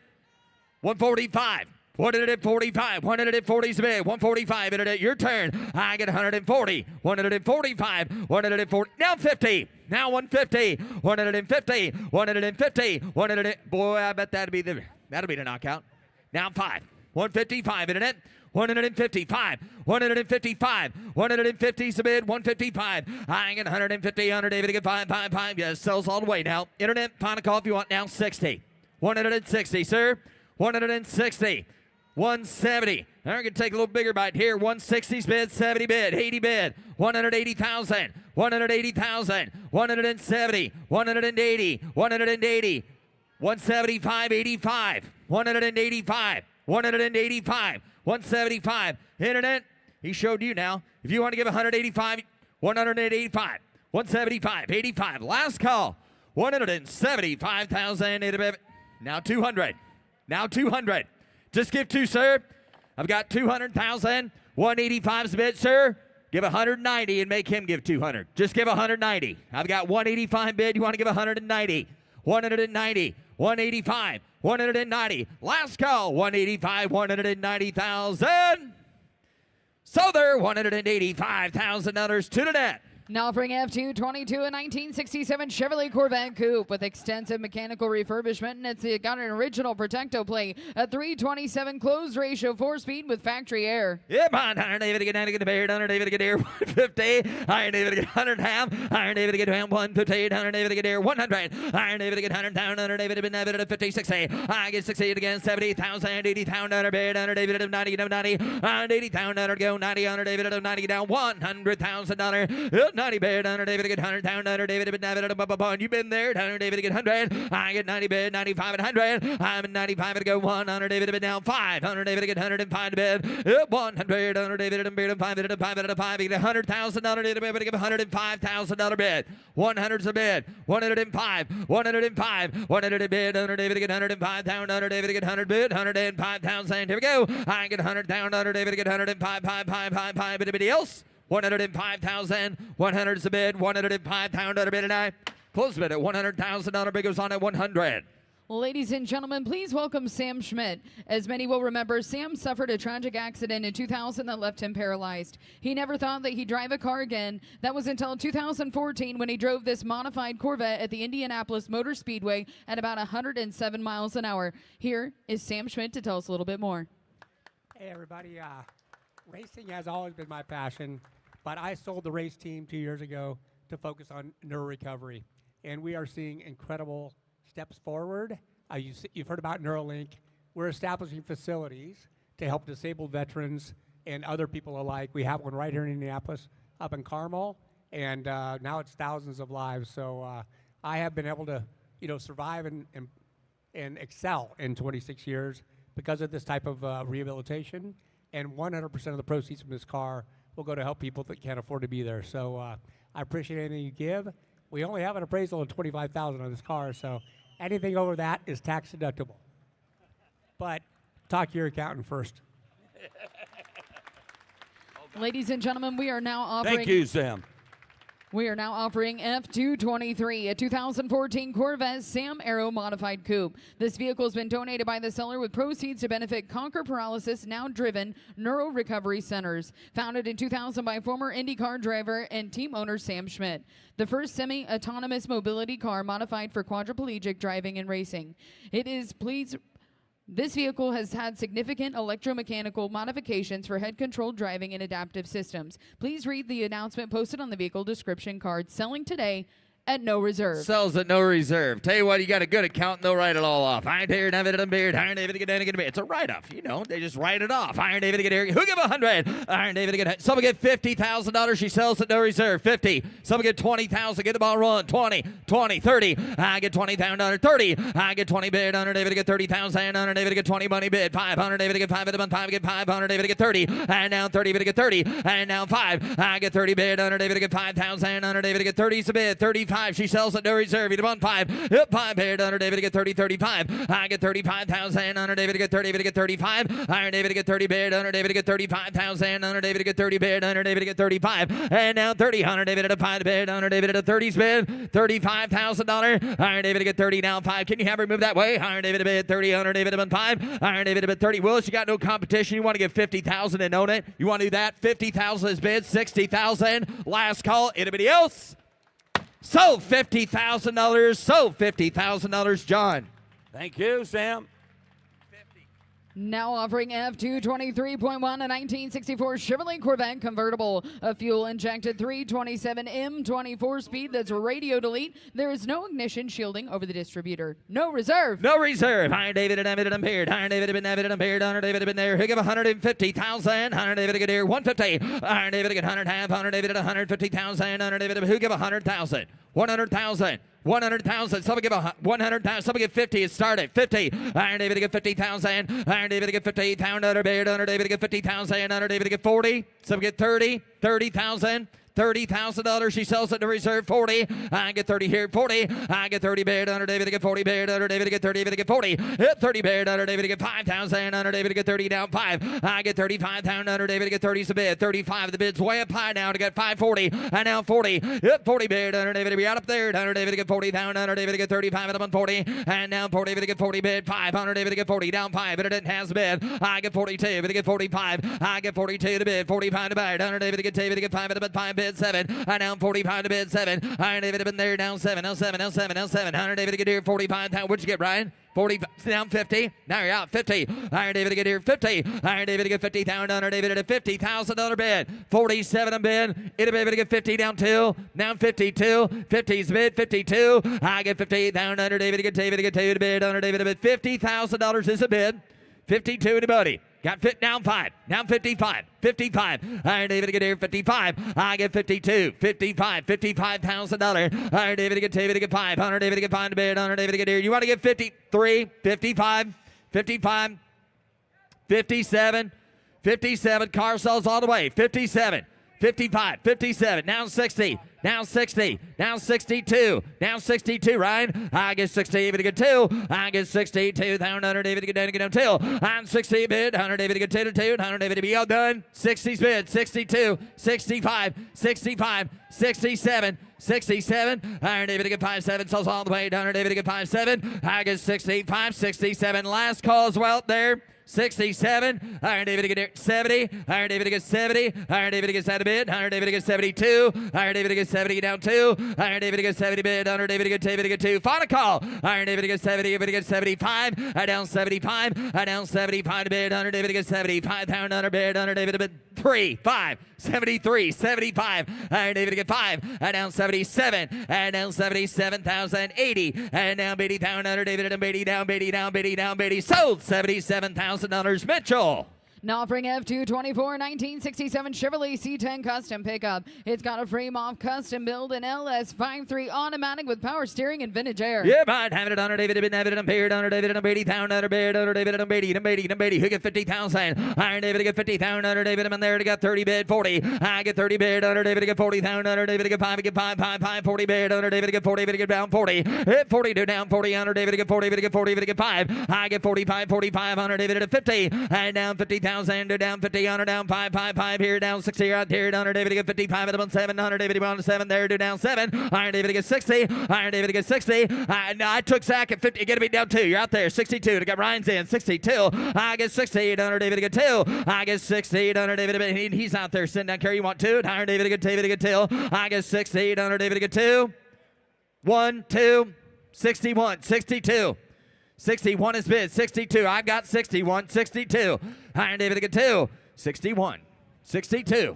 145. 145. 140 is the bid. 145. Internet, your turn. I get 140. 145. 140. Now 50. Now 150. 150. 150. 100. Boy, I bet that'll be the knockout. Now 5. 155. Internet. 155, 155, 150 is the bid, 155. I get 150, 100, David, get 555. Yes, sells all the way now. Internet, final call if you want now, 60. 160, sir. 160. 170. Now we're going to take a little bigger bite here. 160's bid, 70 bid, 80 bid, 180,000, 180,000, 170, 180, 180, 175, 85, 185, 185. 175. Internet, he showed you now. If you want to give 185, 185, 175, 85. Last call, 175,000. Now 200. Now 200. Just give 2, sir. I've got 200,000. 185's the bid, sir. Give 190 and make him give 200. Just give 190. I've got 185 bid. You want to give 190. 190. 185. 190. Last call, 185, 190,000. So there, $185,000 to the net. Now offering F222, a 1967 Chevrolet Corvette Coupe with extensive mechanical refurbishment, and it's got an original Protecto plate, a 327 closed ratio 4-speed with factory air. Yeah, man, Iron David to get 90 to get the Bear, Iron David to get air, 150, Iron David to get 100 half, Iron David to get 158, Iron David to get air, 100, Iron David to get 100 down, Iron David to be 50, 60, I get 60 again, 70,000, 80,000, Iron Bid, Iron David to 90, 90, Iron 80,000, Iron go 90, Iron David to 90 down, $100,000, 90 bid, Iron David to get 100 down, Iron David to be 90, you've been there, Iron David to get 100, I get 90 bid, 95 and 100, I'm in 95 to go 1, Iron David to be down 5, Iron David to get 105 to bid, 100, Iron David to be 5 to 5 to 5, you get $100,000, Iron David to give $105,000 bid, 100's a bid, 105, 105, 100 bid, Iron David to get 105 down, Iron David to get 100 bid, 105,000, here we go, I get 100 down, Iron David to get 105, 5, anybody else? 105,000, 100's a bid, 105,000 bid, and I close the bid at $100,000 bid goes on at 100. Ladies and gentlemen, please welcome Sam Schmidt. As many will remember, Sam suffered a tragic accident in 2000 that left him paralyzed. He never thought that he'd drive a car again. That was until 2014 when he drove this modified Corvette at the Indianapolis Motor Speedway at about 107 miles an hour. Here is Sam Schmidt to tell us a little bit more. Hey, everybody. Racing has always been my passion, but I sold the race team 2 years ago to focus on neuro recovery, and we are seeing incredible steps forward. You've heard about Neuralink. We're establishing facilities to help disabled veterans and other people alike. We have one right here in Indianapolis, up in Carmel, and now it's thousands of lives. So I have been able to, survive and excel in 26 years because of this type of rehabilitation. And 100% of the proceeds from this car will go to help people that can't afford to be there. So I appreciate anything you give. We only have an appraisal of $25,000 on this car, so anything over that is tax deductible. But talk to your accountant first. Ladies and gentlemen, we are now offering... Thank you, Sam. We are now offering F223, a 2014 Corvette Sam Aero Modified Coupe. This vehicle has been donated by the seller with proceeds to benefit Conquer Paralysis Now Driven Neuro Recovery Centers. Founded in 2000 by former IndyCar driver and team owner Sam Schmidt. The first semi-autonomous mobility car modified for quadriplegic driving and racing. This vehicle has had significant electromechanical modifications for head-controlled driving and adaptive systems. Please read the announcement posted on the vehicle description card. Selling today at no reserve. Sells at no reserve. Tell you what, you got a good accountant, they'll write it all off. Iron David, David, Beard, Iron David, it's a write-off. You know, they just write it off. Iron David, who give 100? Iron David, someone get $50,000. She sells at no reserve. 50. Someone get 20,000. Get the ball rolling. 20, 20, 30. I get $20,000. 30. I get 20 bid. Iron David, get 30,000. Iron David, get 20 money bid. 500. David, get 5 bid. 5 get 500. David, get 30. And now 30. David, get 30. And now 5. I get 30 bid. Iron David, get 5,000. Iron David, get 30 is a bid. 35. She sells at no reserve. Either 1 5. Yep, 5 bid. Iron David, get 30. 35. I get 35,000. Iron David, get 30. David, get 35. Iron David, get 30 bid. Iron David, get 35,000. Iron David, get 30 bid. Iron David, get 35. And now 30. Iron David at a 5 bid. Iron David at a 30's bid. $35,000. Iron David get 30 now 5. Can you have her move that way? Iron David bid 30. Iron David at 5. Iron David bid 30. Willis, you got no competition. You want to get 50,000 and own it? You want to do that? 50,000 is bid. 60,000. Last call. Anybody else? So $50,000. So $50,000, John. Thank you, Sam. Now offering F223.1, a 1964 Chevrolet Corvette convertible, a fuel-injected 327 M24 speed that's radio delete. There is no ignition shielding over the distributor. No reserve. No reserve. Iron David and David and Beard. Iron David and David and Beard. Iron David and there. He give 150,000. Iron David get here 150. Iron David get 100 half. Iron David at 150,000. Iron David who give 100,000. 100,000. 100,000. Somebody give 100,000. Somebody get 50. It started 50. Iron David get 50,000. Iron David get 50,000. Under Beard. Under David get 50,000. Under David get 40. Some get 30. 30,000. $30,000. She sells it to reserve. 40. I get 30 here. 40. I get 30 bid. Under David to get 40 bid. Under David to get 30. David to get 40. Hit 30 bid. Under David to get 5,000. Under David to get 30 down 5. I get 35,000. Under David to get 30's a bid. 35. The bid's way up high now to get 540. And now 40. Hit 40 bid. Under David to be out up there. Under David to get 40,000. Under David to get 35 and up on 40. And now 40. David to get 40 bid. 5. Under David to get 40 down 5. But it didn't has a bid. I get 42. David to get 45. I get 42 to bid. 45 to bid. Under David to get 5 and up 5 bid 7. And now 45 to bid 7. Iron David have been there down 7. Now 7. Now 7. Now 7. Iron David to get here 45. What'd you get, Ryan? 40 down 50. Now you're out 50. Iron David to get here 50. Iron David to get 50,000. Iron David at a $50,000 bid. 47 a bid. It'll be able to get 50 down 2. Down 52. 50's bid. 52. I get 58,000. Iron David to get 2 to bid. Iron David to bid. $50,000 is a bid. 52 to Buddy. Got fit down 5. Down 55. 55. Iron David to get here 55. I get 52. 55. $55,000. Iron David to get 5. Iron David to get 5 to bid. Iron David to get here. You want to get 53. 55. 55. 57. 57. Car sells all the way. 57. 55. 57. Now 60. Now 60. Now 62. Now 62, Ryan. I get 60. David to get 2. I get 62. 100 David to get down to get down 2. I'm 60 bid. 100 David to get 2 to 2. 100 David to be all done. 60's bid. 62. 65. 65. 67. 67. Iron David to get 5-7. Sells all the way. 100 David to get 5-7. I get 65. 67. Last call as well there. 67. Iron David to get 70. Iron David to get 70. Iron David to get 7 bid. Iron David to get 72. Iron David to get 70 down 2. Iron David to get 70 bid. Iron David to get 2. Final call. Iron David to get 70. David to get 75. Down 75. Down 75 to bid. Iron David to get 75. Down under bid. Iron David to bid 3. 5. 73. 75. Iron David to get 5. Down 77. And down 77,000. 80. And down 80 down under David and 80 down 80 down 80 down 80. Sold $77,000. Mitchell. Now offering F224 1967 Chevrolet C10 custom pickup. It's got a frame-off custom build and LS53 automatic with power steering and vintage air. Yeah, might have it under David and David and Beard under David and Beatty down under Beard under David and Beatty and Beatty and Beatty. Who get 50,000? Iron David to get 50,000 under David and there to get 30 bid 40. I get 30 bid under David to get 40,000 under David to get 5 40 bid under David to get 40 David to get down 40. Hit 42 down 40 under David to get 40 David to get 40 David to get 5. I get 45 under David to 50 and down 50,000 down 50 under down 5 here down 60 out here under David to get 55 at 700 David to 7 there to down 7. Iron David to get 60. Iron David to get 60. I took Zach at 50. Get to be down 2. You're out there 62 to get Ryan's in 62. I get 60 under David to get 2. I get 60 under David to get he's out there sitting down here. You want 2? Iron David to get 2. I get 60 under David to get 2. 1 2 61 62. 61 is bid. 62. I've got 61. 62. Iron David to get 2. 61. 62.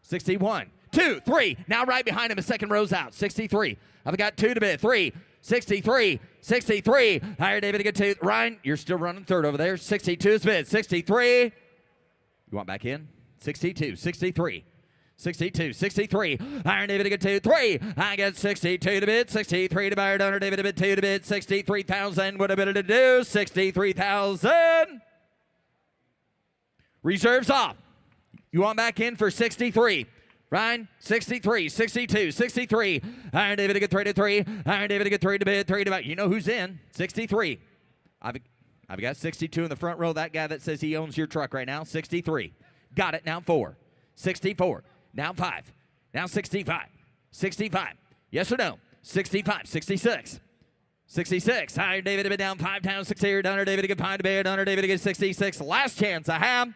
61. 2, 3. Now right behind him, the second row's out. 63. I've got 2 to bid. 3, 63, 63. Higher, David, to get 2. Ryan, you're still running third over there. 62 is bid. 63. You want back in? 62, 63. 62, 63. Iron David to get 2, 3. I get 62 to bid, 63 to buy. Donor David to bid, 2 to bid, 63,000. What a bid to do? 63,000. Reserves off. You want back in for 63. Ryan, 63, 62, 63. Iron David to get 3 to 3. Iron David to get 3 to bid, 3 to buy. You know who's in? 63. I've got 62 in the front row. That guy that says he owns your truck right now, 63. Got it. Now 4. 64. Now 5. Now 65. 65. Yes or no? 65. 66. 66. Higher David to bid down 5 times. 6 here. Donor David to get 5 to bid. Donor David to get 66. Last chance I have.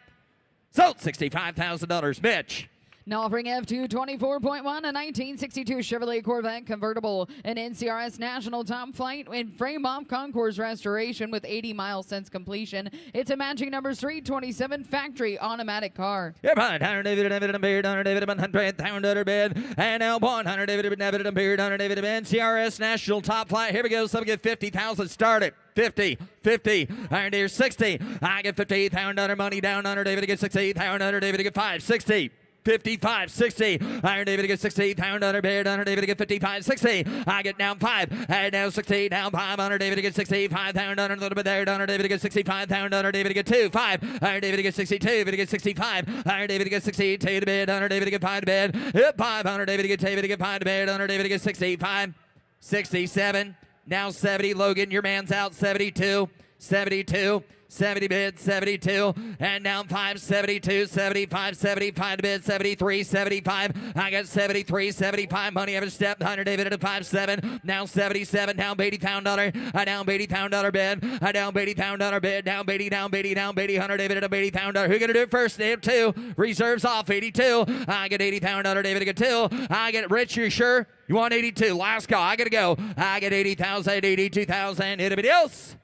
Sold $65,000. Mitch. Now offering F224.1, a 1962 Chevrolet Corvette convertible, an NCRS National Top Flight and frame-off concourse restoration with 80 miles since completion. It's a matching number 327 factory automatic car. Yeah, right. 100 David and beard, 100 David and 100 bid, and now 100 David and beard, 100 David and NCRS National Top Flight. Here we go. Some get 50,000 started. 50, 50, Iron Deer 60. I get 58,000 money down. 100 David to get 68,000. 100 David to get 5, 60. 55, 60. Iron David to get 60. Pound under bid. Under David to get 55, 60. I get down 5. And now 60. Down 5. Under David to get 65. Pound under a little bit there. Under David to get 65. Pound under David to get 2. 5. Iron David to get 62. David to get 65. Iron David to get 62 to bid. Under David to get 5 to bid. Hit 5. Under David to get David to get 5 to bid. Under David to get 65. 67. Now 70. Logan, your man's out. 72. 72. 70 bid, 72, and down 5, 72, 75, 75 to bid, 73, 75. I got 73, 75. Money every step. 100 David at a 5, 7. Now 77. Down $80,000. I down $80,000 bid. I down $80,000 bid. Down 80, down 80, down 80. 100 David at a $80,000. Who gonna do it first? They have 2. Reserves off 82. I get $80,000. David to get 2. I get Rich. You sure? You want 82? Last call. I gotta go. I get 80,000, 82,000. Anybody else?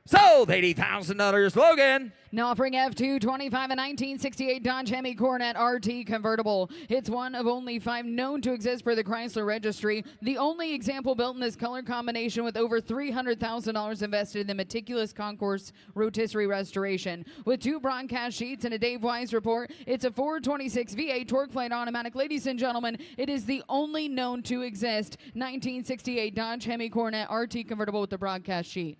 Sold $80,000, Logan. Now offering F225, a 1968 Dodge Hemi Coronet RT convertible. It's one of only 5 known to exist for the Chrysler Registry. The only example built in this color combination with over $300,000 invested in the meticulous concourse rotisserie restoration. With 2 broadcast sheets and a Dave Wise report, it's a 426 V8 torque plate automatic. Ladies and gentlemen, it is the only known to exist 1968 Dodge Hemi Coronet RT convertible with the broadcast sheet.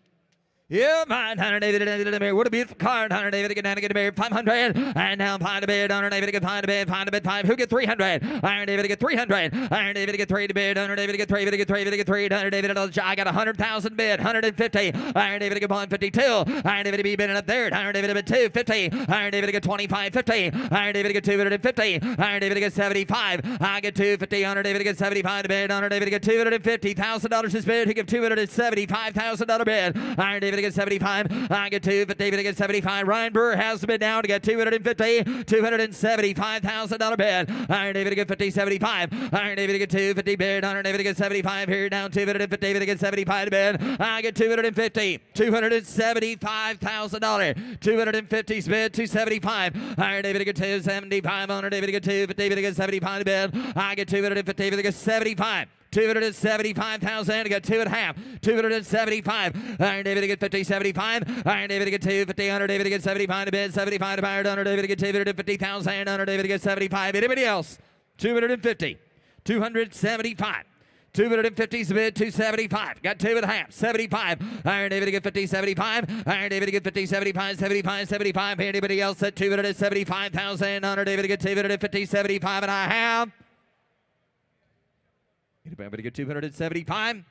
Yeah, mine, 100 David, what a beautiful card. 100 David, get down to get a bid, 500, and now 5 to bid. 100 David, get 5 to bid, 5 to bid, 5. Who get 300? Iron David, get 300. Iron David, get 3 to bid. 100 David, get 3, get 3, get 3. 100 David, I got 100,000 bid, 150. Iron David, get 152. Iron David, be bidding up third. Iron David, bid 250. Iron David, get 25, 50. Iron David, get 250. Iron David, get 75. I get 250. 100 David, get 75 to bid. 100 David, get $250,000 is bid. He get $275,000 bid. Iron David, get 75. I get 2, but David gets 75. Ryan Brewer has the bid now to get 250, $275,000 bid. Iron David to get 50, 75. Iron David to get 250 bid. Iron David to get 75 here down 250. David to get 75 bid. I get 250, $275,000. 250's bid, 275. Iron David to get 275. Iron David to get 2, but David to get 75 bid. I get 250. David to get 75. 275,000. I got 2.5. 275. Iron David to get 50, 75. Iron David to get 250. 100 David to get 75 to bid. 75 to buy. 100 David to get 250,000. 100 David to get 75. Anybody else? 250. 275. 250's the bid, 275. Got 2.5, 75. Iron David to get 50, 75. Iron David to get 50, 75, 75, 75. Anybody else at 275,000? Iron David to get 250, 75, and I have. Anybody to get 275?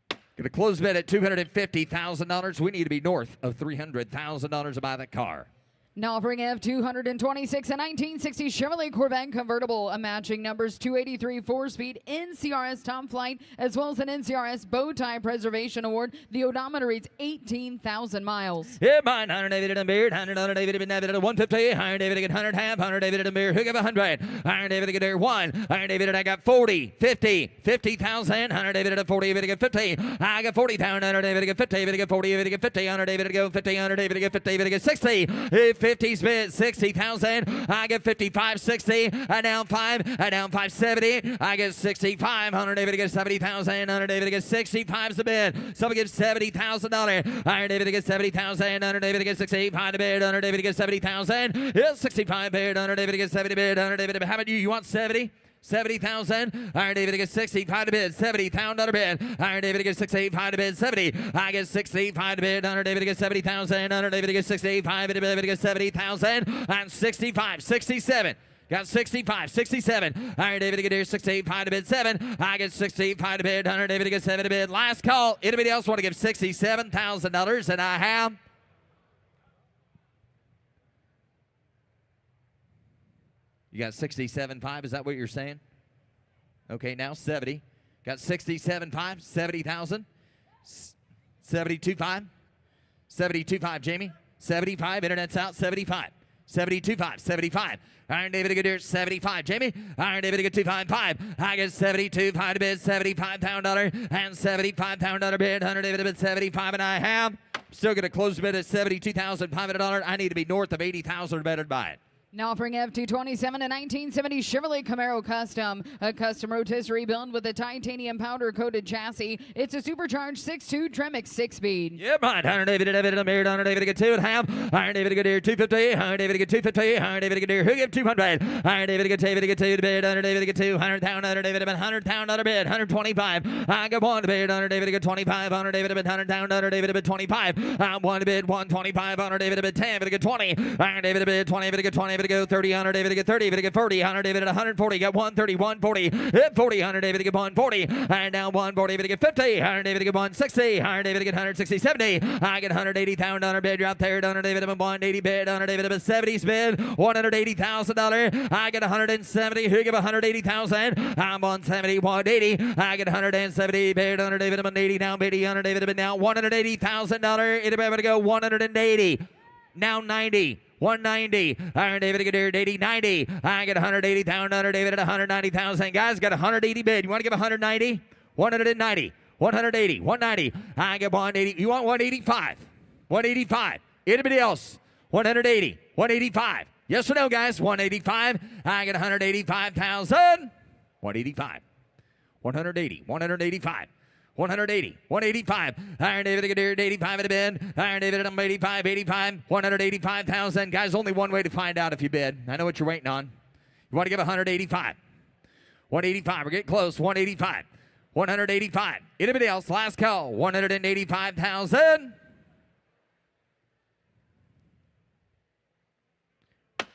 Going to close bid at $250,000. We need to be north of $300,000 to buy that car. Now offering F226, a 1960 Chevrolet Corvette convertible, a matching numbers 283 4-speed NCRS Top Flight, as well as an NCRS Bow Tie Preservation Award. The odometer reads 18,000 miles. Yeah, mine, 100 David and beard, 100 David and 150, Iron David to get 100 half, 100 David and beard, who got 100? Iron David to get there 1, Iron David and I got 40, 50, 50,000, 100 David at 40, David to get 50, I got 40,000, 100 David to get 50, David to get 40, David to get 50, 100 David to go 50, 100 David to get 50, David to get 60, 50's bid, 60,000. I get 55, 60. And down 5, and down 570. I get 6,500. David gets 70,000. Under David gets 65's the bid. Somebody gives $70,000. Iron David gets 70,000. Under David gets 65 to bid. Under David gets 70,000. It's 65 bid. Under David gets 70 bid. Under David, how about you? You want 70? 70,000. Iron David gets 65 to bid. 70,000 bid. Iron David gets 65 to bid. 70. I get 65 to bid. Under David gets 70,000. Under David gets 65 to bid. Gets 70,000 and 65, 67. Got 65, 67. Iron David get here 65 to bid 7. I get 65 to bid. Under David gets 7 to bid. Last call. Anybody else want to give $67,000? And I have. You got 67.5. Is that what you're saying? Okay, now 70. Got 67.5, 70,000. 72.5. 72.5, Jamie. 75. Internet's out. 75. 72.5. 75. Iron David to get here 75. Jamie. Iron David to get 255. I get 72.5 to bid. $75,000 and $75,000 bid. 100 David to bid 75, and I have. Still going to close the bid at $72,500. I need to be north of 80,000 better to buy it. Now offering F227 and 1970 Chevrolet Camaro Custom. A custom rotisserie built with a titanium powder-coated chassis. It's a supercharged 6.2 Tremec 6-speed. Yeah, right. Iron David to bid. Iron David to get 2.5. Iron David to get here 250. Iron David to get 250. Iron David to get here. Who give 200? Iron David to get 2 to bid. Iron David to get 200,000. Iron David to bid 100,000 bid. 125. I got 1 to bid. Iron David to get 25. Iron David to bid 100,000. Iron David to bid 25. I 1 to bid 125. Iron David to bid 10. To get 20. Iron David to bid 20. To get 20. To go 30, 100 David to get 30, to get 40, 100 David at 140, get 130, 140, hit 40, 100 David to get 140, and now 140 David to get 50, 100 David to get 160, 100 David to get 160, 70, I get 180,000 bid, you're out there, 100 David to 180 bid, 100 David to 70's bid, $180,000, I get 170, who give 180,000, I'm 170, 180, I get 170 bid, 100 David to 180, now bid, 100 David to bid, now $180,000, anybody to go 180, now 90. 190. Iron David to get here at 80, 90. I get 180,000. Under David at 190,000. Guys, got 180 bid. You want to give 190? 190. 180. 190. I get 180. You want 185? 185. Anybody else? 180. 185. Yes or no, guys? 185. I get 185,000. 185. 180. 185. 180, 185. Iron David to get here at 85 at a bid. Iron David at 85, 85, 185,000. Guys, only one way to find out if you bid. I know what you're waiting on. You want to give 185. 185. We're getting close. 185. 185. Anybody else? Last call. 185,000.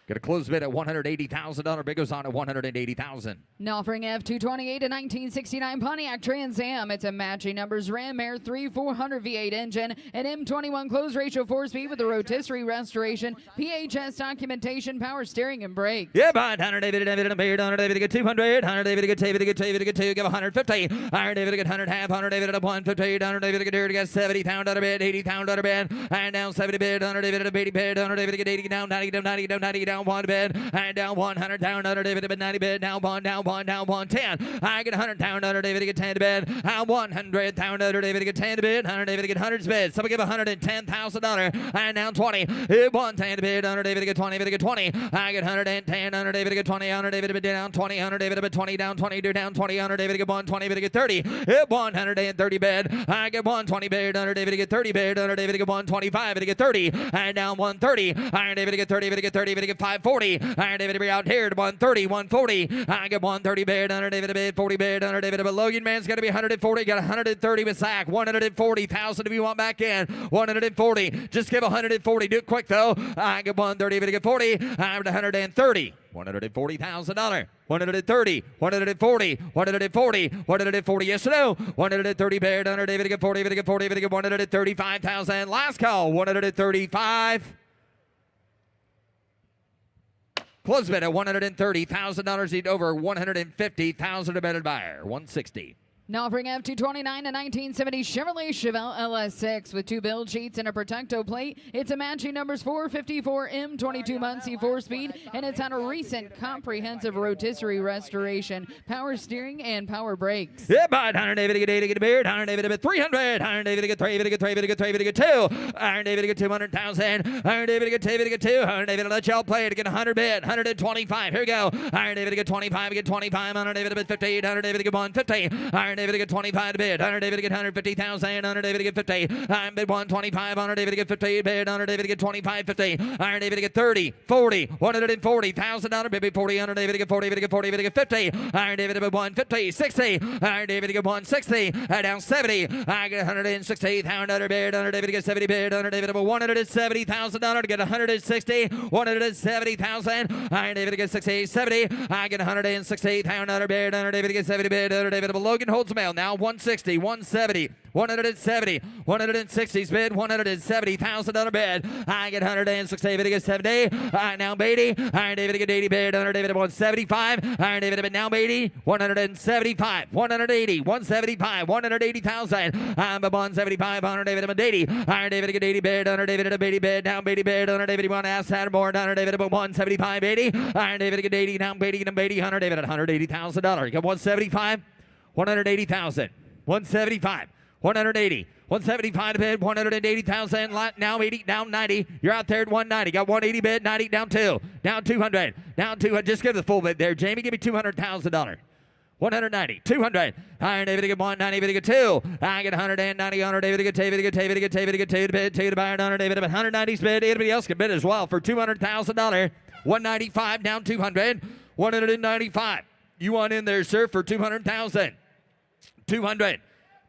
Going to close bid at $180,000. Bid goes on at $180,000. Now offering F228 and 1969 Pontiac Trans Am. It's a matching numbers Ram Air 3400 V8 engine, an M21 close ratio 4-speed with a rotisserie restoration, PHS documentation, power steering, and brakes. Yeah, but 100 David to bid, 100 David to get 200, 100 David to get David to get David to get 2, give 150. Iron David to get 100 half, 100 David at 150, 100 David to get here to get 70,000 bid, 80,000 bid, and down 70 bid, 100 David to 80 bid, 100 David to get 80, down 90, down 90, down 90, down 1 bid, and down 100, down 100 David to bid 90 bid, down 1, down 1, down 1, 10. I get 100, down 100 David to get 10 to bid, 100, down 100 David to get 10 to bid, 100 David to get 100's bid. Somebody give $110,000, and down 20. 110 to bid, 100 David to get 20, David to get 20. I get 110, 100 David to get 20, 100 David to bid down 20, 100 David to bid 20, down 20, down 20, 100 David to get 120, David to get 30. 130 bid, I get 120 bid, 100 David to get 30 bid, 100 David to get 125, David to get 30, and down 130. Iron David to get 30, David to get 30, David to get 540. Iron David to be out here to 130, 140. I get 130 bid, 100 David to bid 40 bid, 100 David to bid. Logan Man's got to be 140, got 130 with Zach, 140,000 if you want back in, 140. Just give 140. Do it quick though. I get 130, David to get 40. I'm at 130. $140,000. 130, 140, 140, 140. Yes or no? 130 bid, 100 David to get 40, David to get 40, David to get 135,000. Last call. 135. Close bid at $130,000. Need over $150,000 to bet buyer. 160. Now offering F229 a 1970 Chevrolet Chevelle LS6 with 2 build sheets and a Protecto plate. It's a matching numbers 454M, 22 months, C4 speed, and it's had a recent comprehensive rotisserie restoration, power steering, and power brakes. Yeah, but Iron David to get 80, get a beard, Iron David to get 300, Iron David to get 3, to get 3, to get 3, to get 2, Iron David to get 200,000, Iron David to get 2, to get 2, Iron David to let y'all play to get 100 bid, 125. Here we go. Iron David to get 25, get 25, Iron David to get 50, Iron David to get 150, Iron David to get 25 to bid, Iron David to get 150,000, Iron David to get 50, Iron bid 125, Iron David to get 50 bid, Iron David to get 25, 50, Iron David to get 30, 40, $140,000 baby 40, Iron David to get 40, to get 40, to get 50, Iron David to get 150, 60, Iron David to get 160, down 70, I get 160,000 bid, Iron David to get 70 bid, Iron David to get $170,000 to get 160, 170,000, Iron David to get 60, 70, I get 160,000 bid, Iron David to get 70 bid, Iron David to Logan holds mail now 160, 170, 170, 160's bid, $170,000 bid. I get 160, David to get 70. Now 80. Iron David to get 80 bid. Iron David to 175. Iron David to bid now 80. 175, 180, 175, 180,000. I'm 175, Iron David to 80. Iron David to get 80 bid. Iron David to 80 bid. Now 80 bid. Iron David to 1 ask Saturn Iron David to 175, 80. Iron David to get 80. Now 80, now 80. Iron David at $180,000. You got 175, 180,000. 175. 180, 175 to bid, 180,000, now 80, down 90, you're out there at 190, got 180 bid, 90, down 2, down 200, down 200, just give the full bid there, Jamie, give me $200,000. 190, 200. Iron David to get 190, to get 2. I get 190, Iron David to get David to get David to get David to get 2 to bid, 2 to buy, Iron David to bid, 190's bid, anybody else can bid as well for $200,000. 195, down 200, 195. You want in there, sir, for 200,000. 200.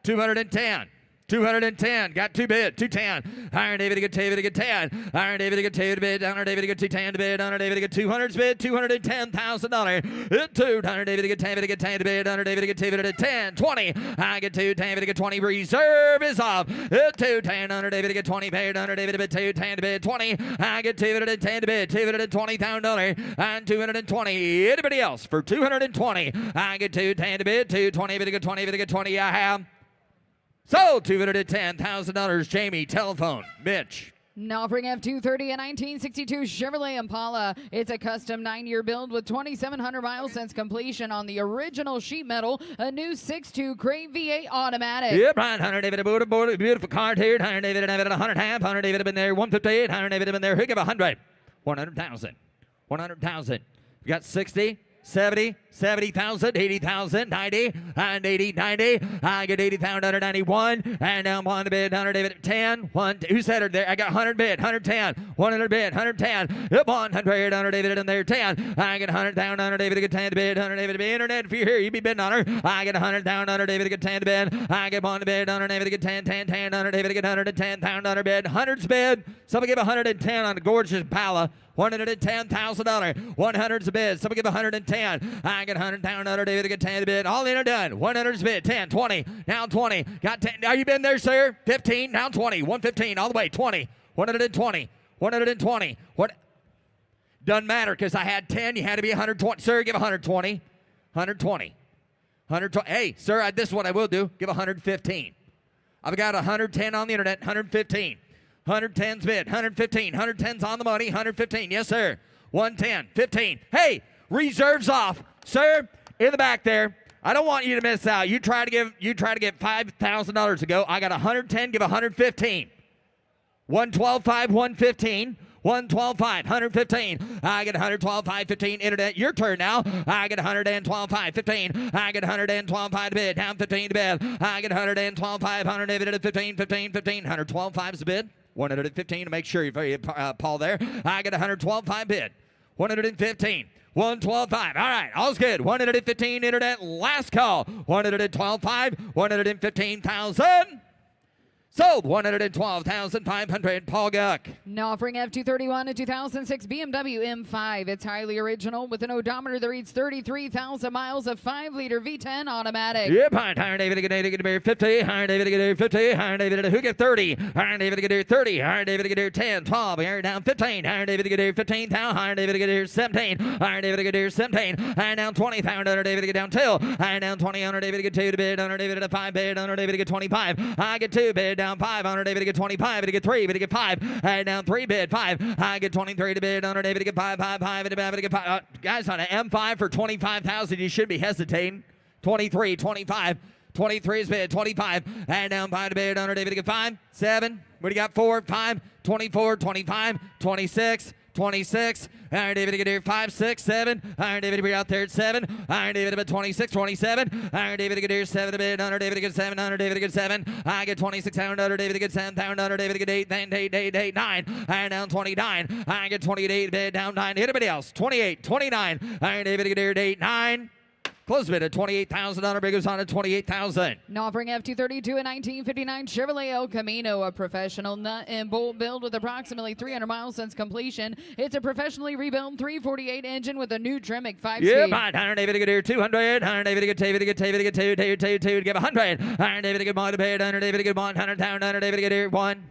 210. 210. Got 2 bid. 210. Iron David to get David to get 10. Iron David to get 2 to bid. Iron David to get 210 to bid. Iron David to get 200's bid. $210,000. 2. Iron David to get David to get 10 to bid. Iron David to get David to 10. 20. I get 2. David to get 20. Reserve is off. 210. Iron David to get 20 bid. Iron David to bid 210 to bid. 20. I get David to 10 to bid. David to $20,000 and 220. Anybody else for 220? I get 210 to bid. 220 to get 20 to get 20. I have. Sold $210,000. Jamie, telephone. Mitch. Now offering F230 a 1962 Chevrolet Impala. It's a custom 9-year build with 2,700 miles since completion on the original sheet metal. A new 6.2 Crate V8 automatic. Yeah, Brian Hunter David, a beautiful card here. Hunter David, and 100 half. Hunter David have been there. 158. Hunter David have been there. Who give 100? 100,000. 100,000. You got 60. 70, 70,000, 80,000, 90, and 80, 90. I get 80,000 under 91, and now I'm on to bid 100 David 10. 1, who said it there? I got 100 bid, 110, 100 bid, 110. Yep, 100 under David in there 10. I get 100,000 under David to get 10 to bid, 100 David to be internet. If you're here, you be bidding on her. I get 100,000 under David to get 10 to bid. I get 1 to bid under David to get 10, 10, 10 under David to get 110,000 under bid. 100's bid. Someone give 110 on the gorgeous Pala. $110,000. 100's a bid. Someone give 110. I get 100,000 under David to get 10 to bid. All in or done. 100's bid. 10, 20. Now 20. Got 10. Are you been there, sir? 15. Now 20. 115 all the way. 20. 120. 120. What? Doesn't matter because I had 10. You had to be 120. Sir, give 120. 120. 120. Hey, sir, this is what I will do. Give 115. I've got 110 on the internet. 115. 110's bid, 115, 110's on the money, 115, yes sir, 110, 15. Hey, reserves off, sir, in the back there. I don't want you to miss out. You try to get $5,000 to go. I got 110, give 115. 112.5, 115. 112.5, 115. I get 112.5, 15. Internet, your turn now. I get 112.5, 15. I get 112.5 to bid. Down 15 to bid. I get 112.5, 100 to 15, 15, 15. 112.5 is the bid. 115 to make sure you're Paul there. I get 112.5 bid. 115. 112.5. All right, all's good. 115 internet, last call. 112.5, 115,000. Sold. 112,500. Paul Guck. Now offering F231 a 2006 BMW M5. It's highly original with an odometer that reads 33,000 miles, a 5-liter V10 automatic. Yep, higher David Gadir 50, higher David Gadir 50, higher David who get 30, higher David Gadir 30, higher David Gadir 10, 12, higher down 15, higher David Gadir 15, higher David Gadir 17, higher David Gadir 17, higher down 20, higher David get down 2, higher down 20, higher David get 2 to bid, higher David at 5 bid, higher David get 25, I get 2 bid, down 5, higher David get 25, get 3, bid get 5, higher down 3 bid, 5, I get 23 to bid, higher David get 5, 5, 5, get 5, guys on an M5 for 25,000, you should be hesitating. 23, 25, 23 is bid, 25, and down 5 to bid, under David to get 5, 7, what do you got, 4, 5, 24, 25, 26, 26, Iron David to get 5, 6, 7, Iron David to be out there at 7, Iron David to bid 26, 27, Iron David to get 7 to bid, under David to get 7, under David to get 7, I get 26, under David to get 7, under David to get 8, then 8, 9, Iron down 29, I get 28 bid, down 9, anybody else, 28, 29, Iron David to get 8, 9, close bid at $28,000. Big goes on at $28,000. Now offering F232 a 1959 Chevrolet El Camino, a professional nut and bolt build with approximately 300 miles since completion. It's a professionally rebuilt 348 engine with a new Tremec 5-speed. Yeah, fine. Iron David to get here 200. Iron David to get David to get David to get 2 to give 100. Iron David to get 1 to bid. Iron David to get 100 down. Iron David to get here 1.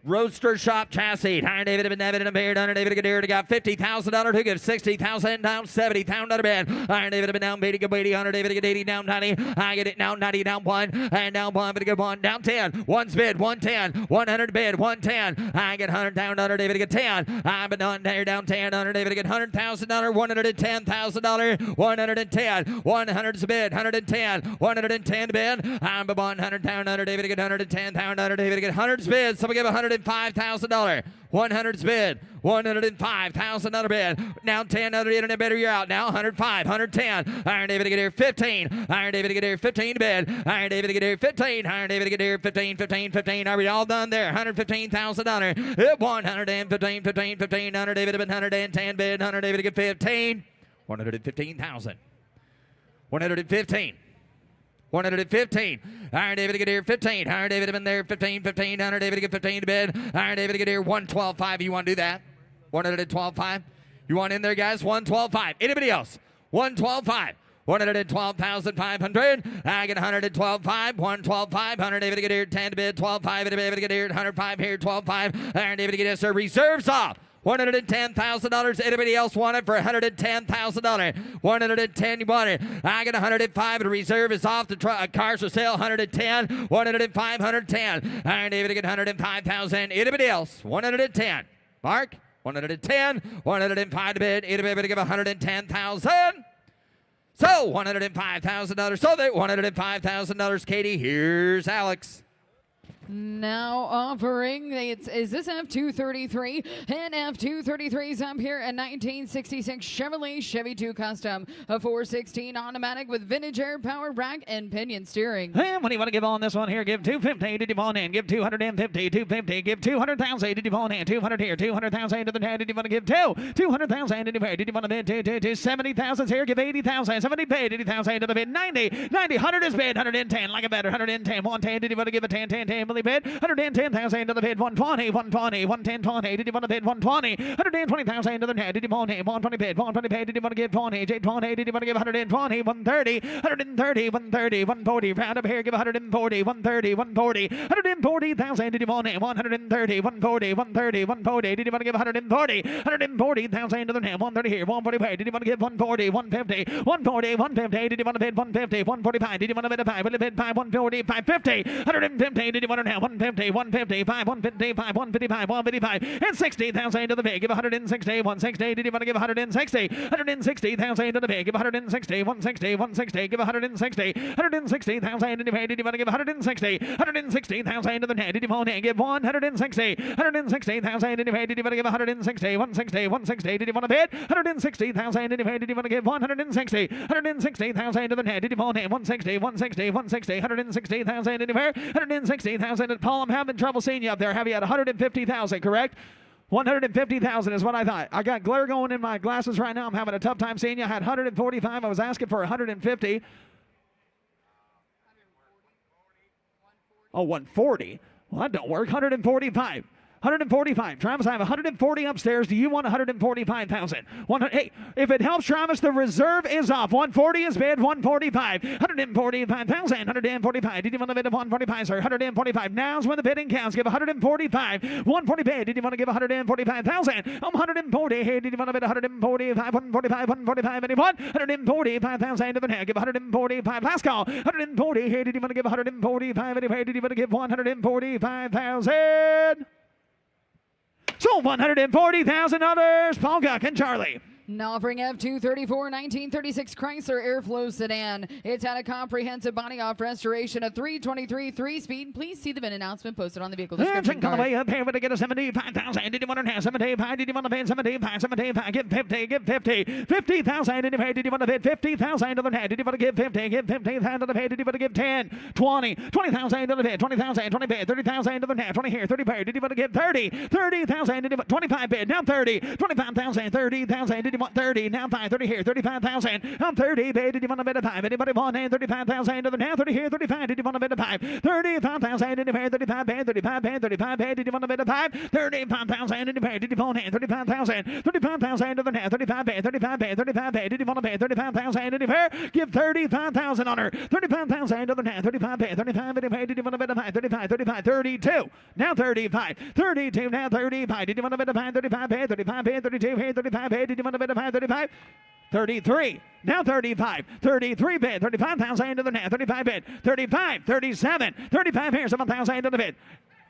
Roadster Shop Chassis. Iron David have been David and a beard. Iron David to got $50,000. Who gives 60,000 down 70,000 bid. Iron David have been down 80, 80. Iron David to get 80 down 90. I get it now 90 down 1 and down 1. But to get 1 down 10. One's bid 110. 100 bid 110. I get 100 down. Iron David to get 10. I've been down there down 10. Iron David to get $100,000. $110,000. 110. 100's bid 110. 110 bid. I'm 100 down. Iron David to get 110. Iron David to get 100's bid. Someone give $105,000. 100's bid. $105,000 bid. Now 10 other internet bidder, you're out. Now 105, 110. Iron David to get here 15. Iron David to get here 15 to bid. Iron David to get here 15. Iron David to get here 15, 15, 15. Are we all done there? $115,000. 115, 15, 15. Iron David to bid 110 bid. Iron David to get 15. 115,000. 115. 115. Iron David to get here 15. Iron David have been there 15, 15. Iron David to get 15 to bid. Iron David to get here 112.5. You want to do that? 112.5. You want in there, guys? 112.5. Anybody else? 112.5. 112,500. I get 112.5. 112.5. Iron David to get here 10 to bid. 12.5. Iron David to get here 105 here. 12.5. Iron David to get here, sir. Reserves off. $110,000. Anybody else want it for $110,000? 110, you want it. I get 105. The reserve is off. The cars for sale. 110. 105. 110. Iron David to get 105,000. Anybody else? 110. Mark. 110. 105 to bid. Anybody to give 110,000? So $105,000. So that $105,000. Katie. Here's Alex. Now offering, is this F233? And F233's up here a 1966 Chevrolet Chevy 2 Custom, a 416 automatic with vintage air power rack and pinion steering. And what do you want to give on this one here? Give 250 to Devon and give 250, 250, give 200,000 to Devon and 200 here, 200,000 to the head. Did you want to give 200,000 to Devon? Did you want to bid 70,000 here? Give 80,000, 70 paid, 80,000 to the bid, 90, 100 is bid, 110, like a better, 110, 110. Did you want to give a 10, 10, 10? Bid 110,000 to the bid, 120, 120, 110, 20. Did you want to bid 120? 120,000 to the head. Did you want 120 bid, 120 paid? Did you want to give 20? 20. Did you want to give 120? 130, 130, 130, 140. Round up here, give 140, 130, 140, 140,000. Did you want 130, 140, 130, 140? Did you want to give 140? 140,000 to the head. 130 here, 140 paid. Did you want to give 140, 150, 140, 150? Did you want to bid 150, 145? Did you want to bid a 5? Will it bid 5, 140, 550, 150? Did you want to have 150, 155, 155, 155, 155, and 60,000 to the big. Give 160, 160. Did you want to give 160? 160,000 to the big. Give 160, 160, 160. Give 160, 160,000 to the big. Did you want to give 160? 160,000 to the head. Did you want to give 160? 160,000 to the big. Did you want to give 160? 160, 160. Did you want to bid 160,000 to the big? Did you want to give 160? 160,000 to the head. Did you want 160, 160, 160, 160,000 to the big? 160,000. And Paul, I'm having trouble seeing you up there. Have you had 150,000, correct? 150,000 is what I thought. I got glare going in my glasses right now. I'm having a tough time seeing you. I had 145. I was asking for 150. Oh, 140. Well, that don't work. 145. 145. Travis, I have 140 upstairs. Do you want 145,000? Hey, if it helps, Travis, the reserve is off. 140 is bid. 145. 145,000. 145. Did you want to bid 145, sir? 145. Now's when the bidding counts. Give 145. 140 bid. Did you want to give 145,000? 140. Hey, did you want to bid 145? 145. 145. Anyone? 145,000 to the hand. Give 145. Last call. 140. Hey, did you want to give 145? Anyway, did you want to give 145,000? So $140,000, Paul Guck and Charlie. Now offering F234 1936 Chrysler Airflow sedan. It's had a comprehensive body off restoration, a 323 3-speed. Please see the VIN announcement posted on the vehicle description card. Way up here to get a 75,000. Did you want to have 75? Did you want to pay 75? 75. Give 50. Give 50. 50,000. Did you pay? Did you want to bid 50,000 to the head? Did you want to give 50? Give 50,000 to the head. Did you want to give 10? 20. 20,000 to the bid. 20,000. 20 bid. 30,000 to the head. 20 here. 30 bid. Did you want to give 30? 30,000. Did you want 25 bid? Now 30. 25,000. 30,000. Did you want 30? Now 5. 30 here. 35,000. I'm 30 bid. Did you want to bid a 5? Anybody want 35,000 to the now 30 here. 35. Did you want to bid a 5? 35,000. Did you pay 35 bid? 35 bid. 35 bid. Did you want to bid a 5? 35,000. Did you pay? Did you want 35,000? 35,000 to the now 35 bid. 35 bid. 35 bid. Did you want to pay 35,000? Did you pay? Give 35,000 on her. 35,000 to the now 35 bid. 35 bid. Did you want to bid a 5? 35. 35. 32. Now 35. 32. Now 35. Did you want to bid a 5? 35 bid. 35 bid. 32 here. 35 bid. Did you want to bid a 5? 35. 33. Now 35. 33 bid. 35,000 to the net. 35 bid. 35. 37. 35 here. 7,000 to the bid.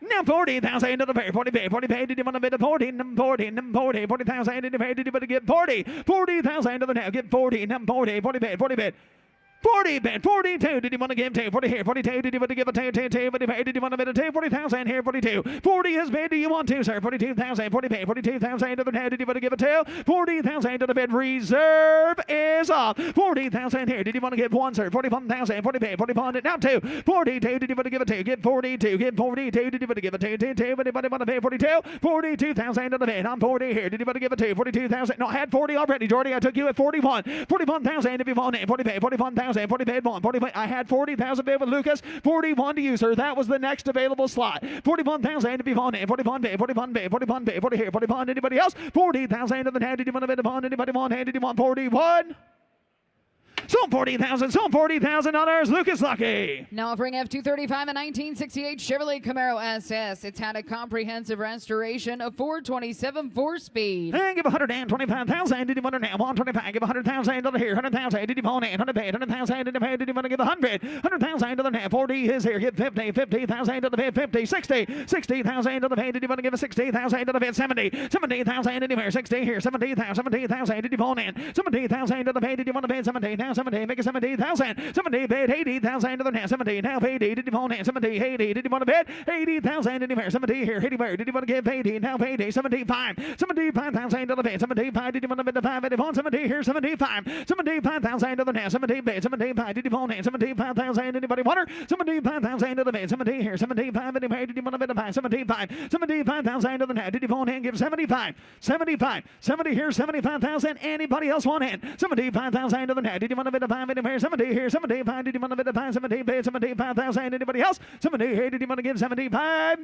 Now 40,000 to the pay. 40 bid. 40 paid. Did you want to bid a 40? 40. 40. 40,000. Did you pay? Did you want to get 40? 40,000 to the net. Get 40. 40. 40 bid. 40 bid. 40 bid, 42. Did you want to give 2? 40 here, 42. Did you want to give a 2? 2. Did you want to bid a 2? 40,000 here, 42. 40 is bid. Do you want 2, sir? 42,000. 40 bid, 42,000 to the head. Did you want to give a 2? 40,000 to the bid. Reserve is off. 40,000 here. Did you want to give 1, sir? 41,000. 40 bid, 41. Now 2. 42. Did you want to give a 2? Give 42. Give 42. Did you want to give a 2? 2. Anybody want to pay 42? 42,000 to the bid. I'm 40 here. Did you want to give a 2? 42,000. No, I had 40 already, Jordy. I took you at 41. 41,000 if you want it. 40 bid, 41,000. 40 bid 1. 40 bid. I had 40,000 bid with Lucas. 41 to you, sir. That was the next available slot. 41,000 if you want it. 41 bid. 41 bid. 41 bid. 40 here. 41. Anybody else? 40,000 to the head. Did you want to bid upon? Anybody want it? Did you want 41? Sold 40,000. Sold $40,000. Lucas Lucky. Now offering F235 a 1968 Chevrolet Camaro SS. It's had a comprehensive restoration, a 427 4-speed. And give 125,000. Did you want to now? 125. Give 100,000 to the here. 100,000. Did you want it? 100 paid. 100,000 did you pay? Did you want to give 100? 100,000 to the now. 40 is here. Give 50. 50,000 to the bid. 50. 60. 60,000 to the pay. Did you want to give a 60,000 to the bid? 70. 70,000 did you pay? 60 here. 70,000. 70,000 did you want in? 70,000 to the pay. Did you want to pay? 70 now. 70, make it 70,000. 70 bid, 80,000 to the net. 70 now, 80. Did you want it? 70, 80. Did you want to bid? 80,000 in the pair. 70 here, 80 where? Did you want to give 80? Now, 80. 75. 75,000 to the bid. 75. Did you want to bid the 5? 81. 70 here, 75. 75,000 to the net. 70 bid. 75. Did you want it? 75,000. Anybody want her? 75,000 to the bid. 70 here, 75. Did you want to bid the 5? 75. 75,000 to the net. Did you want it? Give 75. 75. 70 here, 75,000. Anybody else want it? 75,000 to the net. Did you want to bid the 5? 70 here, 75. Did you want to bid the 5? 70 bid, 75,000. Anybody else? 70 here. Did you want to give 75?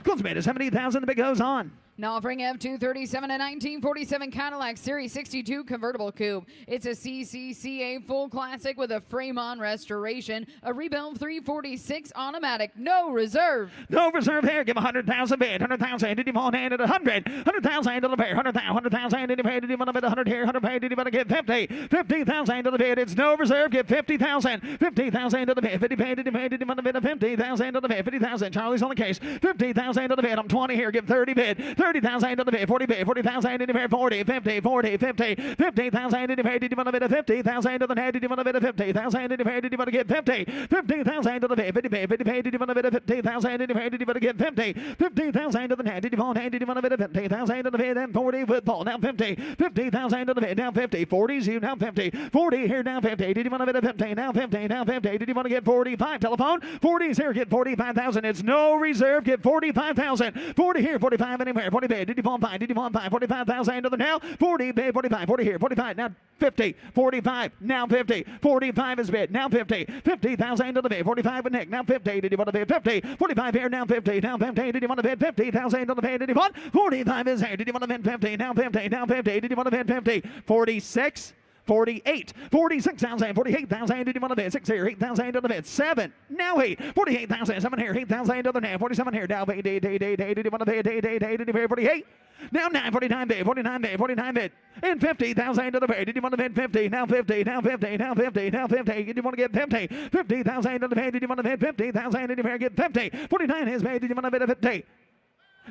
Close bid at 70,000. The bid goes on. Now offering F237 a 1947 Cadillac Series 62 convertible coupe. It's a CCCA full classic with a frame-on restoration, a rebuild 346 automatic, no reserve. No reserve here. Give 100,000 bid. 100,000. Did you want to hand it 100? 100,000 to the pair. 100,000. Did you pay? Did you want to bid 100 here? 100 pay. Did you want to give 50? 50,000 to the bid. It's no reserve. Give 50,000. 50,000 to the bid. 50 pay. Did you pay? Did you want to bid a 50,000 to the bid? 50,000. Charlie's on the case. 50,000 to the bid. I'm 20 here. Give 30 bid. 30,000 to the bid. 40 bid. 40,000 in the bid. 40, 50, 40, 50. 50,000 in the bid. Did you want to bid a 50,000 to the head? Did you want to bid a 50,000 in the bid? Did you want to get 50? 50,000 to the bid. 50 bid. 50 bid. Did you want to bid a 50,000 in the bid? Did you want to get 50? 50,000 to the head. Did you want to? Did you want to bid a 50,000 to the bid? And 40 with Paul. Now 50. 50,000 to the bid. Now 50. 40's you. Now 50. 40 here. Now 50. Did you want to bid a 50? Now 50. Now 50. Did you want to get 45? Telephone. 40's here. Get 45,000. It's no reserve. Get 45,000. 40 here. 45 anywhere. 40 bid. Did you want 5? Did you want 5? 45,000 into the now. 40 bid, 45, 40 here, 45 now. 50, 45, now 50. 45 is bid, now 50. 50,000 into the bid. 45 with Nick, now 50. Did you want to bid 50? 45 here, now 50. Now 50. Did you want to bid 50,000 into the bid? Did you want? 45 is here. Did you want to bid 50? Now 50. Now 50. Did you want to bid 50? 46. 48, 46,000, 48,000, did you want to bid? 6 here, 8,000 to the bid. 7, now 8, 48,000, 7 here, 8,000 to the net, 47 here, now 8, did you want to bid? Did you bid 48? Now 9, 49 bid, 49 bid, 49 bid, and 50,000 to the bid. Did you want to bid 50? Now 50, now 50, now 50, now 50. Did you want to get 50? 50,000 to the bid. Did you want to bid 50,000? Did you get 50? 49 is bid. Did you want to bid 50?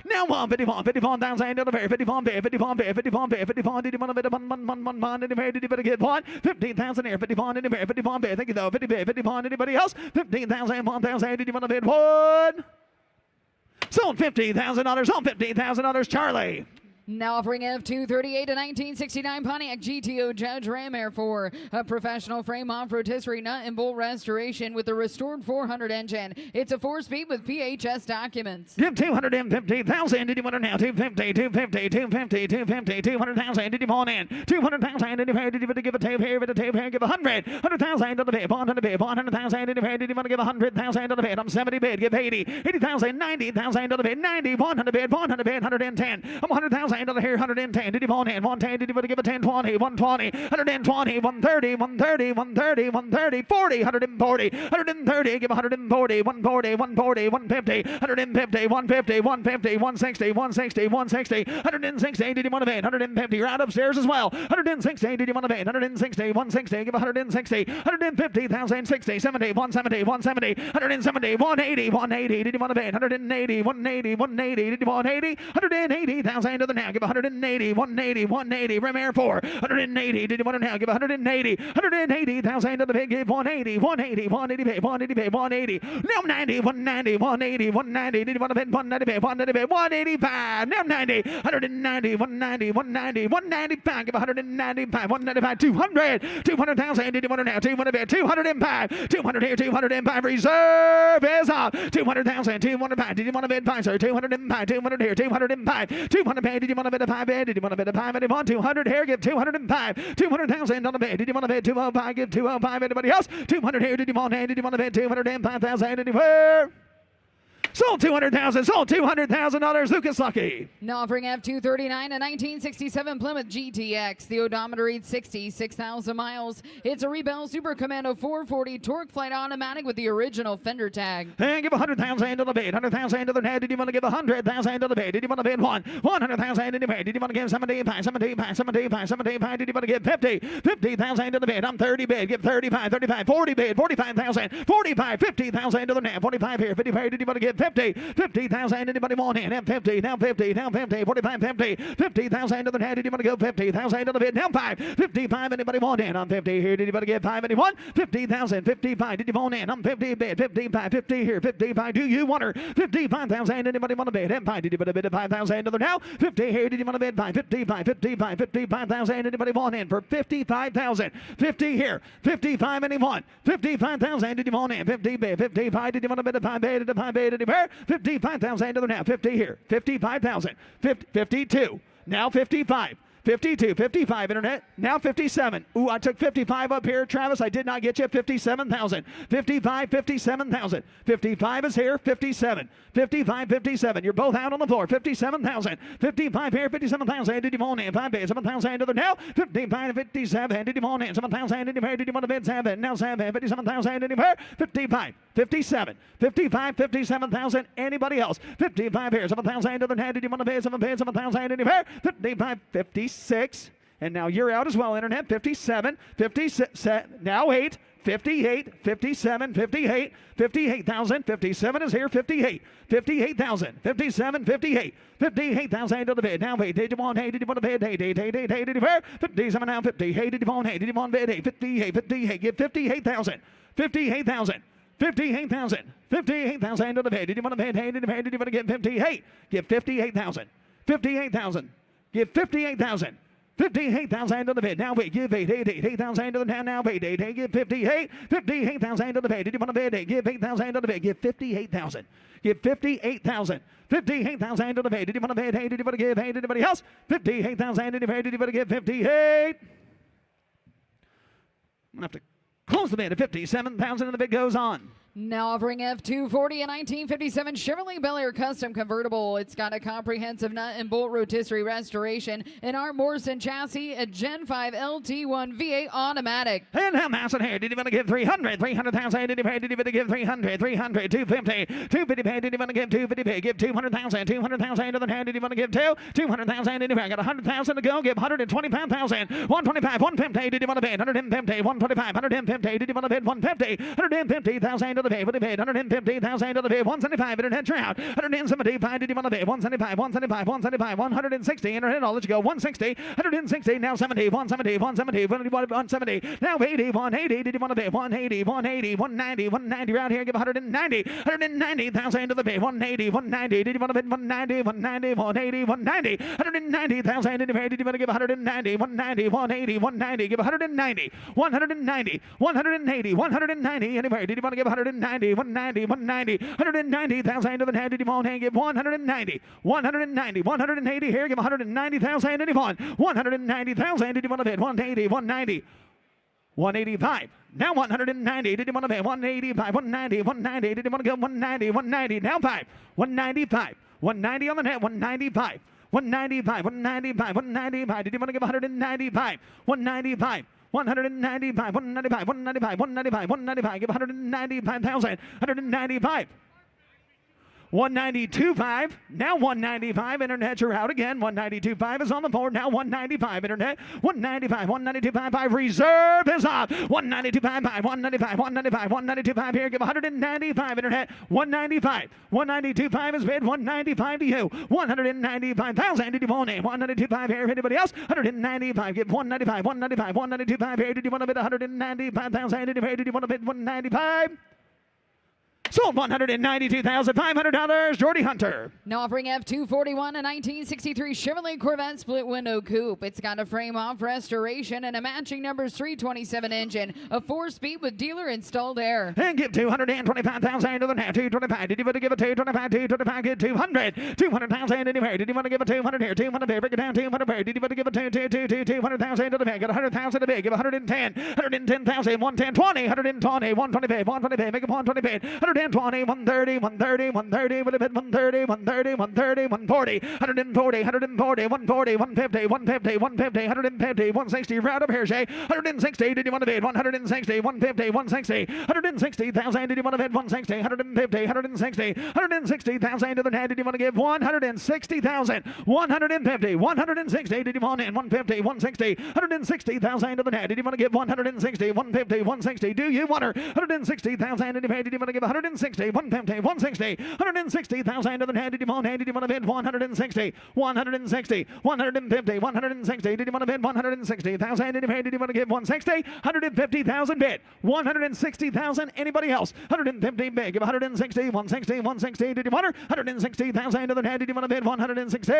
Now 51,000 to the very 51 bid, 51 bid, 51 bid, 51. Did you want to bid 1 did you better get 1? 15,000 here, 51 did you bid, 51 bid. Thank you though, 50 bid, 51. Anybody else? 15,000, 1,000. Did you want to bid 1? Sold $50,000, sold $50,000, Charlie. Now offering F238, a 1969 Pontiac GTO Judge Ram Air 4, a professional frame off-road history nut and bolt restoration with a restored 400 engine. It's a 4-speed with PHS documents. Give 250,000. Did you want it now? 250, 250, 250, 250, 200,000. Did you want in? 200,000. Did you pay? Did you give a tape here? With a tape here, give 100. 100,000 to the bid. 100 bid. 100,000. Did you pay? Did you want to give 100,000 to the bid? I'm 70 bid. Give 80. 80,000. 90,000 to the bid. 90. 100 bid. 100 bid. 110. I'm 100,000 to the here. 110. Did you want in? 110. Did you want to give a 10? 20. 120. 120. 130. 130. 130. 130. 40. 140. 130. Give 140. 140. 140. 150. 150. 150. 150. 160. 160. 160. 160. Did you want to bid? 150. You're out upstairs as well. 160. Did you want to bid? 160. 160. Give 160. 150,000. 60. 70. 170. 170. 170. 180. 180. Did you want to bid? 180. 180. 180. Did you want 80? 180,000 to the now. Give 180. 180. 180. Rim Air 4. 180. Did you want to now? Give 180. 180,000 to the bid. Give 180. 180. 180. Bid. 180. 180. Now 90. 190. 180. 190. Did you want to bid? 190. 190. 185. Now 90. 190. 190. 190. 195. Give 195. 195. 200. 200,000. Did you want to now? 200 bid. 205. 200 here. 205. Reserve is up. 200,000. 205. Did you want to bid? 5, sir. 205. 200 here. 205. 200 bid. Did you want to bid a 5 bid? Did you want to bid a 5 bid? 200 here. Give 205. 200,000 on the bid. Did you want to bid 205? Give 205. Anybody else? 200 here. Did you want to? Did you want to bid 205,000 anywhere? Sold 200,000. Sold $200,000. Lucas Lucky. Now offering F239, a 1967 Plymouth GTX. The odometer reads 66,000 miles. It's a Rebel Super Commando 440 torque flight automatic with the original fender tag. And give 100,000 to the bid. 100,000 to the net. Did you want to give 100,000 to the bid? Did you want to bid 100,000 to the bid? Did you want to give 75? 75? 75? 75? Did you want to give 50? 50,000 to the bid. I'm 30 bid. Give 35. 35. 40 bid. 45,000. 45. 50,000 to the net. 45 here. 55. Did you want to give 50? 50,000. Anybody want in? Now 50. Now 50. Now 50. 45. 50. 50,000 to the net. Did you want to go 50,000 to the bid? Now 5. 55. Anybody want in? I'm 50 here. Did you want to give 5? Anyone? 50,000. 55. Did you want in? I'm 50 bid. 55. 50 here. 55. Do you want her? 55,000. Anybody want to bid? And 5. Did you want to bid 5,000 to the now? 50 here. Did you want to bid 5? 55. 55. 55,000. Anybody want in for 55,000? 50 here. 55. Anyone? 55,000. Did you want in? 50 bid. 55. Did you want to bid a 5 bid? 5 bid. Anywhere? 55,000 to the now. 50 here. 55,000. 52. Now 55. 52, 55, internet, now 57. Ooh, I took 55 up here, Travis. I did not get you. 57,000. 55, 57,000. 55 is here, 57. 55, 57. You're both out on the floor. 57,000. 55 here, 57,000. Did you want in? 5 bids, 7,000 to the now. 55, 57. Did you want in? 7,000. Did you want to bid 7? Now 7. 57,000. Anywhere? 55, 57. 55, 57,000. Anybody else? 55 here, 7,000 to the net. Did you want to bid 7 bids, 7,000 anywhere? 55, 56. And now you're out as well, internet. 57, 56, now 8, 58, 57, 58, 58,000, 57 is here, 58, 58,000, 57, 58, 58,000 to the bid. Now wait, did you want, hey, did you want to bid, hey, did you wear? 57 now, 50, hey, did you want, hey, did you want bid, hey, 58, 58, give 58,000, 58,000. 58,000, 58,000 to the bid. Did you want to bid? Hey, did you want to get 58? Give 58,000, 58,000. Give 58,000. 58,000 to the bid. Now wait, give 8,000 to the now wait, give 58,000 to the bid. Did you want to bid? Give 8,000 to the bid. Give 58,000. Give 58,000. 58,000 to the bid. Did you want to bid? Hey, did you want to give? Hey, did anybody else? 58,000 did you pay? Did you want to give 58? I'm going to have to close the bid at 57,000 and the bid goes on. Now offering F240, a 1957 Chevrolet Bel Air Custom Convertible. It's got a comprehensive nut and bolt rotisserie restoration, an Art Morrison chassis, a Gen 5 LT1 V8 automatic. And how mass in here? Did you want to give 300? 300,000 did you pay? Did you want to give 300? 300, 250. 250 pay. Did you want to give 250 pay? Give 200,000. 200,000 to the hand. Did you want to give 200,000 did you pay? Got 100,000 to go. Give 125,000. 125, 150. Did you want to pay? 150, 125, 150. Did you want to bid? 150, 150,000 to the pay. What did you pay? 150,000 to the pay. 175 internet trout. 175. Did you want to pay? 175, 175, 175, 160 internet. I'll let you go. 160, 160. Now 70, 170, 170, 170. Now 80, 180. Did you want to pay? 180, 180, 190, 190. Around here, give 190, 190,000 to the pay. 180, 190. Did you want to bid? 190, 190, 180, 190, 190,000 did you pay? Did you want to give 190, 190, 180, 190? Give 190, 190, 180, 190. Anyway, did you want to give 190, 190, 190, 190,000 to the head? Did you want to give 190, 190, 180 here? Give 190,000 anyone. 190,000 did you want to bid? 180, 190, 185. Now 190. Did you want to pay? 185, 190, 190. Did you want to go 190, 190? Now 5, 195, 190 on the net, 195. 195, 195, 195. Did you want to give 195? 195. 195, 195, 195, 195, 195. Give 195,000. 195. 192.5. Now 195. Internet, you're out again. 192.5 is on the board. Now 195. Internet. 195. 192.5. Reserve is off. 192.5. 195. 195. 192.5 here. Give 195. Internet. 195. 192.5 is bid. 195 to you. 195,000. Did you want it? 192.5 here. Anybody else? 195. Give 195. 195. 192.5 here. Did you want to bid 195,000? Did you want to bid 195? Sold $192,500. Jordy Hunter. Now offering F241, a 1963 Chevrolet Corvette split window coupe. It's got a frame off restoration and a matching numbers 327 engine, a 4-speed with dealer installed air. And give 225,000 to the half. 225. Did you want to give a 225? 225. Get 200. 200,000 anywhere. Did you want to give a 200 here? 200 here. Break it down. 200 here. Did you want to give a 200,000 to the bank? Got 100,000 to the bank. Give 110. 110,000. 110. 20. 120. 120. 120. Make it 120. 120, 130, 130, 130, would have been 130, 130, 130, 140, 140, 140, 140, 150, 150, 150, 150, 160, round up here, Shay. 160, did you want to bid? 160, 150, 160, 160,000, did you want to bid? 160, 150, 160, 160,000 to the net, did you want to give? 160,000, 150, 160, did you want in? 150, 160, 160,000 to the net, did you want to give? 160, 150, 160, do you want her? 160,000, did you pay? Did you want to give 160, 150, 160, 160,000 to the head. Did you want to bid 160, 160, 150, 160? Did you want to bid 160,000? Did you pay? Did you want to give 160, 150,000 bid, 160,000? Anybody else? 150 bid. Give 160, 160, 160. Did you want her? 160,000 to the head. Did you want to bid 160?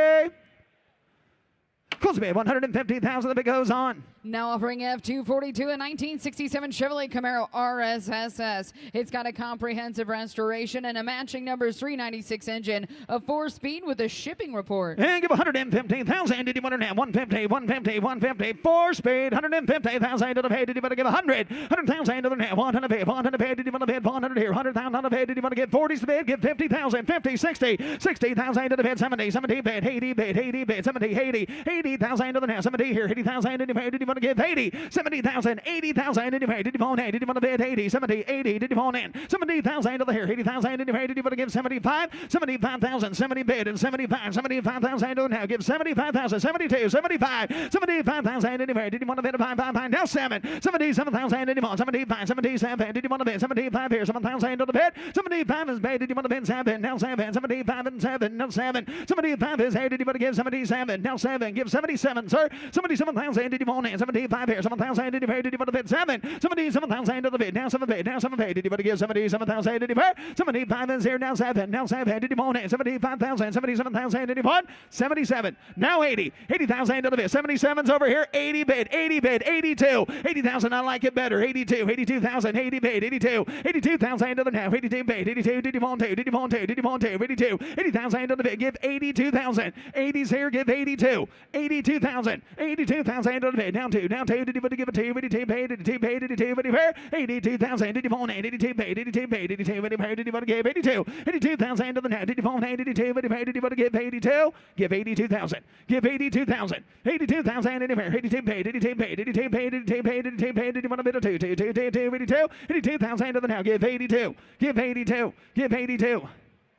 Close the bid, 150,000. The bid goes on. Now offering F242, a 1967 Chevrolet Camaro RSSS. It's got a comprehensive restoration and a matching numbers 396 engine, a 4-speed with a shipping report. And give 115,000. Did you want to have 150, 150, 150, 4-speed, 150,000 to the pay? Did you want to give 100,000 to the net? 100 pay, 100 pay. Did you want to bid 100 here? 100,000 to the pay. Did you want to give 40 to the bid? Give 50,000, 50, 60, 60,000 to the bid, 70, 70 bid, 80 bid, 80 bid, 70, 80,000 to the net, 70 here, 80,000 did you pay? Did you want to give 80, 70,000, 80,000 did you pay? Did you want in? Did you want to bid 80, 70, 80? Did you want in? 70,000 to the here, 80,000 did you pay? Did you want to give 75, 75,000, 70 bid and 75, 75,000 to the now. Give 75,000, 72, 75, 75,000 did you pay? Did you want to bid a 5, now 77,000 did you want? 75, 77, did you want to bid 75 here? 7,000 to the bid, 75 is paid. Did you want to bid 7? Now 7, 75 and 7, now 7, 75 is 8. Did you want to give 77? Now 7, give 7. 77, sir. 77,000. Did you want it? 75 here. 7,000. Did you pay? Did you want to bid? 7. 77,000 to the bid. Now 7 bid. Now 7 bid. Did you want to give 77,000? Did you pay? 75 is here. Now 7. Now 7. Did you want it? 75,000. 77,000. Did you want? 77. Now 80. 80,000 to the bid. 77's over here. 80 bid. 80 bid. 82. 80,000. I like it better. 82. 82,000. 80 bid. 82. 82,000 to the now. 82 bid. 82. Did you want to? Did you want to? Did you want to? 82. 80,000 to the bid. Give 82,000. 80's here. Give 82. 82,000. 82,000 to the bid. Down 2. Down 2. Did you want to give it 2? 82 paid. 82 paid. 82 paid. 82,000. Did you want it? 82 paid. 82 paid. 82 paid. Did you want to give 82? 82,000 to the net. Did you want 82? Did you paid? Did you want to give 82? Give 82,000. Give 82,000. 82,000 in here. 82 paid. 82 paid. 82 paid. 82 paid. 82 paid. Did you want a bit of 2? 2, 2, 2, 2, 82. 82,000 to the now. Give 82. Give 82. Give 82.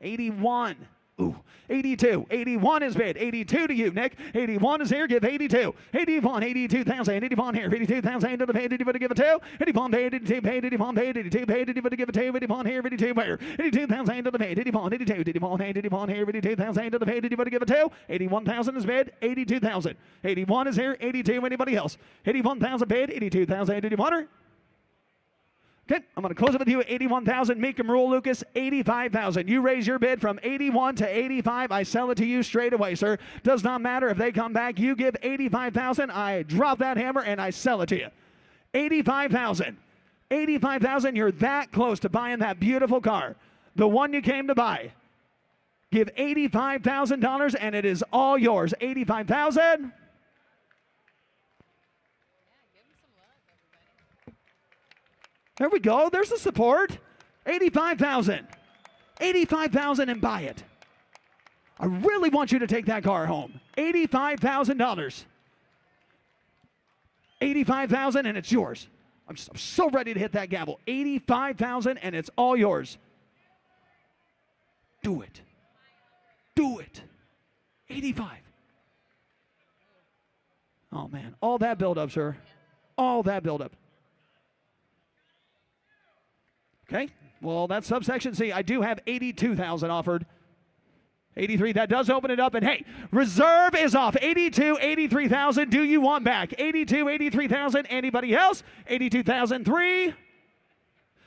81. Ooh, 82. 81 is bid. 82 to you, Nick. 81 is here. Give 82. 81. 82,000. 81 here. 82,000 to the paid. Did you want to give it 2? 81 paid. 82 paid. 81 paid. 82 paid. Did you want to give it 2? 81 here. 82 where? 82,000 to the paid. 81. 82. Did you want 81 here? 82,000 to the paid. Did you want to give it 2? 81,000 is bid. 82,000. 81 is here. 82. Anybody else? 81,000 paid. 82,000. Did you want her? Okay, I'm going to close it with you at 81,000. Mecum rule, Lucas, 85,000. You raise your bid from 81 to 85. I sell it to you straight away, sir. Does not matter if they come back. You give 85,000. I drop that hammer and I sell it to you. 85,000. 85,000. You're that close to buying that beautiful car, the one you came to buy. Give $85,000 and it is all yours. 85,000. There we go. There's the support. 85,000. 85,000 and buy it. I really want you to take that car home. $85,000. 85,000 and it's yours. I'm so ready to hit that gavel. 85,000 and it's all yours. Do it. Do it. 85. Oh man, all that build up, sir. All that build up. Okay, well, that's subsection C. I do have 82,000 offered. 83, that does open it up. And hey, reserve is off. 82, 83,000. Do you want back? 82, 83,000. Anybody else? 82,003.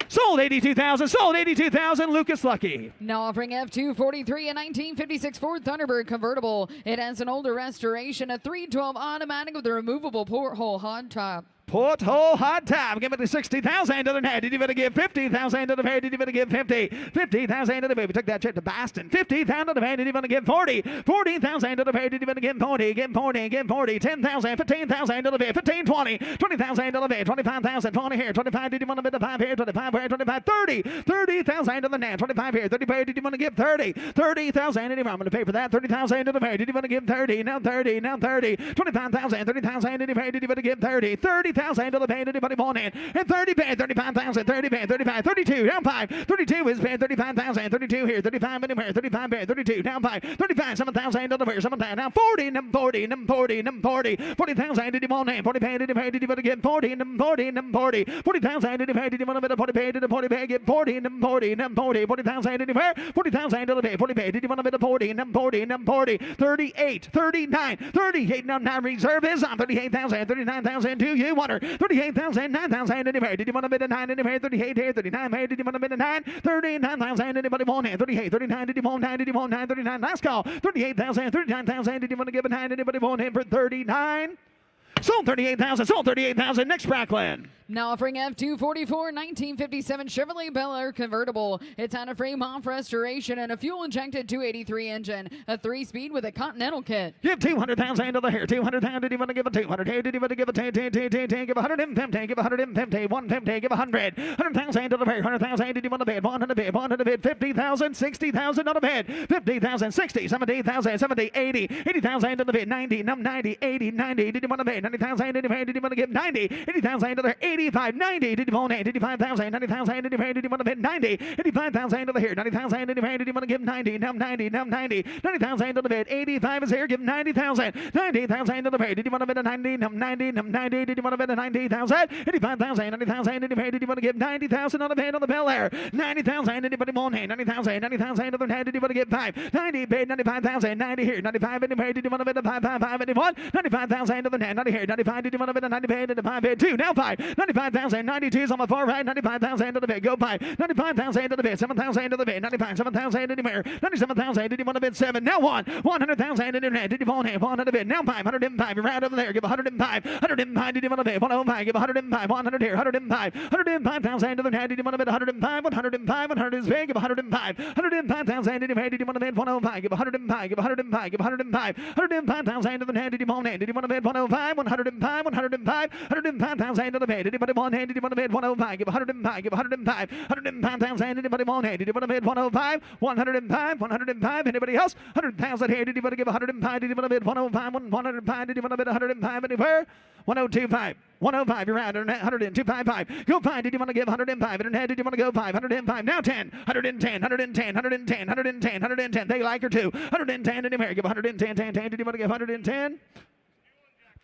Sold 82,000. Sold 82,000. Lucas Lucky. Now offering F243, a 1956 Ford Thunderbird convertible. It has an older restoration, a 312 automatic with a removable porthole hot top. Porthole hot top. Give it to 60,000 to the net. Did you better give 50,000 to the pay? Did you better give 50? 50,000 to the pay. We took that trip to Boston. 50,000 to the pay. Did you better give 40? 40,000 to the pay. Did you better give 40? Give 40. Give 40. 10,000. 15,000 to the pay. 15, 20. 20,000 to the pay. 25,000. 20 here. 25. Did you want to bid the 5 here? 25 here. 25. 30. 30,000 to the net. 25 here. 30 pay. Did you want to give 30? 30,000. Anyway, I'm going to pay for that. 30,000 to the pay. Did you want to give 30? Now 30. Now 30. 25,000. 30,000. Did you pay? Did you want to give 30? 30,000 to the pay. Anybody want in? And 30 paid, 35,000, 30 paid, 35, 32, down 5. 32 is paid, 35,000, 32 here, 35 anywhere, 35 paid, 32, down 5, 35, 7,000 to the pair, 7,000, now 40, num 40, num 40, num 40, 40,000, did you want in? 40 paid, did you pay, did you want to get 40, num 40, num 40, 40,000, did you pay, did you want to bet 40 paid, did the 40 pay, get 40, num 40, num 40, 40,000, did you pay, 40,000 to the pay, 40 paid, did you want to bet 40, num 40, num 40, 38, 39, 38, now 9 reserve is on 38,000, 39,000, do you want her? 38,000, 9,000, anybody? Did you want to bid a 9? Anybody? 38 here, 39 here. Did you want to bid a 9? 39,000. Anybody want it? 38, 39. Did you want 9? Did you want 9? 39. Last call. 38,000, 39,000. Did you want to give a 9? Anybody want him for 39? Sold 38,000. Sold 38,000. Next Bracklin. Now offering F244 1957 Chevrolet Bel Air convertible. It's on a frame-off restoration and a fuel-injected 283 engine. A 3-speed with a Continental kit. Give 200,000 to the hair. 200,000. Did you want to give a 200? Did you want to give a 10? Give 150. Give 150. 150. Give 100. 100,000 to the hair. 100,000. Did you want to bid? 100 bid. 100 bid. 50,000. 60,000 on the bid. 50,000. 60. 70,000. 70. 80. 80,000 to the bid. 90. 90. 80. 90. Did you want to bid? 90,000, did you pay? Did you want to give 90? 80,000 to the 85, 90, did you want 85,000, 90,000, did you pay? Did you want to bid 90? 85,000 to the here, 90,000, did you pay? Did you want to give 90? Now 90, now 90, 90,000 to the bid, 85 is here, give 90,000, 90,000 to the pay. Did you want to bid a 90? Now 90, now 90, did you want to bid a 90,000? 85,000, 90,000, did you pay? Did you want to give 90,000 on the bid on the Bel Air? 90,000, anybody want 90,000, 90,000 to the head, did you want to give 5? 90, paid 95,000, 90 here, 95, did you pay? Did you want to bid a 5, 5, 5, anyone? 95,000 to the head, 90 here, 95, did you want to bid a 90 paid, did the 5 paid 2, now 5, 95,000, 92's on the far right, 95,000 to the bid, go 5, 95,000 to the bid, 7,000 to the bid, 95, 7,000 to the mayor, 97,000, did you want to bid 7, now 100,000 in your head, did you want 1 to bid, now 5, 105, you're right over there, give 105, 105, did you want to bid, 105, give 105, 100 here, 105, 105,000 to the head, did you want to bid 105, 105, 100 is big, give 105, 105,000 did you pay, did you want to bid 105, give 105, give 105, give 105, 105,000 to the head, did you want 8, did you want to bid 105, 105, 105, 105,000 to the pay, did you want 1 did you want to bid 105, give 105, give 105, 105,000 did you want 8, did you want to bid 105, 105, 105, anybody else? 100,000 here, did you want to give 105, did you want to bid 105, 105, did you want to bid 105 anywhere? 102.5, 105, you're out, 102.55, go 5, did you want to give 105, did you want to go 5, 105, now 10, 110, 110, 110, 110, 110, they like her too, 110, did you give 110, 10, 10, did you want to give 110?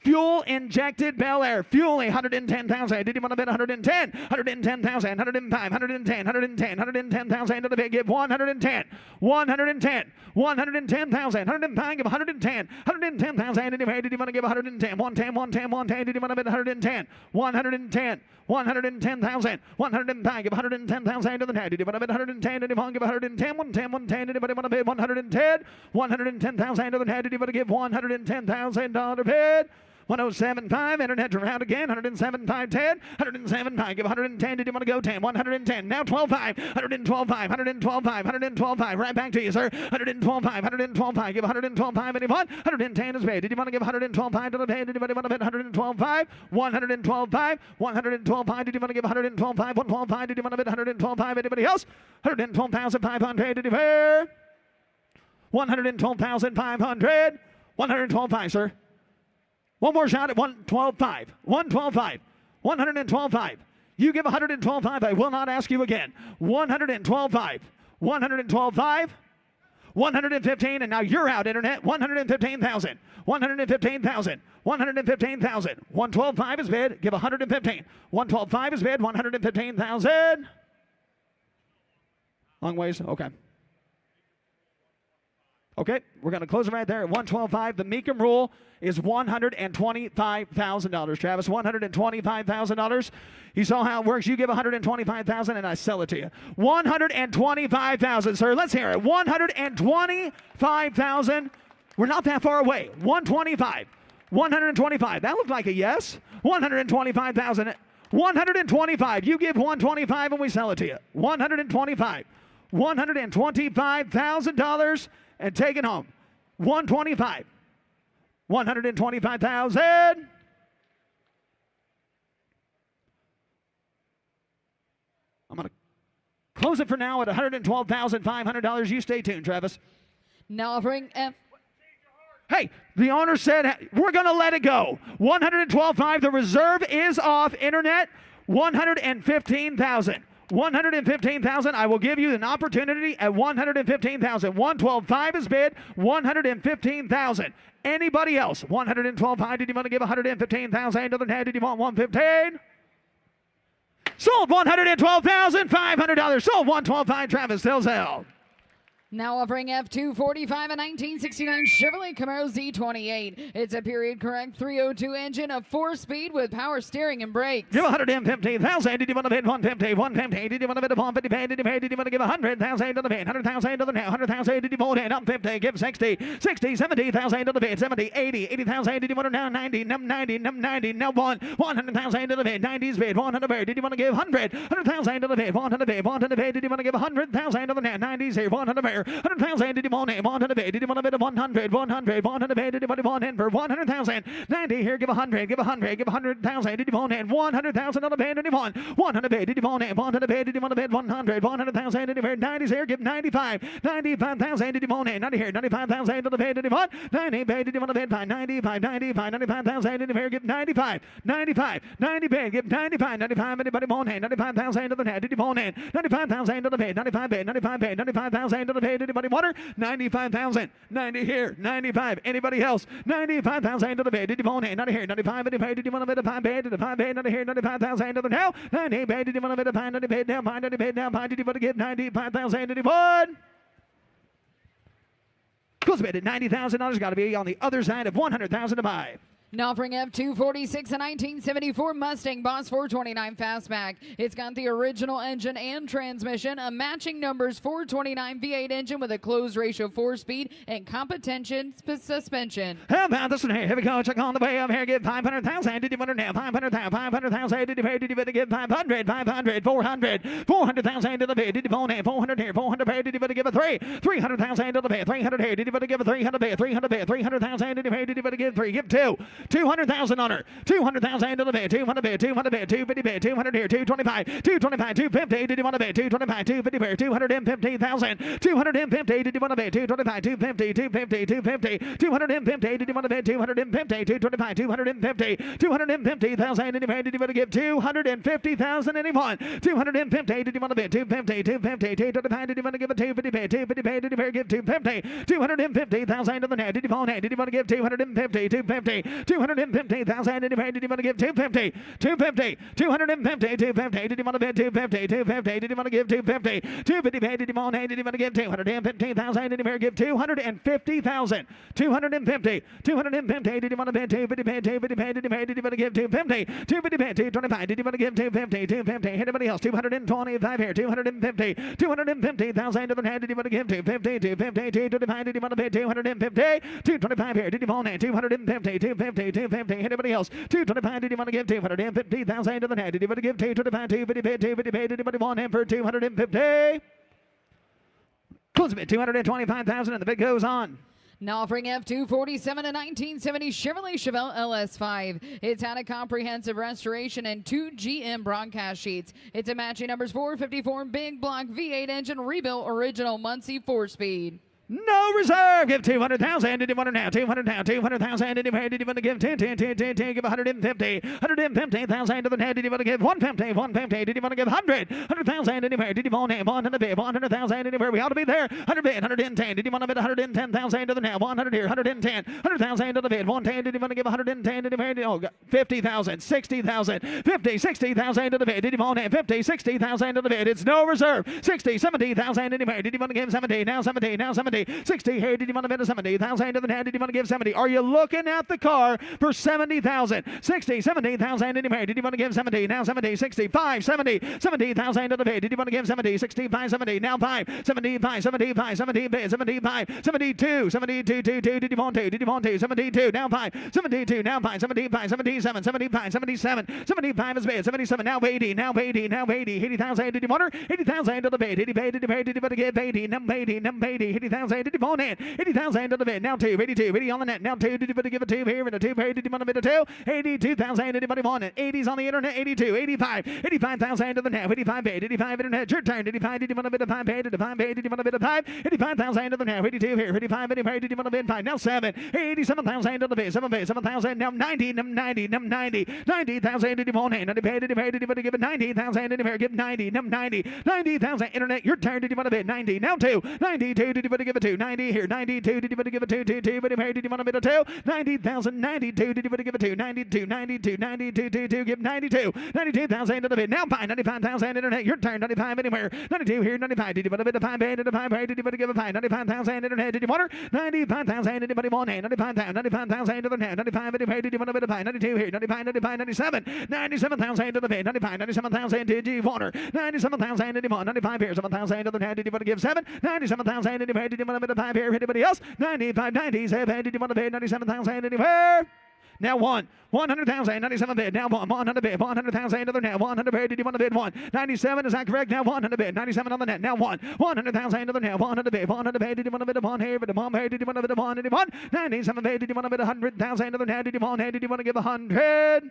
Fuel injected Bel Air, fuel 110,000. Did you want to bid 110? 110,000, 105, 110, 110, 110,000 to the bid. Give 110, 110, 110,000, 105, give 110, 110,000. Did you pay? Did you want to give 110? 110, 110, 110. Did you want to bid 110? 110, 110,000, 105, give 110,000 to the head. Did you want to bid 110? Did you want to give 110? 110, 110. Anybody want to bid 110? 110,000 to the head. Did you want to give $110,000 bid? 107.5, internet around again, 107.5, 10, 107.5, give 110, did you want to go 10, 110, now 12.5, 112.5, 112.5, 112.5, right back to you, sir, 112.5, 112.5, give 112.5, anyone, 110 is paid, did you want to give 112.5 to the pay, did you want to bid 112.5, 112.5, 112.5, did you want to give 112.5, 112.5, did you want to bid 112.5, anybody else, 112,500, did you pay, 112,500, 112.5, sir. One more shot at 112.5. 112.5. 112.5. You give 112.5. I will not ask you again. 112.5. 112.5. 115, and now you're out, internet. 115,000. 115,000. 115,000. 112.5 is bid. Give 115. 112.5 is bid. 115,000. Long ways. Okay. Okay, we're going to close it right there at 112.5. The Mecum rule is $125,000. Travis, $125,000. You saw how it works. You give $125,000 and I sell it to you. $125,000, sir. Let's hear it. $125,000. We're not that far away. 125. 125. That looked like a yes. 125,000. 125. You give 125 and we sell it to you. 125. $125,000 and take it home. 125. 125,000. I'm going to close it for now at $112,500. You stay tuned, Travis. Now offering F. Hey, the owner said we're going to let it go. 112.5. The reserve is off. Internet, 115,000. 115,000. I will give you an opportunity at 115,000. 112.5 is bid. 115,000. Anybody else? 112.5. Did you want to give 115,000 to the head? Did you want 115? Sold. $112,500. Sold. 112.5. Travis Tilsell. Now offering F245, a 1969 Chevrolet Camaro Z28. It's a period correct 302 engine, a 4-speed with power steering and brakes. Give 115,000. Did you want to bid 150? 150. Did you want to bid 150? Did you pay? Did you want to give 100,000 to the bid? 100,000 to the bid. 100,000. Did you want it? 50. Give 60. 60. 70,000 to the bid. 70. 80. 80,000. Did you want it now? 90. 90. 90. Now 100,000 to the bid. 90's bid. 100 bid. Did you want to give 100? 100,000 to the bid. 100 bid. 100 bid. Did you want to give 100,000 to the bid? 90's here. 100 bid. here? 100,000. Did you want it? 100 bid. Did you want a bid of 100? 100. 100 bid. Did you want it for 100,000? 90 here. Give 100. Give 100. Give 100,000. Did you want it? 100,000 on the bid. Did you want 100 bid? Did you want it? 100 bid. Did you want a bid? 100. 100,000. Did you want 90s here? Give 95. 95,000. Did you want it? 90 here. 95,000 on the bid. Did you want 90 bid? Did you want a bid? 95. 95. 95,000. Did you here? Give 95. 95. 90 bid. Give 95. 95. Anybody want it? 95,000 on the head. Did you want it? 95,000 on the bid. 95 bid. 95 bid. 95,000 on the bid. Anybody want her? 95,000. 90 here. 95. Anybody else? 95,000 on the bid. Did you want it? 90 here. 95. Did you want a bid of 5 bid? Did the 5 bid? 90 here. 95,000 on the now. 90 bid. Did you want a bid of 5? 90 bid. Down 5. 90 bid. Down 5. Did you want to give 95,000? Did you want? Close bid at $90,000. Got to be on the other side of 100,000 to buy. Now offering F246, a 1974 Mustang Boss 429 Fastback. It's got the original engine and transmission, a matching numbers 429 V8 engine with a closed ratio 4-speed and competition suspension. How about this one here? Here we go. Check on the way up here. Give 500,000. Did you want it now? 500,000. 500,000. Did you pay? Did you better give 500? 500. 400. 400,000 to the bid. Did you want it? 400 here. 400 pay. Did you better give a 3? 300,000 to the bid. 300 here. Did you better give a 300 bid? 300 bid. 300,000. Did you pay? Did you better give 3? Give 2. 200,000 on her. 200,000 to the bid. 200 bid. 200 bid. 250 bid. 200 here. 225. 225. 250. Did you want to bid? 225. 250 here. 250,000. 250. Did you want to bid? 225. 250. 250. 250. 250. Did you want to bid? 250. 225. 250. 250,000. Did you pay? Did you want to give 250,000? Anyone? 250. Did you want to bid? 250. 250. 225. Did you want to give a 250 bid? 250 bid. Did you pay? Give 250. 250,000 to the net. Did you want it? Did you want to give 250? 250. 250,000. Did you pay? Did you want to give 250? 250. 250. 250. Did you want to bid? 250. 250. Did you want to give 250? 250 pay. Did you want it? Did you want to give 250,000? Did you pay? Give 250,000. 250. 250. Did you want to bid? 250 pay. 250 pay. Did you pay? Did you want to give 250? 250 pay. 225. Did you want to give 250? 250. Anybody else? 225 here. 250. 250,000 to the head. Did you want to give 250? 250. 225. Did you want to bid? 250. 225 here. Did you want it? 250. 250. 250. Anybody else? 225. Did you want to give 250,000 to the head? Did you want to give 225? 250 bid. 250 bid. Did anybody want him for 250? Close bid. 225,000 and the bid goes on. Now offering F247, a 1970 Chevrolet Chevelle LS5. It's had a comprehensive restoration and 2 GM broadcast sheets. It's a matching numbers 454 big block V8 engine rebuilt original Muncie 4-speed. No reserve. Give 200,000. Did you want it now? 200 now. 200,000. Did you pay? Did you want to give 10? Give 150. 150,000 to the head. Did you want to give 150? 150. Did you want to give 100? 100,000. Did you pay? Did you want it? 100 bid. 100,000. Anywhere we ought to be there. 100 bid. 110. Did you want to bid 110,000 to the now? 100 here. 110. 100,000 to the bid. 110. Did you want to give 110? Did you pay? Oh, 50,000. 60,000. 50. 60,000 to the bid. Did you want it? 50. 60,000 to the bid. It's no reserve. 60. 70,000. Did you pay? Did you want to give 70? Now 70. Now 70. 60 here. Did you want to bid a 70,000 to the head? Did you want to give 70? Are you looking at the car for 70,000? 60, 70,000 in your pay. Did you want to give 70? Now 70, 65, 70, 70,000 to the pay. Did you want to give 70? 65, 70, now 5, 75, 75, 75, 75, 72, 72, 2, 2. Did you want to? Did you want to? 72, now 5, 72, now 5, 75, 77, 75, 77, 75 is bid, 77, now 80, now 80, now 80, 80,000. Did you want her? 80,000 to the bid. Did you pay? Did you pay? Did you want to give 80? Number 80, number 80, 80,000. Did you want it? 80,000 to the bid. Now 2, 82, 80 on the net. Now 2. Did you want to give a 2 here and a 2 here? Did you want to bid a 2? 82,000. Anybody want it? 80's on the internet. 82, 85, 85,000 to the net. 85 bid. 85 internet. Your turn. 85. Did you want to bid a 5 bid? Did a 5 bid? Did you want to bid a 5? 85,000 to the net. 82 here. 85 anywhere. Did you want to bid 5? Now 7. 87,000 to the bid. 7 bid. 7,000. Now 90. Now 90. Now 90. 90,000. Did you want it? 90 bid. Did you pay? Did you want to give it 90,000? Anywhere. Give 90. Now 90. 90,000 internet. Your turn. Did you want to bid 90? Now 2. 92. Did you want to give a 2? 90 here. 92. Did you want to give a 2? 2, 2. But did you want to bid a 2? 90,000. 92. Did you want to give a 2? 92. 92. 92. 2, 2. Give 92. 92,000 to the bid. Now 5. 95,000 internet. Your turn. 95 anywhere. 92 here. 95. Did you want to bid a 5 bid? Did a 5 bid? Did you want to give a 5? 95,000 internet. Did you want her? 95,000. Anybody want it? 95,000. 95,000 to the net. 95 anywhere. Did you want to bid a 5? 92 here. 95. 95. 97. 97,000 to the bid. 95. 97,000. Did you want her? 97,000. Did you want 95 here? 7,000 to the net. Did you want to give 7? 97,000 anywhere. Did you want to bid a 5 here? Anybody else? 95. 97. Did you want to bid 97,000 anywhere? Now 100,000, 97 bid. Now 100 bid. 100,000 to the net. 100 bid. Did you want to bid 1? 97, is that correct? Now 100 bid. 97 on the net. Now 100,000 to the net. 100 bid. 100 bid. Did you want to bid a 1 here? But a 1 here. Did you want to bid a 1? Did you want? 97 bid. Did you want to bid 100,000 to the net? Did you want? Hey, did you want to give 100?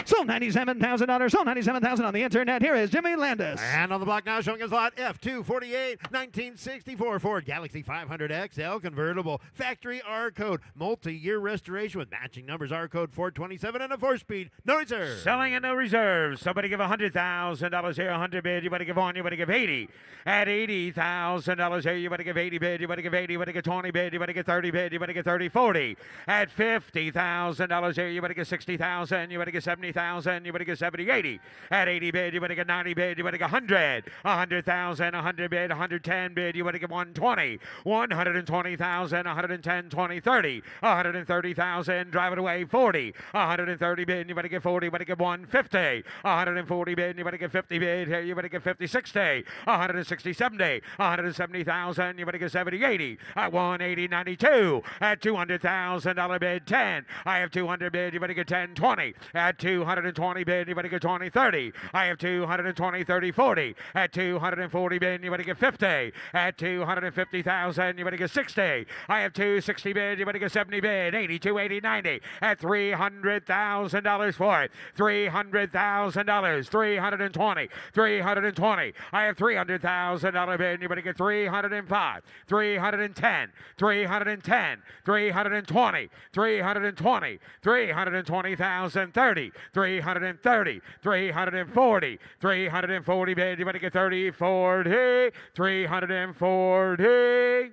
Sold $97,000. Sold $97,000 on the internet. Here is Jimmy Landis. And on the block now, showing us lot F248, 1964 Ford Galaxy 500 XL convertible. Factory R code. Multi-year restoration with matching numbers. R code 427 and a 4-speed. No reserve. Selling at no reserves. Somebody give $100,000 here. 100 bid. You better give 1. You better give 80. At $80,000 here. You better give 80 bid. You better give 80. You better give 20 bid. You better give 30 bid. You better give 30. 40. At $50,000 here. You better give 60,000. You better give 70,000. You better get 70, 80. At 80 bid, you better get 90 bid. You better get 100. 100,000, 100 bid, 110 bid. You better get 120. 120,000, 110, 20, 30. 130,000, drive it away, 40. 130 bid, you better get 40. You better get 150. 140 bid, you better get 50 bid. Here, you better get 50, 60. 160, 70. 170,000, you better get 70, 80. At 180, 92. At $200,000 bid, 10. I have 200 bid, you better get 10, 20. At 220 bid, you better get 20, 30. I have 220, 30, 40. At 240 bid, you better get 50. At 250,000, you better get 60. I have 260 bid, you better get 70 bid. 80, 280, 90. At $300,000 for it. $300,000. 320. 320. I have $300,000 bid, you better get 305. 310. 310. 320. 320. 320,000. 30. 330, 340, 340 bid, you better get 30, 40, 340.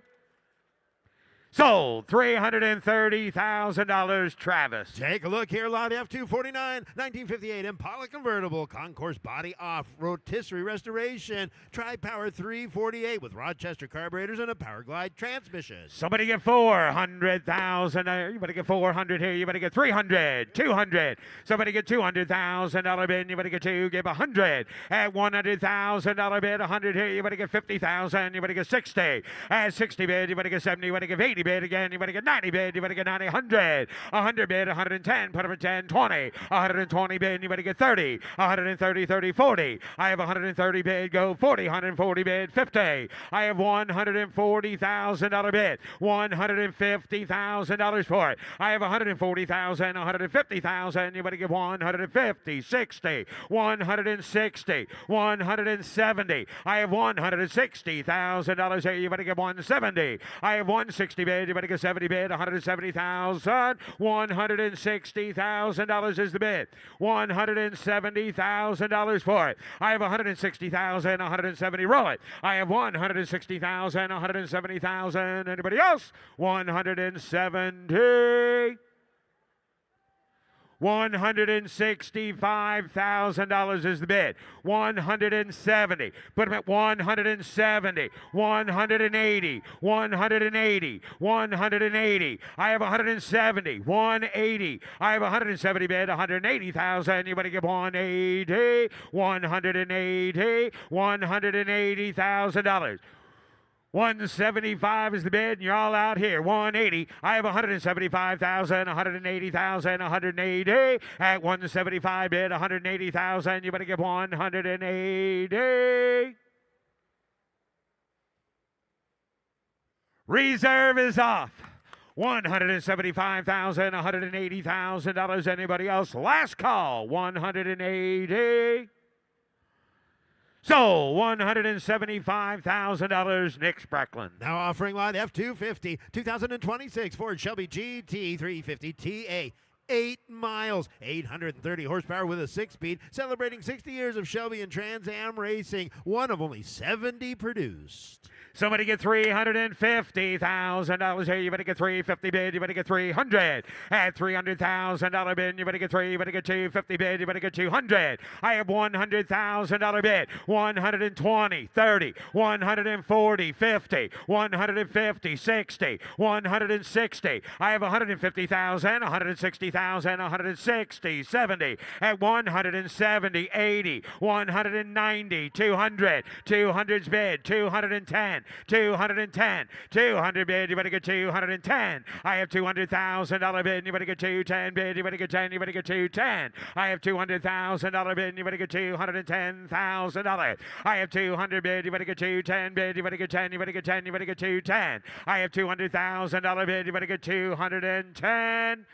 Sold $330,000, Travis. Take a look here, lot F249, 1958 Impala convertible, concourse body off, rotisserie restoration, tri-power 348 with Rochester carburetors and a power glide transmission. Somebody get 400,000. You better get 400 here. You better get 300, 200. Somebody get $200,000 bid. You better get 2. Give 100. At $100,000 bid, 100 here. You better get 50,000. You better get 60. At 60 bid, you better get 70. You better get 80 bid again. You better get 90 bid. You better get 90, 100. 100 bid, 110. Put up at 10, 20. 120 bid. You better get 30. 130, 30, 40. I have 130 bid. Go 40. 140 bid. 50. I have $140,000 bid. $150,000 for it. I have 140,000. 150,000. You better give 150. 60. 160. 170. I have $160,000 here. You better get 170. I have 160 bid. You better get 70 bid. 170,000. $160,000 is the bid. $170,000 for it. I have 160,000. 170. Roll it. I have 160,000. 170,000. Anybody else? 170. $165,000 is the bid. 170. Put them at 170. 180. 180. 180. I have 170. 180. I have 170 bid. 180,000. You better give 180. 180. $180,000. 175 is the bid, and you're all out here. 180. I have 175,000, 180,000, 180. At 175 bid, 180,000. You better give 180. Reserve is off. $175,000, $180,000. Anybody else? Last call. 180. So, $175,000, Nick Sprecklin. Now offering lot F250, 2026 Ford Shelby GT 350 TA. 8 miles, 830 horsepower with a 6-speed, celebrating 60 years of Shelby and Trans Am racing, one of only 70 produced. Somebody get $350,000 here. You better get 350 bid. You better get 300. At $300,000 bid, you better get 3. You better get 250 bid. You better get 200. I have $100,000 bid. 120, 30, 140, 50, 150, 60, 160. I have 150,000, 160,000. 100,000, 160, 70, at 170, 80, 190, 200, 200's bid, 210, 210, 200 bid, you better get 210. I have $200,000 bid, you better get 210 bid, you better get 10, you better get 210. I have $200,000 bid, you better get $210,000. I have 200 bid, you better get 210 bid, you better get 10, you better get 10, you better get 210. I have $200,000 bid, you better get 210.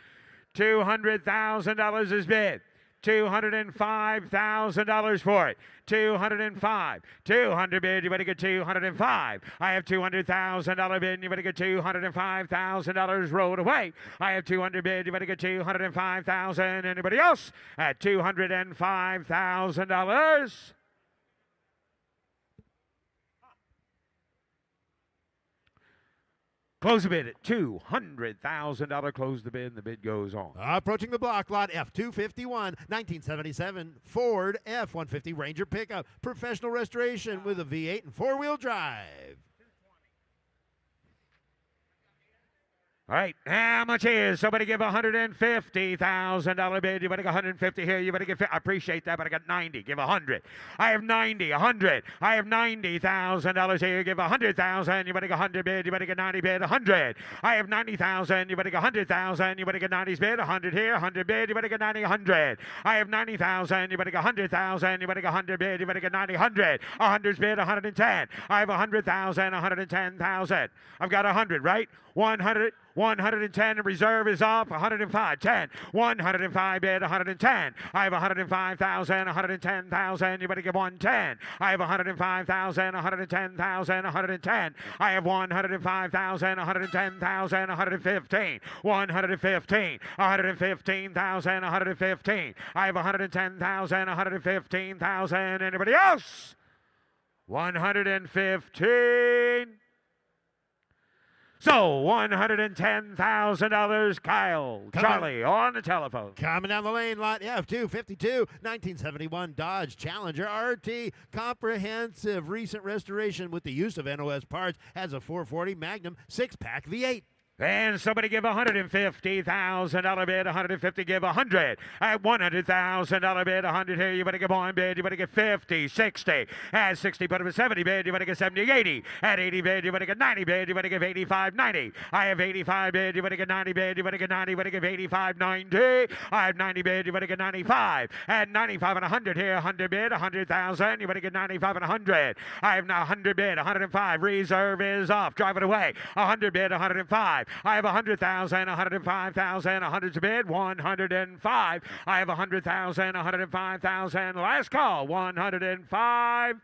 $200,000 is bid. $205,000 for it. 205. 200 bid, you better get 205. I have $200,000 bid, you better get $205,000 rolled away. I have 200 bid, you better get $205,000. Anybody else at $205,000? Close the bid at $200,000. Close the bid, and the bid goes on. Approaching the block, lot F251, 1977 Ford F-150 Ranger pickup. Professional restoration with a V8 and four-wheel drive. All right, how much is? Somebody give $150,000 bid. You better get 150 here. You better get. I appreciate that, but I got 90. Give 100. I have 90. 100. I have $90,000 here. Give 100,000. You better get 100 bid. You better get 90 bid. 100. I have 90,000. You better get 100,000. You better get 90 bid. 100 here. 100 bid. You better get 90. 100. I have 90,000. You better get 100,000. You better get 100 bid. You better get 90. 100. 100's bid. 110. I have 100,000. 110,000. I've got 100. Right. 100. 110, reserve is off, 105, 10, 105 bid, 110. I have 105,000, 110,000, you better give 110. I have 105,000, 110,000, 110. I have 105,000, 110,000, 115, 115, 115,000, 115. I have 110,000, 115,000. Anybody else? 115. So, $110,000, Kyle, Charlie, on the telephone. Coming down the lane, lot F252, 1971 Dodge Challenger RT. Comprehensive recent restoration with the use of NOS parts. Has a 440 Magnum 6-pack V8. And somebody give $150,000 bid, 150, give 100. At $100,000 bid, 100 here, you better give one bid, you better get 50, 60. At 60, put up a 70 bid, you better get 70, 80. At 80 bid, you better get 90 bid, you better give 85, 90. I have 85 bid, you better get 90 bid, you better get 90, you better give 85, 90. I have 90 bid, you better get 95. At 95 and 100 here, 100 bid, 100,000, you better get 95 and 100. I have now 100 bid, 105, reserve is off, drive it away. 100 bid, 105. I have 100,000, 105,000, 100's bid, 105. I have 100,000, 105,000. Last call, 105.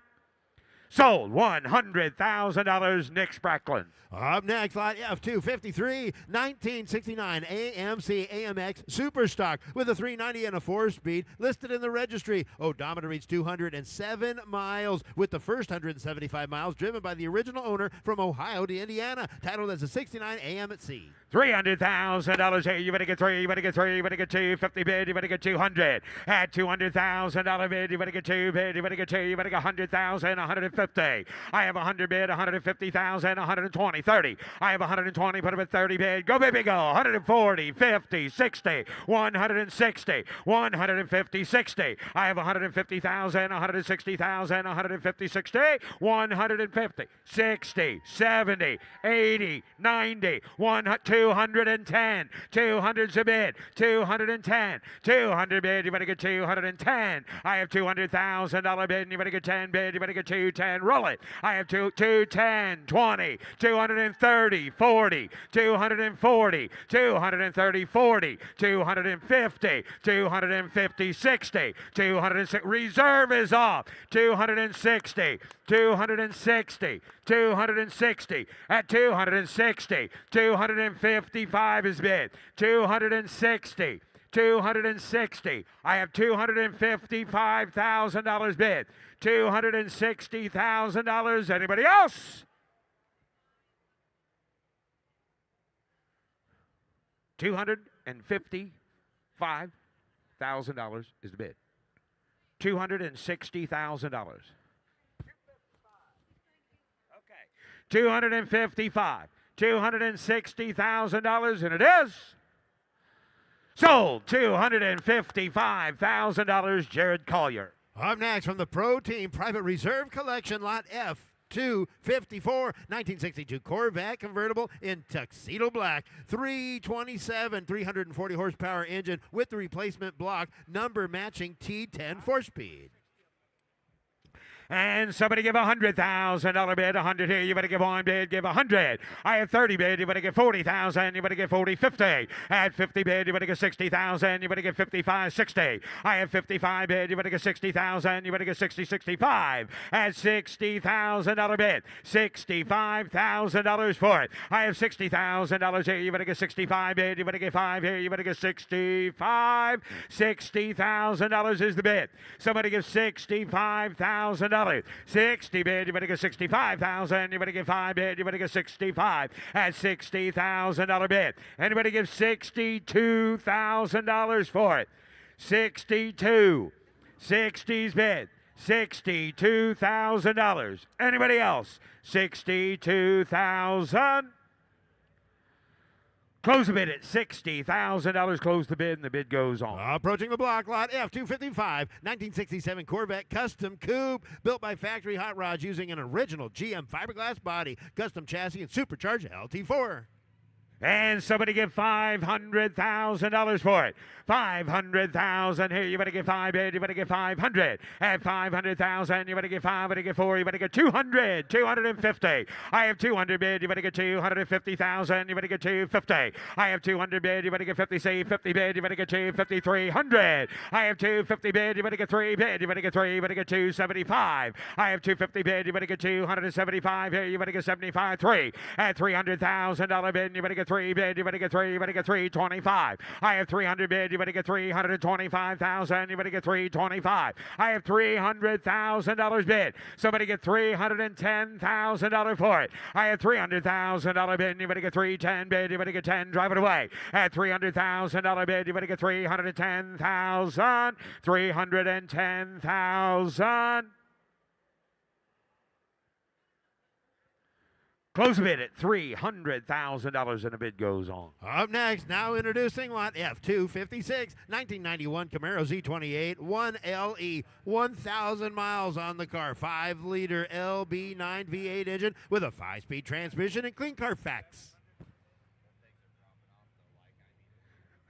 Sold, $100,000, Nick Spracklin. Up next, lot F253, 1969 AMC AMX Superstock with a 390 and a 4-speed listed in the registry. Odometer reads 207 miles with the first 175 miles driven by the original owner from Ohio to Indiana. Titled as a 69 AM at sea. $300,000 here. You better get 3. You better get 3. You better get 2. 50 bid. You better get 200. At $200,000 bid. You better get 2 bid. You better get 2. You better get 100,000. 150. I have 100 bid. 150,000. 120. 30. I have 120. Put up at 30 bid. Go baby go. 140. 50. 60. 160. 150. 60. I have 150,000. 160,000. 150. 60. 150. 60. 70. 80. 90. 210. 200's a bid. 210. 200 bid. You better get 210. I have $200,000 bid. And you better get 10 bid. You better get 210. Roll it. I have 210. 20. 230. 40. 240. 230. 40. 250. 250. 60. 206. Reserve is off. 260. 260. 260. At 260. 255 is bid. 260. 260. I have $255,000 bid. $260,000. Anybody else? $255,000 is the bid. $260,000. Okay. 255. $260,000, and it is Sold. $255,000, Jared Collier. Up next from the Pro Team Private Reserve Collection, Lot F. 254 1962 Corvette convertible in tuxedo black, 327 340 horsepower engine with the replacement block, number matching T10 4-speed. And somebody give $100,000 bid. 100 here. You better give one bid. Give 100. I have 30 bid. You better give 40,000. You better give 40. 50. At 50 bid. You better give 60,000. You better give 55. 60. I have 55 bid. You better give 60,000. You better give 60. 65. At $60,000 bid. $65,000 for it. I have $60,000 here. You better give 65 bid. You better give 5 here. You better give 65. $60,000 is the bid. Somebody give $65,000. 60 bid, you better get 65,000. You better get 5 bid, you better get 65 at $60,000 bid. Anybody give $62,000 for it? 62. 60's bid. $62,000. Anybody else? 62,000. Close the bid at $60,000. Close the bid, and the bid goes on. Approaching the block, Lot F255, 1967 Corvette Custom Coupe, built by Factory Hot Rods using an original GM fiberglass body, custom chassis, and supercharged LT4. And somebody give $500,000 for it. 500,000 here. You better get 5 bid. You better get 500. At 500,000, you better get 5. You better get 4. You better get 200. 250. I have 200 bid. You better get 250,000. You better get 250. I have 200 bid. You better get 50. Say 50 bid. You better get 250. 300. I have 250 bid. You better get 3 bid. You better get 3. You better get 275. I have 250 bid. You better get 275 here. You better get 75. 3. At $300,000 bid. You better get 3 bid. You better get 3. You better get 325. I have 300 bid. You better get 325,000. You better get 325. I have $300,000 bid. Somebody get $310,000 for it. I have $300,000 bid. You better get 310 bid. You better get 10. Drive it away. At $300,000 bid. You better get 310,000. 310,000. Close bid at $300,000 and the bid goes on. Up next, now introducing Lot F256, 1991 Camaro Z28 1LE, 1,000 miles on the car, 5-liter LB9 V8 engine with a 5-speed transmission and clean Carfax.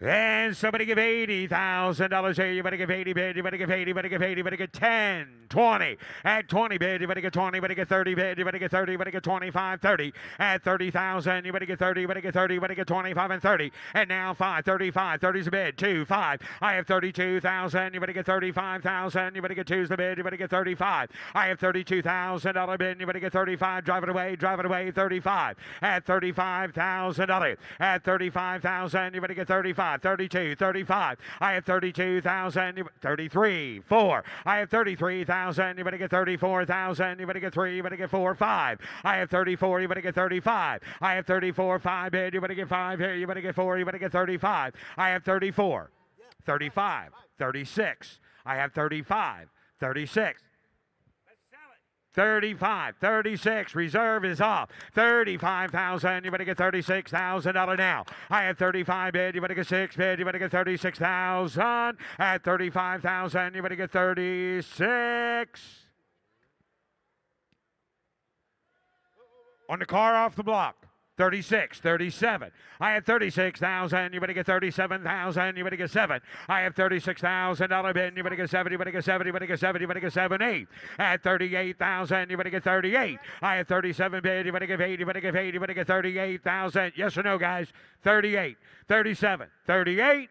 And somebody give $80,000 here. You better give 80 bid. You better give 80. You better give 80. You better get 10, 20. At 20 bid, you better get 20. You better get 30 bid. You better get 30. You better get 25, 30. At 30,000, you better get 30. You better get 30. You better get 25 and 30. And now 5, 35. 30's a bid. 2, 5. I have 32,000. You better get 35,000. You better get 2's the bid. You better get 35. I have $32,000 bid. You better get 35. Drive it away. Drive it away. 35. At $35,000. At 35,000, you better get 35. 32, 35. I have 32,000. 33, 4. I have 33,000. You better get 34,000. You better get 3. You better get 4, 5. I have 34. You better get 35. I have 34, 5 bid. You better get 5 here. You better get 4. You better get 35. I have 34, 35, 36. I have 35, 36. 35, 36, reserve is off. 35,000, you better get $36,000 now. I have 35 bid, you better get 6 bid, you better get 36,000. At 35,000, you better get 36. On the car off the block. 36, 37. I have 36,000. You better get 37,000. You better get 7. I have $36,000 bid. You better get 7. You better get 7. You better get 7. You better get 7, 8. At 38,000. You better get 38. I have 37 bid. You better give 8. You better give 8. You better get 38,000. Yes or no, guys? 38, 37, 38.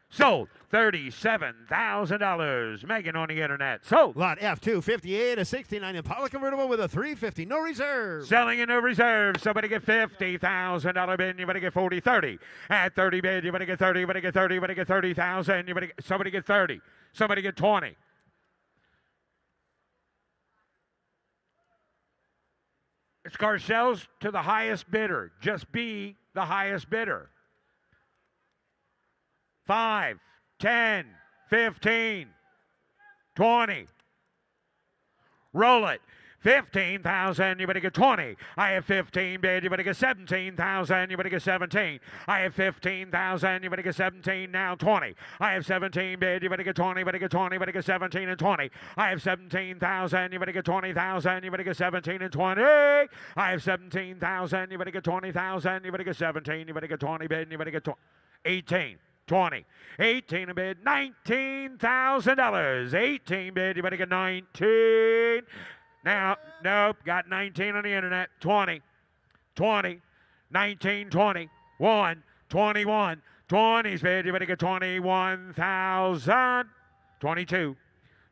Sold. $37,000. Megan on the internet. Sold. Lot F258, a 69 Impala convertible with a 350, no reserve. Selling in no reserve. Somebody get $50,000 bid. You better get 40, 30. At 30 bid, you better get 30. You better get 30. You better get 30,000. You better get, somebody get 30. Somebody get 20. This car sells to the highest bidder. Just be the highest bidder. 5, 10, 15, 20. Roll it. 15,000, you better get 20. I have 15 bid, you better get 17,000, you better get 17. I have 15,000, you better get 17, now 20. I have 17 bid, you better get 20, better get 20, better get 17 and 20. I have 17,000, you better get 20,000, you better get 17 and 20. I have 17,000, you better get 20,000, you better get 17, you better get 20 bid, you better get 18. 20. 18 a bid, $19,000. 18 bid, you better get 19. Now, nope, got 19 on the internet. 20, 20, 19, 20, 1, 21. 20's bid, you better get 21,000. 22,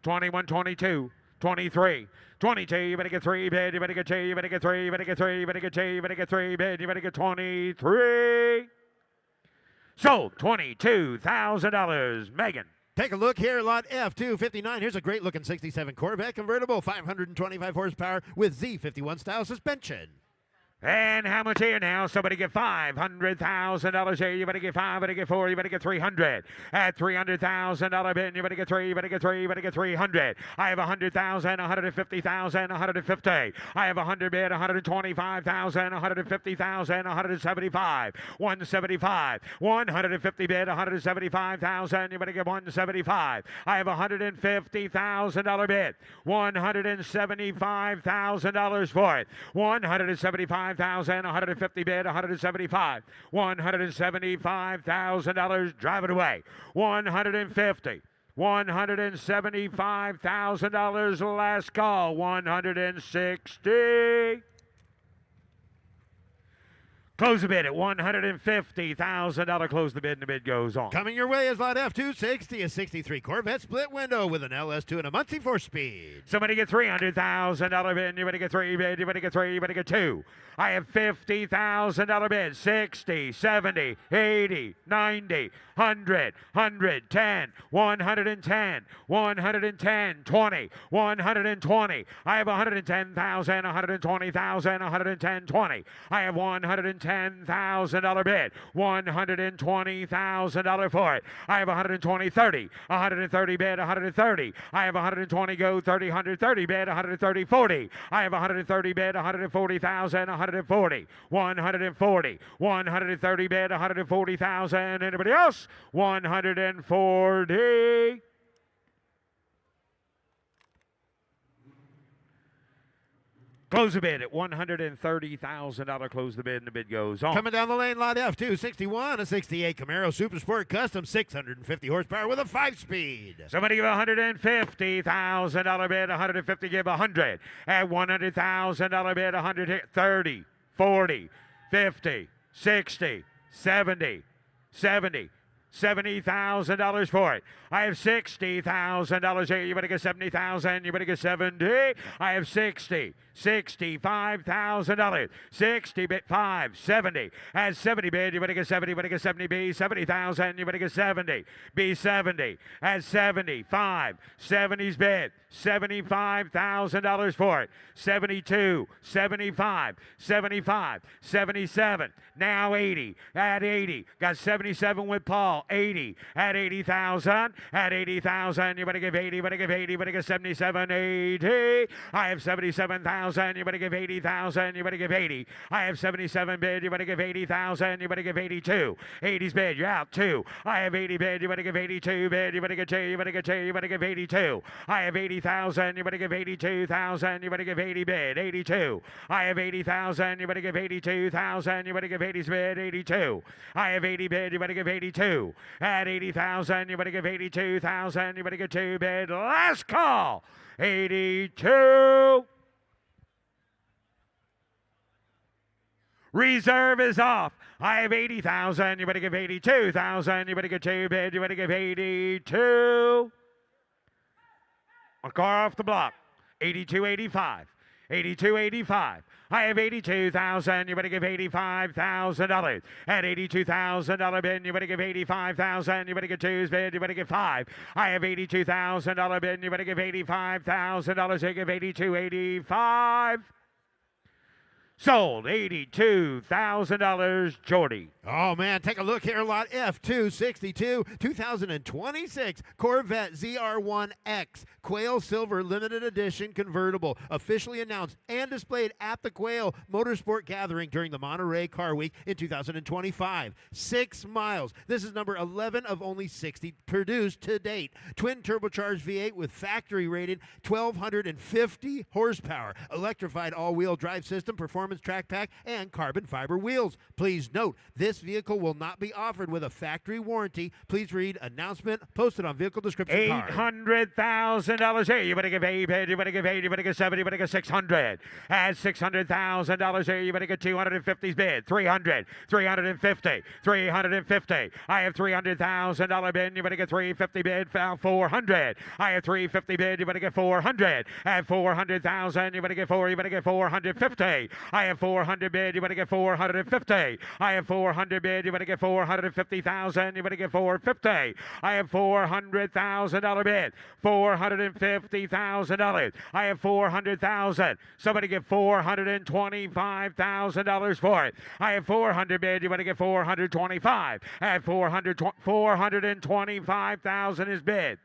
21, 22, 23. 22, you better get 3 bid, you better get 2, you better get 3, you better get 3, you better get 2, you better get 3 bid, you better get 23. Sold, $22,000. Megan. Take a look here, lot F259. Here's a great looking 67 Corvette convertible, 525 horsepower with Z51 style suspension. And how much here now? Somebody get $500,000 here. You better get 5, better get 4, you better get 300. At $300,000 bid, you better get 3, you better get 3, you better get 300. I have 100,000, 150,000, 150. I have 100 bid, 125,000, 150,000, 175. 175. 150 bid, 175,000. You better get 175. I have $150,000 bid, $175,000 for it. 175,000, 150 bid, 175, $175,000. Drive it away. 150. $175,000. Last call. 160. Close the bid at $150,000. Close the bid, and the bid goes on. Coming your way is lot F260, a 63 Corvette split window with an LS2 and a Muncie 4-speed. Somebody get $300,000 bid. You better get 3 bid. You better get 3. You better get 2. I have $50,000 bid. 60, 70, 80, 90, 100, 110, 110, 110, 20, 120. I have 110,000, 120,000, 110, 20. I have $110,000 bid. $120,000 for it. I have 120, 30. 130 bid, 130. I have 120 go, 30, 130 bid, 130, 40. I have 130 bid, 140,000, 140. 140. 130 bid, 140,000. Anybody else? 140. Close the bid at $130,000. Close the bid, and the bid goes on. Coming down the lane, lot F261, a 68 Camaro Super Sport Custom, 650 horsepower with a 5-speed. Somebody give $150,000 bid, 150, give 100. At $100,000 bid, 130, 40, 50, 60, 70, 70. $70,000 for it. I have $60,000 here. You better get 70,000. You better get 70. I have 60. $65,000. 60 bid 5, 70. At 70 bid, you better get 70. You better get 70 B. 70,000. You better get 70. B 70. At 75. 70's bid. $75,000 for it. 72. 75. 75. 77. Now 80. At 80. Got 77 with Paul. 80. At 80,000. At 80,000. You better give 80. You better give 80. You better give 77. 80. I have 77,000. You better give 80,000. You better give 80. I have 77 bid. You better give 80,000. You better give 82. 80's bid. You're out 2. I have 80 bid. You better give 82 bid. You better get 2. You better get 2. You better give 82. I have 80,000. You better give 82,000. You better give 80 bid. 82. I have 80,000. You better give 82,000. You better give 80's bid. 82. I have 80 bid. You better give 82. At 80,000. You better give 82,000. You better get 2 bid. Last call. 82. Reserve is off. I have 80,000. You better give 82,000. You better get 2 bid. You better give 82. A car off the block. 82.85. 82.85. I have 82,000. You better give $85,000. At $82,000 bid, you better give 85,000. You better get 2's bid. You better give 5. I have $82,000 bid. You better give $85,000. You give 82.85. Sold. $82,000, Jordy. Oh, man, take a look here. Lot F262, 2026 Corvette ZR1X Quail Silver Limited Edition Convertible, officially announced and displayed at the Quail Motorsport Gathering during the Monterey Car Week in 2025. 6 miles. This is number 11 of only 60 produced to date. Twin turbocharged V8 with factory rated 1,250 horsepower. Electrified all-wheel drive system, performance track pack, and carbon fiber wheels. Please note, this vehicle will not be offered with a factory warranty. Please read announcement posted on vehicle description card. $800,000 here. You better give 8, you better give 8, you better give 7, you better give 600. At $600,000 here, you better get 250's bid. 300, 350, 350. I have $300,000 bid. You better get 350 bid. 400. I have 350 bid. You better get 400. At 400,000, you better get 4. You better get 450. I have 400 bid. You better get 450. I have 400 bid. You better get 450,000. You better get 450. I have $400,000 bid. $450,000. I have 400,000. Somebody get $425,000 for it. I have 400 bid. You better get 425. At 425,000 is bid.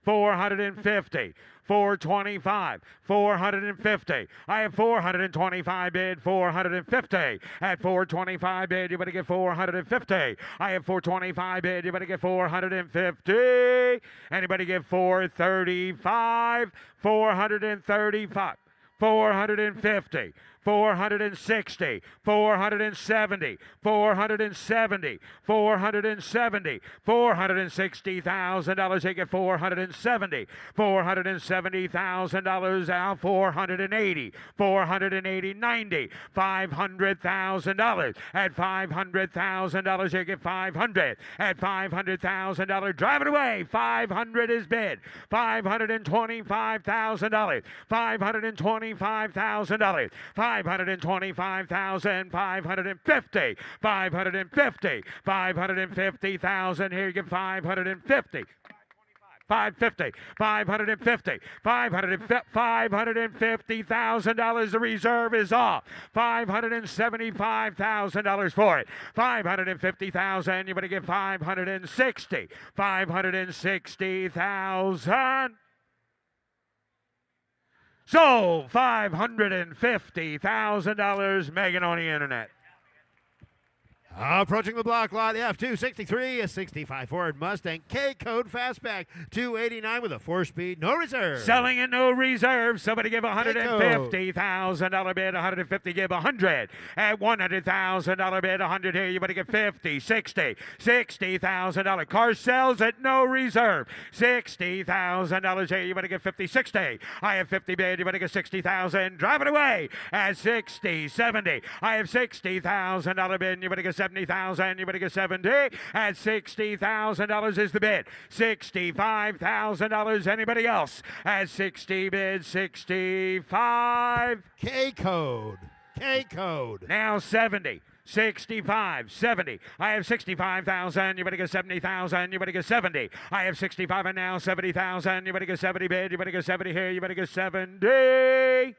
450. 425, 450. I have 425 bid, 450. At 425 bid, you better get 450. I have 425 bid, you better get 450. Anybody get 435, 435. 450, 460, 470, 470, 470, $460,000. They get 470, $470,000 out, 480, 480, 90, $500,000. At $500,000, they get 500. At $500,000, drive it away. 500 is bid. $525,000. $525,000. $525,000. $550. $550. $550,000. Here you get 550. 550, 550, $550,000. The reserve is off. $575,000 for it. $550,000. You better get 560. 560,000. Sold. $550,000. Megan on the internet. Approaching the block, lot F263, a 65 Ford Mustang K-Code Fastback, 289 with a 4-speed, no reserve. Selling at no reserve. Somebody give $150,000 bid. 150, give 100. At $100,000 bid, 100 here. You better get 50, 60, $60,000. Car sells at no reserve. $60,000 here. You better get 50, 60. I have 50 bid. You better get 60,000. Drive it away at 60, 70. I have $60,000 bid. And you better get 70,000. You better get 70. At $60,000 is the bid. $65,000. Anybody else? At 60 bid. 65. K-Code. K-Code. Now 70. 65, 70. I have 65,000. You better get 70,000. You better get 70. I have 65 and now 70,000. You better get 70 bid. You better get 70 here. You better get 70.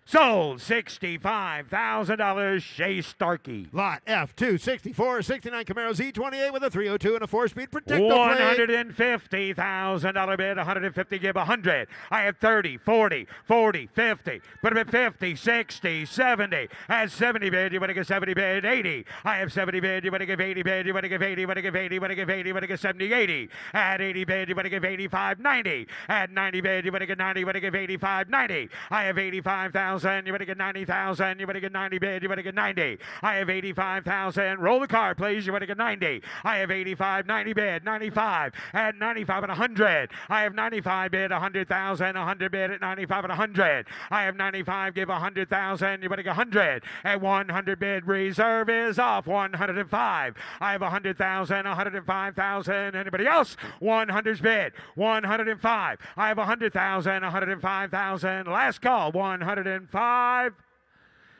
Sold. $65,000. Shay Starkey. Lot F264, 69 Camaro Z28 with a 302 and a 4-speed protective $150,000 bid. 150, give 100. I have 30, 40, 40, 50. Put him at 50, 60, 70. At 70 bid, you better get 70 bid. 80. I have 70 bid. You better give 80 bid. You better give 80. You better give 80. You better give 80. You better give 70, 80. At 80 bid, you better give 85, 90. At 90 bid, you better get 90. You better give 85, 90. I have 85,000. You better get 90,000. You better get 90 bid. You better get 90. I have 85,000. Roll the card, please. You better get 90. I have 85, 90 bid. 95. At 95 and 100. I have 95 bid. 100,000. 100 bid at 95 and 100. I have 95. Give 100,000. You better get 100. At 100 bid. Reserve is off. 105. I have 100,000. 105,000. Anybody else? 100's bid. 105. I have 100,000. 105,000. Last call. 105.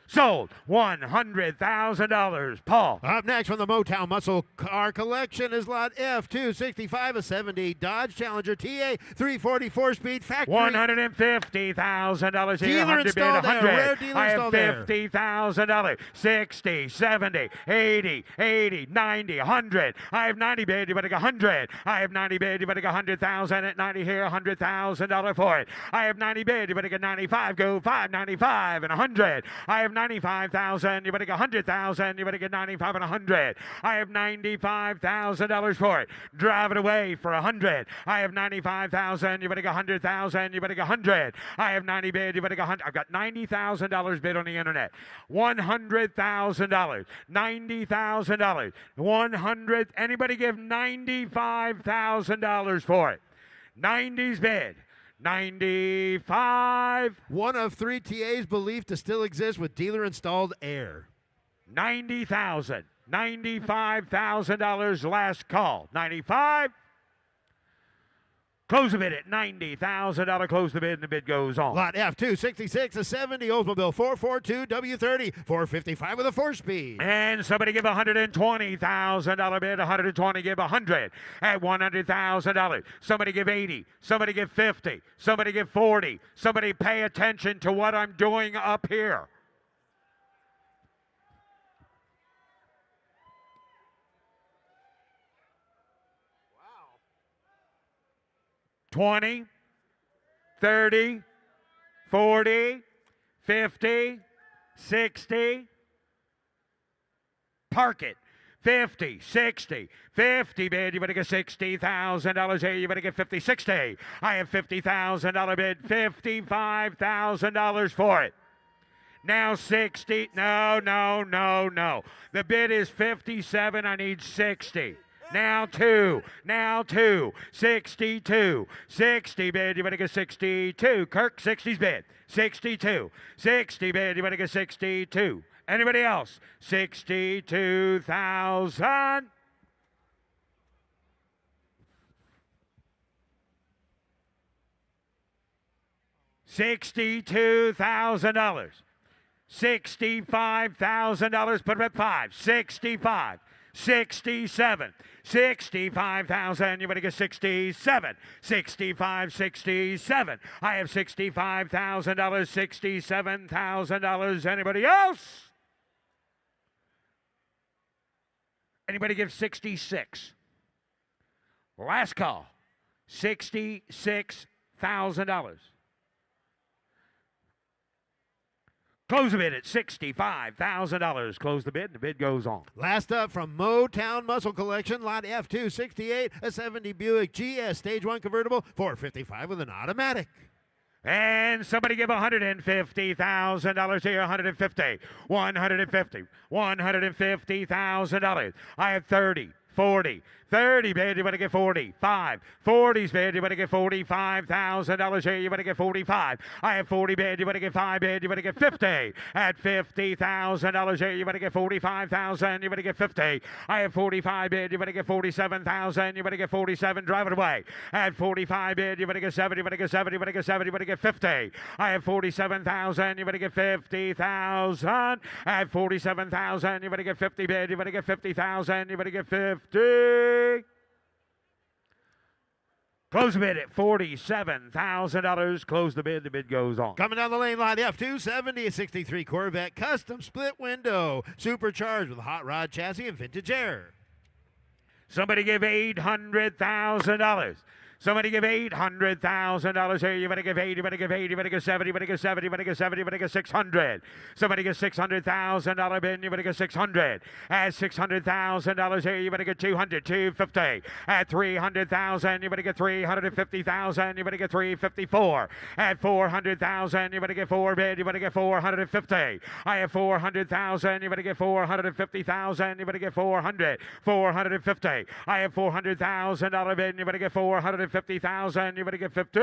Sold. $100,000. Paul. Up next from the Motown Muscle Car Collection is lot F265, a 70 Dodge Challenger TA 344 speed factory. $150,000 here. Dealer 100 bid, installed there. 100. Rare dealer I have installed there. $50,000. 60, 70, 80, 80, 90, 100. I have 90 bid. You better go 100. I have 90 bid. You better go 100,000 at 90 here. $100,000 for it. I have 90 bid. You better go 95. Go 595 and 100. I have 95,000. You better go 100,000. You better get 95 and 100. I have $95,000 for it. Drive it away for 100. I have 95,000. You better go 100,000. You better go 100. I have 90 bid. You better go 100. I've got $90,000 bid on the internet. $100,000. $90,000. 100. Anybody give $95,000 for it? 90's bid. 95. One of 3 TAs believed to still exist with dealer installed air. 90,000. $95,000 last call. 95. Close the bid at $90,000. Close the bid, and the bid goes on. Lot F266, a 70 Oldsmobile 442 W30, 455 with a 4-speed. And somebody give $120,000 bid. 120, give 100 at $100,000. Somebody give 80. Somebody give 50. Somebody give 40. Somebody pay attention to what I'm doing up here. 20, 30, 40, 50, 60. Park it. 50, 60, 50 bid. You better get $60,000 here. You better get 50, 60. I have $50,000 bid. $55,000 for it. Now 60. No. The bid is 57. I need 60. Now two. 62. 60 bid. You better get 62. Kirk, 60's bid. 62. 60 bid. You better get 62. Anybody else? 62,000. $62,000. $65,000. Put it at 5. 65. 67. 65,000. You better get 67. 65, 67. I have $65,000. $67,000. Anybody else? Anybody give 66? Last call. $66,000. Close the bid at $65,000. Close the bid, and the bid goes on. Last up from Motown Muscle Collection, lot F268, a 70 Buick GS Stage 1 convertible, 455 with an automatic. And somebody give $150,000 here. 150. 150. $150,000. I have 30. 40. 30 bid, you better get 45. 40's bid, you better get $45,000 here. You better get 45. I have 40 bid, you better get 5 bid, you better get 50. At $50,000 here, you better get 45,000. You better get 50. I have 45 bid, you better get 47,000. You better get 47. Drive it away. At 45 bid, you better get 7. You better get 7. You better get 7. You better get 50. I have 47,000. You better get 50,000. At 47,000. You better get 50 bid. You better get 50,000. You better get 50. Close the bid at $47,000. Close the bid. The bid goes on. Coming down the lane, line F270, a 63 Corvette custom split window, supercharged with a hot rod chassis and vintage air. Somebody give $800,000. Somebody give $800,000 here. You better give 8. You better give 8. You better give 7. You better give 7. You better give 7. You better give 600. Somebody give $600,000 bid. You better get 600. At $600,000 here. You better get 200. 250. At $300,000. You better get $350,000. You better get $354. At $400,000. You better get 4 bid. You better get $450. I have $400,000. You better get $450,000. You better get 400. $450. I have $400,000 bid. You better get $450,000. You better get 50.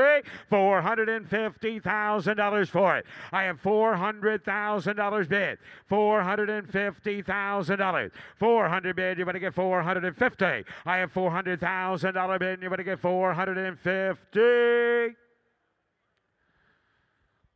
$450,000 for it. I have $400,000 bid. $450,000. 400 bid. You better get 450. I have $400,000 bid. You better get 450.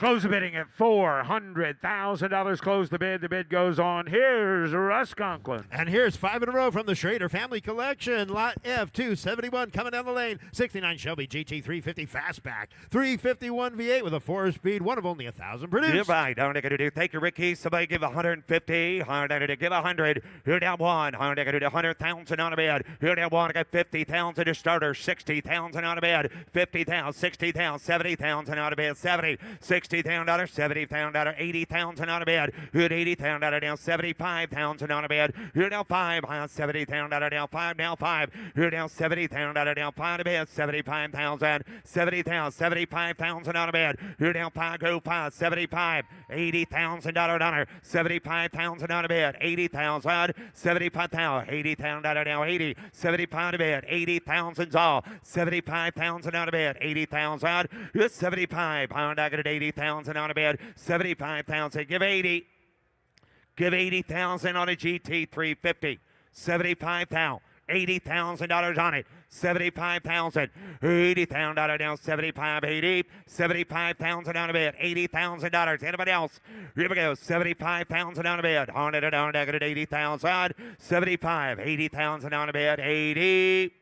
Close the bidding at $400,000. Close the bid. The bid goes on. Here's Russ Conklin. And here's 5 in a row from the Schrader Family Collection. Lot F271 coming down the lane. 69 Shelby GT350 Fastback. 351 V8 with a 4-speed, one of only 1,000 produced. Goodbye. Down to do. Thank you, Ricky. Somebody give 150. Down to give 100. Here down one. Down to do 100,000 on a bid. Here down one. I got 50,000 to starter. 60,000 on a bid. 50,000, 60,000, 70,000 on a bid. 70, 60,000, 70,000, 80,000 on a bid. Good 80,000 down 75,000 on a bid. Here down 5, 70,000 down 5, now 5. Here down 70,000 down 5 on a bid. 75,000, 70,000, 75,000 on a bid. Here down 5, go 5, 75, $80,000 75,000 on a bid. 80,000, 75,000, 80,000 down 80, 75 a bid. 80,000's all. 75,000 on a bid. 80,000, 75. I got it 80,000 on a bid. 75,000. Give 80. Give 80,000 on a GT350. 75,000. $80,000 on it. 75,000. $80,000 down 75, 80. 75,000 on a bid. $80,000. Anybody else? Here we go. 75,000 on a bid. On it, on it, 80,000. 75, 80,000 on a bid. 80.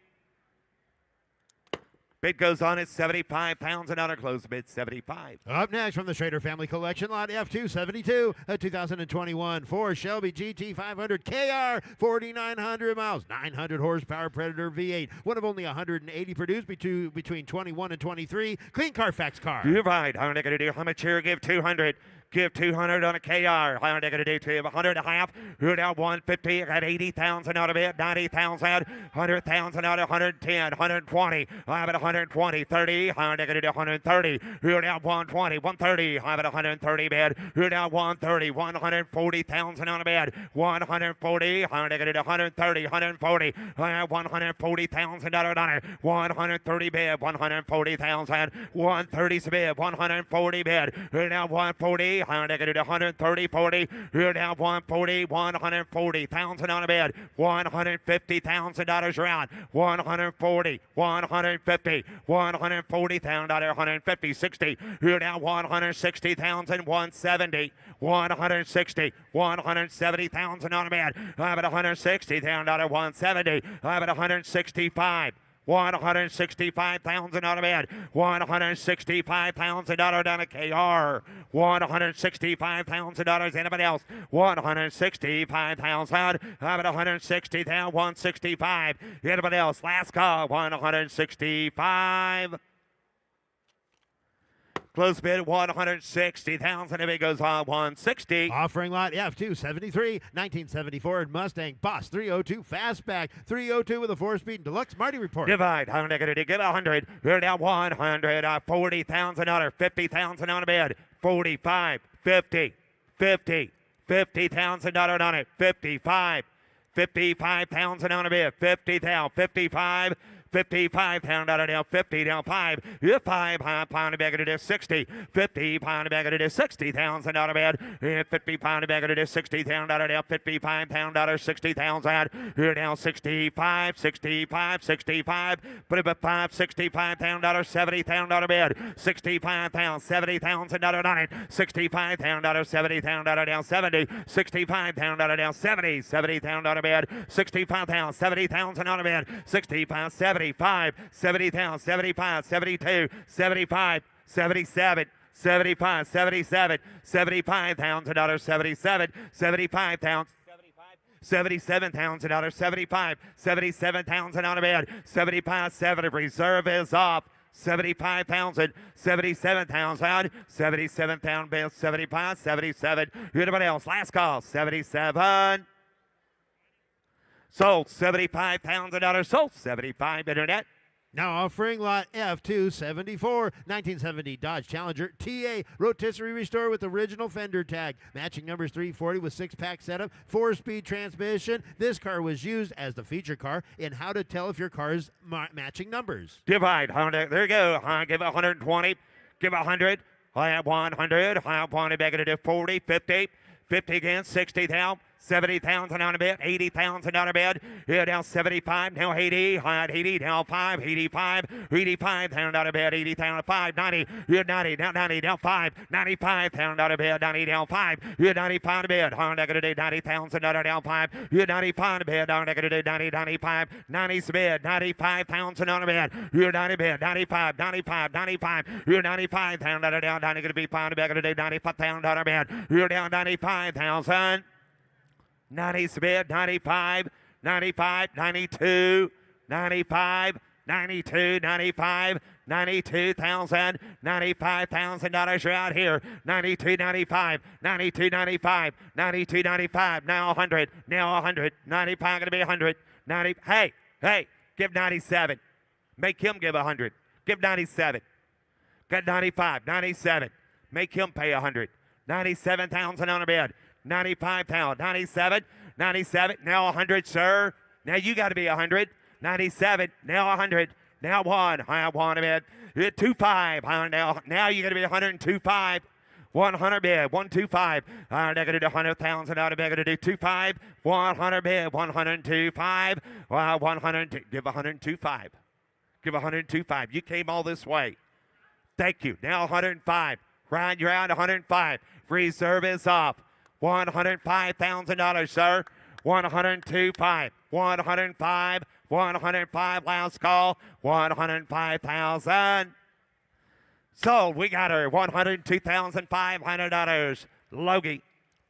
Bid goes on at 75,000 and under. Close bid 75. Up next from the Schrader Family Collection, lot F272, a 2021 Ford Shelby GT500 KR, 4,900 miles, 900 horsepower Predator V8, one of only 180 produced between 21 and 23. Clean Carfax car. You're right. I'm going to do how much here? Give 200. Give 200 on a KR. I'm going to do 100 and a half. Here down 150. I got 80,000 out of it. 90,000. 100,000 out of 110. 120. I'm at 120. 30. I'm going to do 130. Here down 120. 130. I'm at 130 bid. Here down 130. 140,000 on a bid. 140. I'm going to do 130. 140. I have 140,000 on it. 130 bid. 140,000. 130's bid. 140 bid. Here down 140. I'm going to do 130, 40. Here down 140, 140,000 on a bid. $150,000 around. 140, 150, 140,000, 150, 60. Here down 160,000, 170, 160, 170,000 on a bid. I'm at 160,000, 170. I'm at 165. 165,000 on a bid. $165,000 down a KR. $165,000. Anybody else? 165,000. I'm at 160,000. 165. Anybody else? Last call. 165. Close bid 160,000. If it goes on 160. Offering lot F273, 1974 Mustang Boss 302 Fastback, 302 with a 4-speed deluxe. Marty report. Divide. I'm going to give 100. We're down 100. $40,000. 50,000 on a bid. 45. 50. 50. $50,000 on it. 55. 55,000 on a bid. 50,000. 55. 55,000 down 50 down 5. You're 5 pound bag it is 60. 50 pound bag it is 60,000 out of bed. 50 pound bag it is 60,000 down 55 pound 60,000. You're down 65, 65, 65. Put it at 5, 65 pound 70,000 out of bed. 65 pounds, 70,000 on it. 65 pound 70,000 down 70. 65 pound down 70. 70,000 out of bed. 65 pounds, 70,000 out of bed. 60 pounds, 75, 70,000, 75, 72, 75, 77, 75, 77, 75,000, 77, 75,000. $77,000, 75, 77,000 on a bed, 75, 70, reserve is off. 75,000, 77,000, 77,000 bill, 75, 77. Anybody else? Last call, 77. Sold $75,000. Sold 75 internet. Now offering lot F274, 1970 Dodge Challenger TA rotisserie restore with original fender tag. Matching numbers 340 with 6-pack setup, 4-speed transmission. This car was used as the feature car in how to tell if your car's matching numbers. Divide. There you go. Give 120. Give 100. I have 100. I have 100. Back to 40, 50. 50 again. 60,000. 70,000 on a bid, 80,000 on a bid. Here now 75, now 80, high at 80, now 5, 85, 85,000 on a bid, 80,000, 5, 90, here 90, now 90, now 5, 95,000 on a bid, 90, now 5, here 95 on a bid, hard negative 90,000 on a down 5, here 95 on a bid, hard negative 90, 95, 90's a bid, 95,000 on a bid, here 90 bid, 95, 95, 95, here 95,000 on a down, 90 going to be 5 on a bid, 95,000 on a bid, here down 95,000. 90's bid, 95, 95, 92, 95, 92, 95, 92,000, $95,000 you're out here. 92, 95, 92, 95, 92, 95, now 100, now 100, 95 going to be 100, 90, hey, give 97. Make him give 100. Give 97. Got 95, 97. Make him pay 100. 97,000 on a bid. 95,000, 97, 97, now 100, sir. Now you got to be 100. 97, now 100, now 1. I want a bid. 25, now you got to be 102.5. 100 bid, 125. They're going to do 100,000 out of bid. Going to do 25, 100 bid, 102.5. 102, give 102.5. Give 102.5. You came all this way. Thank you. Now 105. Ryan, you're out 105. Reserve is off. $105,000, sir. 102.5. 105. 105. Last call. 105,000. Sold. We got her. $102,500. Logie.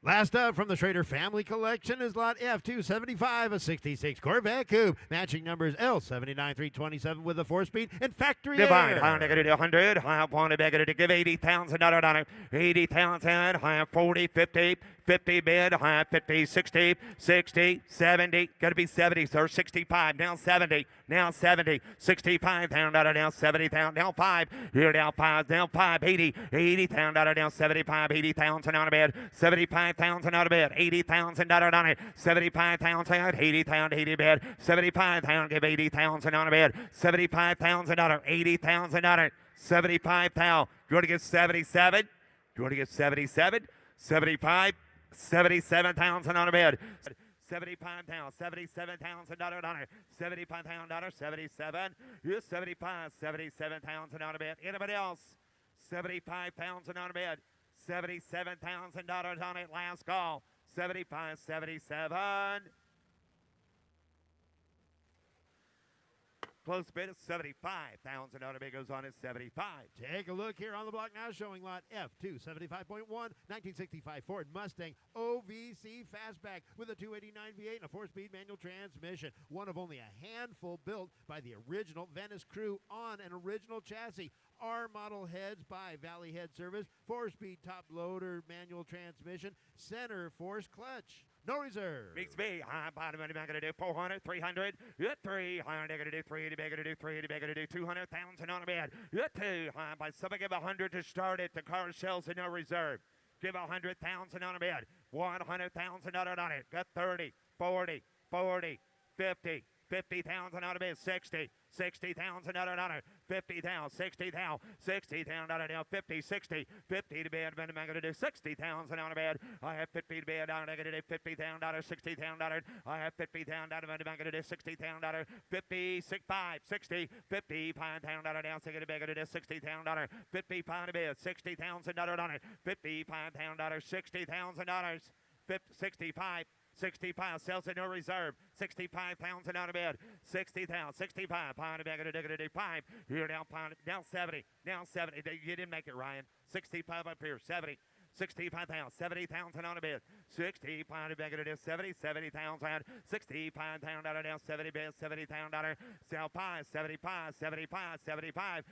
Last up from the Schrader family collection is lot F275, a 66 Corvette Coupe. Matching numbers L79327 with a 4-speed and factory Divide. air. I'm going to do 100. I want to beg to give $80,000 on it. 80,000. I 40, 50, 50 bid. I 50, 60, 60, 70. Got to be 70, sir. 65. Now 70. Now 70. 65,000 now 70,000. Now 5. Here now 5. Now 5. 80. 80,000 now 75. 80,000 on a bid. 75,000 out of bid. $80,000 on it. 75,000. 80,000. 80 bid. 75,000. Give 80,000 on a bid. $75,000. 80,000 on it. 75,000. You want to get 77? You want to get 77? 75. 77,000 on a bid. 75,000, $77,000 on it. $75,000, 77. Here's 75, 77,000 on a bid. Anybody else? 75,000 on a bid. $77,000 on it. Last call. 75, 77. Close bid is 75,000 on a bid goes on at 75. Take a look here on the block now, showing lot F275.1, 1965 Ford Mustang OVC Fastback with a 289 V8 and a 4-speed manual transmission. One of only a handful built by the original Venice crew on an original chassis. R model heads by Valley Head Service, 4-speed top loader manual transmission, center force clutch. No reserve. Beats me. High bottom money. I'm going to do 400, 300. Hit 3. High going to do 3. They're going to do 3. They're going to do 200,000 on a bid. Hit 2. High by somebody give 100 to start it. The car sells in no reserve. Give 100,000 on a bid. 100,000 on it. Got 30, 40, 40, 50. 50,000 on a bid. 60. 60,000 on it. 50,000. 60,000. 60,000 on it now. 50, 60. 50 to bid. I'm going to do 60,000 on a bid. I have 50 to bid. I'm going to do $50,000. 60,000. I have 50,000. I'm going to do $60,000. 50, 65, 60, 55,000 now. So I'm going to do $60,000. 55 to bid. $60,000 on it. $55,000. $60,000. 65. 65 sells it no reserve. 65,000 on a bid. 60,000. 65 pound a bag of a 5. Here now pound now 70. Now 70. You didn't make it, Ryan. 65 up here. 70. 65,000. 70,000 on a bid. 60 pound a bag of it is 70. 70,000. 65,000 now 70 bid. $70,000. Sell 5. 75. 75. 75.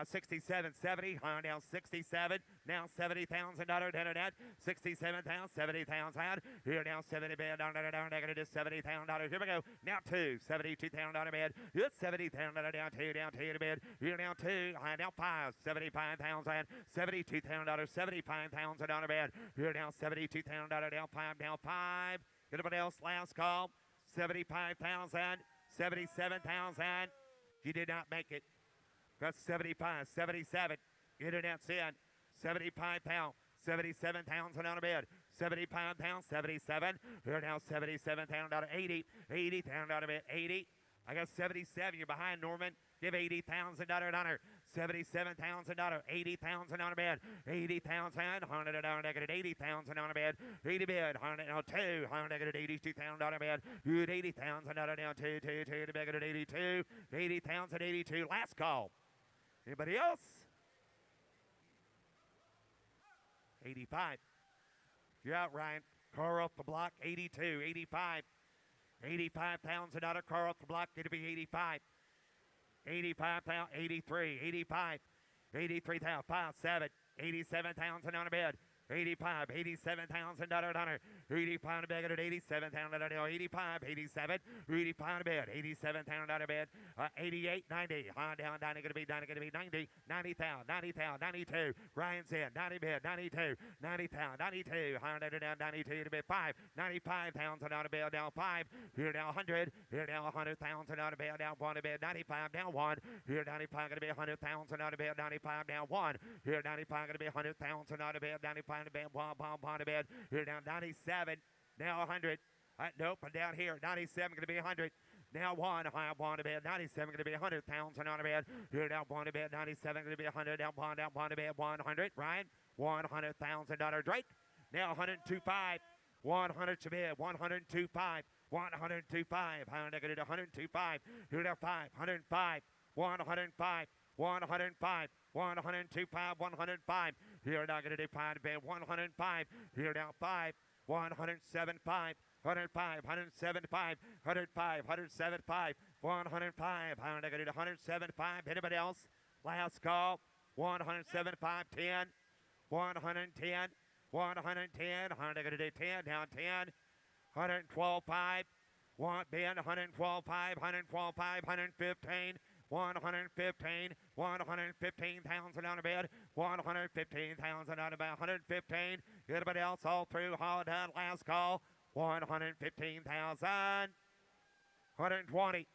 67. 70. Now 67. Now $70,000 internet. 67,000. 70,000. Here now 70 bid. Down negative $70,000. Here we go. Now 2. 72,000 on a bid. It's 70,000 down 2. Down 2 to bid. Here now 2. Now 5. 75,000. 72,000. 75,000 on a bid. Here now $72,000 down 5. Now 5. Anybody else? Last call. 75,000. 77,000. You did not make it. Got 75. 77. Internet's in. 75 pound. 77,000 on a bid. 75 pounds, 77. Here now, 77,000 on 80. 80,000 on a bid. 80. I got 77. You're behind, Norman. Give $80,000 on 77,000 $80,000 on a bid. 80,000 $100 negative 80,000 on a bid. 80 bid 100 now 200 negative 82,000 on a bid. Good 80,000 now 2 to negative 82. 80,000 82. Last call. Anybody else? 85. You're out, Ryan. Car off the block. 82. 85. 85,000 car off the block. It'll be 85. 85,000, 83, 85, 83,000, 57, 87,000 on a bid. 85, 87,000 on 85 a bid at 87,000 on 85, 87, 85 a bid, 87,000 on a bid, 88, 90, down, 90 gonna be 90, 90,000, 90,000, 92, Ryan's in, 90 bid, 92, 90,000, 92, down 92 to bid 5, 95,000 on a bid, down 5, here down 100, here down 100,000 on a bid, down 1 a bid, 95 down 1, here 95 gonna be 100,000 on a bid, 95 down 1, here 95 gonna be 100,000 on a bid, 95 on a bid, one a bid, here down 97, now 100, nope, and down here, 97 gonna be 100, now 1 a bid, 97 gonna be 100,000 on a bid, here down 1 a bid, 97 gonna be 100, down 1 a bid, 100, Ryan, $100,000 Drake, now 102.5, 100 to bid, 102.5, 102.5, 102.5, here down 5, 105, 105, 105, 102.5, 105. Here now going to do 5 to bid 105. Here now 5, 107.5, 105, 107.5, 105, 107.5, 105. I'm going to do 107.5. Anybody else? Last call. 107.5, 10, 110, 110. I'm going to do 10 down 10, 112.5. 1 bid 112.5, 112.5, 115. 115, 115,000 on a bid, 115,000 on a bid, 115. Anybody else all through? All done. Last call. 115,000. 120.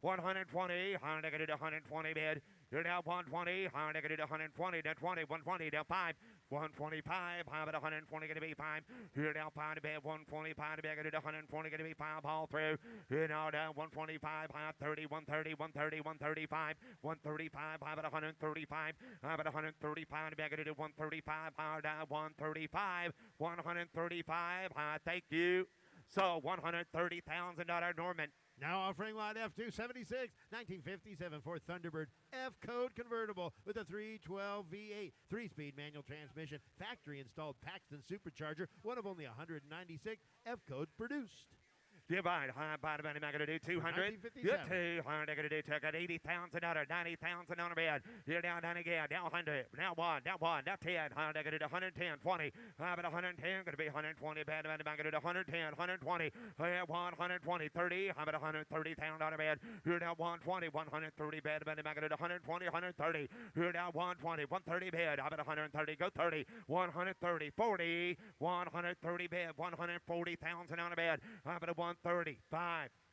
120. 120 bid. You're now 120. 120 to 20. 120 to 5. 125. How about 120 going to be 5? You're now 5 to bid. 125 to bid. 120 going to be 5 all through. You're now down 125. 30, 130, 130, 135. 135. How about 135? How about 135 to bid. Going to do 135. How down 135. 135. Thank you. So $130,000 Norman. Now offering lot F276, 1957 Ford Thunderbird F-Code convertible with a 312 V8, 3-speed manual transmission, factory-installed Paxton supercharger, one of only 196 F-Codes produced. Divide, bottom end, I'm going to do 200. Good 200, I'm going to do, check out 80,000 on 90,000 on a bid. You're down again, down 100, now 1, down 1, down 10, I'm going to do 110, 20. How about 110, going to be 120, bad, I'm going to do 110, 120. 120, 30, how about 130,000 on a bid. You're down 120, 130, bad, I'm going to do 120, 130. You're down 120, 130 bid, how about 130, go 30, 130, 40, 130 bid, 140,000 on a bid. How about 135,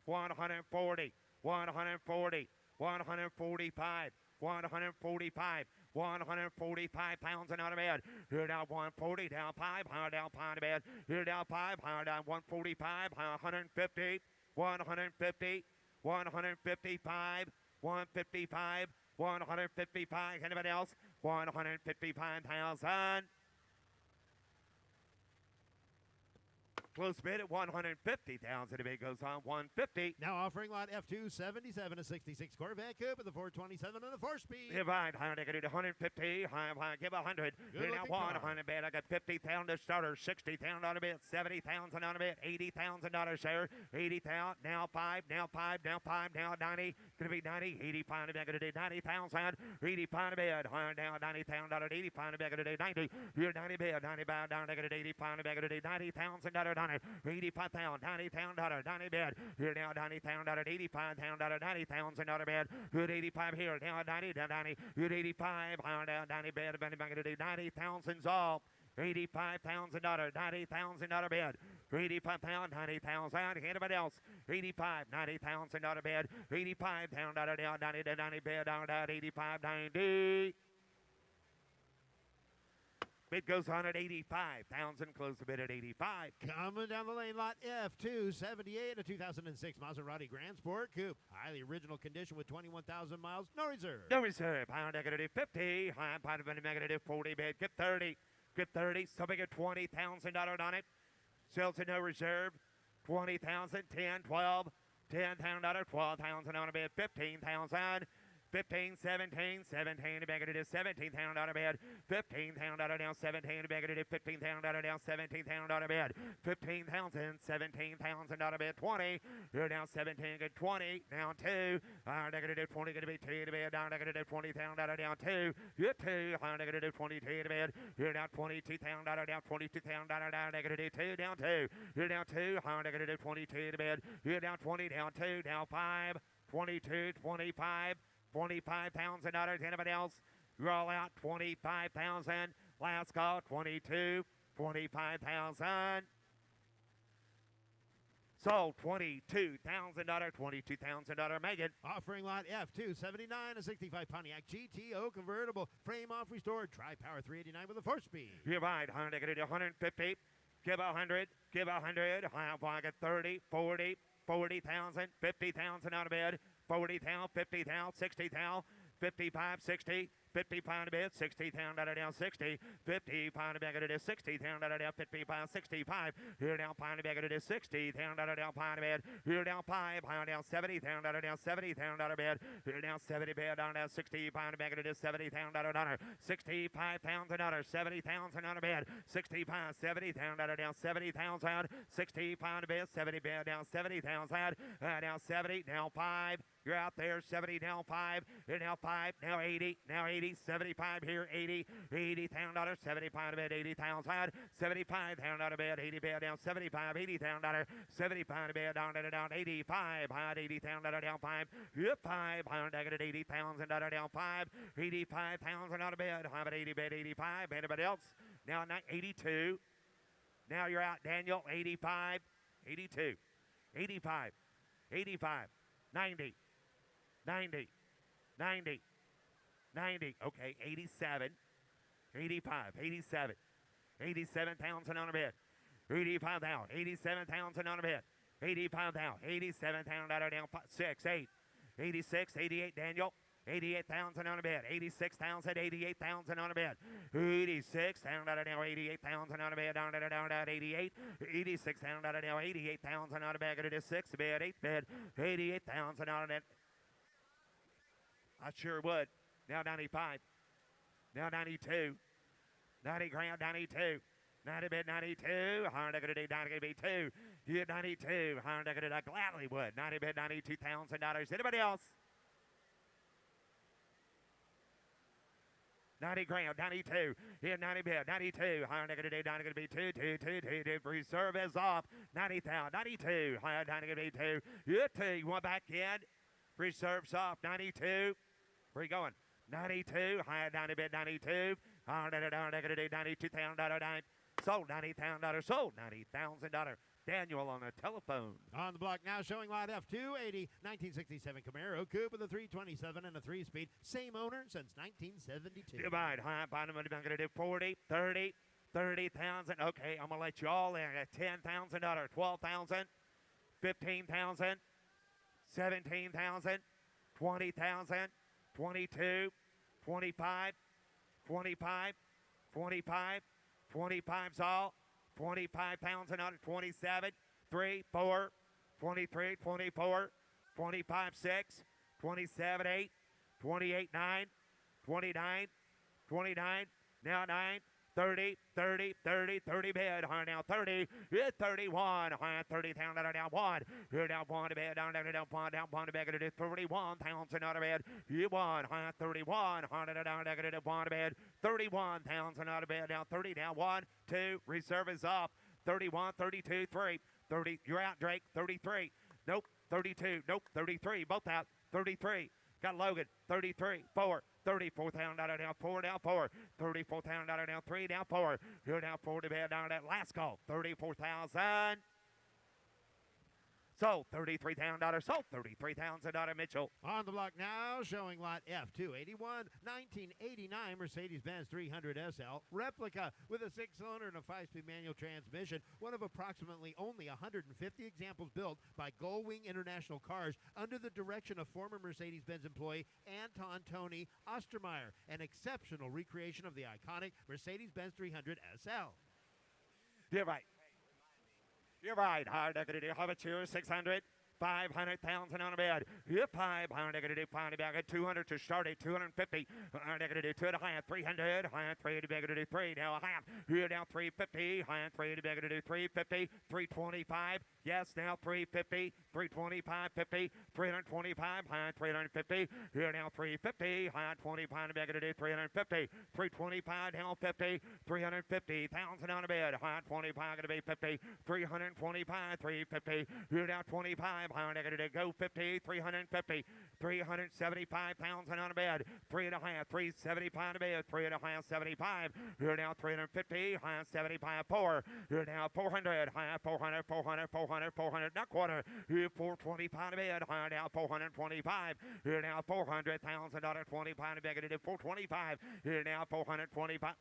140, 140, 145, 145, 145,000 on a bid. Here down 140, down 5, down 5 a bid. Here down 5, down 145, 150, 150, 155, 155, 155. Anybody else? 155,000. Close bid at 150,000. The bid goes on 150. Now offering lot F277, a 66 Corvette Coupe with a 427 and a 4-speed. Divide, I'm going to do 150. Give 100. Good now 100 bid. I got 50,000 to starter, 60,000 on a bid, 70,000 on a bid, $80,000 share, 80,000. Now 5, now 5, now 5, now 90. Going to be 90, 85. I'm going to do 90,000. 85 a bid. Down 90,000. 85 a bid. Going to do 90. You're 90 bid. 90 bid. Down. Going to do 85 a bid. Going to do $90,000. 85,000, 90,000, 90 bid. Here now 90,000, 85,000, 90,000 bid. Good 85 here, now 90, down 90. Good 85, down 90 bid. I'm going to do 90,000's all. $85,000, $90,000 bid. 85,000, 90,000. Anybody else? 85, $90,000 bid. 85,000 down 90 to 90 bid. Down 85, 90. Bid goes on at 85,000. Close the bid at 85. Coming down the lane, lot F278, a 2006 Maserati Grand Sport Coupe. Highly original condition with 21,000 miles, no reserve. No reserve. High negative 50. High bottom negative 40 bid. Get 30. Get 30. Something at $20,000 on it. Sells at no reserve. 20,000. 10, 12. $10,000. 12,000 on a bid. 15,000. 15, 17, 17 to beg it is $17,000 bid. $15,000 down 17 to beg it is $15,000 down $17,000 bid. $15,000, $17,000 bid. 20. You're down 17, good 20. Down 2. Negative 20 going to be 2 to bid. Down negative $20,000 down 2. You're 2. Negative 22 to bid. You're down $22,000 down $22,000 down negative 2 down 2. You're down 2. Negative 22 to bid. You're down 20 down 2 down 5. 22, 25. $25,000. Anybody else? You're all out. 25,000. Last call. 22. 25,000. Sold. $22,000. $22,000. Megan. Offering lot F279, a 65 Pontiac GTO convertible. Frame off restored. Tri-Power 389 with a 4-speed. You're right. 150. Give 100. Give 100. High pocket 30, 40, 40,000, 50,000 out of bed. 40,000, 50,000, 60,000, 55, 60, 50 pound a bit, 60,000 down 60, 50 pound a bag it is 60,000 down 55, 65. Here down pound a bag it is 60,000 down pound a bed. Here down 5 pound down 70,000 down 70,000 bed. Here down 70 bed down 60 pound a bag it is 70,000 down 65,000 down 70,000 on a bed. 65, 70,000 down 70,000, 60 pound a bed, 70 bed down 70,000 down 70 down 5. You're out there, 70, now 5, you're now 5, now 80, 75 here, 80, $80,000, 75 to bed, 80,000, 75,000 out of bed, 80 bed down, 75, $80,000, 75 to bed down, 85, $80,000 down 5, yep, 5, negative 80,000 down 5, 85,000 out of bed, how about 80 bed, 85, anybody else? Now 82, now you're out, Daniel, 85, 82, 85, 85, 90, 90, 90, 90, okay, 87, 85, 87, 87,000 on a bid, 85,000, 87,000 on a bid, 85,000, 87,000 down 6, 8, 86, 88, Daniel, 88,000 on a bid, 86,000, 88,000 on a bid, 86,000 down 88,000 on a bid, down 88, 86,000 down 88,000 on a bid, it is 6 bid, 8 bid, 88,000 on it. I sure would. Now 95. Now 92. 90 grand, 92. 90 bid, 92. Hard to do 90 bid 2. You 92. Hard to do gladly would. 90 bid, $92,000. Anybody else? 90 grand, 92. Here, 90 bid, 92. Hard to do 90 bid 2, 2, 2, 2, 2. Reserve is off. 90,000, 92. Hard 90 bid 2. You 2. You want back in? Reserve's off. 92. Where you going? 92. High 90 bid 92. Hard to do $92,000. Sold $90,000. Sold $90,000. Daniel on the telephone. On the block now, showing lot F280, 1967 Camaro Coupe with a 327 and a 3-speed. Same owner since 1972. Divide. High bottom of the I'm going to do 40, 30, 30,000. Okay, I'm going to let you all in at $10,000, 12,000, 15,000, 17,000, 20,000, 22, 25, 25, 25, 25's all. 25,000 out of 27, 3, 4, 23, 24, 25, 6, 27, 8, 28, 9, 29, 29, now 9, 30, 30, 30, 30 bid, now 30, 31, 30,000 down 1, you're down 1 to bed, down 1 to bed, it is 31,000 out of bed, you won, 31, down negative 1 to bed, 31,000 out of bed, down 30, down 1, 2, reserve is off, 31, 32, 3, 30, you're out, Drake, 33, nope, 32, nope, 33, both out, 33, got Logan, 33, 4, $34,000 down 4, down 4. $34,000 down 3, down 4. You're down 4 to bed down that last call. 34,000. Sold $33,000. Sold $33,000. Mitchell. On the block now, showing lot F281, 1989 Mercedes-Benz 300 SL replica with a 6-cylinder and a 5-speed manual transmission. One of approximately only 150 examples built by Gullwing International Cars under the direction of former Mercedes-Benz employee Anton Tony Ostermeyer. An exceptional recreation of the iconic Mercedes-Benz 300 SL. You're right. You're right. Hard negative. How about you? 600. 500,000 on a bid. You're 500 negative. Find it back at 200 to start at 250. Negative 2 to high 300. High 3 to negative 3. Now a half. You're down 350. High 3 to negative 350. 325. Yes, now 350. 325. 50. 325. High 350. You're now 350. High 25 to negative 350. 325. Down 50. 350,000 on a bid. High 25 going to be 50. 325. 350. You're down 25. High negative go 50, 350, 375,000 on a bed, 3.5, 375 to bed, 3.5, 75. You're now 350, high 75, 4. You're now 400, high 400, 400, 400, 400, not quarter. You're 425 to bed, high now 425. You're now $400,000, 25 to bed, 425. You're now 425.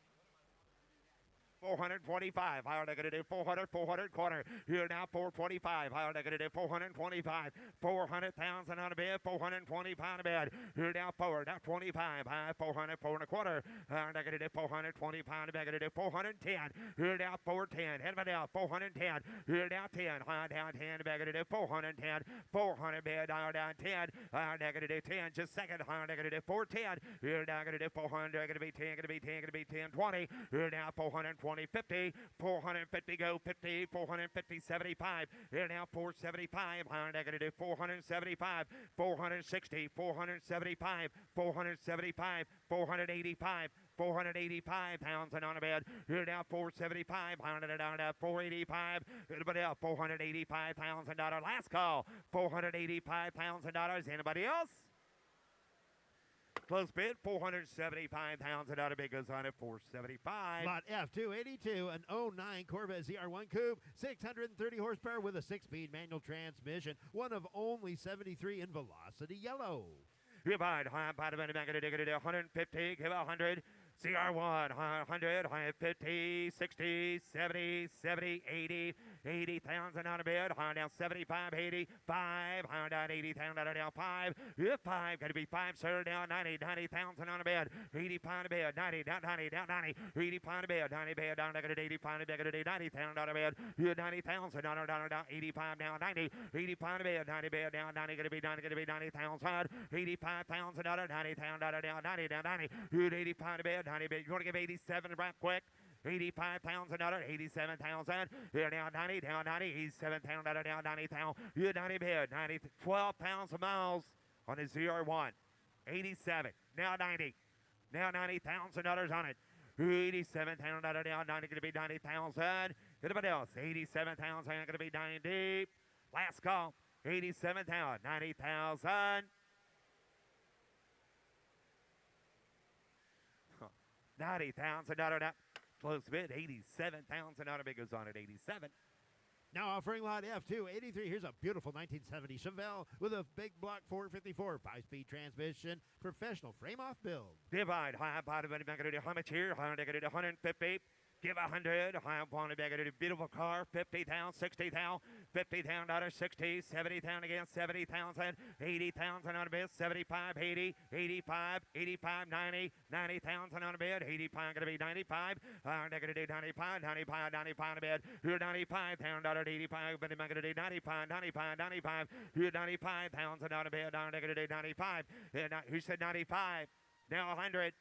425, higher negative 400, 400 quarter. You're now 425, higher negative 425, 400,000 on a bid, 425 on a bid. You're now 425, high 400, 4 and a quarter. Higher negative 425 to negative 410. You're now 410, head of down 410. You're now 10, high down 10 to negative 410, 400 bid, higher down 10, higher negative 10, just second, higher negative 410. You're now negative 400, going to be 10, going to be 10, going to be 10, 20. You're now 420. 50, 450 go 50, 450, 75. You're now 475, higher negative 475, 460, 475, 475, 485, 485,000 on a bed. You're now 475, higher down to 485. Anybody else? $485,000. Last call, $485,000. Anybody else? Close bid, $475,000. Bid goes on at $475. Lot F282, an 09 Corvette ZR1 Coupe, 630 horsepower with a 6-speed manual transmission. One of only 73 in Velocity Yellow. You buy it, high, buy the money back, 150, give 100. CR1, 100, 150, 60, 70, 70, 80, 80,000 on a bid. High down 75, 80, 5, high down 80,000 down 5. If 5, got to be 5, sir, down 90, 90,000 on a bid. 85 a bid, 90, down 90, down 90, 85 a bid, 90 bid, down negative 85 a bid, 90,000 on a bid. 90,000 down 85 down 90, 85 a bid, 90 bid, down 90, going to be 90,000, 85,000 90,000 down 90, down 90, 85 a bid. 90 bid. You want to give 87 right quick? $85,000, 87,000. You're down 90, down 90, 87,000, down 90,000. You're 90 bid, 90, 12,000 miles on the ZR1. 87, now 90, now $90,000 on it. 87,000 down 90, going to be 90,000. Anybody else? 87,000, going to be 90. Last call, 87,000, 90,000. 90,000 down. Close bid, 87,000 down. Bid goes on at 87. Now offering lot F283. Here's a beautiful 1970 Chevelle with a big block 454 5-speed transmission, professional frame-off build. Divide, high bottom, how much here? 150. Give 100. I want to make it a beautiful car. 50,000, 60,000, 50,000, 60, 70,000 again, 70,000, 80,000 on a bid, 75, 80, 85, 85, 90, 90,000 on a bid, 85 going to be 95. Negative 95, 95, 95 on a bid. You're 95,000, 85, but I'm going to do 95, 95, 95. You're 95,000 on a bid, negative 95. Who said 95? Now 100.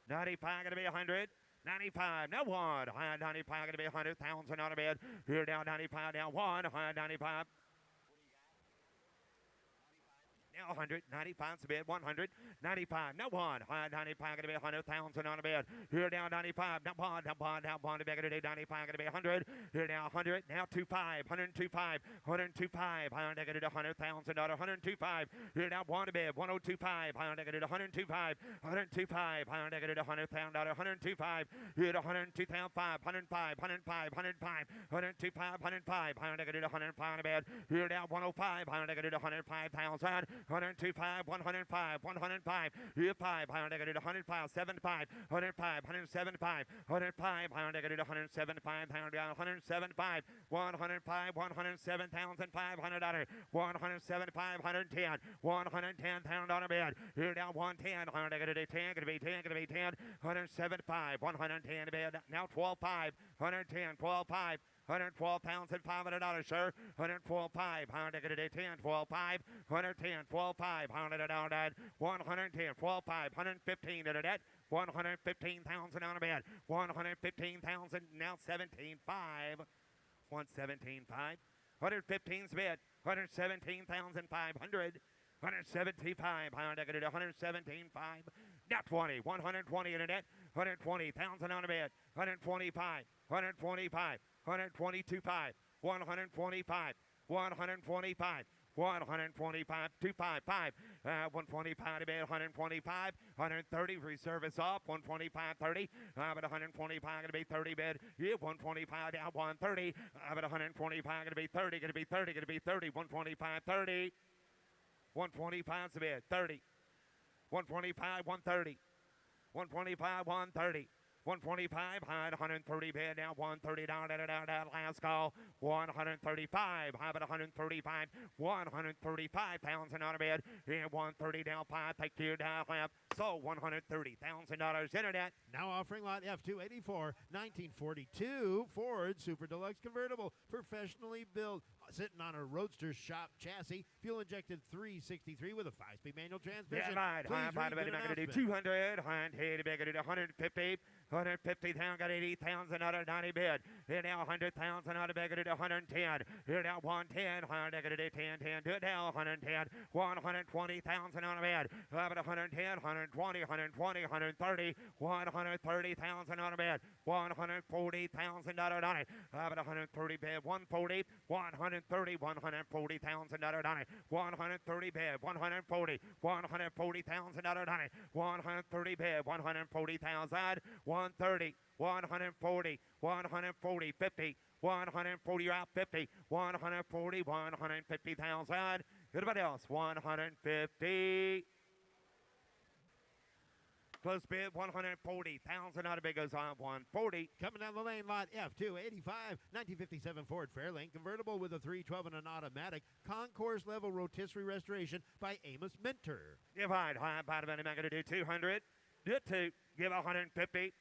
95 going to be 100. 95, now 1, high 95, going to be 100,000 on a bid. Here down 95, down 1, high 95. Now 195 to bid. 195. Now one. 95 gonna be 100,000 on a bid. Here now 95. Now bond. Now bond. Now bond. Today 95 gonna be 100. Here now 100. Now 25. 125. 125. Higher negative 100,000 on 125. Here now one to bid. 1025. Higher negative 125. 125. Higher negative 100,000 on 125. Here 102,500. 105. 105. 105. 125. 105. Higher negative 105 on a bid. Here now 105. Higher negative 105,000. 125, 105, 105, here 5, higher negative 105, 75, 105, 175, 105, higher negative 175, higher down 175, 105, 107,500, 175, 110, 110 on a bid, here down 110, higher negative 10, gonna be 10, gonna be 10, 175, 110 bid, now 12.5, 110, 12.5. $112,500, sir. 112.5. 110, 12.5. 110, 12.5. 110, 12.5. 115 to that. 115,000 on a bed. 115,000 now 17.5. 117.5. 115's bid. 117,500. 175, higher negative 117.5. Now 20, 120 in a net, 120,000 on a bid, 125, 125, 122.5, 125, 125. 125, 255, 125 to bid, 125, 130, reserve is off, 125, 30, but 125 going to be 30 bid, yeah, 125 down, 130, but 125 going to be 30, going to be 30, going to be 30, 125, 30. 125 to bid, 30. 125, 130. 125, 130. 125, high at 130 bid, now 130 down, last call. 135, high at 135. 135,000 on a bid, and 130 down 5, take 2 down left. So $130,000 internet. Now offering lot F284, 1942 Ford Super Deluxe convertible, professionally built, sitting on a Roadster shop chassis, fuel injected 363 with a 5-speed manual transmission. Yeah, right. Please High read to bid, the I'm going to do announcement. 200. High to bid, 150. 150,000, got 80,000 out of 90 bid. Here now 100,000 out of bid, 110. Here now 110, higher negative 10, 10, do it now 110. 120,000 on a bid. How about 110, 120, 120, 130, 130,000 on a bid. 140,000 on it. How about 130 bid, 140, 130, 140,000 on it. 130 bid, 140, 140,000 on it. 130 bid, 140,000, 130, 140, 140, 50, 140 out 50, 140, 150,000. Everybody else, 150. Close bid, 140,000. Out of bid goes on 140. Coming down the lane, lot F285, 1957 Ford Fairlane convertible with a 312 and an automatic, concourse level rotisserie restoration by Amos Minter. Divide, high bottom end, I'm going to do 200. Do 2, give 150.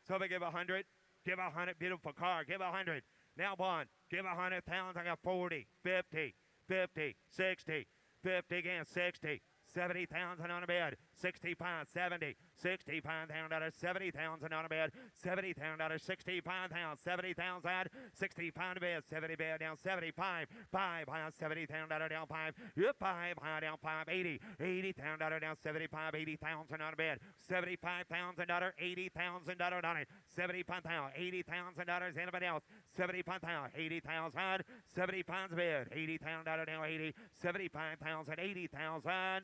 So we give 100. Give 100, beautiful car, give 100. Now one, give 100,000, I got 40, 50, 50, 60, 50 again, 60, 70,000 on a bed, 65, 70, 65,000, 70,000 on a bed, 70,000, 65,000, 70,000, 65 bed, 70 bed down, 75, 5, high 70,000 down 5, 5, high down 5, 80, 80,000 down 75, 80,000 on a bed, 75,000, 80,000 on it, 75,000, 80,000, anybody else, 75,000, 80,000, 75 bed, 80,000 down 80, 75,000, 80,000.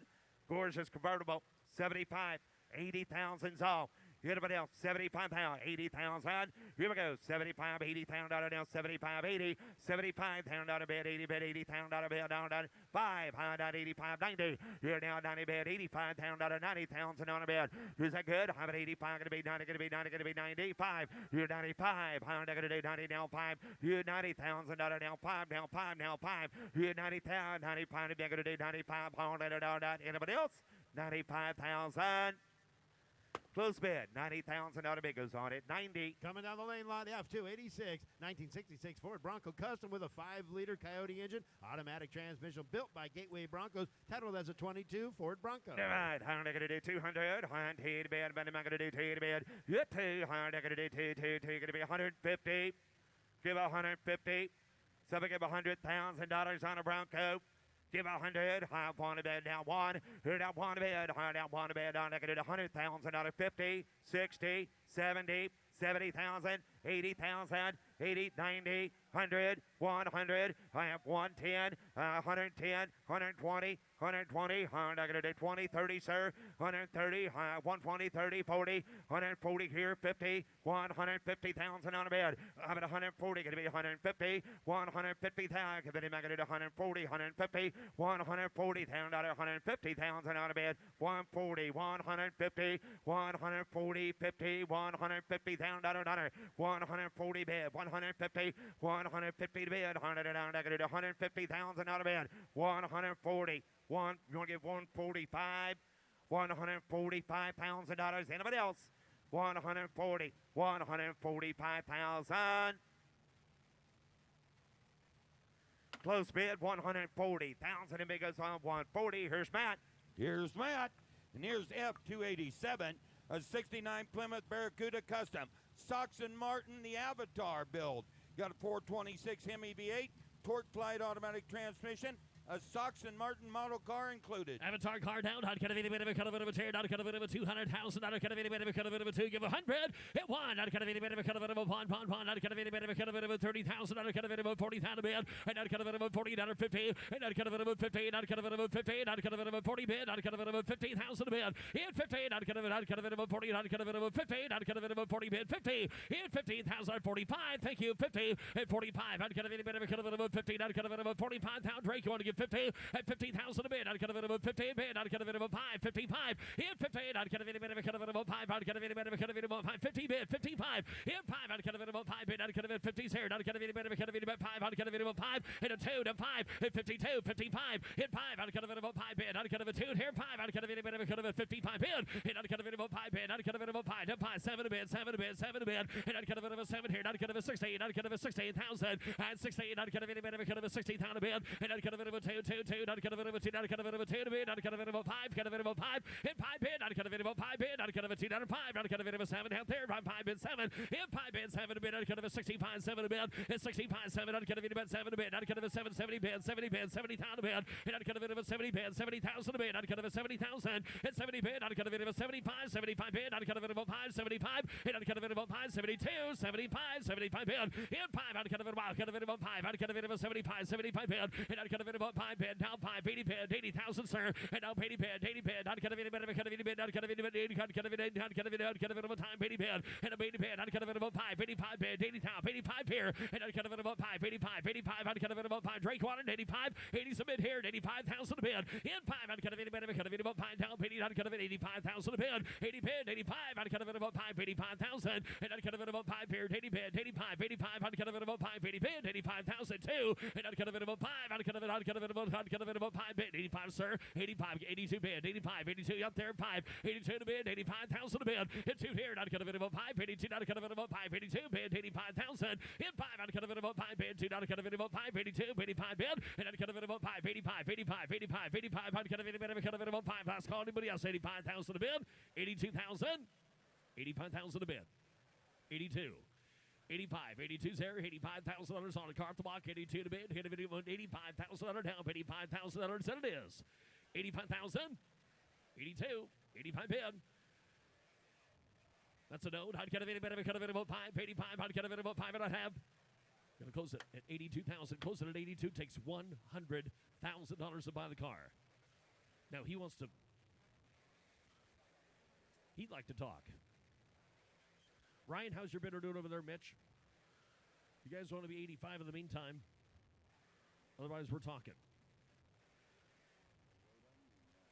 Gorgeous convertible, 75, 80,000's all. Everybody else, 75,000, 80,000. Here we go, 75, 80,000 down, 75, 80, 75,000 down a bed, 80 bed, 80,000 bed down, 5, high down 85, 90. Here now 90 bed, 85,000 90,000 on a bed. Is that good? High at 85, gonna be 90, gonna be 90, gonna be 95. Here 95, high down gonna 90 down 5. Here 90,000 down 5, down 5, down 5. Here 90,000, 95, gonna do 95, down. Anybody else? 95,000. Close bid, 90,000 out of bid goes on it, 90. Coming down the lane, lot F286, 1966 Ford Bronco Custom with a 5-liter Coyote engine, automatic transmission built by Gateway Broncos, titled as a 22 Ford Bronco. All right, higher going to do 200, higher to bid, but I'm going to do 2 to bid. You 2, higher going to do 2, going to be 150. Give 150. So we give $100,000 on a Bronco. Give 100, I want to bid down one. Here down one bid, I down one bid, I get $100,000, 50, 60, 70, 70,000, 80,000, 80, 90, 100, 100. I have 110, 110, 120, 120. I got to 20, 30, sir. 130, 120, 30, 40, 140 here, 50, 150,000 on a bid. I'm at 140, going to be 150, 150,000. Give it him, I got to 140, 150, 140,000, 150,000 on a bid. 140, 150, 140, 50, 150,000 $1, 140 bid, 150, 150 to bid, 100 down, I got to 150,000 out of bid. 140, you want to give 145, $145,000. Anybody else? 140, 145,000. Close bid, 140,000. And big goes on 140. Here's Matt. Here's Matt. And here's F287, a 69 Plymouth Barracuda Custom. Soxon Martin, the Avatar build. Got a 426 Hemi V8, torque flight automatic transmission, a Soxon Martin model car included. Avatar car down, not cut a bit of a cut of a chair, not cut a bit of a 200,000, not cut a bit of a cut of a 2, give 100, hit 1, not cut a bit of a cut of a pond, not cut a bit of a cut of a 30,000, not cut a bit of a 40,000 bid, and not cut a bit of a 40, not 50, and not cut a bit of a 50, not cut a bit of a 50, not cut a bit of a 40 bid, not cut a bit of a 50,000 bid, hit 50, not cut a bit of a 40, not cut a bit of a 50, not cut a bit of a 40 bid, 50, hit 15,000, 45, thank you, 50, at 45, not cut a bit of a cut of a 50, not cut a bit of a 45,000, Drake, you want to give 50, at 50,000 a bid, not cut a bit of a 50 bid, not cut a bit of a 5, 55, hit 50, not cut a bit of a cut of a 5, not cut a bit of a cut of a 5, 50 bid, 55, hit 5, not cut a bit of a 5 bid, not cut a bit 50 here, not cut a bit of a cut of a 5, not cut a bit of a 5, hit a 2 to 5, hit 52, 55, hit 5, not cut a bit of a 5 bid, not cut a bit 2, here 5, not cut a bit of a cut of a 55 bid, hit not cut a bit of a 5 bid, not cut a bit of a 5 to 5, 7 a bid, 7 a bid, 7 a bid, hit not cut a bit of a 7 here, not cut a bit 16, not cut a bit 16,000, and 16, not cut a bit of a cut of a 16,000 a bid, hit not cut a bit of a 2, 2, 2, not cut a bit of a 2, not cut a bit of a 2 to bid, not cut a bit of a 5, cut a bit of a 5, hit 5 bid, not cut a bit of a 5 bid, not cut a bit 2, not a 5, not cut a bit of a 7, out there, 5 bid 7, hit 5 bid 7 a bid, not cut a bit 65, 7 a bid, hit 65, 7, not cut a bit of 7 a bid, not cut a bit 7, 70 bid, 70 bid, 70,000 a bid, hit not cut a bit of a 70 bid, 70,000 a bid, not cut a bit 70,000, hit 70 bid, not cut a bit of a 75, 75 bid, not cut a bit of a 5, 75, hit not cut a bit of a 5, 72, 75, 75 bid, hit 5, not cut a bit of a 5, cut a bit of a 5, not cut a bit of a 75, 75 bid, hit not cut a bit of a 5 bid, down 5, 80 bid, 80,000, sir, and now 80 bid, 80 bid, not cut a bit of a cut of a bid, not cut a bit of a bid, not cut a bit of a not cut a bit of cut a bit of a time, 80 bid, and a 80 bid, not cut a bit of a 5, 85 bid, 80,000, 85 here, and not cut a bit of a 5, 85, 85, not cut a bit of a 5, Drake wanted 85, 80 submit here, 85,000 a bid, in 5, not cut a bit of a cut a bit of a 5 down, 80, not cut a bit 85,000 a bid, 80 bid, 85, not cut a bit of a 5, 85,000, and not cut a bit of a 5 here, 80 bid, 85, 85, not cut a bit of a 5, 80 bid, 85,000 2, and not cut a bit of a 5, not cut a bit of a 5 bid, 85 sir, 85, 82 bid, 85, 82 up there, 5, 82 to bid, 85,000 a bid, hit 2 here, not cut a bit of a 5, 82, not cut a bit of a 5, 82 bid, 85,000, hit 5, not cut a bit of a 5 bid, 2, not cut a bit of a 5, 82, 85 bid, and not cut a bit of a 5, 85, 85, 85, 85, not cut a bit of a 5, last call, anybody else, 85,000 a bid, 82,000, 85,000 a bid, 82. 85, 82's there, $85,000 on a car to block, 82 to bid, hit a video, $85,000 down, $85,000, and it is. 85,000, 82, 85 bid. That's a no. I'd get a bit of a cut of it about 5, 85, I'd get a bit about 5, and I'd have. Gonna close it at 82,000. Close it at 82, takes $100,000 to buy the car. Now he wants to, he'd like to talk. Ryan, how's your bidder doing over there, Mitch? You guys want to be 85 in the meantime? Otherwise, we're talking.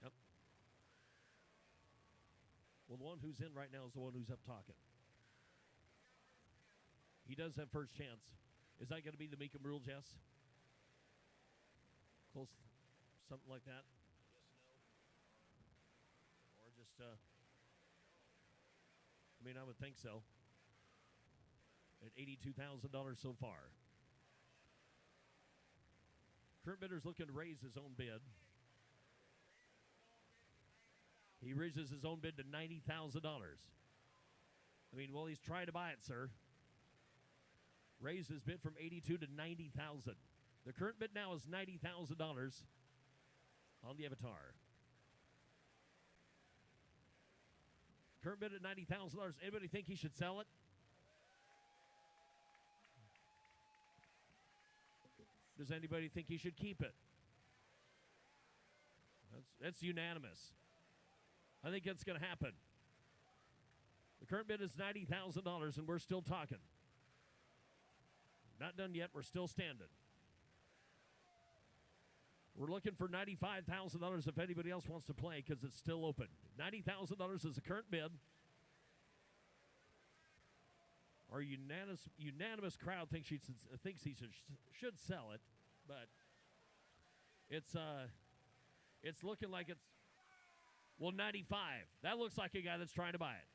Yep. Well, the one who's in right now is the one who's up talking. He does have first chance. Is that going to be the Mecum rule, Jess? Close, something like that? Yes, no. Or just, I mean, I would think so. At $82,000 so far. Current bidder's looking to raise his own bid. He raises his own bid to $90,000. I mean, well, he's trying to buy it, sir. Raised his bid from 82 to 90,000. The current bid now is $90,000. on the avatar. Current bid at $90,000. Anybody think he should sell it? Does anybody think he should keep it? That's unanimous. I think that's going to happen. The current bid is $90,000, and we're still talking. Not done yet. We're still standing. We're looking for $95,000 if anybody else wants to play because it's still open. $90,000 is the current bid. Our unanimous crowd thinks he should sell it, but it's looking like it's, well, 95. That looks like a guy that's trying to buy it.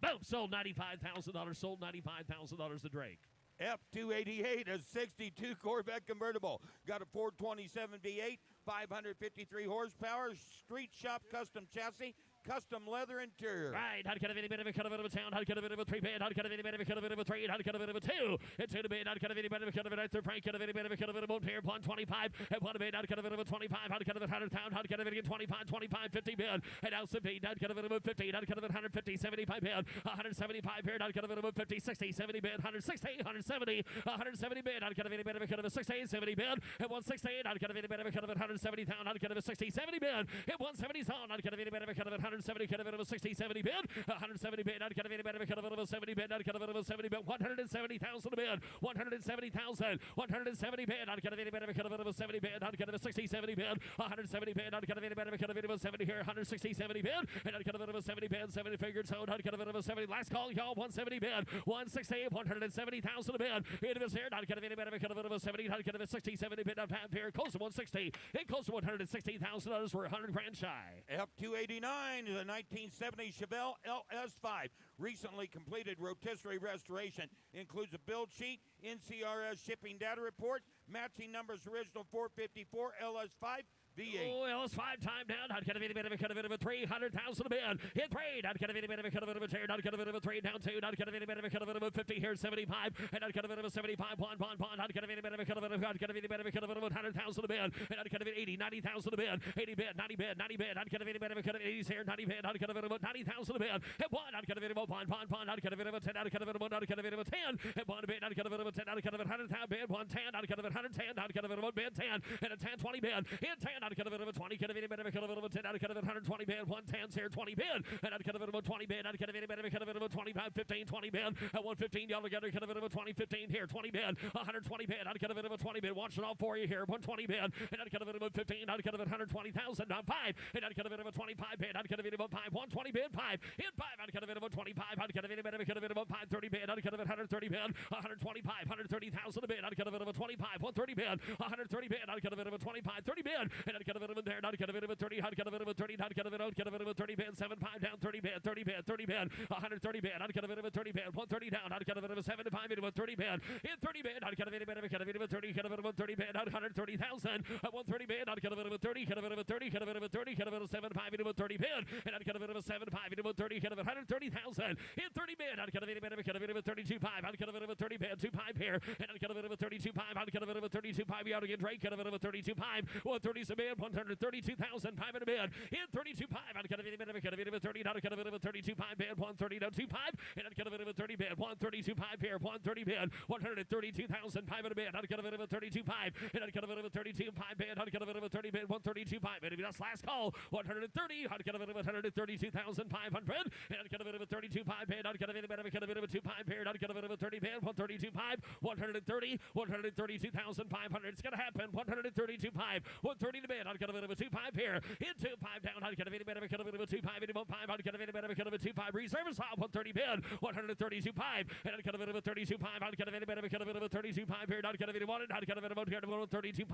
Boom! Sold $95,000. Sold $95,000 to Drake. F288, a 62 Corvette convertible. Got a 427 V8, 553 horsepower, street shop custom chassis, custom leather interior. Right, how to cut a bit of a cut of a town, how to cut a bit of a 3-bid, how to cut a bit of a cut of a 3, how to cut a bit of a 2. It's 2 to bid, how to cut a bit of a cut of a third Frank, cut a bit of a cut of a boat here, 125, and 1 bid, how to cut a bit of a 25, how to cut a bit of 100 pound, how to cut a bit of 25, 25, 50 bid, and now 50, how to cut a bit of 50, how to cut a bit of 150, 75 bid, 175 bid, how to cut a bit of 50, 60, 70 bid, 160, 170, 170 bid, how to cut a bit of a cut of a 60, 70 bid, and 168, how to cut a bit of a cut of a 170 pound, how to cut a 60, 70 bid, and 170 sound, how to cut a bit of a cut of a 170, cut a bit of a 60, 70 bid, 170 bid, I'd cut a bit of a cut of a 70 bid, I'd cut a bit of a 70 bid, 170,000 bid, 170,000, 170 bid, I'd cut a bit of a cut of a 70 bid, I'd cut a 60, 70 bid, 170 bid, I'd cut a bit of a cut of a 70 here, 160, 70 bid, and I'd cut a bit of a 70 bid, 70 figured sold, I'd cut a bit of a 70, last call, y'all, 170 bid, 160, 170,000 bid, into this here, I'd cut a bit of a cut of a 70, I'd cut a 60, 70 bid, I'd have here, close to 160, it close to $160,000 for $100,000 shy. F289 is a 1970 Chevelle LS5. Recently completed rotisserie restoration. Includes a build sheet, NCRS shipping data report, matching numbers original 454 LS5. V8. Oh, LS5 time down. I'd cut a bit of a cut of a 300,000 a bid. Hit 3. I'd cut a bit of a cut of a chair. I'd cut a bit of a 3 down 2. I'd cut a bit of a cut of a 50 here 75. And I'd cut a bit of a 75 bond. I'd cut a bit of a cut of a I'd cut a bit of a cut of a 100,000 a bid. And I'd cut a bit 80, 90,000 a bid. 80 bid, 90 bid, 90 bid. I'd cut a bit of a cut of 80s here 90 bid. I'd cut a bit of 90,000 a bid. Hit 1. I'd cut a bit of a bond. I'd cut a bit of a 10. I'd cut a bit of a 1. I'd cut a bit of a 10. Hit 1 bid. I'd cut a bit of a 10. I'd cut a bit of 100,000 bid. 110. I'd cut a bit of 110. I'd cut a bit of a bid 10. And a 10, 20 bid. Hit 10. I'd cut a bit of a 20. Cut a bit of a cut of a 10. I'd cut a bit of 120 bid. 110 here 20 bid. And I'd cut a bit of a 20 bid. I'd cut a bit of a cut of a 25, 15, 20 bid. At 115 y'all together. Cut a bit of a 20, 15 here 20 bid. 120 bid. I'd cut a bit of a 20 bid. Watch it all for you here. 120 bid. And I'd cut a bit of a 15. I'd cut a bit of 120,000. Now 5. And I'd cut a bit of a 25 bid. I'd cut a bit of a 5. 120 bid. 5. In 5. I'd cut a bit of a 25. I'd cut a bit of a 530 bid. I'd cut a bit of 130 bid. 125. 130,000 a bid. I'd cut a bit of a 25. 130 bid. 130 bid. I'd cut a bit of a 25. 30 bid. And I'd cut a bit of a there. I'd cut a bit of a 30. I'd cut a bit of a 30. I'd cut a bit of a 30 bid. 7.5 down. 30 bid. 30 bid. 30 bid. 130 bid. I'd cut a bit of a 30 bid. 130 down. I'd cut a bit of a 75 into a 30 bid. In 30 bid. I'd cut a bit of a cut a bit of a 30. Cut a bit of a 30 bid. 130,000. At 130 bid. I'd cut a bit of a 30. Cut a bit of a 30. Cut a bit of a 30. Cut a bit of a 75 into a 30 bid. And I'd cut a bit of a 75 into a 30. Cut a bit of 130,000. In 30 bid. I'd cut a bit of a 32.5. I'd cut a bit of a 30 bid. 2.5 here. And I'd cut a bit of a 32.5. I'd cut a bit of a 32.5 out again. Drake cut a bit of a 32.5. 130's a bid. 132,000. In a bid. In 32.5. I'd cut a bit of a cut a bit of a 30. I'd cut a bit of a 32.5 bid. 130 down 2.5. And I'd cut a bit of a 30 bid. 132.5 here. 130 bid. 132,000 in a bid. I'd cut a bit of a 32.5. And I'd cut a bit of a 32.5 bid. I'd cut a bit of a 30 bid. 132.5. And that's last call. 130. I'd cut a bit of a 132,500. And I'd cut a bit of a 32.5 bid. I'd cut a bit of a 2.5 bid. I'd cut a bit of a 30 bid. 132.5. 130. 132,500. It's gonna happen. 132.5. 130 to bid. I'd cut a bit of a 2.5 here. In 2.5 down. I'd cut a bit of a 2.5 into 1.5. I'd cut a bit of a 2.5 reserve is 130 bid. 132.5. And I'd cut a bit of a 32.5. I'd cut a bit of a 32.5 here. I'd cut a bit of 1. I'd cut a bit of a 32.5.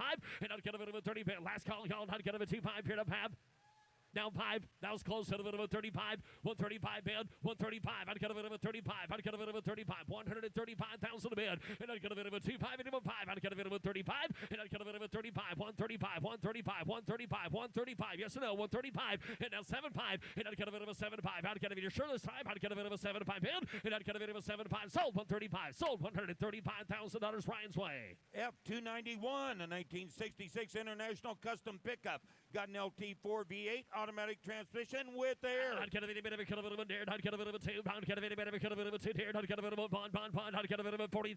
And I'd cut a bit of a 30 bid. Last call, y'all. I'd cut a bit of a 2.5 here to have. Now 5. That was close to the bit of a 35. 135 bid. 135. I'd cut a bit of a 35. I'd cut a bit of a 35. 135,000 a bid. And I'd cut a bit of a 25 into a 5. I'd cut a bit of a 35. And I'd cut a bit of a 35. 135. 135. 135. 135. Yes or no? 135. And now 75. And I'd cut a bit of a 75. I'd cut a bit of your shirtless time. I'd cut a bit of a 75 bid. And I'd cut a bit of a 75. Sold 135. Sold $135,000 Ryan's way. F291, a 1966 International Custom Pickup. Got an LT4 V8 automatic transmission with air. I'd cut a bit of a cut a bit of a dared. I'd cut a bit of a 2 pound. Cut a bit of a cut a bit of a 2 dared. I'd cut a bit of a bond. I'd cut a bit of a $40,000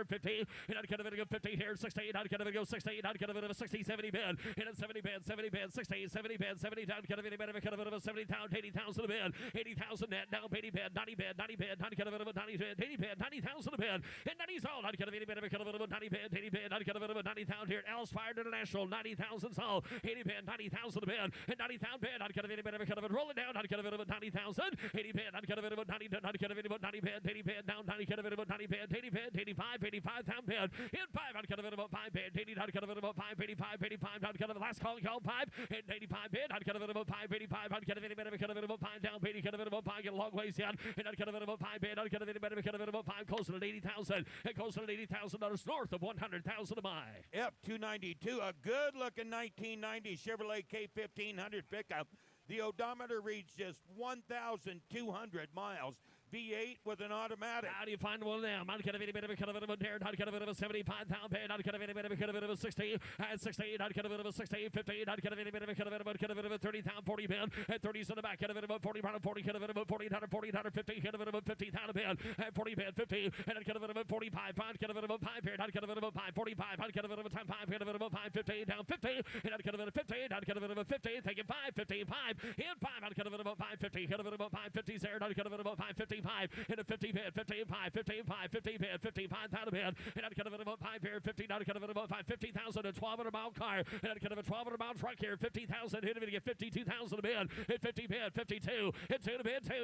50. And I'd cut a bit of a 50 here. 68. I'd cut a bit of a 68. I'd cut a bit of a 60, 70 bid. And a 70 bid, 70 bid, 60, 70 bid, 70 down. Cut a bit of a 70,000, 80,000 a bid. 80,000 net. Now 80 bid, 90 bid, 90 bid. I'd cut a bit of a 90 bid, 80 bid, 90,000 a bid. And 90's all. I'd cut a bit of a cut a bit of a 90 bid, 80 bid. I'd cut a bit of a 90,000 here at Alice Fired International. 90,000 all. 80 bid, 90,000 a bid. And 90,000 bid. I'd cut a bit of a cut of it. Roll it down. I'd cut a bit of a 90,000. 80 bid. I'd cut a bit of a 90. I'd cut a bit of a 90 bid. 80 bid. Down 90. Cut a bit of a 90 bid. 80 bid. 85. 85,000 bid. In 5. I'd cut a bit of a 5 bid. 80. I'd cut a bit of a 5. 85. 85. I'd cut a last call 5. And 85 bid. I'd cut a bit of a 5. 85. I'd cut a bit of a 5 down. 80. Cut a bit of a 5. Get a long ways down. And I'd cut a bit of a 5 bid. I'd cut a bit of a 5. Closer to 80,000. It goes to $80,000 north of 100,000 to buy. F292, a good-looking 1990 Chevrolet K1500 pickup. The odometer reads just 1,200 miles. V8 with an automatic. How do you find one of them? I'd cut a bit of a cut a bit of a dared. I'd cut a bit of a 75,000 bid. I'd cut a bit of a cut a bit of a 60. At 68, I'd cut a bit of a 60. 58, I'd cut a bit of a cut a bit of a cut a bit of a 30,000 40 bid. At 30s in the back, cut a bit of a 40 pound 40, cut a bit of a 40 pound 40 pound 50, cut a bit of a 50,000 bid. At 40 bid 50, and I'd cut a bit of a 45 pound, cut a bit of a 5 bid. I'd cut a bit of a 5 45. I'd cut a bit of a 10 5, cut a bit of a 5 50 down 50, and I'd cut a bit of 50. I'd cut a bit of a 50, taking 5 55 in 5. I'd cut a bit of a 550, cut a bit of a 550 there. I'd cut a bit of a 555 in a 50 bid 55 55 50 bid 55,000 bid, and I'd cut a bit of a 5 bid 50. I'd cut a bit of a 550,000 a 1,200-mile car, and I'd cut a 1,200-mile truck here 50,000. Hit it to get 52,000 a bid. Hit 50 bid 52. Hit 2 to bid 2.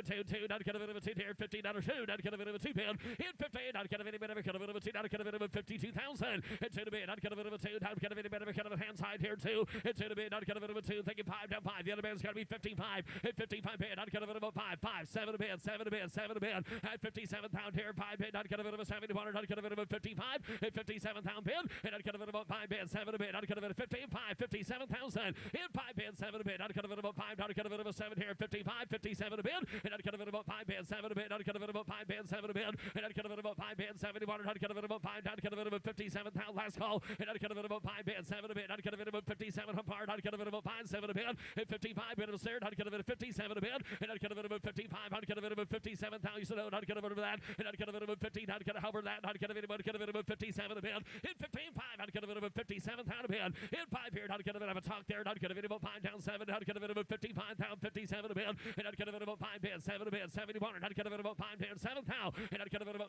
I'd cut a bit of a 2 here 50 down 2. I'd cut a bit of a 2 bid. Hit 15. I'd cut a bit of a cut a bit of a 2. I'd cut a bit of a 52,000. Hit 2 to bid. I'd cut a bit of a 2. I'd cut a bit of a cut of a hand side here 2. Hit 2 to bid. I'd cut a bit of a 2. Thinking 5 down 5. The other band's got to be 55. Hit 55 bid. I'd cut a bit of a 5 7 to bid 7 to bid 7 to bid. At 57,000 here 5 bid. I'd cut a bit of a 71. I'd cut a bit of a 55. Hit 57,000 bid. And I'd cut a bit of a 5 bid 7 to bid. I'd cut a bit of 55 57,000. In 5 bid 7 to bid. I'd cut a bit of a 5. I'd cut a bit of a 7 here 55 57 to bid. And I'd cut a bit of a 5 bid 7 to bid. I'd cut a bit of a 5 bid 7 to bid. And I'd cut a bit of a 5 bid 71. I'd cut a bit of a 5. I'd cut a bit of a 57,000 last call. And I'd cut a bit of a 5 bid 7 to bid. I'd cut a bit of a 57 apart. I'd cut a bit of a 5 7 to bid. At 55 bid of a third. I'd cut a bit of 57 to bid. And I'd cut a bit of a 55. I'd cut a bit of a 57,000. I'd cut a bit of that. And I'd cut a bit of a 15. I'd cut a hover that. I'd cut a bit of a 57 to bid. In 15.5. I'd cut a bit of a 57,000 to bid. In 5 here. I'd cut a bit of a talk there. I'd cut a bit of a 5 down 7. I'd cut a bit of a 55,000 57 to bid. And I'd cut a bit of a 5 bid 7 to bid 71. And I'd cut a bit of a 5 bid 7,000. And I'd cut a bit of a.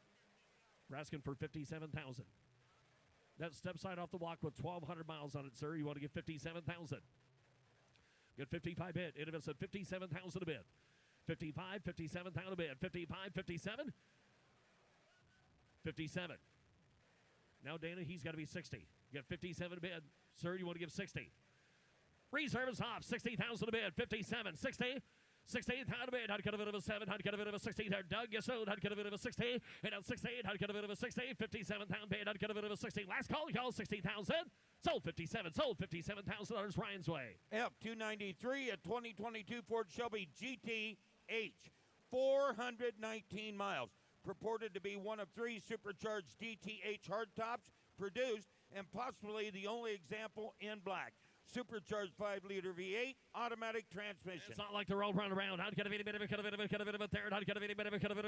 We're asking for 57,000. That step side off the walk with 1,200 miles on it, sir. You want to get 57,000. Get 55 bid. It is a 57,000 a bid. 55, 57,000 a bid. 55, 57. 57. Now, Dana, he's got to be 60. You got 57 a bid. Sir, you want to give 60. Reserve is off. 60,000 a bid. 57, 60. 68,000 a bid. I'd cut a bit of a 7. I'd cut a bit of a 60 there. Doug, yes, so I'd cut a bit of a 60. And at 68, I'd cut a bit of a 60. 57,000 bid. I'd cut a bit of a 60. Last call, y'all, 60,000. Sold 57. Sold $57,000 Ryan's way. F293, a 2022 Ford Shelby GTH. 419 miles. Purported to be one of 3 supercharged DTH hardtops produced and possibly the only example in black. Supercharged 5-liter V8 automatic transmission. It's not like they're all run around. I'd cut a bit of a third. I'd cut a bit of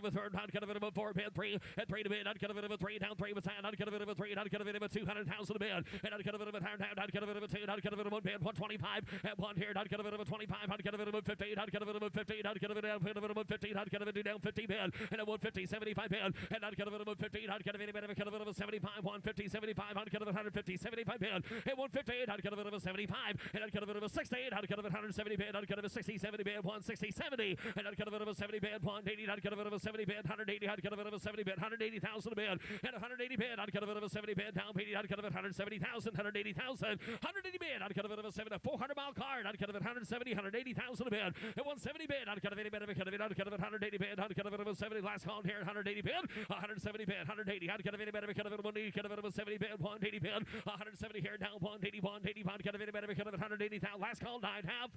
a third. I'd cut a bit of a 4 bid 3 at 3 to bid. I'd cut a bit of a 3 down 3 with hand. I'd cut a bit of a 3. I'd cut a bit of a 200,000 a bid. And I'd cut a bit of a down. I'd cut a bit of a 2. I'd cut a bit of a bid 125 at 1 here. I'd cut a bit of a 25. I'd cut a bit of a 15. I'd cut a bit of a 15. I'd cut a bit of a 15. I'd cut a bit of down 50 bid. And a 150 75 bid. And I'd cut a bit of a 15. I'd cut a bit of a 75 150 75. I'd cut a bit of 150 75 bid. And 158. I'd cut a bit of a 75. 165, and I'd cut of it 68, I'd cut of it 170 bid, I'd cut of it 60, 70 bid, 160, 70, and I'd cut of it 70 bid, 180, I'd cut of it 70 bid, 180, I'd cut of it 70 bid, 180,000 bid, and 180 bid, I'd cut of it 70 bid, down paid, I'd cut of it 170,000, 180,000, 180 bid, I'd cut of it 7, a 400-mile card, I'd cut of it 170, 180,000 bid, and 170 bid, I'd cut of 80 bid, I'd cut of it, I'd cut of it 180 bid, I'd cut of it 70, last call here, 180 bid, 170 bid, 180, I'd cut of 80 bid, I'd cut of it 180, cut of it 70 bid, 180 bid, 170 here, down 180, 180, I'd cut of 80 bid, I'd cut of it 180,000, last call, 9 half.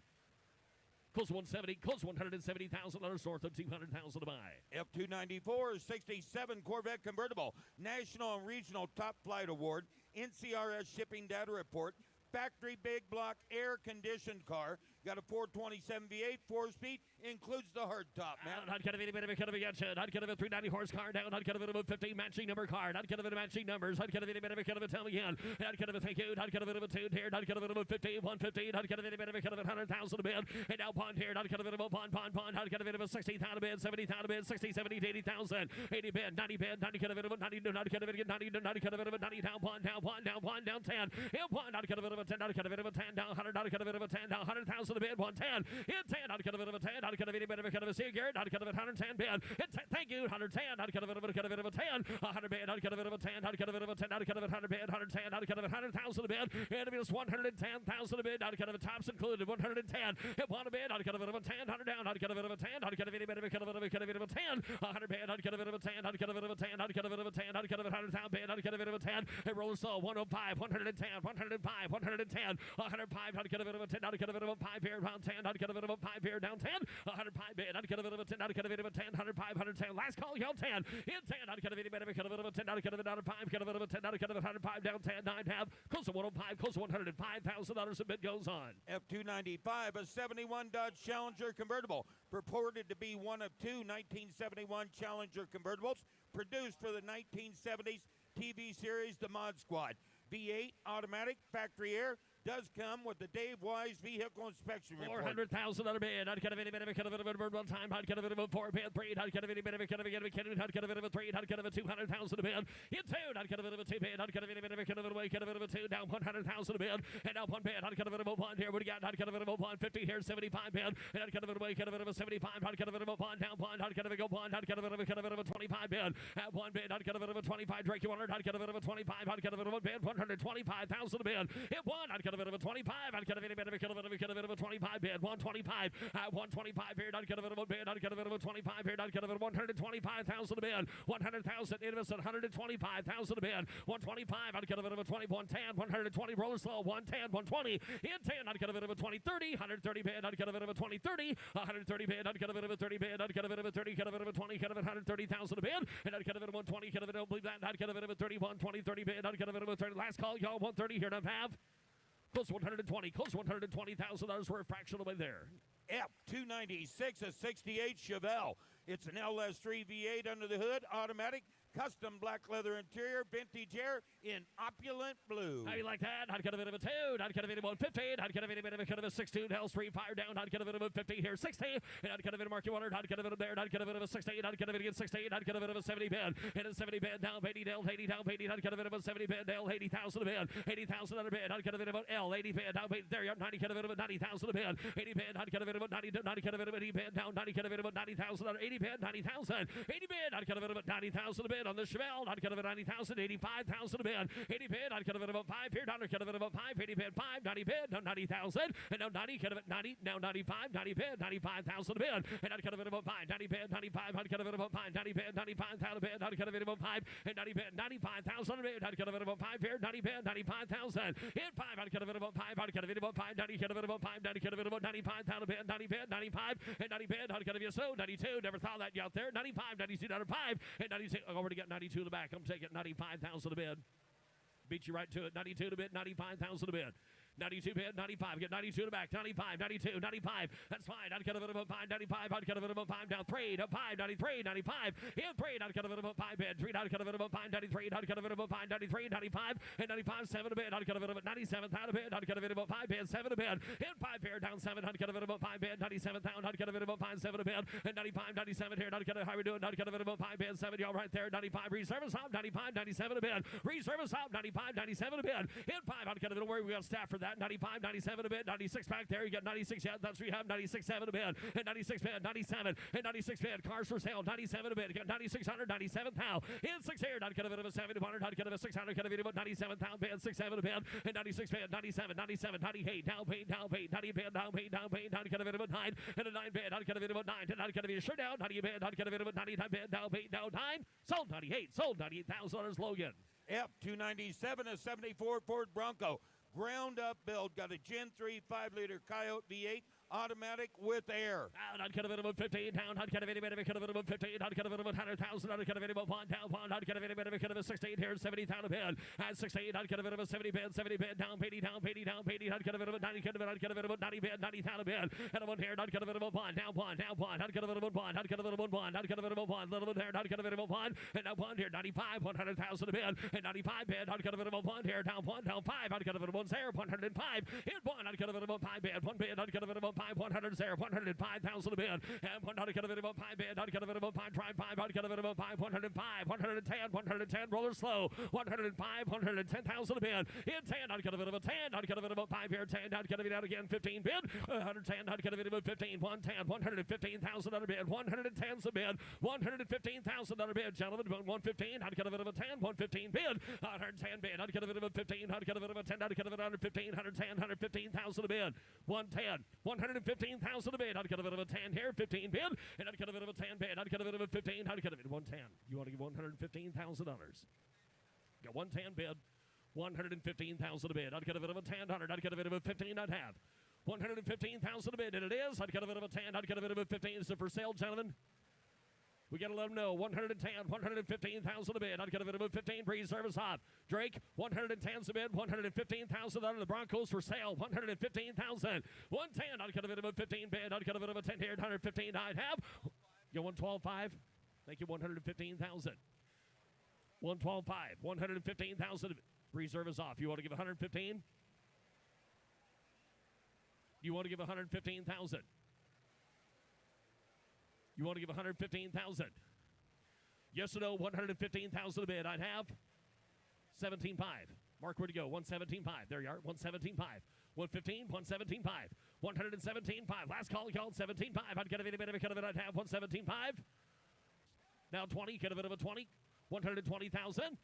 Close 170, close $170,000 north of 200,000 to buy. F-294 67 Corvette convertible, National and Regional Top Flight Award, NCRS Shipping Data Report, factory big block air conditioned car. Got a 427 V8, 4-speed, includes the hard top, man. I'd cut of it, I'd cut of it, I'd cut of it 390 horse car down, I'd cut of it about 15 matching number card, I'd cut of it matching numbers, I'd cut of it, I'd cut of it, tell me again, I'd cut of it, thank you, I'd cut of it about 2 here, I'd cut of it about 15, 115, I'd cut of it, I'd cut of it 100,000 a bid, and now pond here, I'd cut of it about pond, I'd cut of it about 60,000 a bid, 70,000 a bid, 60, 70, 80,000, 80 bid, 90 bid, 90 cut of it about 90, 90 cut of it, 90, 90 cut of it about 90, down pond, down 10, hill pond, I'd cut of it about 10, I'd cut of it about 10, down 100, I'd cut of it about 10, down 100,000 a bid, 110, in 10, I'd cut of it about 10, I'd cut of it, I'd cut of it, see Garrett, I'd cut of it 110 bid, thank you, 110, I'd cut of it, cut of it about 10, 100 bid, I'd cut of it about 10, I'd cut of it about 10, I'd cut of it 100 bid, 110, I'd cut of it 100,000 a bid, and it was 110,000 a bid, I'd cut of it tops included, 110, hit one a bid, I'd cut of it about 10, 100 down, I'd cut of it about 10, I'd cut of it, cut of it about 10, 100 bid, I'd cut of it about 10, I'd cut of it about 10, I'd cut of it about 10, I'd cut of it 100,000 bid, I'd cut of it about 10, and rolling slow, 105, 110, 105, 110, 105, I'd cut of it about 10, I'd cut of it about 5 here, around 10, I'd cut of it about 5 here, down 10, 105 bid, I'd cut of it about 10, I'd cut of it about 10, 105, 110, last call, y'all 10, in 10, I'd cut of it, I'd cut of it about 10, I'd cut of it out of 5, cut of it about 10, I'd cut of it 105, down 10, 9 half, close to 105, close to $105,000 a bid goes on. F-295, a 71 Dodge Challenger convertible, purported to be one of 2 1971 Challenger convertibles produced for the 1970s TV series The Mod Squad. V8 automatic factory air, does come with the Dave Wise vehicle inspection report. 400,000 on a bid. I'd cut of any bit of a cut of it about 1 time. I'd cut of it about 4 bid. 3. I'd cut of any bit of a cut of it. I'd cut of it about 3. I'd cut of it 200,000 a bid. In 2. I'd cut of it about 2 bid. I'd cut of any bit of a cut of it away. Cut of it about 2. Down 100,000 a bid. And down 1 bid. I'd cut of it about 1 here. What do you got? I'd cut of it about 150 here. 75 bid. And I'd cut of it away. Cut of it about 75. I'd cut of it about 1 down 1. I'd cut of it go 1. I'd cut of it about 25 bid. At 1 bid. I'd cut of it about 25. Drake, you wanted. I'd cut of it about 25. I'd cut of it about bid. 125,000 a bid. Hit 1. I'd cut of it about 25. I'd cut of any bit of a cut of it about 25 bid. 125. At 125 here. I'd cut of it about bid. I'd cut of it about 25 here. I'd cut of it 125,000 a bid. 100,000 innocent. 125,000 a bid. 125. I'd cut of it about 20. 110. 120. Rolling slow. 110. 120. In 10. I'd cut of it about 20. 30. 130 bid. I'd cut of it about 20. 30. 130 bid. I'd cut of it about 30 bid. I'd cut of it about 30. Cut of it about 20. Cut of it 130,000 a bid. And I'd cut of it about 120. Cut of it. Don't believe that. I'd cut of it about 31. 20. 30 bid. I'd cut of it about 30. Last call. Y'all 130 here. Don't have. Close 120. Close $120,000 worth fraction away there. F-296, a 68 Chevelle. It's an LS3 V8 under the hood, automatic, custom black leather interior, vintage air in opulent blue. How you like that? I'd cut a bit of a 2. I'd cut a bit of a 15. I'd cut a bit of a cut of a 16. Hell Street fire down. I'd cut a bit of a 50 here, 60. And I'd cut a bit of Mark 100. I'd cut a bit of there. I'd cut a bit of a 16. I'd cut a bit against 16. I'd cut a bit of a 70 bid. And a 70 bid down, 80 down, 80 down, 80. I'd cut a bit of a 70 bid down, 80,000 a bid. 80,000 on a bid. I'd cut a bit of an L, 80 bid down, 80 there. 90 cut a bit of a 90,000 a bid. 80 bid. I'd cut a bit of a 90 cut a bit of a 80 bid down, 90 cut a bit of a 90,000 on 80 bid, 90,000. 80 bid. I'd cut a bit of a 90,000 a bid on the Chevelle. I'd cut a bit of 90,000, 85,000 a bid. 80 bid. I'd cut a bit of a 5 here. Down. Cut a bit of a 5. 80 bid. 5. 90 bid. Now 90,000. And now 90. Cut a bit 90. Now 95. 90 bid. 95,000 a bid. And I'd cut a bit of a 5. 90 bid. 95. I'd cut a bit of a 5. 90 bid. 95,000 a bid. I'd cut a bit of a 5. And 90 bid. 95,000 a bid. I'd cut a bit of a 5 here. 90 bid. 95,000. In 5. I'd cut a bit of a 5. I'd cut a bit of a 5. 90. Cut a bit of a 5. 90. Cut a bit of a 95,000 a bid. 90 bid. 95. And 90 bid. I'd cut a bit of so 92. Never thought that you out there. 95. 92. 95. And 92. I already got 92 in the back. I'm taking 95,000 a bid. Beat you right to it. 92 to bid, 95,000 a bid. 92 bid, 95. Get 92 to the back. 95, 92, 95. That's fine. I'd cut a bit of a 5, 95. I'd cut a bit of a 5 down 3 to 5, 93, 95. In 3, I'd cut a bit of a 5 bid. 3, I'd cut a bit of a 5, 93. I'd cut a bit of a 5, 93, 95. And 95, 7 a bid. I'd cut a bit of a 97 pound a bid. I'd cut a bit of a 5 bid, 7 a bid. In 5 here, down 7. I'd cut a bit of a 5 bid, 97 pound. I'd cut a bit of a 5, 7 a bid. And 95, 97 here. I'd cut a how we doing? I'd cut a bit of a 5 bid, 7. Y'all right there. 95 reserve stop, 95, 97 a bid. Reserve stop, 95, 97 a bid. In 5, I'd cut a bit of where we got staff for that. that. 95, 97 a bid. 96 back there. You got 96. Yeah, that's what you have. 96, 7 a bid. And 96 bid. 97. And 96 bid. Cars for sale. 97 a bid. You got 9,600. 97 pound. In 6 here. Not kind of a 700. Not kind of a 600. Kind of about 97 pound bid. 6, 7 a bid. And 96 bid. 97. 97. 98. Down paid. Down paid. 90 bid. Down paid. Down paid. Not kind of about 9. And a 9 bid. Not kind of about 9. Not kind of a sure down. 90 bid. Not kind of about 99 bid. Down paid. Down 9. Sold 98. Sold 98,000 Logan. F297, a 74 Ford Bronco. Ground up build. Got a Gen 3 5-liter Coyote V8. Automatic with air. Down, I'd cut a bit about 15. Down, I'd cut a bit about 15. I'd cut a bit about 100,000. I'd cut a bit about one. Down, one. I'd cut a bit about 16 here. 70,000 bid. At 16, I'd cut a bit about 70 bid. 70 bid. Down, 80, down, 80, down, 80. I'd cut a bit about 90. I'd cut a bit about 90 bid. 90,000 bid. And a one here. I'd cut a bit about one. Down, one. Down, one. I'd cut a bit about one. I'd cut a bit about one. I'd cut a bit about one. Little bit there. I'd cut a bit about one. And now one here. 95. 100,000 bid. And 95 bid. I'd cut a bit about one here. Down, one. Down, five. I'd cut a bit about 105. In one. I'd cut a bit about 5 bid. 1 bid. I'd cut a bit about 5. 100 there. 105,000 a bid. And one out of about 5 bid. Out of about 5. Try 5. Out of about 5. 105. 110. 110. Roller slow. 105. 110,000 a bid. In 10. Out of about 10. Out of about 5 here. 10. Out of it out again. 15 bid. 110. Out of about 15. 110. 115,000 a bid. 110's a bid. 115,000 a bid. Gentlemen, 115. Out of about 10. 115 bid. 110 bid. Out of about 15. Out of about 10. Out of about 115. 110. 115,000 a bid. 110. 115,000 a bid. I'd cut a bit of a 10 here, 15 bid, and I'd cut a bit of a 10 bid. I'd cut a bit of a 15. I'd cut a bit 110. You want to give $115,000? Got 110 bid, 115,000 a bid. I'd cut a bit of a 10. I'd cut a bit of a 15. I'd have 115,000 a bid, and it is. I'd cut a bit of a 10. I'd cut a bit of a 15. Is it for sale, gentlemen? We got to let them know. 110, 115,000 a bid. I'd get a bit of a 15. Breeze service off. Drake, 110's a bid. 115,000 out of the Broncos for sale. 115,000. 110. I'd get a bit of a 15 bid. I'd get a bit of a 10 here. 115. I'd have. Get 112.5. Thank you. 115,000. 112.5. 115,000. Breeze service off. You want to give 115? You want to give 115,000? You want to give 115,000? Yes or no? 115,000 a bid. I'd have 17.5. Mark, where'd you go? 117.5. There you are. 117.5. 115. 117.5. 117.5. Last call. Called 17.5. I'd get a bit of it. I'd have 117.5. Now 20. Get a bit of a 20. 120,000.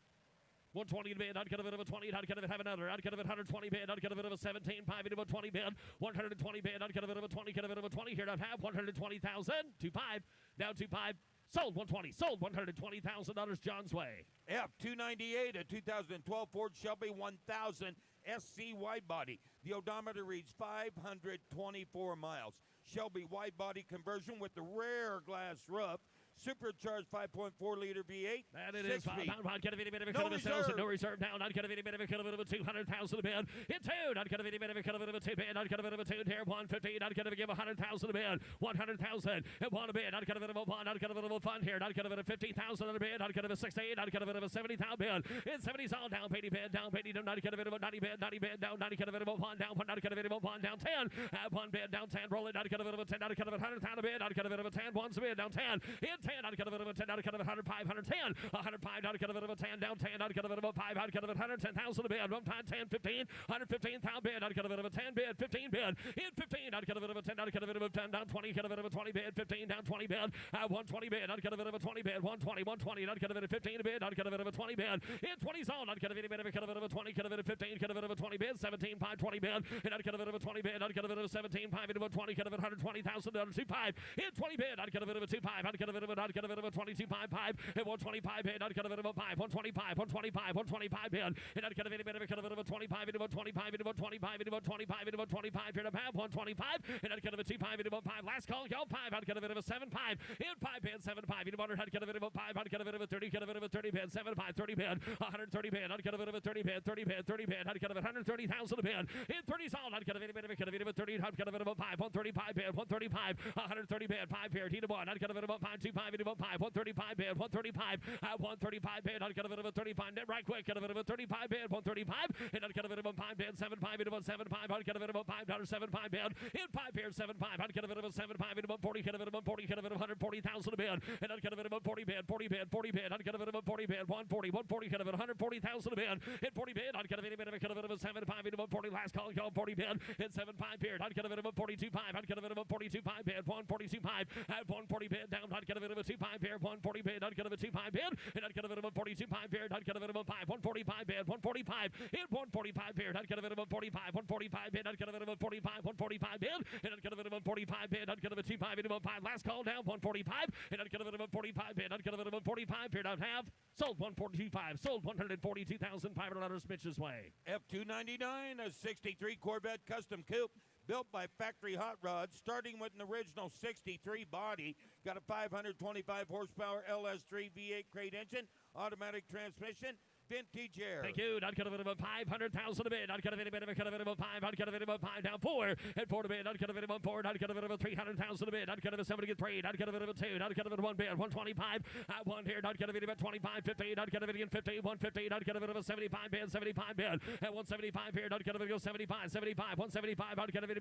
120 bid. I'd get a bit of a 20. I'd get a bit have another. I'd get a bit 120 bid. I'd get a bit of a 17. 5 into a 20 bid. 120 bid. I'd get a bit of a 20. Get a bit of a 20 here. I'd have 120,000. 25. Now 25. Sold 120. Sold $120,000 John's way. F298, a 2012 Ford Shelby 1000 SC wide body. The odometer reads 524 miles. Shelby wide body conversion with the rare glass roof. Supercharged 5.4-liter V8. That it is. I'd get a bit of a cut of a thousand. No reserve down. I'd get a bit of a cut of a 200,000 a bid. In two. I'd get a bit of a cut of a 2 bid. I'd get a bit of a 2 here. 115. I'd get a give 100,000 a bid. 100,000 and 1 a bid. I'd get a bit of a 1. I'd get a bit of a fun here. I'd get a bit of 50,000 a bid. I'd get a bit of 16. I'd get a bit of a 70,000 bid. In 70's all down. 80 bid. Down 80. Down. I'd get a bit of a 90 bid. 90 bid. Down. 90. Get a bit of a 1 down. 1. I'd get a bit of a 1 down 10. 1 bid. Down 10. Roll it. I'd get a bit of a 10. I'd get a bit of 100,000 a bid. I'd get a bit of a 10. 1's a bid. Down 10. In 10. I'd get a bit of a 10. I'd get a bit of 105, 110, 105. I'd get a bit of a 10 down 10. I'd get a bit of a 5. I'd get a bit of 110,000 a bid. 1 5 10 15 115,000 bid. I'd get a bit of a 10 bid. 15 bid. In 15. I'd get a bit of a 10. I'd get a bit of a 10 down 20. Get a bit of a 20 bid. 15 down 20 bid. 120 bid. I'd get a bit of a 20 bid. 120 120. I'd get a bit of 15 bid. I'd get a bit of a 20 bid. In 20 zone. I'd get a bit of a 20. Get a bit of 15. Get a bit of a 20 bid. 17 5 20 bid. And I'd get a bit of a 20 bid. I'd get a bit of a 17 5 into a 20. Get a bit of 120,000 down 2 5. In 20 bid. I'd get a bit of a 2 5. I'd get a bit of a 22 5 5. And 125 bid. I'd get a bit of a 5. 125 125 bid. And I'd get a bit of a 25 into a 25 into a 25 into a 25 into a 25 here to have 125. And I'd get a 2 5 into a 5. Last call. Go 5. I'd get a bit of a 7 5. In 5 bid. 7 5 into 100. I'd get a bit of a 5. I'd get a bit of a 30. Get a bit of a 30 bid. 7 5 30 bid. 130 bid. I'd get a bit of a 30 bid. 30 bid. 30 bid. I'd get a bit 130,000 a bid. In 30's all. I'd get a bit of a 30. I'd get a bit of a 5. 135 bid. 135. 130 bid. 5 here. T to 1. I'd get a bit of a 5 2 135 into 15, 135 bid, 135, 135 bid, I'd get a bit of a 35 net right quick, get a bit of a 35 bid, 135, and I'd get a bit of a 5 bid, 75 into 175, I'd get a bit of a $5.75 bid, in 5 here, 75, I'd get a bit of a 75 into 140, get a bit of a 40, get a bit of 140,000 a bid, and I'd get a bit of a 40 bid, 40 bid, 40 bid, I'd get a bit of a 40 bid, 140, 140, get a bit of 140,000 a bid, in 40 bid, I'd get a bit of a 75 into 140, last call, 40 bid, in 75 bid, I'd get a bit of a 42.5, I'd get a bit of a 42.5 bid, 142.5, at 140 bid down, I'd get a bit of a 2.5 bid, 140 bid, I'd get a bit of a 2.5 bid, and I'd get a bit of a 42.5 bid, I'd get a bit of a 5, 145 bid, 145, in 145 bid, I'd get a bit of a 45, 145 bid, I'd get a bit of a 45, 145 bid, and I'd get a bit of a 45 bid, I'd get a bit of a 2.5 into a 5, last call down, 145, and I'd get a bit of a 45 bid, I'd get a bit of a 45 bid, I'd have sold 142.5, sold $142,500 Mitch's way. F299, a 63 Corvette custom coupe. Built by Factory Hot Rods, starting with an original 63 body. Got a 525 horsepower LS3 V8 crate engine, automatic transmission, vintage air. Thank you. I'd get a bit of a 500,000 a bid. I'd get a bit of a 5. I'd get a bit of a 5 down 4. And 4 to bid. I'd get a bit of a 4. I'd get a bit of a 300,000 a bid. I'd get a bit of a 7 to get 3. I'd get a bit of a 2. I'd get a bit of 1 bid. 125. At 1 here. I'd get a bit of a 25, 50. I'd get a bit of 50. 150. I'd get a bit of a 75 bid. 75 bid. At 175 here. I'd get a bit of a 75. 75. 175. I'd get a bit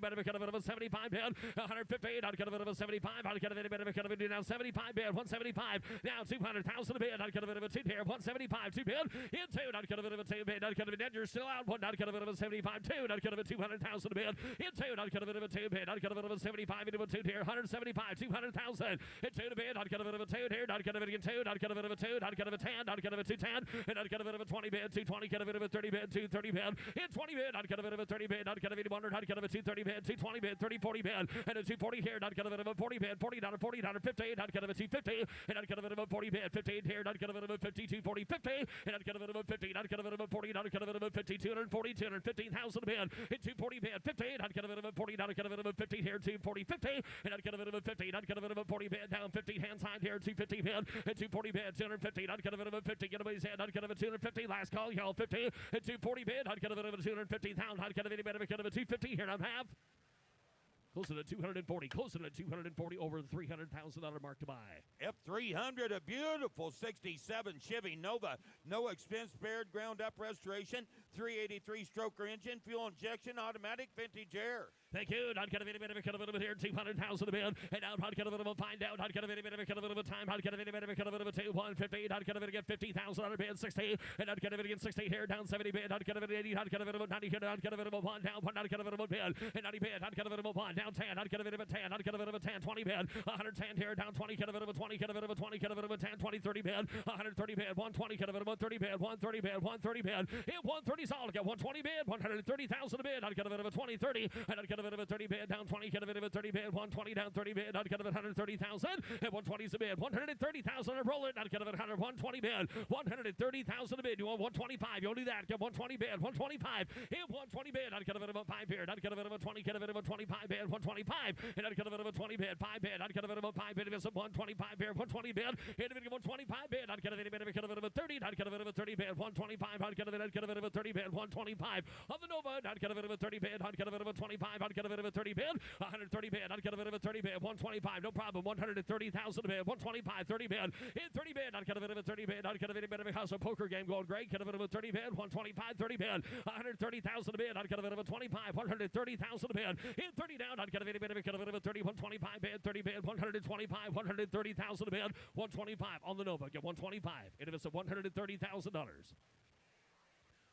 of a 75 bid. 150. I'd get a bit of a 75. I'd get a bit of a now 75 bid. 175. Now 200,000 a bid. I'd get a bit of a 2 here. 175. 2 bid. In 2. I'd get a bit of a 2 bid. I'd get a bit of you're still out. 1. I'd get a bit of a 75. 2. I'd get a bit of 200,000 a bid. In 2. I'd get a bit of a 2 bid. I'd get a bit of a 75 into a 2 here. 175. 200,000. In 2 to bid. I'd get a bit of a 2 here. I'd get a bit of a 2. I'd get a bit of a 2. I'd get a bit of a 10. I'd get a bit of a 210. And I'd get a bit of a 20 bid. 220. Get a bit of a 30 bid. 230 bid. In 20 bid. I'd get a bit of a 30 bid. I'd get a bit of 100. I'd get a bit of a 230 bid. 220 bid. 30 40 bid. And a 240 here. I'd get a bit of a 40 bid. $40. $40. 50. I'd get a bit of a 250. And I'd get a bit of a 40 bid. 15 here. I'd get a bit of a 50. 240. 50. And I'd get a bit of a 15. I'd get a bit of a 40. I'd get a bit of a 50. 240. 215,000 bid. In 240 bid. 15. I'd get a bit of a 40. I'd get a bit of a 50 here. 240. 50. And I'd get a bit of a 50. I'd get a bit of a 40 bid down 50 hand side here. 250 bid. And 240 bid. 250. I'd get a bit of a 50. Get away his head. I'd get a bit of a 250. Last call. Y'all 50. And 240 bid. I'd get a bit of a 250,000. I'd get a bit of a 250 here. And I'm half. Closer to 240. Closer to 240 over the $300,000 mark to buy. F300, a beautiful 67 Chevy Nova. No expense spared, ground up restoration. 383 stroker engine, fuel injection, automatic, vintage air. Thank you. I'd get a bit of here. 200,000 a bid. And out. I'd get a bit of a find out. I'd get a bit of a time. I'd get a bit of a 2. 150. I'd get a bit of 50,000 on a bid. 60. And I'd get a bit of 60 here. Down 70 bid. I'd get a bit of 80. I'd get a bit of a 90 here. I'd get a bit of a 1 down. 1. I'd get a bit of a bid. And 90 bid. I'd get a bit of a 1 down 10. I'd get a bit of a 10. I'd get a bit of a 10. 20 bid. 110 here. Down 20. Get a bit of a 20. Get a bit of a 20. Get a bit of a 10. 20. 30 bid. 130 bid. 120. Get a bit of a 30 bid. 130 bid. 130 bid. In 130 solid. Get 120 bid. 130,000 a bid. I'd get a bit of a 20. 30. And I'd get a bit of a 30 bid. Down 20. Get a bit of a 30 bid. 120 down 30 bid. I'd get a bit 130,000. And 120 is a bid. 130,000 and roll it. I'd get a bit 120 bid. 130,000 a bid. You want 125? You'll do that. Get 120 bid. 125. And 120 bid. I'd get a bit of a 5 bid. I'd get a bit of a 20. Get a bit of a 25 bid. 125. And I'd get a bit of a 20 bid. 5 bid. I'd get a bit of a 5 bid. If it's a 125 bid. 120 bid. And if it's a 125 bid. I'd get a bit of a 30. I'd get a bit of a 30 bid. 125. I'd get a bit of a 30 bid. 125. On the Nova. I'd get a bit of a 30 bid. I'd get a bit of a 25. I'd get a bit of a 30 bid. 130 bid. I'd get a bit of a 30 bid. 125. No problem. 130,000 a bid. 125. 30 bid. In 30 bid. I'd get a bit of a 30 bid. I'd get a bit of a house of poker game going great. Get a bit of a 30 bid. 125. 30 bid. 130,000 a bid. I'd get a bit of a 25. 130,000 a bid. In 30 down. I'd get a bit of a 30. 125 bid. 30 bid. 125. 130,000 a bid. 125 on the Nova. Get 125. And if it's a $130,000.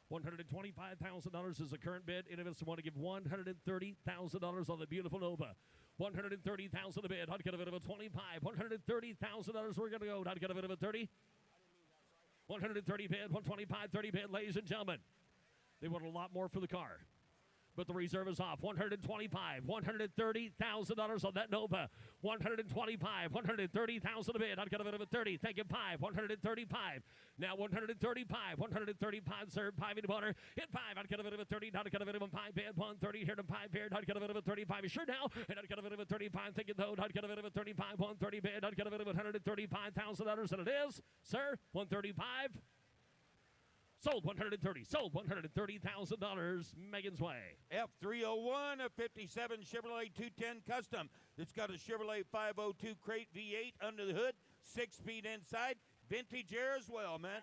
$125,000 is the current bid. And if it's want to give $130,000 on the beautiful Nova, $130,000 a bid. I'd get a bit of a 25. $130,000. We're going to go. I'd get a bit of a 30. 130 bid. 125. 30 bid. Ladies and gentlemen, they want a lot more for the car. But the reserve is off. 125, $130,000 on that Nova. 125, 130,000 a bid. I'd get a bit of a 30. Thank you, 5, 135. Now 135, 135, sir. 5 into water. Hit 5. I'd get a bid of a 30. I'd get a bit of a 5 bid. 130 here to 5 bid. I'd get a bit of a 35. Sure now. And I'd get a bit of a 35. Thinking though. I'd get a bit of a 35. 130 bid. I'd get a bit of $135,000. And it is, sir, 135. Sold 130. Sold $130,000. Megan's way. F301, a 57 Chevrolet 210 Custom. It's got a Chevrolet 502 crate V8 under the hood. 6 speed inside. Vintage air as well, man.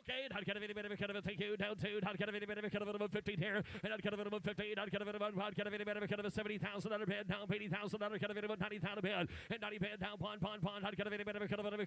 Okay, not kind of any bit of a kind of a thank you down to not kind of any bit of a kind of a 15 here, and not kind of a 15, not kind of a kind of any bit of a kind of a $70,000 bid down, $80,000 kind of a $90,000 bid, and 90 bid down, pond, not kind of any bit of a kind of a 90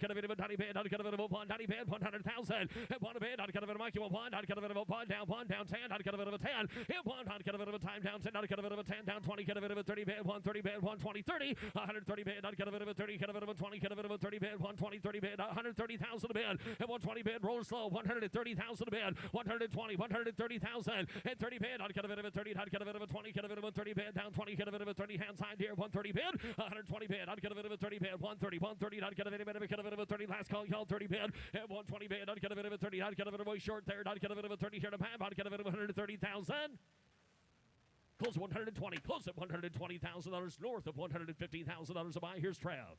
bid, not kind of a pond, 90 bid, 100,000, and pond bid, not kind of a monkey pond, not kind of a pond down 10, not kind of a 10, and pond, not kind of a time down 10, not kind of a 10 down 20, kind of a 30 bid, 130 bid, 120, 30, 130 bid, not kind of a 30, kind of a 20, kind of a 30 bid, 120, 30 bid, 130,000 bid, and 120 bid, roll slow, 130,000 bid, 120, 130,000, and 30 bid, not kind of a 30, not kind of a 20, kind of a 30 bid, down 20, kind of a 30 hand side here, 130 bid, 120 bid, not kind of a 30 bid, 130, 130, not kind of a kind of a 30, last call, y'all 30 bid, and 120 bid, not kind of a 30, not kind of a way short there, not kind of a 30 here to Pam, not kind of a 130,000. Close at 120, close at $120,000, north of $150,000 a buy. Here's Trav.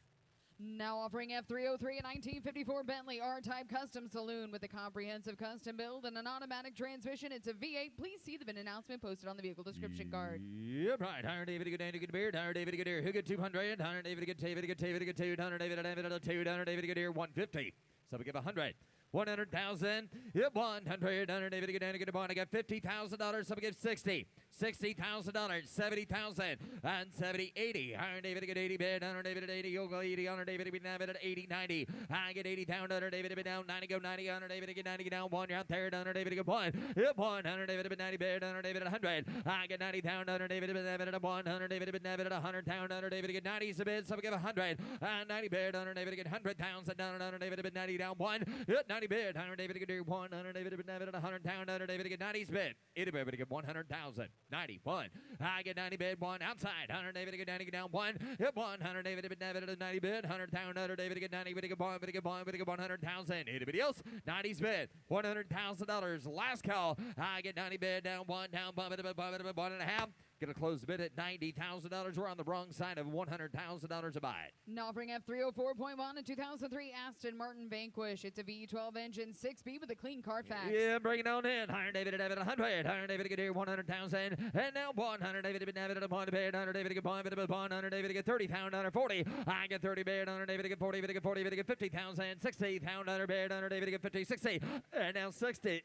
Now offering F303, a 1954 Bentley R-Type Custom Saloon with a comprehensive custom build and an automatic transmission. It's a V8. Please see the VIN announcement posted on the vehicle description card. Yep, right. Hunter David, good Andy, good beard. Hunter David, good ear. Who get 200? Hunter David, good David, good David, good 2. Hunter David, David, 2. Hunter David, good ear. 150. So we give 100. 100,000. Yep, 100. Hunter David, good Andy, good bond. I got $50,000. So we give 60. $60,000. 70,000. And 70, 80. Hunter David, good 80 bid. Hunter David, 80. You'll go 80. Hunter David, bid 80, 90. I get 80 down. Hunter David, bid down 90. Go 90. Hunter David, get 90. Get down 1. You're out there. Hunter David, good 1. Yep, 1. Hunter David, bid 90 bid. Hunter David, 100. I get 90 down. Hunter David, bid 1. Hunter David, bid 100 down. Hunter David, get 90 is a bid. So we give 100. 90 bid. Hunter David, get 100,000 down. Hunter David, bid 90 down 1. Yep, 90 bid. Hunter David, get 1. Hunter David, bid 100 down. Hunter David, get 90's bid. It'll be get 100,000. 91. I get 90 bid. 1 outside. Hunter David, get 90 down 1. Yep, 1. Hunter David, bid 90 bid. 100 down. Hunter David, get 90 bid. Get 1. Bid get 1. Bid get 100,000. Anybody else? 90's bid. $100,000. Last call. I get 90 bid down 1 down. 1.5. Gonna close the bid at $90,000. We're on the wrong side of $100,000 a buy. Now offering F304.1, a 2003 Aston Martin Vanquish. It's a V12 engine, 6B with a clean Carfax. Yeah, bring it on in. Hunter David, 100. Hunter David, get here 100,000. And now 100 David, David, upon the bid. Hunter David, get bond, Hunter David, get 30,000. Hunter 40. I get 30 bid. Hunter David, get 40. Get 40. Get 50,000. 60,000. Hunter bid. Hunter David, get 50. 60. And now 60.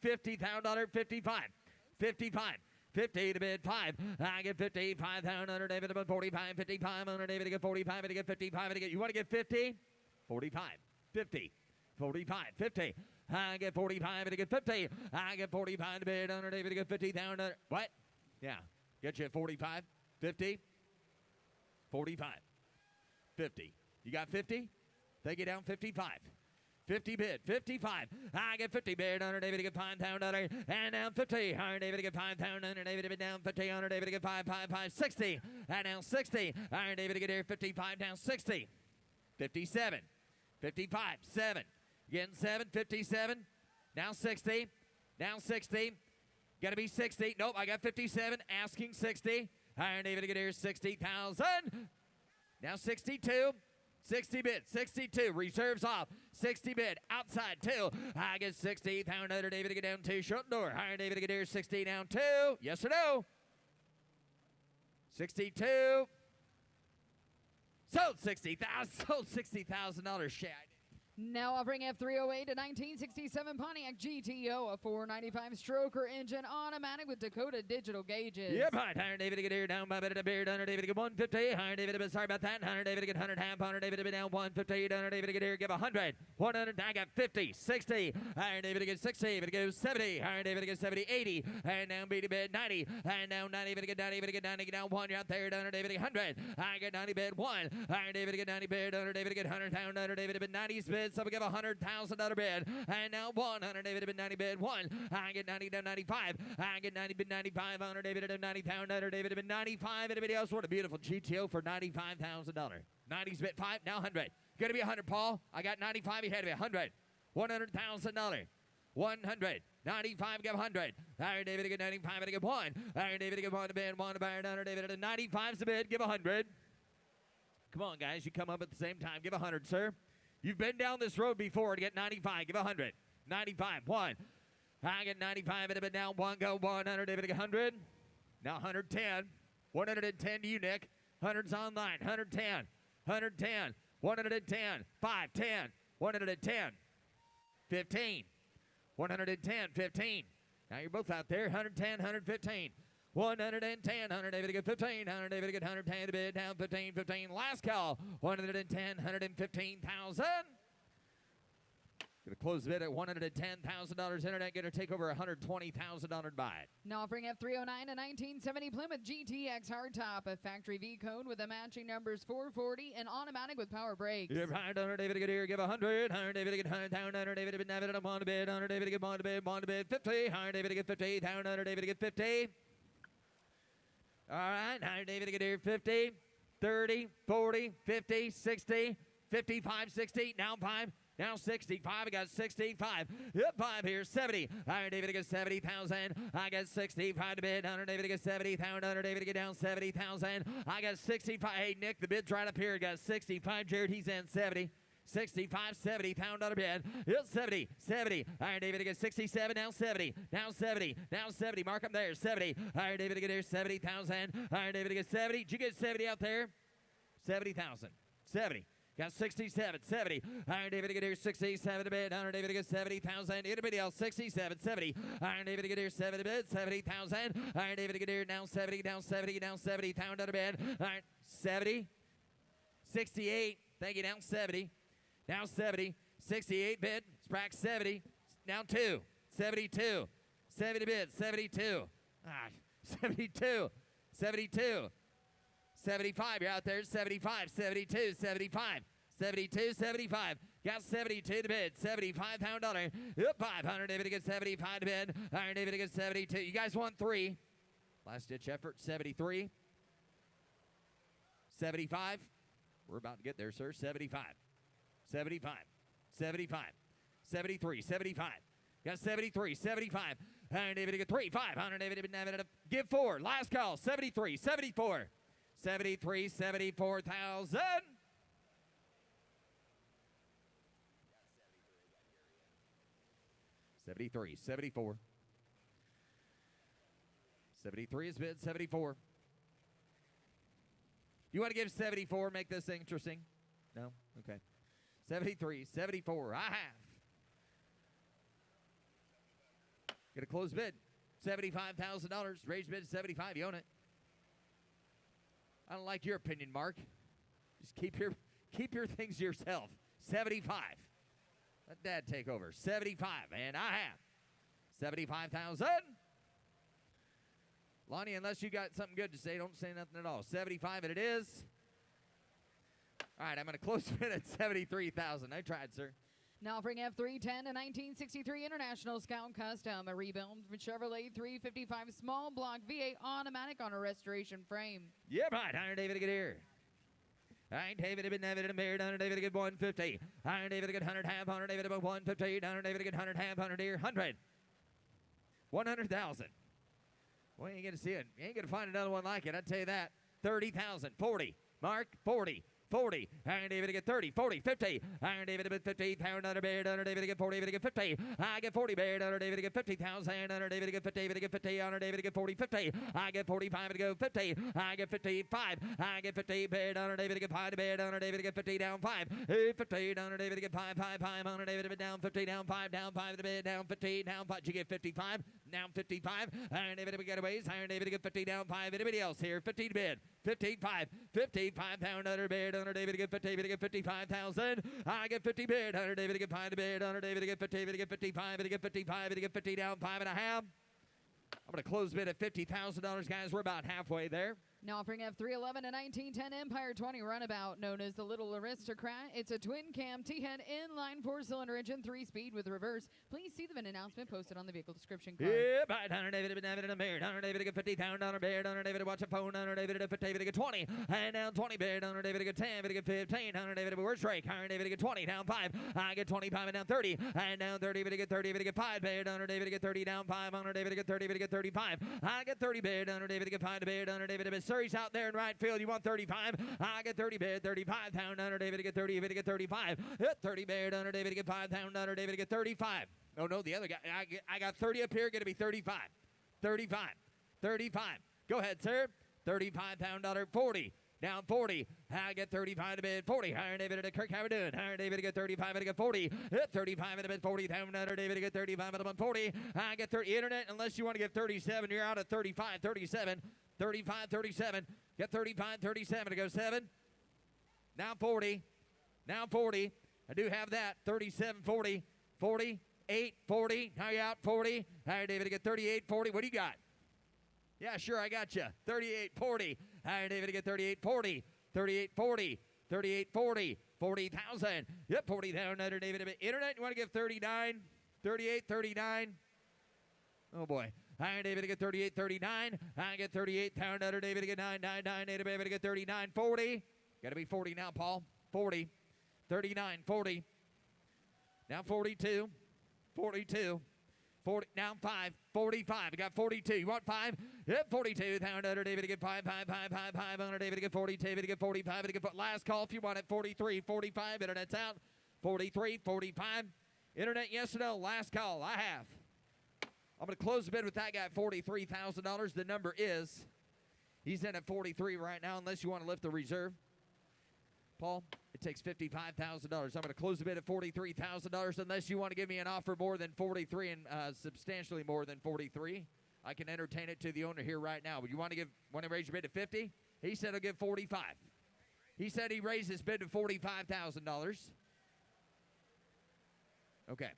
$50,000. 55. 55. 50 to bid 5. I get 55,000 under David about 45, 55 under David to get 45, and to get 55, and to get, you want to get 50? 45, 50, 45, 50. I get 45 and to get 50. I get 45 to bid under David to get 50,000. What? Yeah. Get you at 45, 50, 45, 50. You got 50? Take it down 55. 50 bid, 55. I get 50 bid, under David to get 5,000, and down 50. Under David to get 5,000, under David to get down 50, under David to get 5, 60. And down 60. Under David to get here 55, down 60. 57, 55, 7. Getting 7, 57. Now 60. Down 60. Got to be 60. Nope, I got 57. Asking 60. Under David to get here 60,000. Now 62. 60 bid, 62, reserves off, 60 bid, outside 2. I get 60, pound under David to get down 2, shut door. Higher David to get here, 60 down 2. Yes or no? 62. Sold $60,000 share. Now offering F308, a 1967 Pontiac GTO, a 495 stroker engine, automatic with Dakota digital gauges. Yep, right. Higher David to get here down by a bit of a beard. Under David to get 150. Higher David, sorry about that. Higher David to get 100 half. Under David to be down 150. Under David to get here, give 100. 100. I got 50. 60. Higher David to get 60. David to get 70. Higher David to get 70. 80. And down B to bid 90. And down 90. David to get 90. David to get 90. Get down 1. You're out there. Under David to get 100. I get 90 bid 1. Higher David to get 90 bid. Under David to get 100 down. Under David to bid 90's bid. So we give $100,000 bid. And now 100 David bid 90 bid 1. I get 90 down 95. I get 90 bid 95. 100 David bid 90 pound. 100 David bid 95. Anybody else want a beautiful GTO for $95,000? 90's bid 5. Now 100. Gonna be 100, Paul. I got 95. You had to be 100. $100,000. 100. 95, give 100. Iron David to get 95, to get 1. Iron David to get 1 to bid, 1 to buy, Iron David to 95's the bid, give 100. Come on, guys, you come up at the same time, give 100, sir. You've been down this road before to get 95, give 100. 95, 1. I get 95, and a bit down, 1, go 100, David to get 100. Now 110. 110 to you, Nick. 100's online, 110. 110, 110, 5, 10, 110, 15, 110, 15. Now you're both out there, 110, 115. 110, 100, 15, 100, 110 to bid, down 15, 15. Last call, 110, 115,000. Going to close the bid at $110,000. Internet going to take over $120,000 to buy it. Now offering F309 a 1970 Plymouth GTX hardtop, a factory V code with the matching numbers 440 and automatic with power brakes. Give 100, David, get here, give 100, 100, David, get 100, 100, David, get 100, on to bid, 100, David, get on to bid, on to bid, 50, 100, David, get 50, 100, David, get 50. All right, 100, David, get here, 50, 30, 40, 50, 60, 55, 60, now 5. Now 65, I got 65. Yep, 5 here, 70. 100, David, I got 70,000. I got 65 to bid. 100, David, I got 70,000. 100, David, I get down 70,000. I got 65. Hey, Nick, the bid's right up here. I got 65. Jared, he's in 70. 65, 70, $1,000 bid. It's 70, 70. All right, David, I get 67, now 70. Now 70, now 70. Mark up there, 70. All right, David, I get here, 70,000. All right, David, I get 70. Did you get 70 out there? 70,000. 70. Got 67, 70. All right, David, get here, 67 to bid. 100, David, get 70,000. Anybody else? 67, 70. All right, David, get here, 70 to bid, 70,000. All right, David, get here, now 70, now 70, now 70. $1,000 to bid. All right, 70. 68. Thank you, now 70. Now 70. 68 bid. Sprack 70. Now 2. 72. 70 bid. 72. 72. 72. 75, you're out there, 75, 72, 75, 72, 75. Got 72 to bid, $75,000. Yep, 500, David, get 75 to bid. All right, David, get 72. You guys want 3. Last ditch effort, 73. 75. We're about to get there, sir. 75. 75. 75. 73, 75. Got 73, 75. 100, David, get 3. 500, David, give 4. Last call, 73, 74. 73, 74,000. 73, 74. 73 is bid, 74. You want to give 74, make this interesting? No? Okay. 73, 74, I have. Get a closed bid, $75,000. Raised bid, 75, you own it. I don't like your opinion, Mark. Just keep your things to yourself. 75. Let Dad take over. 75, and I have 75,000. Lonnie, unless you got something good to say, don't say nothing at all. 75, and it is. All right, I'm going to close it at 73,000. I tried, sir. Now offering F310 a 1963 International Scout Custom, a rebuilt Chevrolet 355 small block V8 automatic on a restoration frame. Yeah, right. 100, David, get here. All right, David, David, 100, David, get 150. 100, David, get 100, half, 100, David, 150. 100, David, get 100, half, 100 here, 100. 100,000. Well, you ain't going to see it. You ain't going to find another one like it, I'll tell you that. 30,000, 40. Mark, 40. 40. Iron David to get 30, 40, 50. Iron David to get 50. Under Baird, under David to get 40, David to get 50. I get 40, Baird, under David to get 50,000. Under David to get 50, David to get 50. Under David to get 40, 50. I get 45 to go 50. I get 55. I get 50, Baird, under David to get 5 to Baird, under David to get 50, down 5. 50, under David to get 5, 5, 5. Under David to be down 50, down 5 to the bid, down 50, down 5. Did you get 55? Down 55. Iron David to get away. Iron David to get 50, down 5. Anybody else here? 50 to bid. 55. 55 down under Baird, under David to get 50. To get 55,000. I get 50 bid. 100 David to get 5 to bid. 100 David to get 50. To get 55. To get 55. To get 50 down 5 and a half. I'm going to close bid at $50,000, guys. We're about halfway there. Now offering F311 a 1910 Empire 20 runabout known as the Little Aristocrat. It's a twin cam T-head inline 4-cylinder engine 3-speed with reverse. Please see the VIN announcement posted on the vehicle description card. Yeah, right. 100 David to David and Baird. 100 David to get 50,000 on Baird. 100 David to watch a phone. 100 David to 50 David to get 20. And down 20 Baird. 100 David to get 10. David to get 15. 100 David to where's Drake? 100 David to get 20. Down 5. I get 25 and down 30. And down 30 David to get 30. David to get 5 Baird. 100 David to get 30 down 5. 100 David to get 30. David to get 35. I get 30 Baird. 100 David to get 5 to Baird. 100 David to get Surrey's out there in right field. You want 35? I get 30 bid, 35 pound under David to get 30, David to get 35. 30 bid under David to get 5 pound under David to get 35. Oh no, the other guy. I got 30 up here, gonna be 35. 35. 35. Go ahead, sir. 35 pound under 40. Down 40. I get 35 to bid. 40. Higher David to Kirk. How we doing? Higher David to get 35 and I get 40. Hit 35 and a bid. 40. Down under David to get 35 and I'm 40. I get 30. Internet, unless you want to get 37, you're out at 35, 37. 35, 37. Get 35, 37 to go 7. Now 40. Now 40. I do have that. 37, 40. 40. 8, 40. Now you out 40. Higher David to get 38, 40. What do you got? Yeah, sure, I got you. 38, 40. Higher David to get 38, 40. 38, 40. 38, 40. 40,000. Yep, 40 down under David. Internet, you want to give 39? 38, 39. Oh, boy. Higher David to get 38, 39. I get 38 down under David to get 9, 9, 9. David to get 39, 40. Got to be 40 now, Paul. 40. 39, 40. Now 42. 42. 40, now 5, 45. I got 42. You want 5? Yep, 42. Down under David to get 5, 5, 5, 5, 5. Under David to get 40. David to get 45. To get last call if you want it. 43, 45. Internet's out. 43, 45. Internet, yes or no? Last call. I have. I'm going to close the bid with that guy at $43,000. The number is, he's in at 43 right now, unless you want to lift the reserve. Paul, it takes $55,000. I'm going to close the bid at $43,000 unless you want to give me an offer more than 43 and substantially more than 43. I can entertain it to the owner here right now. Would you want to raise your bid to 50? He said he'll give 45. He said he raised his bid to $45,000. Okay.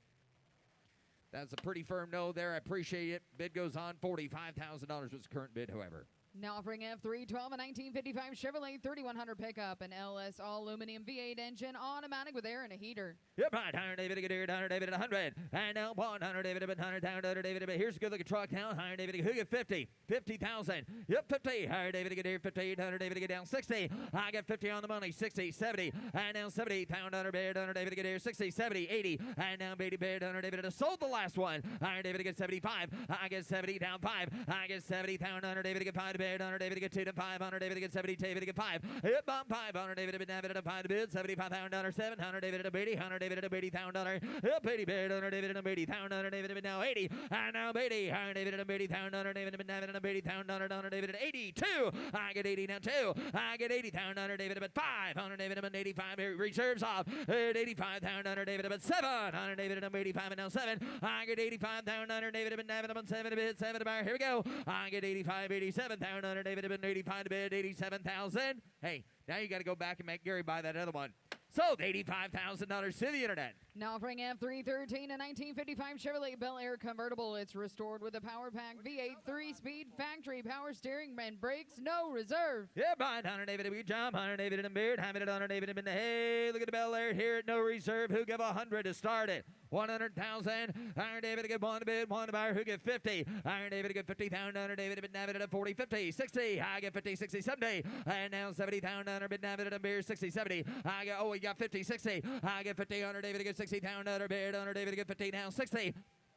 That's a pretty firm no there. I appreciate it. Bid goes on. $45,000 was the current bid, however. Now offering F312, a 1955 Chevrolet 3100 pickup, an LS all-aluminum V8 engine, automatic with air and a heater. Yep, right. 100 David to get here, 100 David at 100. And now 100 David at 100, down 100 David. Here's a good looking truck now. 100 David who get 50. 50,000. Yep, 50. 100 David to get here, 50. 100 David to get down 60. I got 50 on the money. 60, 70. And now 70. Pound 100 bid, 100 David to get here, 60, 70, 80. And now 80 bid, 100 David to sold the last one. 100 David to get 75. I get 70, down 5. I get 70, pound 100 David to get 5 to bid, 100 David to get 2 to 5. 100 David to get 70, David to get 5. Hit bomb 5. 100 David to bid, David to 5 to bid, 75 pound 7. 100 David to 80. 100 David to 80 pound. Yep, 80 bid, 100 David to 80 pound. 100 David to now 80. And now 80. 100 David to 80 pound. 100 David to 80 pound. 100 David to 82. I get 80 now 2. I get 80 pound. 100 David to 5. 100 David to 85. Reserves off. 85 pound. 100 David to 7. 100 David to 85 and now 7. I get 85 pound. 100 David to 7 to bid, 7 to buy. Here we go. I get 85, 87 pound. 100 David to 85 to bid, 87,000. Hey, now you got to go back and make Gary buy that other one. Sold $85,000 to the internet. Now offering F313, a 1955 Chevrolet Bel Air convertible. It's restored with a power pack V8 3-speed factory power steering and brakes, no reserve. Yeah, Brian, 100 David, good job. 100 David and Beard, 100 David and hey, look at the Bel Air here at no reserve. Who give 100 to start it? 100,000. 100 David to get 1 to bid, 1 to buy. Who get 50? 100 David to get 50,000. 100 David to bid, at 40, 50, 60. I get 50, 60, 70. And now 70,000. 100 bid, David and Beard, 60, 70. I get, oh, we got 50, 60. I get 50. 100 David to get 60,000. 100 bid, 100 David to get 50 now, 60.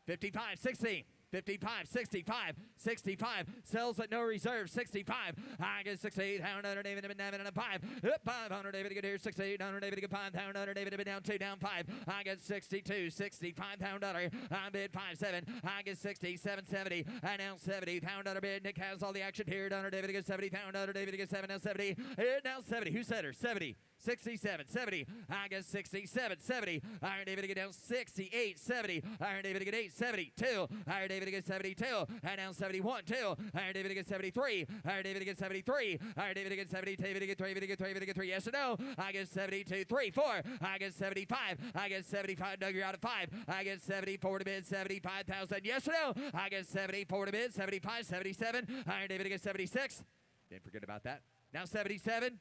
55, 60. 55, 65, 65, sells at no reserve, 65. I get 68, 100 David to 9 and a 5. 500 David to get here, 68, 100 David to get 5, 100 David to be down 2, down 5. I get 62, 65 pound dollar. I bid 5, 7. I get 60, 7, 70. I now 70 pound dollar bid. Nick has all the action here. 100 David to get 70, pound dollar David to get 7, now 70. Now 70. Who said her? 70. 67, 70. I get 67, 70. Iron David to get down 68, 70. Iron David to get 8, 72. Iron David to get 72. And down 71, 2. Iron David to get 73. Iron David to get 73. Iron David to get 70. David to get 3. David to get 3. David to get 3. Yes or no? I get 72, 3, 4. I get 75. I get 75. Doug, you're out of 5. I get 74 to bid, 75,000. Yes or no? I get 74 to bid, 75, 77. Iron David to get 76. Didn't forget about that. Now 77.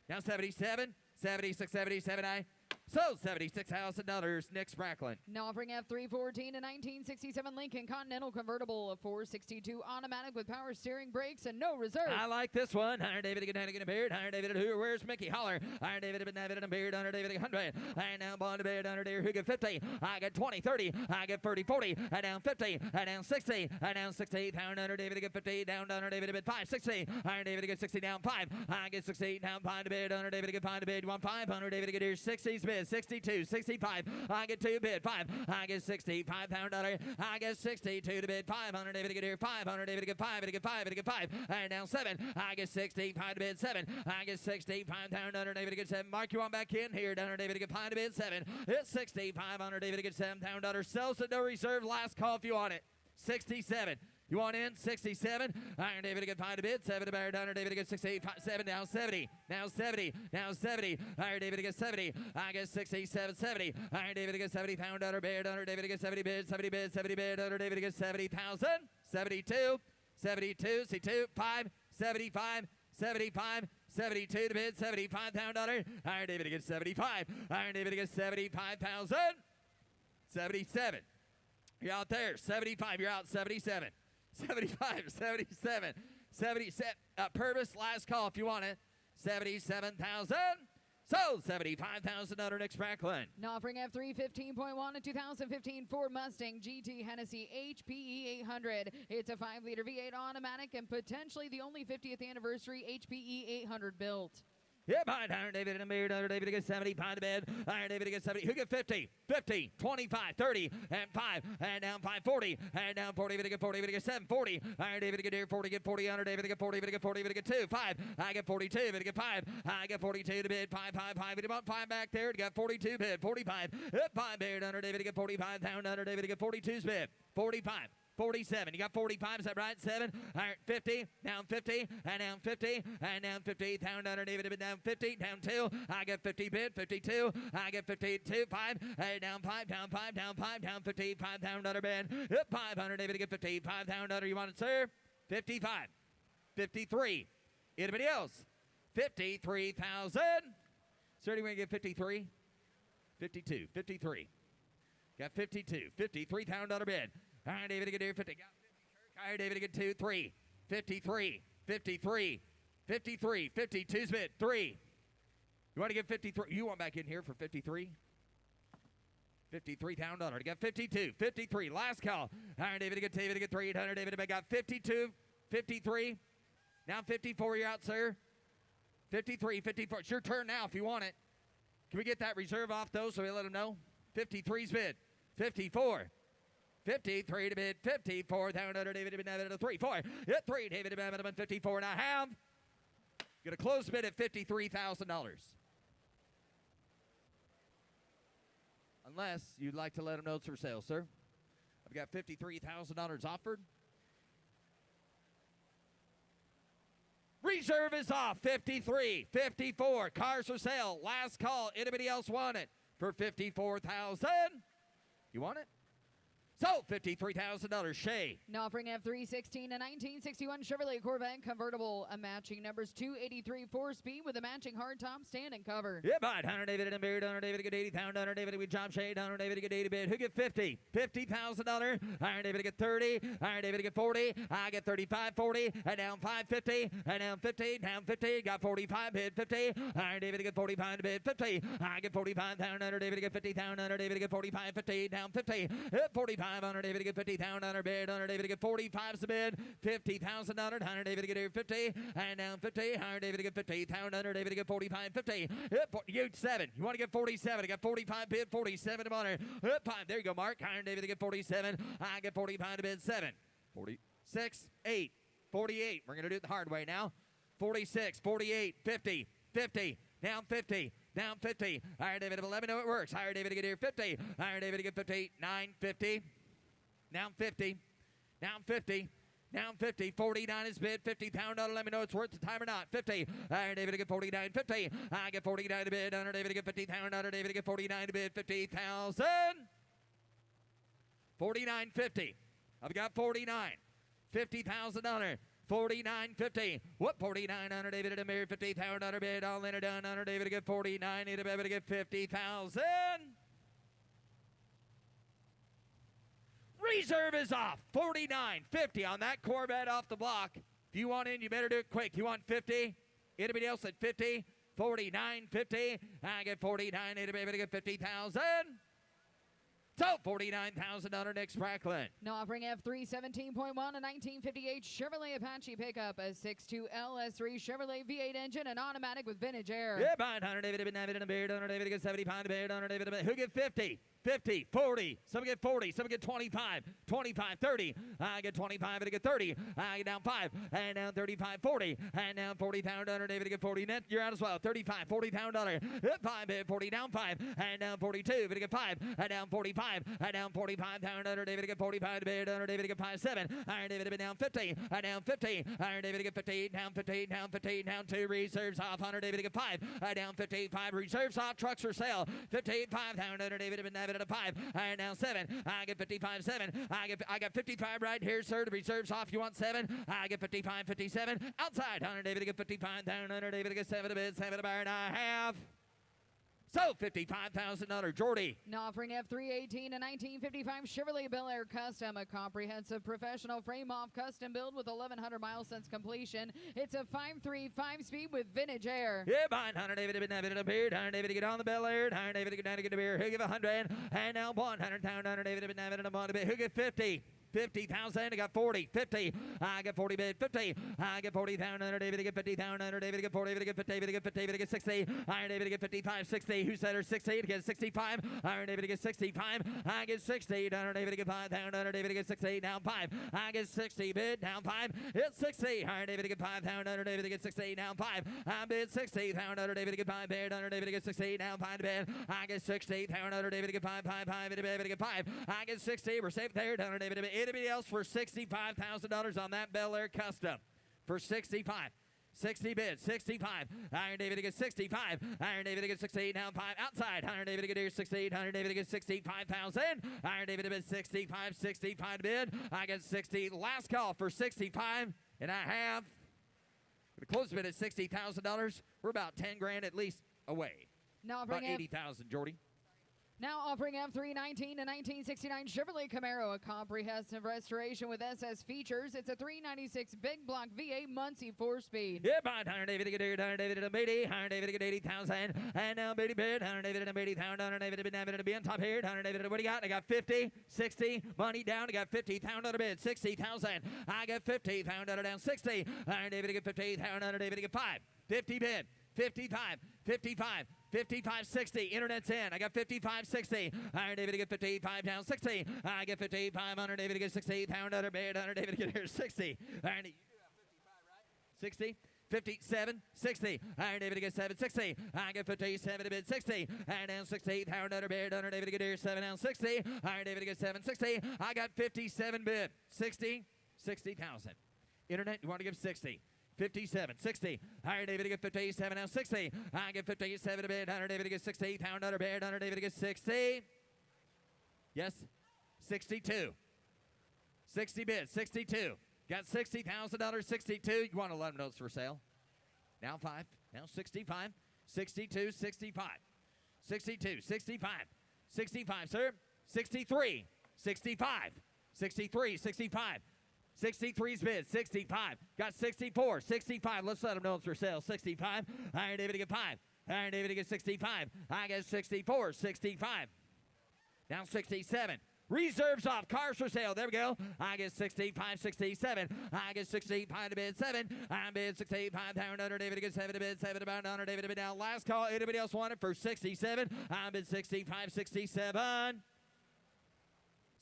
Now 77. 76, 77, so $76,000, Nick Spracklin. Now offering F314, a 1967 Lincoln Continental convertible, a 462 automatic with power steering, brakes, and no reserve. I like this one. Iron David again, a beard. Iron David, who? Where's Mickey? Holler. Iron David, a beard. Iron David, 100. And now Bond a beard. Iron David, who get 50? I get 20, 30. I get 30, 40. And down 50. And down 60. And down 60. Down Iron David, get 50. Down Iron David, bid 5, 60. Iron David, get 60. Down 5. I get 60. Down 5 to bid. Iron David, get 5 to bid. 1, 500. David, get here 60's bid. bid, 62, 65. I get 2 bid, 5. I get 60, $5. I get 62 to bid, 500. David to get here, 500. David to get 5. David to get 5. David to get 5. And down 7. I get 60, 5 to bid, 7. I get 60, $5. David to get 7. Mark, you on back in here. Down David to get 5 to bid, 7. It's 60, 500. David to get $7. Sells at no reserve. Last call if you want it. 67. You want in? 67. Iron David to get 5 to bid. 7 to Barber. David to get 68. 7 now 70. Now 70. Now 70. Iron David to get 70. I get 67. 70. Iron David to get 70. $1 bid. David to get 70 bid. 70 bid. 70 bid. David to get 70,000. 72. 72. C2. 5. 75. 75. 72 to bid. $75,000. Iron David to get 75. Iron David to get 75,000. 77. You're out there. 75. You're out. 77. 75, 77, 77. Purvis, last call if you want it. 77,000. So $75,000 Nick Franklin. Now offering F3 15.1 a 2015 Ford Mustang GT Hennessy HPE 800. It's a 5-liter V8 automatic and potentially the only 50th anniversary HPE 800 built. Yeah, behind Iron David and Amir. Iron David to get 70. Behind the bed. Iron David to get 70. Who get 50? 50, 25, 30, and 5. And down 5, 40. And down 40. David to get 40. David to get 7. 40. Iron David to get here. 40. Get 40. Iron David to get 40. David to get 40. David to get 2. 5. I get 42. David to get 5. I get 42 to bid. 5, 5, 5. David about 5 back there. Got 42 bid. 45. 5 bid. Iron David to get 45. Down Iron David to get 42's bid. 45. 47. You got 45, is that right? 7. All right, 50. Down 50. And down 50. And down 50. Down under David. Down 50. Down 2. I get 50 bid. 52. I get 52. 5. Hey, down 5. Down 5. Down 5. Down 50. 5 down under bid. 500. David to get 50. 5 down under. You want it, sir? 55. 53. Anybody else? 53,000. Sir, do you want to get 53? 52. 53. Got 52. 53 $1,000 bid. All right, David to get here, 50. Got 50, Kirk. All right, David to get 2, 3. 53, 53, 53, 52's bid, 3. You want to get 53? You want back in here for 53? $53,000. You got 52, 53. Last call. All right, David to get 3. 800. David to got 52, 53. Now 54. You're out, sir. 53, 54. It's your turn now if you want it. Can we get that reserve off though so we let them know? 53's bid. 54. 53 to bid, 54, down under David to bid, 3, 4, hit 3, David to bid, 54 and a half. Going to close the bid at $53,000. Unless you'd like to let them know it's for sale, sir. I've got $53,000 offered. Reserve is off, 53, 54, cars for sale, last call, anybody else want it for $54,000? You want it? So, $53,000, Shay. Now offering F316, a 1961 Chevrolet Corvette convertible, a matching numbers 283 4-speed with a matching hardtop stand and cover. Yeah, bye. 100 David and Barry, 100 David to get 80, 100 David with Job Shade, 100 David to get 80 bid. Who get 50? $50,000. Iron David to get 30, Iron David to get 40. I get 35, 40, and down 5, 50, and down 50, down 50. Got 45 bid, 50. Iron David to get 45 to bid, 50. I get 45, 100 David to get 50, 100 David to get 45, 50, down 50. 45. 100 David to get 50, down 100 bid, 100 David to get 45's the bid, $50,000, 100 David to get here 50, and down 50, 100 David to get 50, down 100 David to get 45, 50, you 7, you want to get 47, I got 45 bid, 47 to 100, 5, there you go, Mark, 100 David to get 47, I get 45 to bid, 7, 46, 8, 48, we're going to do it the hard way now, 46, 48, 50, 50, down 50, down 50, Iron David, let me know it works, Iron David to get here 50, Iron David to get 50, 9, 50, down 50, down 50, down 50, 49 is bid, $50,000, let me know it's worth the time or not, 50, Iron David to get 49, 50, I get 49 to bid, Iron David to get 50,000, Iron David to get 49 to bid, 50,000, 49, 50, I've got 49, $50,000, 49.50. What 49 David to marry $50,000 bid. All in or done. David to get 49. Need to get 50,000. Reserve is off. 49.50 on that Corvette off the block. If you want in, you better do it quick. You want 50? Anybody else at 50? 49.50. I get 49. Need to get 50,000. So $49,000 Nick Sprackland. Now offering F317.1, a 1958 Chevrolet Apache pickup, a 6.2 LS3 Chevrolet V8 engine, and automatic with vintage air. Yeah, buying 100 David and a beard, 100 David get 75 beard, 100 David. Who get 50? 50, 40, some get 40, some get 25, 25, 30. I get 25, and I get 30. I get down 5, and down 35, 40, and down 40 pound under David get 40 net. You're out as well. 35, 40 pound under. 5 bid, 40 down 5, and down 42. David get 5, and down 45, and down 45 pound under David get 45 bid under David get 5, 7. Iron David down 50, and down 50. Iron David get 58, down 58, down 58, down 2 reserves off. 100 David get 5, down 58, 5 reserves off. Trucks for sale. 58, 5 down under David at a 5, and now 7. I get 55, 7. I got 55 right here, sir. The reserves off. You want 7? I get 55, 57. Outside, 100 David get 55 down. 100 David get 7 a bid, 7 a bar and a half. So $55,000, Jordy. Now offering F318, a 1955 Chevrolet Bel Air Custom, a comprehensive professional frame-off custom build with 1,100 miles since completion. It's a 5.3 5-speed with vintage air. Yeah, behind 100 David in a beard. 100 David to get on the Bel Air. 100 David to get down to get the beer. Who give 100? And now 100 pound 100 David in a money bid. Who get 50? 50,000, I got 40, 50, I get 40 bid, 50, I get 40,000, under David to get 50,000, under David to get 40, David to get 50, David to get 50, David to get 60, Iron David to get 55, 60, who said her 60, to get 65, Iron David to get 65, I get 60, under David to get 5,000, under David to get 60, down 5, I get 60 bid, down 5, it's 60, Iron David to get 5,000, under David to get 60, down 5, I bid 60,000, under David to get 5 bid, under David to get 60, down 5 bid, I get 60,000, under David to get 5, 5, 5, David to get 5, I get 60, we're safe there, under David to get anybody else for $65,000 on that Bel Air Custom for 65. 60 bids, 65. Iron David to get 65. Iron David to get 68, down 5. Outside, Iron David to get here 68. Iron David to get 65,000. Iron David to bid 65, 65 bid. I get 60. Last call for 65 and a half. The close bid is $60,000. We're about 10 grand at least away. Now about 80,000, Jordy. Now offering F319, a 1969 Chevrolet Camaro, a comprehensive restoration with SS features. It's a 396 big block V8 Muncie 4-speed. Yeah, behind 100 David to get 100 David to 80, 100 David to get 80,000, and now 80 bid, 100 David to 80,000, 100 David to be on top here, 100 David, what do you got? I got 50, 60, money down, I got 50,000 on a bid, 60,000, I got 50,000 down, 60, 100 David to get 50,000, 100 David to get 5, 50 bid, 55, 55, 55, 60. Internet's in. I got 55, 60. Iron David to get 55 down 60. I get 55, 100 David to get 60. Pound under bid, 100 David to get here 60. Iron, you do have 55, right? 60. 57, 60. Iron David to get 7, 60. I get 57 to bid 60. And down 60. Pound under bid, 100 David to get here 7 down 60. Iron David to get 7, 60. I got 57 bid. 60, 60,000. Internet, you want to give 60. 57, 60. Iron David to get 57, now 60. I get 57 to bid. 100 David to get 60. Pound under bid. 100 David to get 60. Yes, 62. 60 bid, 62. Got $60,000, 62. You want to let them know it's for sale? Now 5, now 65, 62, 65. 62, 65, 65, sir. 63, 65, 63, 65. 63's bid, 65. Got 64, 65. Let's let them know it's for sale. 65. Iron David to get 5. Iron David to get 65. I get 64, 65. Now 67. Reserves off. Cars for sale. There we go. I get 65, 67. I get 65 to bid 7. I bid 65. Under David to get 7 to bid 7. About under David to bid down. Last call. Anybody else want it for 67? I bid 65, 67.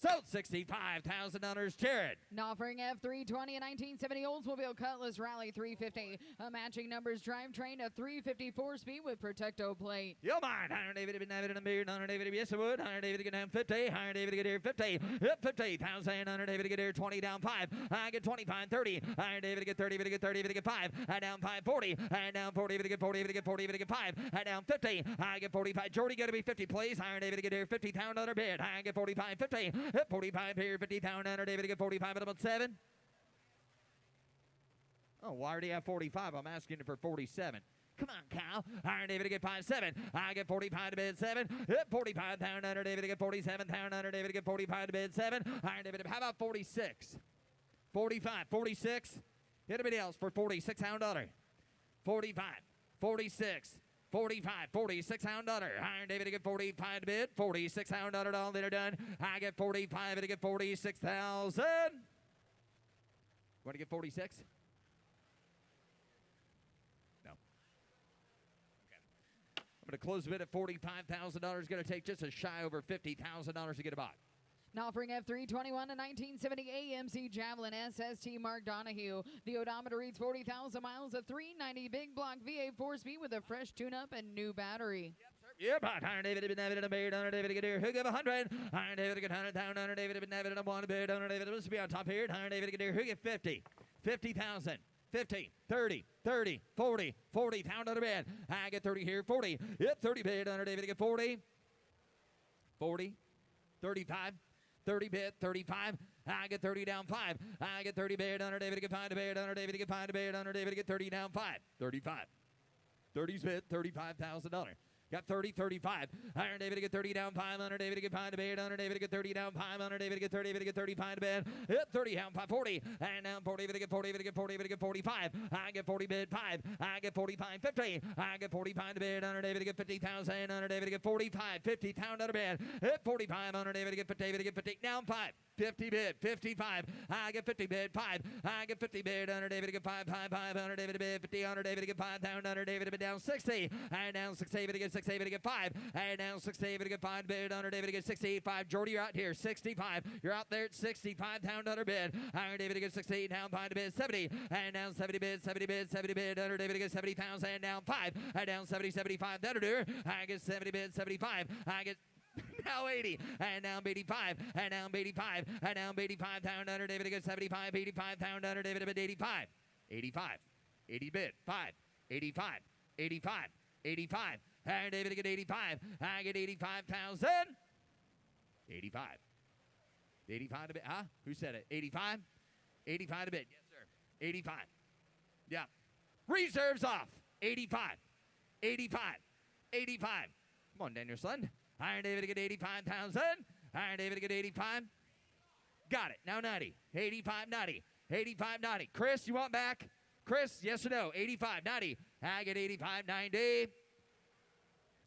So $65,000, Jared. Now offering F320, a 1970 Oldsmobile Cutlass Rally 350, a matching numbers drivetrain, a 354 speed with Protecto plate. You'll mind. 100 David to be 100 David to be, yes, I would. 100 David to get down 50. 100 David to get here 50. 50,000. 100 David to get here 20 down 5. I get 25, 30. 100 David to get 30. David to get 30. David to get 5. I down 5, 40. I down 40. David to get 40. David to get 40. David to get 5. I down 50. I get 45. Jordy got to be 50, please. 100 David to get here 50,000 under bid. I get 45, 50. 45 here, 50,000 under David to get 45 at about 7. Oh, well, I already have 45. I'm asking you for 47. Come on, Kyle. Iron David to get 5, 7. I get 45 to bid 7. 45,000 under David to get 47,000 under David to get 45 to bid 7. Iron David, how about 46? 45, 46. Anybody else for 46 $100? 45, 46. 45, 46 $100. Iron David to get 45 to bid. 46 $100 all that are done. I get 45 and to get 46,000. Want to get 46? No. Okay. I'm going to close the bid at $45,000. Going to take just a shy over $50,000 to get a bot. Now offering F321 a 1970 AMC Javelin SST Mark Donahue. The odometer reads 40,000 miles, a 390 big block V8 4-speed with a fresh tune-up and new battery. Yep, Iron David been David and Beard, Iron David get here. Who give 100? Iron David get 100,000. Iron David been David and one Beard, Iron David must be on top here. Iron David get here. Who get 50? 50,000. 50, 30, 30, 40, 40, pound under bid. I get 30 here, 40. Hit 30 bid, Iron David get 40. 40, 35. 30 bid, 35. I get 30 down 5. I get 30 bid, Under David to get 5 to bid, Under David to get 5 to bid, Under David to get 30 down 5. 35. 30's bid, $35,000. Got 30, 35. Iron David to get 30 down 5. Under David to get 5 to bid. Under David to get 30 down 5. Under David to get 30. David to get 35 to bid. Hit 30 down 5. 40. And down 40. David to get 40. David to get 40. David to get 45. I get 40 bid 5. I get 45. 50. I get 45 to bid. Under David to get 50,000. Under David to get 45. 50 pound under bid. Hit 45. Under David to get 50. David to get 50 down 5. 50 bid. 55. I get 50 bid 5. I get 50 bid. Under David to get 5. 5. 5. Under David to bid 50. Under David to get 5 down. Under David to bid down 60. And down 6. David to get 6. David to get 5. And down 6. David to get 5 bid. Under David to get 65. Jordy, you're out here. 65. You're out there at 65 down under bid. Iron David to get 60. Down 5 to bid. 70. And down 70 bid. 70 bid. 70 bid. Under David to get 70,000. Down 5. And down 70. 75. Under. I get 70 bid. 75. I get now 80, and now 85, and now 85, and now 85, down under David to get 75, 85, down under David to get 85, 85, 80 bid, 5, 85, 85, 85, and David to get 85, I get 85,000, 85, 85 to bid, huh? Who said it? 85? 85 to bid, yes sir, 85, yeah, reserves off, 85, 85, 85, come on Daniel son. Iron David to get 85,000. Iron David to get 85. Got it. Now 90. 85, 90. 85, 90. Chris, you want back? Chris, yes or no? 85, 90. I get 85, 90.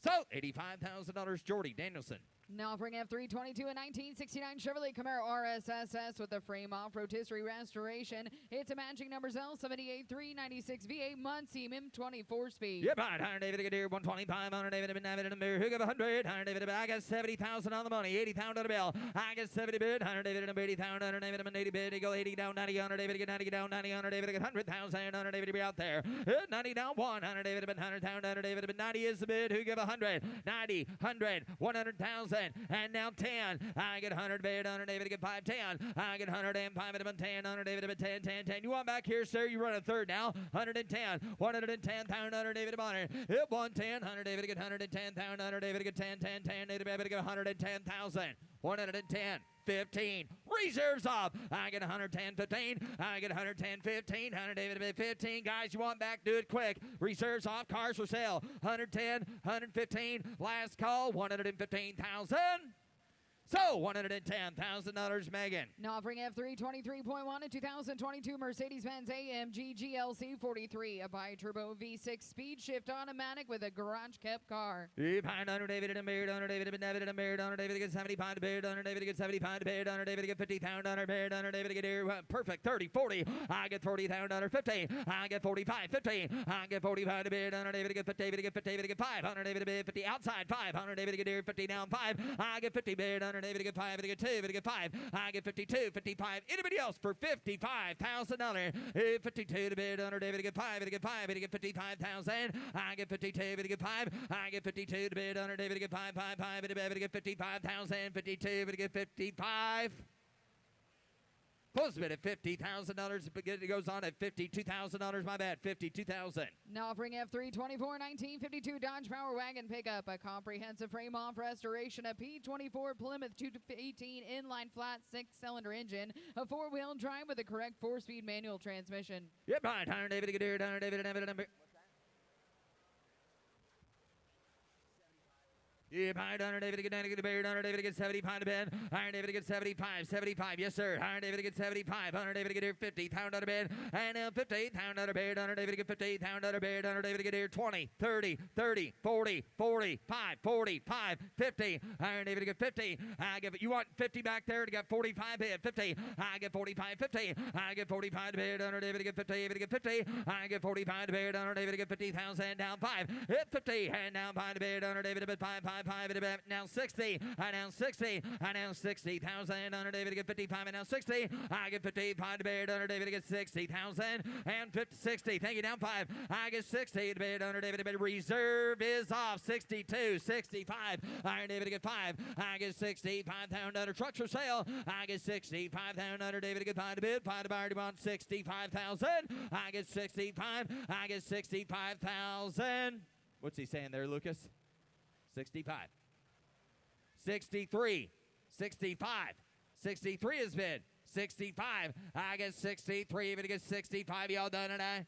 So, $85,000, Jordy Danielson. Now offering F322 a 1969 Chevrolet Camaro RSSS with a frame off rotisserie restoration. It's a matching numbers L78 396 V8 Muncie MIM 24 speed. Yep, Iron David to get here 125. Iron David been David in the mirror. Who got 100? Iron David, I got 70,000 on the money. 80,000 on the bill. I get 70 bid. Iron David in 80,000. Iron David in 80 bid. He go 80 down 90. Iron David get 90 down 90. Iron David get 100,000. Iron David to be out there. 90 down 1. Iron David been 100,000. Iron David been 90 is the bid. Who give 100? 90, 100, 100,000. And now 10. I get 100 bid. Under David to get 5, 10. I get 105 at 10. Under David to 10, 10, 10. You want back here, sir? You run a third now. 110. 110,000 under David to Bonner. Hit 110. Under David to get 110,000. Under David to get 10, 10, 10. David to get 110,000. 110. 15. Reserves off. I get 110, 15. I get 110, 15. 100 David to bid 15. Guys, you want back? Do it quick. Reserves off. Cars for sale. 110, 115. Last call. 115,000. So, $110,000, Megan. Now offering F323.1 a 2022 Mercedes-Benz AMG GLC 43, a bi-turbo V6 speed shift automatic with a garage-kept car. Behind under David and Beard, under David and David and Beard, under David to get 75 to Beard, under David to get 75 to Beard, under David to get 50,000 under Beard, under David to get here, perfect, 30, 40. I get 40,000 under 50. I get 45, 50. I get 45 to Beard, under David to get 50, David to get 50, David to get 5. Under David to bid 50 outside, 5. Under David to get here, 50 down 5. I get 50 Beard, under David to get 5, to get 2, to get 5. I get 52, 55. Anybody else for $55,000? 52 to bid under David to get 5, to get 5, to get 55,000. I get 52 to get 5. I get 52 to bid under David to get 5, 5, 5 to bid to get 55,000. 52 to get 55. Close bid at $50,000. It goes on at $52,000. My bad, $52,000. Now offering F324 1952 Dodge Power Wagon pickup, a comprehensive frame-off restoration, a P24 Plymouth 218 inline flat 6-cylinder engine, a 4-wheel drive with a correct 4-speed manual transmission. Yep, right. Hunter David to get here. Hunter David and David. Yeah, Iron David to get 90 to bear. Iron David to get 75 to bed. Iron David to get 75. 75. Yes, sir. Iron David to get 75. Iron David to get here 50. Pound out of bed. And now 50. Pound out of bed. Iron David to get 50. Pound out of bed. Iron David to get here 20, 30, 30, 40, 45, 45, 50. Iron David to get 50. I give it. You want 50 back there to get 45 bid. 50. I get 45. 50. I get 45 to bed. Iron David to get 50. David to get 50. I get 45 to bed. Iron David to get 50,000 down 5. Hit 50. And down 5 to bed. Iron David to get 5, 5, 5. Now 60. I now 60. I now 60,000. Iron David to get 55. And now 60. I get 55 to bed. Iron David to get 60,000 and 50, 60. Thank you. Down 5. I get 60 to bed. Iron David to bed. Reserve is off. 62, 65. Iron David to get 5. I get 65,000 under trucks for sale. I get 65,000 under David to get 5 to bid. 5 to buyer demand 65,000. I get 65. I get 65,000. What's he saying there, Lucas? 65. 63. 65. 63 is bid. 65. I get 63. Even to get 65. Y'all done tonight?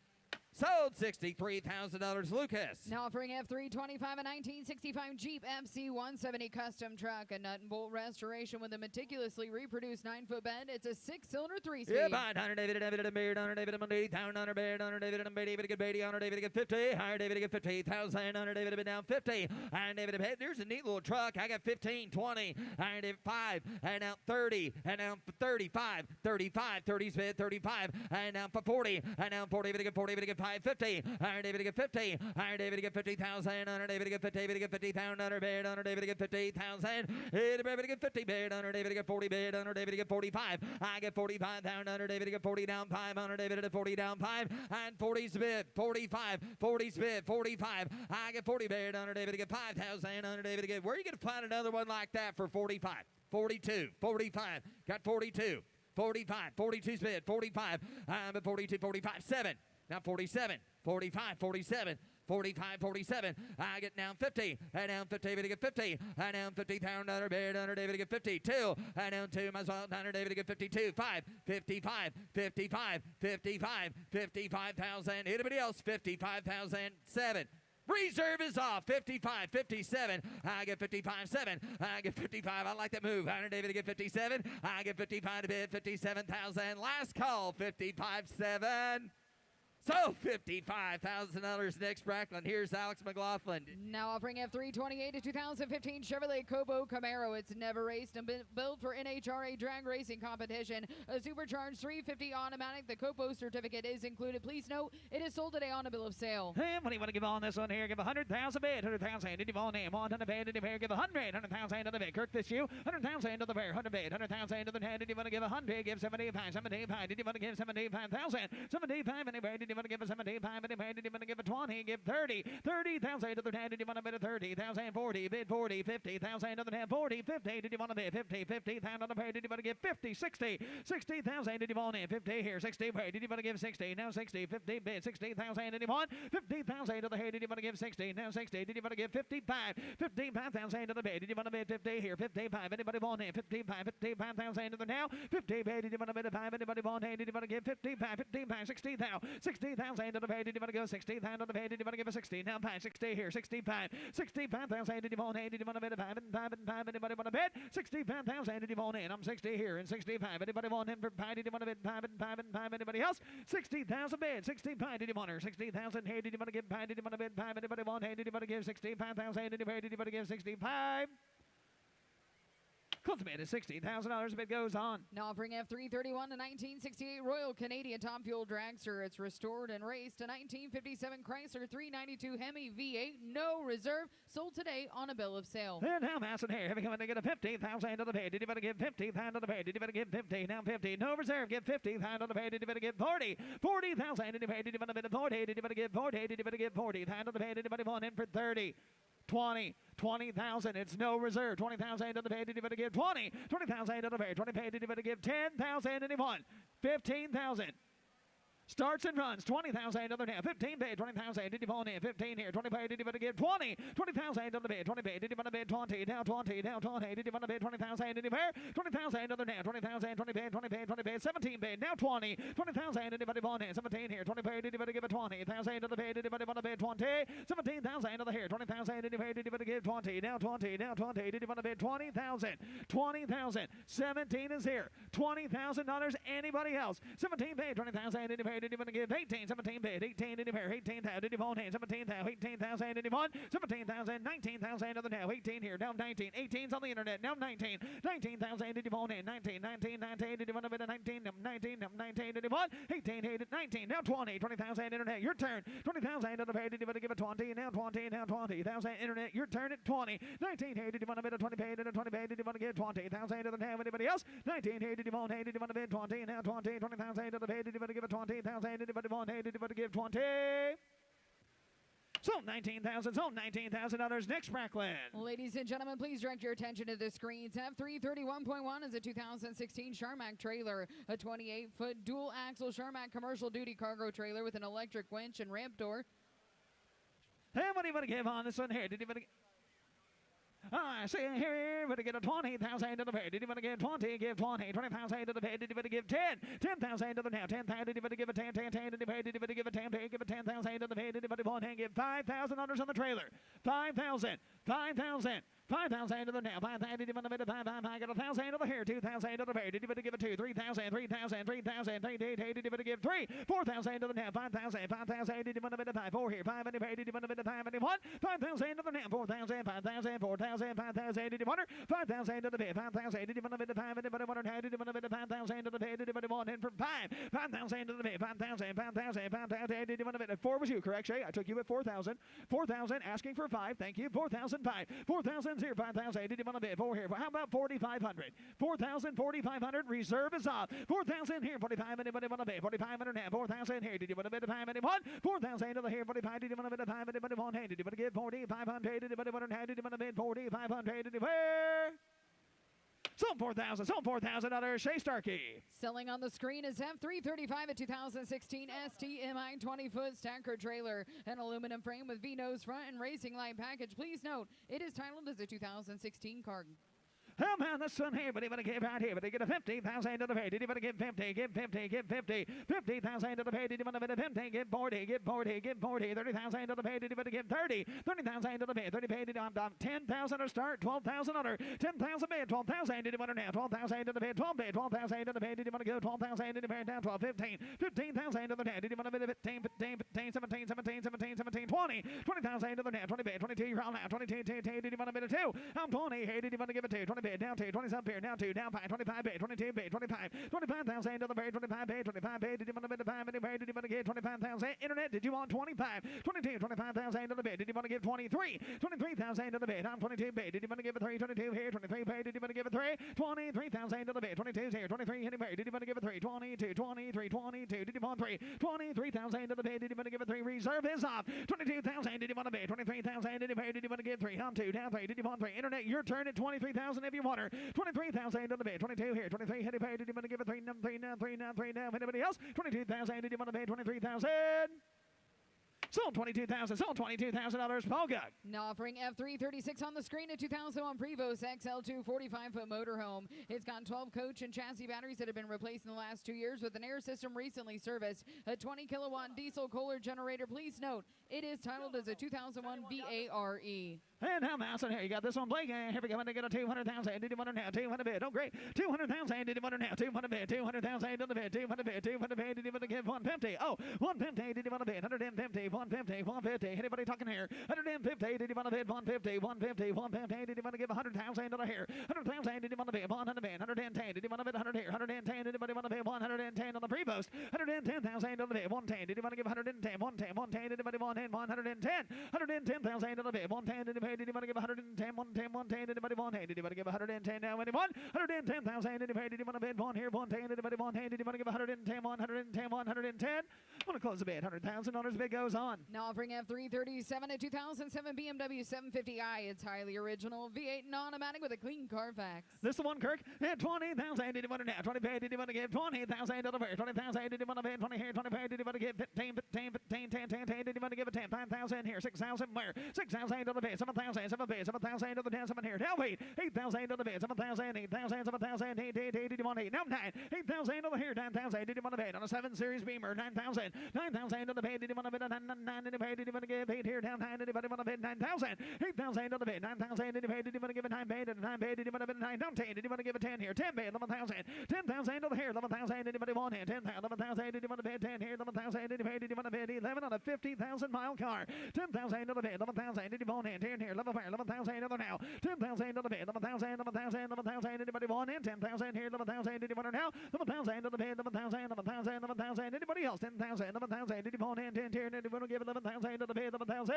Sold $63,000, Lucas. Now offering F325, a 1965 Jeep FC 170 custom truck, a nut and bolt restoration with a meticulously reproduced 9-foot bed. It's a 6-cylinder 3-speed. Yeah, buy $100 David and Beard, $100 David and $80,000 $100 Beard, $100 David and David get $80, $100 David get 50, $100 David get 50,000, $100 David been down 50, $100 David head. There's a neat little truck. I got 15, 20, $100 David 5, and now 30, and now 35, 35, 30's bid 35, and now 40, and now 40 David get 40 David get 50. Iron David to get 50. Iron David to get 50,000. Iron David to get 50. David to get 50,000. Iron David. Iron David to get 50,000. David to get 50 bid. Iron David to get 40 bid. Iron David to get 45. I get 45,000. Iron David to get 40 down 5. Iron David to 40 down 5. And 40's bid. 45. 40's bid. 45. I get 40 bid. Iron David to get 5,000. Iron David to get. Where are you going to find another one like that for 45? 42. 45. Got 42. 45. 42's bid. 45. I'm at 42. 45. 7. Now 47, 45, 47, 45, 47. I get now 50. And now 50, David to get 50. And now 50,000 under bid, under David to get 52. And now 2, might as well, under David to get 52. 5, 55, 55, 55, 55,000. Anybody else? 55,000. 7. Reserve is off. 55, 57. I get 55, 7. I get 55. I like that move. Iron David to get 57. I get 55 to bid, 57,000. Last call, 55, 7. So $55,000 next Bracklin. Here's Alex McLaughlin. Now offering F328 a 2015 Chevrolet Cobo Camaro. It's never raced and been built for NHRA drag racing competition. A supercharged 350 automatic. The Cobo certificate is included. Please note it is sold today on a bill of sale. Hey, what do you want to give on this one here? Give 100,000 bid, 100,000. Did you want name 100 bid? Did you pair? Give 100,000 to the bid. Kirk this you 100,000 to the pair. 100 bid, 100,000 to the head. Did you want to give 100? Give 75, 75. Did you want to give 75,000? 75 anywhere. Did you want to give a 75 anywhere? Did you want to give a 20? Give 30. 30,000 to the head. Did you want to bid a 30,000? 40 bid 40. 50,000 to the head. 40. 50. Did you want to bid 50? 50,000 to the pair. Did you want to give 50? 60. 60,000. Did you want in 50 here? 60 where? Did you want to give 60? Now 60. 50 bid 60,000. Did you want 50,000 to the head? Did you want to give 60? Now 60. Did you want to give 55? 55,000 to the bid. Did you want to bid 50 here? 55. Anybody want in 55? 55,000 to the now. 50 bid. Did you want to bid a 5? Anybody want in? Did you want to give 55? 55. 60,000. 60,000 to the pay. Did you want to go 60,000 to the pay? Did you want to give a 60? Now 5. 60 here. 65. 65,000. Did you want in? Did you want to bid a 5 and 5 and 5? Anybody want to bid 65,000? Did you want in? I'm 60 here and 65. Anybody want in for 5? Did you want to bid 5 and 5 and 5? Anybody else? 60,000 bid. 65. Did you want her? 60,000 here. Did you want to give 5? Did you want to bid 5? Anybody want? Hey, did you want to give 65,000? Did you pay? Did you want to give 65? Cultivated $60,000 bid goes on. Now offering F331 a 1968 Royal Canadian Top Fuel Dragster. It's restored and raced. A 1957 Chrysler 392 Hemi V8, no reserve. Sold today on a bill of sale. And now Masson here. Have you coming to get a 50,000 to the pay? Did you better give 50,000 to the pay? Did you better give 50? Now 50. No reserve. Give 50,000 to the pay. Did you better give 40? 40,000 to the pay. Did you better bid 40? Did you better give 40? Did you better give 40,000 to the pay? Did you better want in for 30? 20,000. It's no reserve. 20,000 to the pay. Did you better give 20? 20,000 to the pay. 20 pay. Did you better give 10,000? Anyone? 15,000. Starts and runs. 20,000 another now. 15 bid. 20,000. Did you want in? 15 here. 20 paid. Did you want to give 20? 20,000 on the bid. 20 bid. Did you want to bid 20? Now 20. Now 20. Did you want to bid 20,000? Did you pair? 20,000 another now. 20,000. 20 bid. 20 bid. 20 bid. 17 bid. Now 20. 20,000. Did you want to want in? 17 here. 20 paid. Did you want to give a 20,000 on the bid? Did you want to bid 20? 17,000 on the here. 20,000. Did you paid? Did you want to give 20? Now 20. Now 20. Did you want to bid 20,000? 20,000. 17 is here. $20,000. Anybody else? 17 bid. 20,000. Did you pay? Did you want to give 18? 17 bid. 18 did you pair? 18,000. Did you want in? 17,000. 18,000. Did you want? 17,000. 19,000 of the now. 18 here. Now 19. 18's on the internet. Now 19. 19,000. Did you want in? 19. 19. 19. Did you want a bit of 19? 19. 19. Did you want? 18. 18. 19. Now 20. 20,000 internet. Your turn. 20,000 on the pay. Did you want to give a 20? Now 20. Now 20,000 internet. Your turn at 20. 19 here. Did you want a bit of 20 paid? And a 20 paid. Did you want to give 20,000 of the now? Anybody else? 19 here. Did you want? Hey, did you want to bid 20? Now 20. 20,000 of the pay. Did you want to give a 20,000? Did you want? Hey, did you want to give 20? Sold 19,000. Sold $19,000. Next Bracklin. Ladies and gentlemen, please direct your attention to the screens. F331.1 is a 2016 Charmac trailer, a 28-foot dual-axle Charmac commercial duty cargo trailer with an electric winch and ramp door. Hey, what do you want to give on this one here? Did you want to? I see here, but to get a 20,000 to the pay. Did you want to give 20? Give 20. 20,000 to the pay. Did you want to give 10? 10,000 to the now. 10,000. Did you want to give a 10? 10. 10 to the pay. Did you want to give a 10? Pay. Give a 10,000 to the pay. Did you want to want to give $5,000 on the trailer? 5,000. 5,000. 5,000 to the now. 5,000. Did you want to bid a 5,000? I got 1,000 to the here. 2,000 to the pay. Did you want to give a 2? 3,000. 3,000. 3,000. 3,000. Did you want to give 3? 4,000 to the now. 5,000. 5,000. Did you want to bid a 5? 4 here. 5 and pay. Did you want to bid a 5 and 1? 5,000 to the now. 4,000. 5,000. 4,000. 5,000. Did you want her? 5,000 to the pay. 5,000. Did you want to bid a 5 and you want her? Did you want to bid a 5,000 to the pay? Did you want to want in for 5? 5,000 to the pay. 5,000. 5,000. 5,000. Did you want to bid a 4 was you, correct, Shay? I took you at 4,000. 4,000 asking for 5. Thank you. 4,005. 4,000 here. 5,000. Did you want to bid 4 here? How about 4,500? 4,000. 4,500. Reserve is off. 4,000 here. 45. Anybody want to bid? 4,500 now. 4,000 here. Did you want to bid a 5 and 1? 4,000 to the here. 45. Did you want to bid a 5 and anybody want? Did you want to give 4,500? Did you want to want? Did you want to bid 4,500? Did you where? Sold 4,000. Sold $4,000. Shay Starkey. Selling on the screen is F335 at 2016 STMI 20-foot stacker trailer, an aluminum frame with V-nose front and racing light package. Please note, it is titled as a 2016 car. Oh man, this one here, but he want to give right here, but they get a 50,000 to the pay. Did he want to give 50? Give 50, give 50. 50,000 to the pay. Did he want to bid a 50? Give 40, give 40, give 40. 30,000 to the pay. Did he want to give 30? 30,000 to the pay. 30 pay. Did he want 10,000 to start? 12,000 under. 10,000 bid. 12,000. Did he want to now? 12,000 to the pay. 12 bid. 12,000 to the pay. Did he want to go 12,000? Did he pay down 12? 15. 15,000 to the pay. Did he want to bid a 15? 15, 15, 17, 17, 17, 17, 20. 20,000 to the now. 20 bid. 22. You're all now. 22. Did he want to bid a 2? I'm 20. Hey, did he want to give a 2? 20 bid. Down 2. 20 up here. Down 2. Down 5. 25 bid. 22 bid. 25. 25,000 to the pay. 25 bid. 25 bid. Did you want to bid a 5? Did you want to give 25,000? Internet. Did you want 25? 22. 25,000 to the bid. Did you want to give 23? 23,000 to the bid. I'm 22 bid. Did you want to give a 3? 22 here. 23 bid. Did you want to give a 3? 23,000 to the bid. 22's here. 23 hitting bid. Did you want to give a 3? 22. 23. 22. Did you want 3? 23,000 to the bid. Did you want to give a 3? Reserve is off. 22,000. Did you want to bid? 23,000. Did you pay? Did you want to give 3? I'm 2. Down 3. Did you want 3? Internet. Your turn at 23,000 if you want her. 23,000 to the bid. 22 here. 23 hitting bid. Did you want to give a 3? 3 now. 3 now. 3 now. Anybody else? 22,000. Did you want to pay? 23,000. Sold 22,000. Sold $22,000. Paul Gug. Now offering F336 on the screen, a 2001 Prevost XL2 45-foot motorhome. It's got 12 coach and chassis batteries that have been replaced in the last 2 years with an air system recently serviced. A 20-kilowatt diesel Kohler generator. Please note, it is titled as a 2001 VARE. And now Mouse in here. You got this one, Blake. Here we go. And they get a 200,000. Did you want her now? 200 bid. Oh, great. 200,000. Did you want her now? 200 bid. 200,000 to the bid. 200 bid. 200 bid. Did you want to give 150? Oh, 150. Did you want to bid? 150. 150. 150. Anybody talking here? 150. Did you want to bid? 150. 150. 150. Did you want to give 100,000 to the here? 100,000. Did you want to bid? 100 bid. 110. Did you want to bid 100 here? 110. Did anybody want to bid 110 on the Prevost? 110,000 on the bid. 110. Did you want to give 110? 110. 110. Did anybody want in 110? 110,000 on the bid. 110. Did you pay? Did you want to give 110? 110. 110. Did anybody want? Hey, did you want to give 110 now? Anyone? 110,000. Did you pay? Did you want to bid 1 here? 110. Did anybody want? Hey, did you want to give 110? 110. 110. Want to close the bid. $100,000 bid goes on. Now offering F337 a 2007 BMW 750i. It's highly original V8 and automatic with a clean Carfax. This is the one, Kirk. At 20,000. Did you want to now? 20 paid. Did you want to give 20,000 to the fair? 20,000. Did you want to bid 20 here? 20 paid. Did you want to give 15, 15, 15, 10, 10, 10? Did you want to give a 10? 5,000 here. 6,000 where? 6,000 to the bid. 7,000. 7 bid. 7,000 to the 10. 7 here. Now wait. 8,000 to the bid. 7,000. 8,000. 7,000. 8, 8, 8. Did you want 8? Now 9. 8,000 to the here. 9,000. Did you want to bid on a 7 Series Beamer? 9,000. 9,000 to the bid. Did you want to bid on 9? Did you pay? Did you want to give 8 here? Down 9. Did you want to bid 9,000? 8,000 to the bid. 9,000. Did you pay? Did you want to give a 9 bid? 9 bid. Did you want to bid 9? Down 10. Did you want to give a 10 here? 10 bid. 11,000. 10,000 to the here. 11,000. Did you want here? 10,000. 11,000. Did you want to bid 10 here? 11,000. Did you pay? Did you want to bid 11 on a 50,000-mile car? 10,000 to the bid. 11,000. Did you want here? 10 here. 11,000 to the now. 10,000 to the bid. 11,000. 11,000. 11,000. Anybody want in? 10,000 here. 11,000. Did you want her now? 11,000 to the bid. 11,000. 11,000. 11,000. Anybody else? 10,000. 11,000. Did you want in? 10 here. Did you want to give 11,000 to the bid? 11,000.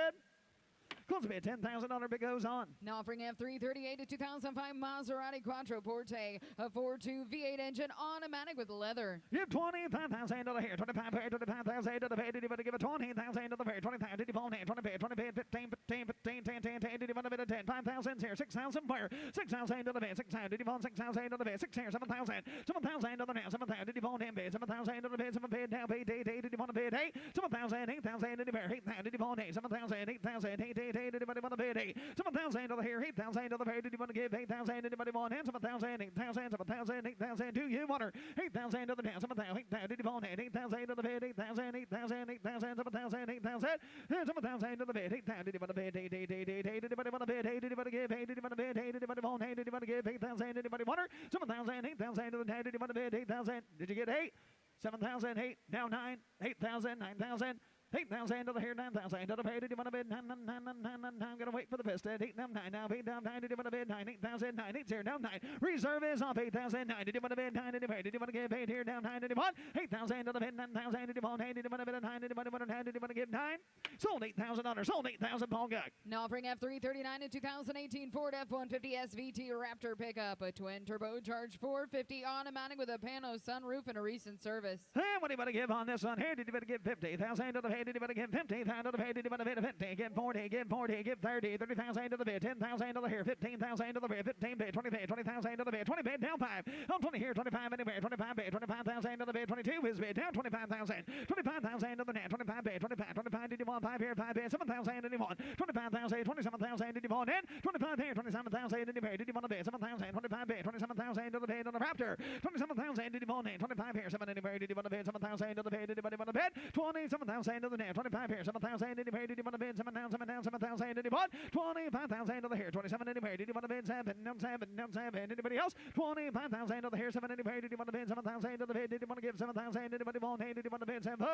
Close the bid. $10,000 bid goes on. Now offering F338 a 2005 Maserati Quattro Porte, a 4.2 V8 engine, automatic with leather. Give 25,000 to the here. 25,000 to the 5,000 to the bid. Did you want to give a 20,000 to the fair? 20,000. Did you want in? 20 bid. 20 bid. 15, 15, 15, 10, 10, 10. Did you want a bid of 10? 5,000 here. 6,000 where? 6,000 to the bid. 6,000. Did you want 6,000 to the bid? 6 here. 7,000. 7,000 to the now. 7,000. Did you want in bid? 7,000 to the bid. 7 bid. Now bid. 8, 8. Did you want to bid 8? 7,000. 8,000 to the fair. 8,000. Did you want 8? 7,000. 8,000. 8, 8, 8. Did you want to bid 8? 7,000 to the here. 8,000 to the fair. Did you want to give 8,000? Anybody want in? 7,000. 8,000. 7,000. 8,000. Do you want her? 8,000 to the down. 7,000. 8,000. Did you want it? 8,000 to the bid. 8,000. 8,000. 8,000. 7,000. 8,000. 7,000 to the bid. 8,000. Did you want to bid 8, 8, 8, 8, 8? Did you want to bid 8? Did you want to give 8? Did you want to bid 8? Did you want to want 8? Did you want to give 8,000? Anybody want her? 7,000. 8,000 to the 10. Did you want to bid 8,000? Did you get 8? 7,000. 8. Now 9. 8,000. 9,000. 8,000 to the here, 9,000 to the pay. Did you want to bid 9, 9, 9, 9, 9, 9, 9? I'm going to wait for the piston. 8, 9, 9, now 8, down 9. Did you want to bid 9? 8,000, 9, 8, 0, down 9. Reserve is off 8,000, 9. Did you want to bid 9? Did you pay? Did you want to give 8 here, down 9? Did you want 8,000 to the bid 9,000? Did you want 8? Did you want to bid a 9? Did you want to bid a 9? Did you want to give 9? Sold $8,000. Sold 8,000, Paul Guck. Now offering F339 a 2018 Ford F-150 SVT Raptor pickup, a twin turbocharged 450 automatic with a pano sunroof and a recent service. Hey, what do you want to give on this one here? Did you want to give 50,000 to the pay? Did you want to give 50,000 to the pay? Did you want to bid 50? Give 40, give 40, give 30, 30,000 to the bid, 10,000 to the here, 15,000 to the bid, 15 bid, 20 bid, 20,000 to the bid, 20 bid, down 5. On 20 here, 25 anywhere, 25 bid, 25,000 to the bid, 22 is bid, down 25,000, 25,000 to the net, 25 bid, 25, 25, did you want 5 here, 5 bid, 7,000 did you want, 25,000, 27,000 did you want in, 25 here, 27,000 did you pay, did you want to bid, 7,000, 25 bid, 27,000 to the bid on the Raptor, 27,000 did you want in, 25 here, 7 anywhere, did you want to bid, 7,000 to the bid, did you want to bid, 27,000 to the net, 25 here, 7,000 did you pay, did you want to bid, 7 down, 7 down, 7,000 did you want, 25,000 to the here, 27 did you pay, did you want to bid, 7 down, 7 down, 7, anybody else, 25,000 to the here, 7 did you pay, did you want to bid, 7,000 to the bid, did you want to give 7,000, did you want 8, did you want to bid, 7,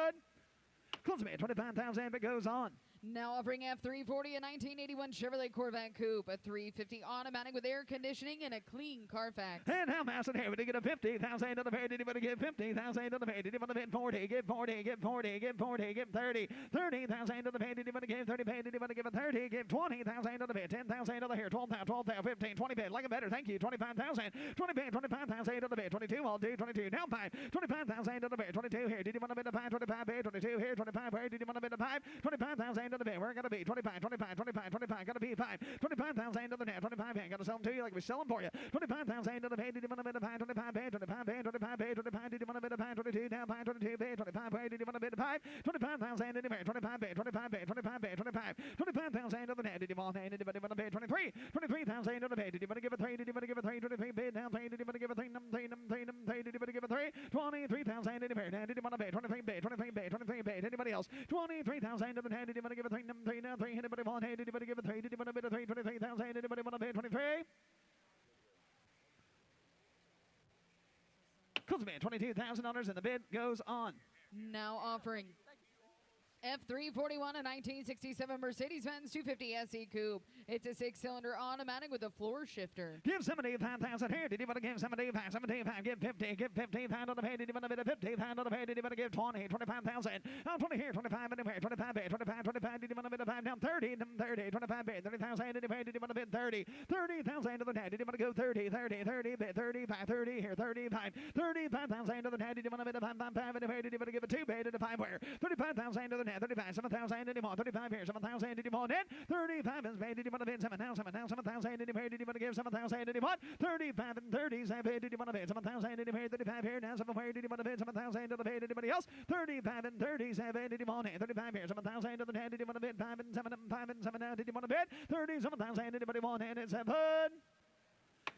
close the bid, 25,000, but goes on. Now offering F340 a 1981 Chevrolet Corvette Coupe, a 350 automatic with air conditioning and a clean Carfax. And how mass in here? Did you get a 50,000 to the pay? Did you want to give 50,000 to the pay? Did you want to bid 40? Give 40, give 40, give 40, give 30, 30,000 to the pay? Did you want to give 30 pay? Did you want to give a 30? Give 20,000 to the pay, 10,000 to the here, 12,000, 12,000, 15, 20 bid, like a better, thank you, 25,000, 20 bid, 25,000 to the bid, 22, I'll do 22, down 5, 25,000 to the bid, 22 here, did you want to bid a 5, 25 bid, 22 here, 25 here, did you want to bid a 5, 25,000 to the bid, we're going to be 25, 25, 25, 25, got to be 5, 25,000 to the net, 25 bid, got to sell them to you like we sell them for you, 25,000 to the bid, did you want to bid a 5, 25 bid, 25 bid, 25 bid, 25, did you want to bid a 5, 22, down 5, 22 bid, 25 bid, did you want to bid a 5, 25,000 in the bid, 25 bid, 25 bid, 25 bid, 25, 25,000 to the net, did you want 8, did you want to bid 23, 23,000 to the bid, did you want to give a 3, did you want to give a 3, 23 bid, down 3, did you want to give a 3, 3, 3, 3, did you want to give a 3, 23,000 in the bid, did you want to bid 23 bid, 23 bid, 23 bid, anybody else, 23,000 to the net, did you want to give a 3, 3, down 3, anybody want 8, did you want to give a 3, did you want to bid a 3, 23,000, anybody want to bid 23? Close the bid, $22,000 and the bid goes on. Now offering F341, a 1967 Mercedes-Benz 250 SE Coupe. It's a 6-cylinder automatic with a floor shifter. Give 75,000 here. Did you want to give 75? 75. Give 50. Give 50 pound on the pay. Did you want to bid 50 pound on the pay? Did you want to give 20? 25,000. 20 here. 25 anywhere. 25 bid. 25. 25. Did you want to bid a 5 down? 30. 30. 25 bid. 30,000. Did you pay? Did you want to bid 30? 30,000 to the head. Did you want to go 30? 30. 30 bid. 35. 30 here. 35. 35,000 to the head. Did you want to bid a 5 5 5 anywhere? Did you want to give a 2 bid at a 5 where? 35,000 to the net. 35. 7,000 anymore. 35 here. 7,000 did you want it? 35 is paid. Did you want to bid 7,000? 7,000 did you pay? Did you want to give 7,000? Did you want 35 and 30? Did you want to bid 7,000? Did you pay? 35 here. Now 7 where? Did you want to bid 7,000 to the pay? Anybody else? 35 and 37. Did you want it? 35 here. 7,000 to the net. Did you want to bid 5 and 7 and 5 and 7 now? Did you want to bid 37,000? Anybody want it? It's 7.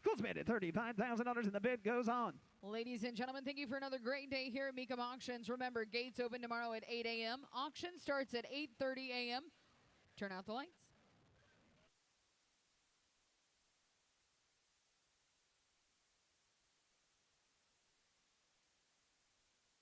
Goes bid at $35,000 and the bid goes on. Ladies and gentlemen, thank you for another great day here at Mecum Auctions. Remember, gates open tomorrow at 8 a.m. Auction starts at 8:30 a.m. Turn out the lights.